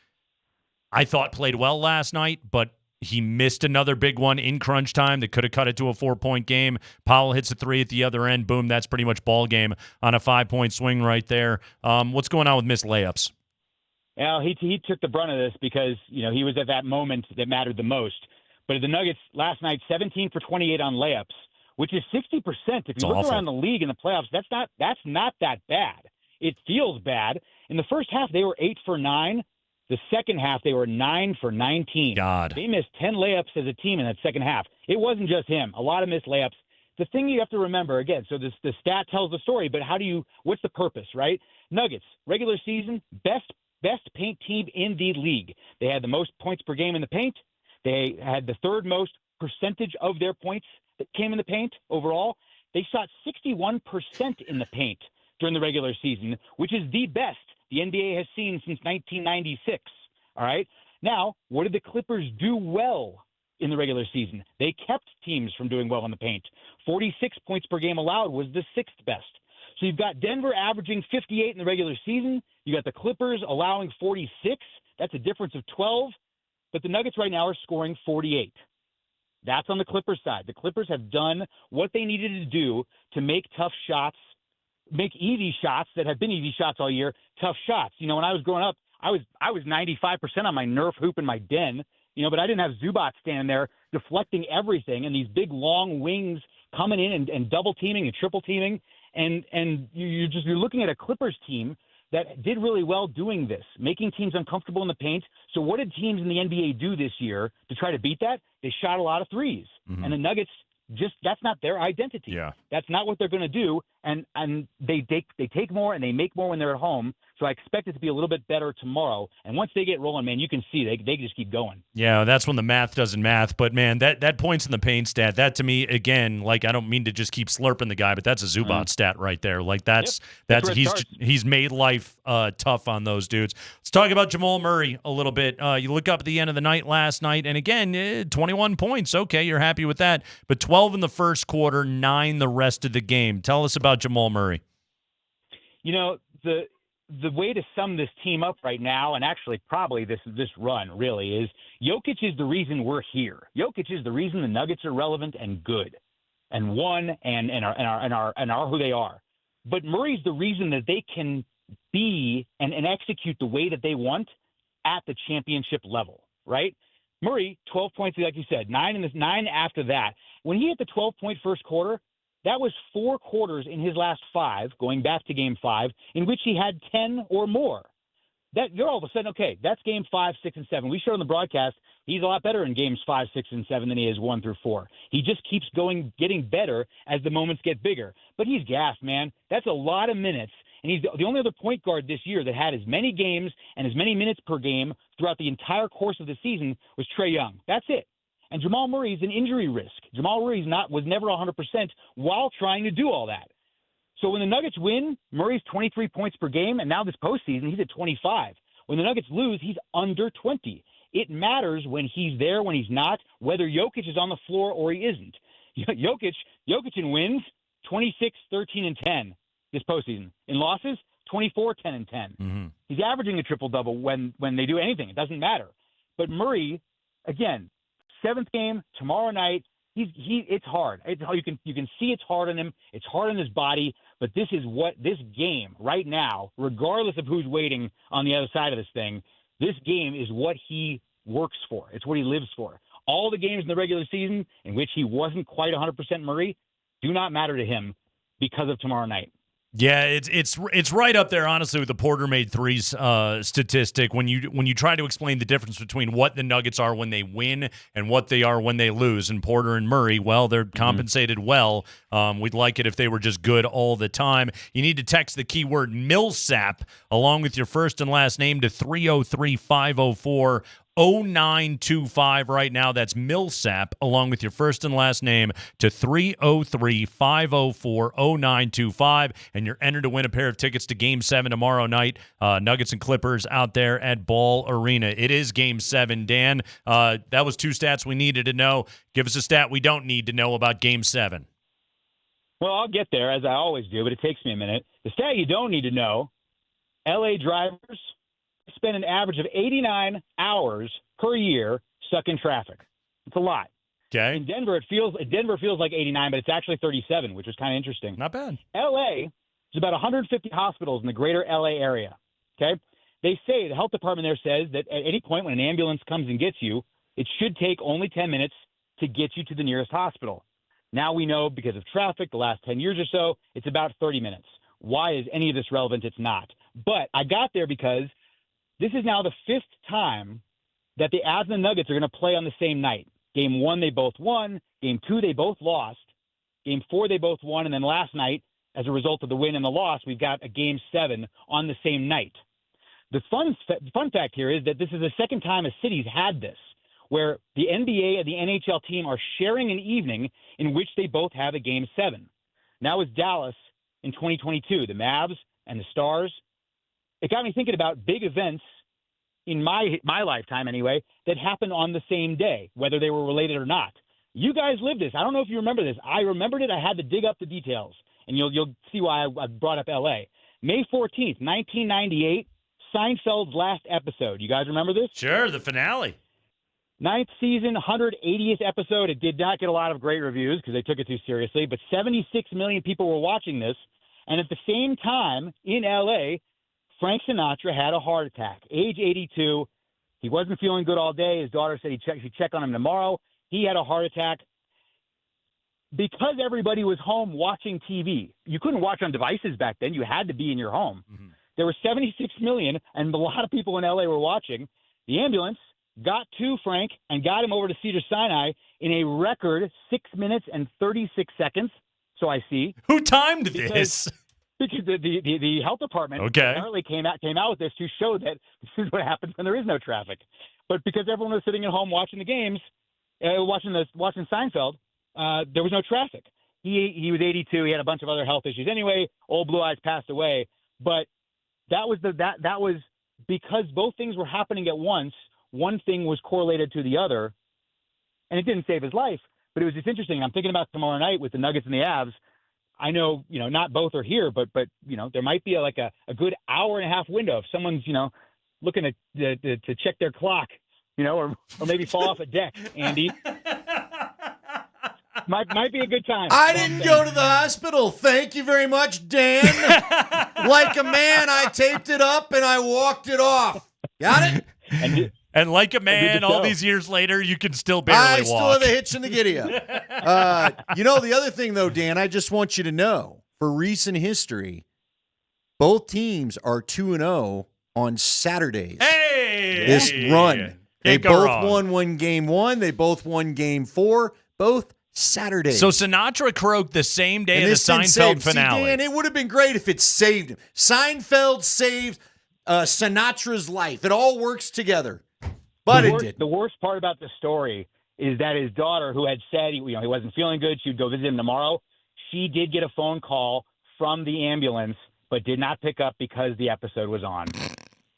I thought, played well last night, but he missed another big one in crunch time that could have cut it to a 4-point game. Powell hits a 3 at the other end. Boom, that's pretty much ball game on a 5-point swing right there. What's going on with missed layups? Well, he took the brunt of this because, he was at that moment that mattered the most. But the Nuggets last night, 17 for 28 on layups, which is 60%. If you look around the league in the playoffs, that's not that bad. It feels bad. In the first half, they were 8 for 9. The second half, they were 9 for 19. God. They missed 10 layups as a team in that second half. It wasn't just him. A lot of missed layups. The thing you have to remember, again, so the stat tells the story, but what's the purpose, right? Nuggets, regular season, best paint team in the league. They had the most points per game in the paint. They had the third most percentage of their points that came in the paint overall. They shot 61% in the paint during the regular season, which is the best the NBA has seen since 1996. All right. Now, what did the Clippers do well in the regular season? They kept teams from doing well in the paint. 46 points per game allowed was the 6th best. So you've got Denver averaging 58 in the regular season. You got the Clippers allowing 46. That's a difference of 12. But the Nuggets right now are scoring 48. That's on the Clippers side. The Clippers have done what they needed to do to make tough shots, make easy shots that have been easy shots all year, tough shots. When I was growing up, I was 95% on my Nerf hoop in my den, but I didn't have Zubats standing there deflecting everything and these big long wings coming in and double teaming and triple teaming. And you're looking at a Clippers team that did really well doing this, making teams uncomfortable in the paint. So what did teams in the NBA do this year to try to beat that? They shot a lot of threes. And the Nuggets, that's not their identity. Yeah. That's not what they're going to do. And they take more and they make more when they're at home. So I expect it to be a little bit better tomorrow. And once they get rolling, man, you can see they just keep going. Yeah, that's when the math doesn't math. But, man, that points in the paint stat, that to me, again, like I don't mean to just keep slurping the guy, but that's a Zubac stat right there. Like that's he's made life tough on those dudes. Let's talk about Jamal Murray a little bit. You look up at the end of the night last night, and again, 21 points. Okay, you're happy with that. But 12 in the first quarter, 9 the rest of the game. Tell us about Jamal Murray. You know, the way to sum this team up right now, and actually probably this run really, is Jokic is the reason we're here. Jokic is the reason the Nuggets are relevant and good, and won and are who they are. But Murray's the reason that they can be and execute the way that they want at the championship level, right? Murray, 12 points, like you said, 9 after that. When he hit the 12-point first quarter, that was 4 quarters in his last 5, going back to Game 5, in which he had 10 or more. That you're all of a sudden, okay, that's Game 5, 6, and 7. We showed on the broadcast he's a lot better in Games 5, 6, and 7 than he is 1 through 4. He just keeps getting better as the moments get bigger. But he's gassed, man. That's a lot of minutes. And he's the only other point guard this year that had as many games and as many minutes per game throughout the entire course of the season was Trae Young. That's it. And Jamal Murray's an injury risk. Jamal Murray's was never 100% while trying to do all that. So when the Nuggets win, Murray's 23 points per game, and now this postseason he's at 25. When the Nuggets lose, he's under 20. It matters when he's there, when he's not, whether Jokic is on the floor or he isn't. Jokic in wins, 26, 13, and 10 this postseason. In losses, 24, 10, and 10. Mm-hmm. He's averaging a triple-double when they do anything. It doesn't matter. But Murray, again, 7th game tomorrow night. It's hard. You can see it's hard on him. It's hard on his body. But this game right now, regardless of who's waiting on the other side of this thing, this game is what he works for. It's what he lives for. All the games in the regular season in which he wasn't quite 100% Murray do not matter to him because of tomorrow night. Yeah, it's right up there, honestly, with the Porter made threes statistic. When you try to explain the difference between what the Nuggets are when they win and what they are when they lose, and Porter and Murray, well, they're compensated well. We'd like it if they were just good all the time. You need to text the keyword Millsap along with your first and last name to 303-504. 0925 right now. That's Millsap along with your first and last name to 303-504-0925, and you're entered to win a pair of tickets to Game 7 tomorrow night. Nuggets and Clippers out there at Ball Arena. It is Game 7, Dan. That was 2 stats we needed to know. Give us a stat we don't need to know about Game 7. Well, I'll get there, as I always do, but it takes me a minute. The stat you don't need to know, L.A. drivers spend an average of 89 hours per year stuck in traffic. It's a lot. Okay. In Denver, it feels like 89, but it's actually 37, which is kind of interesting. Not bad. L.A. is about 150 hospitals in the greater L.A. area. Okay. They say, the health department there says that at any point when an ambulance comes and gets you, it should take only 10 minutes to get you to the nearest hospital. Now we know because of traffic the last 10 years or so, it's about 30 minutes. Why is any of this relevant? It's not. But I got there because this is now the 5th time that the Avs and the Nuggets are going to play on the same night. Game 1, they both won. Game 2, they both lost. Game 4, they both won. And then last night, as a result of the win and the loss, we've got a Game 7 on the same night. The fun fact here is that this is the second time a city's had this, where the NBA and the NHL team are sharing an evening in which they both have a Game 7. Now it's Dallas in 2022, the Mavs and the Stars. It got me thinking about big events in my lifetime anyway that happened on the same day, whether they were related or not. You guys lived this. I don't know if you remember this. I remembered it. I had to dig up the details, and you'll see why I brought up L.A. May 14th, 1998, Seinfeld's last episode. You guys remember this? Sure, the finale. 9th season, 180th episode. It did not get a lot of great reviews because they took it too seriously, but 76 million people were watching this. And at the same time, in L.A., Frank Sinatra had a heart attack, age 82. He wasn't feeling good all day. His daughter said she'd check on him tomorrow. He had a heart attack. Because everybody was home watching TV, you couldn't watch on devices back then. You had to be in your home. There were 76 million, and a lot of people in LA were watching. The ambulance got to Frank and got him over to Cedars-Sinai in a record 6 minutes and 36 seconds. So I see. Who timed this? Because the health department apparently came out with this to show that this is what happens when there is no traffic. But because everyone was sitting at home watching the games, watching Seinfeld, there was no traffic. He was 82. He had a bunch of other health issues anyway. Old Blue Eyes passed away. But that was because both things were happening at once. One thing was correlated to the other, and it didn't save his life. But it was just interesting. I'm thinking about tomorrow night with the Nuggets and the Avs. I know, not both are here, but there might be a good hour and a half window if someone's, looking to check their clock, or maybe fall off a deck, Andy. Might be a good time. I didn't go to the hospital. Thank you very much, Dan. Like a man, I taped it up and I walked it off. Got it? And like a man, all these years later, you can still barely walk. I still have a hitch in the giddy-up. The other thing, though, Dan, I just want you to know, for recent history, both teams are 2-0 on Saturdays. Hey! This run. They both wrong. won game 1. They both won game 4. Both Saturdays. So Sinatra croaked the same day of the Seinfeld finale. See, Dan, it would have been great if it saved him. Seinfeld saved Sinatra's life. It all works together. But it did. The worst part about the story is that his daughter, who had said he wasn't feeling good, she would go visit him tomorrow, she did get a phone call from the ambulance, but did not pick up because the episode was on.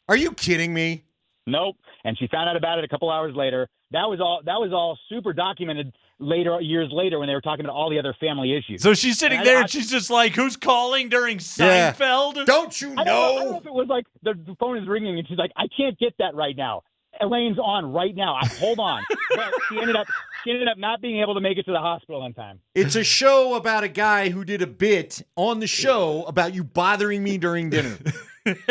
Are you kidding me? Nope. And she found out about it a couple hours later. That was all super documented years later when they were talking about all the other family issues. So she's sitting there and she's just like, who's calling during Seinfeld? Yeah. Don't you know? I don't know if it was like the phone is ringing and she's like, I can't get that right now. Elaine's on right now. Hold on. But she ended up not being able to make it to the hospital in time. It's a show about a guy who did a bit on the show about you bothering me during dinner. Remember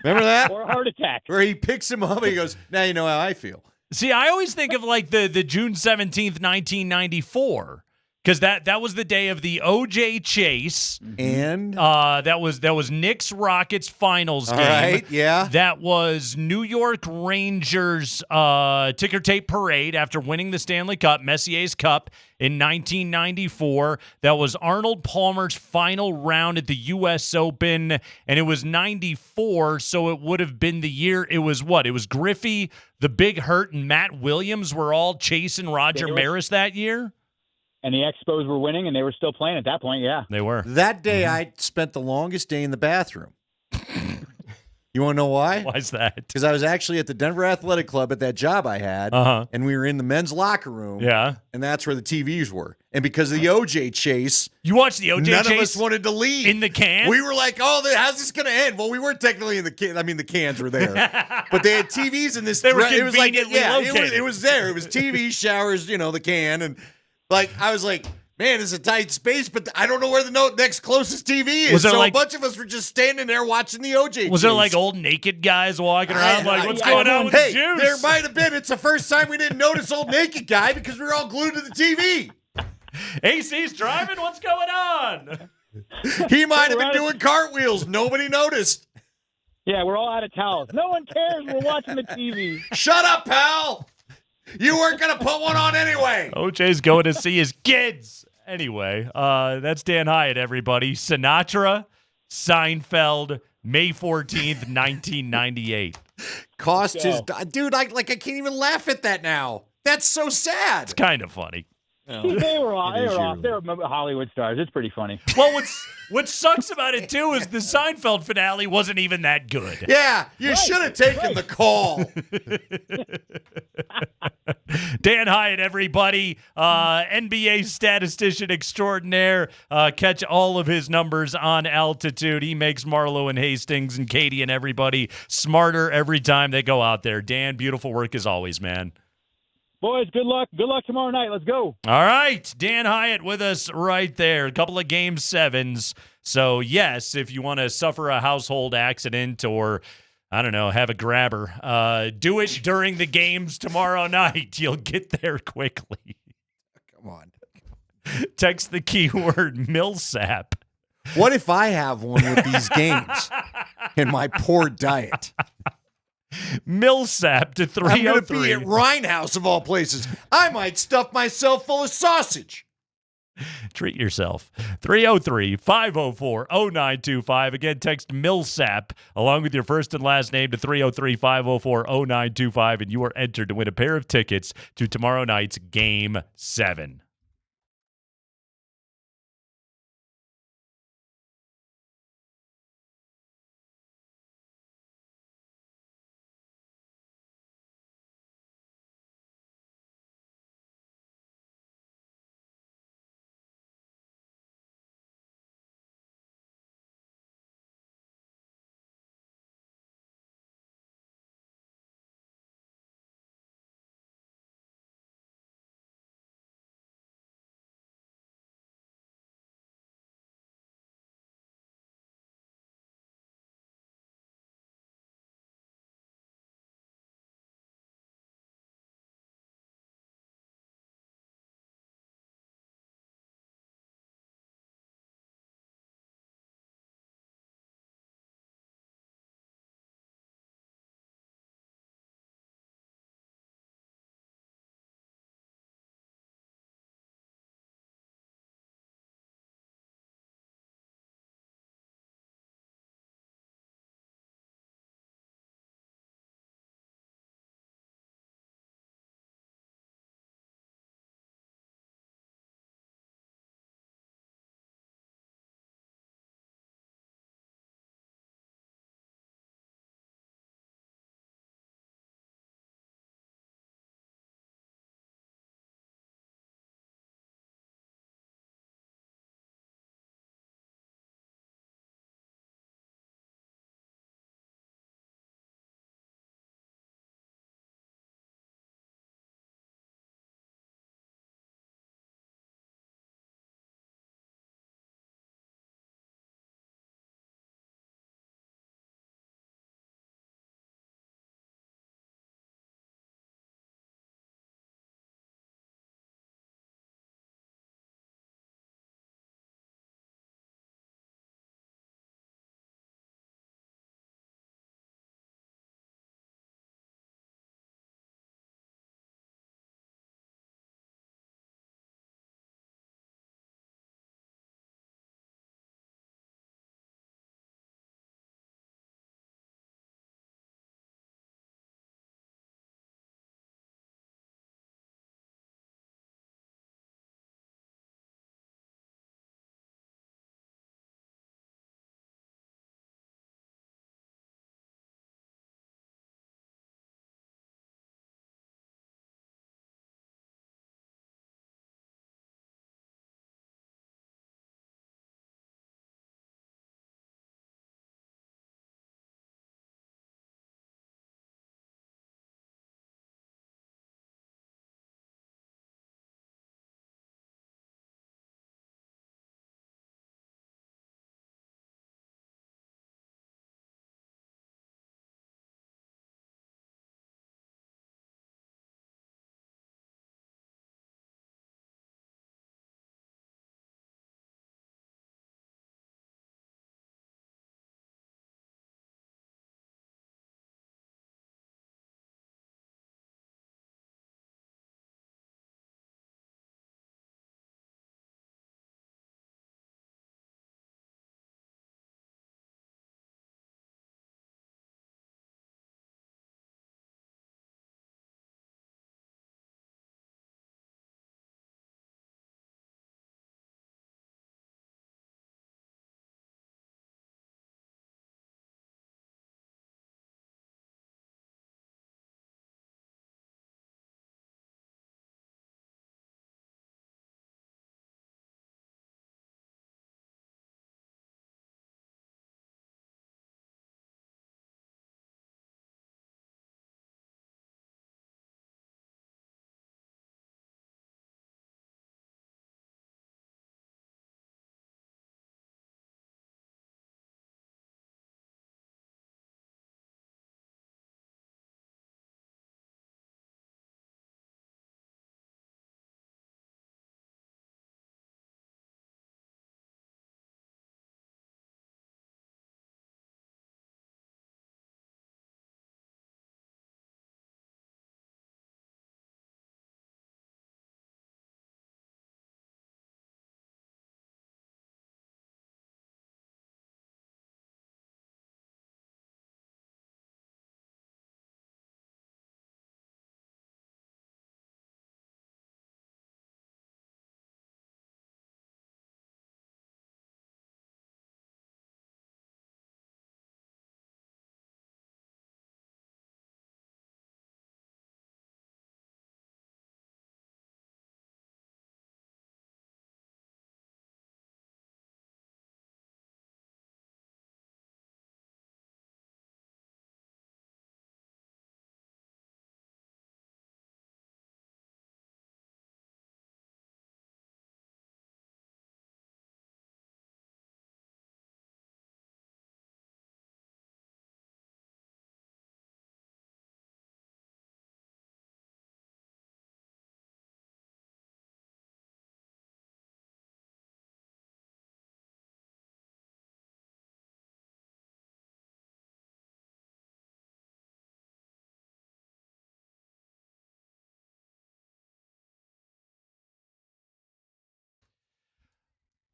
that? Or a heart attack. Where he picks him up and he goes, now you know how I feel. See, I always think of like the June 17th, 1994. Because that was the day of the O.J. chase, and that was Knicks Rockets finals game. Right, yeah. That was New York Rangers ticker tape parade after winning the Stanley Cup, Messier's Cup in 1994. That was Arnold Palmer's final round at the U.S. Open, and it was 94. So it would have been the year. It was what? It was Griffey, the Big Hurt, and Matt Williams were all chasing Roger Maris that year. And the Expos were winning, and they were still playing at that point, yeah. They were. That day, I spent the longest day in the bathroom. You want to know why? Why's that? Because I was actually at the Denver Athletic Club at that job I had, and we were in the men's locker room, and that's where the TVs were. And because of the OJ chase, you watched the OJ chase? None of us wanted to leave. In the can? We were like, how's this going to end? Well, we weren't technically in the can. I mean, the cans were there. But they had TVs in this. They were it was like, located. it was there. It was TV, showers, the can, and I was like, man, it's a tight space, but I don't know where the next closest TV is. So a bunch of us were just standing there watching the OJ. Was there like old naked guys walking around what's going on with the juice? There might have been. It's the first time we didn't notice old naked guy because we were all glued to the TV. AC's driving? What's going on? He might have been doing cartwheels. Nobody noticed. Yeah, we're all out of towels. No one cares. We're watching the TV. Shut up, pal. You weren't going to put one on anyway. OJ's going to see his kids. Anyway, that's Dan Hyatt, everybody. Sinatra, Seinfeld, May 14th, 1998. Cost his... Dude, I can't even laugh at that now. That's so sad. It's kind of funny. They were off. They were Hollywood stars. It's pretty funny. Well, what sucks about it, too, is the Seinfeld finale wasn't even that good. Yeah, you should have taken the call. Dan Hyatt, everybody, NBA statistician extraordinaire. Catch all of his numbers on Altitude. He makes Marlo and Hastings and Katie and everybody smarter every time they go out there. Dan, beautiful work as always, man. Boys, good luck. Good luck tomorrow night. Let's go. All right. Dan Hyatt with us right there. A couple of Game 7s. So, yes, if you want to suffer a household accident or, I don't know, have a grabber, do it during the games tomorrow night. You'll get there quickly. Come on. Text the keyword Millsap What if I have one with these games and my poor diet? Millsap to 303. I'm going to be at Rhinehouse of all places. I might stuff myself full of sausage. Treat yourself. 303-504-0925. Again, text Millsap along with your first and last name to 303-504-0925, and you are entered to win a pair of tickets to tomorrow night's Game 7.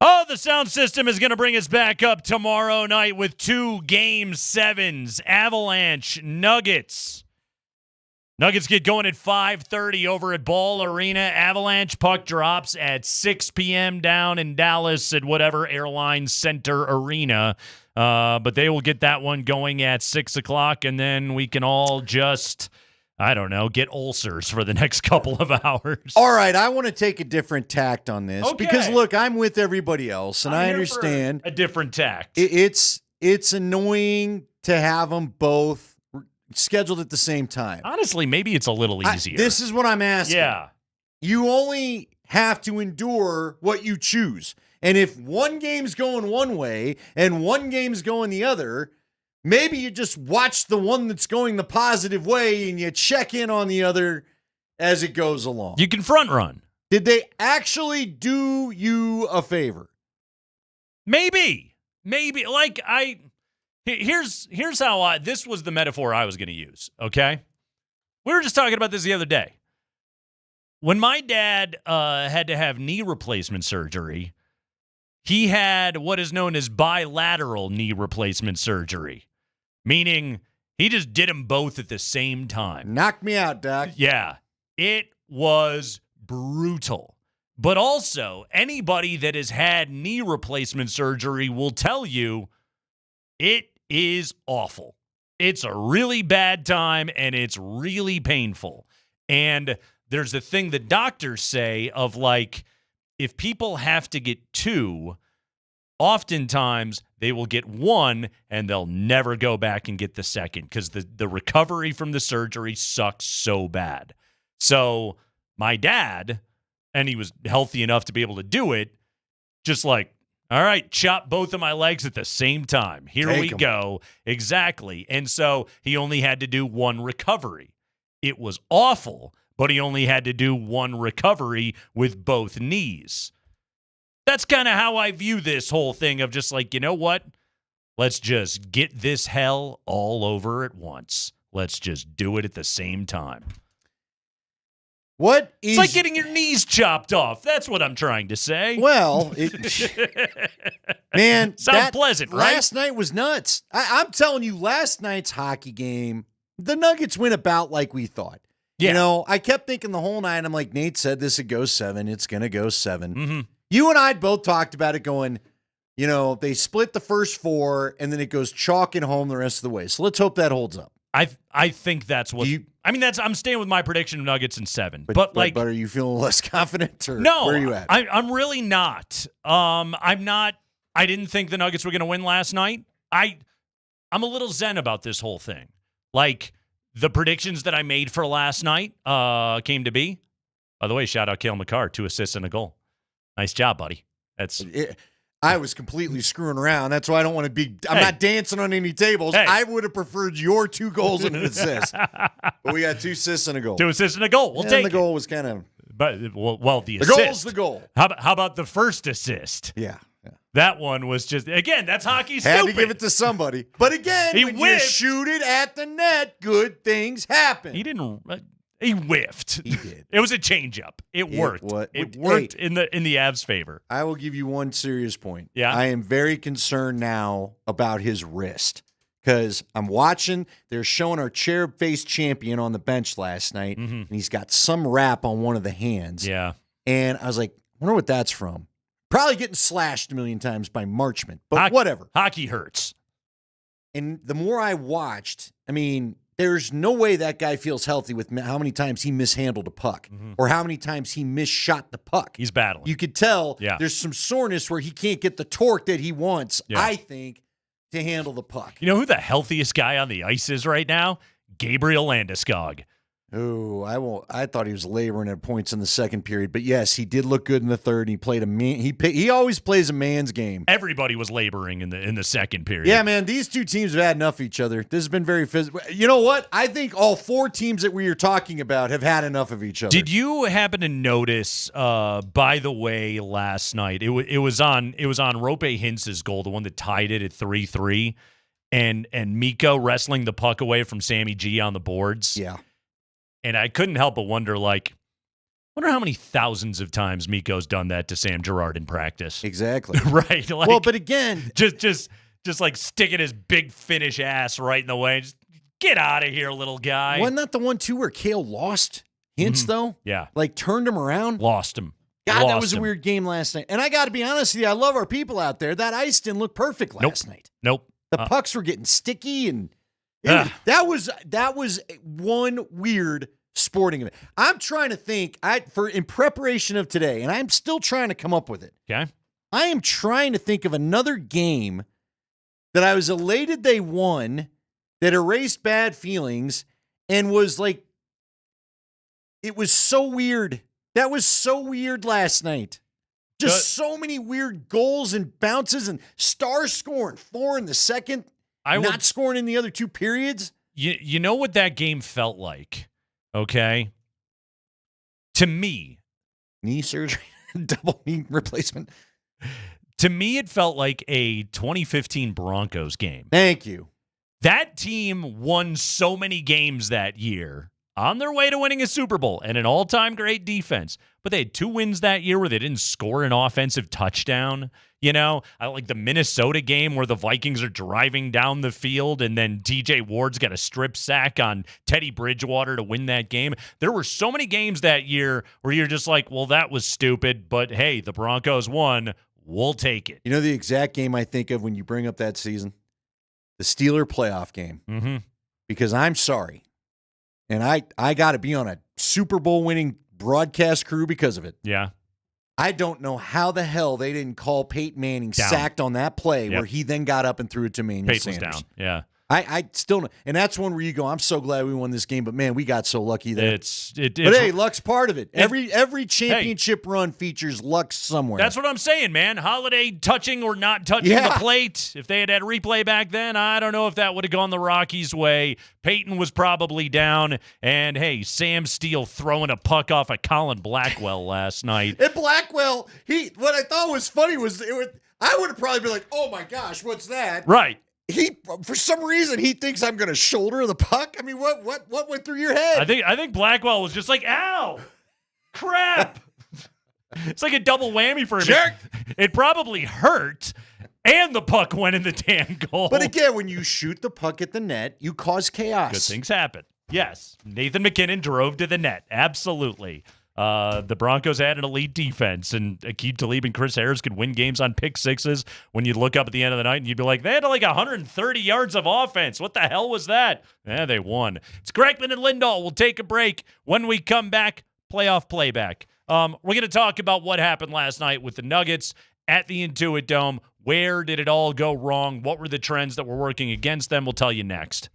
Oh, the sound system is going to bring us back up tomorrow night with 2 Game 7s. Avalanche, Nuggets. Nuggets get going at 5:30 over at Ball Arena. Avalanche puck drops at 6 p.m. down in Dallas at whatever Airlines Center Arena. But they will get that one going at 6 o'clock, and then we can all just, I don't know, get ulcers for the next couple of hours. All right, I want to take a different tact on this Okay. because, look, I'm with everybody else, and I'm I here for understand a different tact. It's annoying to have them both scheduled at the same time. Honestly, maybe it's a little easier. This is what I'm asking. Yeah. You only have to endure what you choose. And if one game's going one way and one game's going the other, maybe you just watch the one that's going the positive way and you check in on the other as it goes along. You can front run. Did they actually do you a favor? Maybe. Like, here's how this was the metaphor I was going to use, okay? We were just talking about this the other day. When my dad had to have knee replacement surgery, he had what is known as bilateral knee replacement surgery, meaning he just did them both at the same time. Knock me out, Doc. Yeah, it was brutal. But also, anybody that has had knee replacement surgery will tell you it is awful. It's a really bad time, and it's really painful. And there's a thing that doctors say of, like, if people have to get 2, oftentimes they will get 1 and they'll never go back and get the second because the recovery from the surgery sucks so bad. So my dad, and he was healthy enough to be able to do it, just like, all right, chop both of my legs at the same time. Here we go. Exactly. And so he only had to do 1 recovery. It was awful, but he only had to do 1 recovery with both knees. That's kind of how I view this whole thing of just like, you know what? Let's just get this hell all over at once. Let's just do it at the same time. It's like getting your knees chopped off. That's what I'm trying to say. Well, man, sounds pleasant, right? Last night was nuts. I'm telling you, last night's hockey game, the Nuggets went about like we thought. Yeah. You know, I kept thinking the whole night, I'm like, Nate said this would go 7. It's going to go 7. Mm-hmm. You and I both talked about it going, you know, they split the first 4, and then it goes chalk and home the rest of the way. So let's hope that holds up. I think that's what I'm staying with my prediction of Nuggets in 7. But are you feeling less confident or no, where are you at? I'm really not. I'm not. I didn't think the Nuggets were going to win last night. I'm a little zen about this whole thing. Like the predictions that I made for last night came to be. By the way, shout out Cale Makar, 2 assists and a goal. Nice job, buddy. I was completely screwing around. That's why I don't want to be. I'm not dancing on any tables. I would have preferred your 2 goals and an assist. But we got 2 assists and a goal. 2 assists and a goal. We'll take the goal was kind of. But the assist. Goal's the goal. How about the first assist? Yeah. That one was just, again, that's hockey Had stupid. to give it to somebody. But again, when you shoot it at the net, good things happen. He didn't. He whiffed. He did. It was a changeup. It worked. It worked in the Avs' favor. I will give you one serious point. Yeah. I am very concerned now about his wrist because I'm watching. They're showing our cherub-faced champion on the bench last night, and he's got some wrap on one of the hands. Yeah. And I was like, I wonder what that's from. Probably getting slashed a million times by Marchment, but whatever. Hockey hurts. And the more I watched, I mean, there's no way that guy feels healthy with how many times he mishandled a puck or how many times he misshot the puck. He's battling. You could tell there's some soreness where he can't get the torque that he wants, I think, to handle the puck. You know who the healthiest guy on the ice is right now? Gabriel Landeskog. Oh, I thought he was laboring at points in the second period, but yes, he did look good in the third. He played he always plays a man's game. Everybody was laboring in the second period. Yeah, man, these 2 teams have had enough of each other. This has been very physical. You know what? I think all 4 teams that we are talking about have had enough of each other. Did you happen to notice? By the way, last night it was on Rope Hintz's goal, the one that tied it at 3-3, and Mikko wrestling the puck away from Sammy G on the boards. Yeah. And I couldn't help but wonder, like, Wonder how many thousands of times Miko's done that to Sam Girard in practice. Exactly. Right. Like, well, but again, just like sticking his big Finnish ass right in the way. Just get out of here, little guy. wasn't that the one too where Kale lost Hintz though? Yeah. Like turned him around. Lost him. God, that was a weird game last night. And I got to be honest with you, I love our people out there. That ice didn't look perfect last night. Nope. The pucks were getting sticky, and that was one weird sporting event. I'm trying to think in preparation of today, and I'm still trying to come up with it. Okay. I am trying to think of another game that I was elated they won, that erased bad feelings, and was like, it was so weird. That was so weird last night. Just so many weird goals and bounces, and Stars scoring 4 in the second, not scoring in the other 2 periods. You know what that game felt like, okay? To me. Knee surgery, double knee replacement. To me, it felt like a 2015 Broncos game. Thank you. That team won so many games that year on their way to winning a Super Bowl and an all-time great defense. But they had 2 wins that year where they didn't score an offensive touchdown. You know, I like the Minnesota game where the Vikings are driving down the field and then TJ Ward's got a strip sack on Teddy Bridgewater to win that game. There were so many games that year where you're just like, well, that was stupid, but hey, the Broncos won. We'll take it. You know the exact game I think of when you bring up that season? The Steeler playoff game. Mm-hmm. Because I'm sorry. And I got to be on a Super Bowl winning broadcast crew because of it. Yeah. I don't know how the hell they didn't call Peyton Manning down. sacked on that play where he then got up and threw it to Emmanuel Peyton was Sanders. down. Yeah. I still know. And that's one where you go, I'm so glad we won this game, but man, we got so lucky there. But hey, luck's part of it. Every championship run features luck somewhere. That's what I'm saying, man. Holiday touching or not touching the plate. If they had had replay back then, I don't know if that would have gone the Rockies' way. Peyton was probably down. And, hey, Sam Steele throwing a puck off of Colin Blackwell last night. And Blackwell, what I thought was funny was I would have probably been like, oh, my gosh, what's that? Right. He, for some reason, he thinks I'm going to shoulder the puck. I mean, what went through your head? I think Blackwell was just like, ow, crap. It's like a double whammy for him. Jerk. It probably hurt, and the puck went in the damn goal. But again, when you shoot the puck at the net, you cause chaos. Good things happen. Yes, Nathan McKinnon drove to the net. Absolutely. The Broncos had an elite defense, and Aqib Talib and Chris Harris could win games on pick sixes when you'd look up at the end of the night and you'd be like, they had like 130 yards of offense. What the hell was that? Yeah, they won. It's Kreckman and Lindahl. We'll take a break. When we come back, playoff playback. We're going to talk about what happened last night with the Nuggets at the Intuit Dome. Where did it all go wrong? What were the trends that were working against them? We'll tell you next.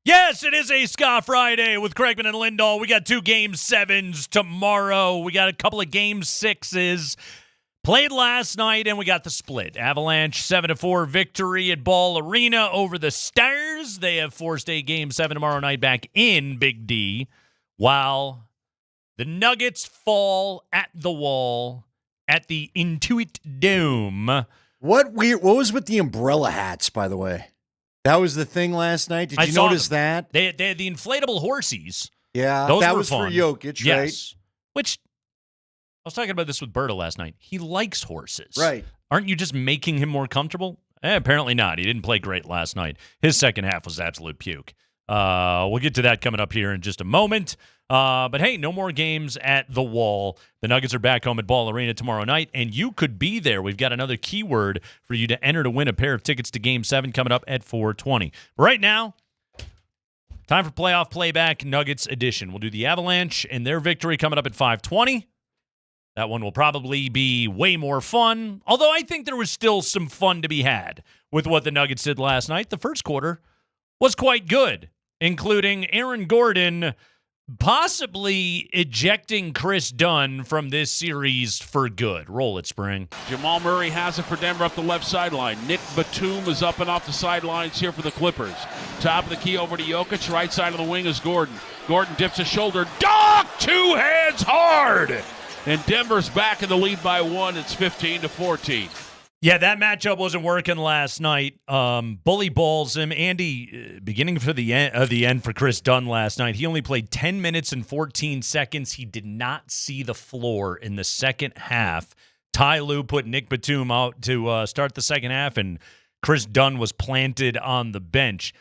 Yes, it is a Ska Friday with Kreckman and Lindahl. We got 2 Game 7s tomorrow. We got a couple of Game 6s played last night, and we got the split. Avalanche 7-4 victory at Ball Arena over the Stars. They have forced a Game 7 tomorrow night back in Big D, while the Nuggets fall at the wall at the Intuit Dome. What was with the umbrella hats, by the way? That was the thing last night. Did you notice that? They had the inflatable horsies. Yeah, those that were was fun. for Jokic, yes. right? Which, I was talking about this with Berta last night. He likes horses. Right. Aren't you just making him more comfortable? Apparently not. He didn't play great last night. His second half was absolute puke. We'll get to that coming up here in just a moment. But hey, no more games at the Wall. The Nuggets are back home at Ball Arena tomorrow night, and you could be there. We've got another keyword for you to enter to win a pair of tickets to Game 7 coming up at 4:20. Right now, time for Playoff Playback Nuggets edition. We'll do the Avalanche and their victory coming up at 5:20. That one will probably be way more fun, although I think there was still some fun to be had with what the Nuggets did last night. The first quarter was quite good, including Aaron Gordon possibly ejecting Chris Dunn from this series for good. Roll it, Spring. Jamal Murray has it for Denver up the left sideline. Nick Batum is up and off the sidelines here for the Clippers. Top of the key over to Jokic. Right side of the wing is Gordon. Gordon dips his shoulder. Dog! 2 hands hard! And Denver's back in the lead by 1. It's 15-14. Yeah, that matchup wasn't working last night. Bully balls him. Andy, beginning for the end for Chris Dunn last night, he only played 10 minutes and 14 seconds. He did not see the floor in the second half. Ty Lue put Nick Batum out to start the second half, and Chris Dunn was planted on the bench.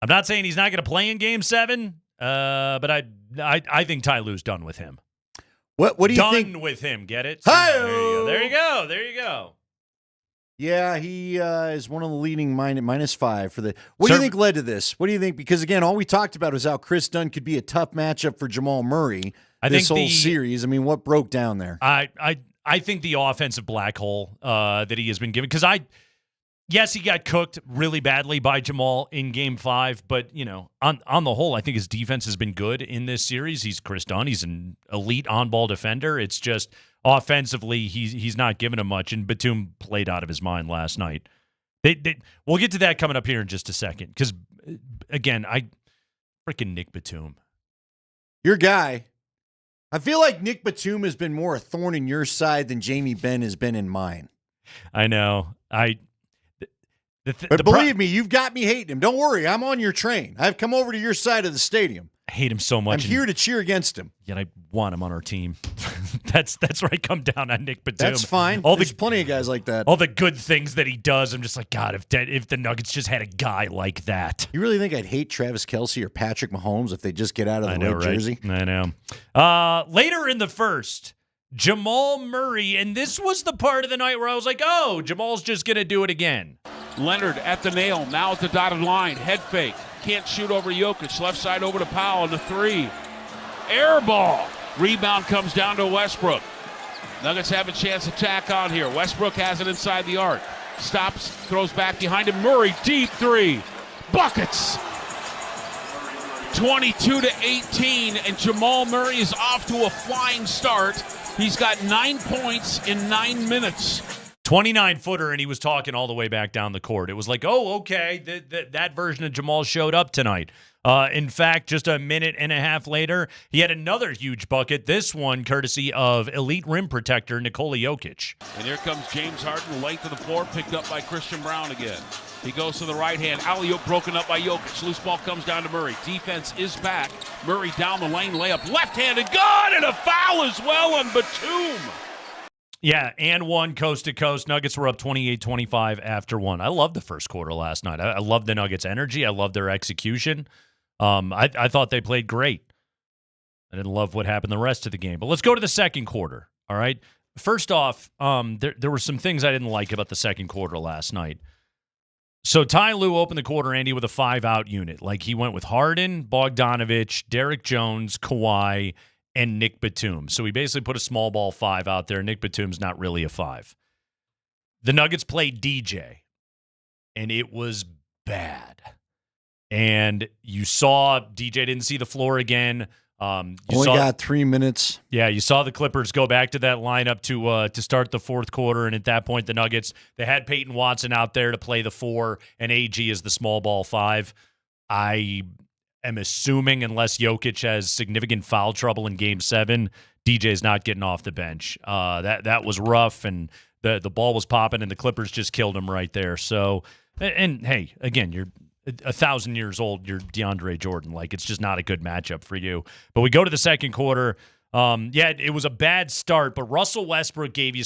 I'm not saying he's not going to play in Game 7, but I think Ty Lue's done with him. What do you think? Done with him, get it? Hi-oh! There you go. There you go. Yeah, he is one of the leading -5 for the. What do you think led to this? What do you think? Because again, all we talked about was how Chris Dunn could be a tough matchup for Jamal Murray this whole series. I mean, what broke down there? I think the offensive black hole that he has been given, because yes, he got cooked really badly by Jamal in Game 5, but on the whole, I think his defense has been good in this series. He's Chris Dunn. He's an elite on-ball defender. It's just offensively, he's not giving him much, and Batum played out of his mind last night. We'll get to that coming up here in just a second, because, again, freaking Nick Batum. Your guy. I feel like Nick Batum has been more a thorn in your side than Jamie Benn has been in mine. I know. But believe me, you've got me hating him. Don't worry, I'm on your train. I've come over to your side of the stadium. I hate him so much. I'm here to cheer against him. Yet I want him on our team. That's where I come down on Nick Batum. That's fine. There's plenty of guys like that. All the good things that he does, I'm just like, God, if the Nuggets just had a guy like that. You really think I'd hate Travis Kelce or Patrick Mahomes if they just get out of the red jersey? I know. Later in the first, Jamal Murray, and this was the part of the night where I was like, oh, Jamal's just going to do it again. Leonard at the nail, now at the dotted line. Head fake. Can't shoot over Jokic. Left side over to Powell, and the 3. Air ball. Rebound comes down to Westbrook. Nuggets have a chance to tack on here. Westbrook has it inside the arc. Stops, throws back behind him. Murray, deep 3. Buckets. 22-18, and Jamal Murray is off to a flying start. He's got 9 points in 9 minutes. 29-footer, and he was talking all the way back down the court. It was like, oh, okay, that version of Jamal showed up tonight. In fact, just a minute and a half later, he had another huge bucket, this one courtesy of elite rim protector Nikola Jokic. And here comes James Harden, length of the floor, picked up by Christian Brown again. He goes to the right hand. Alley-oop broken up by Jokic. Loose ball comes down to Murray. Defense is back. Murray down the lane, layup, left-handed, good, and a foul as well on Batum. Yeah, and one coast to coast. Nuggets were up 28-25 after one. I loved the first quarter last night. I loved the Nuggets' energy. I loved their execution. I thought they played great. I didn't love what happened the rest of the game. But let's go to the second quarter, all right? First off, there were some things I didn't like about the second quarter last night. So Ty Lue opened the quarter, Andy, with a 5-out unit. Like, he went with Harden, Bogdanovich, Derek Jones, Kawhi, and Nick Batum. So he basically put a small ball 5 out there. Nick Batum's not really a 5. The Nuggets played DJ, and it was bad. And you saw DJ didn't see the floor again. Only got 3 minutes. Yeah, you saw the Clippers go back to that lineup to start the fourth quarter, and at that point, the Nuggets, they had Peyton Watson out there to play the 4, and AG is the small ball 5. I am assuming, unless Jokic has significant foul trouble in Game 7, DJ's not getting off the bench. That was rough, and the ball was popping, and the Clippers just killed him right there. So, and hey, again, you're 1,000 years old, you're DeAndre Jordan. Like, it's just not a good matchup for you. But we go to the second quarter. It was a bad start, but Russell Westbrook gave you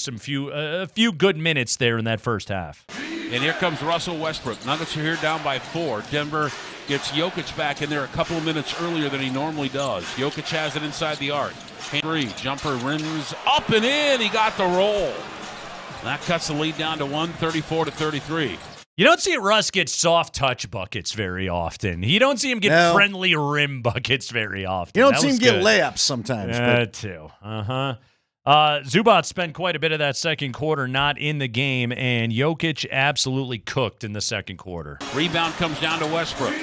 a few good minutes there in that first half. And here comes Russell Westbrook. Nuggets are here down by 4. Denver gets Jokic back in there a couple of minutes earlier than he normally does. Jokic has it inside the arc. Henry, jumper rims up and in. He got the roll. That cuts the lead down to 1, 34-33. You don't see Russ get soft touch buckets very often. You don't see him get friendly rim buckets very often. You don't see him get layups sometimes. That too. Zubac spent quite a bit of that second quarter not in the game, and Jokic absolutely cooked in the second quarter. Rebound comes down to Westbrook.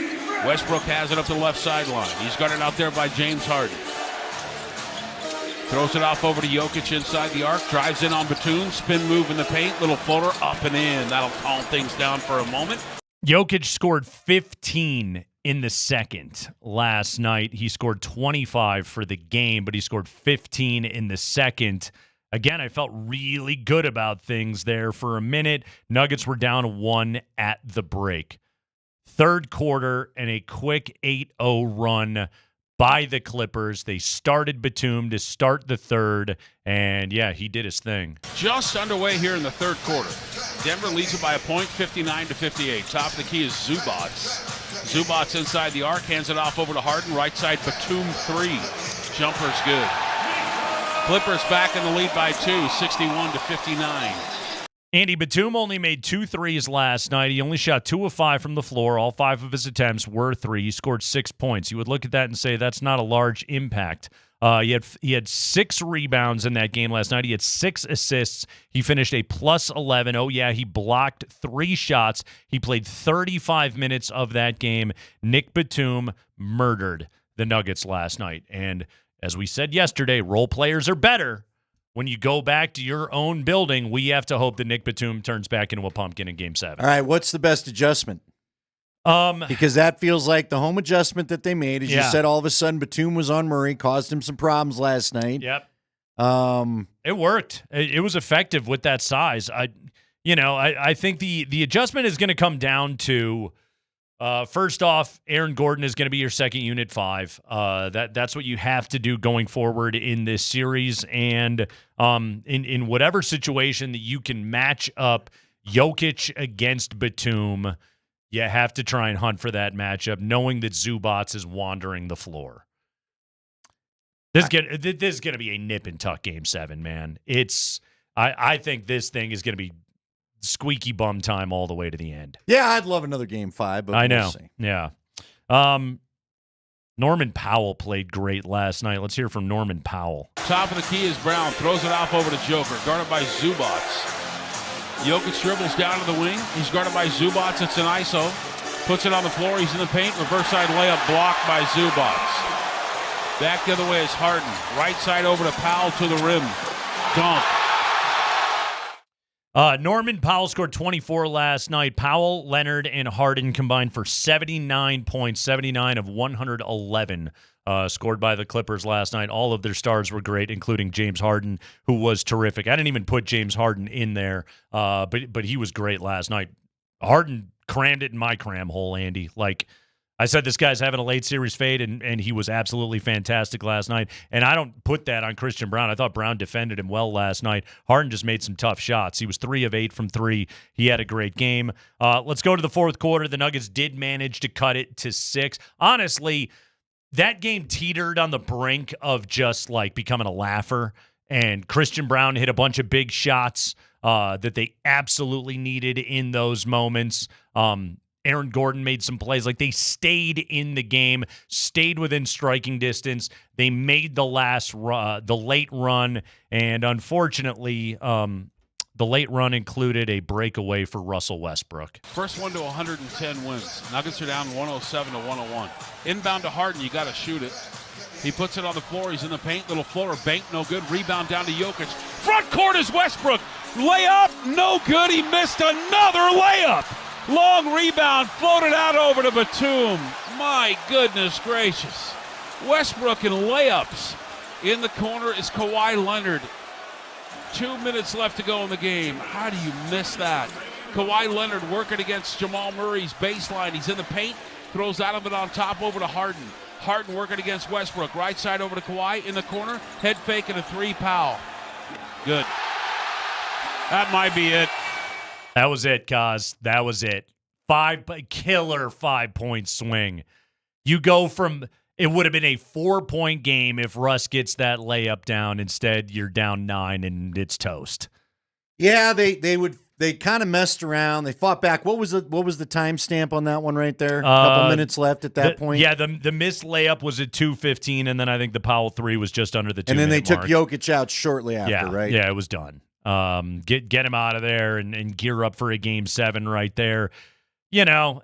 Westbrook has it up the left sideline. He's got it out there by James Harden. Throws it off over to Jokic inside the arc. Drives in on Batum. Spin move in the paint. Little floater up and in. That'll calm things down for a moment. Jokic scored 15 in the second last night. He scored 25 for the game, but he scored 15 in the second. Again, I felt really good about things there for a minute. Nuggets were down 1 at the break. Third quarter and a quick 8-0 run by the Clippers. They started Batum to start the third, and yeah, he did his thing. Just underway here in the third quarter. Denver leads it by a point, 59-58. Top of the key is Zubac. Zubac inside the arc, hands it off over to Harden. Right side, Batum 3. Jumper's good. Clippers back in the lead by 2, 61-59. Andy, Batum only made 2 threes last night. He only shot 2 of 5 from the floor. All 5 of his attempts were 3. He scored 6 points. You would look at that and say that's not a large impact. He had 6 rebounds in that game last night. He had 6 assists. He finished a plus 11. Oh, yeah, he blocked 3 shots. He played 35 minutes of that game. Nick Batum murdered the Nuggets last night. And as we said yesterday, role players are better. When you go back to your own building, we have to hope that Nick Batum turns back into a pumpkin in Game 7. All right, what's the best adjustment? Because that feels like the home adjustment that they made. As you said, all of a sudden Batum was on Murray, caused him some problems last night. Yep. It worked. It was effective with that size. I think the adjustment is going to come down to, first off, Aaron Gordon is going to be your second unit 5. That's what you have to do going forward in this series. And in whatever situation that you can match up Jokic against Batum, you have to try and hunt for that matchup, knowing that Zubac is wandering the floor. This is going to be a nip and tuck Game 7, man. I think this thing is going to be squeaky bum time all the way to the end. Yeah, I'd love another Game 5, but I know. We'll see. Yeah. Norman Powell played great last night. Let's hear from Norman Powell. Top of the key is Brown. Throws it off over to Joker. Guarded by Zubac. Jokic dribbles down to the wing. He's guarded by Zubac. It's an ISO. Puts it on the floor. He's in the paint. Reverse side layup blocked by Zubac. Back the other way is Harden. Right side over to Powell to the rim. Dunk. Norman Powell scored 24 last night. Powell, Leonard, and Harden combined for 79 points, 79 of 111 scored by the Clippers last night. All of their stars were great, including James Harden, who was terrific. I didn't even put James Harden in there, but he was great last night. Harden crammed it in my cram hole, Andy. Like I said, this guy's having a late series fade, and he was absolutely fantastic last night. And I don't put that on Christian Brown. I thought Brown defended him well last night. Harden just made some tough shots. He was 3 of 8 from 3. He had a great game. Let's go to the fourth quarter. The Nuggets did manage to cut it to 6. Honestly, that game teetered on the brink of just like becoming a laugher. And Christian Brown hit a bunch of big shots that they absolutely needed in those moments. Aaron Gordon made some plays. Like, they stayed in the game, stayed within striking distance. They made the late run, and unfortunately, The late run included a breakaway for Russell Westbrook. First one to 110 wins. Nuggets are down 107 to 101. Inbound to Harden, you got to shoot it. He puts it on the floor. He's in the paint. Little floater, bank, no good. Rebound down to Jokic. Front court is Westbrook. Layup, no good. He missed another layup. Long rebound, floated out over to Batum. My goodness gracious. Westbrook in layups. In the corner is Kawhi Leonard. 2 minutes left to go in the game. How do you miss that? Kawhi Leonard working against Jamal Murray's baseline. He's in the paint, throws out of it on top over to Harden. Harden working against Westbrook. Right side over to Kawhi in the corner. Head fake and a three. Powell. Good. That might be it. That was it, Kaz. That was it. Killer 5-point swing. You go from, it would have been a 4-point game if Russ gets that layup down. Instead, you're down 9 and it's toast. Yeah, they kind of messed around. They fought back. What was the timestamp on that one right there? A couple minutes left at that point. Yeah, the missed layup was at 2:15, and then I think the Powell 3 was just under the 2 And then they minute took mark. Jokic out shortly after, right? Yeah, it was done. Get him out of there and gear up for a Game 7 right there. You know,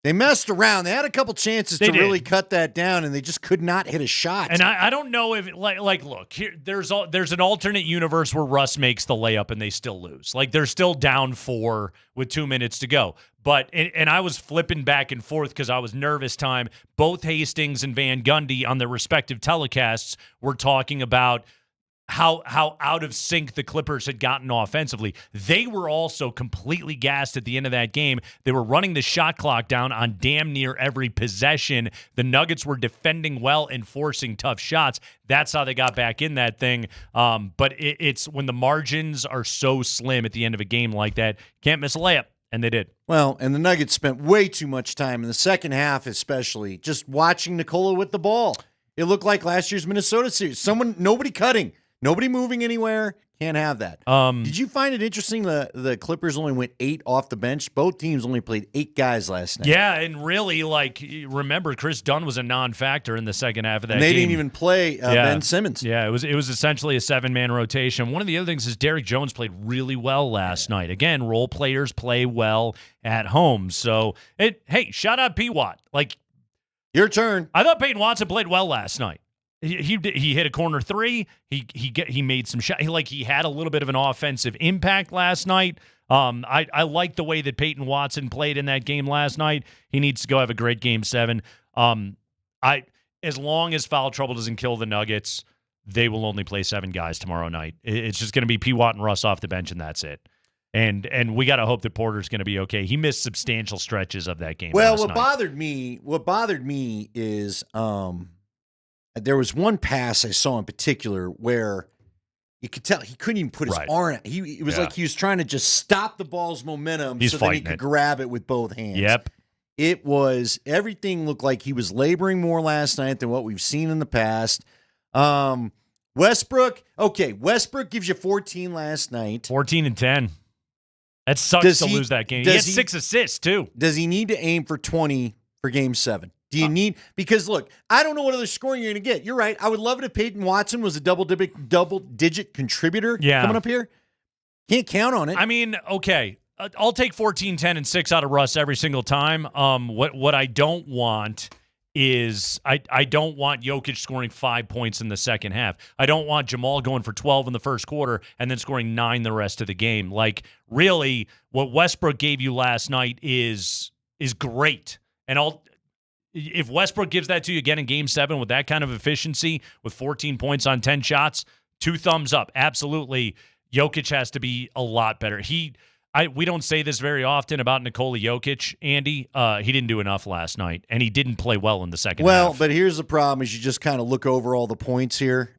they messed around. They had a couple chances to really cut that down, and they just could not hit a shot. And I don't know if look here. There's an alternate universe where Russ makes the layup and they still lose. Like they're still down 4 with 2 minutes to go. But and I was flipping back and forth because I was nervous. Time both Hastings and Van Gundy on their respective telecasts were talking about how out of sync the Clippers had gotten offensively. They were also completely gassed at the end of that game. They were running the shot clock down on damn near every possession. The Nuggets were defending well and forcing tough shots. That's how they got back in that thing. But it's when the margins are so slim at the end of a game like that, can't miss a layup. And they did. Well, and the Nuggets spent way too much time in the second half, especially just watching Nikola with the ball. It looked like last year's Minnesota series. Nobody cutting. Nobody moving anywhere. Can't have that. Did you find it interesting the Clippers only went 8 off the bench? Both teams only played 8 guys last night. Yeah, and really, remember, Chris Dunn was a non-factor in the second half of that game. And they didn't even play Ben Simmons. Yeah, it was essentially a 7-man rotation. One of the other things is Derrick Jones played really well last night. Again, role players play well at home. So, hey, shout out P-Watt. Your turn. I thought Peyton Watson played well last night. He hit a corner 3. He made some shot. He had a little bit of an offensive impact last night. I like the way that Peyton Watson played in that game last night. He needs to go have a great Game 7. As long as foul trouble doesn't kill the Nuggets, they will only play 7 guys tomorrow night. It's just going to be P. Watt and Russ off the bench, and that's it. And we got to hope that Porter's going to be okay. He missed substantial stretches of that game. Well, what bothered me is there was one pass I saw in particular where you could tell he couldn't even put his arm out. It was like he was trying to just stop the ball's momentum so that he could grab it with both hands. Yep. Everything looked like he was laboring more last night than what we've seen in the past. Westbrook gives you 14 last night. 14 and 10. That sucks to lose that game. He had 6 assists, too. Does he need to aim for 20 for Game 7? Do you need – because, look, I don't know what other scoring you're going to get. You're right. I would love it if Peyton Watson was a double-digit contributor coming up here. Can't count on it. I mean, okay, I'll take 14, 10, and 6 out of Russ every single time. What I don't want is I don't want Jokic scoring 5 points in the second half. I don't want Jamal going for 12 in the first quarter and then scoring 9 the rest of the game. Really, what Westbrook gave you last night is great. And if Westbrook gives that to you again in Game 7 with that kind of efficiency, with 14 points on 10 shots, 2 thumbs up. Absolutely, Jokic has to be a lot better. We don't say this very often about Nikola Jokic, Andy. He didn't do enough last night, and he didn't play well in the second half. Well, but here's the problem is you just kind of look over all the points here.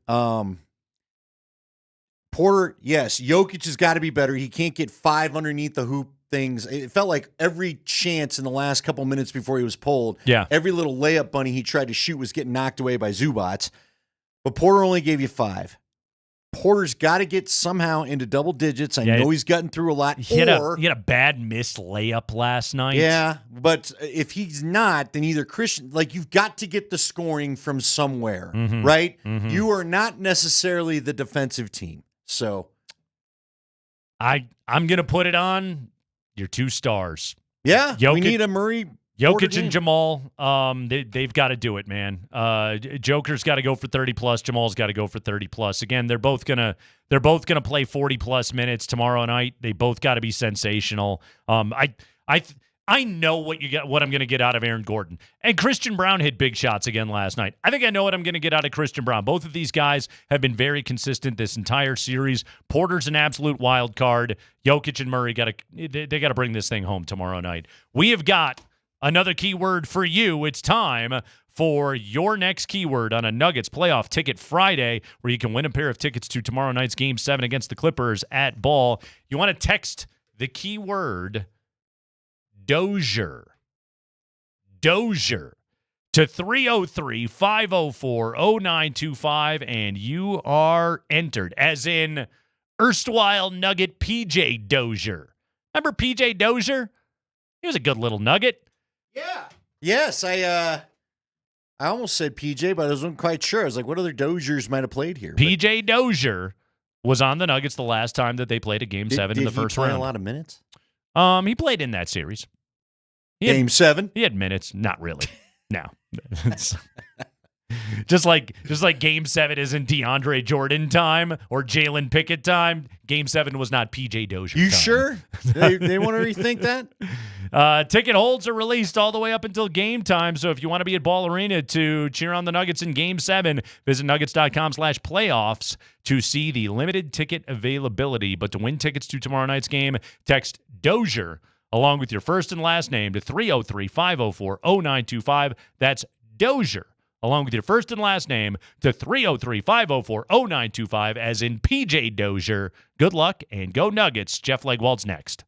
Porter, yes, Jokic has got to be better. He can't get 5 underneath the hoop things. It felt like every chance in the last couple minutes before he was pulled, every little layup bunny he tried to shoot was getting knocked away by Zubats. But Porter only gave you 5. Porter's got to get somehow into double digits. I know he's gotten through a lot. He had a bad missed layup last night. Yeah, but if he's not, then either Christian, you've got to get the scoring from somewhere, right? Mm-hmm. You are not necessarily the defensive team. So I'm going to put it on your 2 stars. Yeah, Jokic, we need a Murray. Jokic and Jamal, they've got to do it, man. Joker's got to go for 30+. Jamal's got to go for 30+. Again, they're both gonna play 40+ minutes tomorrow night. They both got to be sensational. I know what I'm going to get out of Aaron Gordon. And Christian Brown hit big shots again last night. I think I know what I'm going to get out of Christian Brown. Both of these guys have been very consistent this entire series. Porter's an absolute wild card. Jokic and Murray got to bring this thing home tomorrow night. We have got another keyword for you. It's time for your next keyword on a Nuggets playoff ticket Friday, where you can win a pair of tickets to tomorrow night's Game 7 against the Clippers at Ball. You want to text the keyword Dozier to 303-504-0925, and you are entered, as in erstwhile Nugget PJ Dozier. Remember PJ Dozier? He was a good little Nugget. Yeah. Yes, I almost said PJ, but I wasn't quite sure. I was like, what other Doziers might have played here? PJ Dozier was on the Nuggets the last time that they played a Game 7 in the first round. Did he play a lot of minutes? He played in that series. Game 7? He had minutes. Not really. No. just like Game 7 isn't DeAndre Jordan time or Jalen Pickett time. Game 7 was not PJ Dozier You time. sure? They want to rethink that? Ticket holds are released all the way up until game time. So if you want to be at Ball Arena to cheer on the Nuggets in Game 7, visit nuggets.com/playoffs to see the limited ticket availability. But to win tickets to tomorrow night's game, text Dozier along with your first and last name to 303-504-0925. That's Dozier, along with your first and last name to 303-504-0925, as in PJ Dozier. Good luck and go Nuggets. Jeff Legwold's next.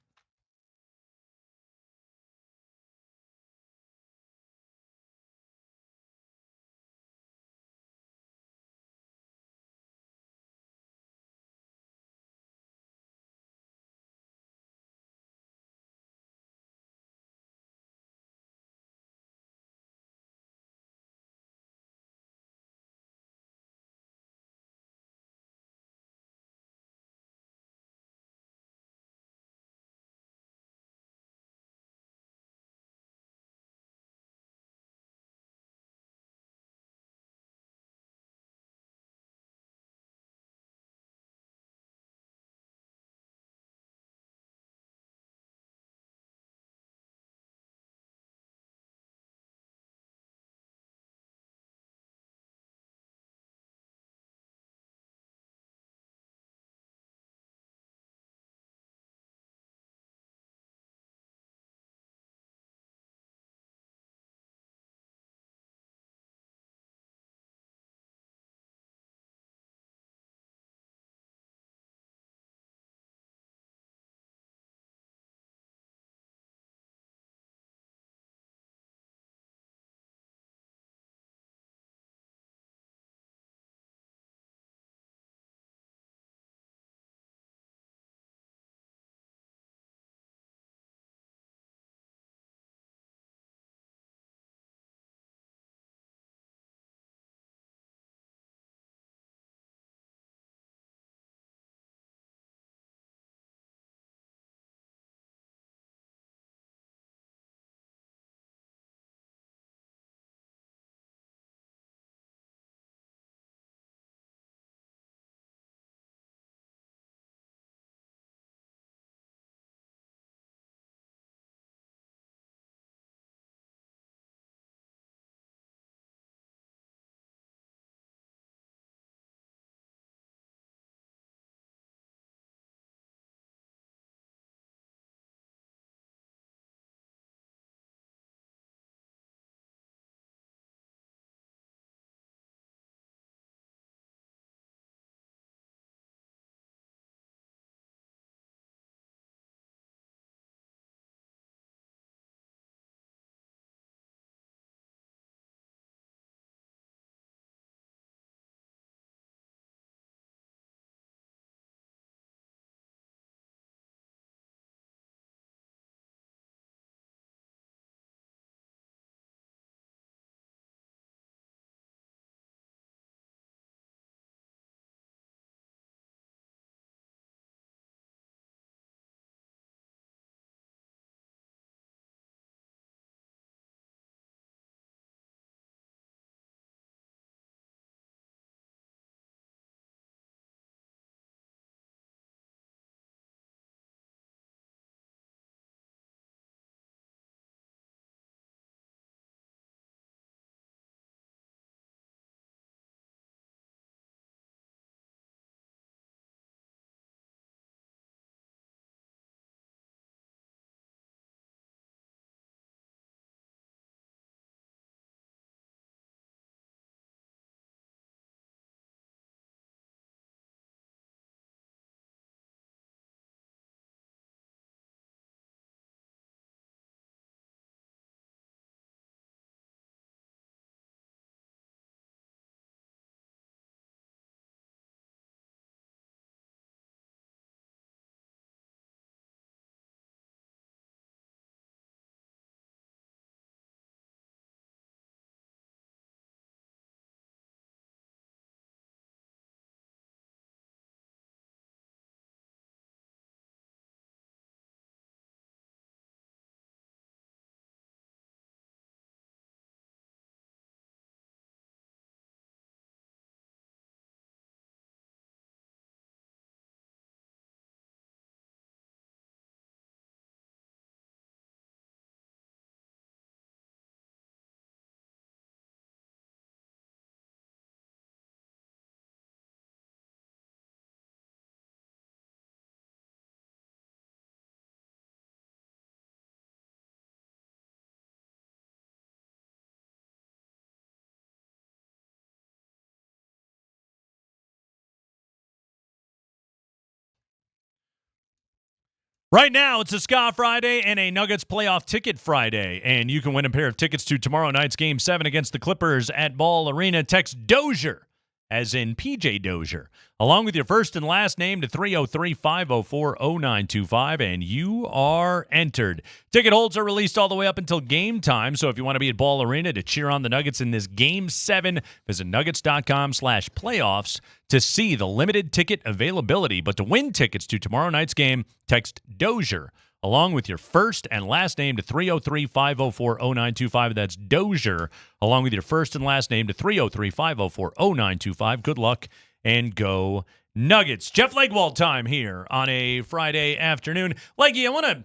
Right now, it's a Ska Friday and a Nuggets playoff ticket Friday, and you can win a pair of tickets to tomorrow night's Game 7 against the Clippers at Ball Arena. Text Dozier, as in PJ Dozier, along with your first and last name to 303-504-0925, and you are entered. Ticket holds are released all the way up until game time, so if you want to be at Ball Arena to cheer on the Nuggets in this Game 7, visit nuggets.com/playoffs to see the limited ticket availability. But to win tickets to tomorrow night's game, text Dozier along with your first and last name to 303-504-0925. That's Dozier, along with your first and last name to 303-504-0925. Good luck and go Nuggets. Jeff Legwold time here on a Friday afternoon. Leggy, I want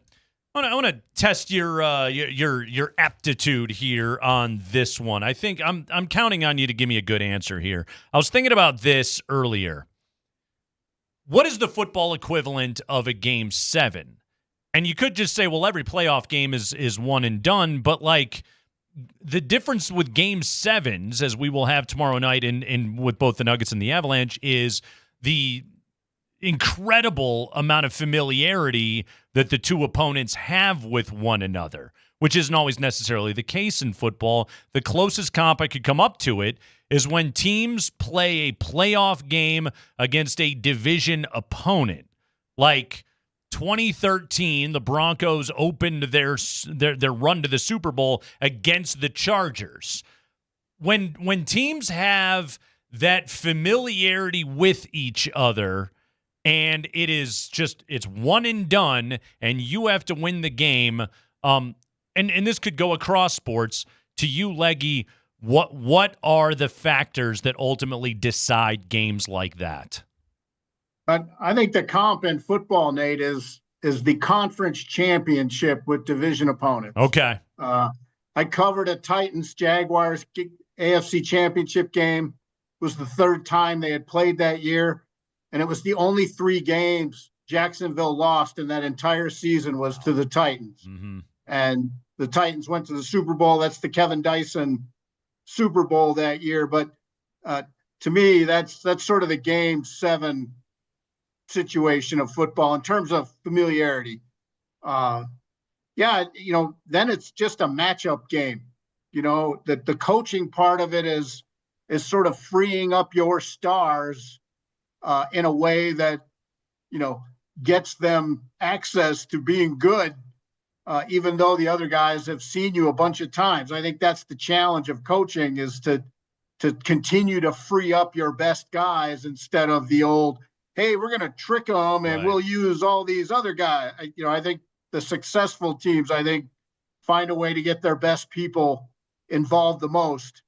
to test your aptitude here on this one. I think I'm counting on you to give me a good answer here. I was thinking about this earlier. What is the football equivalent of a Game 7? And you could just say, well, every playoff game is one and done, but like the difference with Game 7s, as we will have tomorrow night in with both the Nuggets and the Avalanche, is the incredible amount of familiarity that the two opponents have with one another, which isn't always necessarily the case in football. The closest comp I could come up to it is when teams play a playoff game against a division opponent. Like 2013, the Broncos opened their run to the Super Bowl against the Chargers. When teams have that familiarity with each other, and it's one and done, and you have to win the game. And this could go across sports. To you, Leggy, what are the factors that ultimately decide games like that? I think the comp in football, Nate, is the conference championship with division opponents. Okay. I covered a Titans-Jaguars AFC championship game. It was the third time they had played that year, and it was the only 3 games Jacksonville lost in that entire season was to the Titans. Mm-hmm. And the Titans went to the Super Bowl. That's the Kevin Dyson Super Bowl that year. But to me, that's sort of the Game 7 situation of football in terms of familiarity. Then it's just a matchup game. That the coaching part of it is sort of freeing up your stars in a way that, gets them access to being good, even though the other guys have seen you a bunch of times. I think that's the challenge of coaching, is to continue to free up your best guys instead of the old, hey, we're going to trick them and we'll use all these other guys. I think the successful teams, find a way to get their best people involved the most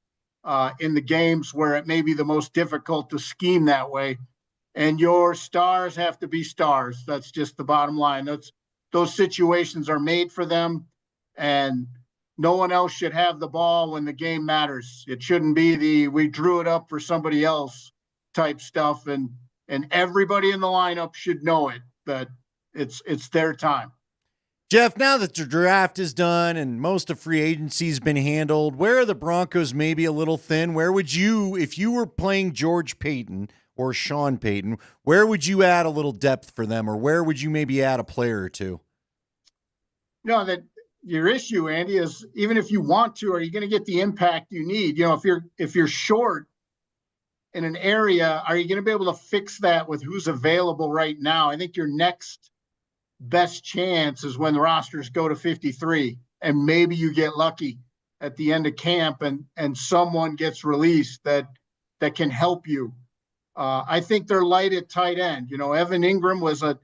in the games where it may be the most difficult to scheme that way. And your stars have to be stars. That's just the bottom line. Those situations are made for them, and no one else should have the ball when the game matters. It shouldn't be we drew it up for somebody else type stuff. And everybody in the lineup should know it, that it's their time. Jeff, now that the draft is done and most of free agency has been handled, where are the Broncos maybe a little thin? Where would you, if you were playing George Payton or Sean Payton, where would you add a little depth for them, or where would you maybe add a player or two? That your issue, Andy, is even if you want to, are you going to get the impact you need? If you're short in an area, are you going to be able to fix that with who's available right now? I think your next best chance is when the rosters go to 53, and maybe you get lucky at the end of camp and someone gets released that can help you. I think they're light at tight end. Evan Ingram was a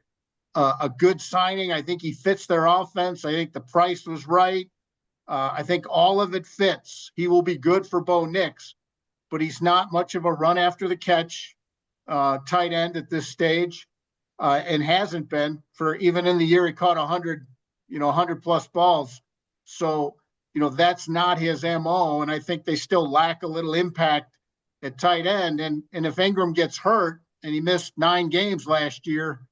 good signing. I think he fits their offense. I think the price was right. I think all of it fits. He will be good for Bo Nix, but he's not much of a run after the catch tight end at this stage, and hasn't been for even in the year he caught 100 plus balls. So, that's not his MO. And I think they still lack a little impact at tight end. And if Ingram gets hurt, and he missed 9 games last year,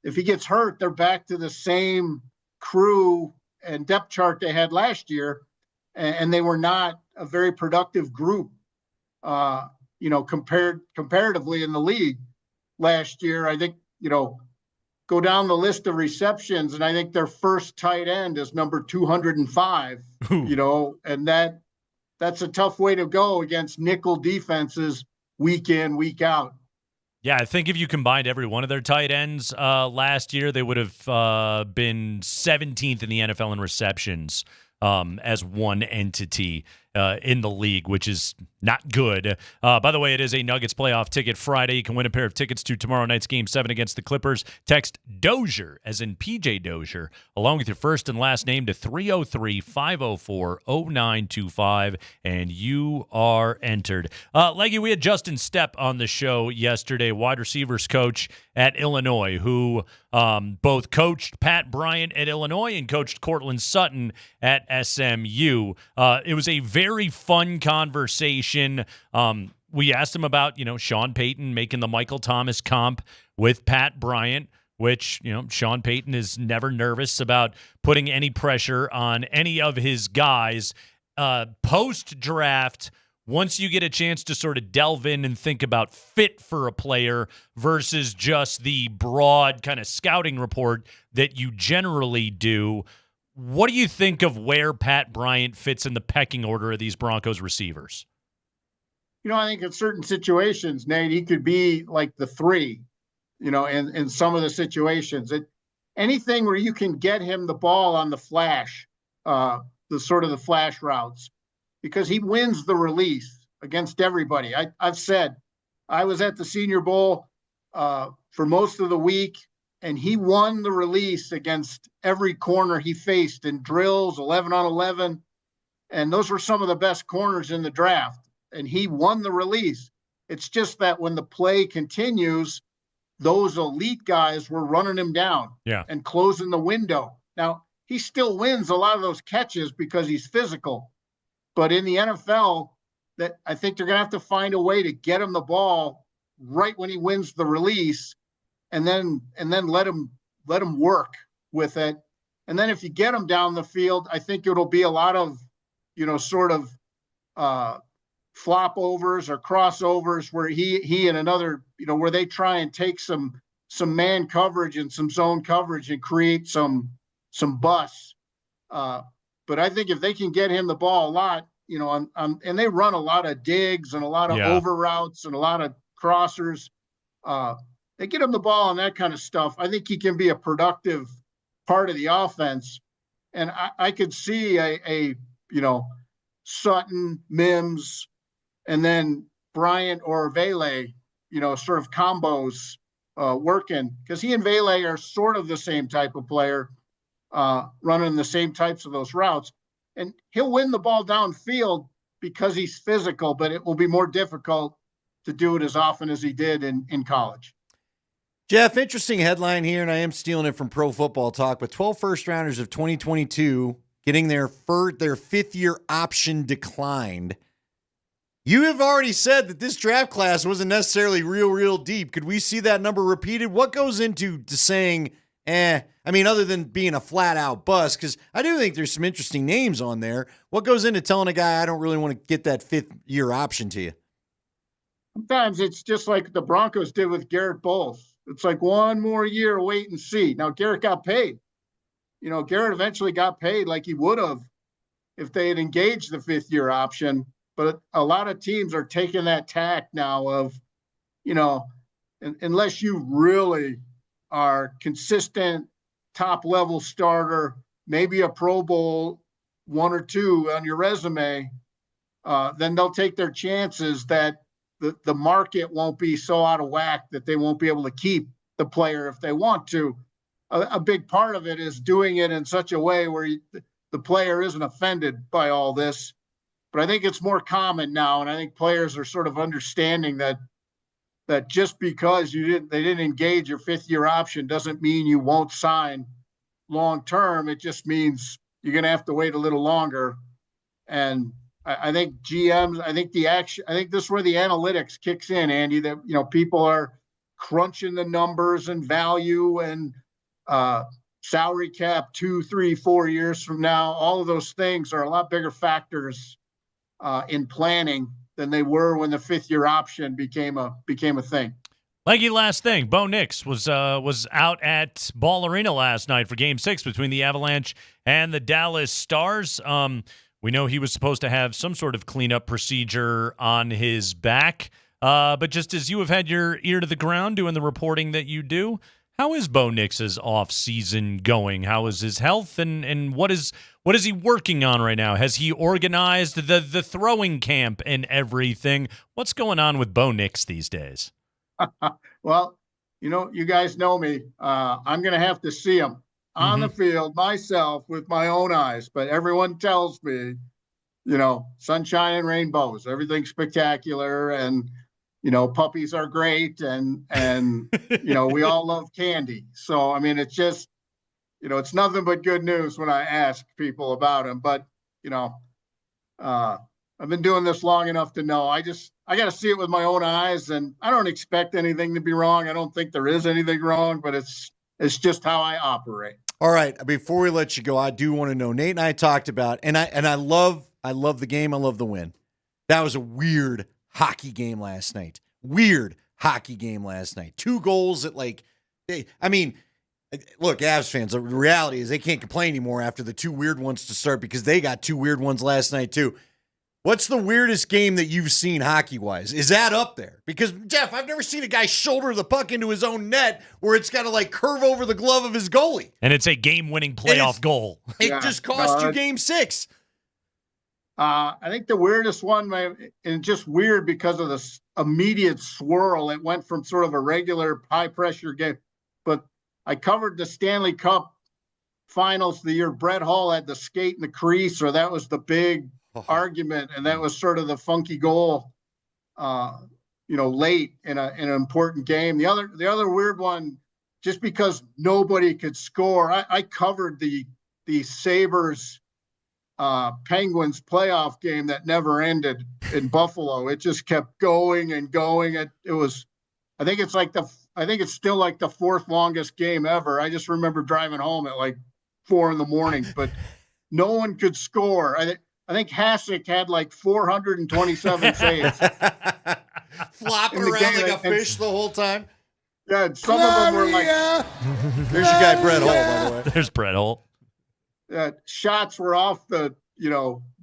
if he gets hurt, they're back to the same crew and depth chart they had last year. And they were not a very productive group, comparatively in the league last year. I think, go down the list of receptions, and I think their first tight end is number 205, and that's a tough way to go against nickel defenses week in, week out. Yeah, I think if you combined every one of their tight ends last year, they would have been 17th in the NFL in receptions as one entity in the league, which is not good. By the way, it is a Nuggets playoff ticket Friday. You can win a pair of tickets to tomorrow night's Game 7 against the Clippers. Text Dozier, as in PJ Dozier, along with your first and last name to 303-504-0925, and you are entered. Leggy, we had Justin Stepp on the show yesterday, wide receivers coach at Illinois, who both coached Pat Bryant at Illinois and coached Cortland Sutton at SMU. It was a very fun conversation. We asked him about, Sean Payton making the Michael Thomas comp with Pat Bryant, which, Sean Payton is never nervous about putting any pressure on any of his guys. Post-draft, once you get a chance to sort of delve in and think about fit for a player versus just the broad kind of scouting report that you generally do, what do you think of where Pat Bryant fits in the pecking order of these Broncos receivers? I think in certain situations, Nate, he could be like the 3, in some of the situations. Anything where you can get him the ball on the flash, the flash routes, because he wins the release against everybody. I've said I was at the Senior Bowl for most of the week, and he won the release against every corner he faced in drills, 11 on 11. And those were some of the best corners in the draft. And he won the release. It's just that when the play continues, those elite guys were running him down and closing the window. Now, he still wins a lot of those catches because he's physical. But in the NFL, that I think they're going to have to find a way to get him the ball right when he wins the release, and then let him work with it. And then if you get him down the field, I think it'll be a lot of, flop overs or crossovers where he and another, where they try and take some man coverage and some zone coverage and create some busts. But I think if they can get him the ball a lot, and they run a lot of digs and a lot of over routes and a lot of crossers, they get him the ball and that kind of stuff. I think he can be a productive part of the offense. And I could see a Sutton, Mims, and then Bryant or Vele, sort of combos working, because he and Vele are sort of the same type of player, running the same types of those routes. And he'll win the ball downfield because he's physical, but it will be more difficult to do it as often as he did in college. Jeff, interesting headline here, and I am stealing it from Pro Football Talk, but 12 first-rounders of 2022 getting their fifth-year option declined. You have already said that this draft class wasn't necessarily real deep. Could we see that number repeated? What goes into saying, other than being a flat-out bust, because I do think there's some interesting names on there. What goes into telling a guy, I don't really want to get that fifth-year option to you? Sometimes it's just like the Broncos did with Garrett Bowles. It's like one more year, wait and see. Now, Garrett got paid. Garrett eventually got paid like he would have if they had engaged the fifth-year option. But a lot of teams are taking that tack now of, unless you really are consistent, top-level starter, maybe a Pro Bowl 1 or 2 on your resume, then they'll take their chances that the market won't be so out of whack that they won't be able to keep the player if they want to. A big part of it is doing it in such a way where the player isn't offended by all this. But I think it's more common now, and I think players are sort of understanding that just because they didn't engage your fifth-year option doesn't mean you won't sign long-term. It just means you're going to have to wait a little longer. And I think GMs, I think this is where the analytics kicks in, Andy, that, people are crunching the numbers and value and salary cap 2, 3, 4 years from now. All of those things are a lot bigger factors in planning than they were when the fifth-year option became a thing. Leggy, last thing. Bo Nix was out at Ball Arena last night for Game 6 between the Avalanche and the Dallas Stars. We know he was supposed to have some sort of cleanup procedure on his back. But just as you have had your ear to the ground doing the reporting that you do, how is Bo Nix's off-season going? How is his health, and what is he working on right now? Has he organized the throwing camp and everything? What's going on with Bo Nix these days? Well, you guys know me. I'm going to have to see him on the field myself with my own eyes. But everyone tells me, sunshine and rainbows, everything's spectacular, and puppies are great, and we all love candy. So I mean, it's just, it's nothing but good news when I ask people about him. But I've been doing this long enough to know. I got to see it with my own eyes, and I don't expect anything to be wrong. I don't think there is anything wrong, but it's just how I operate. All right. Before we let you go, I do want to know. Nate and I talked about, and I love the game. I love the win. That was a weird hockey game last night. Weird hockey game last night. 2 goals at look, Avs fans, the reality is they can't complain anymore after the 2 weird ones to start, because they got 2 weird ones last night too. What's the weirdest game that you've seen hockey-wise? Is that up there? Because, Jeff, I've never seen a guy shoulder the puck into his own net where it's got to, curve over the glove of his goalie. And it's a game-winning playoff goal. It just cost you Game 6. I think the weirdest one, and just weird because of the immediate swirl, it went from sort of a regular high-pressure game. But I covered the Stanley Cup Finals the year Brett Hull had the skate in the crease, or that was the big argument, and that was sort of the funky goal, late in an important game. The other weird one, just because nobody could score. I covered the Sabres Penguins playoff game that never ended in Buffalo. It just kept going and going. It was, I think it's still like the 4th longest game ever. I just remember driving home at 4 a.m, but no one could score. I think Hasek had 427 saves. Flopping around like a fish the whole time. Yeah, some of them were There's your guy, Brett Hull, by the way. There's Brett Hull. Shots were off the,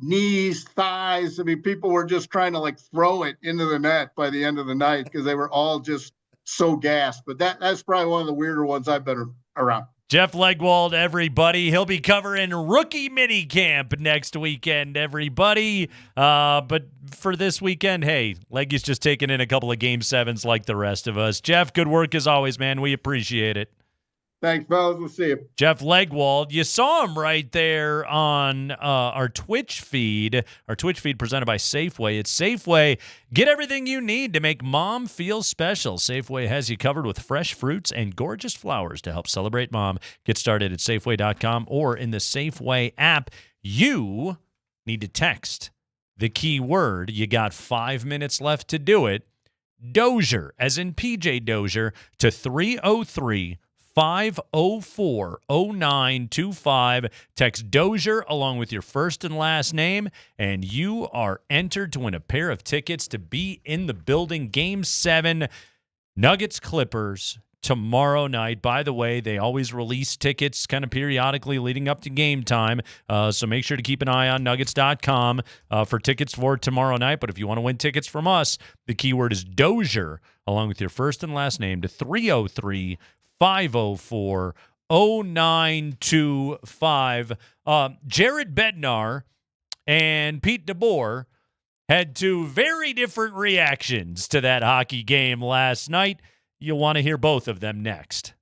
knees, thighs. I mean, people were just trying to throw it into the net by the end of the night because they were all just so gassed. But that's probably one of the weirder ones I've been around. Jeff Legwold, everybody. He'll be covering rookie minicamp next weekend, everybody. But for this weekend, hey, Leggy's just taking in a couple of Game 7s like the rest of us. Jeff, good work as always, man. We appreciate it. Thanks, fellas. We'll see you. Jeff Legwold, you saw him right there on our Twitch feed. Our Twitch feed presented by Safeway. It's Safeway. Get everything you need to make mom feel special. Safeway has you covered with fresh fruits and gorgeous flowers to help celebrate mom. Get started at Safeway.com or in the Safeway app. You need to text the keyword. You got 5 minutes left to do it. Dozier, as in PJ Dozier, to 303-504-0925. Text Dozier along with your first and last name, and you are entered to win a pair of tickets to be in the building. Game 7, Nuggets Clippers, tomorrow night. By the way, they always release tickets kind of periodically leading up to game time, so make sure to keep an eye on Nuggets.com for tickets for tomorrow night. But if you want to win tickets from us, the keyword is Dozier along with your first and last name to 303-504-0925. Jared Bednar and Pete DeBoer had 2 very different reactions to that hockey game last night. You'll want to hear both of them next.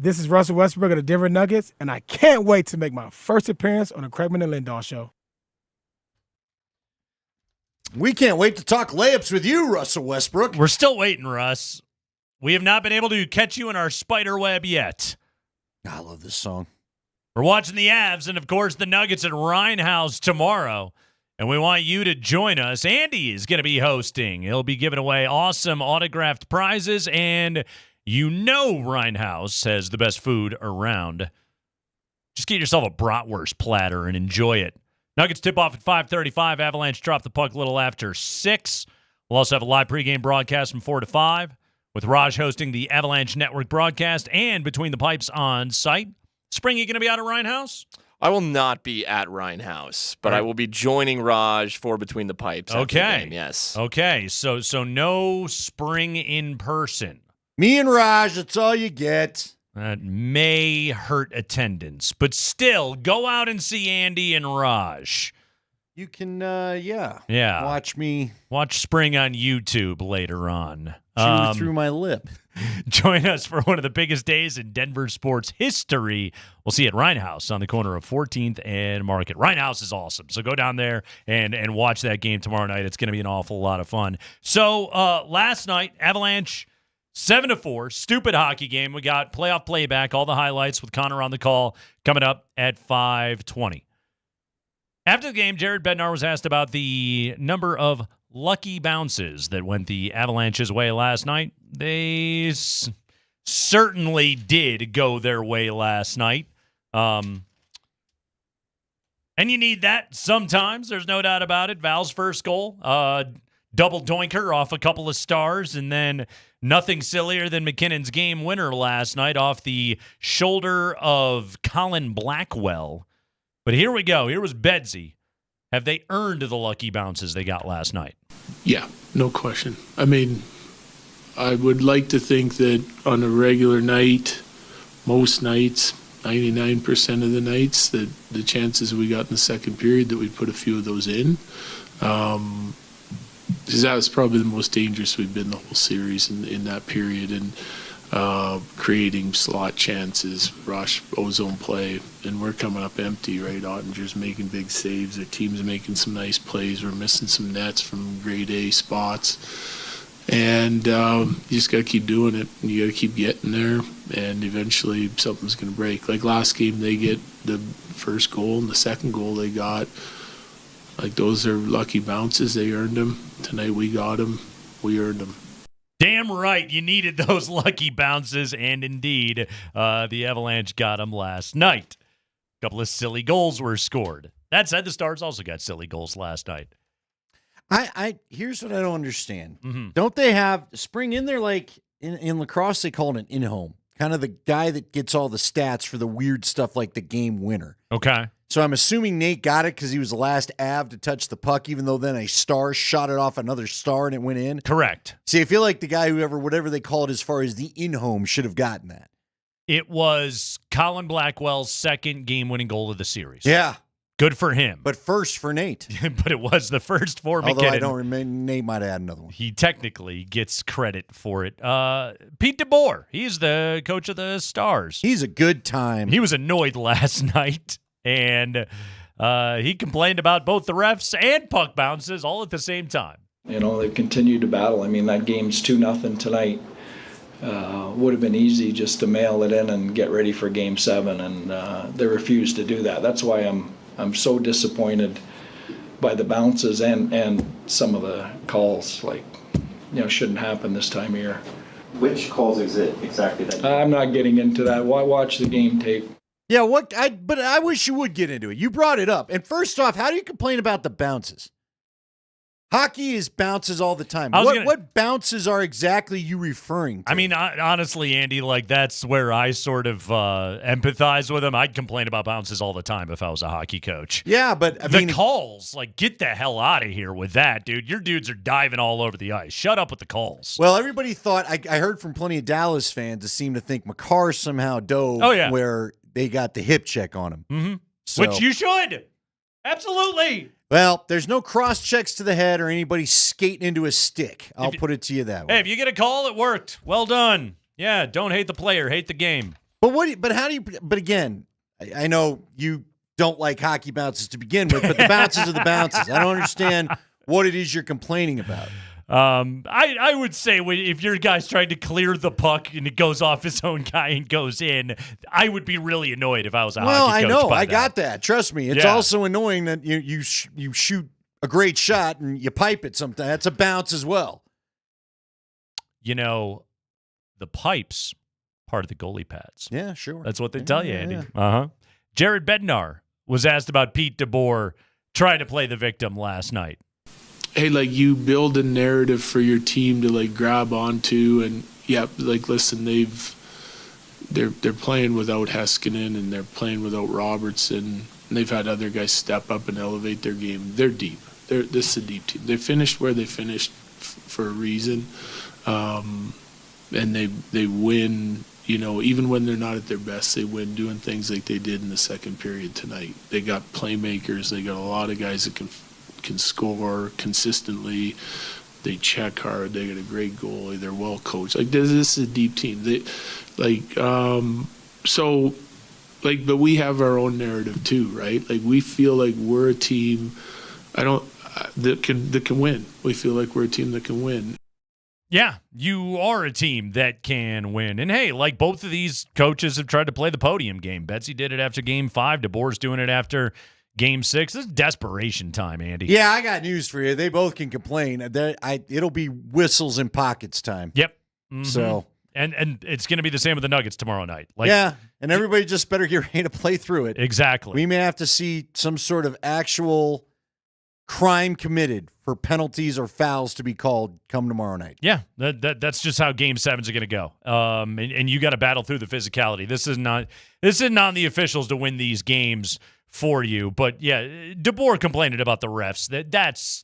This is Russell Westbrook of the Denver Nuggets, and I can't wait to make my first appearance on the Kreckman and Lindahl show. We can't wait to talk layups with you, Russell Westbrook. We're still waiting, Russ. We have not been able to catch you in our spider web yet. I love this song. We're watching the Avs and, of course, the Nuggets at Rhinehouse tomorrow. And we want you to join us. Andy is going to be hosting. He'll be giving away awesome autographed prizes. And you know Rhinehouse has the best food around. Just get yourself a bratwurst platter and enjoy it. Nuggets tip off at 5:35. Avalanche drop the puck a little after 6. We'll also have a live pregame broadcast from 4 to 5 with Raj hosting the Avalanche Network broadcast and Between the Pipes on site. Spring, you going to be out at Rhinehouse? I will not be at Rhinehouse, but I will be joining Raj for Between the Pipes. After the game, yes. Okay. So no Spring in person. Me and Raj, that's all you get. That may hurt attendance, but still, go out and see Andy and Raj. You can, Yeah. Watch Spring on YouTube later on. Chew through my lip. Join us for one of the biggest days in Denver sports history. We'll see you at Rhinehouse on the corner of 14th and Market. Rhinehouse is awesome, so go down there and watch that game tomorrow night. It's going to be an awful lot of fun. So last night, Avalanche 7-4, stupid hockey game. We got playoff playback, all the highlights with Connor on the call coming up at 5:20. After the game, Jared Bednar was asked about the number of lucky bounces that went the Avalanche's way last night. They certainly did go their way last night. And you need that sometimes. There's no doubt about it. Val's first goal, double doinker off a couple of stars, and then nothing sillier than McKinnon's game winner last night off the shoulder of Colin Blackwell. But here we go. Here was Bedsy. Have they earned the lucky bounces they got last night? Yeah, no question. I mean, I would like to think that on a regular night, most nights, 99% of the nights, that the chances we got in the second period that we'd put a few of those in. Because that was probably the most dangerous we've been the whole series in that period. And creating slot chances, rush, ozone play, and we're coming up empty, right? Ottinger's making big saves. Their team's making some nice plays. We're missing some nets from grade A spots. And you just got to keep doing it. And you got to keep getting there, and eventually something's going to break. Like last game, they get the first goal, and the second goal they got. Like those are lucky bounces. They earned them. Tonight we got them. We earned them. Damn right, you needed those lucky bounces, and indeed, the Avalanche got them last night. A couple of silly goals were scored. That said, the Stars also got silly goals last night. Here's what I don't understand. Mm-hmm. Don't they have Spring in there, like in lacrosse, they call it an in-home, kind of the guy that gets all the stats for the weird stuff like the game winner. Okay. So I'm assuming Nate got it because he was the last Av to touch the puck, even though then a star shot it off another star and it went in. Correct. See, I feel like the guy, whatever they call it as far as the in-home, should have gotten that. It was Colin Blackwell's second game-winning goal of the series. Yeah. Good for him. But first for Nate. But it was the first for Although McKinnon. I don't remember, Nate might have had another one. He technically gets credit for it. Pete DeBoer, he's the coach of the Stars. He's a good time. He was annoyed last night, and he complained about both the refs and puck bounces all at the same time. You know, they've continued to battle. I mean, that game's 2-0 tonight. Would have been easy just to mail it in and get ready for Game 7, and they refused to do that. That's why I'm so disappointed by the bounces and some of the calls. Like, you know, shouldn't happen this time of year. Which calls is it exactly that? I'm not getting into that. Watch the game tape. Yeah, but I wish you would get into it. You brought it up. And first off, how do you complain about the bounces? Hockey is bounces all the time. What bounces are exactly you referring to? I mean, honestly, Andy, like that's where I sort of empathize with him. I'd complain about bounces all the time if I was a hockey coach. Yeah, but the calls, like, get the hell out of here with that, dude. Your dudes are diving all over the ice. Shut up with the calls. Well, everybody thought, I heard from plenty of Dallas fans that seem to think Makar somehow dove where they got the hip check on him. Mm-hmm. So, which you should. Absolutely. Well, there's no cross checks to the head or anybody skating into a stick. I'll put it to you that way. Hey, if you get a call, it worked. Well done. Yeah, don't hate the player, hate the game. But how do you? But again, I know you don't like hockey bounces to begin with, but the bounces are the bounces. I don't understand what it is you're complaining about. I would say if your guy's trying to clear the puck and it goes off his own guy and goes in, I would be really annoyed if I was a hockey coach. Well, I know. by I that. got that. Trust me. It's also annoying that you shoot a great shot and you pipe it sometimes. That's a bounce as well. You know, the pipes, part of the goalie pads. Yeah, sure. That's what they tell you, Andy. Yeah. Uh-huh. Jared Bednar was asked about Pete DeBoer trying to play the victim last night. Hey, like, you build a narrative for your team to like grab onto, and listen, they're playing without Heiskanen and they're playing without Robertson, and they've had other guys step up and elevate their game. They're deep. This is a deep team. They finished where they finished for a reason, and they win. You know, even when they're not at their best, they win doing things like they did in the second period tonight. They got playmakers. They got a lot of guys that can score consistently. They check hard. They got a great goalie. They're well coached. Like, this is a deep team. But we have our own narrative too, right? Like, we feel like we're a team. That can win. We feel like we're a team that can win. Yeah, you are a team that can win. And hey, like, both of these coaches have tried to play the podium game. Betsy did it after Game 5. DeBoer's doing it after Game 6. This is desperation time, Andy. Yeah, I got news for you. They both can complain. It'll be whistles and pockets time. Yep. Mm-hmm. So and it's going to be the same with the Nuggets tomorrow night. And everybody just better get ready to play through it. Exactly. We may have to see some sort of actual crime committed for penalties or fouls to be called come tomorrow night. Yeah, that's just how Game 7s are going to go. And you got to battle through the physicality. This is not on the officials to win these games for you. But yeah, DeBoer complaining about the refs.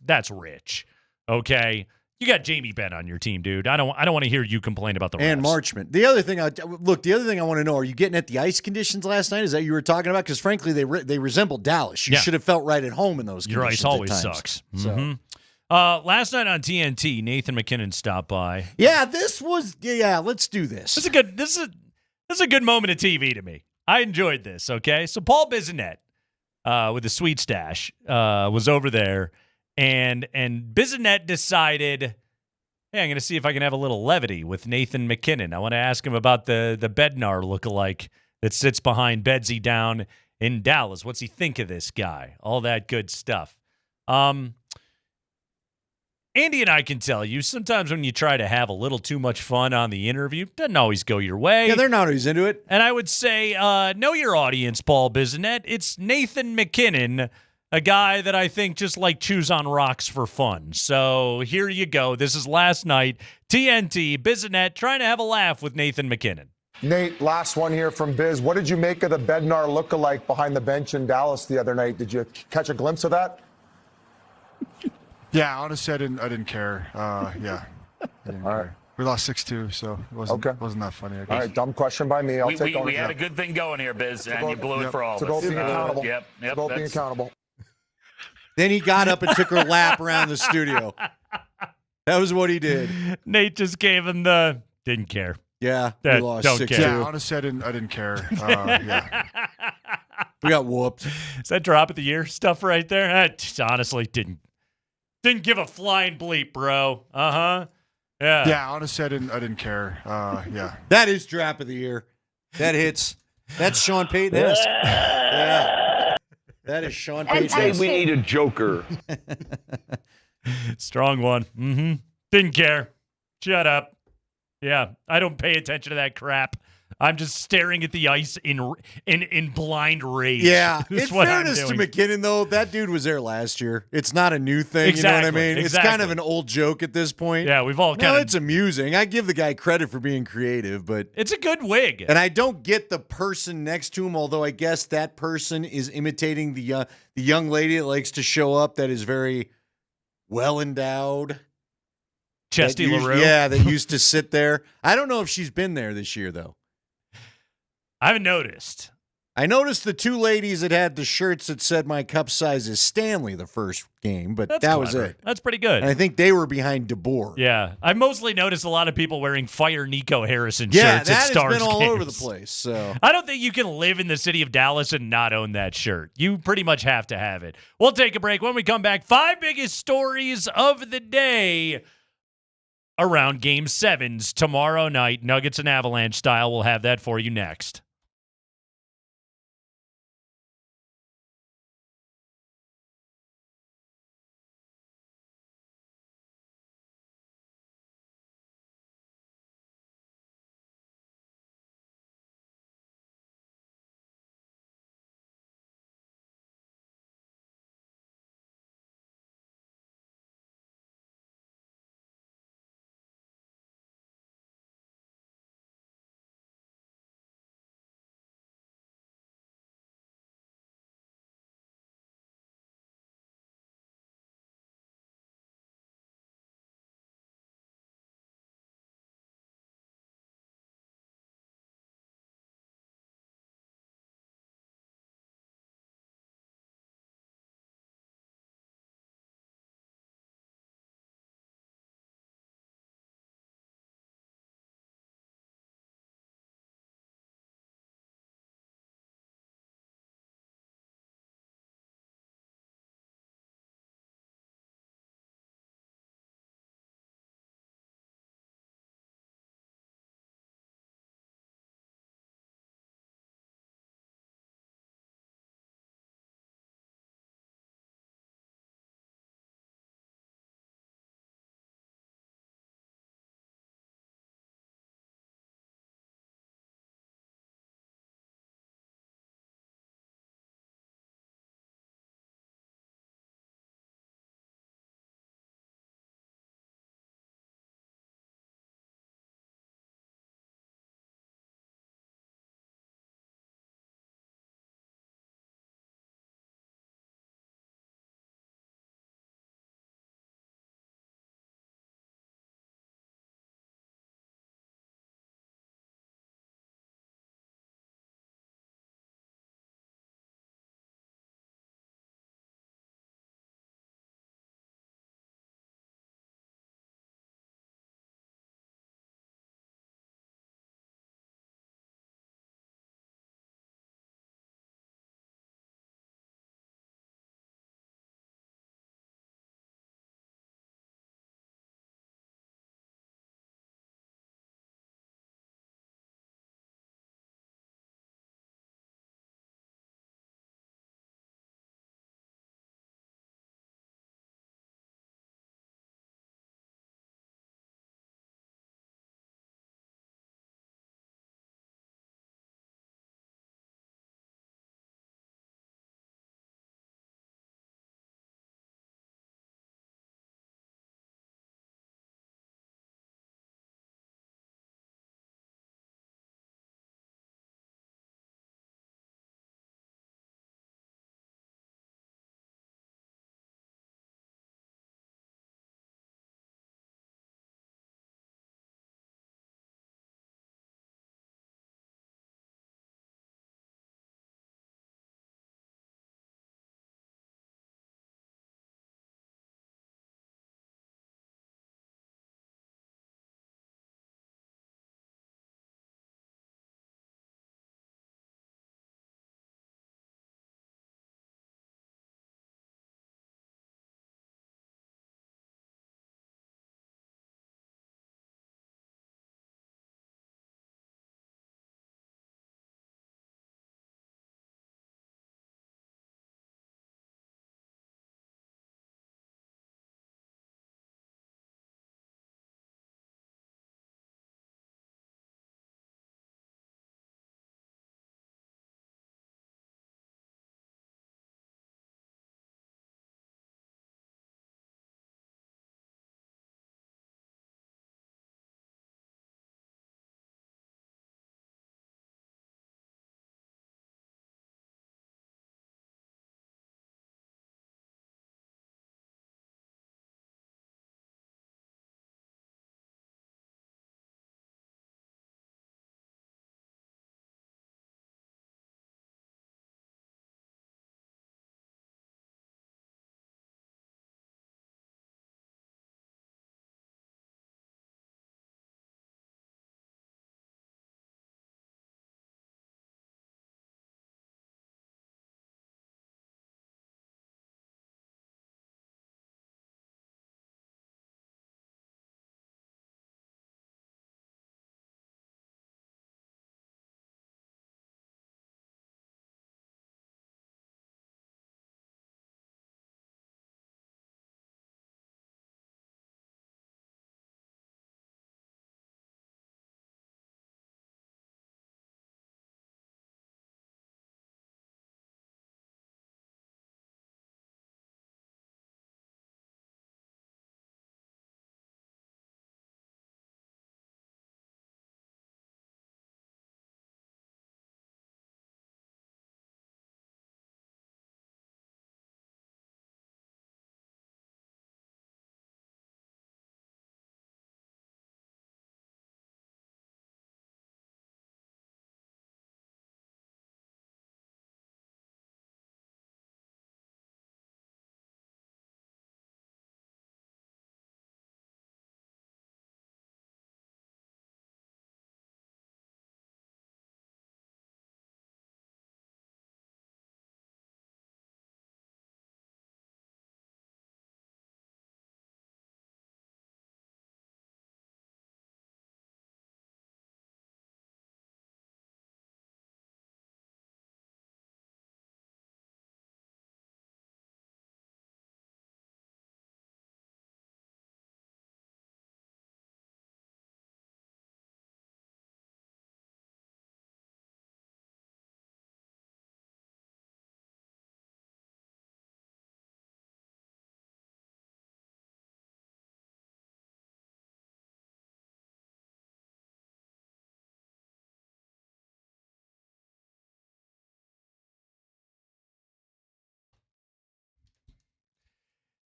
That's rich. Okay, you got Jamie Benn on your team, dude. I don't want to hear you complain about the refs. And Marchment. The other thing I want to know: are you getting at the ice conditions last night? Is that you were talking about? Because frankly, they resemble Dallas. You should have felt right at home in those conditions. Your ice always at times. sucks. So. Mm-hmm. Last night on TNT, Nathan McKinnon stopped by. Yeah, let's do this. This is a good moment of TV to me. I enjoyed this. Okay, so Paul Bissonnette, with the sweet stash, was over there, and Bissonnette decided, hey, I'm going to see if I can have a little levity with Nathan McKinnon. I want to ask him about the Bednar lookalike that sits behind Bedsy down in Dallas. What's he think of this guy? All that good stuff. Andy and I can tell you, sometimes when you try to have a little too much fun on the interview, it doesn't always go your way. Yeah, they're not always into it. And I would say, know your audience, Paul Bissonnette. It's Nathan McKinnon, a guy that I think just chews on rocks for fun. So here you go. This is last night. TNT, Bissonnette trying to have a laugh with Nathan McKinnon. Nate, last one here from Biz. What did you make of the Bednar lookalike behind the bench in Dallas the other night? Did you catch a glimpse of that? Yeah, honestly, I didn't care. Yeah. All right. We lost 6-2, so it wasn't that funny, I guess. All right, dumb question by me. We had a good thing going here, Biz, and you blew it for all of us. It's about being accountable. Yep. It's about being accountable. Then he got up and took her lap around the studio. That was what he did. Nate just gave him the didn't care. Yeah, we lost don't 6-2. care. Yeah, honestly, I didn't care. Yeah. We got whooped. Is that drop of the year stuff right there? Honestly, didn't give a flying bleep, bro. Uh-huh. Yeah. Yeah, honestly, I didn't care. Yeah. That is drop of the year. That hits. That's Sean Payton-esque. Yeah. That is Sean Payton-esque. We need a joker. Strong one. Mm-hmm. Didn't care. Shut up. Yeah, I don't pay attention to that crap. I'm just staring at the ice in blind rage. Yeah. That's In what fairness I'm to doing. McKinnon, though, that dude was there last year. It's not a new thing. Exactly, You know what I mean? exactly. It's kind of an old joke at this point. Yeah, we've all No, it's amusing. I give the guy credit for being creative, but it's a good wig. And I don't get the person next to him, although I guess that person is imitating the young lady that likes to show up that is very well endowed. Chesty LaRue? Yeah, that used to sit there. I don't know if she's been there this year, though. I haven't noticed. I noticed the two ladies that had the shirts that said my cup size is Stanley the first game, but that was clever. it. That's pretty good. And I think they were behind DeBoer. Yeah, I mostly noticed a lot of people wearing Fire Nico Harrison Yeah, shirts that at has Stars been all games. over the place. So I don't think you can live in the city of Dallas and not own that shirt. You pretty much have to have it. We'll take a break. When we come back, 5 biggest stories of the day around Game 7s tomorrow night, Nuggets and Avalanche style. We'll have that for you next.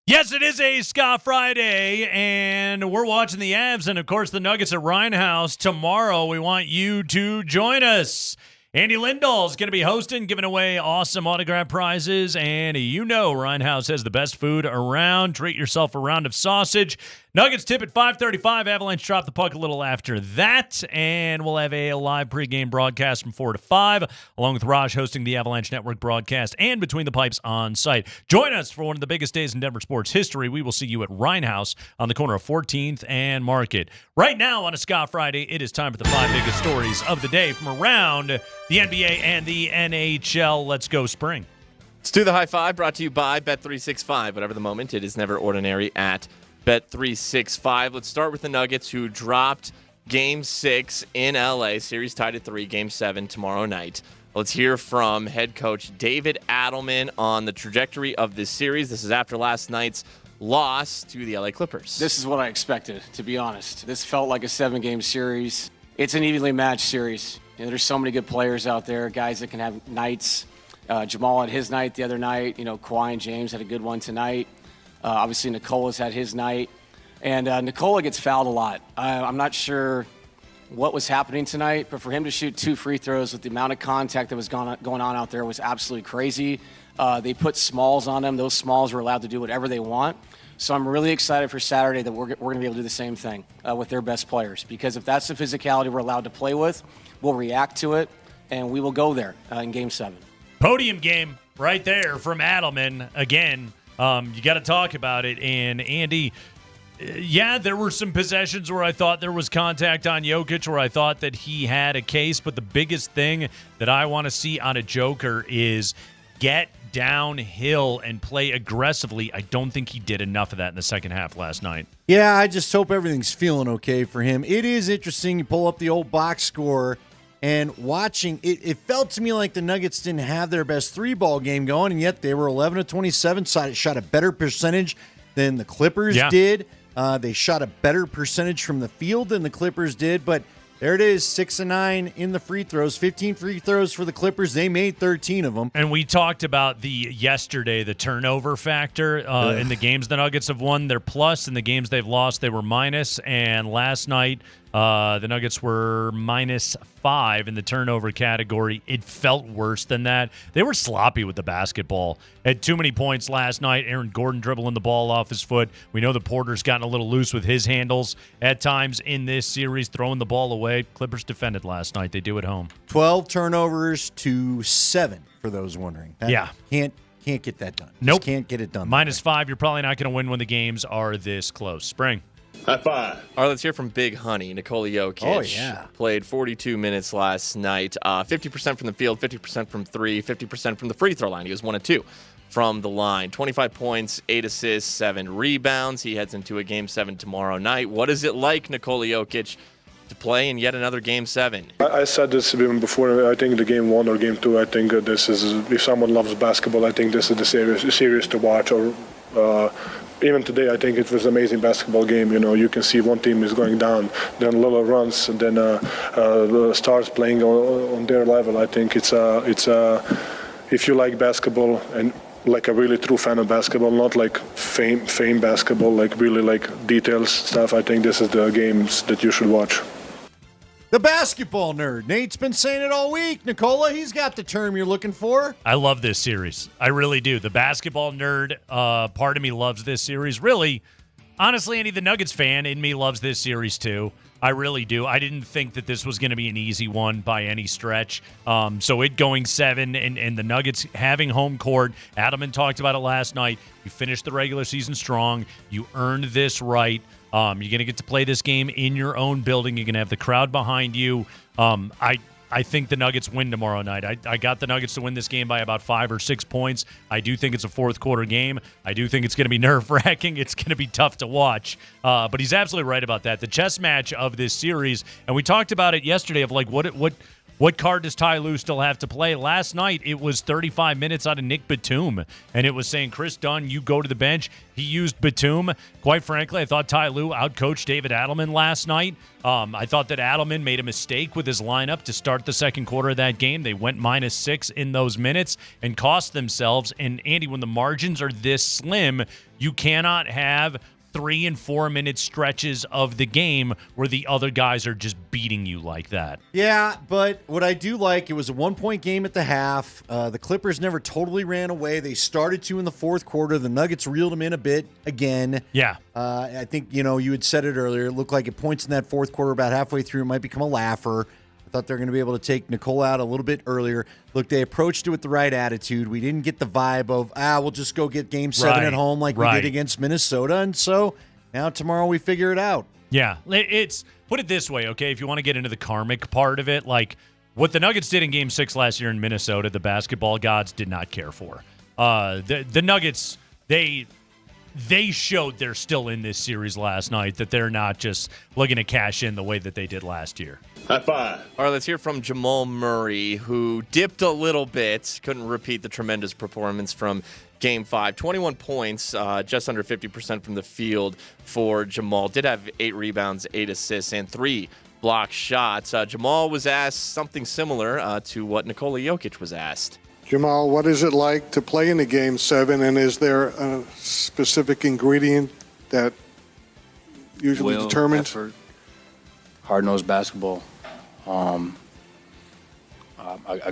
Yes, it is a Ska Friday, and we're watching the Avs and, of course, the Nuggets at Ryan House tomorrow. We want you to join us. Andy Lindahl is going to be hosting, giving away awesome autograph prizes, and Ryan House has the best food around. Treat yourself a round of sausage. Nuggets tip at 5:35. Avalanche drop the puck a little after that, and we'll have a live pregame broadcast from 4 to 5, along with Raj hosting the Avalanche Network broadcast and Between the Pipes on site. Join us for one of the biggest days in Denver sports history. We will see you at Ryan House on the corner of 14th and Market. Right now on a Ska Friday, it is time for the 5 biggest stories of the day from around the NBA and the NHL. Let's go, Spring. Let's do the high five, brought to you by Bet365. Whatever the moment, it is never ordinary at Bet365. Let's start with the Nuggets, who dropped Game 6 in LA. Series tied at 3, Game 7 tomorrow night. Let's hear from head coach David Adelman on the trajectory of this series. This is after last night's loss to the LA Clippers. This is what I expected, to be honest. This felt like a 7-game series. It's an evenly matched series. There's so many good players out there, guys that can have nights. Jamal had his night the other night. Kawhi and James had a good one tonight. Obviously, Nikola's had his night. And Nikola gets fouled a lot. I'm not sure what was happening tonight, but for him to shoot 2 free throws with the amount of contact that was going on out there was absolutely crazy. They put smalls on him. Those smalls were allowed to do whatever they want. So I'm really excited for Saturday that we're going to be able to do the same thing with their best players. Because if that's the physicality we're allowed to play with, we'll react to it, and we will go there in Game 7. Podium game right there from Adelman. Again, you got to talk about it. And Andy, there were some possessions where I thought there was contact on Jokic, where I thought that he had a case. But the biggest thing that I want to see on a Joker is get downhill and play aggressively. I don't think he did enough of that in the second half last night. Yeah, I just hope everything's feeling okay for him. It is interesting. You pull up the old box score, and watching it felt to me like the Nuggets didn't have their best 3-ball game going, and yet they were 11 of 27, shot a better percentage than the Clippers did. They shot a better percentage from the field than the Clippers did, but there it is, 6 of 9 in the free throws, 15 free throws for the Clippers. They made 13 of them. And we talked about the turnover factor in the games the Nuggets have won. They're plus. In the games they've lost, they were minus. And last night, the Nuggets were -5 in the turnover category. It felt worse than that. They were sloppy with the basketball. Had too many points last night. Aaron Gordon dribbling the ball off his foot. We know the Porter's gotten a little loose with his handles at times in this series, throwing the ball away. Clippers defended last night. They do at home. 12 turnovers to 7, for those wondering. Can't get that done. Nope. Just can't get it done. -5. You're probably not going to win when the games are this close. Spring. High five. All right, let's hear from Big Honey, Nikola Jokic. Oh, yeah. Played 42 minutes last night. 50% from the field, 50% from 3, 50% from the free throw line. He was 1 of 2 from the line. 25 points, 8 assists, 7 rebounds. He heads into a Game 7 tomorrow night. What is it like, Nikola Jokic, to play in yet another Game 7? I said this even before. I think the Game 1 or Game 2, I think this is, if someone loves basketball, I think this is the series to watch. Or even today, I think it was an amazing basketball game. You can see one team is going down, then little runs, and then the stars playing on their level. I think it's if you like basketball and like a really true fan of basketball, not like fame basketball, like really like details stuff, I think this is the games that you should watch. The basketball nerd. Nate's been saying it all week. Nikola, he's got the term you're looking for. I love this series. I really do. The basketball nerd part of me loves this series. Really, honestly, Andy, the Nuggets fan in me loves this series too. I really do. I didn't think that this was going to be an easy one by any stretch. So it going 7 and the Nuggets having home court. Adelman talked about it last night. You finished the regular season strong. You earned this right. You're going to get to play this game in your own building. You're going to have the crowd behind you. I think the Nuggets win tomorrow night. I got the Nuggets to win this game by about 5 or 6 points. I do think it's a fourth quarter game. I do think it's going to be nerve-wracking. It's going to be tough to watch. But he's absolutely right about that. The chess match of this series, and we talked about it yesterday of like what What card does Ty Lue still have to play? Last night, it was 35 minutes out of Nick Batum, and it was saying, Chris Dunn, you go to the bench. He used Batum. Quite frankly, I thought Ty Lue outcoached David Adelman last night. I thought that Adelman made a mistake with his lineup to start the second quarter of that game. They went -6 in those minutes and cost themselves. And, Andy, when the margins are this slim, you cannot have 3 and 4 minute stretches of the game where the other guys are just beating you like that. Yeah, but what I do like, it was a 1-point game at the half. The Clippers never totally ran away. They started to in the fourth quarter. The Nuggets reeled them in a bit again. Yeah. I think, you had said it earlier. It looked like at points in that fourth quarter, about halfway through, it might become a laugher. I thought they were going to be able to take Nicole out a little bit earlier. Look, they approached it with the right attitude. We didn't get the vibe of, we'll just go get Game 7 at home like we did against Minnesota. And so now tomorrow we figure it out. Yeah. It's put it this way, okay, if you want to get into the karmic part of it, like what the Nuggets did in Game 6 last year in Minnesota, the basketball gods did not care for. The Nuggets, they showed they're still in this series last night, that they're not just looking to cash in the way that they did last year. High five. All right, let's hear from Jamal Murray, who dipped a little bit, couldn't repeat the tremendous performance from Game 5. 21 points, just under 50% from the field for Jamal. Did have 8 rebounds, 8 assists, and 3 block shots. Jamal was asked something similar to what Nikola Jokic was asked. Jamal, what is it like to play in a Game 7, and is there a specific ingredient that usually determines? Effort, hard-nosed basketball, a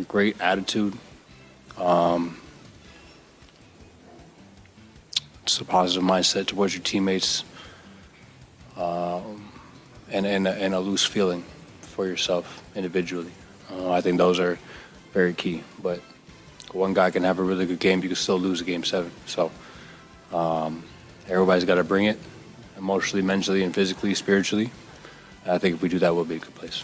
great attitude, just a positive mindset towards your teammates, and a loose feeling for yourself individually. I think those are very key, but one guy can have a really good game, you can still lose a Game 7. So everybody's got to bring it emotionally, mentally, and physically, spiritually. And I think if we do that, we'll be in a good place.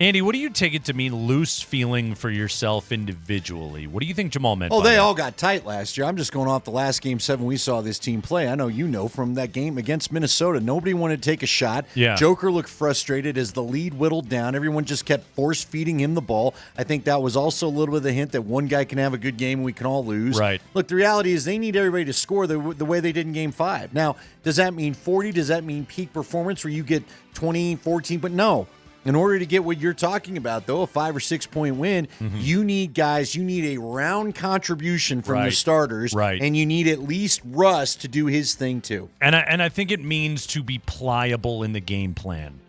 Andy, what do you take it to mean, loose feeling for yourself individually? What do you think Jamal meant by they that? all got tight last year. I'm just going off the last Game 7 we saw this team play. I know from that game against Minnesota. Nobody wanted to take a shot. Yeah. Joker looked frustrated as the lead whittled down. Everyone just kept force-feeding him the ball. I think that was also a little bit of a hint that one guy can have a good game and we can all lose. Right. Look, the reality is they need everybody to score the way they did in Game 5. Now, does that mean 40? Does that mean peak performance where you get 20, 14? But no. In order to get what you're talking about, though, a 5 or 6 point win, you need guys, you need a round contribution from the starters, and you need at least Russ to do his thing too. And I think it means to be pliable in the game plan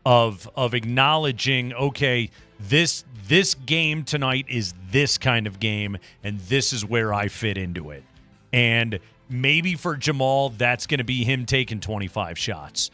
of acknowledging, okay, this game tonight is this kind of game, and this is where I fit into it. And maybe for Jamal, that's going to be him taking 25 shots.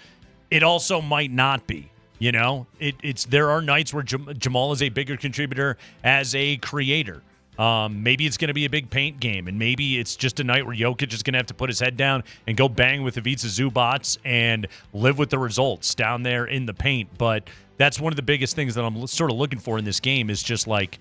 It also might not be. There are nights where Jamal is a bigger contributor as a creator. Maybe it's going to be a big paint game, and maybe it's just a night where Jokic is going to have to put his head down and go bang with Ivica Zubats and live with the results down there in the paint. But that's one of the biggest things that I'm sort of looking for in this game is just like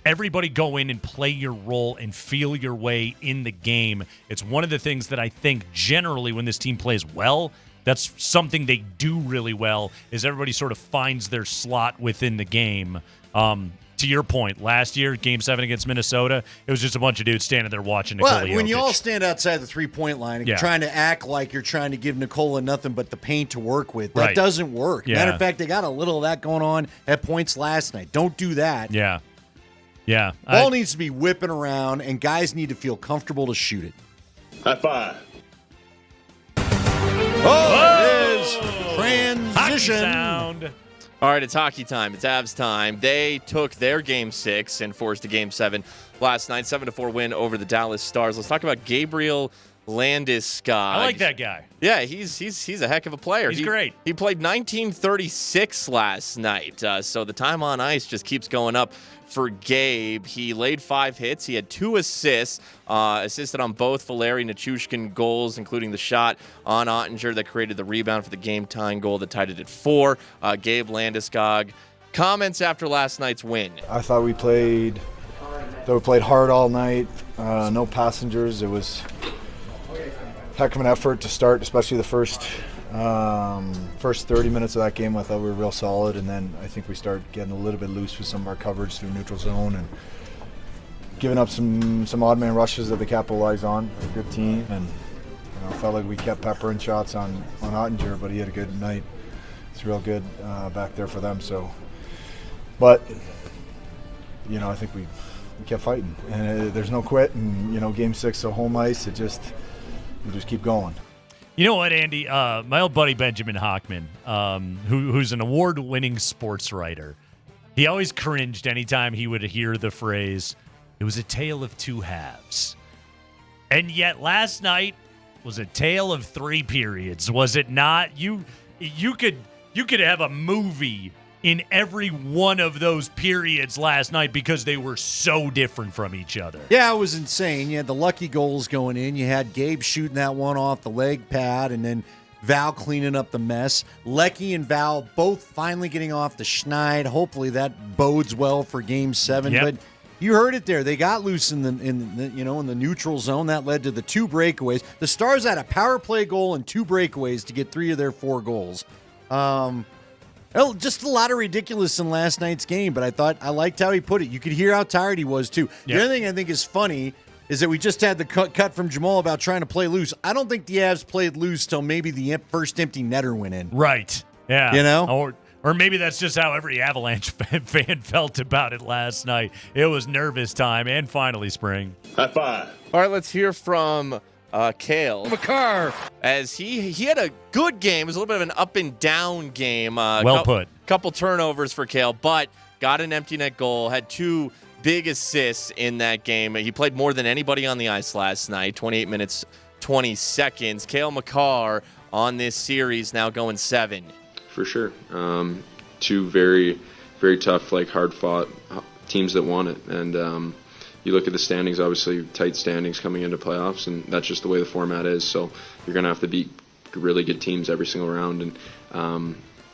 everybody go in and play your role and feel your way in the game. It's one of the things that I think generally when this team plays well, that's something they do really well, is everybody sort of finds their slot within the game. To your point, last year, Game 7 against Minnesota, it was just a bunch of dudes standing there watching Nikola Jokic. When you all stand outside the three-point line and you're trying to act like you're trying to give Nikola nothing but the paint to work with, that doesn't work. Yeah. Matter of fact, they got a little of that going on at points last night. Don't do that. Yeah. Yeah. Ball needs to be whipping around, and guys need to feel comfortable to shoot it. High five. It is transition. Sound. All right, it's hockey time. It's Avs time. They took their Game 6 and forced a Game 7 last night. 7-4 win over the Dallas Stars. Let's talk about Gabriel Landeskog. I like that guy. Yeah, he's a heck of a player. He's great. He played 1936 last night, so the time on ice just keeps going up for Gabe. He laid 5 hits. He had 2 assists, assisted on both Valeri Nichushkin goals, including the shot on Ottinger that created the rebound for the game-tying goal that tied it at 4. Gabe Landeskog. Comments after last night's win. I thought we played hard all night. No passengers. It was heck of an effort to start, especially the first First 30 minutes of that game, I thought we were real solid, and then I think we started getting a little bit loose with some of our coverage through neutral zone and giving up some odd man rushes that they capitalized on. A good team, and felt like we kept peppering shots on Ottinger, but he had a good night. It's real good back there for them. So, but I think we kept fighting, and there's no quit. And Game 6 of home ice, you just keep going. You know what, Andy? My old buddy Benjamin Hockman, who's an award-winning sports writer, he always cringed anytime he would hear the phrase, "It was a tale of two halves." And yet last night was a tale of three periods, was it not? You could have a movie in every one of those periods last night because they were so different from each other. Yeah, it was insane. You had the lucky goals going in. You had Gabe shooting that one off the leg pad, and then Val cleaning up the mess. Lecky and Val both finally getting off the schneid. Hopefully that bodes well for Game 7. Yep. But you heard it there. They got loose in the neutral zone. That led to the 2 breakaways. The Stars had a power play goal and 2 breakaways to get 3 of their 4 goals. Just a lot of ridiculous in last night's game, but I liked how he put it. You could hear how tired he was, too. Yep. The other thing I think is funny is that we just had the cut from Jamal about trying to play loose. I don't think the Avs played loose till maybe the first empty netter went in. Right. Yeah. Or Or maybe that's just how every Avalanche fan felt about it last night. It was nervous time, and finally spring. High five. All right, let's hear from Kale. McCarr. As he had a good game. It was a little bit of an up and down game. Well put. Couple turnovers for Kale, but got an empty net goal, had 2 big assists in that game. He played more than anybody on the ice last night, 28 minutes, 20 seconds. Kale McCarr on this series now going 7. For sure. 2 very, very tough, hard-fought teams that won it. And you look at the standings, obviously tight standings coming into playoffs, and that's just the way the format is. So you're going to have to beat really good teams every single round. And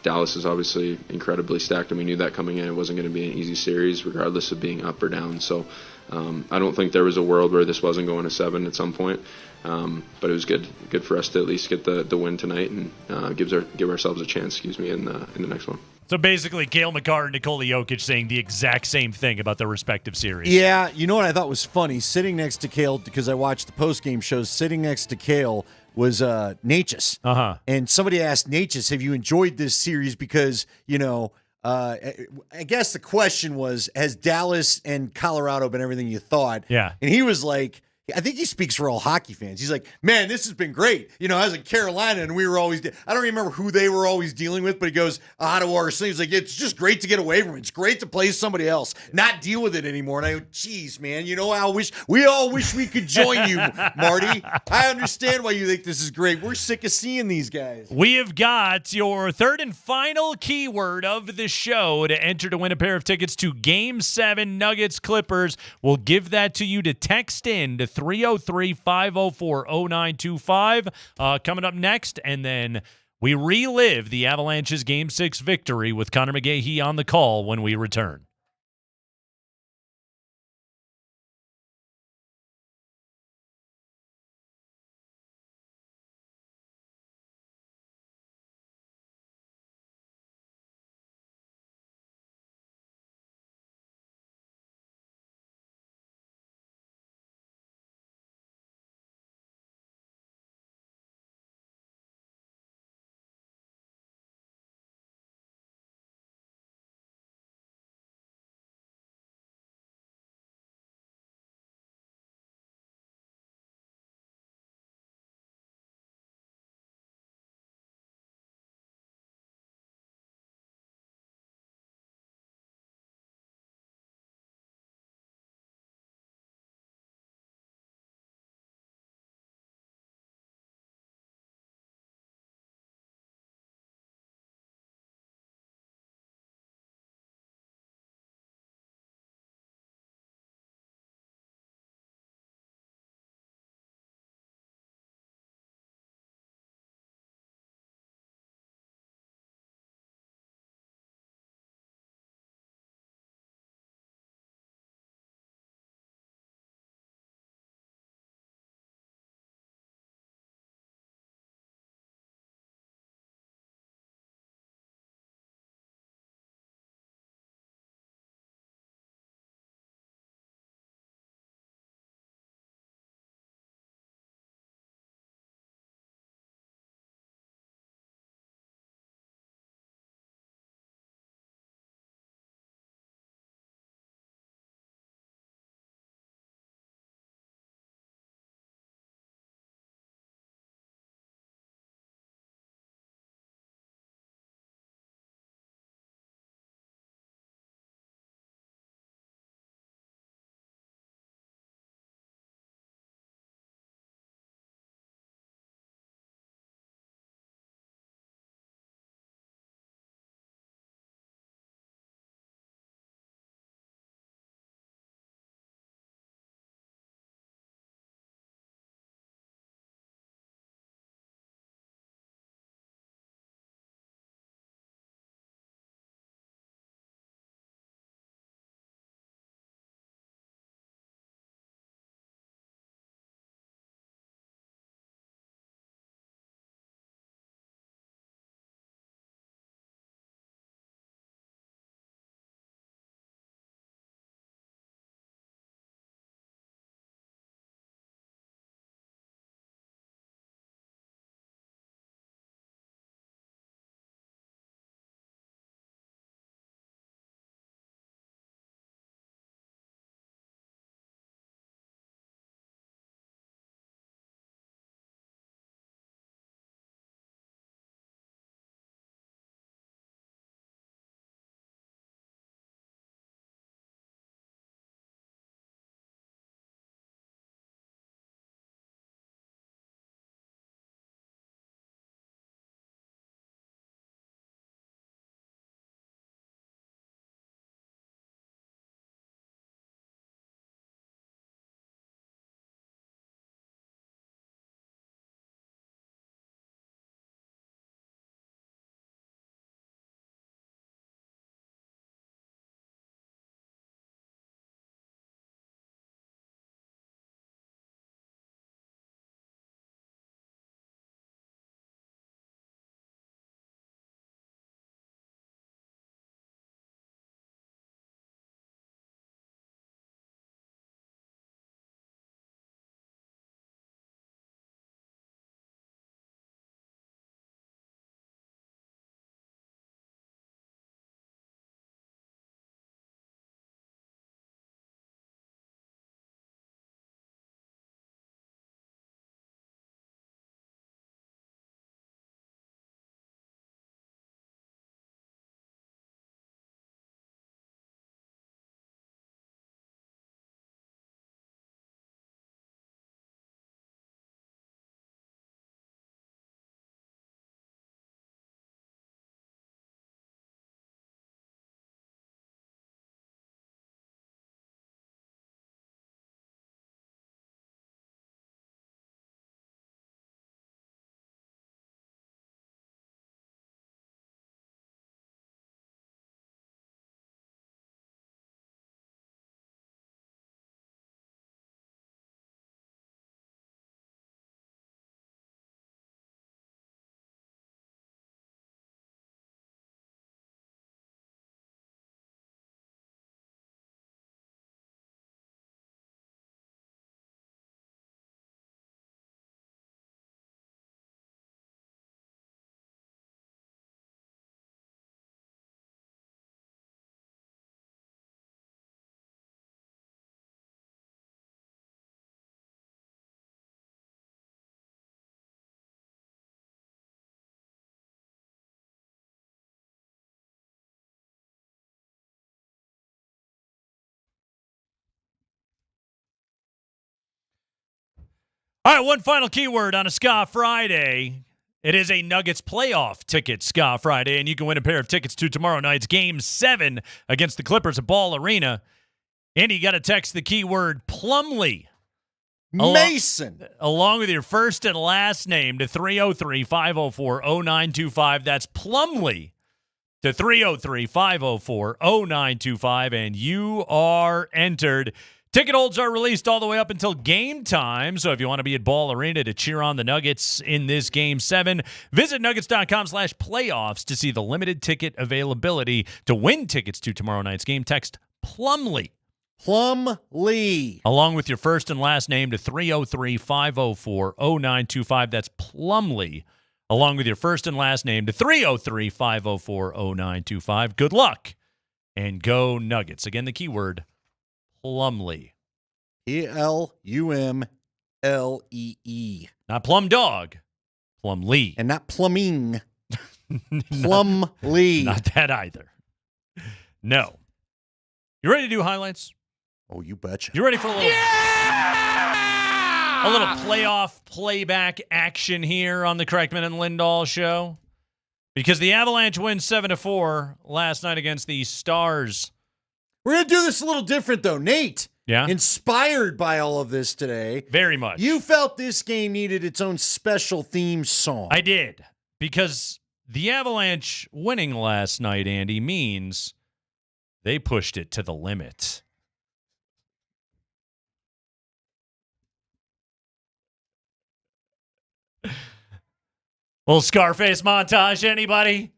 Dallas is obviously incredibly stacked, and we knew that coming in. It wasn't going to be an easy series, regardless of being up or down. So I don't think there was a world where this wasn't going to 7 at some point. But it was good for us to at least get the win tonight and give ourselves a chance, in the next one. So basically, Kale McCarr and Nikola Jokic saying the exact same thing about their respective series. Yeah, you know what I thought was funny? Sitting next to Kale, because I watched the post-game shows, sitting next to Kale was Natchez. Uh-huh. And somebody asked Natchez, have you enjoyed this series? Because, I guess the question was, has Dallas and Colorado been everything you thought? Yeah. And he was like, I think he speaks for all hockey fans. He's like, man, this has been great. I was in Carolina and we were always, I don't remember who they were always dealing with, but he goes, Ottawa or something. He's like, it's just great to get away from it. It's great to play somebody else, not deal with it anymore. And I go, geez, man, we all wish we could join you, Marty. I understand why you think this is great. We're sick of seeing these guys. We have got your third and final keyword of the show to enter to win a pair of tickets to Game 7 Nuggets Clippers. We'll give that to you to text in to 303-504-0925 coming up next, and then we relive the Avalanche's Game 6 victory with Connor McGahee on the call when we return. All right, one final keyword on a Ska Friday. It is a Nuggets playoff ticket Ska Friday, and you can win a pair of tickets to tomorrow night's Game 7 against the Clippers at Ball Arena. Andy, you got to text the keyword Plumlee. Mason. Along with your first and last name to 303-504-0925. That's Plumlee to 303-504-0925, and you are entered. Ticket holds are released all the way up until game time, so if you want to be at Ball Arena to cheer on the Nuggets in this Game 7, visit nuggets.com/playoffs to see the limited ticket availability. To win tickets to tomorrow night's game, text Plumlee. Plumlee. Along with your first and last name to 303-504-0925. That's Plumlee. Along with your first and last name to 303-504-0925. Good luck, and go Nuggets. Again, the keyword Plumlee. Plumlee. Not Plum Dog. Plumlee. And not plumbing. Plumlee. Not that either. No. You ready to do highlights? Oh, you betcha. You ready for a little a little playoff playback action here on the Kreckman and Lindahl show? Because the Avalanche win 7-4 last night against the Stars. We're going to do this a little different, though. Nate, yeah, inspired by all of this today. Very much. You felt this game needed its own special theme song. I did. Because the Avalanche winning last night, Andy, means they pushed it to the limit. Little Scarface montage, anybody?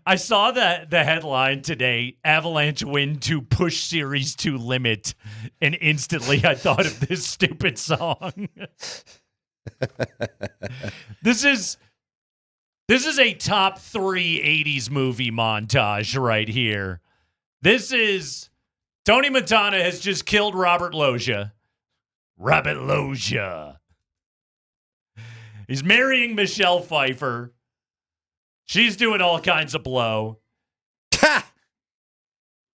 I saw the headline today, Avalanche win to push series to limit, and instantly I thought of this stupid song. This is a top 3 80s movie montage right here. This is Tony Montana has just killed Robert Loggia. Robert Loggia. He's marrying Michelle Pfeiffer. She's doing all kinds of blow.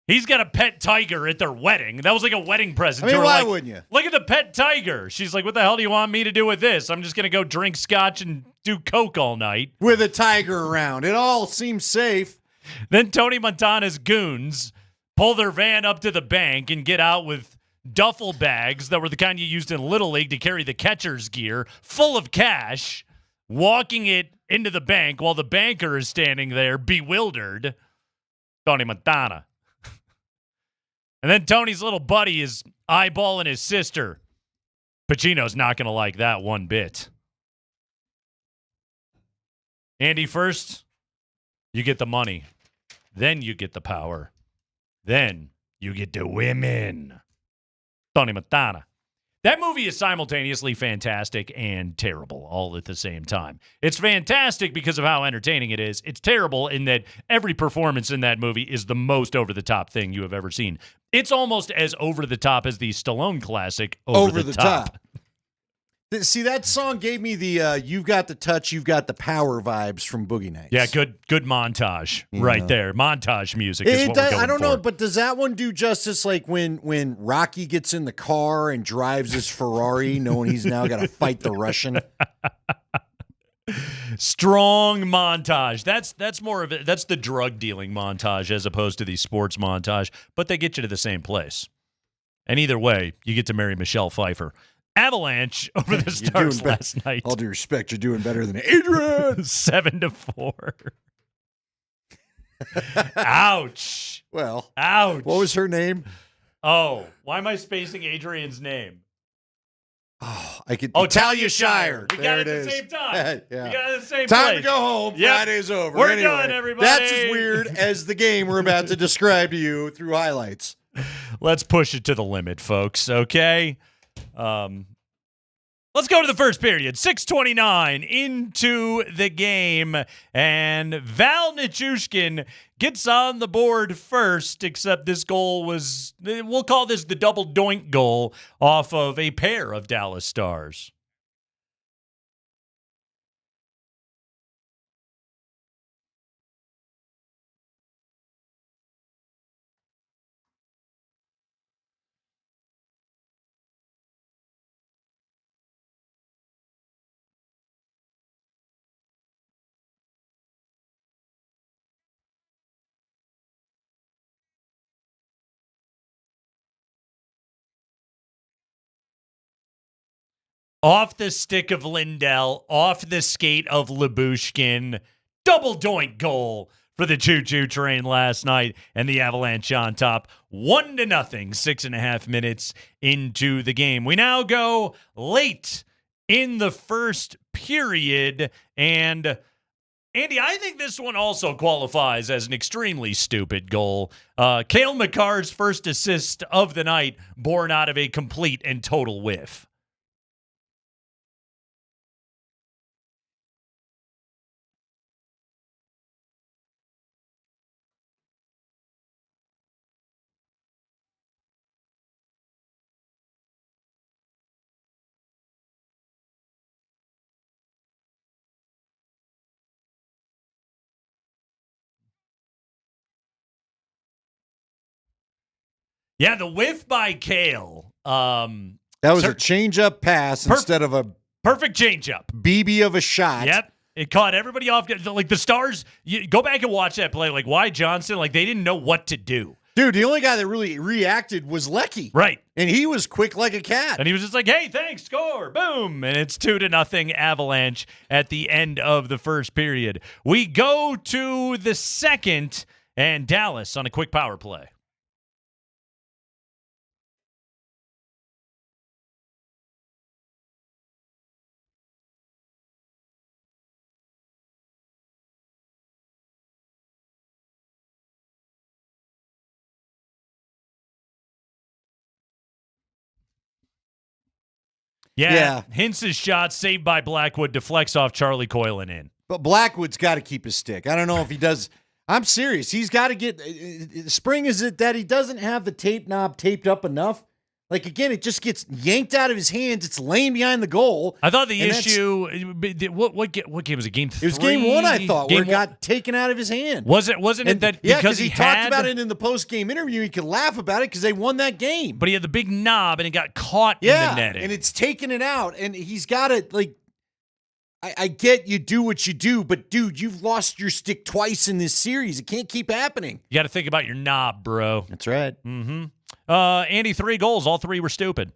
He's got a pet tiger at their wedding. That was like a wedding present. I mean, why wouldn't you? Look at the pet tiger. She's like, what the hell do you want me to do with this? I'm just going to go drink scotch and do coke all night. With a tiger around. It all seems safe. Then Tony Montana's goons pull their van up to the bank and get out with duffel bags that were the kind you used in Little League to carry the catcher's gear, full of cash, walking it into the bank while the banker is standing there bewildered. Tony Montana. And then Tony's little buddy is eyeballing his sister. Pacino's not going to like that one bit. Andy, first, you get the money. Then you get the power. Then you get the women. Tony Montana. That movie is simultaneously fantastic and terrible all at the same time. It's fantastic because of how entertaining it is. It's terrible in that every performance in that movie is the most over-the-top thing you have ever seen. It's almost as over-the-top as the Stallone classic, Over the Top. See, that song gave me the You've Got the Touch, You've Got the Power vibes from Boogie Nights. Yeah, good montage right there. Montage music is what we're going I don't for. know, but does that one do justice like when Rocky gets in the car and drives his Ferrari knowing he's now got to fight the Russian? Strong montage. That's more of it. That's the drug dealing montage as opposed to the sports montage, but they get you to the same place. And either way, you get to marry Michelle Pfeiffer. Avalanche over the Stars last night. All due respect, you're doing better than Adrian. 7-4. Ouch. Well, ouch. What was her name? Oh, why am I spacing Adrian's name? Oh, I could. Talia Shire. We got it There at the is. same time. Yeah. We got it at the same Time place. to go home. Yep. Friday's over. We're Anyway, done, everybody. That's as weird as the game we're about to describe to you through highlights. Let's push it to the limit, folks, okay? Let's go to the first period. 6:29 into the game, and Val Nichushkin gets on the board first, except this goal was, we'll call this the double doink goal off of a pair of Dallas Stars. Off the stick of Lindahl, off the skate of Lyubushkin. Double doink goal for the choo-choo train last night, and the Avalanche on top 1-0, 6.5 minutes into the game. We now go late in the first period, and Andy, I think this one also qualifies as an extremely stupid goal. Cale Makar's first assist of the night, born out of a complete and total whiff. Yeah, the whiff by Cale. That was a change-up pass instead of a perfect change-up. BB of a shot. Yep. It caught everybody off. Like the Stars, you go back and watch that play. Like, why Johnson? Like, they didn't know what to do. Dude, the only guy that really reacted was Lecky. Right. And he was quick like a cat. And he was just like, hey, thanks, score, boom. And it's 2-0 Avalanche at the end of the first period. We go to the second, and Dallas on a quick power play. Yeah. Hintz's shot saved by Blackwood deflects off Charlie Coyle and in. But Blackwood's got to keep his stick. I don't know if he does. I'm serious. He's got to get spring. Is it that he doesn't have the tape knob taped up enough? Like, again, it just gets yanked out of his hands. It's laying behind the goal. I thought the issue, what game was it? Game 3? It was game 1, I thought, where it game got taken out of his hand. Wasn't it that yeah, because he talked about it in the post-game interview. He could laugh about it because they won that game. But he had the big knob, and it got caught in the netting. And it's taking it out, and he's got it, like, I get you do what you do, but, dude, you've lost your stick twice in this series. It can't keep happening. You got to think about your knob, bro. That's right. Mm-hmm. Andy, 3 goals. All 3 were stupid.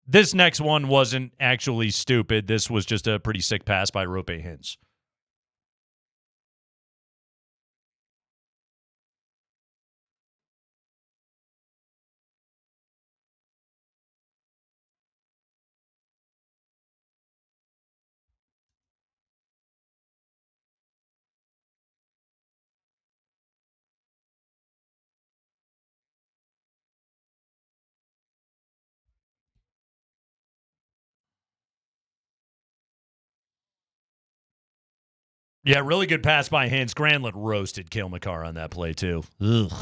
This next one wasn't actually stupid. This was just a pretty sick pass by Roope Hintz. Yeah, really good pass by Hintz. Granlund roasted Cale Makar on that play, too. Ugh.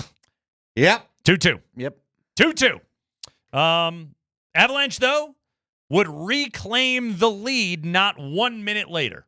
Yep. 2-2. Yep. 2-2. Avalanche, though, would reclaim the lead not 1 minute later.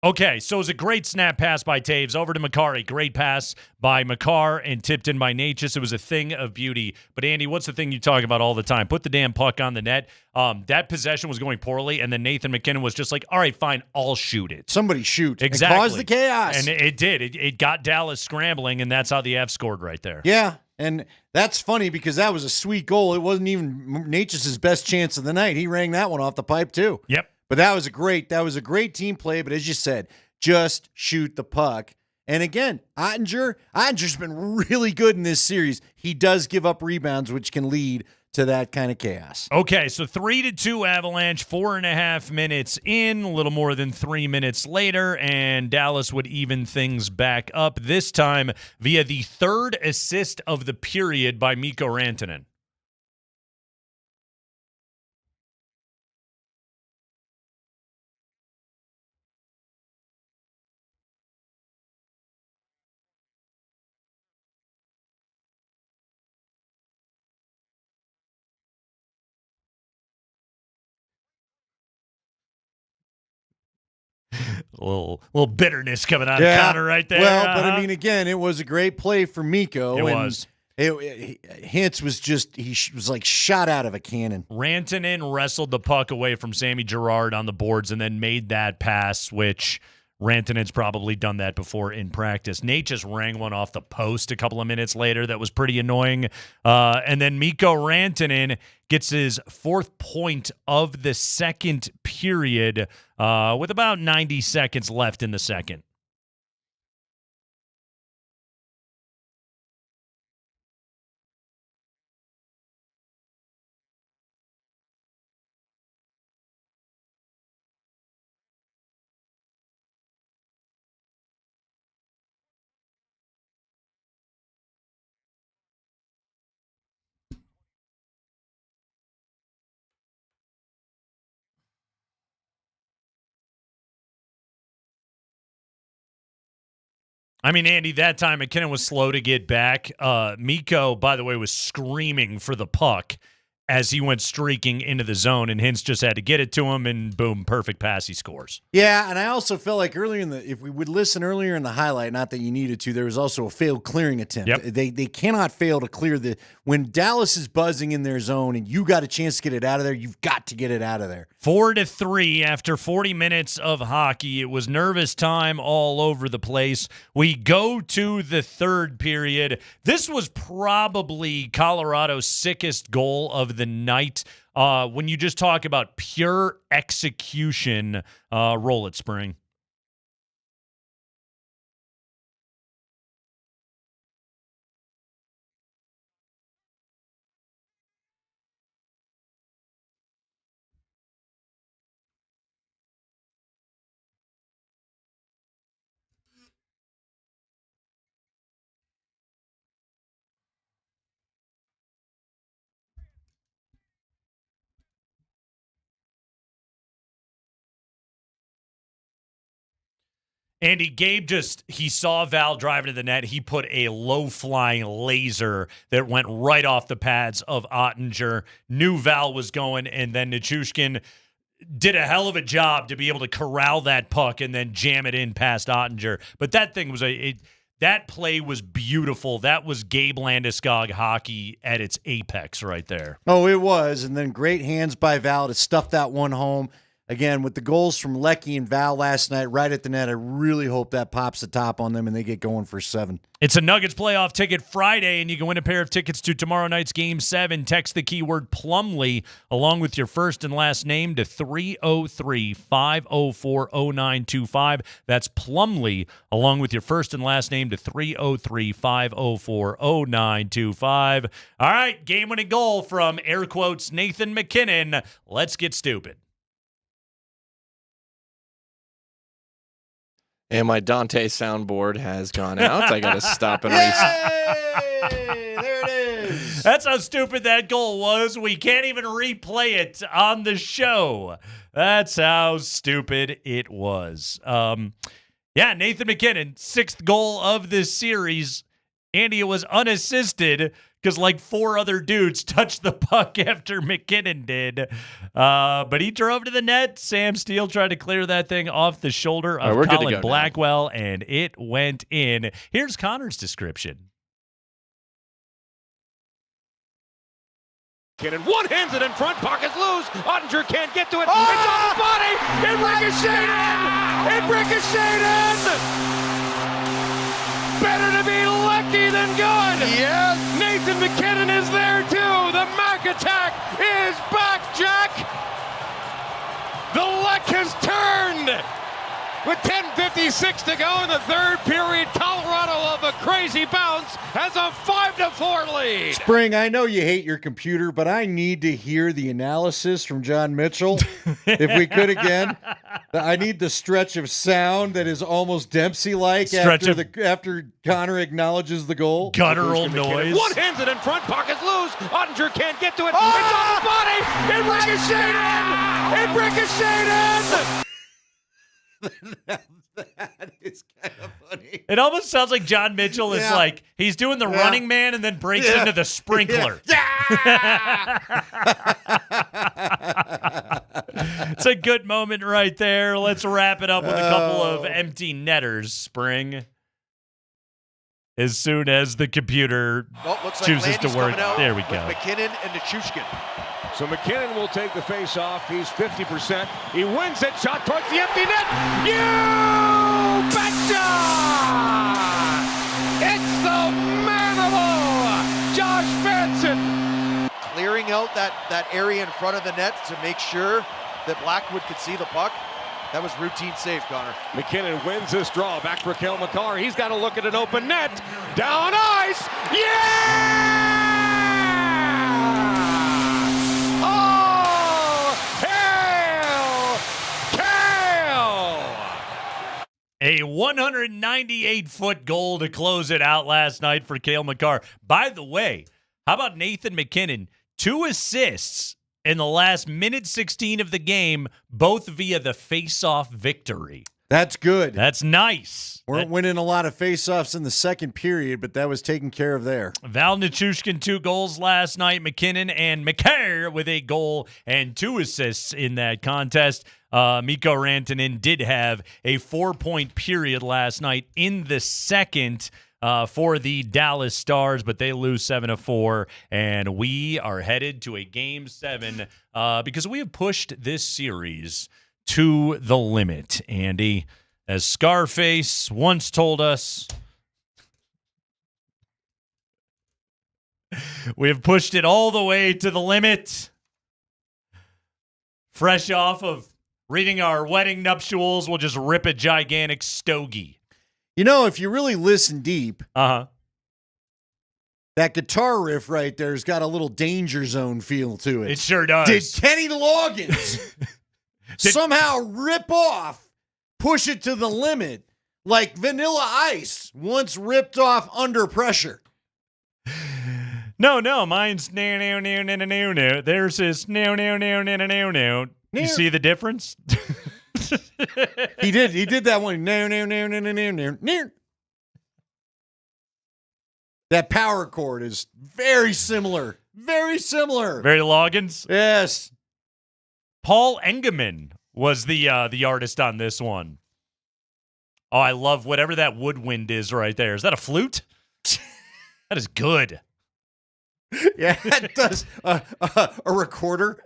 Okay, so it was a great snap pass by Taves over to Makar. A great pass by Makar and tipped in by Natchez. It was a thing of beauty. But, Andy, what's the thing you talk about all the time? Put the damn puck on the net. That possession was going poorly, and then Nathan McKinnon was just like, all right, fine, I'll shoot it. Somebody shoot. Exactly. And cause the chaos. And it did. It got Dallas scrambling, and that's how the Avs scored right there. Yeah, and that's funny because that was a sweet goal. It wasn't even Natchez's best chance of the night. He rang that one off the pipe, too. Yep. But that was a great team play. But as you said, just shoot the puck. And again, Ottinger's been really good in this series. He does give up rebounds, which can lead to that kind of chaos. Okay, so 3-2 Avalanche, 4.5 minutes in, a little more than 3 minutes later, and Dallas would even things back up, this time via the third assist of the period by Mikko Rantanen. A little bitterness coming out of Connor right there. Well, but I mean, again, it was a great play for Mikko. It was. Hintz was he was like shot out of a cannon. Rantanen wrestled the puck away from Sammy Girard on the boards and then made that pass, which Rantanen's probably done that before in practice. Nate just rang one off the post a couple of minutes later that was pretty annoying. And then Mikko Rantanen gets his 4th point of the second period with about 90 seconds left in the second. I mean, Andy, that time McKinnon was slow to get back. Mikko, by the way, was screaming for the puck as he went streaking into the zone, and Hintz just had to get it to him, and boom, perfect pass, he scores. Yeah, and I also felt like if we would listen earlier in the highlight, not that you needed to, there was also a failed clearing attempt. Yep. They cannot fail to clear when Dallas is buzzing in their zone and you got a chance to get it out of there, you've got to get it out of there. 4-3 after 40 minutes of hockey. It was nervous time all over the place. We go to the third period. This was probably Colorado's sickest goal of the night. When you just talk about pure execution, roll it, Spring. Andy, Gabe he saw Val driving to the net. He put a low-flying laser that went right off the pads of Ottinger. Knew Val was going, and then Nichushkin did a hell of a job to be able to corral that puck and then jam it in past Ottinger. But that thing was that play was beautiful. That was Gabe Landeskog hockey at its apex right there. Oh, it was. And then great hands by Val to stuff that one home. Again, with the goals from Lecky and Val last night right at the net, I really hope that pops the top on them and they get going for 7. It's a Nuggets playoff ticket Friday, and you can win a pair of tickets to tomorrow night's Game 7. Text the keyword Plumlee along with your first and last name to 303-504-0925. That's Plumlee along with your first and last name to 303-504-0925. All right, game-winning goal from, air quotes, Nathan McKinnon. Let's get stupid. And my Dante soundboard has gone out. I got to stop and reset. There it is. That's how stupid that goal was. We can't even replay it on the show. That's how stupid it was. Nathan McKinnon, 6th goal of this series. Andy, it was unassisted because like 4 other dudes touched the puck after McKinnon did. But he drove to the net. Sam Steele tried to clear that thing off the shoulder of Colin Blackwell, and it went in. Here's Connor's description. McKinnon one-hands it in front, pockets loose. Ottinger can't get to it. It's on the body. It ricocheted in. It ricocheted in. Better to be lucky than good. Yes. Nathan McKinnon is there too. The Mac attack is back, Jack. The luck has turned. With 10:56 to go in the third period, Colorado of a crazy bounce has a 5-4 lead. Spring, I know you hate your computer, but I need to hear the analysis from John Mitchell. If we could again. I need the stretch of sound that is almost Dempsey-like after Connor acknowledges the goal. Guttural noise. One-hands it in front, pockets loose. Ottinger can't get to it. It's on the body. It ricocheted in. It ricocheted in. That is kind of funny. It almost sounds like John Mitchell is like he's doing the running man and then breaks into the sprinkler. It's a good moment right there. Let's wrap it up with a couple of empty netters, Spring. As soon as the computer chooses to work. There we go. McKinnon and Nichushkin. So McKinnon will take the face-off. He's 50%. He wins it. Shot towards the empty net. You betcha! It's the manimal, Josh Manson. Clearing out that area in front of the net to make sure that Blackwood could see the puck. That was routine save, Connor. McKinnon wins this draw. Back for Cale Makar. He's got to look at an open net. Down ice. Yeah! Oh, hail Cale! A 198-foot goal to close it out last night for Cale Makar. By the way, how about Nathan McKinnon? 2 assists in the last minute 16 of the game, both via the face-off victory. That's good. That's nice. Weren't winning a lot of face-offs in the second period, but that was taken care of there. Val Nichushkin, 2 goals last night. McKinnon and Makar with a goal and 2 assists in that contest. Mikko Rantanen did have a 4-point period last night in the second for the Dallas Stars, but they lose 7-4, and we are headed to a Game 7 because we have pushed this series to the limit, Andy. As Scarface once told us, we have pushed it all the way to the limit. Fresh off of reading our wedding nuptials, we'll just rip a gigantic stogie. You know, if you really listen deep, that guitar riff right there's got a little Danger Zone feel to it. It sure does. Did Kenny Loggins somehow rip off, push it to the limit, like Vanilla Ice once ripped off Under Pressure? No, mine's no. There's his no. You see the difference? He did that one. No. That power chord is very similar. Very similar. Very Loggins? Yes. Paul Engemann was the artist on this one. Oh, I love whatever that woodwind is right there. Is that a flute? That is good. Yeah, it does. A recorder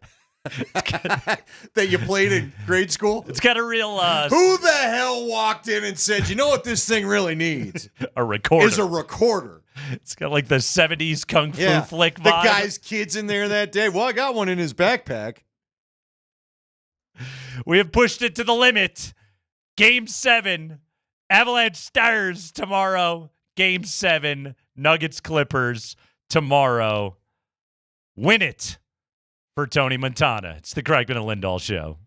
that you played in grade school. It's got a real... Who the hell walked in and said, you know what this thing really needs? A recorder. Is a recorder. It's got like the 70s kung fu flick vibe. The guy's kids in there that day. Well, I got one in his backpack. We have pushed it to the limit. Game 7. Avalanche Stars tomorrow. Game 7. Nuggets Clippers tomorrow. Win it for Tony Montana. It's the Kreckman and Lindahl Show.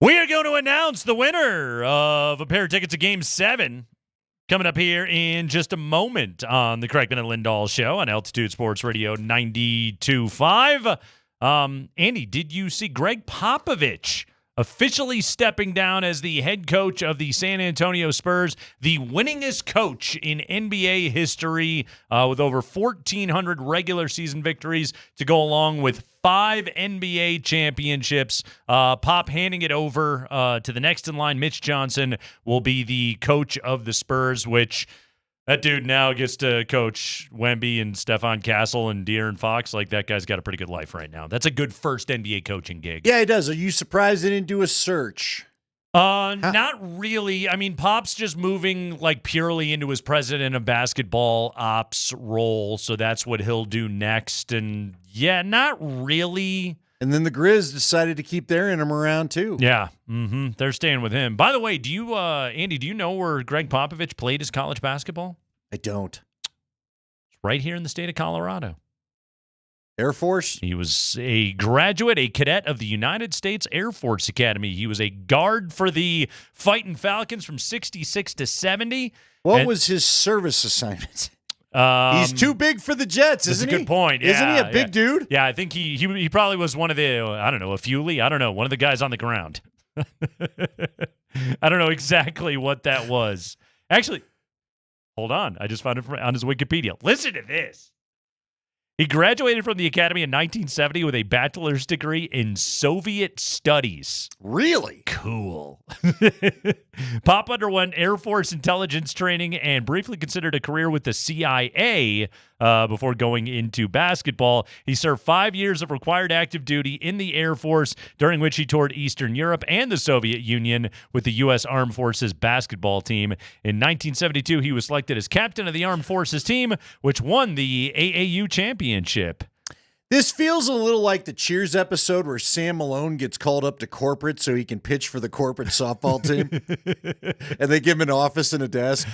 We are going to announce the winner of a pair of tickets to Game 7 coming up here in just a moment on the Kreckman and Lindahl Show on Altitude Sports Radio 92.5. Andy, did you see Greg Popovich officially stepping down as the head coach of the San Antonio Spurs, the winningest coach in NBA history with over 1,400 regular season victories to go along with 5 NBA championships. Pop handing it over to the next in line. Mitch Johnson will be the coach of the Spurs, which that dude now gets to coach Wemby and Stephon Castle and De'Aaron Fox. Like, that guy's got a pretty good life right now. That's a good first NBA coaching gig. Yeah, he does. Are you surprised they didn't do a search? Not really. I mean, Pop's just moving like purely into his president of basketball ops role, so that's what he'll do next. And yeah, not really. And then the Grizz decided to keep their interim around too. Yeah, they're staying with him. By the way, do you, Andy, do you know where Greg Popovich played his college basketball? I don't. It's right here in the state of Colorado. Air Force? He was a graduate, a cadet of the United States Air Force Academy. He was a guard for the Fighting Falcons from 66 to 70. What was his service assignment? He's too big for the Jets, isn't he? That's a good point. Yeah, isn't he a big dude? Yeah, I think he probably was one of the, I don't know, a Fuley? I don't know, one of the guys on the ground. I don't know exactly what that was. Actually, hold on. I just found it on his Wikipedia. Listen to this. He graduated from the academy in 1970 with a bachelor's degree in Soviet studies. Really? Cool. Pop underwent Air Force intelligence training and briefly considered a career with the CIA before going into basketball. He served 5 years of required active duty in the Air Force, during which he toured Eastern Europe and the Soviet Union with the U.S. Armed Forces basketball team. In 1972, he was selected as captain of the Armed Forces team, which won the AAU championship. This feels a little like the Cheers episode where Sam Malone gets called up to corporate so he can pitch for the corporate softball team. And they give him an office and a desk.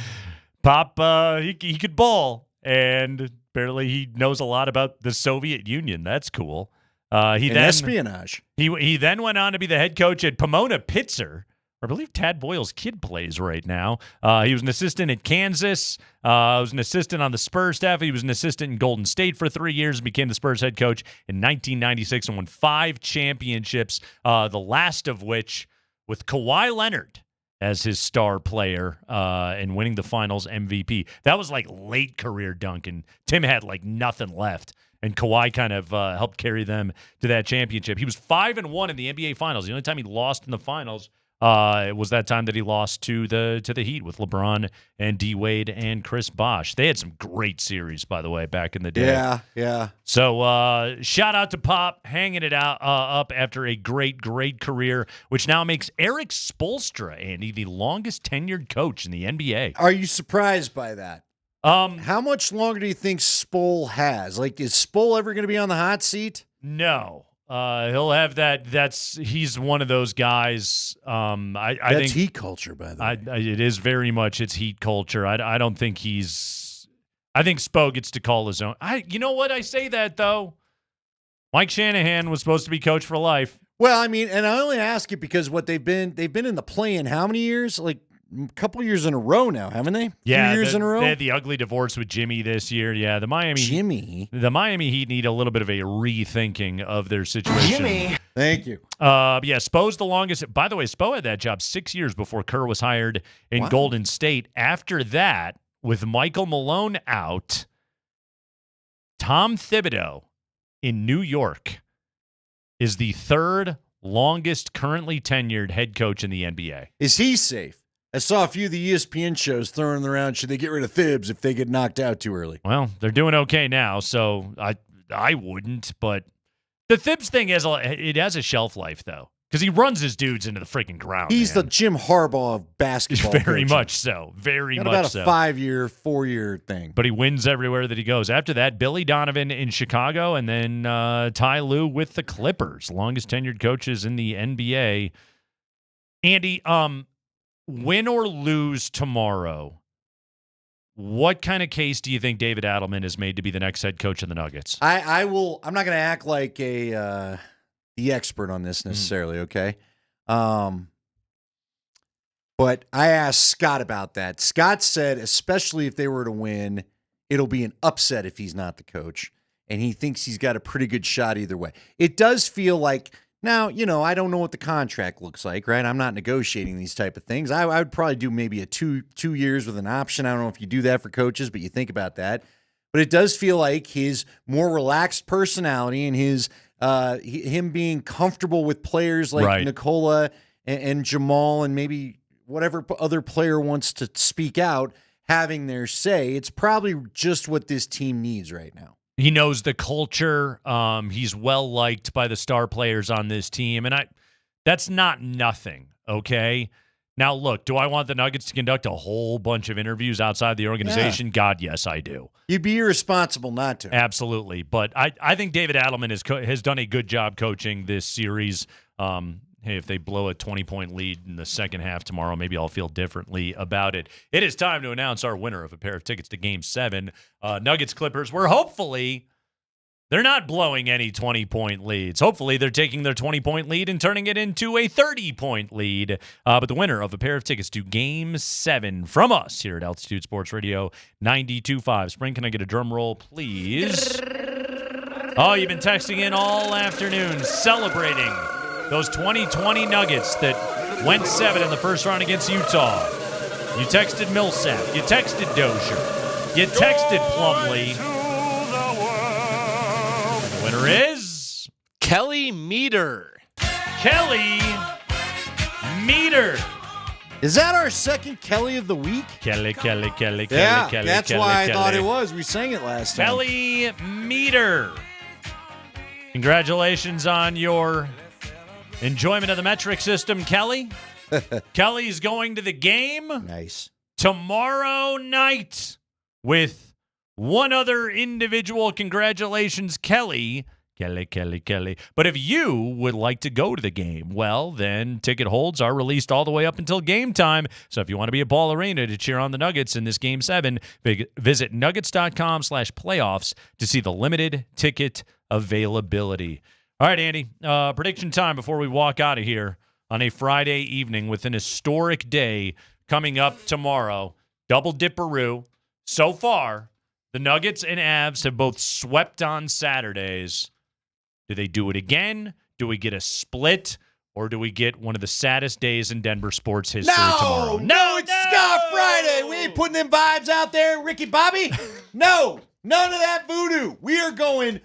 Pop, he could ball, and apparently he knows a lot about the Soviet Union. That's cool. Espionage. He then went on to be the head coach at Pomona Pitzer, I believe Tad Boyle's kid plays right now. He was an assistant at Kansas. He was an assistant on the Spurs staff. He was an assistant in Golden State for 3 years and became the Spurs head coach in 1996 and won 5 championships, the last of which with Kawhi Leonard as his star player and winning the finals MVP. That was like late career Duncan. Tim had like nothing left. And Kawhi kind of helped carry them to that championship. He was 5-1 in the NBA Finals. The only time he lost in the finals it was that time that he lost to the Heat with LeBron and D Wade and Chris Bosh. They had some great series, by the way, back in the day. Yeah. So shout out to Pop hanging it out up after a great career, which now makes Eric Spoelstra, Andy, the longest tenured coach in the NBA. Are you surprised by that? How much longer do you think Spol has? Like, is Spol ever going to be on the hot seat? No. He'll have that. He's one of those guys. I think heat culture, by the way. It is very much. It's heat culture. I don't think he's. I think Spo gets to call his own. You know what? I say that though. Mike Shanahan was supposed to be coach for life. Well, I mean, and I only ask it because they've been in the play-in how many years? Like a couple years in a row now, haven't they? Yeah, 2 years in a row. They had the ugly divorce with Jimmy this year. Yeah, the Miami Heat need a little bit of a rethinking of their situation. Jimmy, thank you. Yeah, Spo's the longest. By the way, Spo had that job 6 years before Kerr was hired in Golden State. After that, with Michael Malone out, Tom Thibodeau in New York is the third longest currently tenured head coach in the NBA. Is he safe? I saw a few of the ESPN shows throwing around, should they get rid of Thibs if they get knocked out too early? Well, they're doing okay now, so I wouldn't. But the Thibs thing has a shelf life, though, because he runs his dudes into the freaking ground. He's the Jim Harbaugh of basketball. Very much so. Very much so. About a 5-year, 4-year thing. But he wins everywhere that he goes. After that, Billy Donovan in Chicago, and then Ty Lue with the Clippers, longest tenured coaches in the NBA. Andy, win or lose tomorrow, what kind of case do you think David Adelman is made to be the next head coach of the Nuggets? I'm not going to act like the expert on this necessarily, okay? But I asked Scott about that. Scott said, especially if they were to win, it'll be an upset if he's not the coach. And he thinks he's got a pretty good shot either way. It does feel like, now, I don't know what the contract looks like, right? I'm not negotiating these type of things. I would probably do maybe a two years with an option. I don't know if you do that for coaches, but you think about that. But it does feel like his more relaxed personality and his him being comfortable with players like Nikola and Jamal and maybe whatever other player wants to speak out, having their say, it's probably just what this team needs right now. He knows the culture. He's well liked by the star players on this team, and that's not nothing, okay? Now, look, do I want the Nuggets to conduct a whole bunch of interviews outside the organization? Yeah. God, yes, I do. You'd be irresponsible not to. Absolutely. But I think David Adelman has done a good job coaching this series. Hey, if they blow a 20-point lead in the second half tomorrow, maybe I'll feel differently about it. It is time to announce our winner of a pair of tickets to Game 7, Nuggets-Clippers, where hopefully they're not blowing any 20-point leads. Hopefully they're taking their 20-point lead and turning it into a 30-point lead. But the winner of a pair of tickets to Game 7 from us here at Altitude Sports Radio 92.5. Spring, can I get a drum roll, please? Oh, you've been texting in all afternoon, celebrating those 2020 Nuggets that went 7 in the first round against Utah. You texted Millsap. You texted Dozier. You texted Plumlee. And the winner is Kelly Meter. Kelly Meter. Is that our second Kelly of the week? Kelly. Yeah, that's why I thought it was. We sang it last time. Kelly Meter. Congratulations on your enjoyment of the metric system, Kelly. Kelly's going to the game. Nice. Tomorrow night with one other individual. Congratulations, Kelly. Kelly. But if you would like to go to the game, well, then ticket holds are released all the way up until game time. So if you want to be at Ball Arena to cheer on the Nuggets in this Game 7, visit nuggets.com/playoffs to see the limited ticket availability. All right, Andy, prediction time before we walk out of here on a Friday evening with an historic day coming up tomorrow. Double dipperoo. So far, the Nuggets and Avs have both swept on Saturdays. Do they do it again? Do we get a split? Or do we get one of the saddest days in Denver sports history tomorrow? No, it's Scott Friday. We ain't putting them vibes out there, Ricky Bobby. No, none of that voodoo. We are going